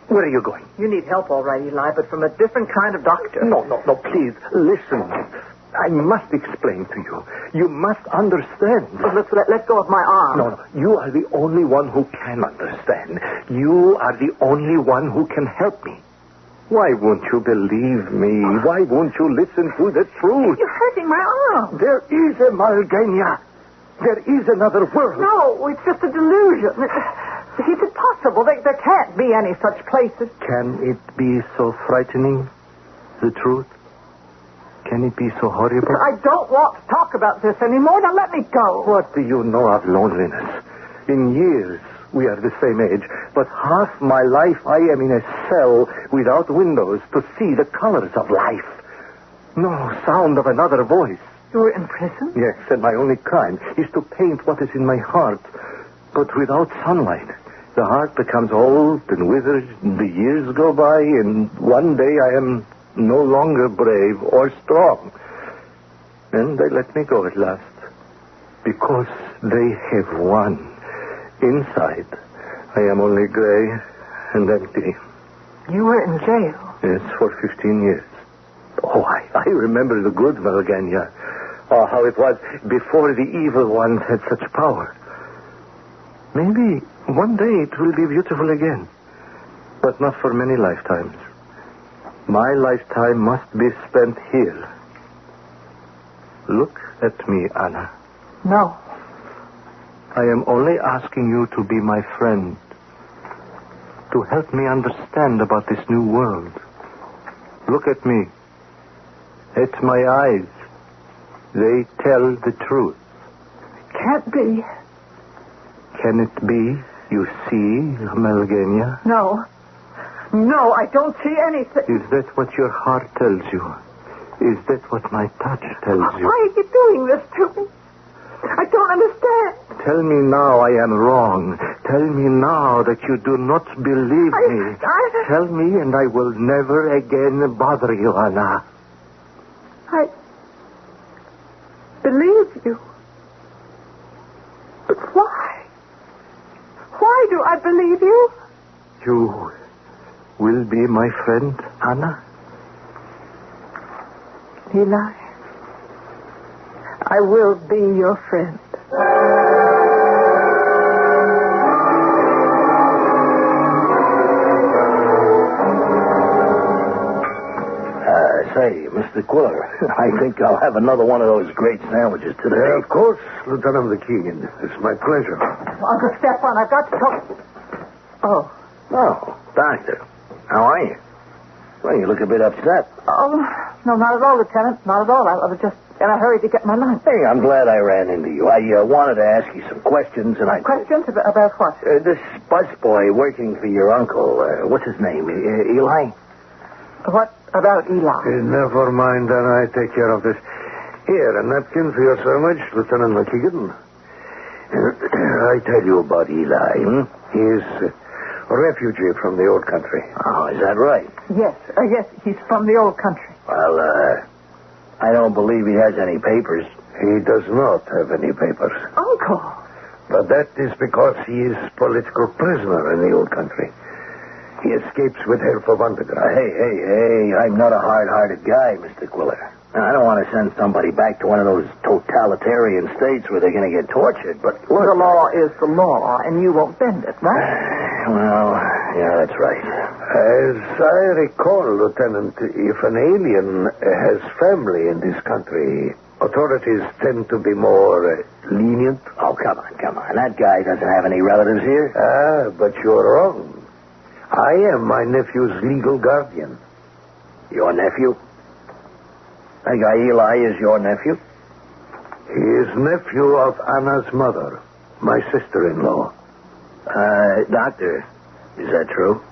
Where are you going? You need help, all right, Eli, but from a different kind of doctor. No, please, listen. I must explain to you. You must understand. Oh, let go of my arm. No, you are the only one who can understand. You are the only one who can help me. Why won't you believe me? Why won't you listen to the truth? You're hurting my arm. There is a Malgania. There is another world. No, it's just a delusion. It's impossible. There can't be any such places. Can it be so frightening? The truth? Can it be so horrible? I don't want to talk about this anymore. Now let me go. What do you know of loneliness? In years, we are the same age, but half my life I am in a cell without windows to see the colors of life. No sound of another voice. You're in prison? Yes, and my only crime is to paint what is in my heart. But without sunlight, the heart becomes old and withered, and the years go by, and one day I am no longer brave or strong. And they let me go at last. Because they have won. Inside, I am only gray and empty. You were in jail? Yes, for 15 years. Oh, I remember the good Valgania. Oh, how it was before the evil ones had such power. Maybe one day it will be beautiful again. But not for many lifetimes. My lifetime must be spent here. Look at me, Anna. No. I am only asking you to be my friend. To help me understand about this new world. Look at me. At my eyes. They tell the truth. Can't be. Can it be? You see, Melgenia? No. No, I don't see anything. Is that what your heart tells you? Is that what my touch tells you? Why are you doing this to me? I don't understand. Tell me now I am wrong. Tell me now that you do not believe me. Tell me and I will never again bother you, Anna. I believe you. But why? Why do I believe you? You will be my friend, Anna? Eli, I will be your friend. Say, Mr. Quiller, I think I'll have another one of those great sandwiches today. Of course, Lieutenant McKeegan. It's my pleasure. Uncle Stefan, I've got to talk. Oh. Oh, Doctor. How are you? Well, you look a bit upset. Oh, no, not at all, Lieutenant. Not at all. I was just in a hurry to get my lunch. Hey, I'm glad I ran into you. I wanted to ask you some questions, and I... Questions? About what? This busboy working for your uncle, what's his name? Eli? What about Eli? Never mind, then I take care of this. Here, a napkin for your sandwich, Lieutenant McKeegan. I tell you about Eli. He is a refugee from the old country. Oh, is that right? Yes, he's from the old country. Well, I don't believe he has any papers. He does not have any papers. Uncle. But that is because he is political prisoner in the old country. He escapes with help of underground. Hey, I'm not a hard-hearted guy, Mr. Quiller. I don't want to send somebody back to one of those totalitarian states where they're going to get tortured, but look... The law is the law, and you won't bend it, right? Well, yeah, that's right. As I recall, Lieutenant, if an alien has family in this country, authorities tend to be more lenient. Oh, come on. That guy doesn't have any relatives here. But you're wrong. I am my nephew's legal guardian. Your nephew? That guy Eli is your nephew? He is nephew of Anna's mother, my sister-in-law. Doctor, is that true?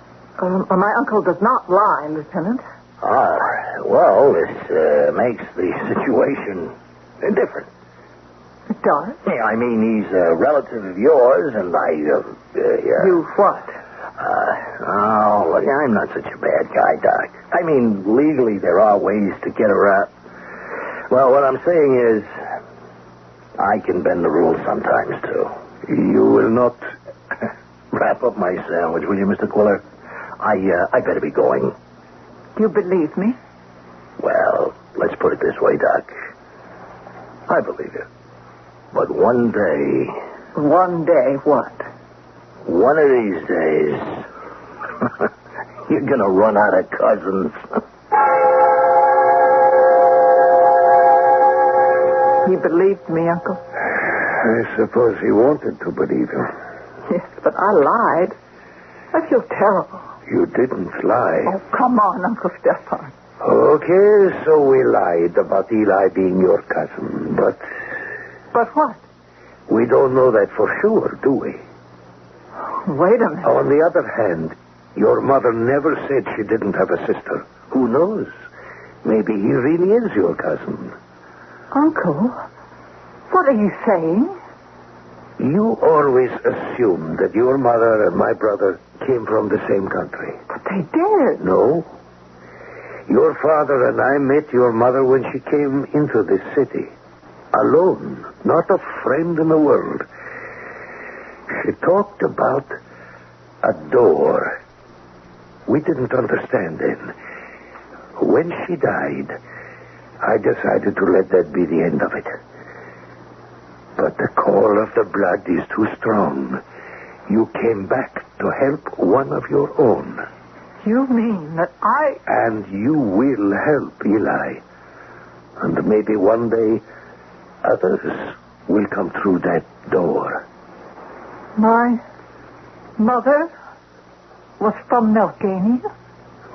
My uncle does not lie, Lieutenant. Well, this makes the situation different. It does? Yeah, I mean, he's a relative of yours, and You what? Look, I'm not such a bad guy, Doc. I mean, legally there are ways to get around. Well, what I'm saying is, I can bend the rules sometimes, too. You will not wrap up my sandwich, will you, Mr. Quiller? I better be going. You believe me? Well, let's put it this way, Doc. I believe you. But one day... One day what? One of these days, you're going to run out of cousins. He believed me, Uncle. I suppose he wanted to believe you. Yes, but I lied. I feel terrible. You didn't lie. Oh, come on, Uncle Stefan. Okay, so we lied about Eli being your cousin, but... But what? We don't know that for sure, do we? Wait a minute. On the other hand, your mother never said she didn't have a sister. Who knows? Maybe he really is your cousin. Uncle, what are you saying? You always assumed that your mother and my brother came from the same country. But they did. No. Your father and I met your mother when she came into this city. Alone, not a friend in the world. She talked about a door. We didn't understand then. When she died, I decided to let that be the end of it. But the call of the blood is too strong. You came back to help one of your own. You mean that I... And you will help, Eli. And maybe one day, others will come through that door. My mother was from Melgania?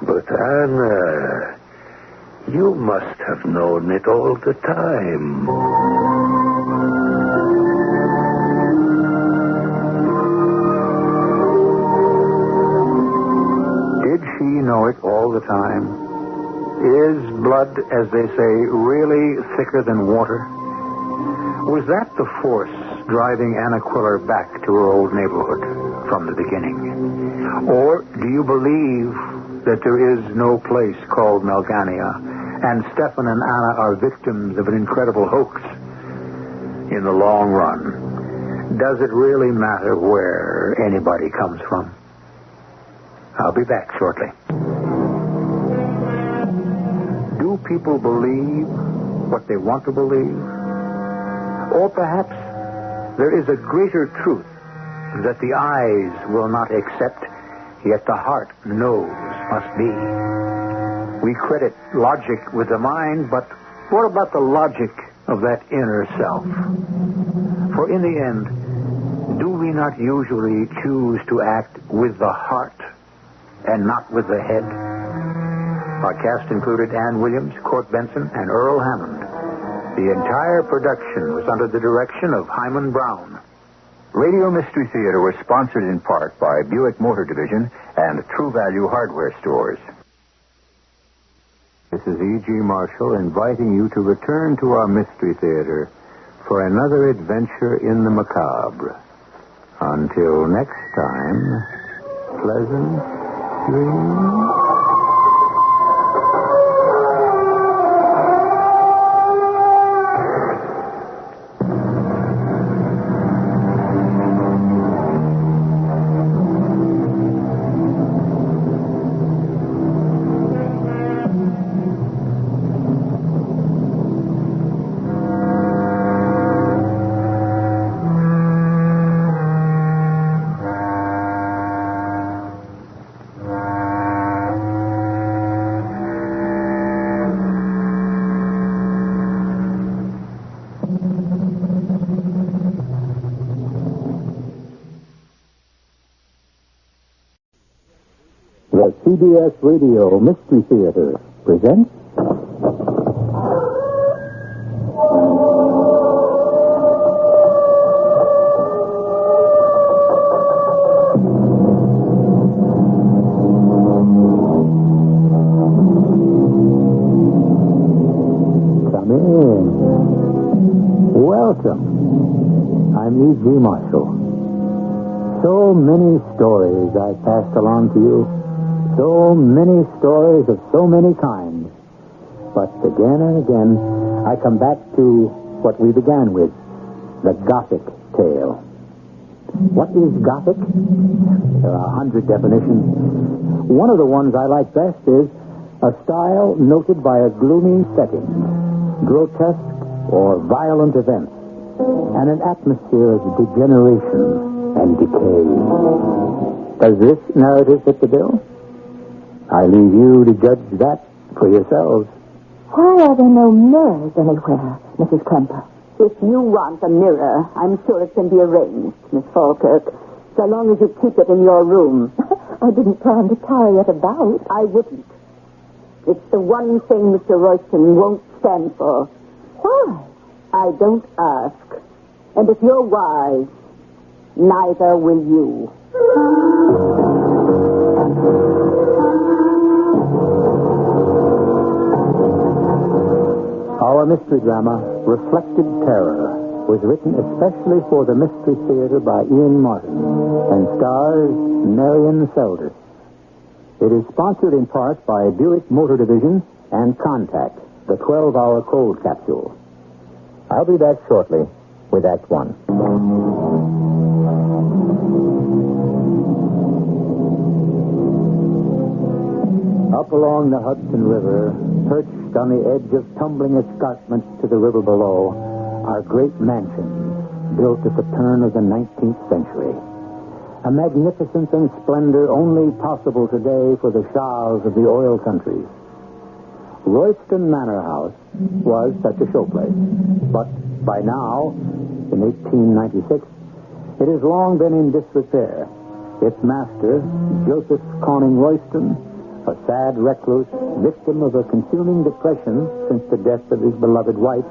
But, Anna, you must have known it all the time. Did she know it all the time? Is blood, as they say, really thicker than water? Was that the force driving Anna Quiller back to her old neighborhood from the beginning? Or do you believe that there is no place called Melgania, and Stefan and Anna are victims of an incredible hoax? In the long run, does it really matter where anybody comes from? I'll be back shortly. Do people believe what they want to believe? Or perhaps there is a greater truth that the eyes will not accept, yet the heart knows must be. We credit logic with the mind, but what about the logic of that inner self? For in the end, do we not usually choose to act with the heart and not with the head? Our cast included Ann Williams, Court Benson, and Earl Hammond. The entire production was under the direction of Himan Brown. Radio Mystery Theater was sponsored in part by Buick Motor Division and True Value Hardware Stores. This is E.G. Marshall inviting you to return to our Mystery Theater for another adventure in the macabre. Until next time, pleasant dreams. The CBS Radio Mystery Theater presents Come in. Welcome. I'm E.G. Marshall. So many stories I've passed along to you. So many stories of so many kinds. But again and again, I come back to what we began with, the Gothic tale. What is Gothic? There are 100 definitions. One of the ones I like best is a style noted by a gloomy setting, grotesque or violent events, and an atmosphere of degeneration and decay. Does this narrative fit the bill? I leave you to judge that for yourselves. Why are there no mirrors anywhere, Mrs. Kemper? If you want a mirror, I'm sure it can be arranged, Miss Falkirk, so long as you keep it in your room. I didn't plan to carry it about. I wouldn't. It's the one thing Mr. Royston won't stand for. Why? I don't ask. And if you're wise, neither will you. Our mystery drama, Reflected Terror, was written especially for the Mystery Theater by Ian Martin and stars Marion Seldes. It is sponsored in part by Buick Motor Division and Contact, the 12-hour cold capsule. I'll be back shortly with Act One. Up along the Hudson River, perched on the edge of tumbling escarpments to the river below, are great mansions built at the turn of the 19th century. A magnificence and splendor only possible today for the shahs of the oil countries. Royston Manor House was such a showplace, but by now, in 1896, it has long been in disrepair. Its master, Joseph Conning Royston, a sad recluse, victim of a consuming depression since the death of his beloved wife,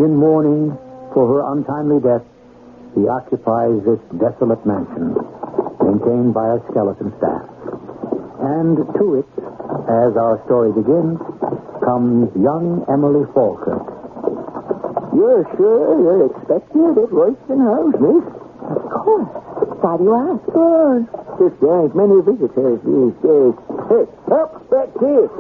in mourning for her untimely death, he occupies this desolate mansion, maintained by a skeleton staff. And to it, as our story begins, comes young Emily Falkirk. You're sure you're expected at Royston House, miss? Of course. Why do you ask? Oh, just there ain't many visitors these days. Hey, up, back here.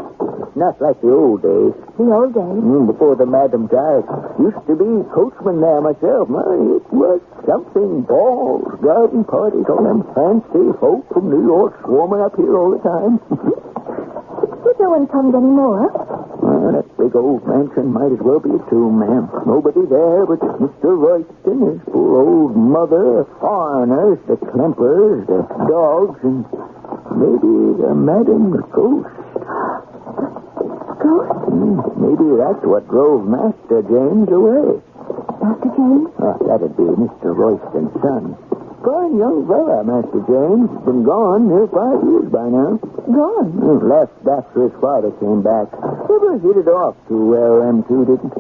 Not like the old days. The old days? Before the Madam died. Used to be coachman there myself. It was something. Balls, garden parties, all them fancy folk from New York swarming up here all the time. No one comes anymore. That big old mansion might as well be a tomb, ma'am. Nobody there but Mr. Royston, his poor old mother, foreigners, the Klempers, the dogs, and maybe the Madam Ghost. Ghost? Maybe that's what drove Master James away. Master James? That'd be Mr. Royston's son. Fine young fella, Master James. Been gone near 5 years by now. Gone? Left after his father came back. Never hit it off too well, them two didn't.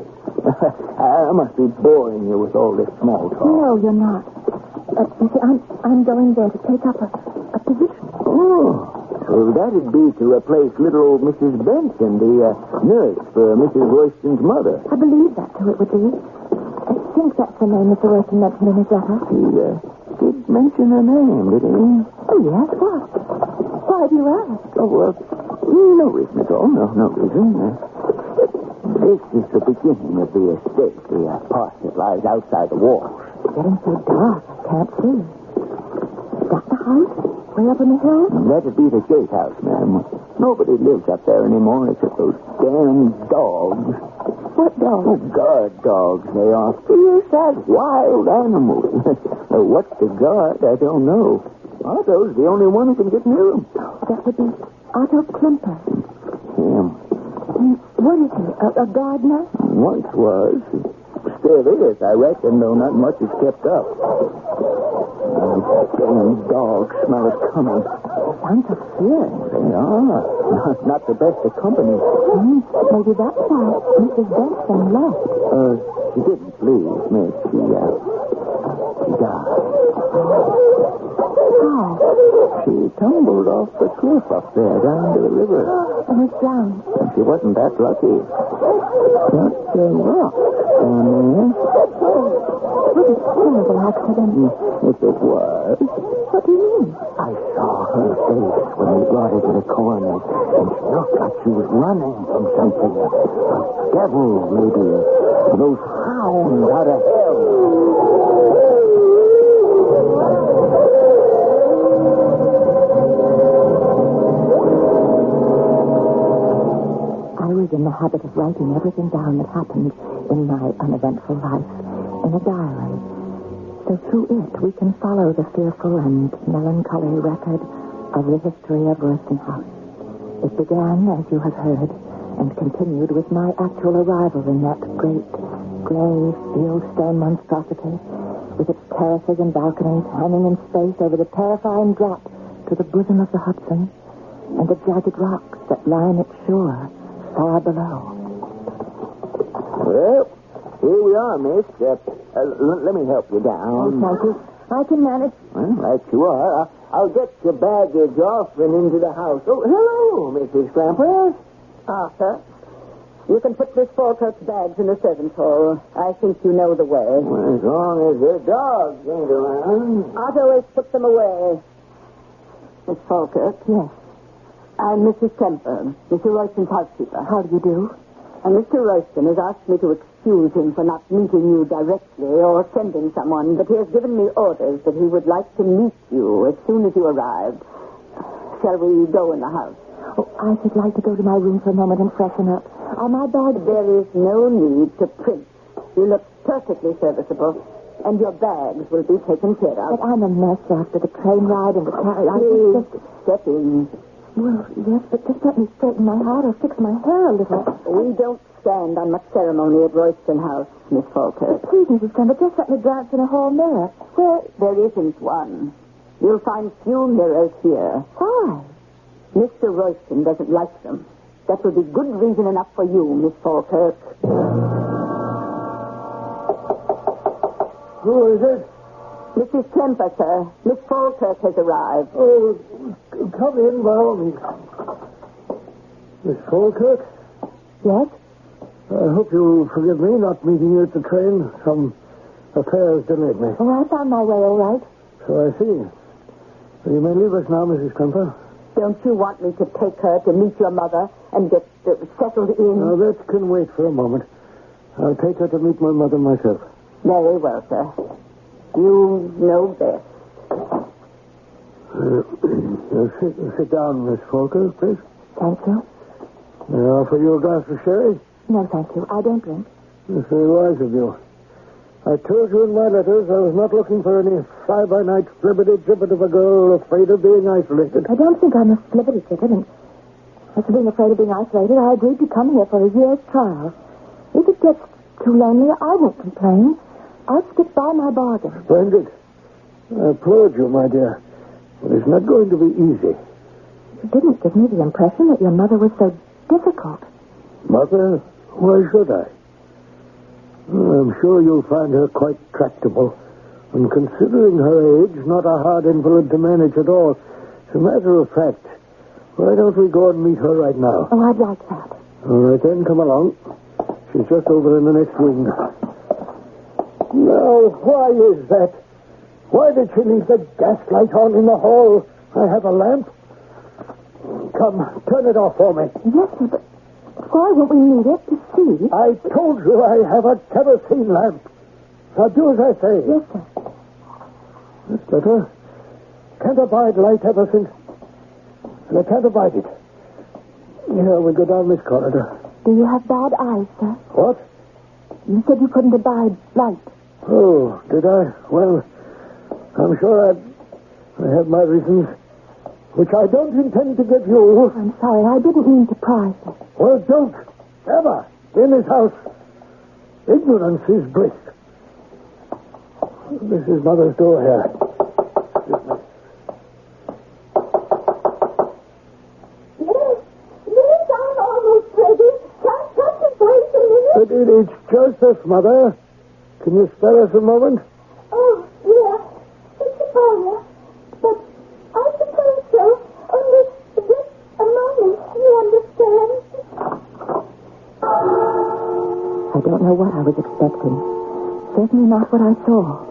I must be boring you with all this small talk. No, you're not. You see, I'm going there to take up a position. Oh, so that'd be to replace little old Mrs. Benson, the nurse for Mrs. Royston's mother. I believe that's who it would be. I think that's the name Mr. Royston mentioned in his letter. He did mention her name, did he? Oh, yes, what? Why do you ask? Oh, no reason at all. No reason. This is the beginning of the estate, the part that lies outside the walls. It's getting so dark, I can't see. Is that the house? Way up in the hill? That'd be the gatehouse, ma'am. Nobody lives up there anymore except those damn dogs. What dogs? Oh, guard dogs, they are. Fierce as wild animals. What's the guard? I don't know. Otto's the only one who can get near them. That would be Otto Klemper. Him. What is he? A gardener? Once was. Still is, I reckon, though not much is kept up. Damn dogs smell it coming. Sounds so fierce. They are. Not the best of company. Maybe that's why Mrs. Benson left. She didn't leave, miss. She died. How? She tumbled off the cliff up there down to the river. And was drowned. And she wasn't that lucky. Not rock down there. What a terrible accident. If it was. What do you mean? I saw her face when we brought her to the coroner, and she looked like she was running from something. A devil, maybe. Those hounds out of hell. I was in the habit of writing everything down that happened in my uneventful life in a diary. So through it, we can follow the fearful and melancholy record of the history of Royston House. It began, as you have heard, and continued with my actual arrival in that great, gray, steel-stone monstrosity, with its terraces and balconies hanging in space over the terrifying drop to the bosom of the Hudson, and the jagged rocks that line its shore far below. Well, here we are, miss. Let me help you down. Oh, thank you. I can manage. Well, right you are. I'll get your baggage off and into the house. Oh, hello, Mrs. Clamper. Arthur, you can put Miss Falkirk's bags in the servants' hall. I think you know the way. Well, as long as the dogs ain't around. Otto always put them away. Miss Falkirk? Yes. I'm Mrs. Kemper, Mr. Royston's housekeeper. How do you do? And Mr. Royston has asked me to excuse him for not meeting you directly or sending someone, but he has given me orders that he would like to meet you as soon as you arrived. Shall we go in the house? Oh, I should like to go to my room for a moment and freshen up. Are my bags... There is no need to print. You look perfectly serviceable. And your bags will be taken care of. But I'm a mess after the train ride and the carriage. Please step in. Well, yes, but just let me straighten my hat or fix my hair a little. We don't stand on much ceremony at Royston House, Miss Falkirk. Please, Mrs. Kemper, just let me glance in a hall mirror. Well, there isn't one. You'll find few mirrors here. Why? Mr. Royston doesn't like them. That would be good reason enough for you, Miss Falkirk. Who is it? Mrs. Kemper, sir. Miss Falkirk has arrived. Oh, come in by all means. Miss Falkirk? Yes? I hope you'll forgive me not meeting you at the train. Some affairs delayed me. Oh, I found my way all right. So I see. You may leave us now, Mrs. Kemper. Don't you want me to take her to meet your mother and get settled in? Now, that can wait for a moment. I'll take her to meet my mother myself. Very well, sir. You know best. Sit down, Miss Falkirk, please. Thank you. May I offer you a glass of sherry? No, thank you. I don't drink. That's very wise of you. I told you in my letters I was not looking for any fly-by-night flippity-trippet of a girl afraid of being isolated. I don't think I'm a flippity-trippet, and as for being afraid of being isolated, I agreed to come here for a year's trial. If it gets too lonely, I won't complain. I'll stick by my bargain. Splendid. I applaud you, my dear. But it's not going to be easy. You didn't give me the impression that your mother was so difficult. Mother? Why should I? I'm sure you'll find her quite tractable. And considering her age, not a hard invalid to manage at all. As a matter of fact, why don't we go and meet her right now? Oh, I'd like that. All right, then, come along. She's just over in the next wing. Now, why is that? Why did she leave the gas light on in the hall? I have a lamp. Come, turn it off for me. Yes, sir, but why won't we need it to see? I told you I have a kerosene lamp. Now do as I say. Yes, sir. That's better. Can't abide light ever since. And I can't abide it. Here, we go down this corridor. Do you have bad eyes, sir? What? You said you couldn't abide light. Oh, did I? Well, I'm sure I have my reasons, which I don't intend to give you. I'm sorry, I didn't mean to pry, sir. Well, don't ever in this house. Ignorance is bliss. This is Mother's door here. Yes, I'm almost ready. Just wait a minute. But it's Joseph, Mother. Can you spare us a moment? Oh, yeah. It's Victoria. But I suppose so. Only just a moment, you understand? I don't know what I was expecting. Certainly not what I saw.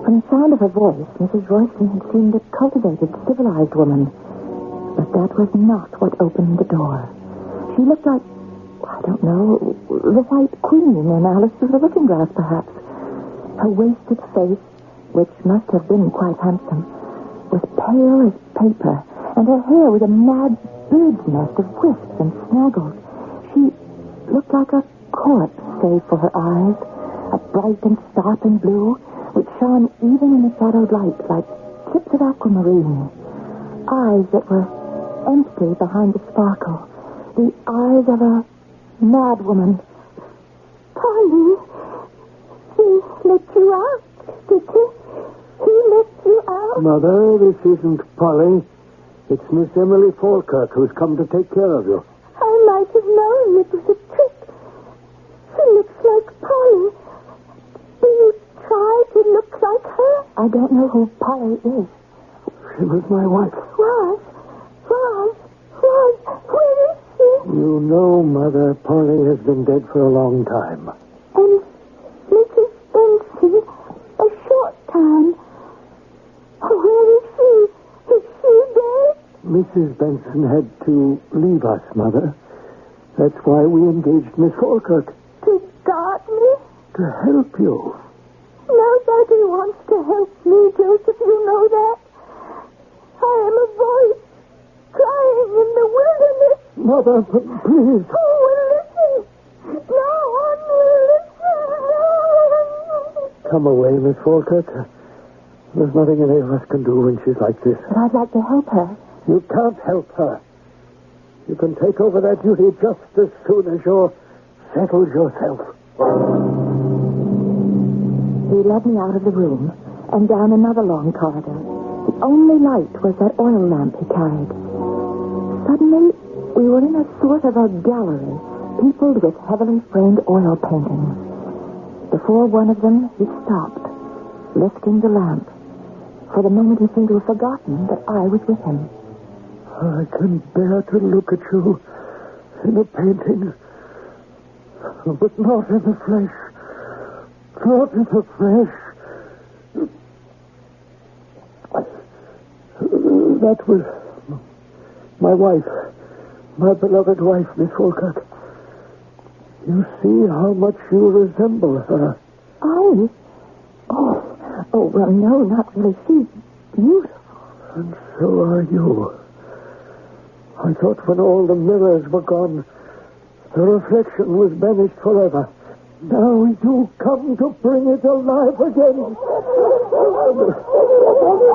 From the sound of her voice, Mrs. Royston had seemed a cultivated, civilized woman. But that was not what opened the door. She looked like, I don't know, the White Queen in Alice Through the Looking Glass, perhaps. Her wasted face, which must have been quite handsome, was pale as paper, and her hair was a mad bird's nest of wisps and snaggles. She looked like a corpse, save for her eyes, a bright and sparkling blue, which shone even in the shadowed light like chips of aquamarine. Eyes that were empty behind the sparkle. The eyes of a mad woman. Polly, he let you out, did he? He let you out? Mother, this isn't Polly. It's Miss Emily Falkirk who's come to take care of you. I might have known it was a trick. She looks like Polly. Will you try to look like her? I don't know who Polly is. She was my wife. Was? Where is she? You know, Mother, Polly has been dead for a long time. And Mrs. Benson, a short time. Where is she? Is she dead? Mrs. Benson had to leave us, Mother. That's why we engaged Miss Falkirk. To guard me? To help you. Nobody wants to help me, Joseph. You know that. I am a voice. crying in the wilderness. Mother, please. Who will listen? No one will listen. Come away, Miss Falkirk. There's nothing any of us can do when she's like this. But I'd like to help her. You can't help her. You can take over that duty just as soon as you're settled yourself. He led me out of the room and down another long corridor. The only light was that oil lamp he carried. Suddenly, we were in a sort of a gallery, peopled with heavily framed oil paintings. Before one of them, he stopped, lifting the lamp. For the moment, he seemed to have forgotten that I was with him. I can bear to look at you in a painting, but not in the flesh. Not in the flesh. That was my wife, my beloved wife, Miss Falkirk. You see how much you resemble her. I? Oh, well, no, not really. She's beautiful. And so are you. I thought when all the mirrors were gone, the reflection was banished forever. Now you come to bring it alive again.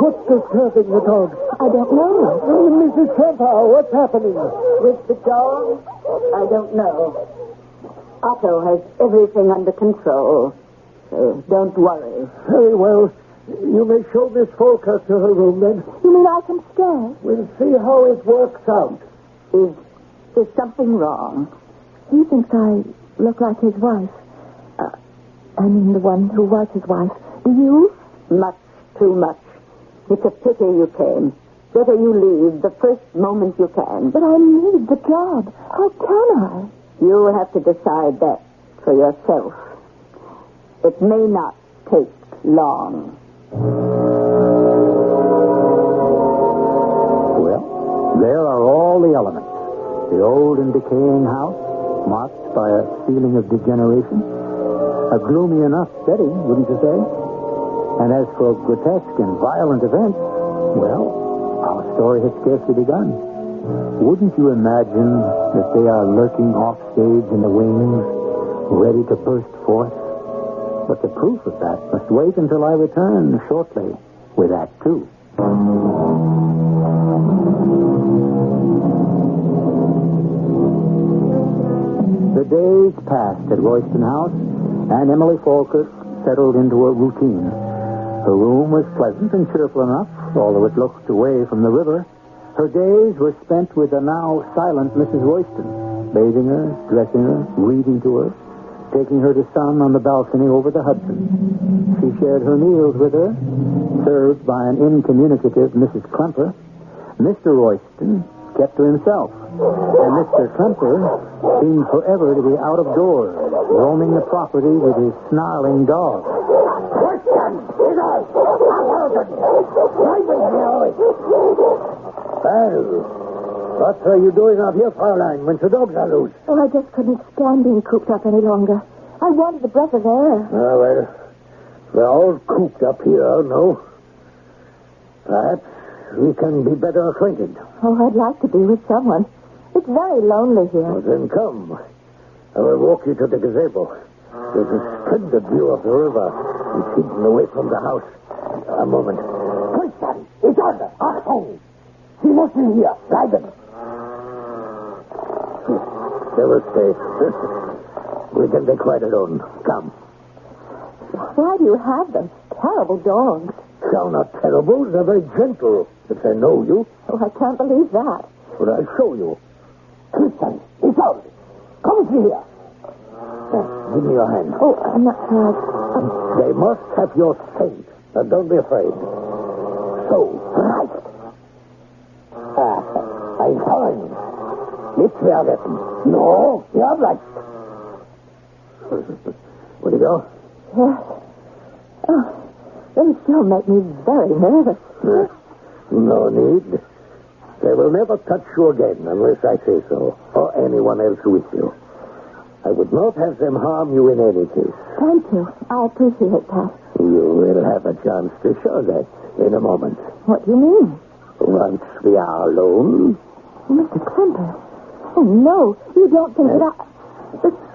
What's disturbing the dog? I don't know. Mrs. Tremper, what's happening? With the dog? I don't know. Otto has everything under control. So don't worry. Very well. You may show Miss Falkirk to her room, then. You mean I can stay? We'll see how it works out. Is something wrong? He thinks I look like his wife. I mean the one who was his wife. Do you? Much too much. It's a pity you came. Better you leave the first moment you can. But I need the job. How can I? You will have to decide that for yourself. It may not take long. Well, there are all the elements. The old and decaying house, marked by a feeling of degeneration. A gloomy enough setting, wouldn't you say? And as for grotesque and violent events, well, our story has scarcely begun. Wouldn't you imagine that they are lurking offstage in the wings, ready to burst forth? But the proof of that must wait until I return shortly with Act 2. The days passed at Royston House, and Emily Falkirk settled into a routine. Her room was pleasant and cheerful enough, although it looked away from the river. Her days were spent with the now silent Mrs. Royston, bathing her, dressing her, reading to her, taking her to sun on the balcony over the Hudson. She shared her meals with her, served by an incommunicative Mrs. Klemper. Mr. Royston kept to himself, and Mr. Klemper seemed forever to be out of doors, roaming the property with his snarling dog. Well, what are you doing up here, Fraulein, when the dogs are loose? Oh, I just couldn't stand being cooped up any longer. I wanted a breath of air. Well, we're all cooped up here, no? Perhaps we can be better acquainted. Oh, I'd like to be with someone. It's very lonely here. Well, then come. I will walk you to the gazebo. There's a splendid view of the river. It's hidden away from the house. A moment. Quick, son. It's under. Achtung. He must be here. Bleiben. They will stay. We can be quite alone. Come. Why do you have those terrible dogs? They're not terrible. They're very gentle, if they know you. Oh, I can't believe that. But I'll show you. Christian, it's out. Come see here. Give me your hand. Oh, I'm not sure. They must have your scent. Now, don't be afraid. So, right. Ein Freund. Nicht vergessen. No, you are right. Will you go? Yes. Oh, they still make me very nervous. No need. They will never touch you again unless I say so, or anyone else with you. I would not have them harm you in any case. Thank you. I appreciate that. You will have a chance to show that in a moment. What do you mean? Once we are alone. Mr. Clemper. Oh, no. You don't think that I...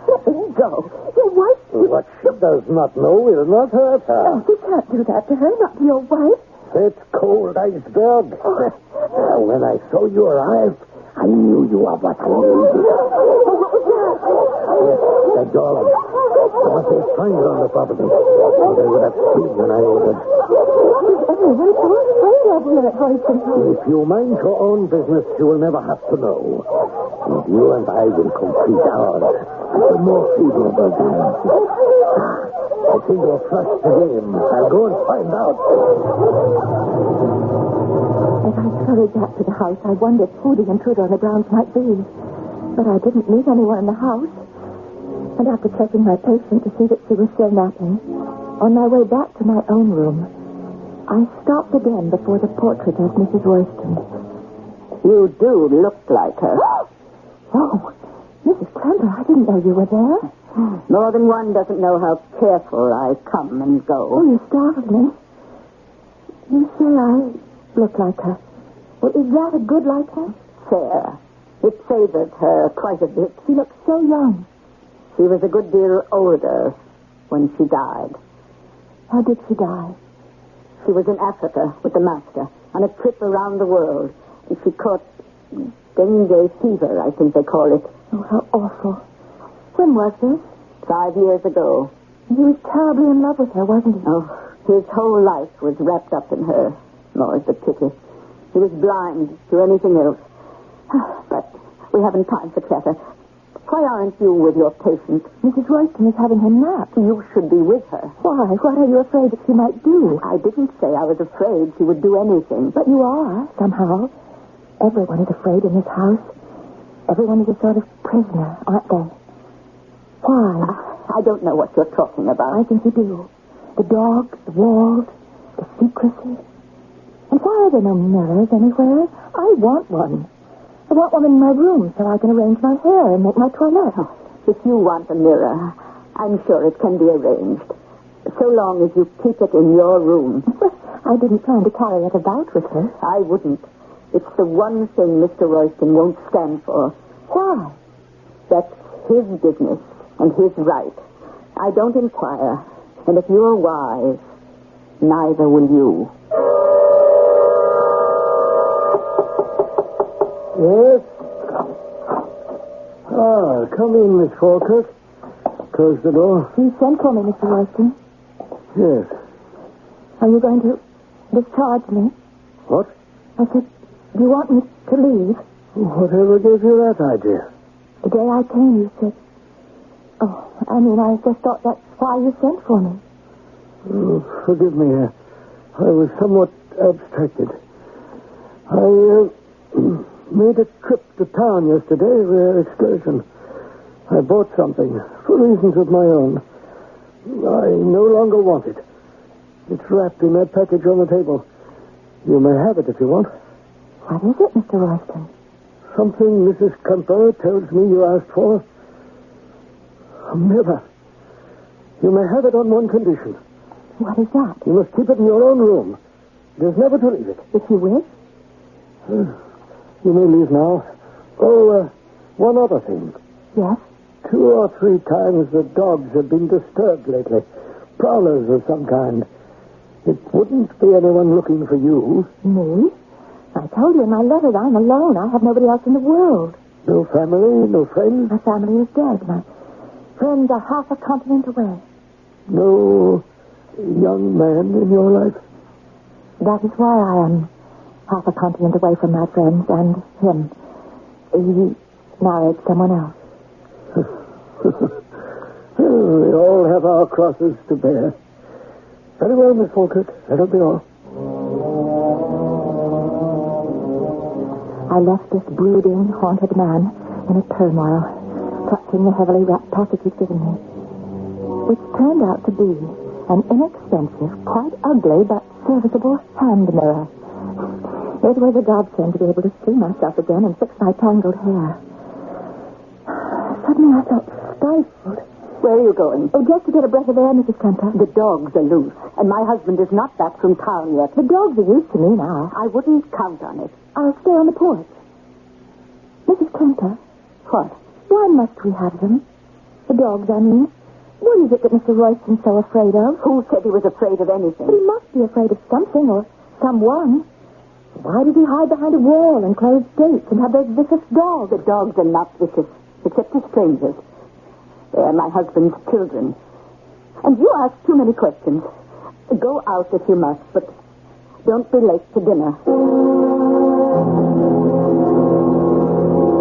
Let me go. Your wife... What she does not know will not hurt her. No, you can't do that to her, not to your wife. It's cold iceberg. When I saw you arrive, I knew you were what I needed. What was that? Yes, the dog. There was a stranger on the property. They would have seen when I ordered. Everyone's so afraid of here at Hoyston House. If you mind your own business, you will never have to know. And you and I will complete ours. The more feeble about them. I think you're flushed the game. I'll go and find out. As I hurried back to the house, I wondered who the intruder on the grounds might be. But I didn't meet anyone in the house. And after checking my patient to see that she was still napping, on my way back to my own room, I stopped again before the portrait of Mrs. Royston. You do look like her. Oh, Mrs. Clemper, I didn't know you were there. More than one doesn't know how careful I come and go. Oh, you startled me. You say I look like her. Well, is that a good likeness? Fair. It favored her quite a bit. She looks so young. She was a good deal older when she died. How did she die? She was in Africa with the master on a trip around the world. And she caught dengue fever, I think they call it. Oh, how awful. When was this? 5 years ago. He was terribly in love with her, wasn't he? Oh, his whole life was wrapped up in her. More's the pity. He was blind to anything else. But we haven't time for chatter. Why aren't you with your patient? Mrs. Royston is having her nap. You should be with her. Why? What are you afraid that she might do? I didn't say I was afraid she would do anything. But you are, somehow. Everyone is afraid in this house. Everyone is a sort of prisoner, aren't they? Why? I don't know what you're talking about. I think you do. The dog, the walls, the secrecy. And why are there no mirrors anywhere? I want one. I want one in my room so I can arrange my hair and make my toilet. Oh, if you want a mirror, I'm sure it can be arranged. So long as you keep it in your room. I didn't plan to carry it about with her. I wouldn't. It's the one thing Mr. Royston won't stand for. Why? That's his business and his right. I don't inquire. And if you're wise, neither will you. Yes? Come in, Miss Falkirk. Close the door. You sent for me, Mr. Royston. Yes. Are you going to discharge me? What? I said, do you want me to leave? Whatever gave you that idea? The day I came, you said... Oh, I just thought that's why you sent for me. Oh, forgive me. I was somewhat abstracted. I made a trip to town yesterday, an excursion. I bought something for reasons of my own. I no longer want it. It's wrapped in that package on the table. You may have it if you want. What is it, Mr. Royston? Something Mrs. Kemper tells me you asked for. A mirror. You may have it on one condition. What is that? You must keep it in your own room. There's never to leave it. If you wish. You may leave now. Oh, one other thing. Yes? 2 or 3 times the dogs have been disturbed lately. Prowlers of some kind. It wouldn't be anyone looking for you. Me? I told you in my letter I'm alone. I have nobody else in the world. No family, no friends? My family is dead. My friends are half a continent away. No young man in your life? That is why I am half a continent away from my friends and him. He married someone else. We all have our crosses to bear. Very well, Miss Falkirk. That'll be all. I left this brooding, haunted man in a turmoil, clutching the heavily wrapped package he'd given me, which turned out to be an inexpensive, quite ugly, but serviceable hand mirror. It was a godsend to be able to see myself again and fix my tangled hair. Suddenly I felt stifled. Where are you going? Oh, just to get a breath of air, Mrs. Kemper. The dogs are loose, and my husband is not back from town yet. The dogs are used to me now. I wouldn't count on it. I'll stay on the porch. Mrs. Kemper. What? Why must we have them? The dogs, I mean. What is it that Mr. Royston's so afraid of? Who said he was afraid of anything? But he must be afraid of something or someone. Why did he hide behind a wall and close gates and have those vicious dogs? The dogs are not vicious, except to strangers. They are my husband's children. And you ask too many questions. Go out if you must, but don't be late to dinner.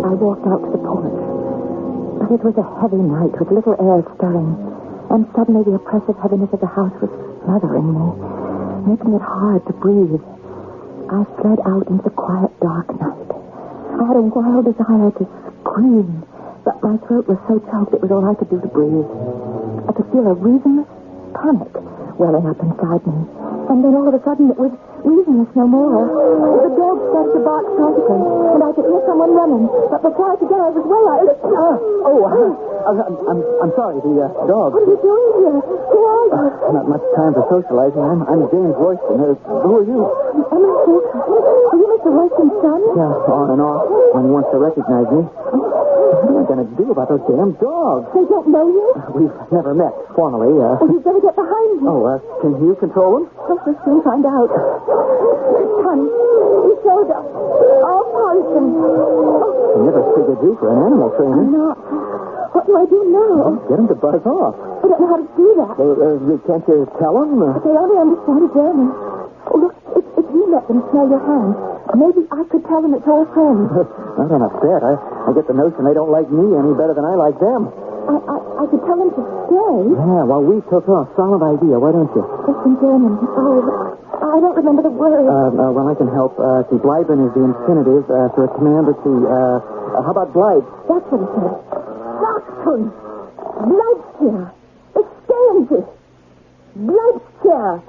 I walked out to the porch. But it was a heavy night with little air stirring. And suddenly the oppressive heaviness of the house was smothering me, making it hard to breathe. I fled out into the quiet, dark night. I had a wild desire to scream, but my throat was so choked it was all I could do to breathe. I could feel a reasonless panic welling up inside me. And then all of a sudden it was reasonless no more. The dog started to bark frantically, and I could hear someone running. But before I could get out of his way, I'm sorry, the dog. What are you doing here? Who are you? Not much time for socializing. I'm James Royston. Who are you? Emily Fulker. Are you Mr. Royston's son? Yeah, on and off. When he wants to recognize me. What am I going to do about those damn dogs? They don't know you? We've never met formally. You'd better get behind me. Can you control them? We'll soon find out. Honey, he showed up. All Parson. I never figured you for an animal trainer. I'm not. What do I do now? Get them to buzz off. I don't know how to do that. Can't you tell them? They only understand German. Oh, look, if you let them smell your hand, maybe I could tell them it's our friends. Not on a bet. I get the notion they don't like me any better than I like them. I could tell them to stay. Yeah, well, we took off. Solid idea. Why don't you? It's in German. Oh, I don't remember the words. Well, I can help. See, bleiben is the infinitive for a command. Let's see. How about bleib? That's what he said. Wachsen. Bleibst hier. Stehen Sie. Bleibst hier.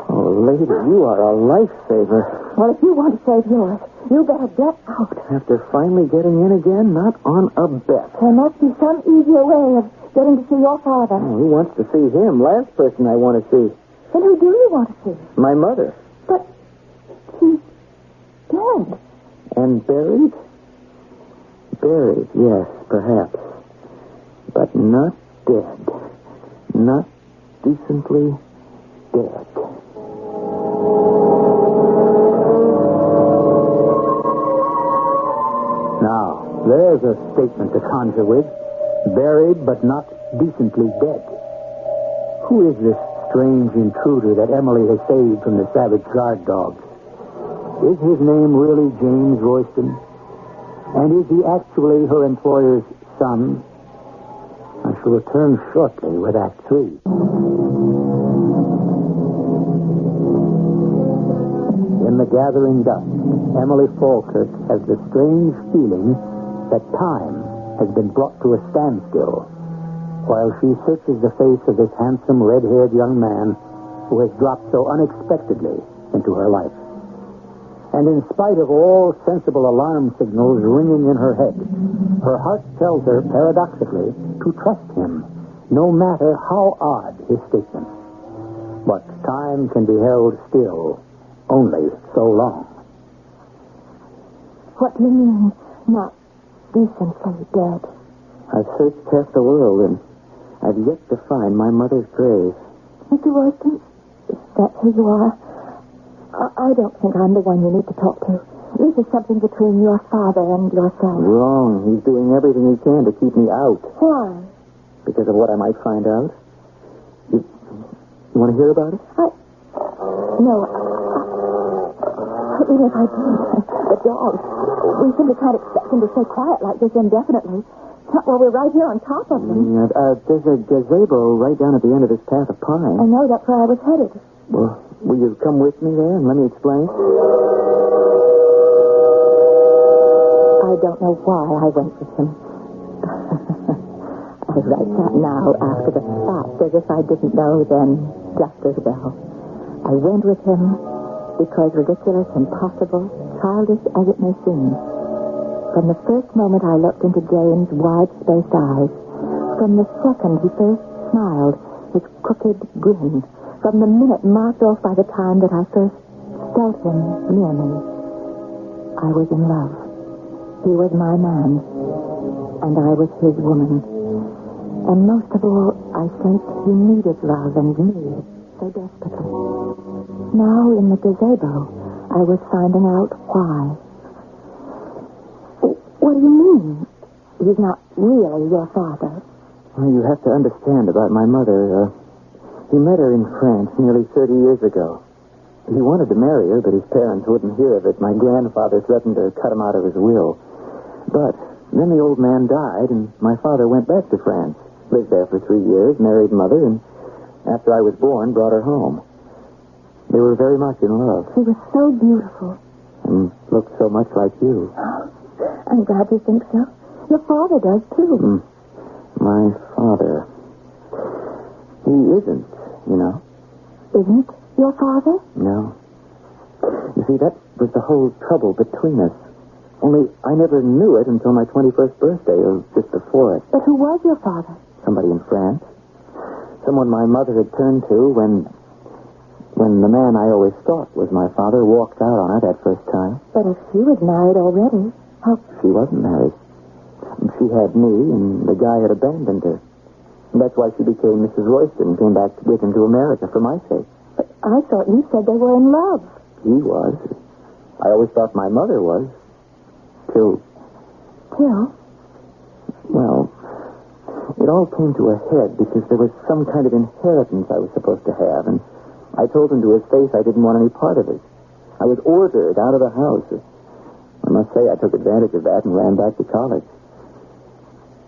Oh, lady, you are a lifesaver. Well, if you want to save yours, you better get out. After finally getting in again, not on a bet. There must be some easier way of getting to see your father. Oh, who wants to see him? Last person I want to see. Then who do you want to see? My mother. But she's dead. And buried? Buried, yes, perhaps. But not dead. Not decently dead. Now, there's a statement to conjure with. Buried, but not decently dead. Who is this strange intruder that Emily has saved from the savage guard dogs? Is his name really James Royston? And is he actually her employer's son? I shall return shortly with Act 3. In the gathering dusk, Emily Falkirk has the strange feeling that time has been brought to a standstill while she searches the face of this handsome, red-haired young man who has dropped so unexpectedly into her life. And in spite of all sensible alarm signals ringing in her head, her heart tells her, paradoxically, to trust him, no matter how odd his statement. But time can be held still only so long. What do you mean, not decently dead? I've searched half the world, and I've yet to find my mother's grave. Mr. Royston, is that who you are? I don't think I'm the one you need to talk to. This is something between your father and yourself. Wrong. He's doing everything he can to keep me out. Why? Because of what I might find out. You want to hear about it? No. Even if I did, the dogs. We simply can't expect them to stay quiet like this indefinitely. Not while we're right here on top of them. There's a gazebo right down at the end of this path of pine. I know, that's where I was headed. Well, will you come with me there and let me explain? I don't know why I went with him. I write that now after the fact, as if I didn't know then just as well. I went with him because, ridiculous, impossible, childish as it may seem, from the first moment I looked into Jane's wide-spaced eyes, From the second he first smiled, his crooked grin, from the minute marked off by the time that I first felt him near me, I was in love. He was my man, and I was his woman. And most of all, I sensed he needed love and me so desperately. Now, in the gazebo, I was finding out why. What do you mean? He's not really your father. Well, you have to understand about my mother. He met her in France nearly 30 years ago. He wanted to marry her, but his parents wouldn't hear of it. My grandfather threatened to cut him out of his will. But then the old man died, and my father went back to France. Lived there for 3 years, married mother, and after I was born, brought her home. They were very much in love. She was so beautiful. And looked so much like you. I'm glad you think so. Your father does, too. My father. He isn't, you know. Isn't your father? No. You see, that was the whole trouble between us. Only I never knew it until my 21st birthday, or just before it. But who was your father? Somebody in France. Someone my mother had turned to when the man I always thought was my father walked out on her that first time. But if she was married already, how... She wasn't married. She had me, and the guy had abandoned her. And that's why she became Mrs. Royston and came back with him to America for my sake. But I thought you said they were in love. He was. I always thought my mother was. Till? Well, it all came to a head because there was some kind of inheritance I was supposed to have, and I told him to his face I didn't want any part of it. I was ordered out of the house. I must say I took advantage of that and ran back to college.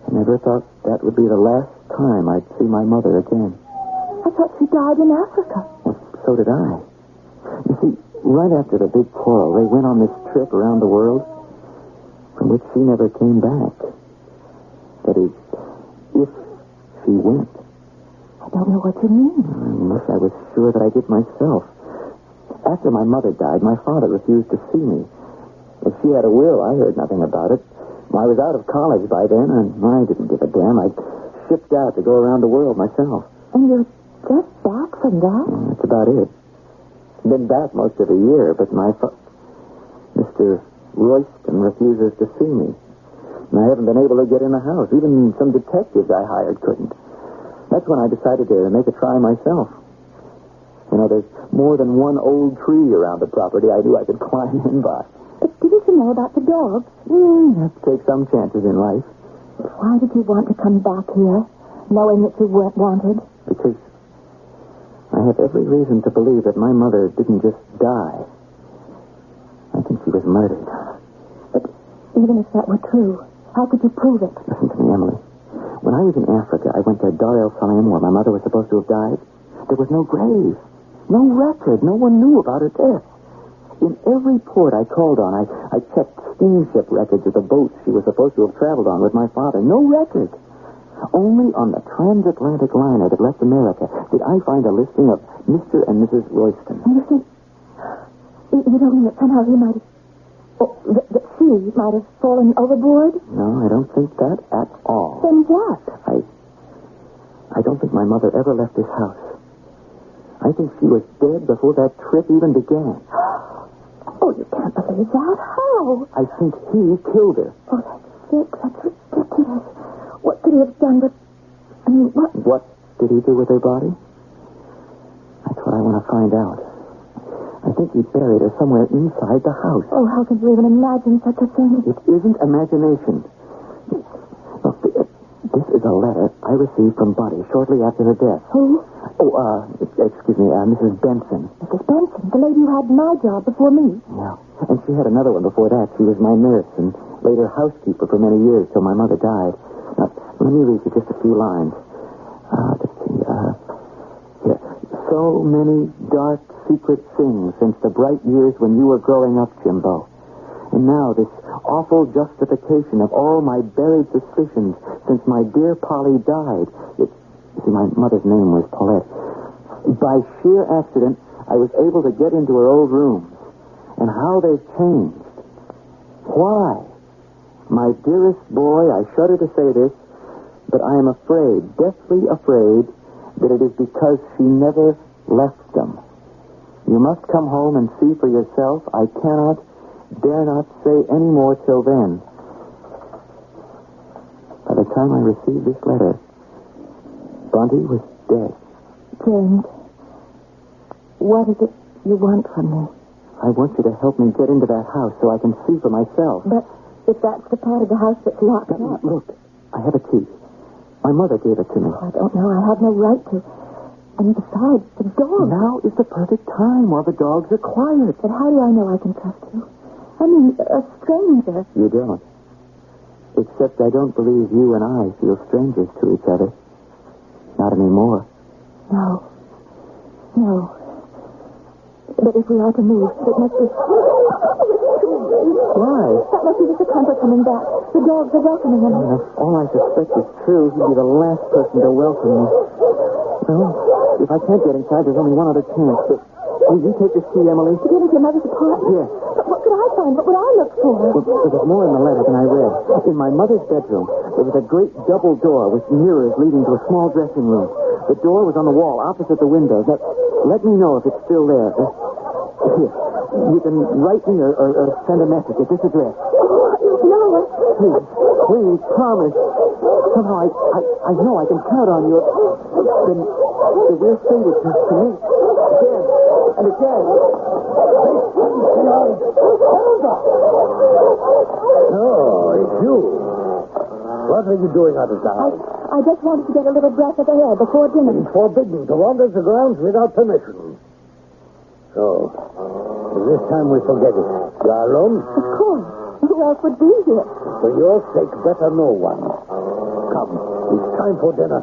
I never thought that would be the last time I'd see my mother again. I thought she died in Africa. Well, so did I. You see, right after the big quarrel, they went on this trip around the world, from which she never came back. That is, if she went. I don't know what you mean. Unless I was sure that I did myself. After my mother died, my father refused to see me. If she had a will, I heard nothing about it. I was out of college by then, and I didn't give a damn. I'd shipped out to go around the world myself. And you're just back from that? That's about it. Been back most of the year, but Mr. Royston refuses to see me. And I haven't been able to get in the house. Even some detectives I hired couldn't. That's when I decided to make a try myself. You know, there's more than one old tree around the property I knew I could climb in by. But didn't you know about the dogs? Have to take some chances in life. Why did you want to come back here, knowing that you weren't wanted? Because I have every reason to believe that my mother didn't just die. I think she was murdered. But even if that were true, how could you prove it? Listen to me, Emily. When I was in Africa, I went to Dar el Salaam, where my mother was supposed to have died. There was no grave, no record. No one knew about her death. In every port I called on, I checked steamship records of the boats she was supposed to have traveled on with my father. No record. Only on the transatlantic liner that left America did I find a listing of Mr. and Mrs. Royston. And you think... You don't mean that somehow he might have... that she might have fallen overboard? No, I don't think that at all. Then what? I don't think my mother ever left this house. I think she was dead before that trip even began. Oh, you can't believe that. How? I think he killed her. Oh, that's sick. That's ridiculous. What could he have done with... I mean, what... What did he do with her body? That's what I want to find out. I think he buried her somewhere inside the house. Oh, how can you even imagine such a thing? It isn't imagination. Look, this is a letter I received from Buddy shortly after her death. Who? Oh, excuse me, Mrs. Benson. Mrs. Benson, the lady who had my job before me. Yeah, and she had another one before that. She was my nurse and later housekeeper for many years till my mother died. Now, let me read you just a few lines. Let's see, here. So many dark, secret things since the bright years when you were growing up, Jimbo. And now this awful justification of all my buried suspicions since my dear Polly died. You see, my mother's name was Paulette. By sheer accident, I was able to get into her old rooms. And how they've changed. Why? My dearest boy, I shudder to say this, But I am afraid, deathly afraid, that it is because she never left them. You must come home and see for yourself. I cannot, dare not say any more till then. By the time I received this letter, Bunty was dead. James, what is it you want from me? I want you to help me get into that house so I can see for myself. But if that's the part of the house that's locked up... Look, I have a key. My mother gave it to me. I don't know. I have no right to. And besides, the dog... Now is the perfect time while the dogs are quiet. But how do I know I can trust you? I mean, a stranger. You don't. Except I don't believe you and I feel strangers to each other. Not anymore. No. But if we are to move, it must be... Why? That must be Mr. Kemper coming back. The dogs are welcoming him. If all I suspect is true, he'd be the last person to welcome me. Well, if I can't get inside, there's only one other chance. But will you take this key, Emily? To get into your mother's apartment? Yes. But what could I find? What would I look for? Well, there was more in the letter than I read. In my mother's bedroom, there was a great double door with mirrors leading to a small dressing room. The door was on the wall opposite the window. Now, let me know if it's still there. Here, you can write me or send a message at this address. No. Please, promise. Somehow I know I can count on you. Then we're fated to meet again and again. Oh, it's you. What are you doing out of the house? I just wanted to get a little breath of air before dinner. It's forbidden to wander the grounds without permission. So, this time we forget it. You are alone? Of course. Who else would be here? For your sake, better no one. Come, it's time for dinner.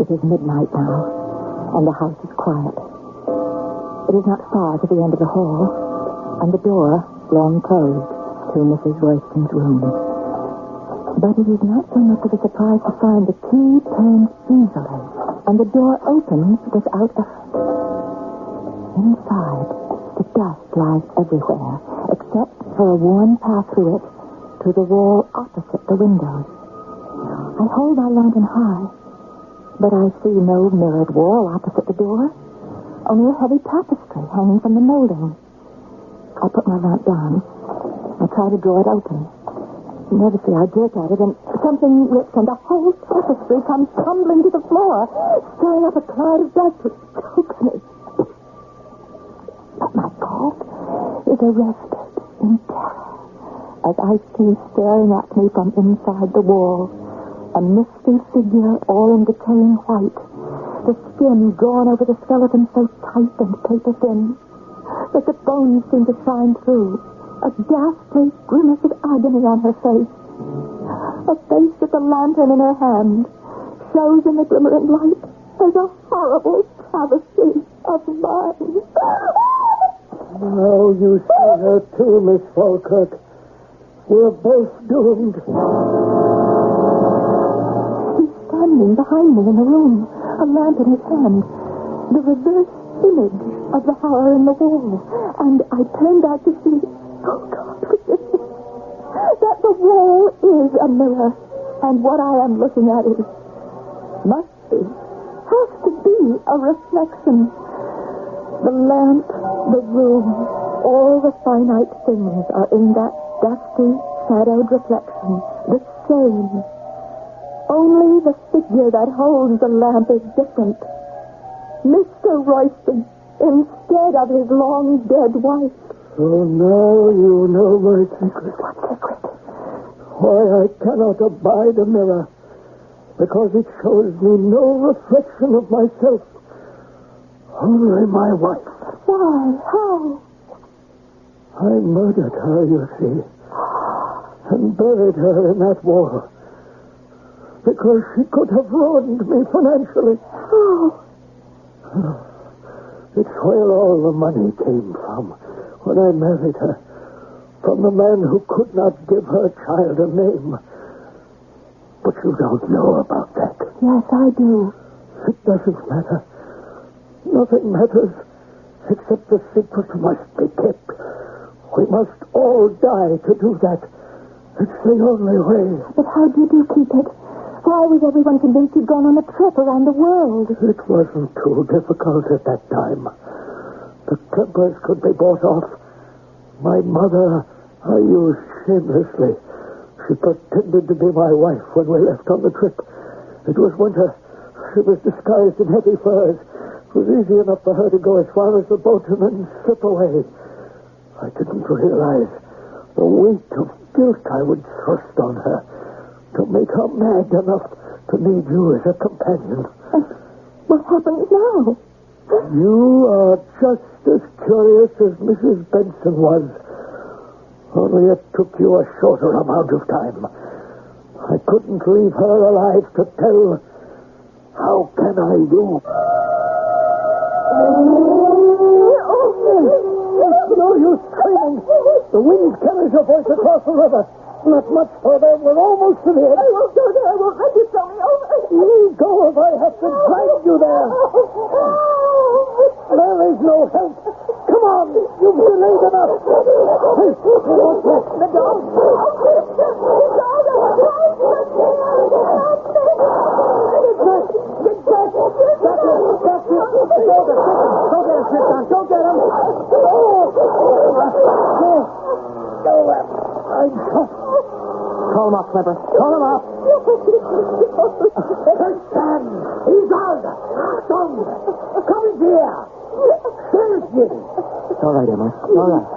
It is midnight now, and the house is quiet. It is not far to the end of the hall, and the door, long closed, to Mrs. Royston's room. But it is not so much of a surprise to find the key turns easily, and the door opens without effort. Inside, the dust lies everywhere, except for a worn path through it to the wall opposite the windows. I hold my lantern high, but I see no mirrored wall opposite the door, only a heavy tapestry hanging from the molding. I put my lamp down. I try to draw it open. Nervously, I jerk at it, and something rips, and the whole tapestry comes tumbling to the floor, stirring up a cloud of dust which chokes me. But my thought is arrested in terror as I see staring at me from inside the wall a misty figure all in decaying white, the skin drawn over the skeleton so tight and paper-thin that the bones seem to shine through. A ghastly grimace of agony on her face. A face with a lantern in her hand shows in the glimmering light as a horrible travesty of mine. Now you see her too, Miss Falkirk. We're both doomed. He's standing behind me in the room, a lamp in his hand, the reverse image of the horror in the wall. And I turned out to see... Oh, God, forgive me. That the wall is a mirror, and what I am looking at has to be a reflection. The lamp, the room, all the finite things are in that dusty, shadowed reflection, the same. Only the figure that holds the lamp is different. Mr. Royston, instead of his long-dead wife. So now you know my secret. What secret? Why I cannot abide a mirror. Because it shows me no reflection of myself. Only my wife. Why? How? I murdered her, you see. And buried her in that wall. Because she could have ruined me financially. How? It's where all the money came from. When I married her, from the man who could not give her child a name. But you don't know about that. Yes, I do. It doesn't matter. Nothing matters except the secret must be kept. We must all die to do that. It's the only way. But how did you keep it? Why was everyone convinced you'd gone on a trip around the world? It wasn't too difficult at that time. The tempers could be bought off. My mother I used shamelessly. She pretended to be my wife when we left on the trip. It was winter. She was disguised in heavy furs. It was easy enough for her to go as far as the boat and then slip away. I didn't realize the weight of guilt I would thrust on her to make her mad enough to need you as a companion. And what happens now? You are just as curious as Mrs. Benson was. Only it took you a shorter amount of time. I couldn't leave her alive to tell. How can I do? No use screaming. The wind carries your voice across the river. Not much further. We're almost to the edge. I won't go there. I won't let you throw me over. You go if I have to drag you there. There is no help. Come on. You've delayed enough. Hey, the dog. Don't get him. Call him up, Clever. Call him up. He's out. Come here. Seriously. It's all right, Emily. It's all right.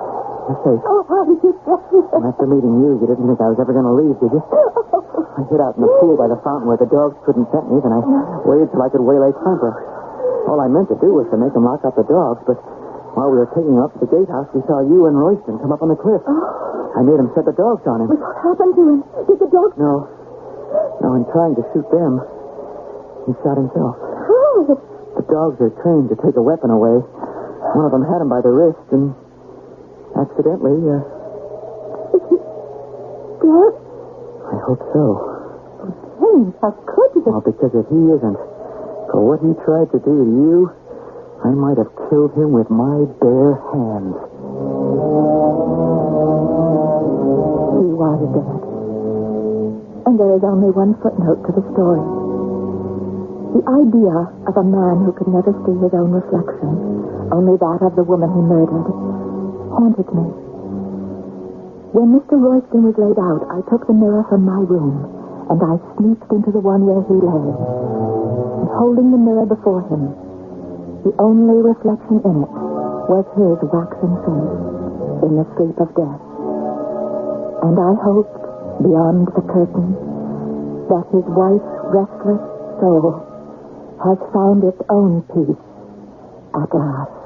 You're safe. Oh, how did you get me? After meeting you didn't think I was ever going to leave, did you? I hid out in the pool by the fountain where the dogs couldn't pet me, then I waited till I could waylay Clever. All I meant to do was to make him lock up the dogs, but while we were taking him up to the gatehouse, we saw you and Royston come up on the cliff. I made him set the dogs on him. What happened to him? Did the dogs... No, in trying to shoot them, he shot himself. How? The dogs are trained to take a weapon away. One of them had him by the wrist, and accidentally, Is he dead? I hope so. James, how could you? Well, because if he isn't, for what he tried to do to you, I might have killed him with my bare hands. He was dead. And there is only one footnote to the story. The idea of a man who could never see his own reflection, only that of the woman he murdered, haunted me. When Mr. Royston was laid out, I took the mirror from my room, and I sneaked into the one where he lay. And holding the mirror before him, the only reflection in it was his waxen face in the sleep of death. And I hoped, beyond the curtain, that his wife's restless soul has found its own peace at last.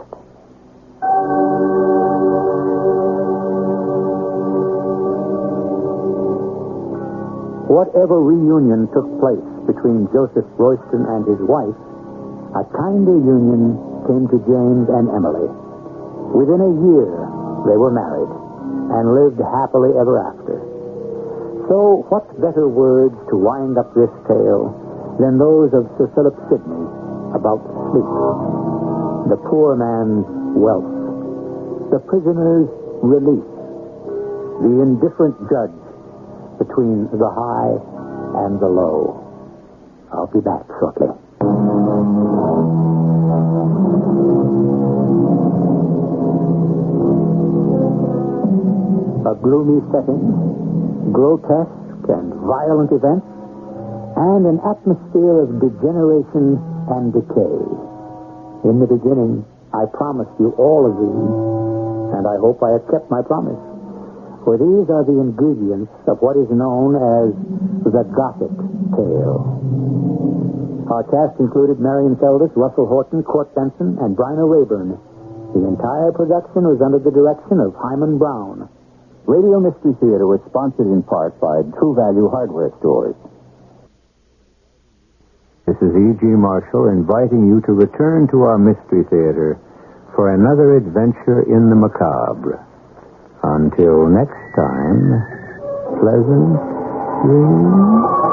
Whatever reunion took place between Joseph Royston and his wife, a kinder union came to James and Emily. Within a year, they were married and lived happily ever after. So, what better words to wind up this tale than those of Sir Philip Sidney about sleep, the poor man's wealth, the prisoner's release, the indifferent judge between the high and the low. I'll be back shortly. A gloomy setting, grotesque and violent events, and an atmosphere of degeneration and decay. In the beginning, I promised you all of these, and I hope I have kept my promise. For these are the ingredients of what is known as the Gothic tale. Our cast included Marion Seldes, Russell Horton, Court Benson, and Bryna Rayburn. The entire production was under the direction of Himan Brown. Radio Mystery Theater was sponsored in part by True Value Hardware Stores. This is E.G. Marshall inviting you to return to our Mystery Theater for another adventure in the macabre. Until next time, pleasant dreams.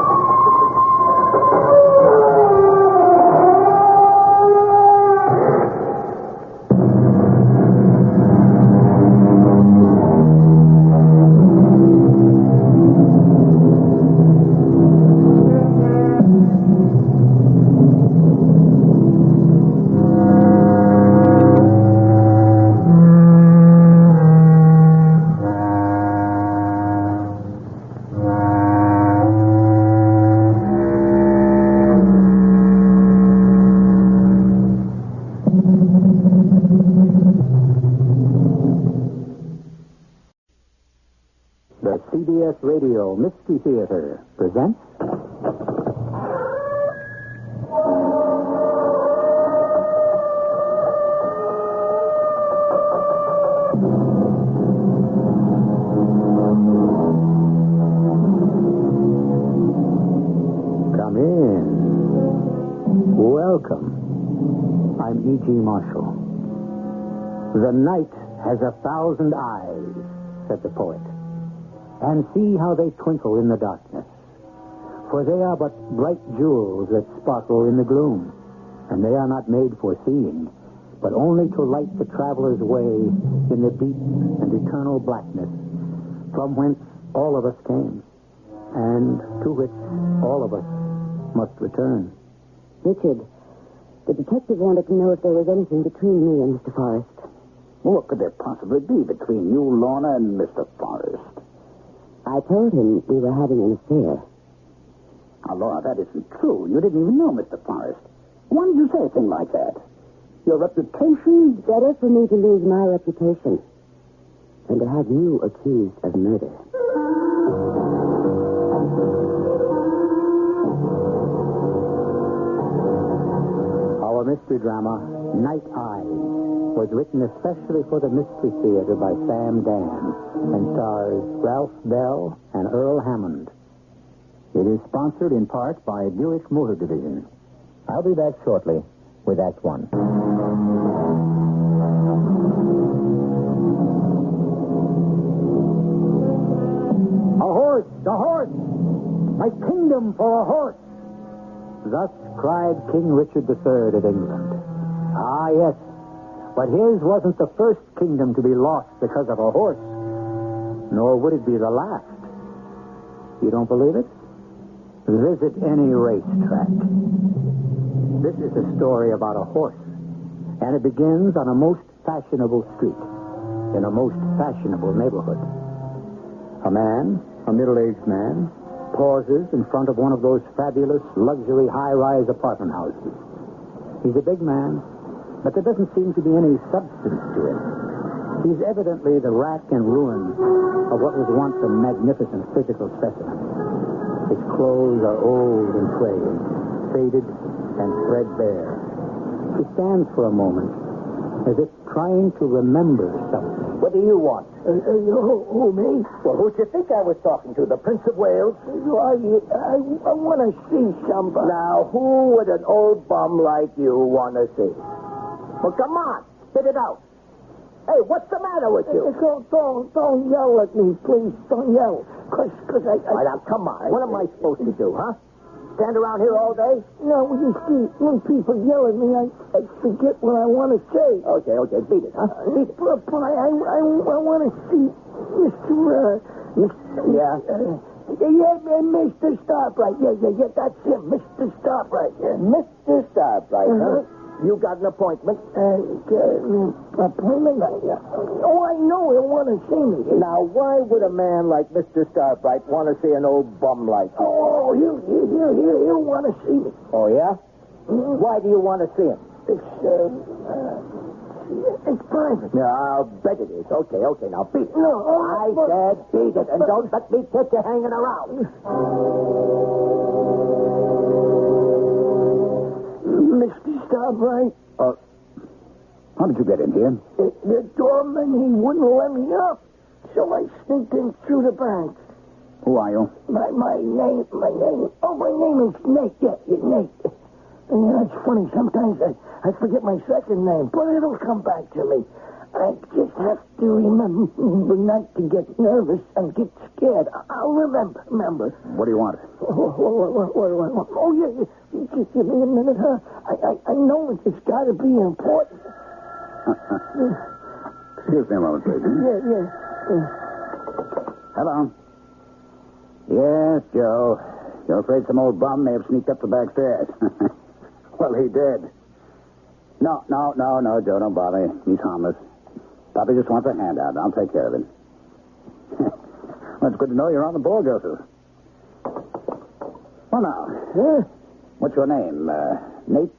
The CBS Radio Mystery Theater presents... Come in. Welcome. I'm E.G. Marshall. The night has 1,000 eyes, said the poet. And see how they twinkle in the darkness. For they are but bright jewels that sparkle in the gloom. And they are not made for seeing, but only to light the traveler's way in the deep and eternal blackness, from whence all of us came, and to which all of us must return. Richard, the detective wanted to know if there was anything between me and Mr. Forrest. What could there possibly be between you, Lorna, and Mr. Forrest? I told him we were having an affair. Now, Laura, that isn't true. You didn't even know Mr. Forrest. Why did you say a thing like that? Your reputation? Better for me to lose my reputation than to have you accused of murder. Our mystery drama, Night Eyes, was written especially for the Mystery Theater by Sam Dan and stars Ralph Bell and Earl Hammond. It is sponsored in part by Buick Motor Division. I'll be back shortly with Act One. A horse! A horse! My kingdom for a horse! Thus cried King Richard III of England. Ah, yes. But his wasn't the first kingdom to be lost because of a horse. Nor would it be the last. You don't believe it? Visit any racetrack. This is a story about a horse. And it begins on a most fashionable street, in a most fashionable neighborhood. A man, a middle-aged man, pauses in front of one of those fabulous luxury high-rise apartment houses. He's a big man, but there doesn't seem to be any substance to him. He's evidently the rack and ruin of what was once a magnificent physical specimen. His clothes are old and frayed, faded and threadbare. He stands for a moment, as if trying to remember something. What do you want? Who, me? Well, who'd you think I was talking to? The Prince of Wales? I want to see somebody. Now, who would an old bum like you want to see? Well, come on. Spit it out. Hey, what's the matter with you? Don't yell at me, please. Don't yell. Cause I... All right, now, come on. What am I supposed to do, huh? Stand around here all day? No, when people yell at me, I forget what I want to say. Okay, beat it, huh? Beat it. But I want to see Mr. Yeah? Mr. Starbright. Yeah, that's him, Mr. Starbright. Yeah. Mr. Starbright, huh? You got an appointment? Appointment? Oh, I know he'll want to see me. Now, why would a man like Mr. Starbright want to see an old bum like you? Oh, he'll want to see me. Oh, yeah? Mm-hmm. Why do you want to see him? It's private. Yeah, I'll bet it is. Okay, now beat it. No, I said beat it, and don't let me catch you hanging around. Mr. Starbright. How did you get in here? The doorman, he wouldn't let me up. So I sneaked in through the back. Who are you? My name. Oh, my name is Nate. Yeah, Nate. And it's funny, sometimes I forget my second name, but it'll come back to me. I just have to remember not to get nervous and get scared. I'll remember. What do you want? What do I want? Oh, yeah. Just give me a minute, huh? I know it's got to be important. Excuse me a moment, please. Yeah. Hello. Yes, Joe. You're afraid some old bum may have sneaked up the back stairs. Well, he did. No, Joe, don't bother. He's harmless. Bobby just wants a handout. I'll take care of him. Well, it's good to know you're on the ball, Joseph. Well, now, what's your name? Nate?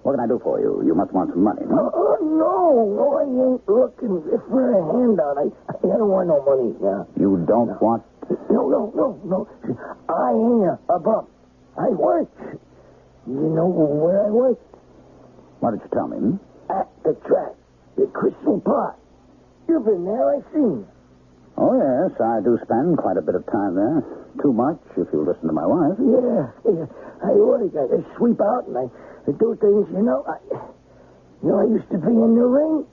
What can I do for you? You must want some money, no? No, I ain't looking for a handout. I don't want no money. Yeah. You don't want... No. I ain't a bum. I work. You know where I work? Why did you tell me? At the track. The Crystal Park. You've been there, I seen. Oh, yes, I do spend quite a bit of time there. Too much, if you listen to my wife. Yeah. I work. I sweep out and I do things, you know. I used to be in the ring.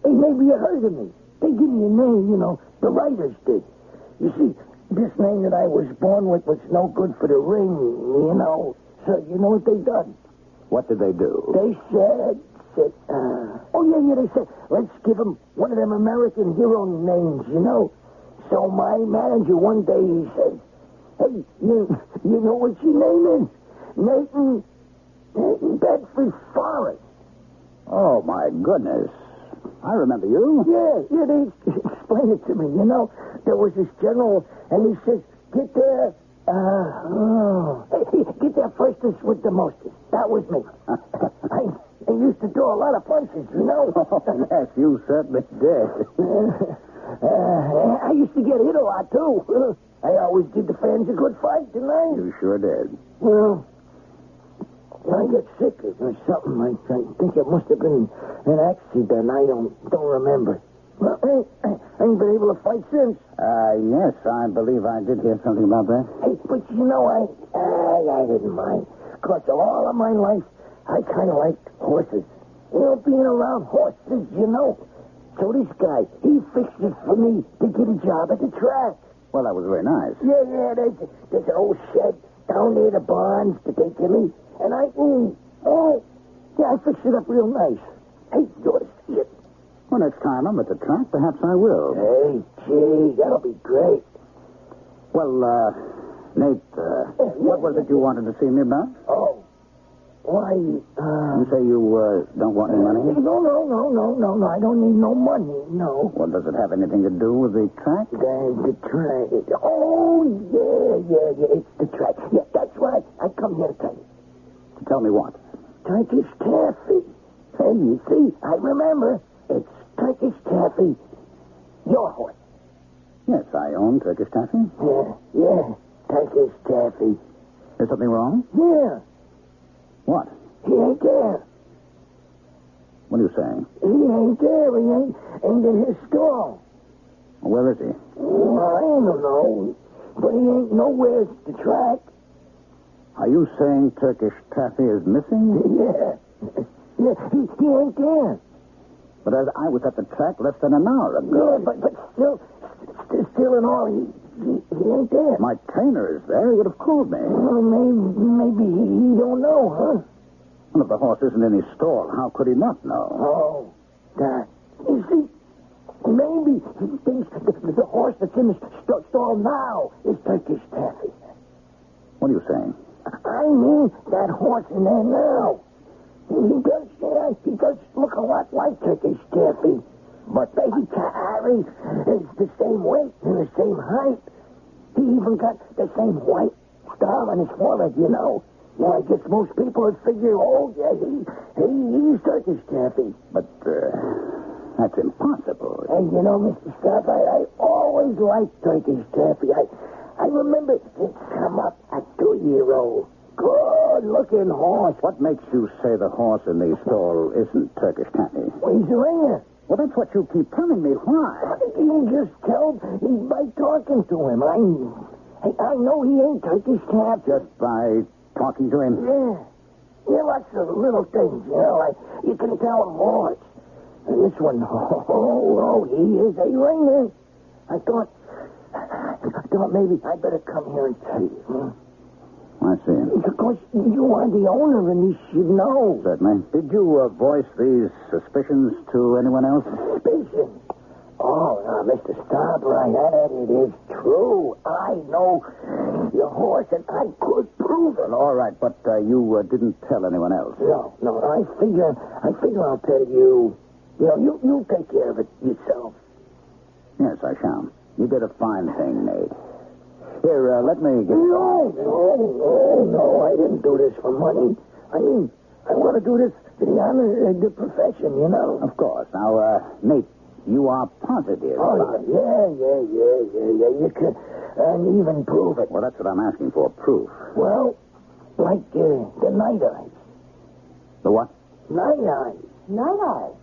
Hey, maybe you heard of me. They give me a name, you know. The writers did. You see, this name that I was born with was no good for the ring, you know. So, you know what they done? What did they do? They said, they said, let's give him one of them American hero names, you know. So my manager one day, he said, hey, you know what your name is? Nathan Bedford Forrest. Oh, my goodness. I remember you. Yeah, they explained it to me, you know. There was this general, and he says, get there, get there firstest with the mostest. That was me. I used to throw a lot of punches, you know. Yes, you certainly did. I used to get hit a lot, too. I always give the fans a good fight, didn't I? You sure did. Well, I got sick or something. I think it must have been an accident. I don't remember. Well, I ain't been able to fight since. Yes, I believe I did hear something about that. Hey, but you know, I didn't mind. Because all of my life, I kind of liked horses. You know, being around horses, you know. So this guy, he fixed it for me to get a job at the track. Well, that was very nice. Yeah, there's an old shed down near the barns that they give me. And I fixed it up real nice. Hey, you ought to see it. Well, next time I'm at the track, perhaps I will. Hey, gee, that'll be great. Well, Nate, what was it you wanted to see me about? Oh, why, You say you don't want any money? No, I don't need no money, no. Well, does it have anything to do with the track? The track. Oh, yeah, it's the track. Yeah, that's right. I come here to tell you. To tell me what? Turkish taffy. Hey, you see, I remember. It's Turkish taffy. Your horse. Yes, I own Turkish taffy. Yeah, Turkish taffy. Is something wrong? Yeah. What? He ain't there. What are you saying? He ain't there. He ain't in his stall. Well, where is he? Well, I don't know. But he ain't nowhere at the track. Are you saying Turkish taffy is missing? Yeah, he ain't there. But as I was at the track less than an hour ago. Yeah, but still in all, he ain't there. My trainer is there. He would have called me. Well, maybe he don't know, huh? Well, if the horse isn't in his stall, how could he not know? Oh, that. You see, maybe he thinks the horse that's in the stall now is Turkish taffy. What are you saying? I mean, that horse in there now. He does look a lot like Turkish taffy. But he carries the same weight and the same height. He even got the same white star on his forehead, you know. Well, I guess most people would figure, he's Turkish taffy. But, that's impossible. And you know, Mr. Staff, I always liked Turkish taffy. I remember it come up a 2-year-old. Good-looking horse. What makes you say the horse in the stall isn't Turkish taffy? Well, he's a ringer. Well, that's what you keep telling me. Why? You can just tell by talking to him. I know he ain't Turkish taffy. Just by talking to him? Yeah, lots of little things, you know, like you can tell a horse. And this one, he is a ringer. I thought maybe I'd better come here and tell you. Huh? I see. Because you are the owner and you should know. Certainly. Did you voice these suspicions to anyone else? Suspicions? Oh, now, Mr. Starbright, it is true. I know your horse and I could prove it. Well, all right, but you didn't tell anyone else. No, I figure I'll tell you. You know, you take care of it yourself. Yes, I shall. You did a fine thing, Nate. Here, let me get... No, I didn't do this for money. I mean, I want to do this for the honor of the profession, you know. Of course. Now, Nate, you are positive. Oh, yeah. You could even prove it. Well, that's what I'm asking for, proof. Well, like the night eyes. The what? Night eyes. Night eyes.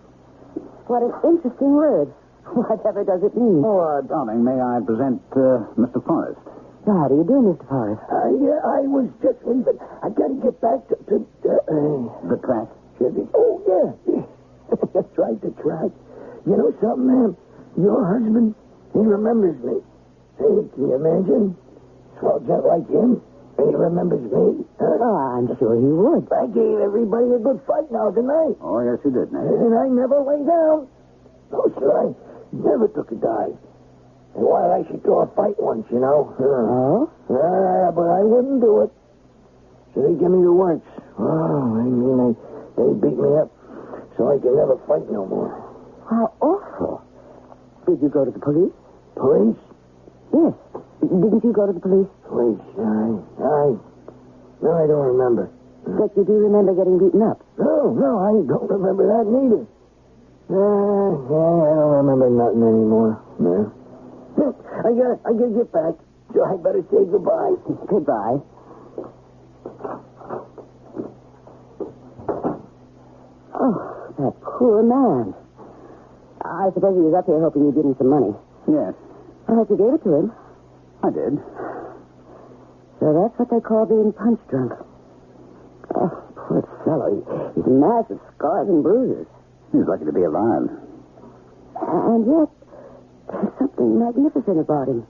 What an interesting word. Whatever does it mean? Oh, darling, may I present Mr. Forrest? How do you do, Mr. Forrest? I was just leaving. I gotta get back to the track. Oh, yeah. That's right, the track. You know something, ma'am? Your husband, he remembers me. Hey, can you imagine? Swell gent like him, and he remembers me. Oh, I'm sure he would. I gave everybody a good fight now tonight. Oh, yes, you did, Nate. And I never lay down. No, sir, I never took a dive. And why, I should throw a fight once, you know. Oh? But I wouldn't do it. So they give me the works. Oh, I mean, they beat me up so I could never fight no more. How awful. Did you go to the police? Police? Yes. Didn't you go to the police? Police, no, I don't remember. But you do remember getting beaten up? No, I don't remember that neither. I don't remember nothing anymore. No. I gotta get back, so I better say goodbye. Goodbye. Oh, that poor man. I suppose he was up here hoping you'd give him some money. Yes. I hope you gave it to him. I did. So that's what they call being punch drunk. Oh, poor fellow. He's massive scars and bruises. He's lucky to be alive. And yet, there's something magnificent about him.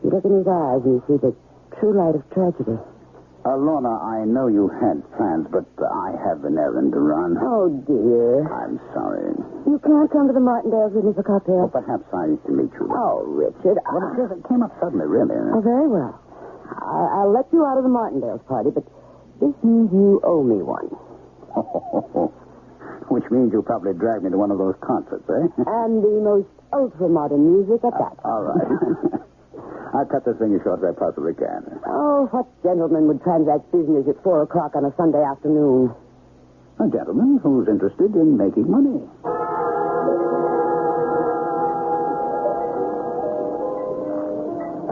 You look in his eyes and you see the true light of tragedy. Lorna, I know you had plans, but I have an errand to run. Oh, dear. I'm sorry. You can't come to the Martindales with me for cocktails? Well, perhaps I can meet you. Oh, Richard. Well, it came up suddenly, really. Oh, very well. I'll let you out of the Martindales party, but this means you owe me one. Which means you'll probably drag me to one of those concerts, eh? And the most ultra-modern music at that. All right. I'll cut this thing as short as I possibly can. Oh, what gentleman would transact business at 4 o'clock on a Sunday afternoon? A gentleman who's interested in making money.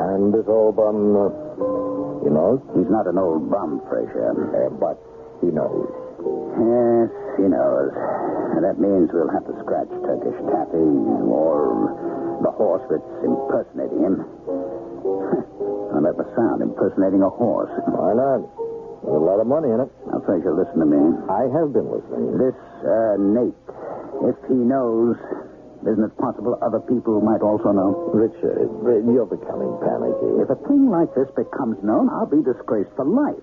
And this old bum, he knows? He's not an old bum, Frazier. But he knows. Yes, he knows. And that means we'll have to scratch Turkish Taffy or the horse that's impersonating him. I like the sound, impersonating a horse. Why not? There's a lot of money in it. Now, Frazier, listen to me. I have been listening. This, Nate, if he knows, isn't it possible other people might also know? Richard, you're becoming panicky. If a thing like this becomes known, I'll be disgraced for life.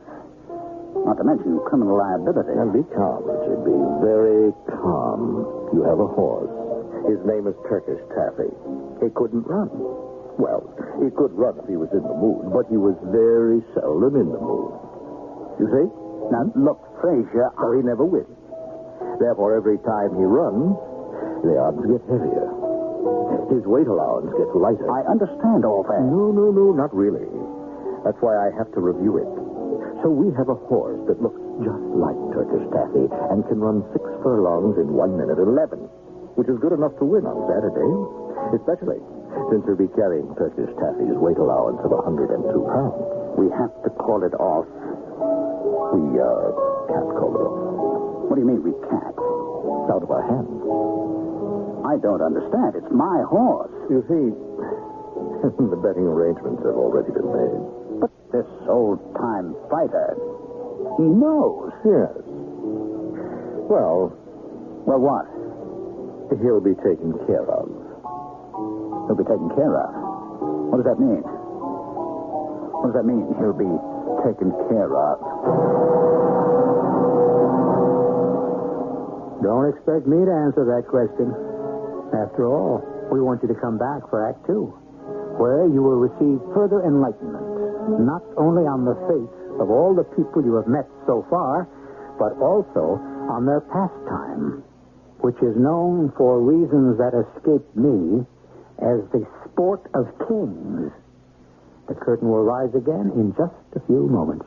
Not to mention criminal liability. And be calm, Richard. Be very calm. You have a horse. His name is Turkish Taffy. He couldn't run. Well, he could run if he was in the mood, but he was very seldom in the mood. You see? Now, look, Frazier, So he never wins. Therefore, every time he runs, the odds get heavier. His weight allowance gets lighter. I understand all that. No, not really. That's why I have to review it. So we have a horse that looks just like Turkish Taffy and can run 6 furlongs in 1 minute 11, which is good enough to win on Saturday, especially since he'll be carrying Turkish Taffy's weight allowance of 102 pounds. We have to call it off. We can't call it off. What do you mean we can't? It's out of our hands. I don't understand. It's my horse. You see, the betting arrangements have already been made. But this old-time fighter, he knows. Yes. Well, what? He'll be taken care of. He'll be taken care of? What does that mean? What does that mean, he'll be taken care of? Don't expect me to answer that question. After all, we want you to come back for Act 2, where you will receive further enlightenment, not only on the fates of all the people you have met so far, but also on their pastime, which is known for reasons that escape me as the sport of kings. The curtain will rise again in just a few moments.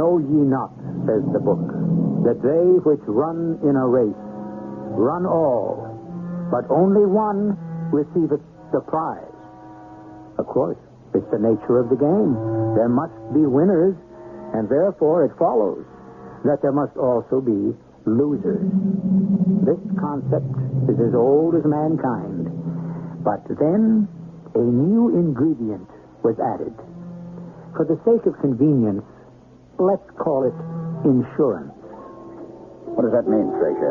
Know ye not, says the book, that they which run in a race run all, but only one receiveth the prize. Of course, it's the nature of the game. There must be winners, and therefore it follows that there must also be losers. This concept is as old as mankind. But then a new ingredient was added. For the sake of convenience, let's call it insurance. What does that mean, Fraser?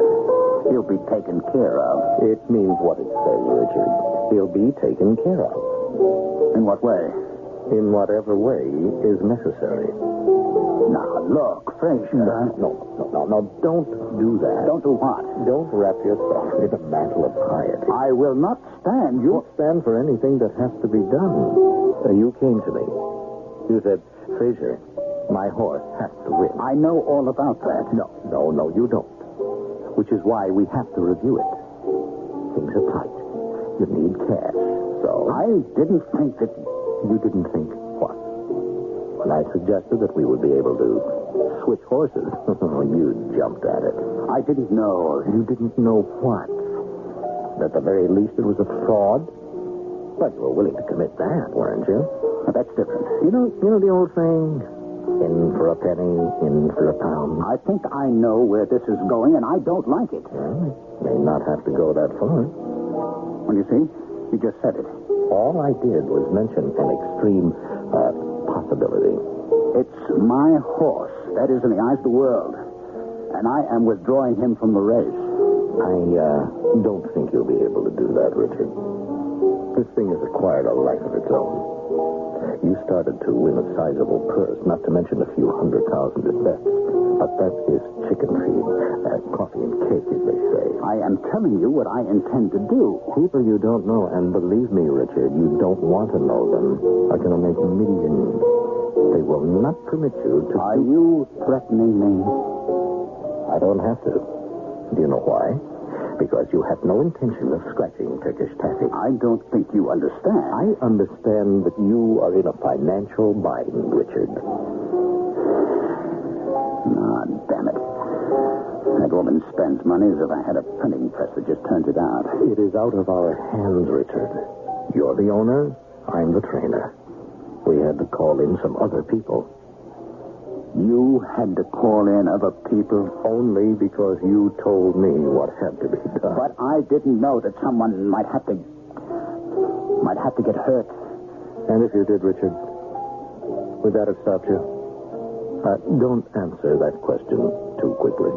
He'll be taken care of. It means what it says, Richard. He'll be taken care of. In what way? In whatever way is necessary. Now, look, Fraser. No, don't do that. Don't do what? Don't wrap yourself in a mantle of piety. I will not stand. You won't stand for anything that has to be done. You came to me. You said, Fraser, my horse has to win. I know all about that. No, you don't. Which is why we have to review it. Things are tight. You need cash. So I didn't think that... You didn't think what? When I suggested that we would be able to switch horses, you jumped at it. I didn't know. You didn't know what? That at the very least it was a fraud? But you were willing to commit that, weren't you? That's different. You know the old saying? In for a penny, in for a pound. I think I know where this is going, and I don't like it. Well, may not have to go that far. Well, you see, you just said it. All I did was mention an extreme possibility. It's my horse. That is in the eyes of the world. And I am withdrawing him from the race. I don't think you'll be able to do that, Richard. This thing has acquired a life of its own. You started to win a sizable purse, not to mention a few 100,000 at best. But that is chicken feed. Coffee and cake, as they say. I am telling you what I intend to do. People you don't know, and believe me, Richard, you don't want to know them, are going to make millions. They will not permit you to... Are you threatening me? I don't have to. Do you know why? Because you have no intention of scratching Turkish taffy. I don't think you understand. I understand that you are in a financial bind, Richard. Ah, damn it. That woman spends money as if I had a printing press that just turns it out. It is out of our hands, Richard. You're the owner, I'm the trainer. We had to call in some other people. You had to call in other people? Only because you told me what had to be done. But I didn't know that someone might have to get hurt. And if you did, Richard, would that have stopped you? Don't answer that question too quickly.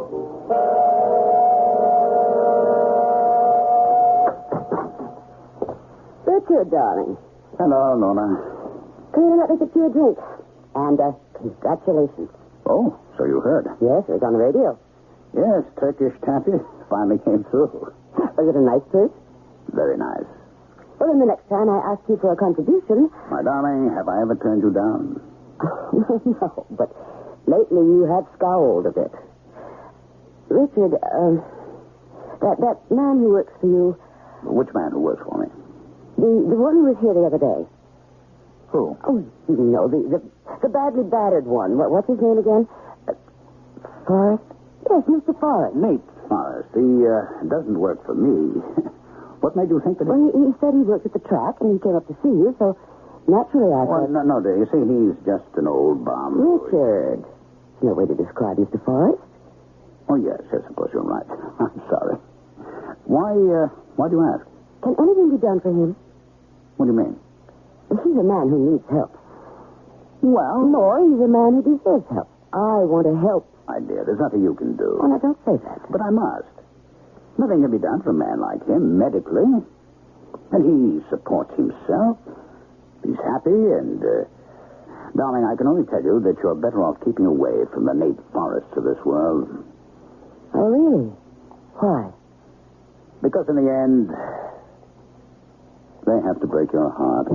Richard, darling. Hello, Lola. Come here, let me get you a drink. And, congratulations. Oh, so you heard? Yes, it was on the radio. Yes, Turkish taffy finally came through. Was it a nice purse? Very nice. Well, then the next time I ask you for a contribution... My darling, have I ever turned you down? No, but lately you have scowled a bit. Richard, that man who works for you... Which man who works for me? The one who was here the other day. Who? Oh, you know, the badly battered one. What's his name again? Forrest? Yes, Mr. Forrest. Nate Forrest. He doesn't work for me. What made you think that... Well, he said he worked at the track, and he came up to see you, so naturally I thought... Well, no, dear. You see, he's just an old bum. Richard. There's no way to describe Mr. Forrest. Oh, yes, I suppose you're right. I'm sorry. Why do you ask? Can anything be done for him? What do you mean? He's a man who needs help. Well... Nor he's a man who deserves help. I want to help. My dear, there's nothing you can do. Oh, no, don't say that. But I must. Nothing can be done for a man like him, medically. And he supports himself. He's happy, and... darling, I can only tell you that you're better off keeping away from the Nate Forests of this world. Oh, really? Why? Because in the end, they have to break your heart.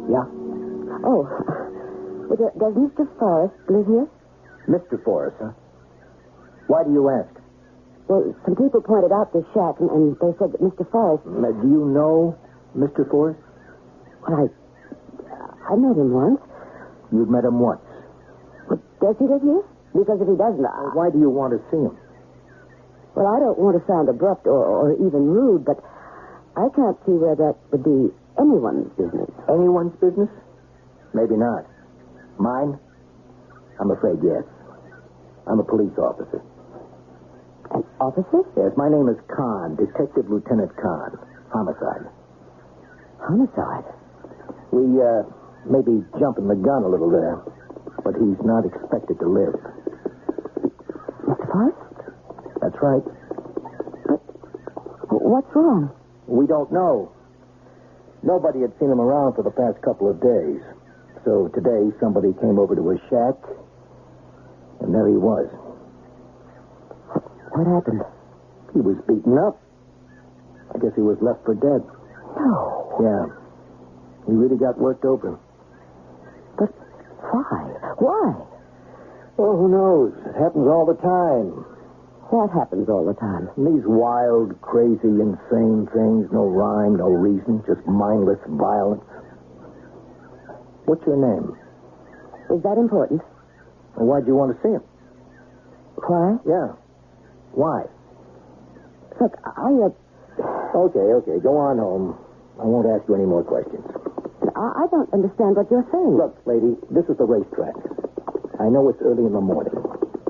Yeah? Oh, well, does Mr. Forrest live here? Mr. Forrest, huh? Why do you ask? Well, some people pointed out this shack, and they said that Mr. Forrest... Do you know Mr. Forrest? Well, I met him once. You've met him once? But does he live here? Because if he doesn't... Why do you want to see him? Well, I don't want to sound abrupt or even rude, but I can't see where that would be anyone's business. Anyone's business? Maybe not. Mine? I'm afraid yes. I'm a police officer. An officer? Yes, my name is Khan, Detective Lieutenant Khan. Homicide. Homicide? We may be jumping the gun a little there, but he's not expected to live. Mr. Forrest? That's right. But what's wrong? We don't know. Nobody had seen him around for the past couple of days. So today somebody came over to his shack, and there he was. What happened? He was beaten up. I guess he was left for dead. No. Yeah. He really got worked over. But why? Why? Oh, who knows? It happens all the time. What happens all the time? These wild, crazy, insane things. No rhyme, no reason. Just mindless violence. What's your name? Is that important? Well, why'd you want to see him? Why? Yeah. Why? Look, Okay. Go on home. I won't ask you any more questions. I don't understand what you're saying. Look, lady, this is the racetrack. I know it's early in the morning,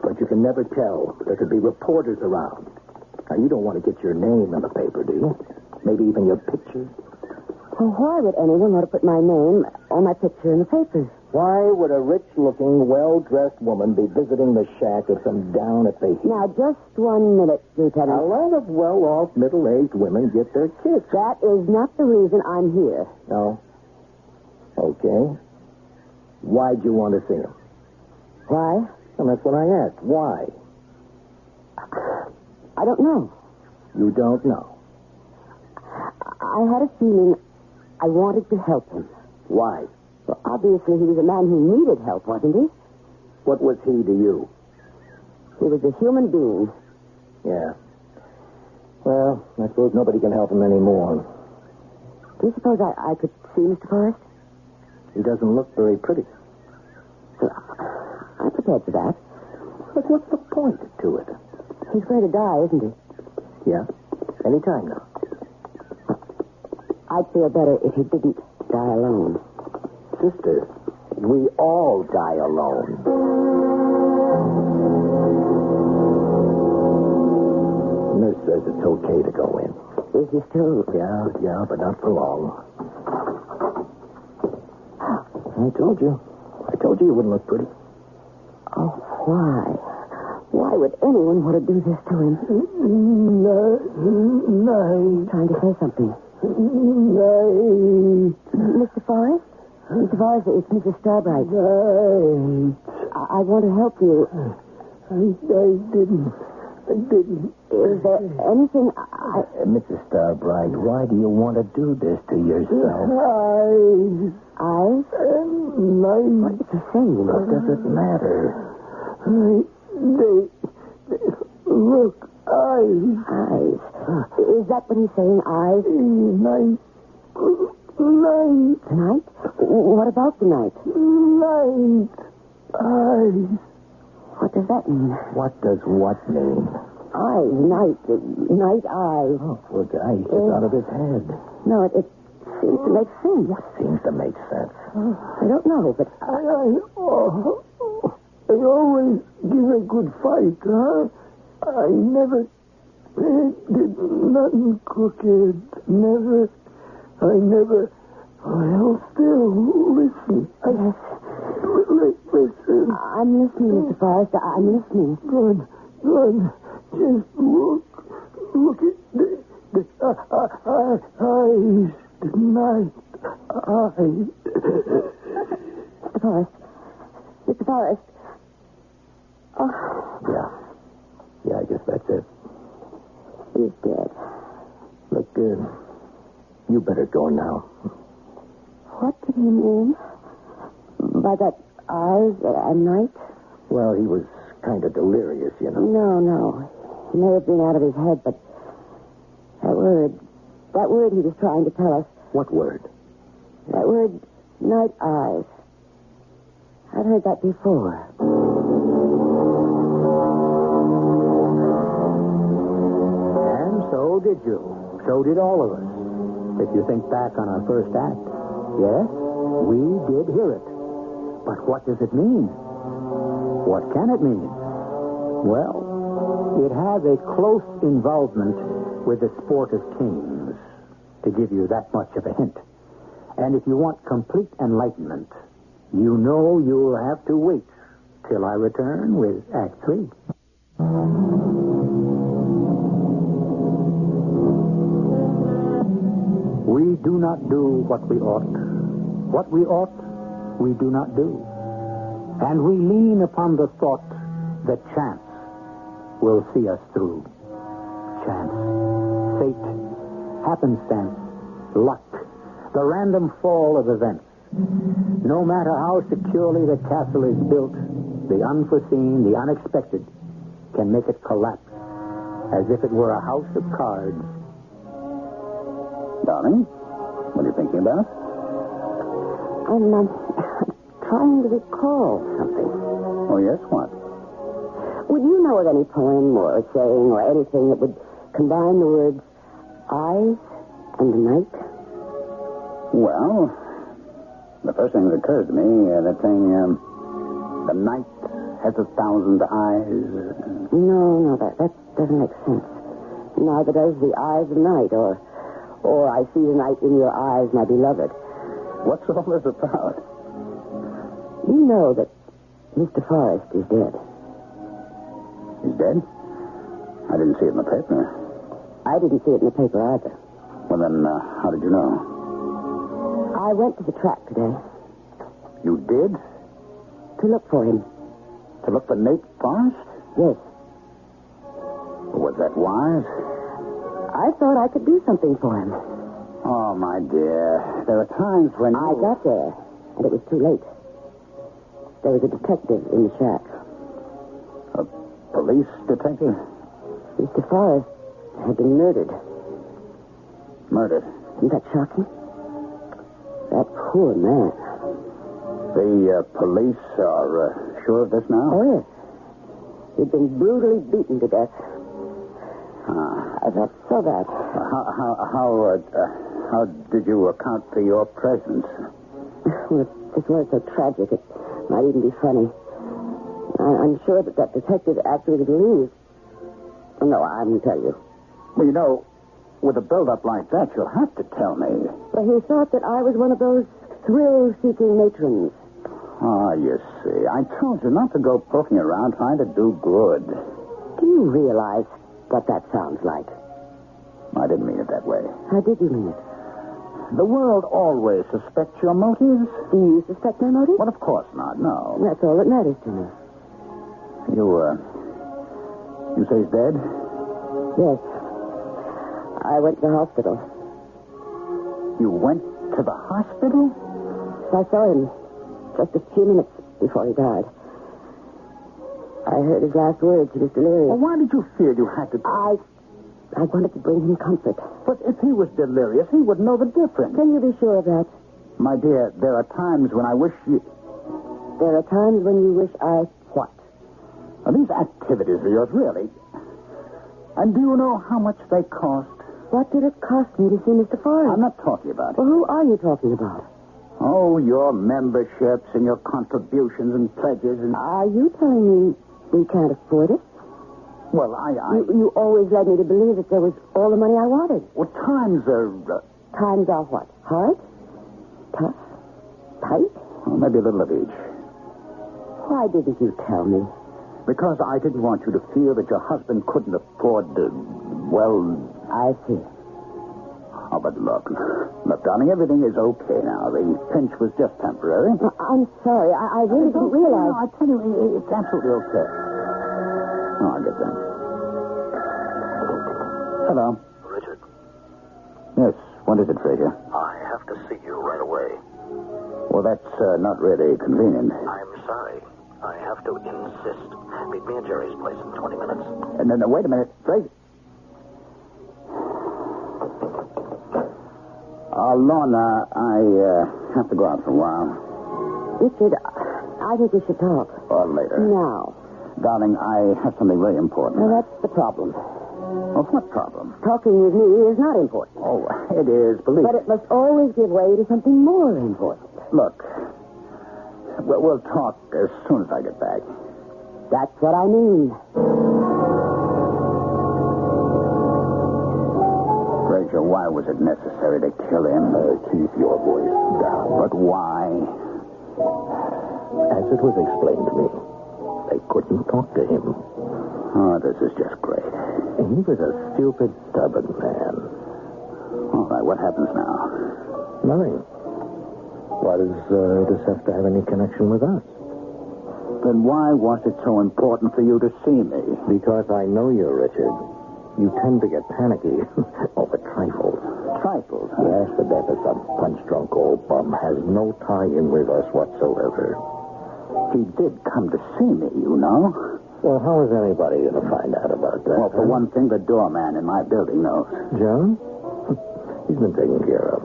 but you can never tell. There could be reporters around. Now, you don't want to get your name in the paper, do you? Maybe even your picture? Well, why would anyone want to put my name or my picture in the papers? Why would a rich-looking, well-dressed woman be visiting the shack of some down-at-the-heel? Now, just 1 minute, Lieutenant. A lot of well-off, middle-aged women get their kids. That is not the reason I'm here. No? Okay. Why'd you want to see him? Why? Well, that's what I asked. Why? I don't know. You don't know? I had a feeling I wanted to help him. Why? Well, obviously, he was a man who needed help, wasn't he? What was he to you? He was a human being. Yeah. Well, I suppose nobody can help him anymore. Do you suppose I could see Mr. Forrest? He doesn't look very pretty. I'm prepared for that. But what's the point to it? He's going to die, isn't he? Yeah. Any time now. I'd feel better if he didn't die alone. Sister, we all die alone. Nurse says it's okay to go in. Is he still... Yeah, but not for long. I told you you wouldn't look pretty. Oh, why? Why would anyone want to do this to him? No. Trying to say something. No. Mr. Forrest? Mr. Forrest, it's Mrs. Starbright. No. I want to help you. I didn't. Is there anything Mrs. Starbright, why do you want to do this to yourself? Eyes? What is he saying? What does it matter? Look, eyes. Eyes. Is that what he's saying, eyes? Night. Tonight? What about tonight? Night. Eyes. What does that mean? What does what mean? Eyes, night eyes. Oh, poor guy, he's just out of his head. No, it seems to make sense. What seems to make sense? I don't know, but... I always give a good fight, huh? I never did nothing crooked. Never. Well, still, listen. Yes. Listen. I'm listening, Mr. Forrest. I'm listening. Good. Just look at the eyes tonight. Eyes. Mr. Forrest. Oh. Yeah, I guess that's it. He's dead. Look, you better go now. What did he mean by that eyes at night? Well, he was kind of delirious, you know. No. He may have been out of his head, but that word he was trying to tell us. What word? That word, night eyes. I've heard that before. And so did you. So did all of us. If you think back on our first act, yes, we did hear it. But what does it mean? What can it mean? Well, it has a close involvement with the sport of kings, to give you that much of a hint. And if you want complete enlightenment, you know you'll have to wait till I return with Act 3. We do not do what we ought. What we ought, we do not do. And we lean upon the thought that chance will see us through. Chance, fate, happenstance, luck, the random fall of events. No matter how securely the castle is built, the unforeseen, the unexpected, can make it collapse as if it were a house of cards. Darling, what are you thinking about? I'm trying to recall something. Oh, yes, what? Would you know of any poem or saying or anything that would combine the words eyes and night? Well, the first thing that occurs to me, that thing, the night has 1,000 eyes. No, that doesn't make sense. Neither does the eyes of night, or I see the night in your eyes, my beloved. What's all this about? You know that Mr. Forrest is dead. He's dead? I didn't see it in the paper. I didn't see it in the paper either. Well, then, how did you know? I went to the track today. You did? To look for him. To look for Nate Forrest? Yes. Was that wise? I thought I could do something for him. Oh, my dear. There are times when I got there, and it was too late. There was a detective in the shack. A police detective? Mr. Forrest had been murdered. Murdered? Isn't that shocking? That poor man. The police are sure of this now? Oh, yes. He'd been brutally beaten to death. That's so bad. How did you account for your presence? Well, this was so tragic, it might even be funny. I'm sure that detective actually believes. Oh, no, I won't tell you. Well, you know, with a build-up like that, you'll have to tell me. Well, he thought that I was one of those thrill-seeking matrons. Ah, you see. I told you not to go poking around trying to do good. Do you realize what that sounds like? I didn't mean it that way. How did you mean it? The world always suspects your motives. Do you suspect my motives? Well, of course not, no. That's all that matters to me. You say he's dead? Yes. I went to the hospital. You went to the hospital? I saw him just a few minutes before he died. I heard his last words. He was delirious. Well, why did you feel you had to... I wanted to bring him comfort. But if he was delirious, he would know the difference. Can you be sure of that? My dear, there are times when I wish you... There are times when you wish I... What? Are these activities of yours, really? And do you know how much they cost? What did it cost me to see Mr. Forrest? I'm not talking about it. Well, who are you talking about? Oh, your memberships and your contributions and pledges and... Are you telling me we can't afford it? Well, You always led me to believe that there was all the money I wanted. Well, times are... Times are what? Hard? Tough? Tight? Well, maybe a little of each. Why didn't you tell me? Because I didn't want you to feel that your husband couldn't afford to... Well... I see. Oh, but look, darling, everything is okay now. The pinch was just temporary. I'm sorry. I really didn't realize... No, I tell you, it's absolutely okay. Oh, I get that. Hello. Richard. Yes, what is it, Fraser? I have to see you right away. Well, that's not really convenient. I'm sorry. I have to insist. Meet me at Jerry's place in 20 minutes. And then, wait a minute. Fraser. Lorna, I have to go out for a while. Richard, I think we should talk. Or later. Now. Darling, I have something very important. Well, that's the problem. Well, what problem? Talking with me is not important. Oh, it is, believe me. But it must always give way to something more important. Look, we'll talk as soon as I get back. That's what I mean. Fraser, why was it necessary to kill him? Keep your voice down. But why? As it was explained to me, they couldn't talk to him. Oh, this is just great. He was a stupid, stubborn man. All right, what happens now? Nothing. Why does this have to have any connection with us? Then why was it so important for you to see me? Because I know you, Richard. You tend to get panicky over trifles. Trifles? Yes, the death of some punch-drunk old bum has no tie-in with us whatsoever. He did come to see me, you know. Well, how is anybody going to find out about that? Well, for one thing, the doorman in my building knows. John? He's been taken care of.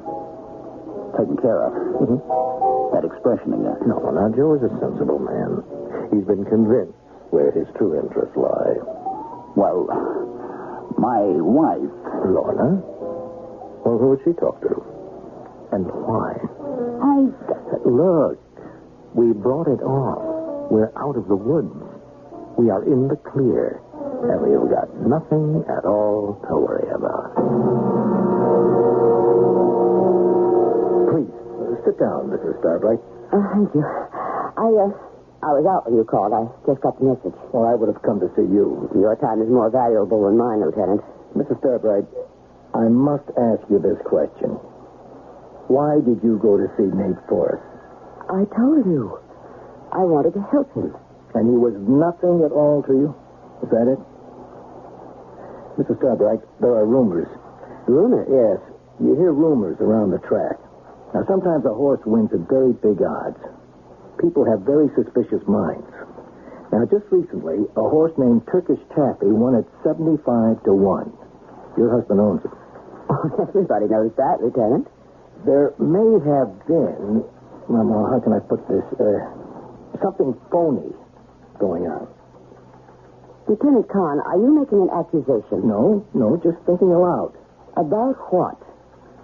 Taken care of? Mm-hmm. That expression again. No, now, Joe is a sensible man. He's been convinced where his true interests lie. Well, my wife... Lorna? Well, who would she talk to? And why? Look, we brought it off. We're out of the woods. We are in the clear. And we've got nothing at all to worry about. Please, sit down, Mrs. Starbright. Thank you. I was out when you called. I just got the message. Well, I would have come to see you. Your time is more valuable than mine, Lieutenant. Mrs. Starbright, I must ask you this question. Why did you go to see Nate Forrest? I told you. I wanted to help him. And he was nothing at all to you? Is that it? Mrs. Starbright, there are rumors. Rumors? Yes. You hear rumors around the track. Now, sometimes a horse wins at very big odds. People have very suspicious minds. Now, just recently, a horse named Turkish Taffy won at 75 to 1. Your husband owns it. Oh, everybody knows that, Lieutenant. There may have been, well, how can I put this, something phony going on. Lieutenant Kahn, are you making an accusation? No, just thinking aloud. About what?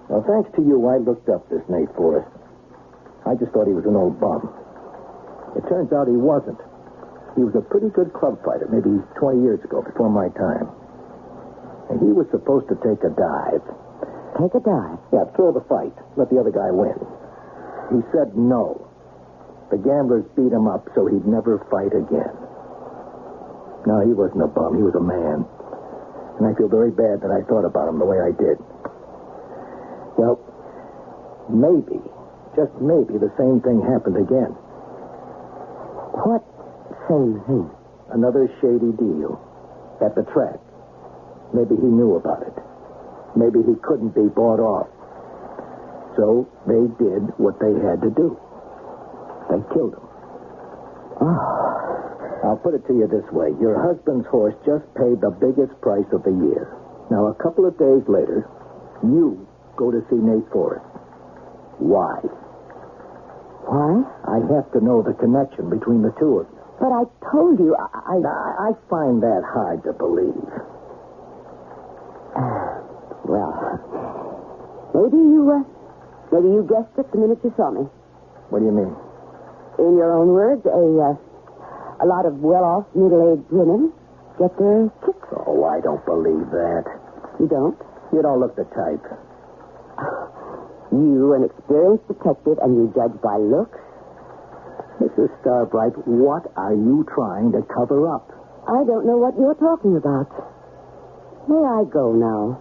Well, thanks to you, I looked up this Nate Forrest. I just thought he was an old bum. It turns out he wasn't. He was a pretty good club fighter, maybe 20 years ago, before my time. And he was supposed to take a dive. Take a dive? Yeah, throw the fight. Let the other guy win. He said no. The gamblers beat him up so he'd never fight again. No, he wasn't a bum. He was a man. And I feel very bad that I thought about him the way I did. Well, maybe, just maybe, the same thing happened again. What same thing? Another shady deal. At the track. Maybe he knew about it. Maybe he couldn't be bought off. So they did what they had to do. They killed him. I'll put it to you this way. Your husband's horse just paid the biggest price of the year. Now, a couple of days later, you go to see Nate Forrest. Why? Why? I have to know the connection between the two of you. But I told you, I find that hard to believe. Well, maybe you guessed it the minute you saw me. What do you mean? In your own words, a lot of well-off, middle-aged women get their kicks. Oh, I don't believe that. You don't? You don't look the type. You, an experienced detective, and you judge by looks? Mrs. Starbright, what are you trying to cover up? I don't know what you're talking about. May I go now?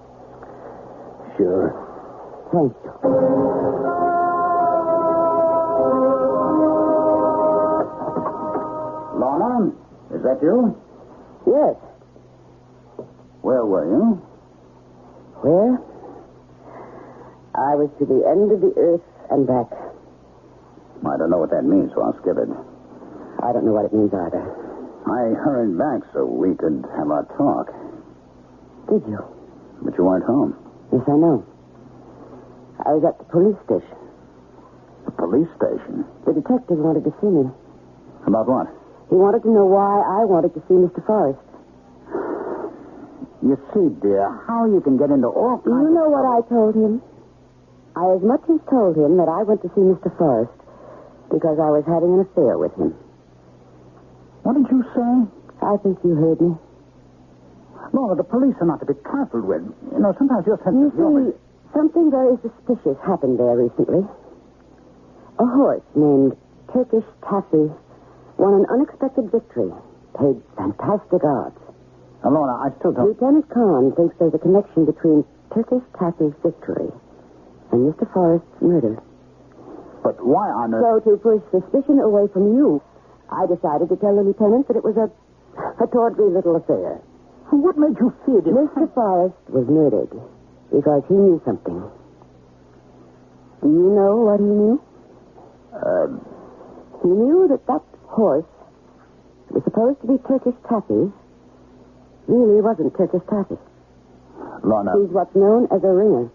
Sure. Thank you. Lorna, is that you? Yes. Where were you? Where? I was to the end of the earth and back. I don't know what that means, so I'll skip it. I don't know what it means either. I hurried back so we could have our talk. Did you? But you weren't home. Yes, I know. I was at the police station. The police station? The detective wanted to see me. About what? He wanted to know why I wanted to see Mr. Forrest. You see, dear, how you can get into all kinds You know what I told him? I as much as told him that I went to see Mr. Forrest because I was having an affair with him. What did you say? I think you heard me. Laura, the police are not to be trifled with. You know, sometimes your sense You of humor... see, something very suspicious happened there recently. A horse named Turkish Taffy won an unexpected victory, paid fantastic odds. Laura, I still don't... Lieutenant Kahn thinks there's a connection between Turkish Taffy's victory and Mr. Forrest's murder. But why on earth... So to push suspicion away from you, I decided to tell the lieutenant that it was a tawdry little affair. What made you fear this? Mr. Forrest was murdered because he knew something. Do you know what he knew? He knew that horse that was supposed to be Turkish Taffy really wasn't Turkish Taffy. Lorna... He's what's known as a ringer.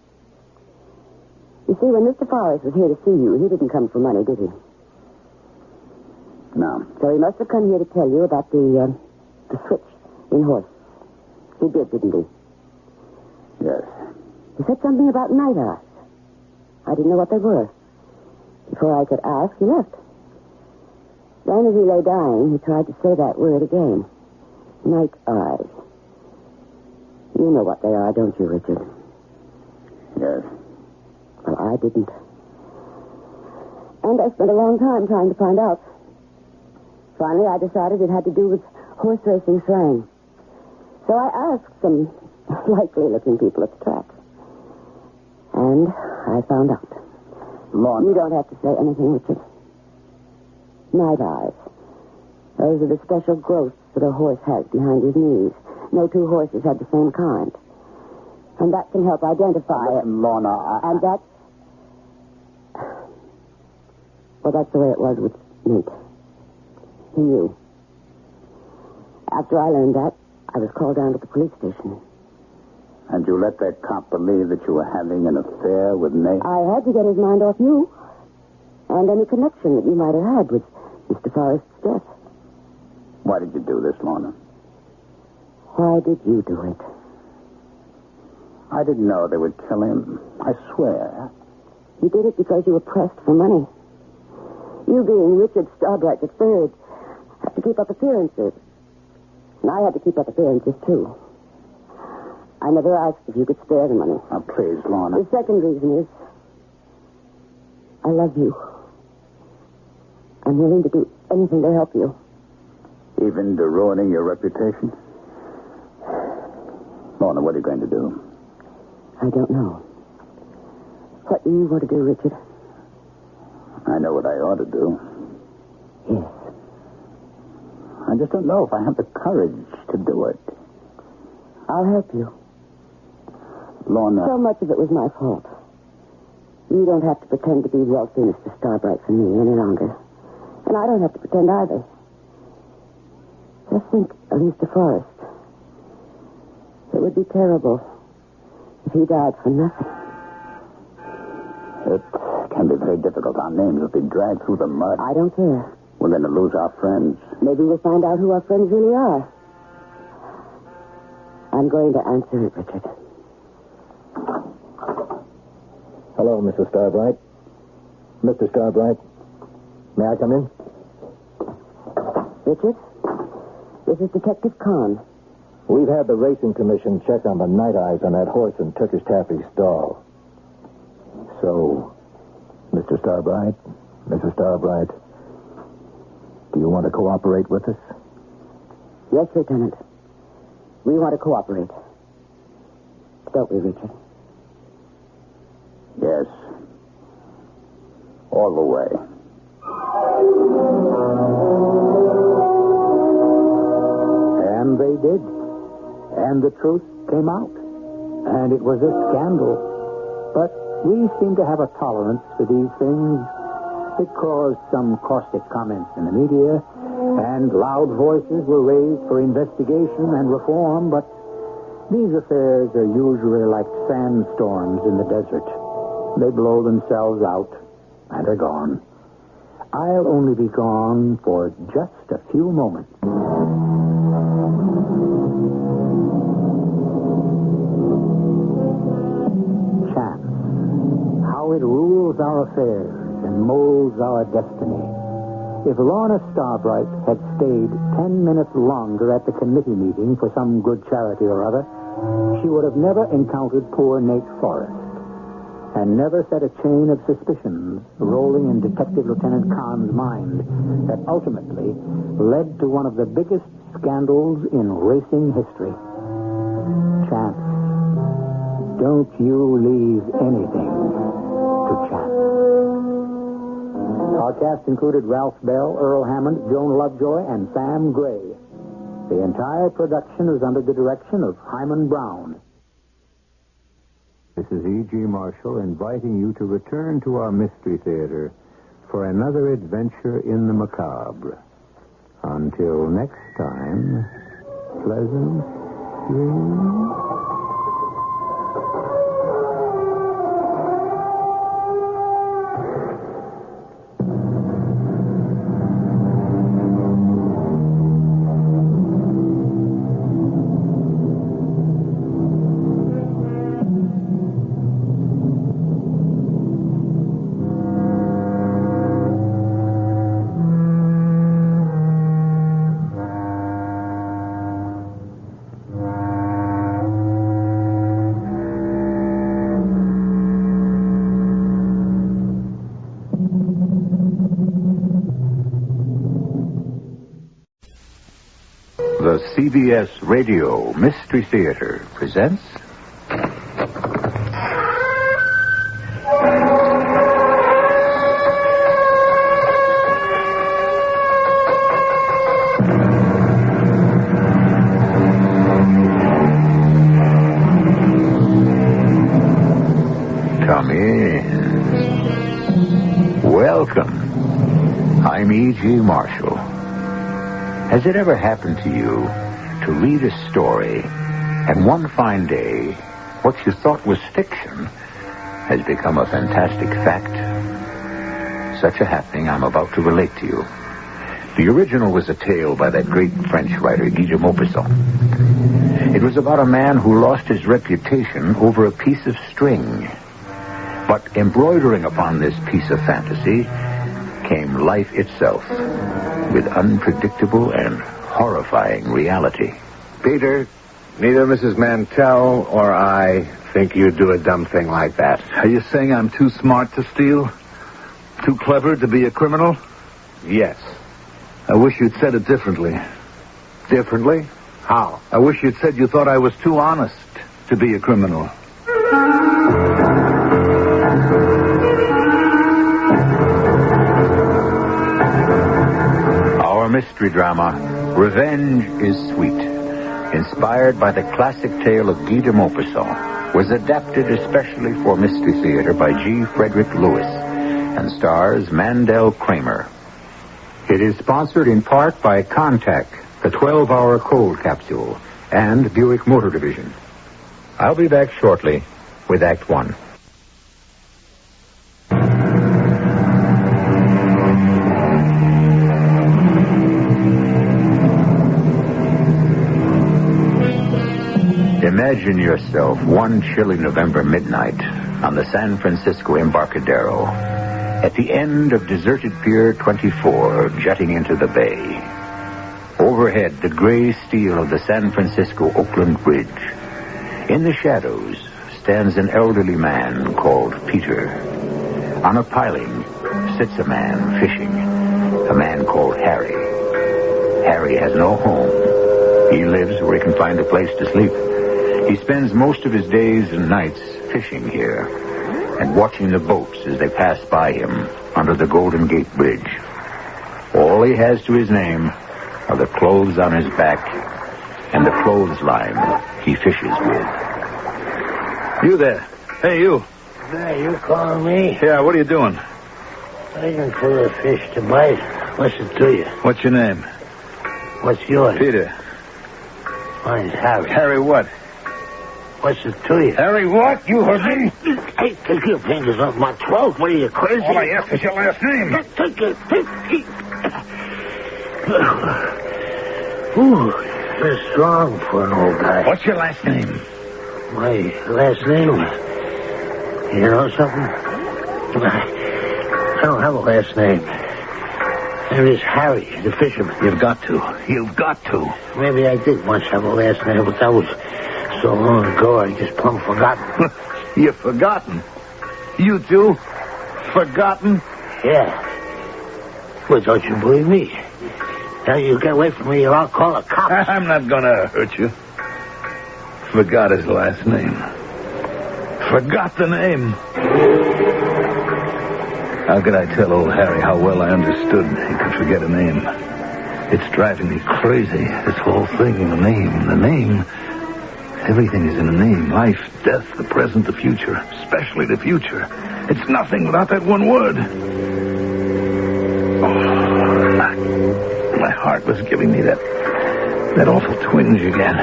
You see, when Mr. Forrest was here to see you, he didn't come for money, did he? No. So he must have come here to tell you about the switch in horse. He did, didn't he? Yes. He said something about night eyes. I didn't know what they were. Before I could ask, he left. Then as he lay dying, he tried to say that word again. Night eyes. You know what they are, don't you, Richard? Yes. Well, I didn't. And I spent a long time trying to find out. Finally, I decided it had to do with horse racing slang. So I asked some likely-looking people at the track. And I found out. Lorna... You don't have to say anything, Richard. Night eyes. Those are the special growths that a horse has behind his knees. No two horses have the same kind. And that can help identify it. Lorna, And that's... Well, that's the way it was with Nate. He knew. After I learned that, I was called down to the police station. And you let that cop believe that you were having an affair with Nate? I had to get his mind off you. And any connection that you might have had with Mr. Forrest's death. Why did you do this, Lorna? Why did you do it? I didn't know they would kill him. I swear. You did it because you were pressed for money. You being Richard Starbright III have to keep up appearances. And I had to keep up appearances, too. I never asked if you could spare the money. Oh, please, Lorna. The second reason is I love you. I'm willing to do anything to help you. Even to ruining your reputation? Lorna, what are you going to do? I don't know. What do you want to do, Richard? I know what I ought to do. Yes. I just don't know if I have the courage to do it. I'll help you. Lorna... So much of it was my fault. You don't have to pretend to be wealthy, Mr. Starbright, for me any longer. And I don't have to pretend either. Just think of Mr. Forrest. It would be terrible if he died for nothing. It can be very difficult. Our names will be dragged through the mud. I don't care. We're going to lose our friends. Maybe we'll find out who our friends really are. I'm going to answer it, Richard. Hello, Mrs. Starbright. Mr. Starbright, may I come in? Richard, this is Detective Kahn. We've had the Racing Commission check on the night eyes on that horse in Turkish Taffy's stall. So, Mr. Starbright, Mrs. Starbright, do you want to cooperate with us? Yes, Lieutenant. We want to cooperate. Don't we, Richard? Yes. All the way. And they did. And the truth came out. And it was a scandal. But we seem to have a tolerance for these things. It caused some caustic comments in the media, And loud voices were raised for investigation and reform, but these affairs are usually like sandstorms in the desert. They blow themselves out and are gone. I'll only be gone for just a few moments. Chance. How it rules our affairs and molds our destiny. If Lorna Starbright had stayed 10 minutes longer at the committee meeting for some good charity or other, she would have never encountered poor Nate Forrest, and never set a chain of suspicions rolling in Detective Lieutenant Kahn's mind that ultimately led to one of the biggest scandals in racing history. Chance. Don't you leave anything to chance. Our cast included Ralph Bell, Earl Hammond, Joan Lovejoy, and Sam Gray. The entire production is under the direction of Himan Brown. This is E.G. Marshall inviting you to return to our Mystery Theater for another adventure in the macabre. Until next time, pleasant dreams. The CBS Radio Mystery Theater presents... Come in. Welcome. I'm E.G. Marshall. Has it ever happened to you to read a story and one fine day what you thought was fiction has become a fantastic fact? Such a happening I'm about to relate to you. The original was a tale by that great French writer Guy de Maupassant. It was about a man who lost his reputation over a piece of string. But embroidering upon this piece of fantasy came life itself, with unpredictable and horrifying reality. Peter, neither Mrs. Mantell or I think you'd do a dumb thing like that. Are you saying I'm too smart to steal? Too clever to be a criminal? Yes. I wish you'd said it differently. Differently? How? I wish you'd said you thought I was too honest to be a criminal. Our mystery drama, Revenge is Sweet, inspired by the classic tale of Guy de Maupassant, was adapted especially for Mystery Theater by G. Frederick Lewis and stars Mandel Kramer. It is sponsored in part by Contact, the 12-hour cold capsule, and Buick Motor Division. I'll be back shortly with Act One. Imagine yourself one chilly November midnight on the San Francisco Embarcadero at the end of deserted Pier 24 jutting into the bay. Overhead, the gray steel of the San Francisco-Oakland Bridge. In the shadows stands an elderly man called Peter. On a piling sits a man fishing, a man called Harry. Harry has no home. He lives where he can find a place to sleep. He spends most of his days and nights fishing here and watching the boats as they pass by him under the Golden Gate Bridge. All he has to his name are the clothes on his back and the clothesline he fishes with. You there. Hey, you. Hey, you calling me? Yeah, what are you doing? Looking for a fish to bite. What's it to you? What's your name? What's yours? Peter. Mine's Harry. Harry what? What's it to you? Harry what? You heard me? Hey, take your fingers off my throat. What are you, crazy? All I ask is your last name. Take it. Ooh, you're strong for an old guy. What's your last name? My last name? You know something? I don't have a last name. There is Harry, the fisherman. You've got to. You've got to. Maybe I did once have a last name, but that was so long ago I just plumb forgotten. You've forgotten? You too? Forgotten? Yeah. Well, don't you believe me? Now you get away from me or I'll call the cops. I'm not going to hurt you. Forgot his last name. Forgot the name. How could I tell old Harry how well I understood he could forget a name? It's driving me crazy, this whole thing, the name. Everything is in a name. Life, death, the present, the future. Especially the future. It's nothing without that one word. Oh, my heart was giving me that awful twinge again.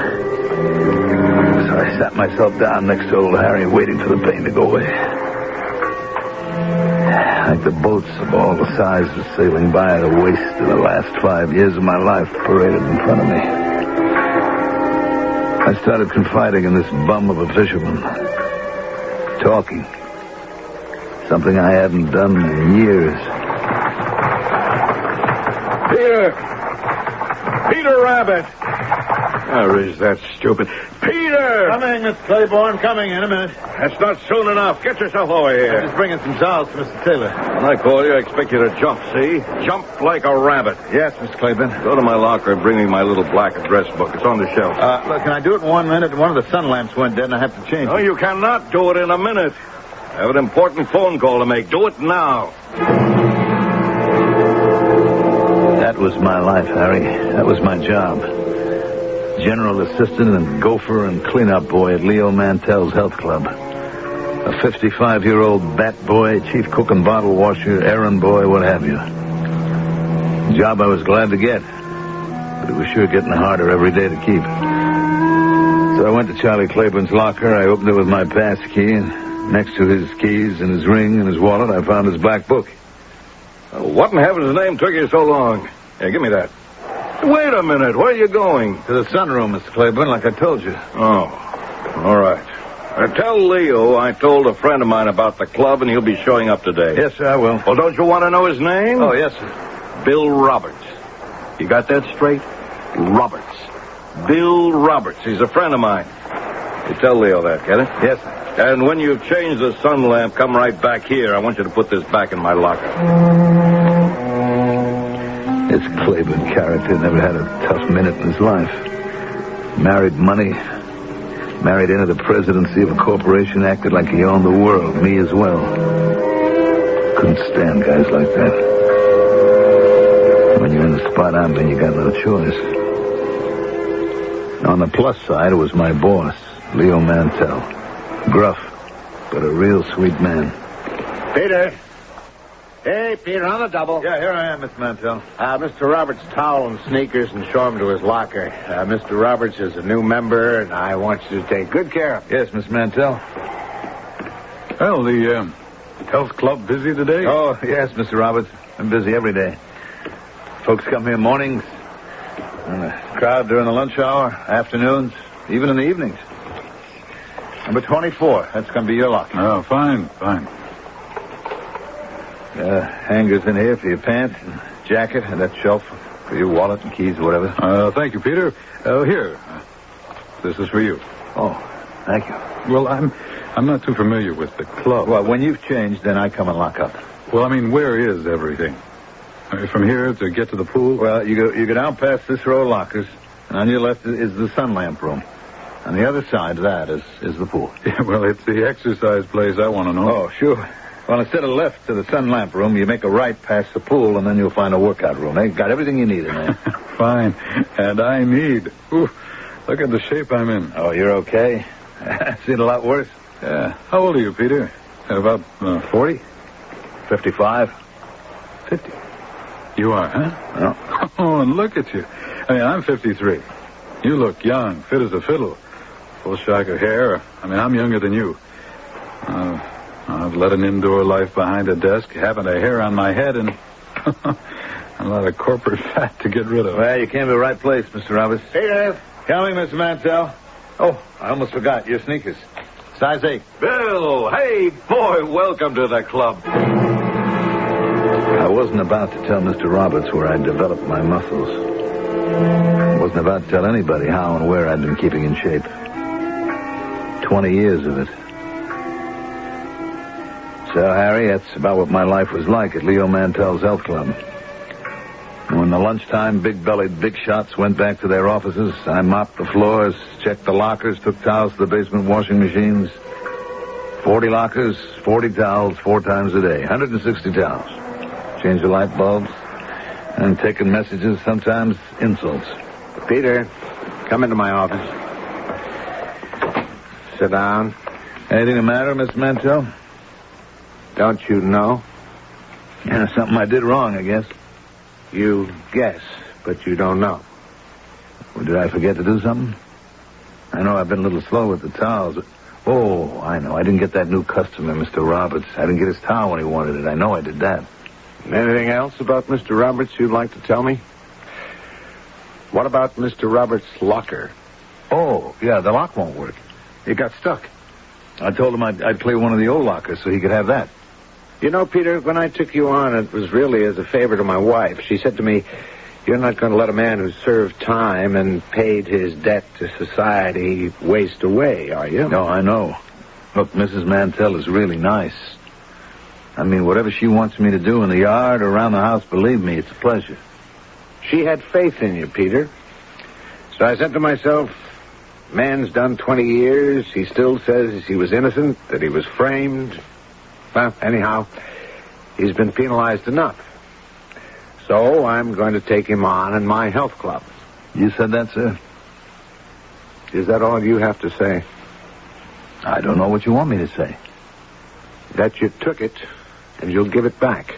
So I sat myself down next to old Harry, waiting for the pain to go away. Like the boats of all the sizes sailing by, the waste of the last 5 years of my life paraded in front of me. I started confiding in this bum of a fisherman. Talking. Something I hadn't done in years. Peter Rabbit! Where is that stupid... Peter! Coming, Miss Claiborne. Coming in a minute. That's not soon enough. Get yourself over here. I'm just bringing some towels to Mr. Taylor. When I call you, I expect you to jump, see? Jump like a rabbit. Yes, Miss Claiborne. Go to my locker and bring me my little black address book. It's on the shelf. Look, can I do it in 1 minute? One of the sun lamps went dead and I have to change it. No, you cannot do it in a minute. I have an important phone call to make. Do it now. That was my life, Harry. That was my job. General assistant and gopher and cleanup boy at Leo Mantell's health club. A 55-year-old bat boy, chief cook and bottle washer, errand boy, what have you. Job I was glad to get, but it was sure getting harder every day to keep. So I went to Charlie Claiborne's locker. I opened it with my pass key, and next to his keys and his ring and his wallet, I found his black book. What in heaven's name took you so long? Here, give me that. Wait a minute. Where are you going? To the sunroom, Mr. Claiborne, like I told you. Oh, all right. Tell Leo I told a friend of mine about the club, and he'll be showing up today. Yes, sir, I will. Well, don't you want to know his name? Oh, yes, sir. Bill Roberts. You got that straight? Roberts. Bill Roberts. He's a friend of mine. You tell Leo that, get it? Yes, sir. And when you've changed the sun lamp, come right back here. I want you to put this back in my locker. This Claiborne character never had a tough minute in his life. Married money. Married into the presidency of a corporation, acted like he owned the world, me as well. Couldn't stand guys like that. When you're in the spot I'm in, you got no choice. On the plus side, it was my boss, Leo Mantell. Gruff, but a real sweet man. Peter! Hey, Peter, on the double. Yeah, here I am, Miss Mantell. Mr. Roberts' towel and sneakers and show him to his locker. Mr. Roberts is a new member, and I want you to take good care of him. Yes, Miss Mantell. Well, the health club busy today? Oh, yes, Mr. Roberts. I'm busy every day. Folks come here mornings, and a crowd during the lunch hour, afternoons, even in the evenings. Number 24. That's going to be your locker. Oh, fine. Hangers in here for your pants and jacket, and that shelf for your wallet and keys or whatever. Thank you, Peter. Here. This is for you. Oh, thank you. Well, I'm not too familiar with the club. Well, when you've changed, then I come and lock up. Well, I mean, where is everything? From here to get to the pool? Well, you go down past this row of lockers, and on your left is the sun lamp room. On the other side of that is the pool. Yeah, well, it's the exercise place I want to know. Oh, sure. Well, instead of left to the sun lamp room, you make a right past the pool, and then you'll find a workout room. They got everything you need in there. Fine. And I need. Ooh, look at the shape I'm in. Oh, you're okay? I've seen a lot worse. Yeah. How old are you, Peter? About 40? 55. 50. You are, huh? No. Oh, and look at you. I mean, I'm 53. You look young, fit as a fiddle. Full shock of hair. I mean, I'm younger than you. I've led an indoor life behind a desk, haven't a hair on my head, and a lot of corporate fat to get rid of. Well, you came to the right place, Mr. Roberts. Hey, Dave. Coming, Mr. Mantell. Oh, I almost forgot. Your sneakers. Size 8. Bill, hey, boy, welcome to the club. I wasn't about to tell Mr. Roberts where I'd developed my muscles. I wasn't about to tell anybody how and where I'd been keeping in shape. 20 years of it. So, Harry, that's about what my life was like at Leo Mantell's health club. When the lunchtime big-bellied big shots went back to their offices, I mopped the floors, checked the lockers, took towels to the basement washing machines. 40 lockers, 40 towels, 4 times a day. 160 towels. Changed the light bulbs, and taking messages, sometimes insults. Peter, come into my office. Sit down. Anything the matter, Mr. Mantell? Don't you know? Yeah, something I did wrong, I guess. You guess, but you don't know. Well, did I forget to do something? I know I've been a little slow with the towels. Oh, I know. I didn't get that new customer, Mr. Roberts. I didn't get his towel when he wanted it. I know I did that. Anything else about Mr. Roberts you'd like to tell me? What about Mr. Roberts' locker? Oh, yeah, the lock won't work. It got stuck. I told him I'd clear one of the old lockers so he could have that. You know, Peter, when I took you on, it was really as a favor to my wife. She said to me, you're not going to let a man who served time and paid his debt to society waste away, are you? No, I know. Look, Mrs. Mantell is really nice. I mean, whatever she wants me to do in the yard or around the house, believe me, it's a pleasure. She had faith in you, Peter. So I said to myself, man's done 20 years. He still says he was innocent, that he was framed. Well, anyhow, he's been penalized enough. So I'm going to take him on in my health club. You said that, sir? Is that all you have to say? I don't know what you want me to say. That you took it, and you'll give it back.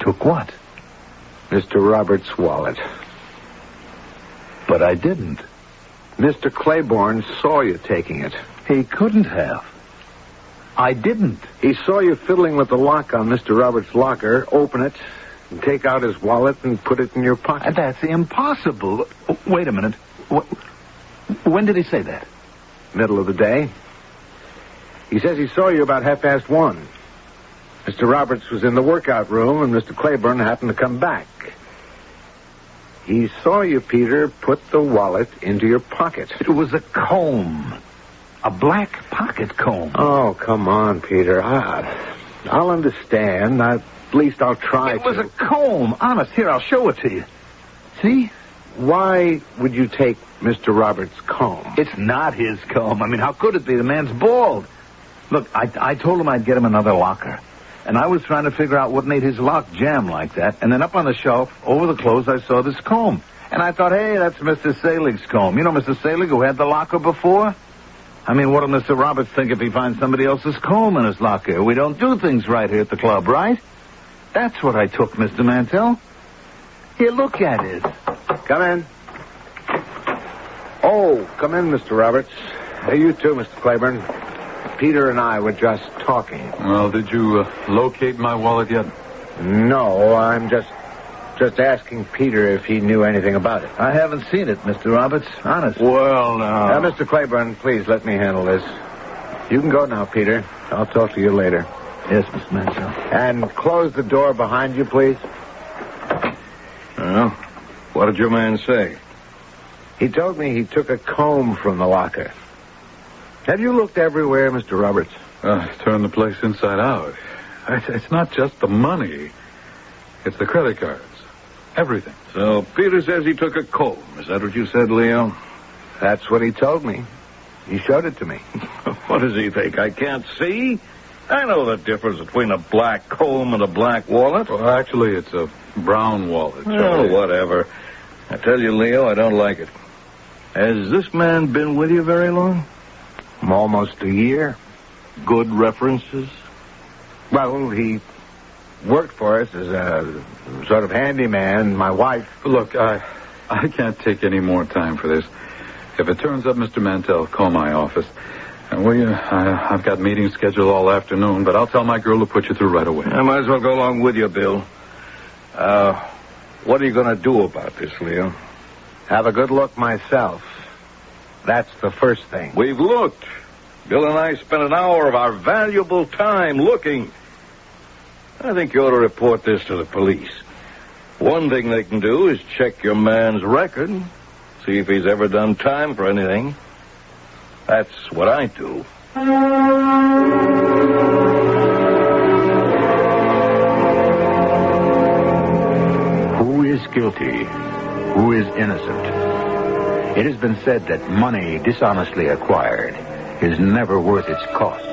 Took what? Mr. Roberts' wallet. But I didn't. Mr. Claiborne saw you taking it. He couldn't have. I didn't. He saw you fiddling with the lock on Mr. Roberts' locker, open it, and take out his wallet and put it in your pocket. That's impossible. Wait a minute. When did he say that? Middle of the day. He says he saw you about 1:30. Mr. Roberts was in the workout room, and Mr. Claiborne happened to come back. He saw you, Peter, put the wallet into your pocket. It was a comb. A black pocket comb. Oh, come on, Peter. I'll understand. At least I'll try to. It was a comb. Honest. Here, I'll show it to you. See? Why would you take Mr. Roberts' comb? It's not his comb. I mean, how could it be? The man's bald. Look, I told him I'd get him another locker. And I was trying to figure out what made his lock jam like that. And then up on the shelf, over the clothes, I saw this comb. And I thought, hey, that's Mr. Salig's comb. You know Mr. Salig, who had the locker before? I mean, what'll Mr. Roberts think if he finds somebody else's comb in his locker? We don't do things right here at the club, right? That's what I took, Mr. Mantell. Here, look at it. Come in. Oh, come in, Mr. Roberts. Hey, you too, Mr. Claiborne. Peter and I were just talking. Well, did you locate my wallet yet? No, I'm just asking Peter if he knew anything about it. I haven't seen it, Mr. Roberts. Honest. Well, now, Mr. Claiborne, please let me handle this. You can go now, Peter. I'll talk to you later. Yes, Mr. Mantell. And close the door behind you, please. Well, what did your man say? He told me he took a comb from the locker. Have you looked everywhere, Mr. Roberts? Turn the place inside out. It's not just the money. It's the credit cards. Everything. So Peter says he took a comb. Is that what you said, Leo? That's what he told me. He showed it to me. What does he think? I can't see? I know the difference between a black comb and a black wallet. Well, actually, it's a brown wallet. Oh, whatever. I tell you, Leo, I don't like it. Has this man been with you very long? Almost a year. Good references? Well, he worked for us as a sort of handyman. My wife... Look, I I can't take any more time for this. If it turns up, Mr. Mantell, call my office. And will you? I've got meetings scheduled all afternoon, but I'll tell my girl to put you through right away. I might as well go along with you, Bill. What are you going to do about this, Leo? Have a good look myself. That's the first thing. We've looked. Bill and I spent an hour of our valuable time looking. I think you ought to report this to the police. One thing they can do is check your man's record, see if he's ever done time for anything. That's what I do. Who is guilty? Who is innocent? It has been said that money dishonestly acquired is never worth its cost,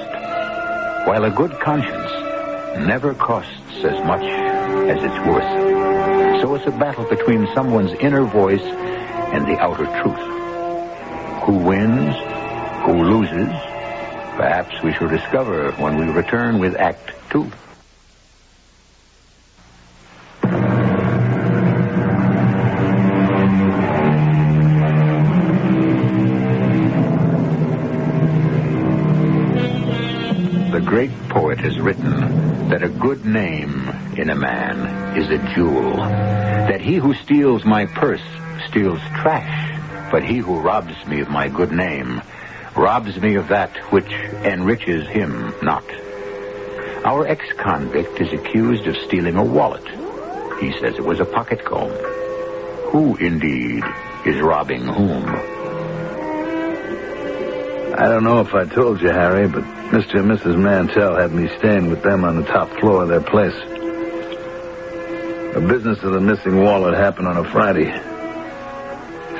while a good conscience never costs as much as it's worth. So it's a battle between someone's inner voice and the outer truth. Who wins? Who loses? Perhaps we shall discover when we return with Act 2. The great poet has written that a good name in a man is a jewel, that he who steals my purse steals trash, but he who robs me of my good name robs me of that which enriches him not. Our ex-convict is accused of stealing a wallet. He says it was a pocket comb. Who, indeed, is robbing whom? I don't know if I told you, Harry, but Mr. and Mrs. Mantell had me staying with them on the top floor of their place. The business of the missing wallet happened on a Friday.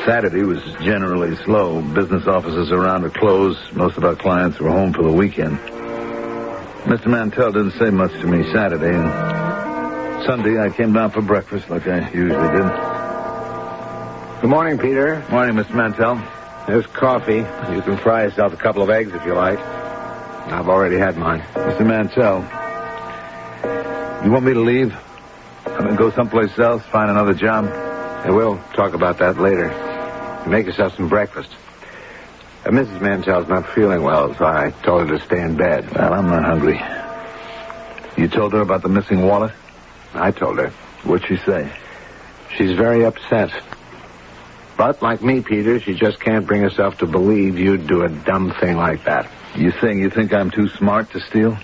Saturday was generally slow. Business offices around are closed. Most of our clients were home for the weekend. Mr. Mantell didn't say much to me Saturday, and Sunday I came down for breakfast like I usually did. Good morning, Peter. Morning, Mr. Mantell. There's coffee. You can fry yourself a couple of eggs if you like. I've already had mine. Mr. Mantell, you want me to leave? I mean, go someplace else, find another job? And we'll talk about that later. Make yourself some breakfast. Mrs. Mantell's not feeling well, so I told her to stay in bed. Well, I'm not hungry. You told her about the missing wallet? I told her. What'd she say? She's very upset. But, like me, Peter, she just can't bring herself to believe you'd do a dumb thing like that. You think I'm too smart to steal?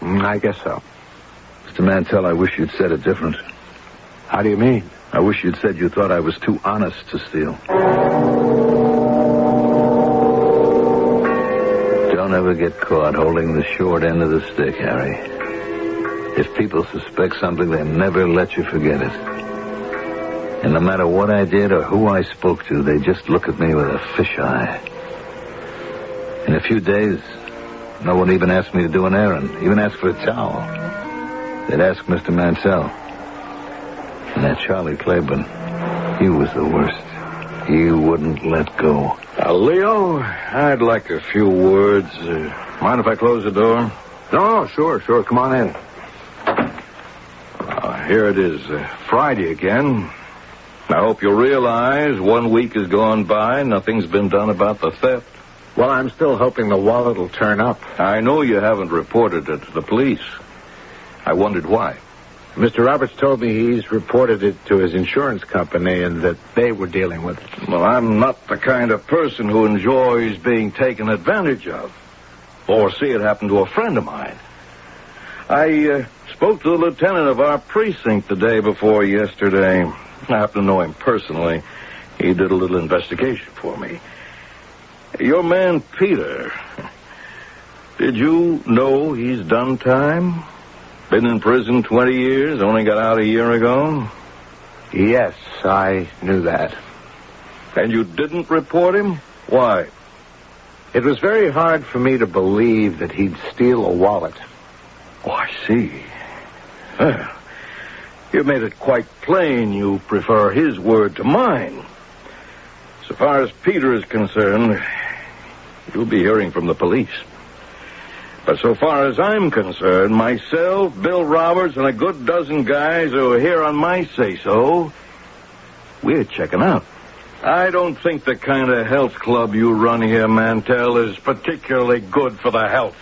I guess so. Mr. Mantell, I wish you'd said it different. How do you mean? I wish you'd said you thought I was too honest to steal. Don't ever get caught holding the short end of the stick, Harry. If people suspect something, they never let you forget it. And no matter what I did or who I spoke to, they just look at me with a fisheye. In a few days, no one even asked me to do an errand, even asked for a towel. They'd ask Mr. Mantell. And that Charlie Claiborne, he was the worst. He wouldn't let go. Leo, I'd like a few words. Mind if I close the door? No, sure. Come on in. Here it is, Friday again. I hope you realize 1 week has gone by, nothing's been done about the theft. Well, I'm still hoping the wallet will turn up. I know you haven't reported it to the police. I wondered why. Mr. Roberts told me he's reported it to his insurance company and that they were dealing with it. Well, I'm not the kind of person who enjoys being taken advantage of. Or see it happen to a friend of mine. I spoke to the lieutenant of our precinct the day before yesterday. I happen to know him personally. He did a little investigation for me. Your man, Peter, did you know he's done time? Been in prison 20 years, only got out a year ago? Yes, I knew that. And you didn't report him? Why? It was very hard for me to believe that he'd steal a wallet. Oh, I see. Well, you made it quite plain you prefer his word to mine. So far as Peter is concerned, you'll be hearing from the police. But so far as I'm concerned, myself, Bill Roberts, and a good dozen guys who are here on my say-so, we're checking out. I don't think the kind of health club you run here, Mantell, is particularly good for the health.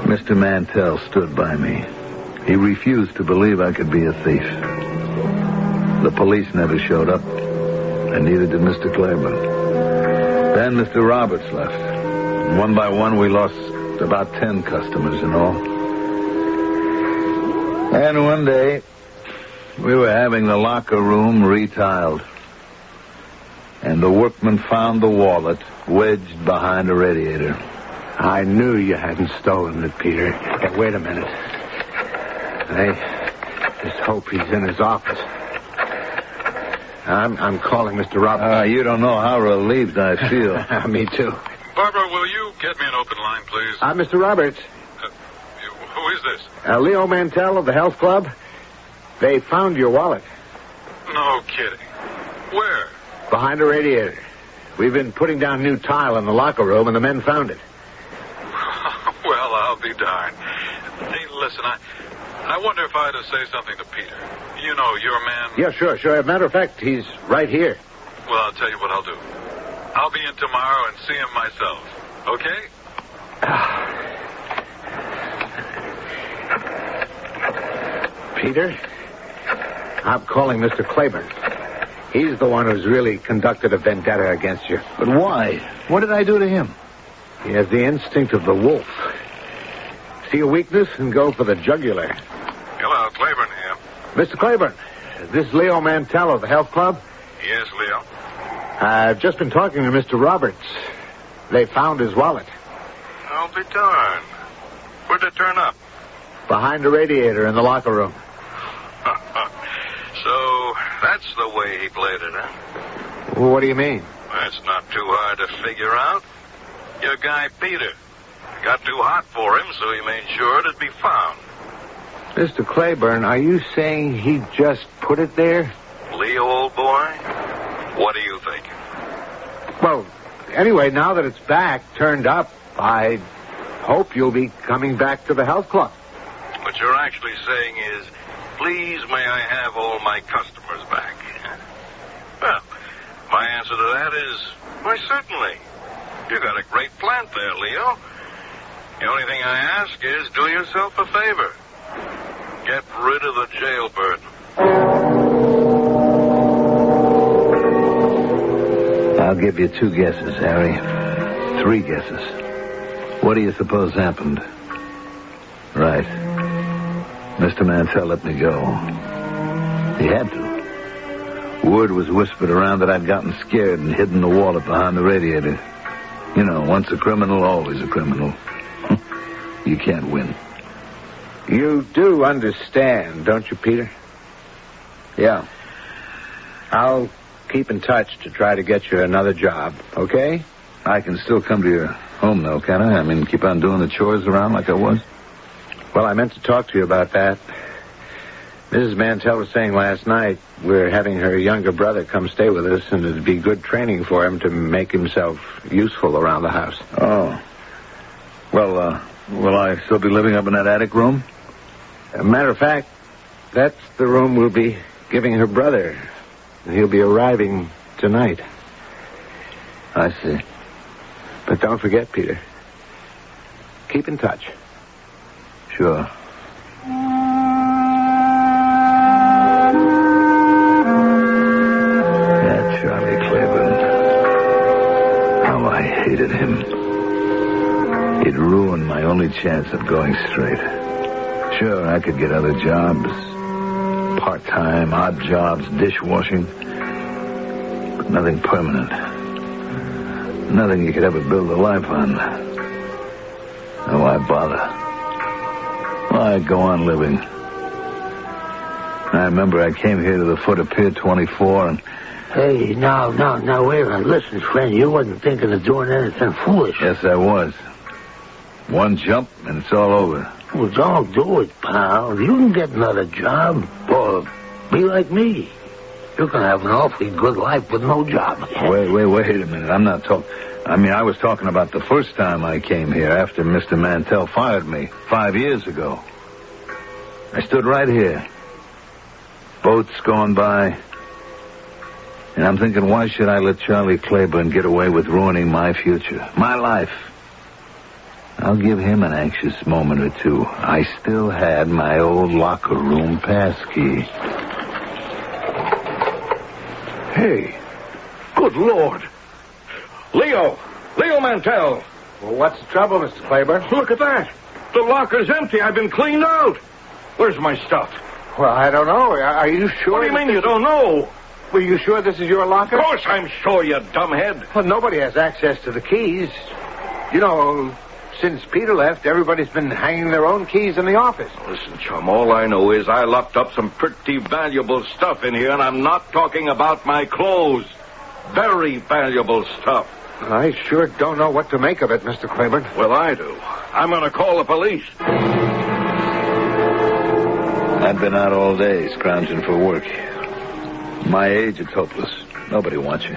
Mr. Mantell stood by me. He refused to believe I could be a thief. The police never showed up, and neither did Mr. Claiborne. Then Mr. Roberts left. One by one, we lost about 10 customers in all. And one day, we were having the locker room retiled. And the workman found the wallet wedged behind a radiator. I knew you hadn't stolen it, Peter. Hey, wait a minute. I just hope he's in his office. I'm calling Mr. Roberts. You don't know how relieved I feel. Me too. Barbara, will you get me an open line, please? Mr. Roberts. Who is this? Leo Mantell of the Health Club. They found your wallet. No kidding. Where? Behind a radiator. We've been putting down new tile in the locker room, and the men found it. Well, I'll be darned. Hey, listen, I wonder if I ought to say something to Peter. You know, your man... Yeah, sure. As a matter of fact, he's right here. Well, I'll tell you what I'll do. I'll be in tomorrow and see him myself. Okay? Peter, I'm calling Mr. Claiborne. He's the one who's really conducted a vendetta against you. But why? What did I do to him? He has the instinct of the wolf. See a weakness and go for the jugular. Hello, Claiborne here. Mr. Claiborne, this is Leo Mantell of the Health Club. Yes, Leo. I've just been talking to Mr. Roberts. They found his wallet. I'll be darned. Where'd it turn up? Behind a radiator in the locker room. So that's the way he played it, huh? What do you mean? That's not too hard to figure out. Your guy, Peter, got too hot for him, so he made sure it'd be found. Mr. Claiborne, are you saying he just put it there? Leo, old boy, what do you think? Well, anyway, now that it's back, turned up, I hope you'll be coming back to the health club. What you're actually saying is, please may I have all my customers back? Well, my answer to that is, why, certainly. You got a great plant there, Leo. The only thing I ask is, do yourself a favor. Get rid of the jail burden. I'll give you 2 guesses, Harry. 3 guesses. What do you suppose happened? Right. Mr. Mantell let me go. He had to. Word was whispered around that I'd gotten scared and hidden the wallet behind the radiator. You know, once a criminal, always a criminal. You can't win. You do understand, don't you, Peter? Yeah. I'll keep in touch to try to get you another job, okay? I can still come to your home, though, can I? I mean, keep on doing the chores around like I was? Well, I meant to talk to you about that. Mrs. Mantell was saying last night we're having her younger brother come stay with us, and it'd be good training for him to make himself useful around the house. Oh. Well, will I still be living up in that attic room? As a matter of fact, that's the room we'll be giving her brother. He'll be arriving tonight. I see. But don't forget, Peter. Keep in touch. Sure. That Charlie Claiborne. How I hated him. It ruined my only chance of going straight. Sure, I could get other jobs. Part-time, odd jobs, dishwashing. But nothing permanent. Nothing you could ever build a life on. Oh, why bother? Why go on living? I remember I came here to the foot of Pier 24 and... Hey, now, wait a minute. Listen, friend, you wasn't thinking of doing anything foolish. Yes, I was. One jump and it's all over. Well, don't do it, pal. You can get another job or be like me. You can have an awfully good life with no job. Wait a minute. I'm not talking... I was talking about the first time I came here after Mr. Mantell fired me 5 years ago. I stood right here. Boats going by. And I'm thinking, why should I let Charlie Claiborne get away with ruining my future, my life? I'll give him an anxious moment or two. I still had my old locker room passkey. Hey, good Lord. Leo Mantell. Well, what's the trouble, Mr. Claiborne? Look at that. The locker's empty. I've been cleaned out. Where's my stuff? Well, I don't know. Are you sure? What do you mean you don't know? Were you sure this is your locker? Of course I'm sure, you dumbhead. Well, nobody has access to the keys. You know, since Peter left, everybody's been hanging their own keys in the office. Listen, chum, all I know is I locked up some pretty valuable stuff in here, and I'm not talking about my clothes. Very valuable stuff. I sure don't know what to make of it, Mr. Claiborne. Well, I do. I'm going to call the police. I've been out all day scrounging for work. My age, it's hopeless. Nobody wants you.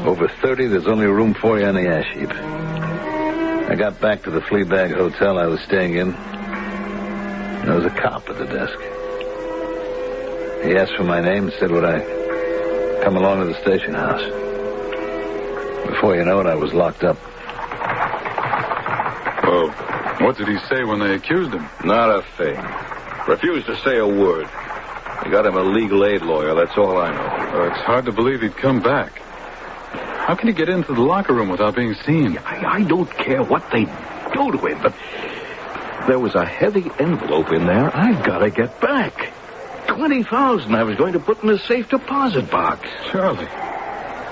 Over 30, there's only room for you on the ash heap. I got back to the Fleabag Hotel I was staying in. And there was a cop at the desk. He asked for my name and said, would I come along to the station house? Before you know it, I was locked up. Well, what did he say when they accused him? Not a thing. Refused to say a word. I got him a legal aid lawyer, that's all I know. It's hard to believe he'd come back. How can he get into the locker room without being seen? I don't care what they do to him, but there was a heavy envelope in there I've got to get back. $20,000 I was going to put in a safe deposit box. Charlie,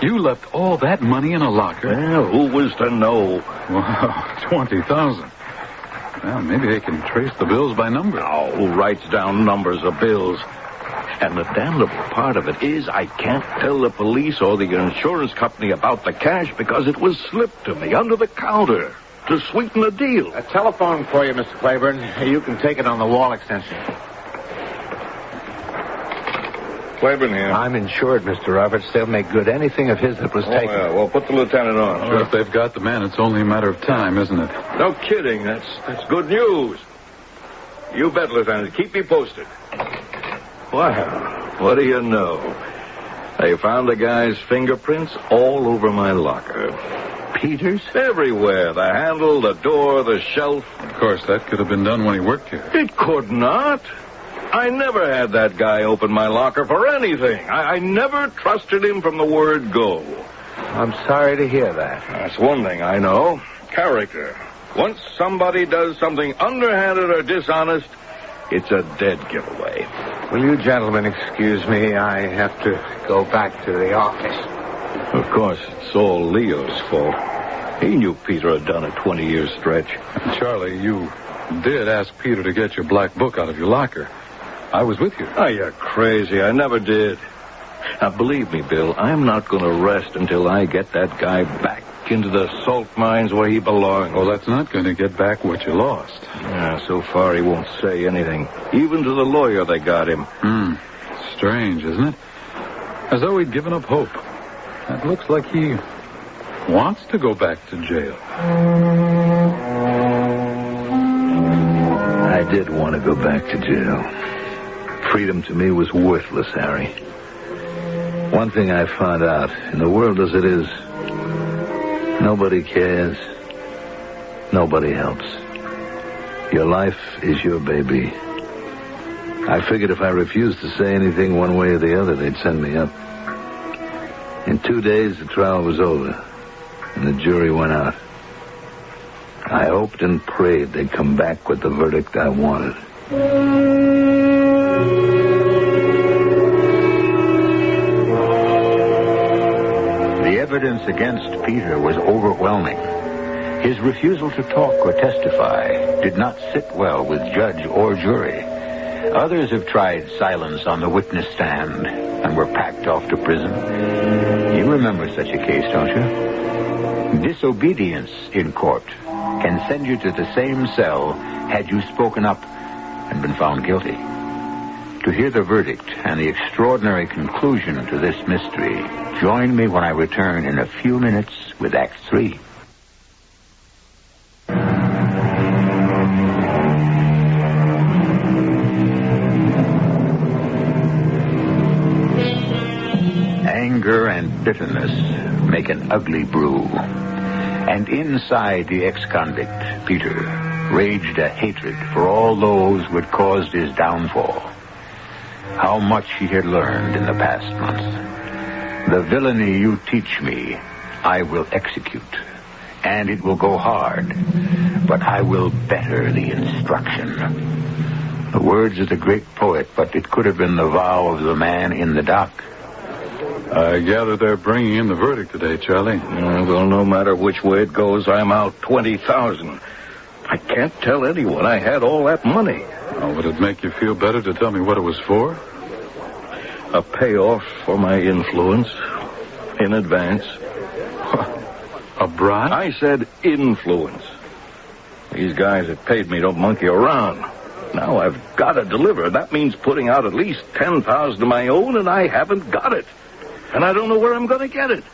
you left all that money in a locker? Well, who was to know? Wow, $20,000. Well, maybe they can trace the bills by number. Oh, who writes down numbers of bills? And the damnable part of it is I can't tell the police or the insurance company about the cash because it was slipped to me under the counter to sweeten the deal. A telephone for you, Mr. Claiborne. You can take it on the wall extension. Claiborne here. I'm insured, Mr. Roberts. They'll make good anything of his that was taken. Yeah. Well, put the lieutenant on. Well, if they've got the man, it's only a matter of time, isn't it? No kidding. That's good news. You bet, Lieutenant. Keep me posted. Well, what do you know? They found the guy's fingerprints all over my locker. Peter's? Everywhere. The handle, the door, the shelf. Of course, that could have been done when he worked here. It could not. I never had that guy open my locker for anything. I never trusted him from the word go. I'm sorry to hear that. That's one thing I know. Character. Once somebody does something underhanded or dishonest, it's a dead giveaway. Will you gentlemen excuse me? I have to go back to the office. Of course, it's all Leo's fault. He knew Peter had done a 20-year stretch. Charlie, you did ask Peter to get your black book out of your locker. I was with you. Oh, you're crazy. I never did. Now, believe me, Bill, I'm not going to rest until I get that guy back into the salt mines where he belongs. Well, that's not going to get back what you lost. Yeah, so far he won't say anything. Even to the lawyer they got him. Strange, isn't it? As though he'd given up hope. It looks like he wants to go back to jail. I did want to go back to jail. Freedom to me was worthless, Harry. One thing I found out, in the world as it is, nobody cares. Nobody helps. Your life is your baby. I figured if I refused to say anything one way or the other, they'd send me up. In 2 days, the trial was over, and the jury went out. I hoped and prayed they'd come back with the verdict I wanted. The evidence against Peter was overwhelming. His refusal to talk or testify did not sit well with judge or jury. Others have tried silence on the witness stand and were packed off to prison. You remember such a case, don't you? Disobedience in court can send you to the same cell had you spoken up and been found guilty. To hear the verdict and the extraordinary conclusion to this mystery, join me when I return in a few minutes with Act 3. and bitterness make an ugly brew. And inside the ex-convict, Peter, raged a hatred for all those who had caused his downfall. How much he had learned in the past months. The villainy you teach me, I will execute. And it will go hard, but I will better the instruction. The words of the great poet, but it could have been the vow of the man in the dock. I gather they're bringing in the verdict today, Charlie. Well, no matter which way it goes, I'm out $20,000. I can't tell anyone I had all that money. Oh, would it make you feel better to tell me what it was for? A payoff for my influence in advance. A bribe? I said influence. These guys that paid me don't monkey around. Now I've got to deliver. That means putting out at least $10,000 of my own, and I haven't got it. And I don't know where I'm going to get it.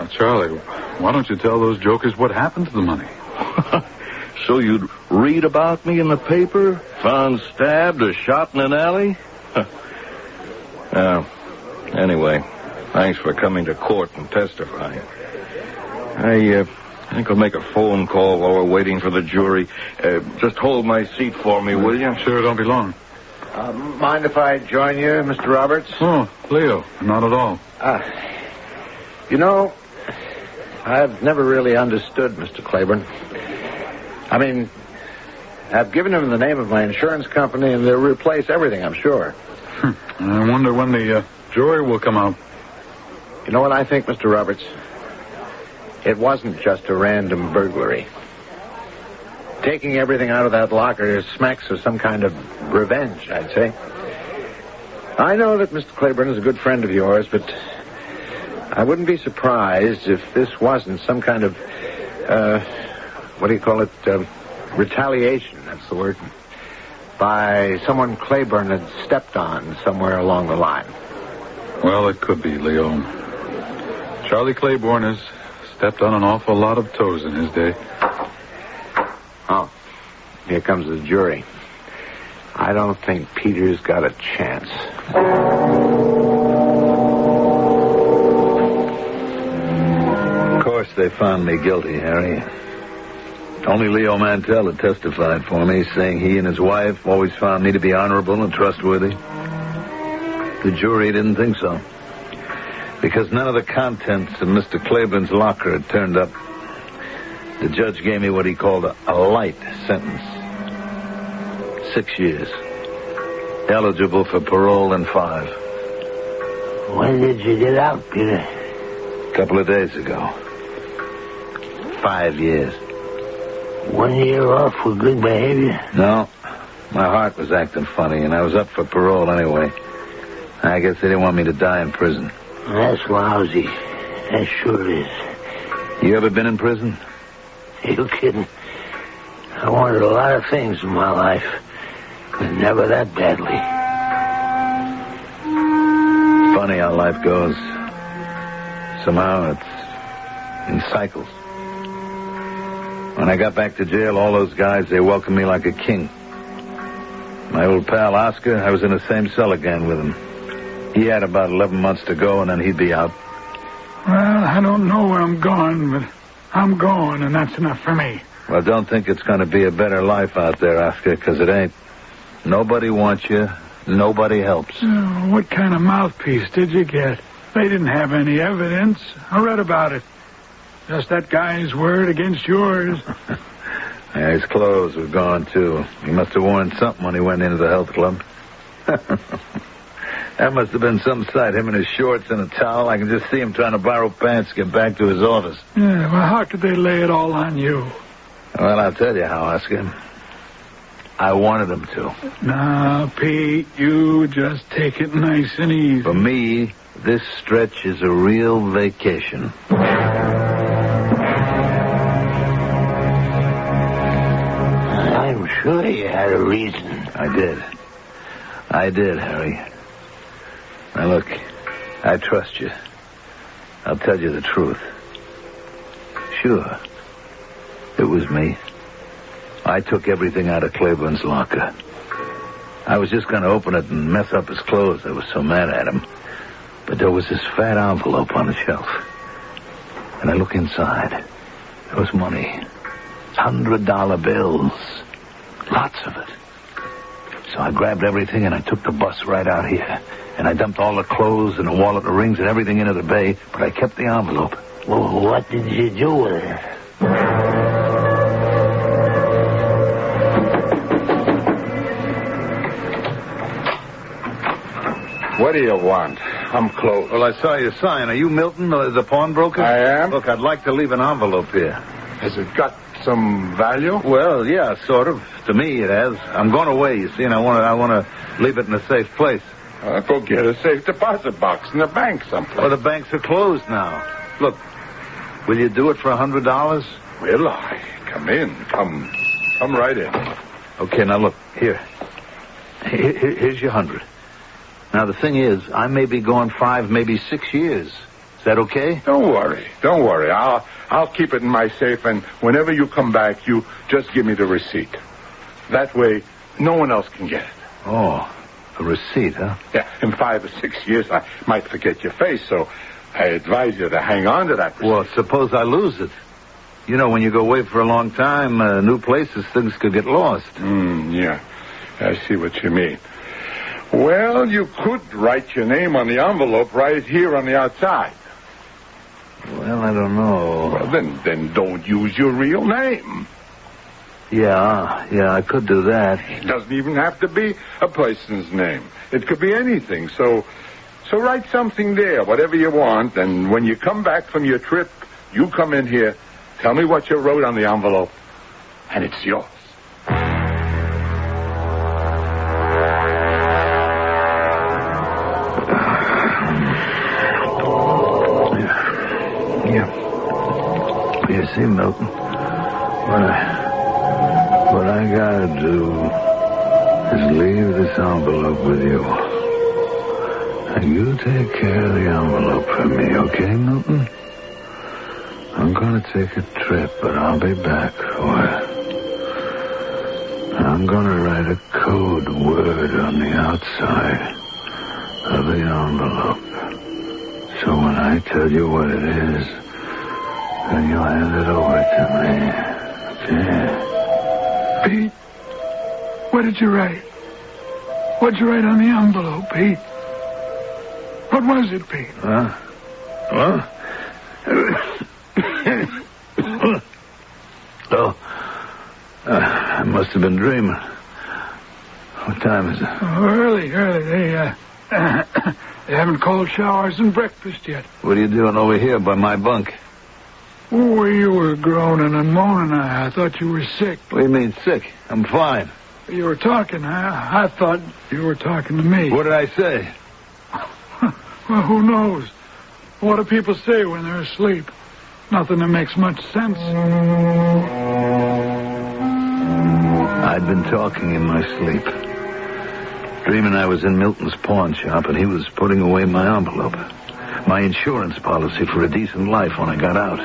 Charlie, why don't you tell those jokers what happened to the money? So you'd read about me in the paper? Found stabbed or shot in an alley? Anyway, thanks for coming to court and testifying. I think I'll make a phone call while we're waiting for the jury. Just hold my seat for me, will you? Sure, don't be long. Mind if I join you, Mr. Roberts? Oh, Leo, not at all. You know, I've never really understood Mr. Claiborne. I mean, I've given him the name of my insurance company, and they'll replace everything, I'm sure. I wonder when the jury will come out. You know what I think, Mr. Roberts? It wasn't just a random burglary. Taking everything out of that locker smacks of some kind of revenge, I'd say. I know that Mr. Claiborne is a good friend of yours, but I wouldn't be surprised if this wasn't some kind of, retaliation, that's the word, by someone Claiborne had stepped on somewhere along the line. Well, it could be, Leo. Charlie Claiborne has stepped on an awful lot of toes in his day. Oh, here comes the jury. I don't think Peter's got a chance. Of course they found me guilty, Harry. Only Leo Mantell had testified for me, saying he and his wife always found me to be honorable and trustworthy. The jury didn't think so, because none of the contents of Mr. Claiborne's locker had turned up. The judge gave me what he called a light sentence. 6 years. Eligible for parole in 5. When did you get out, Peter? A couple of days ago. 5 years. 1 year off for good behavior? No. My heart was acting funny, and I was up for parole anyway. I guess they didn't want me to die in prison. That's lousy. That sure is. You ever been in prison? You kidding? I wanted a lot of things in my life, but never that badly. Funny how life goes. Somehow it's in cycles. When I got back to jail, all those guys, they welcomed me like a king. My old pal Oscar, I was in the same cell again with him. He had about 11 months to go, and then he'd be out. Well, I don't know where I'm going, but I'm going, and that's enough for me. Well, don't think it's going to be a better life out there, Oscar, because it ain't. Nobody wants you. Nobody helps. Oh, what kind of mouthpiece did you get? They didn't have any evidence. I read about it. Just that guy's word against yours. Yeah, his clothes were gone, too. He must have worn something when he went into the health club. That must have been some sight, him in his shorts and a towel. I can just see him trying to borrow pants to get back to his office. Yeah, well, how could they lay it all on you? Well, I'll tell you how, Oscar. I wanted him to. No, Pete, you just take it nice and easy. For me, this stretch is a real vacation. I'm sure you had a reason. I did, Harry. Now, look, I trust you. I'll tell you the truth. Sure, it was me. I took everything out of Claiborne's locker. I was just going to open it and mess up his clothes. I was so mad at him. But there was this fat envelope on the shelf. And I look inside. There was money. $100 bills. Lots of it. So I grabbed everything and I took the bus right out here. And I dumped all the clothes and the wallet, the rings, and everything into the bay, but I kept the envelope. Well, what did you do with it? What do you want? I'm closed. Well, I saw your sign. Are you Milton, the pawnbroker? I am. Look, I'd like to leave an envelope here. Has it got some value? Well, yeah, sort of. To me, it has. I'm going away, you see, and I want to leave it in a safe place. Go get a safe deposit box in the bank someplace. Well, the banks are closed now. Look, will you do it for $100? Will I? Come in. Come right in. Okay, now look, here's your 100. Now, the thing is, I may be gone 5, maybe 6 years. Is that okay? Don't worry. I'll keep it in my safe, and whenever you come back, you just give me the receipt. That way, no one else can get it. Oh, a receipt, huh? Yeah, in 5 or 6 years, I might forget your face, so I advise you to hang on to that receipt. Well, suppose I lose it. You know, when you go away for a long time, new places, things could get lost. Yeah, I see what you mean. Well, you could write your name on the envelope right here on the outside. Well, I don't know. Well, then don't use your real name. Yeah, I could do that. It doesn't even have to be a person's name. It could be anything. So write something there, whatever you want, and when you come back from your trip, you come in here, tell me what you wrote on the envelope, and it's yours. You see, Milton, what I gotta do is leave this envelope with you. And you take care of the envelope for me, okay, Milton? I'm gonna take a trip, but I'll be back for it. I'm gonna write a code word on the outside of the envelope. So when I tell you what it is, then you'll hand it over to me. Okay? Pete, what did you write? What'd you write on the envelope, Pete? What was it, Pete? Well, I must have been dreaming. What time is it? Early. They haven't called showers and breakfast yet. What are you doing over here by my bunk? Oh, you were groaning and moaning. I thought you were sick. What do you mean sick? I'm fine. You were talking. I thought you were talking to me. What did I say? Well, who knows? What do people say when they're asleep? Nothing that makes much sense. I'd been talking in my sleep. Dreaming I was in Milton's pawn shop and he was putting away my envelope. My insurance policy for a decent life when I got out.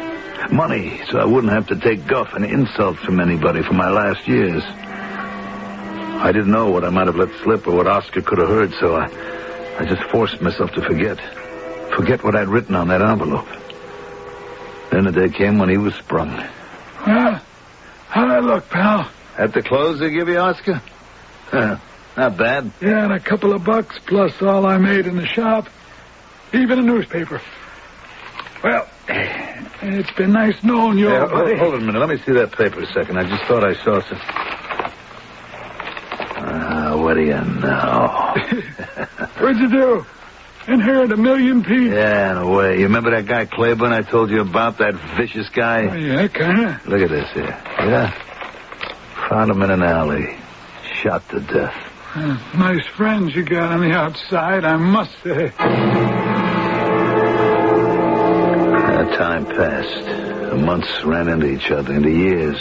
Money, so I wouldn't have to take guff and insults from anybody for my last years. I didn't know what I might have let slip or what Oscar could have heard, so I just forced myself to forget. Forget what I'd written on that envelope. Then the day came when he was sprung. Well, how'd I look, pal? At the clothes they give you, Oscar? Not bad. Yeah, and a couple of bucks plus all I made in the shop. Even a newspaper. Well, it's been nice knowing you. Hold on a minute. Let me see that paper a second. I just thought I saw some. What do you know? What'd you do? Inherit $1 million, Pete? Yeah, in a way. You remember that guy Claiborne I told you about? That vicious guy? Oh, yeah, kinda. Look at this here. Yeah? Found him in an alley. Shot to death. Nice friends you got on the outside, I must say. Time passed. The months ran into each other, into years.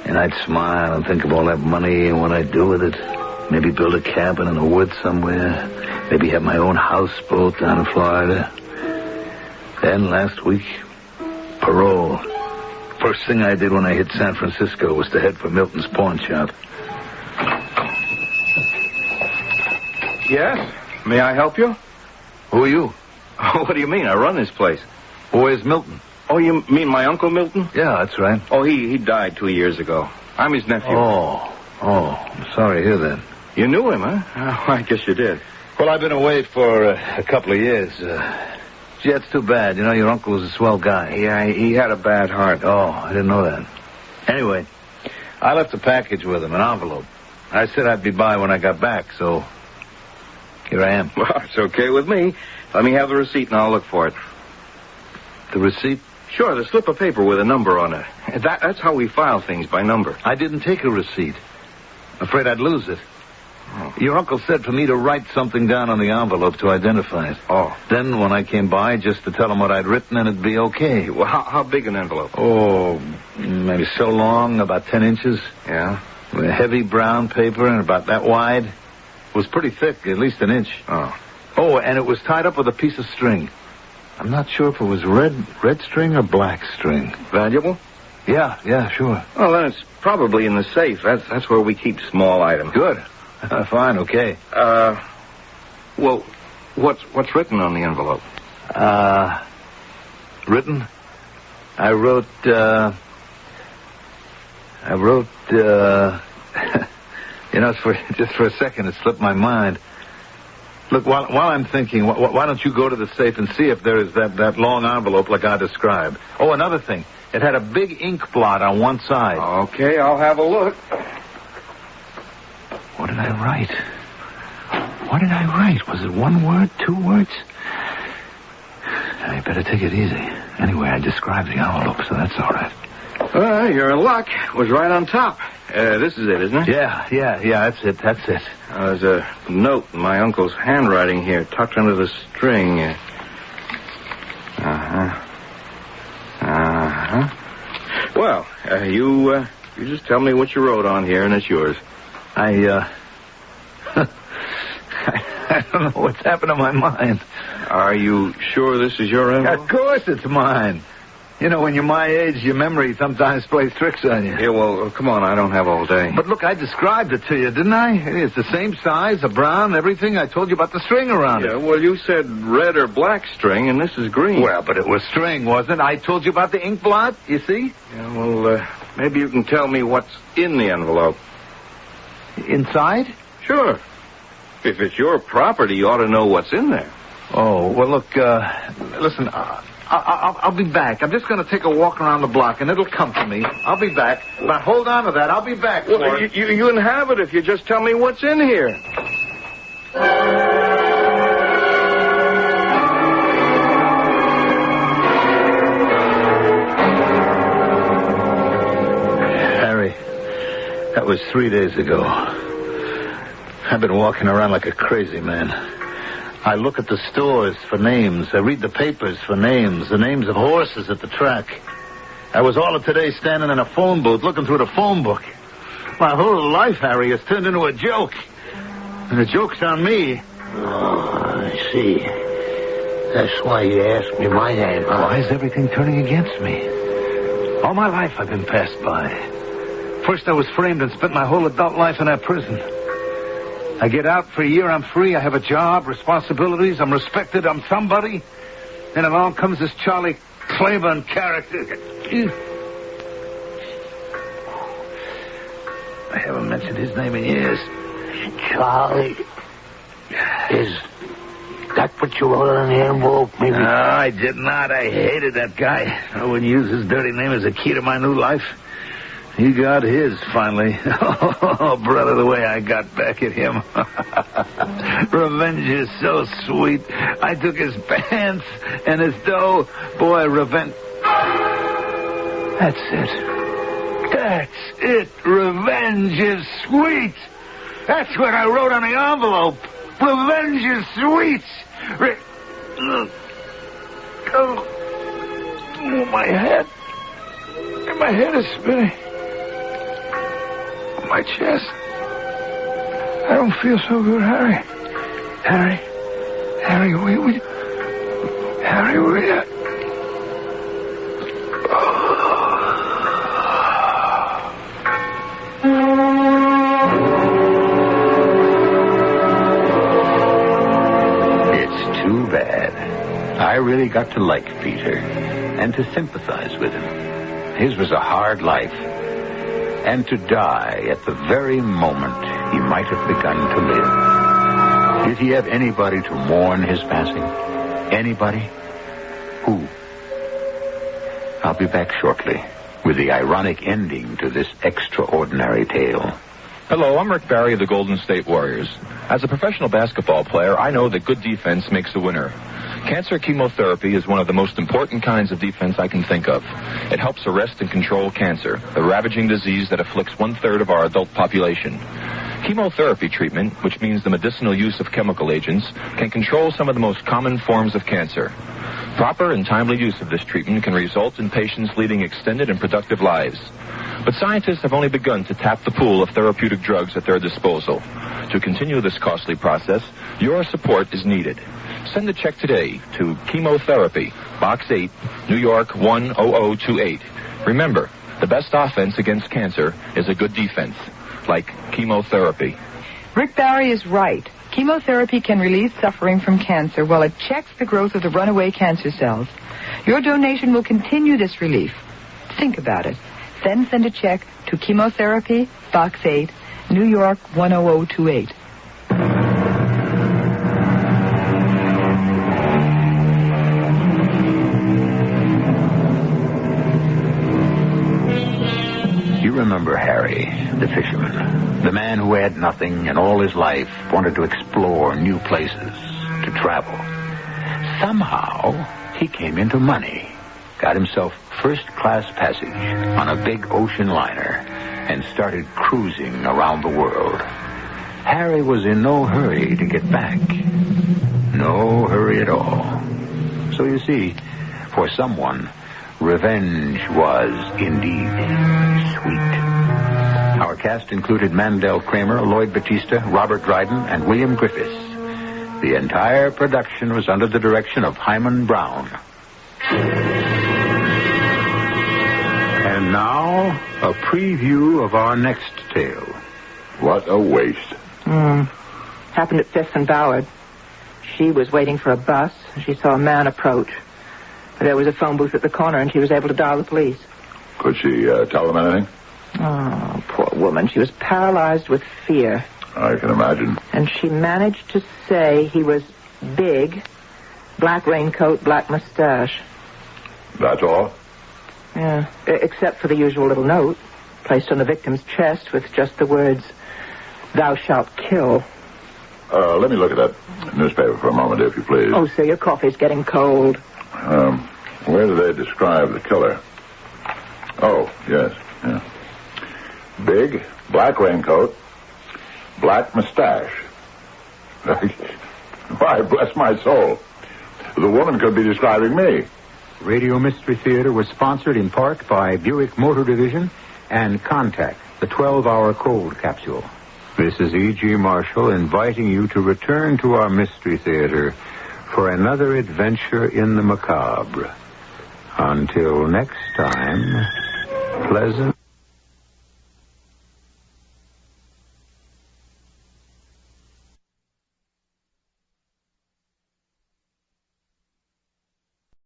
And I'd smile and think of all that money and what I'd do with it. Maybe build a cabin in the woods somewhere. Maybe have my own houseboat down in Florida. Then last week, parole. First thing I did when I hit San Francisco was to head for Milton's pawn shop. Yes? May I help you? Who are you? Oh, what do you mean? I run this place. Where's Milton? Oh, you mean my Uncle Milton? Yeah, that's right. Oh, he died 2 years ago. I'm his nephew. Oh, I'm sorry to hear that. You knew him, huh? Oh, I guess you did. Well, I've been away for a couple of years. Gee, that's too bad. You know, your uncle was a swell guy. Yeah, he had a bad heart. Oh, I didn't know that. Anyway, I left a package with him, an envelope. I said I'd be by when I got back, so here I am. Well, it's okay with me. Let me have the receipt and I'll look for it. The receipt? Sure, the slip of paper with a number on it. That's how we file things, by number. I didn't take a receipt. Afraid I'd lose it. Oh. Your uncle said for me to write something down on the envelope to identify it. Oh. Then when I came by, just to tell him what I'd written, and it'd be okay. Well, how big an envelope? Oh, maybe so long, about 10 inches. Yeah? With heavy brown paper and about that wide. It was pretty thick, at least an inch. Oh, and it was tied up with a piece of string. I'm not sure if it was red string or black string. Valuable? Yeah, sure. Well, then it's probably in the safe. That's where we keep small items. Good. Fine, okay. Well, what's written on the envelope? Written? I wrote, you know, just for a second, it slipped my mind. Look, while I'm thinking, why don't you go to the safe and see if there is that long envelope like I described? Oh, another thing. It had a big ink blot on one side. Okay, I'll have a look. What did I write? Was it one word, 2 words? I better take it easy. Anyway, I described the envelope, so that's all right. You're in luck. It was right on top. This is it, isn't it? Yeah, that's it. There's a note in my uncle's handwriting here, tucked under the string. Well, you just tell me what you wrote on here, and it's yours. I don't know what's happened to my mind. Are you sure this is your envelope? Of course it's mine. You know, when you're my age, your memory sometimes plays tricks on you. Yeah, well, come on, I don't have all day. But look, I described it to you, didn't I? It's the same size, the brown, everything. I told you about the string around it. Yeah, well, you said red or black string, and this is green. Well, but it was string, wasn't it? I told you about the ink blot, you see? Yeah, well, maybe you can tell me what's in the envelope. Inside? Sure. If it's your property, you ought to know what's in there. Oh, well, look, listen, I'll be back. I'm just going to take a walk around the block, and it'll come to me. I'll be back. But hold on to that. I'll be back. Well, you can have it if you just tell me what's in here. Harry, that was 3 days ago. I've been walking around like a crazy man. I look at the stores for names. I read the papers for names, the names of horses at the track. I was all of today standing in a phone booth looking through the phone book. My whole life, Harry, has turned into a joke. And the joke's on me. Oh, I see. That's why you asked me my name. Why is everything turning against me? All my life I've been passed by. First I was framed and spent my whole adult life in that prison. I get out for a year, I'm free, I have a job, responsibilities, I'm respected, I'm somebody. And along comes this Charlie Claiborne character. I haven't mentioned his name in years. Charlie. Is that what you wrote on the envelope, maybe? No, I did not. I hated that guy. I wouldn't use his dirty name as a key to my new life. He got his, finally. Oh, brother, the way I got back at him. Revenge is so sweet. I took his pants and his dough. Boy, revenge... That's it. That's it. Revenge is sweet. That's what I wrote on the envelope. Revenge is sweet. Oh, my head. My head is spinning. My chest. I don't feel so good, Harry. Harry, wait. Harry, wait. It's too bad. I really got to like Peter and to sympathize with him. His was a hard life. And to die at the very moment he might have begun to live. Did he have anybody to mourn his passing? Anybody? Who? I'll be back shortly with the ironic ending to this extraordinary tale. Hello, I'm Rick Barry of the Golden State Warriors. As a professional basketball player, I know that good defense makes a winner. Cancer chemotherapy is one of the most important kinds of defense I can think of. It helps arrest and control cancer, the ravaging disease that afflicts 1/3 of our adult population. Chemotherapy treatment, which means the medicinal use of chemical agents, can control some of the most common forms of cancer. Proper and timely use of this treatment can result in patients leading extended and productive lives. But scientists have only begun to tap the pool of therapeutic drugs at their disposal. To continue this costly process, your support is needed. Send a check today to Chemotherapy, Box 8, New York 10028. Remember, the best offense against cancer is a good defense, like chemotherapy. Rick Barry is right. Chemotherapy can relieve suffering from cancer while it checks the growth of the runaway cancer cells. Your donation will continue this relief. Think about it. Then send a check to Chemotherapy, Box 8, New York 10028. You remember Harry, the fisherman, the man who had nothing and all his life wanted to explore new places, to travel. Somehow, he came into money, got himself first-class passage on a big ocean liner, and started cruising around the world. Harry was in no hurry to get back. No hurry at all. So you see, for someone, revenge was indeed sweet. Our cast included Mandel Kramer, Lloyd Battista, Robert Dryden, and William Griffiths. The entire production was under the direction of Himan Brown. And now, a preview of our next tale. What a waste. Happened at Fifth and Ballard. She was waiting for a bus. She saw a man approach. There was a phone booth at the corner, and she was able to dial the police. Could she tell them anything? Oh, poor woman. She was paralyzed with fear. I can imagine. And she managed to say he was big, black raincoat, black mustache. That's all? Yeah, except for the usual little note placed on the victim's chest with just the words, "Thou shalt kill." Let me look at that newspaper for a moment, if you please. Oh, sir, your coffee's getting cold. Where do they describe the killer? Oh, yes, yeah. Big, black raincoat, black mustache. Why, bless my soul. The woman could be describing me. Radio Mystery Theater was sponsored in part by Buick Motor Division and Contact, the 12-hour cold capsule. This is E.G. Marshall inviting you to return to our Mystery Theater for another adventure in the macabre. Until next time, pleasant...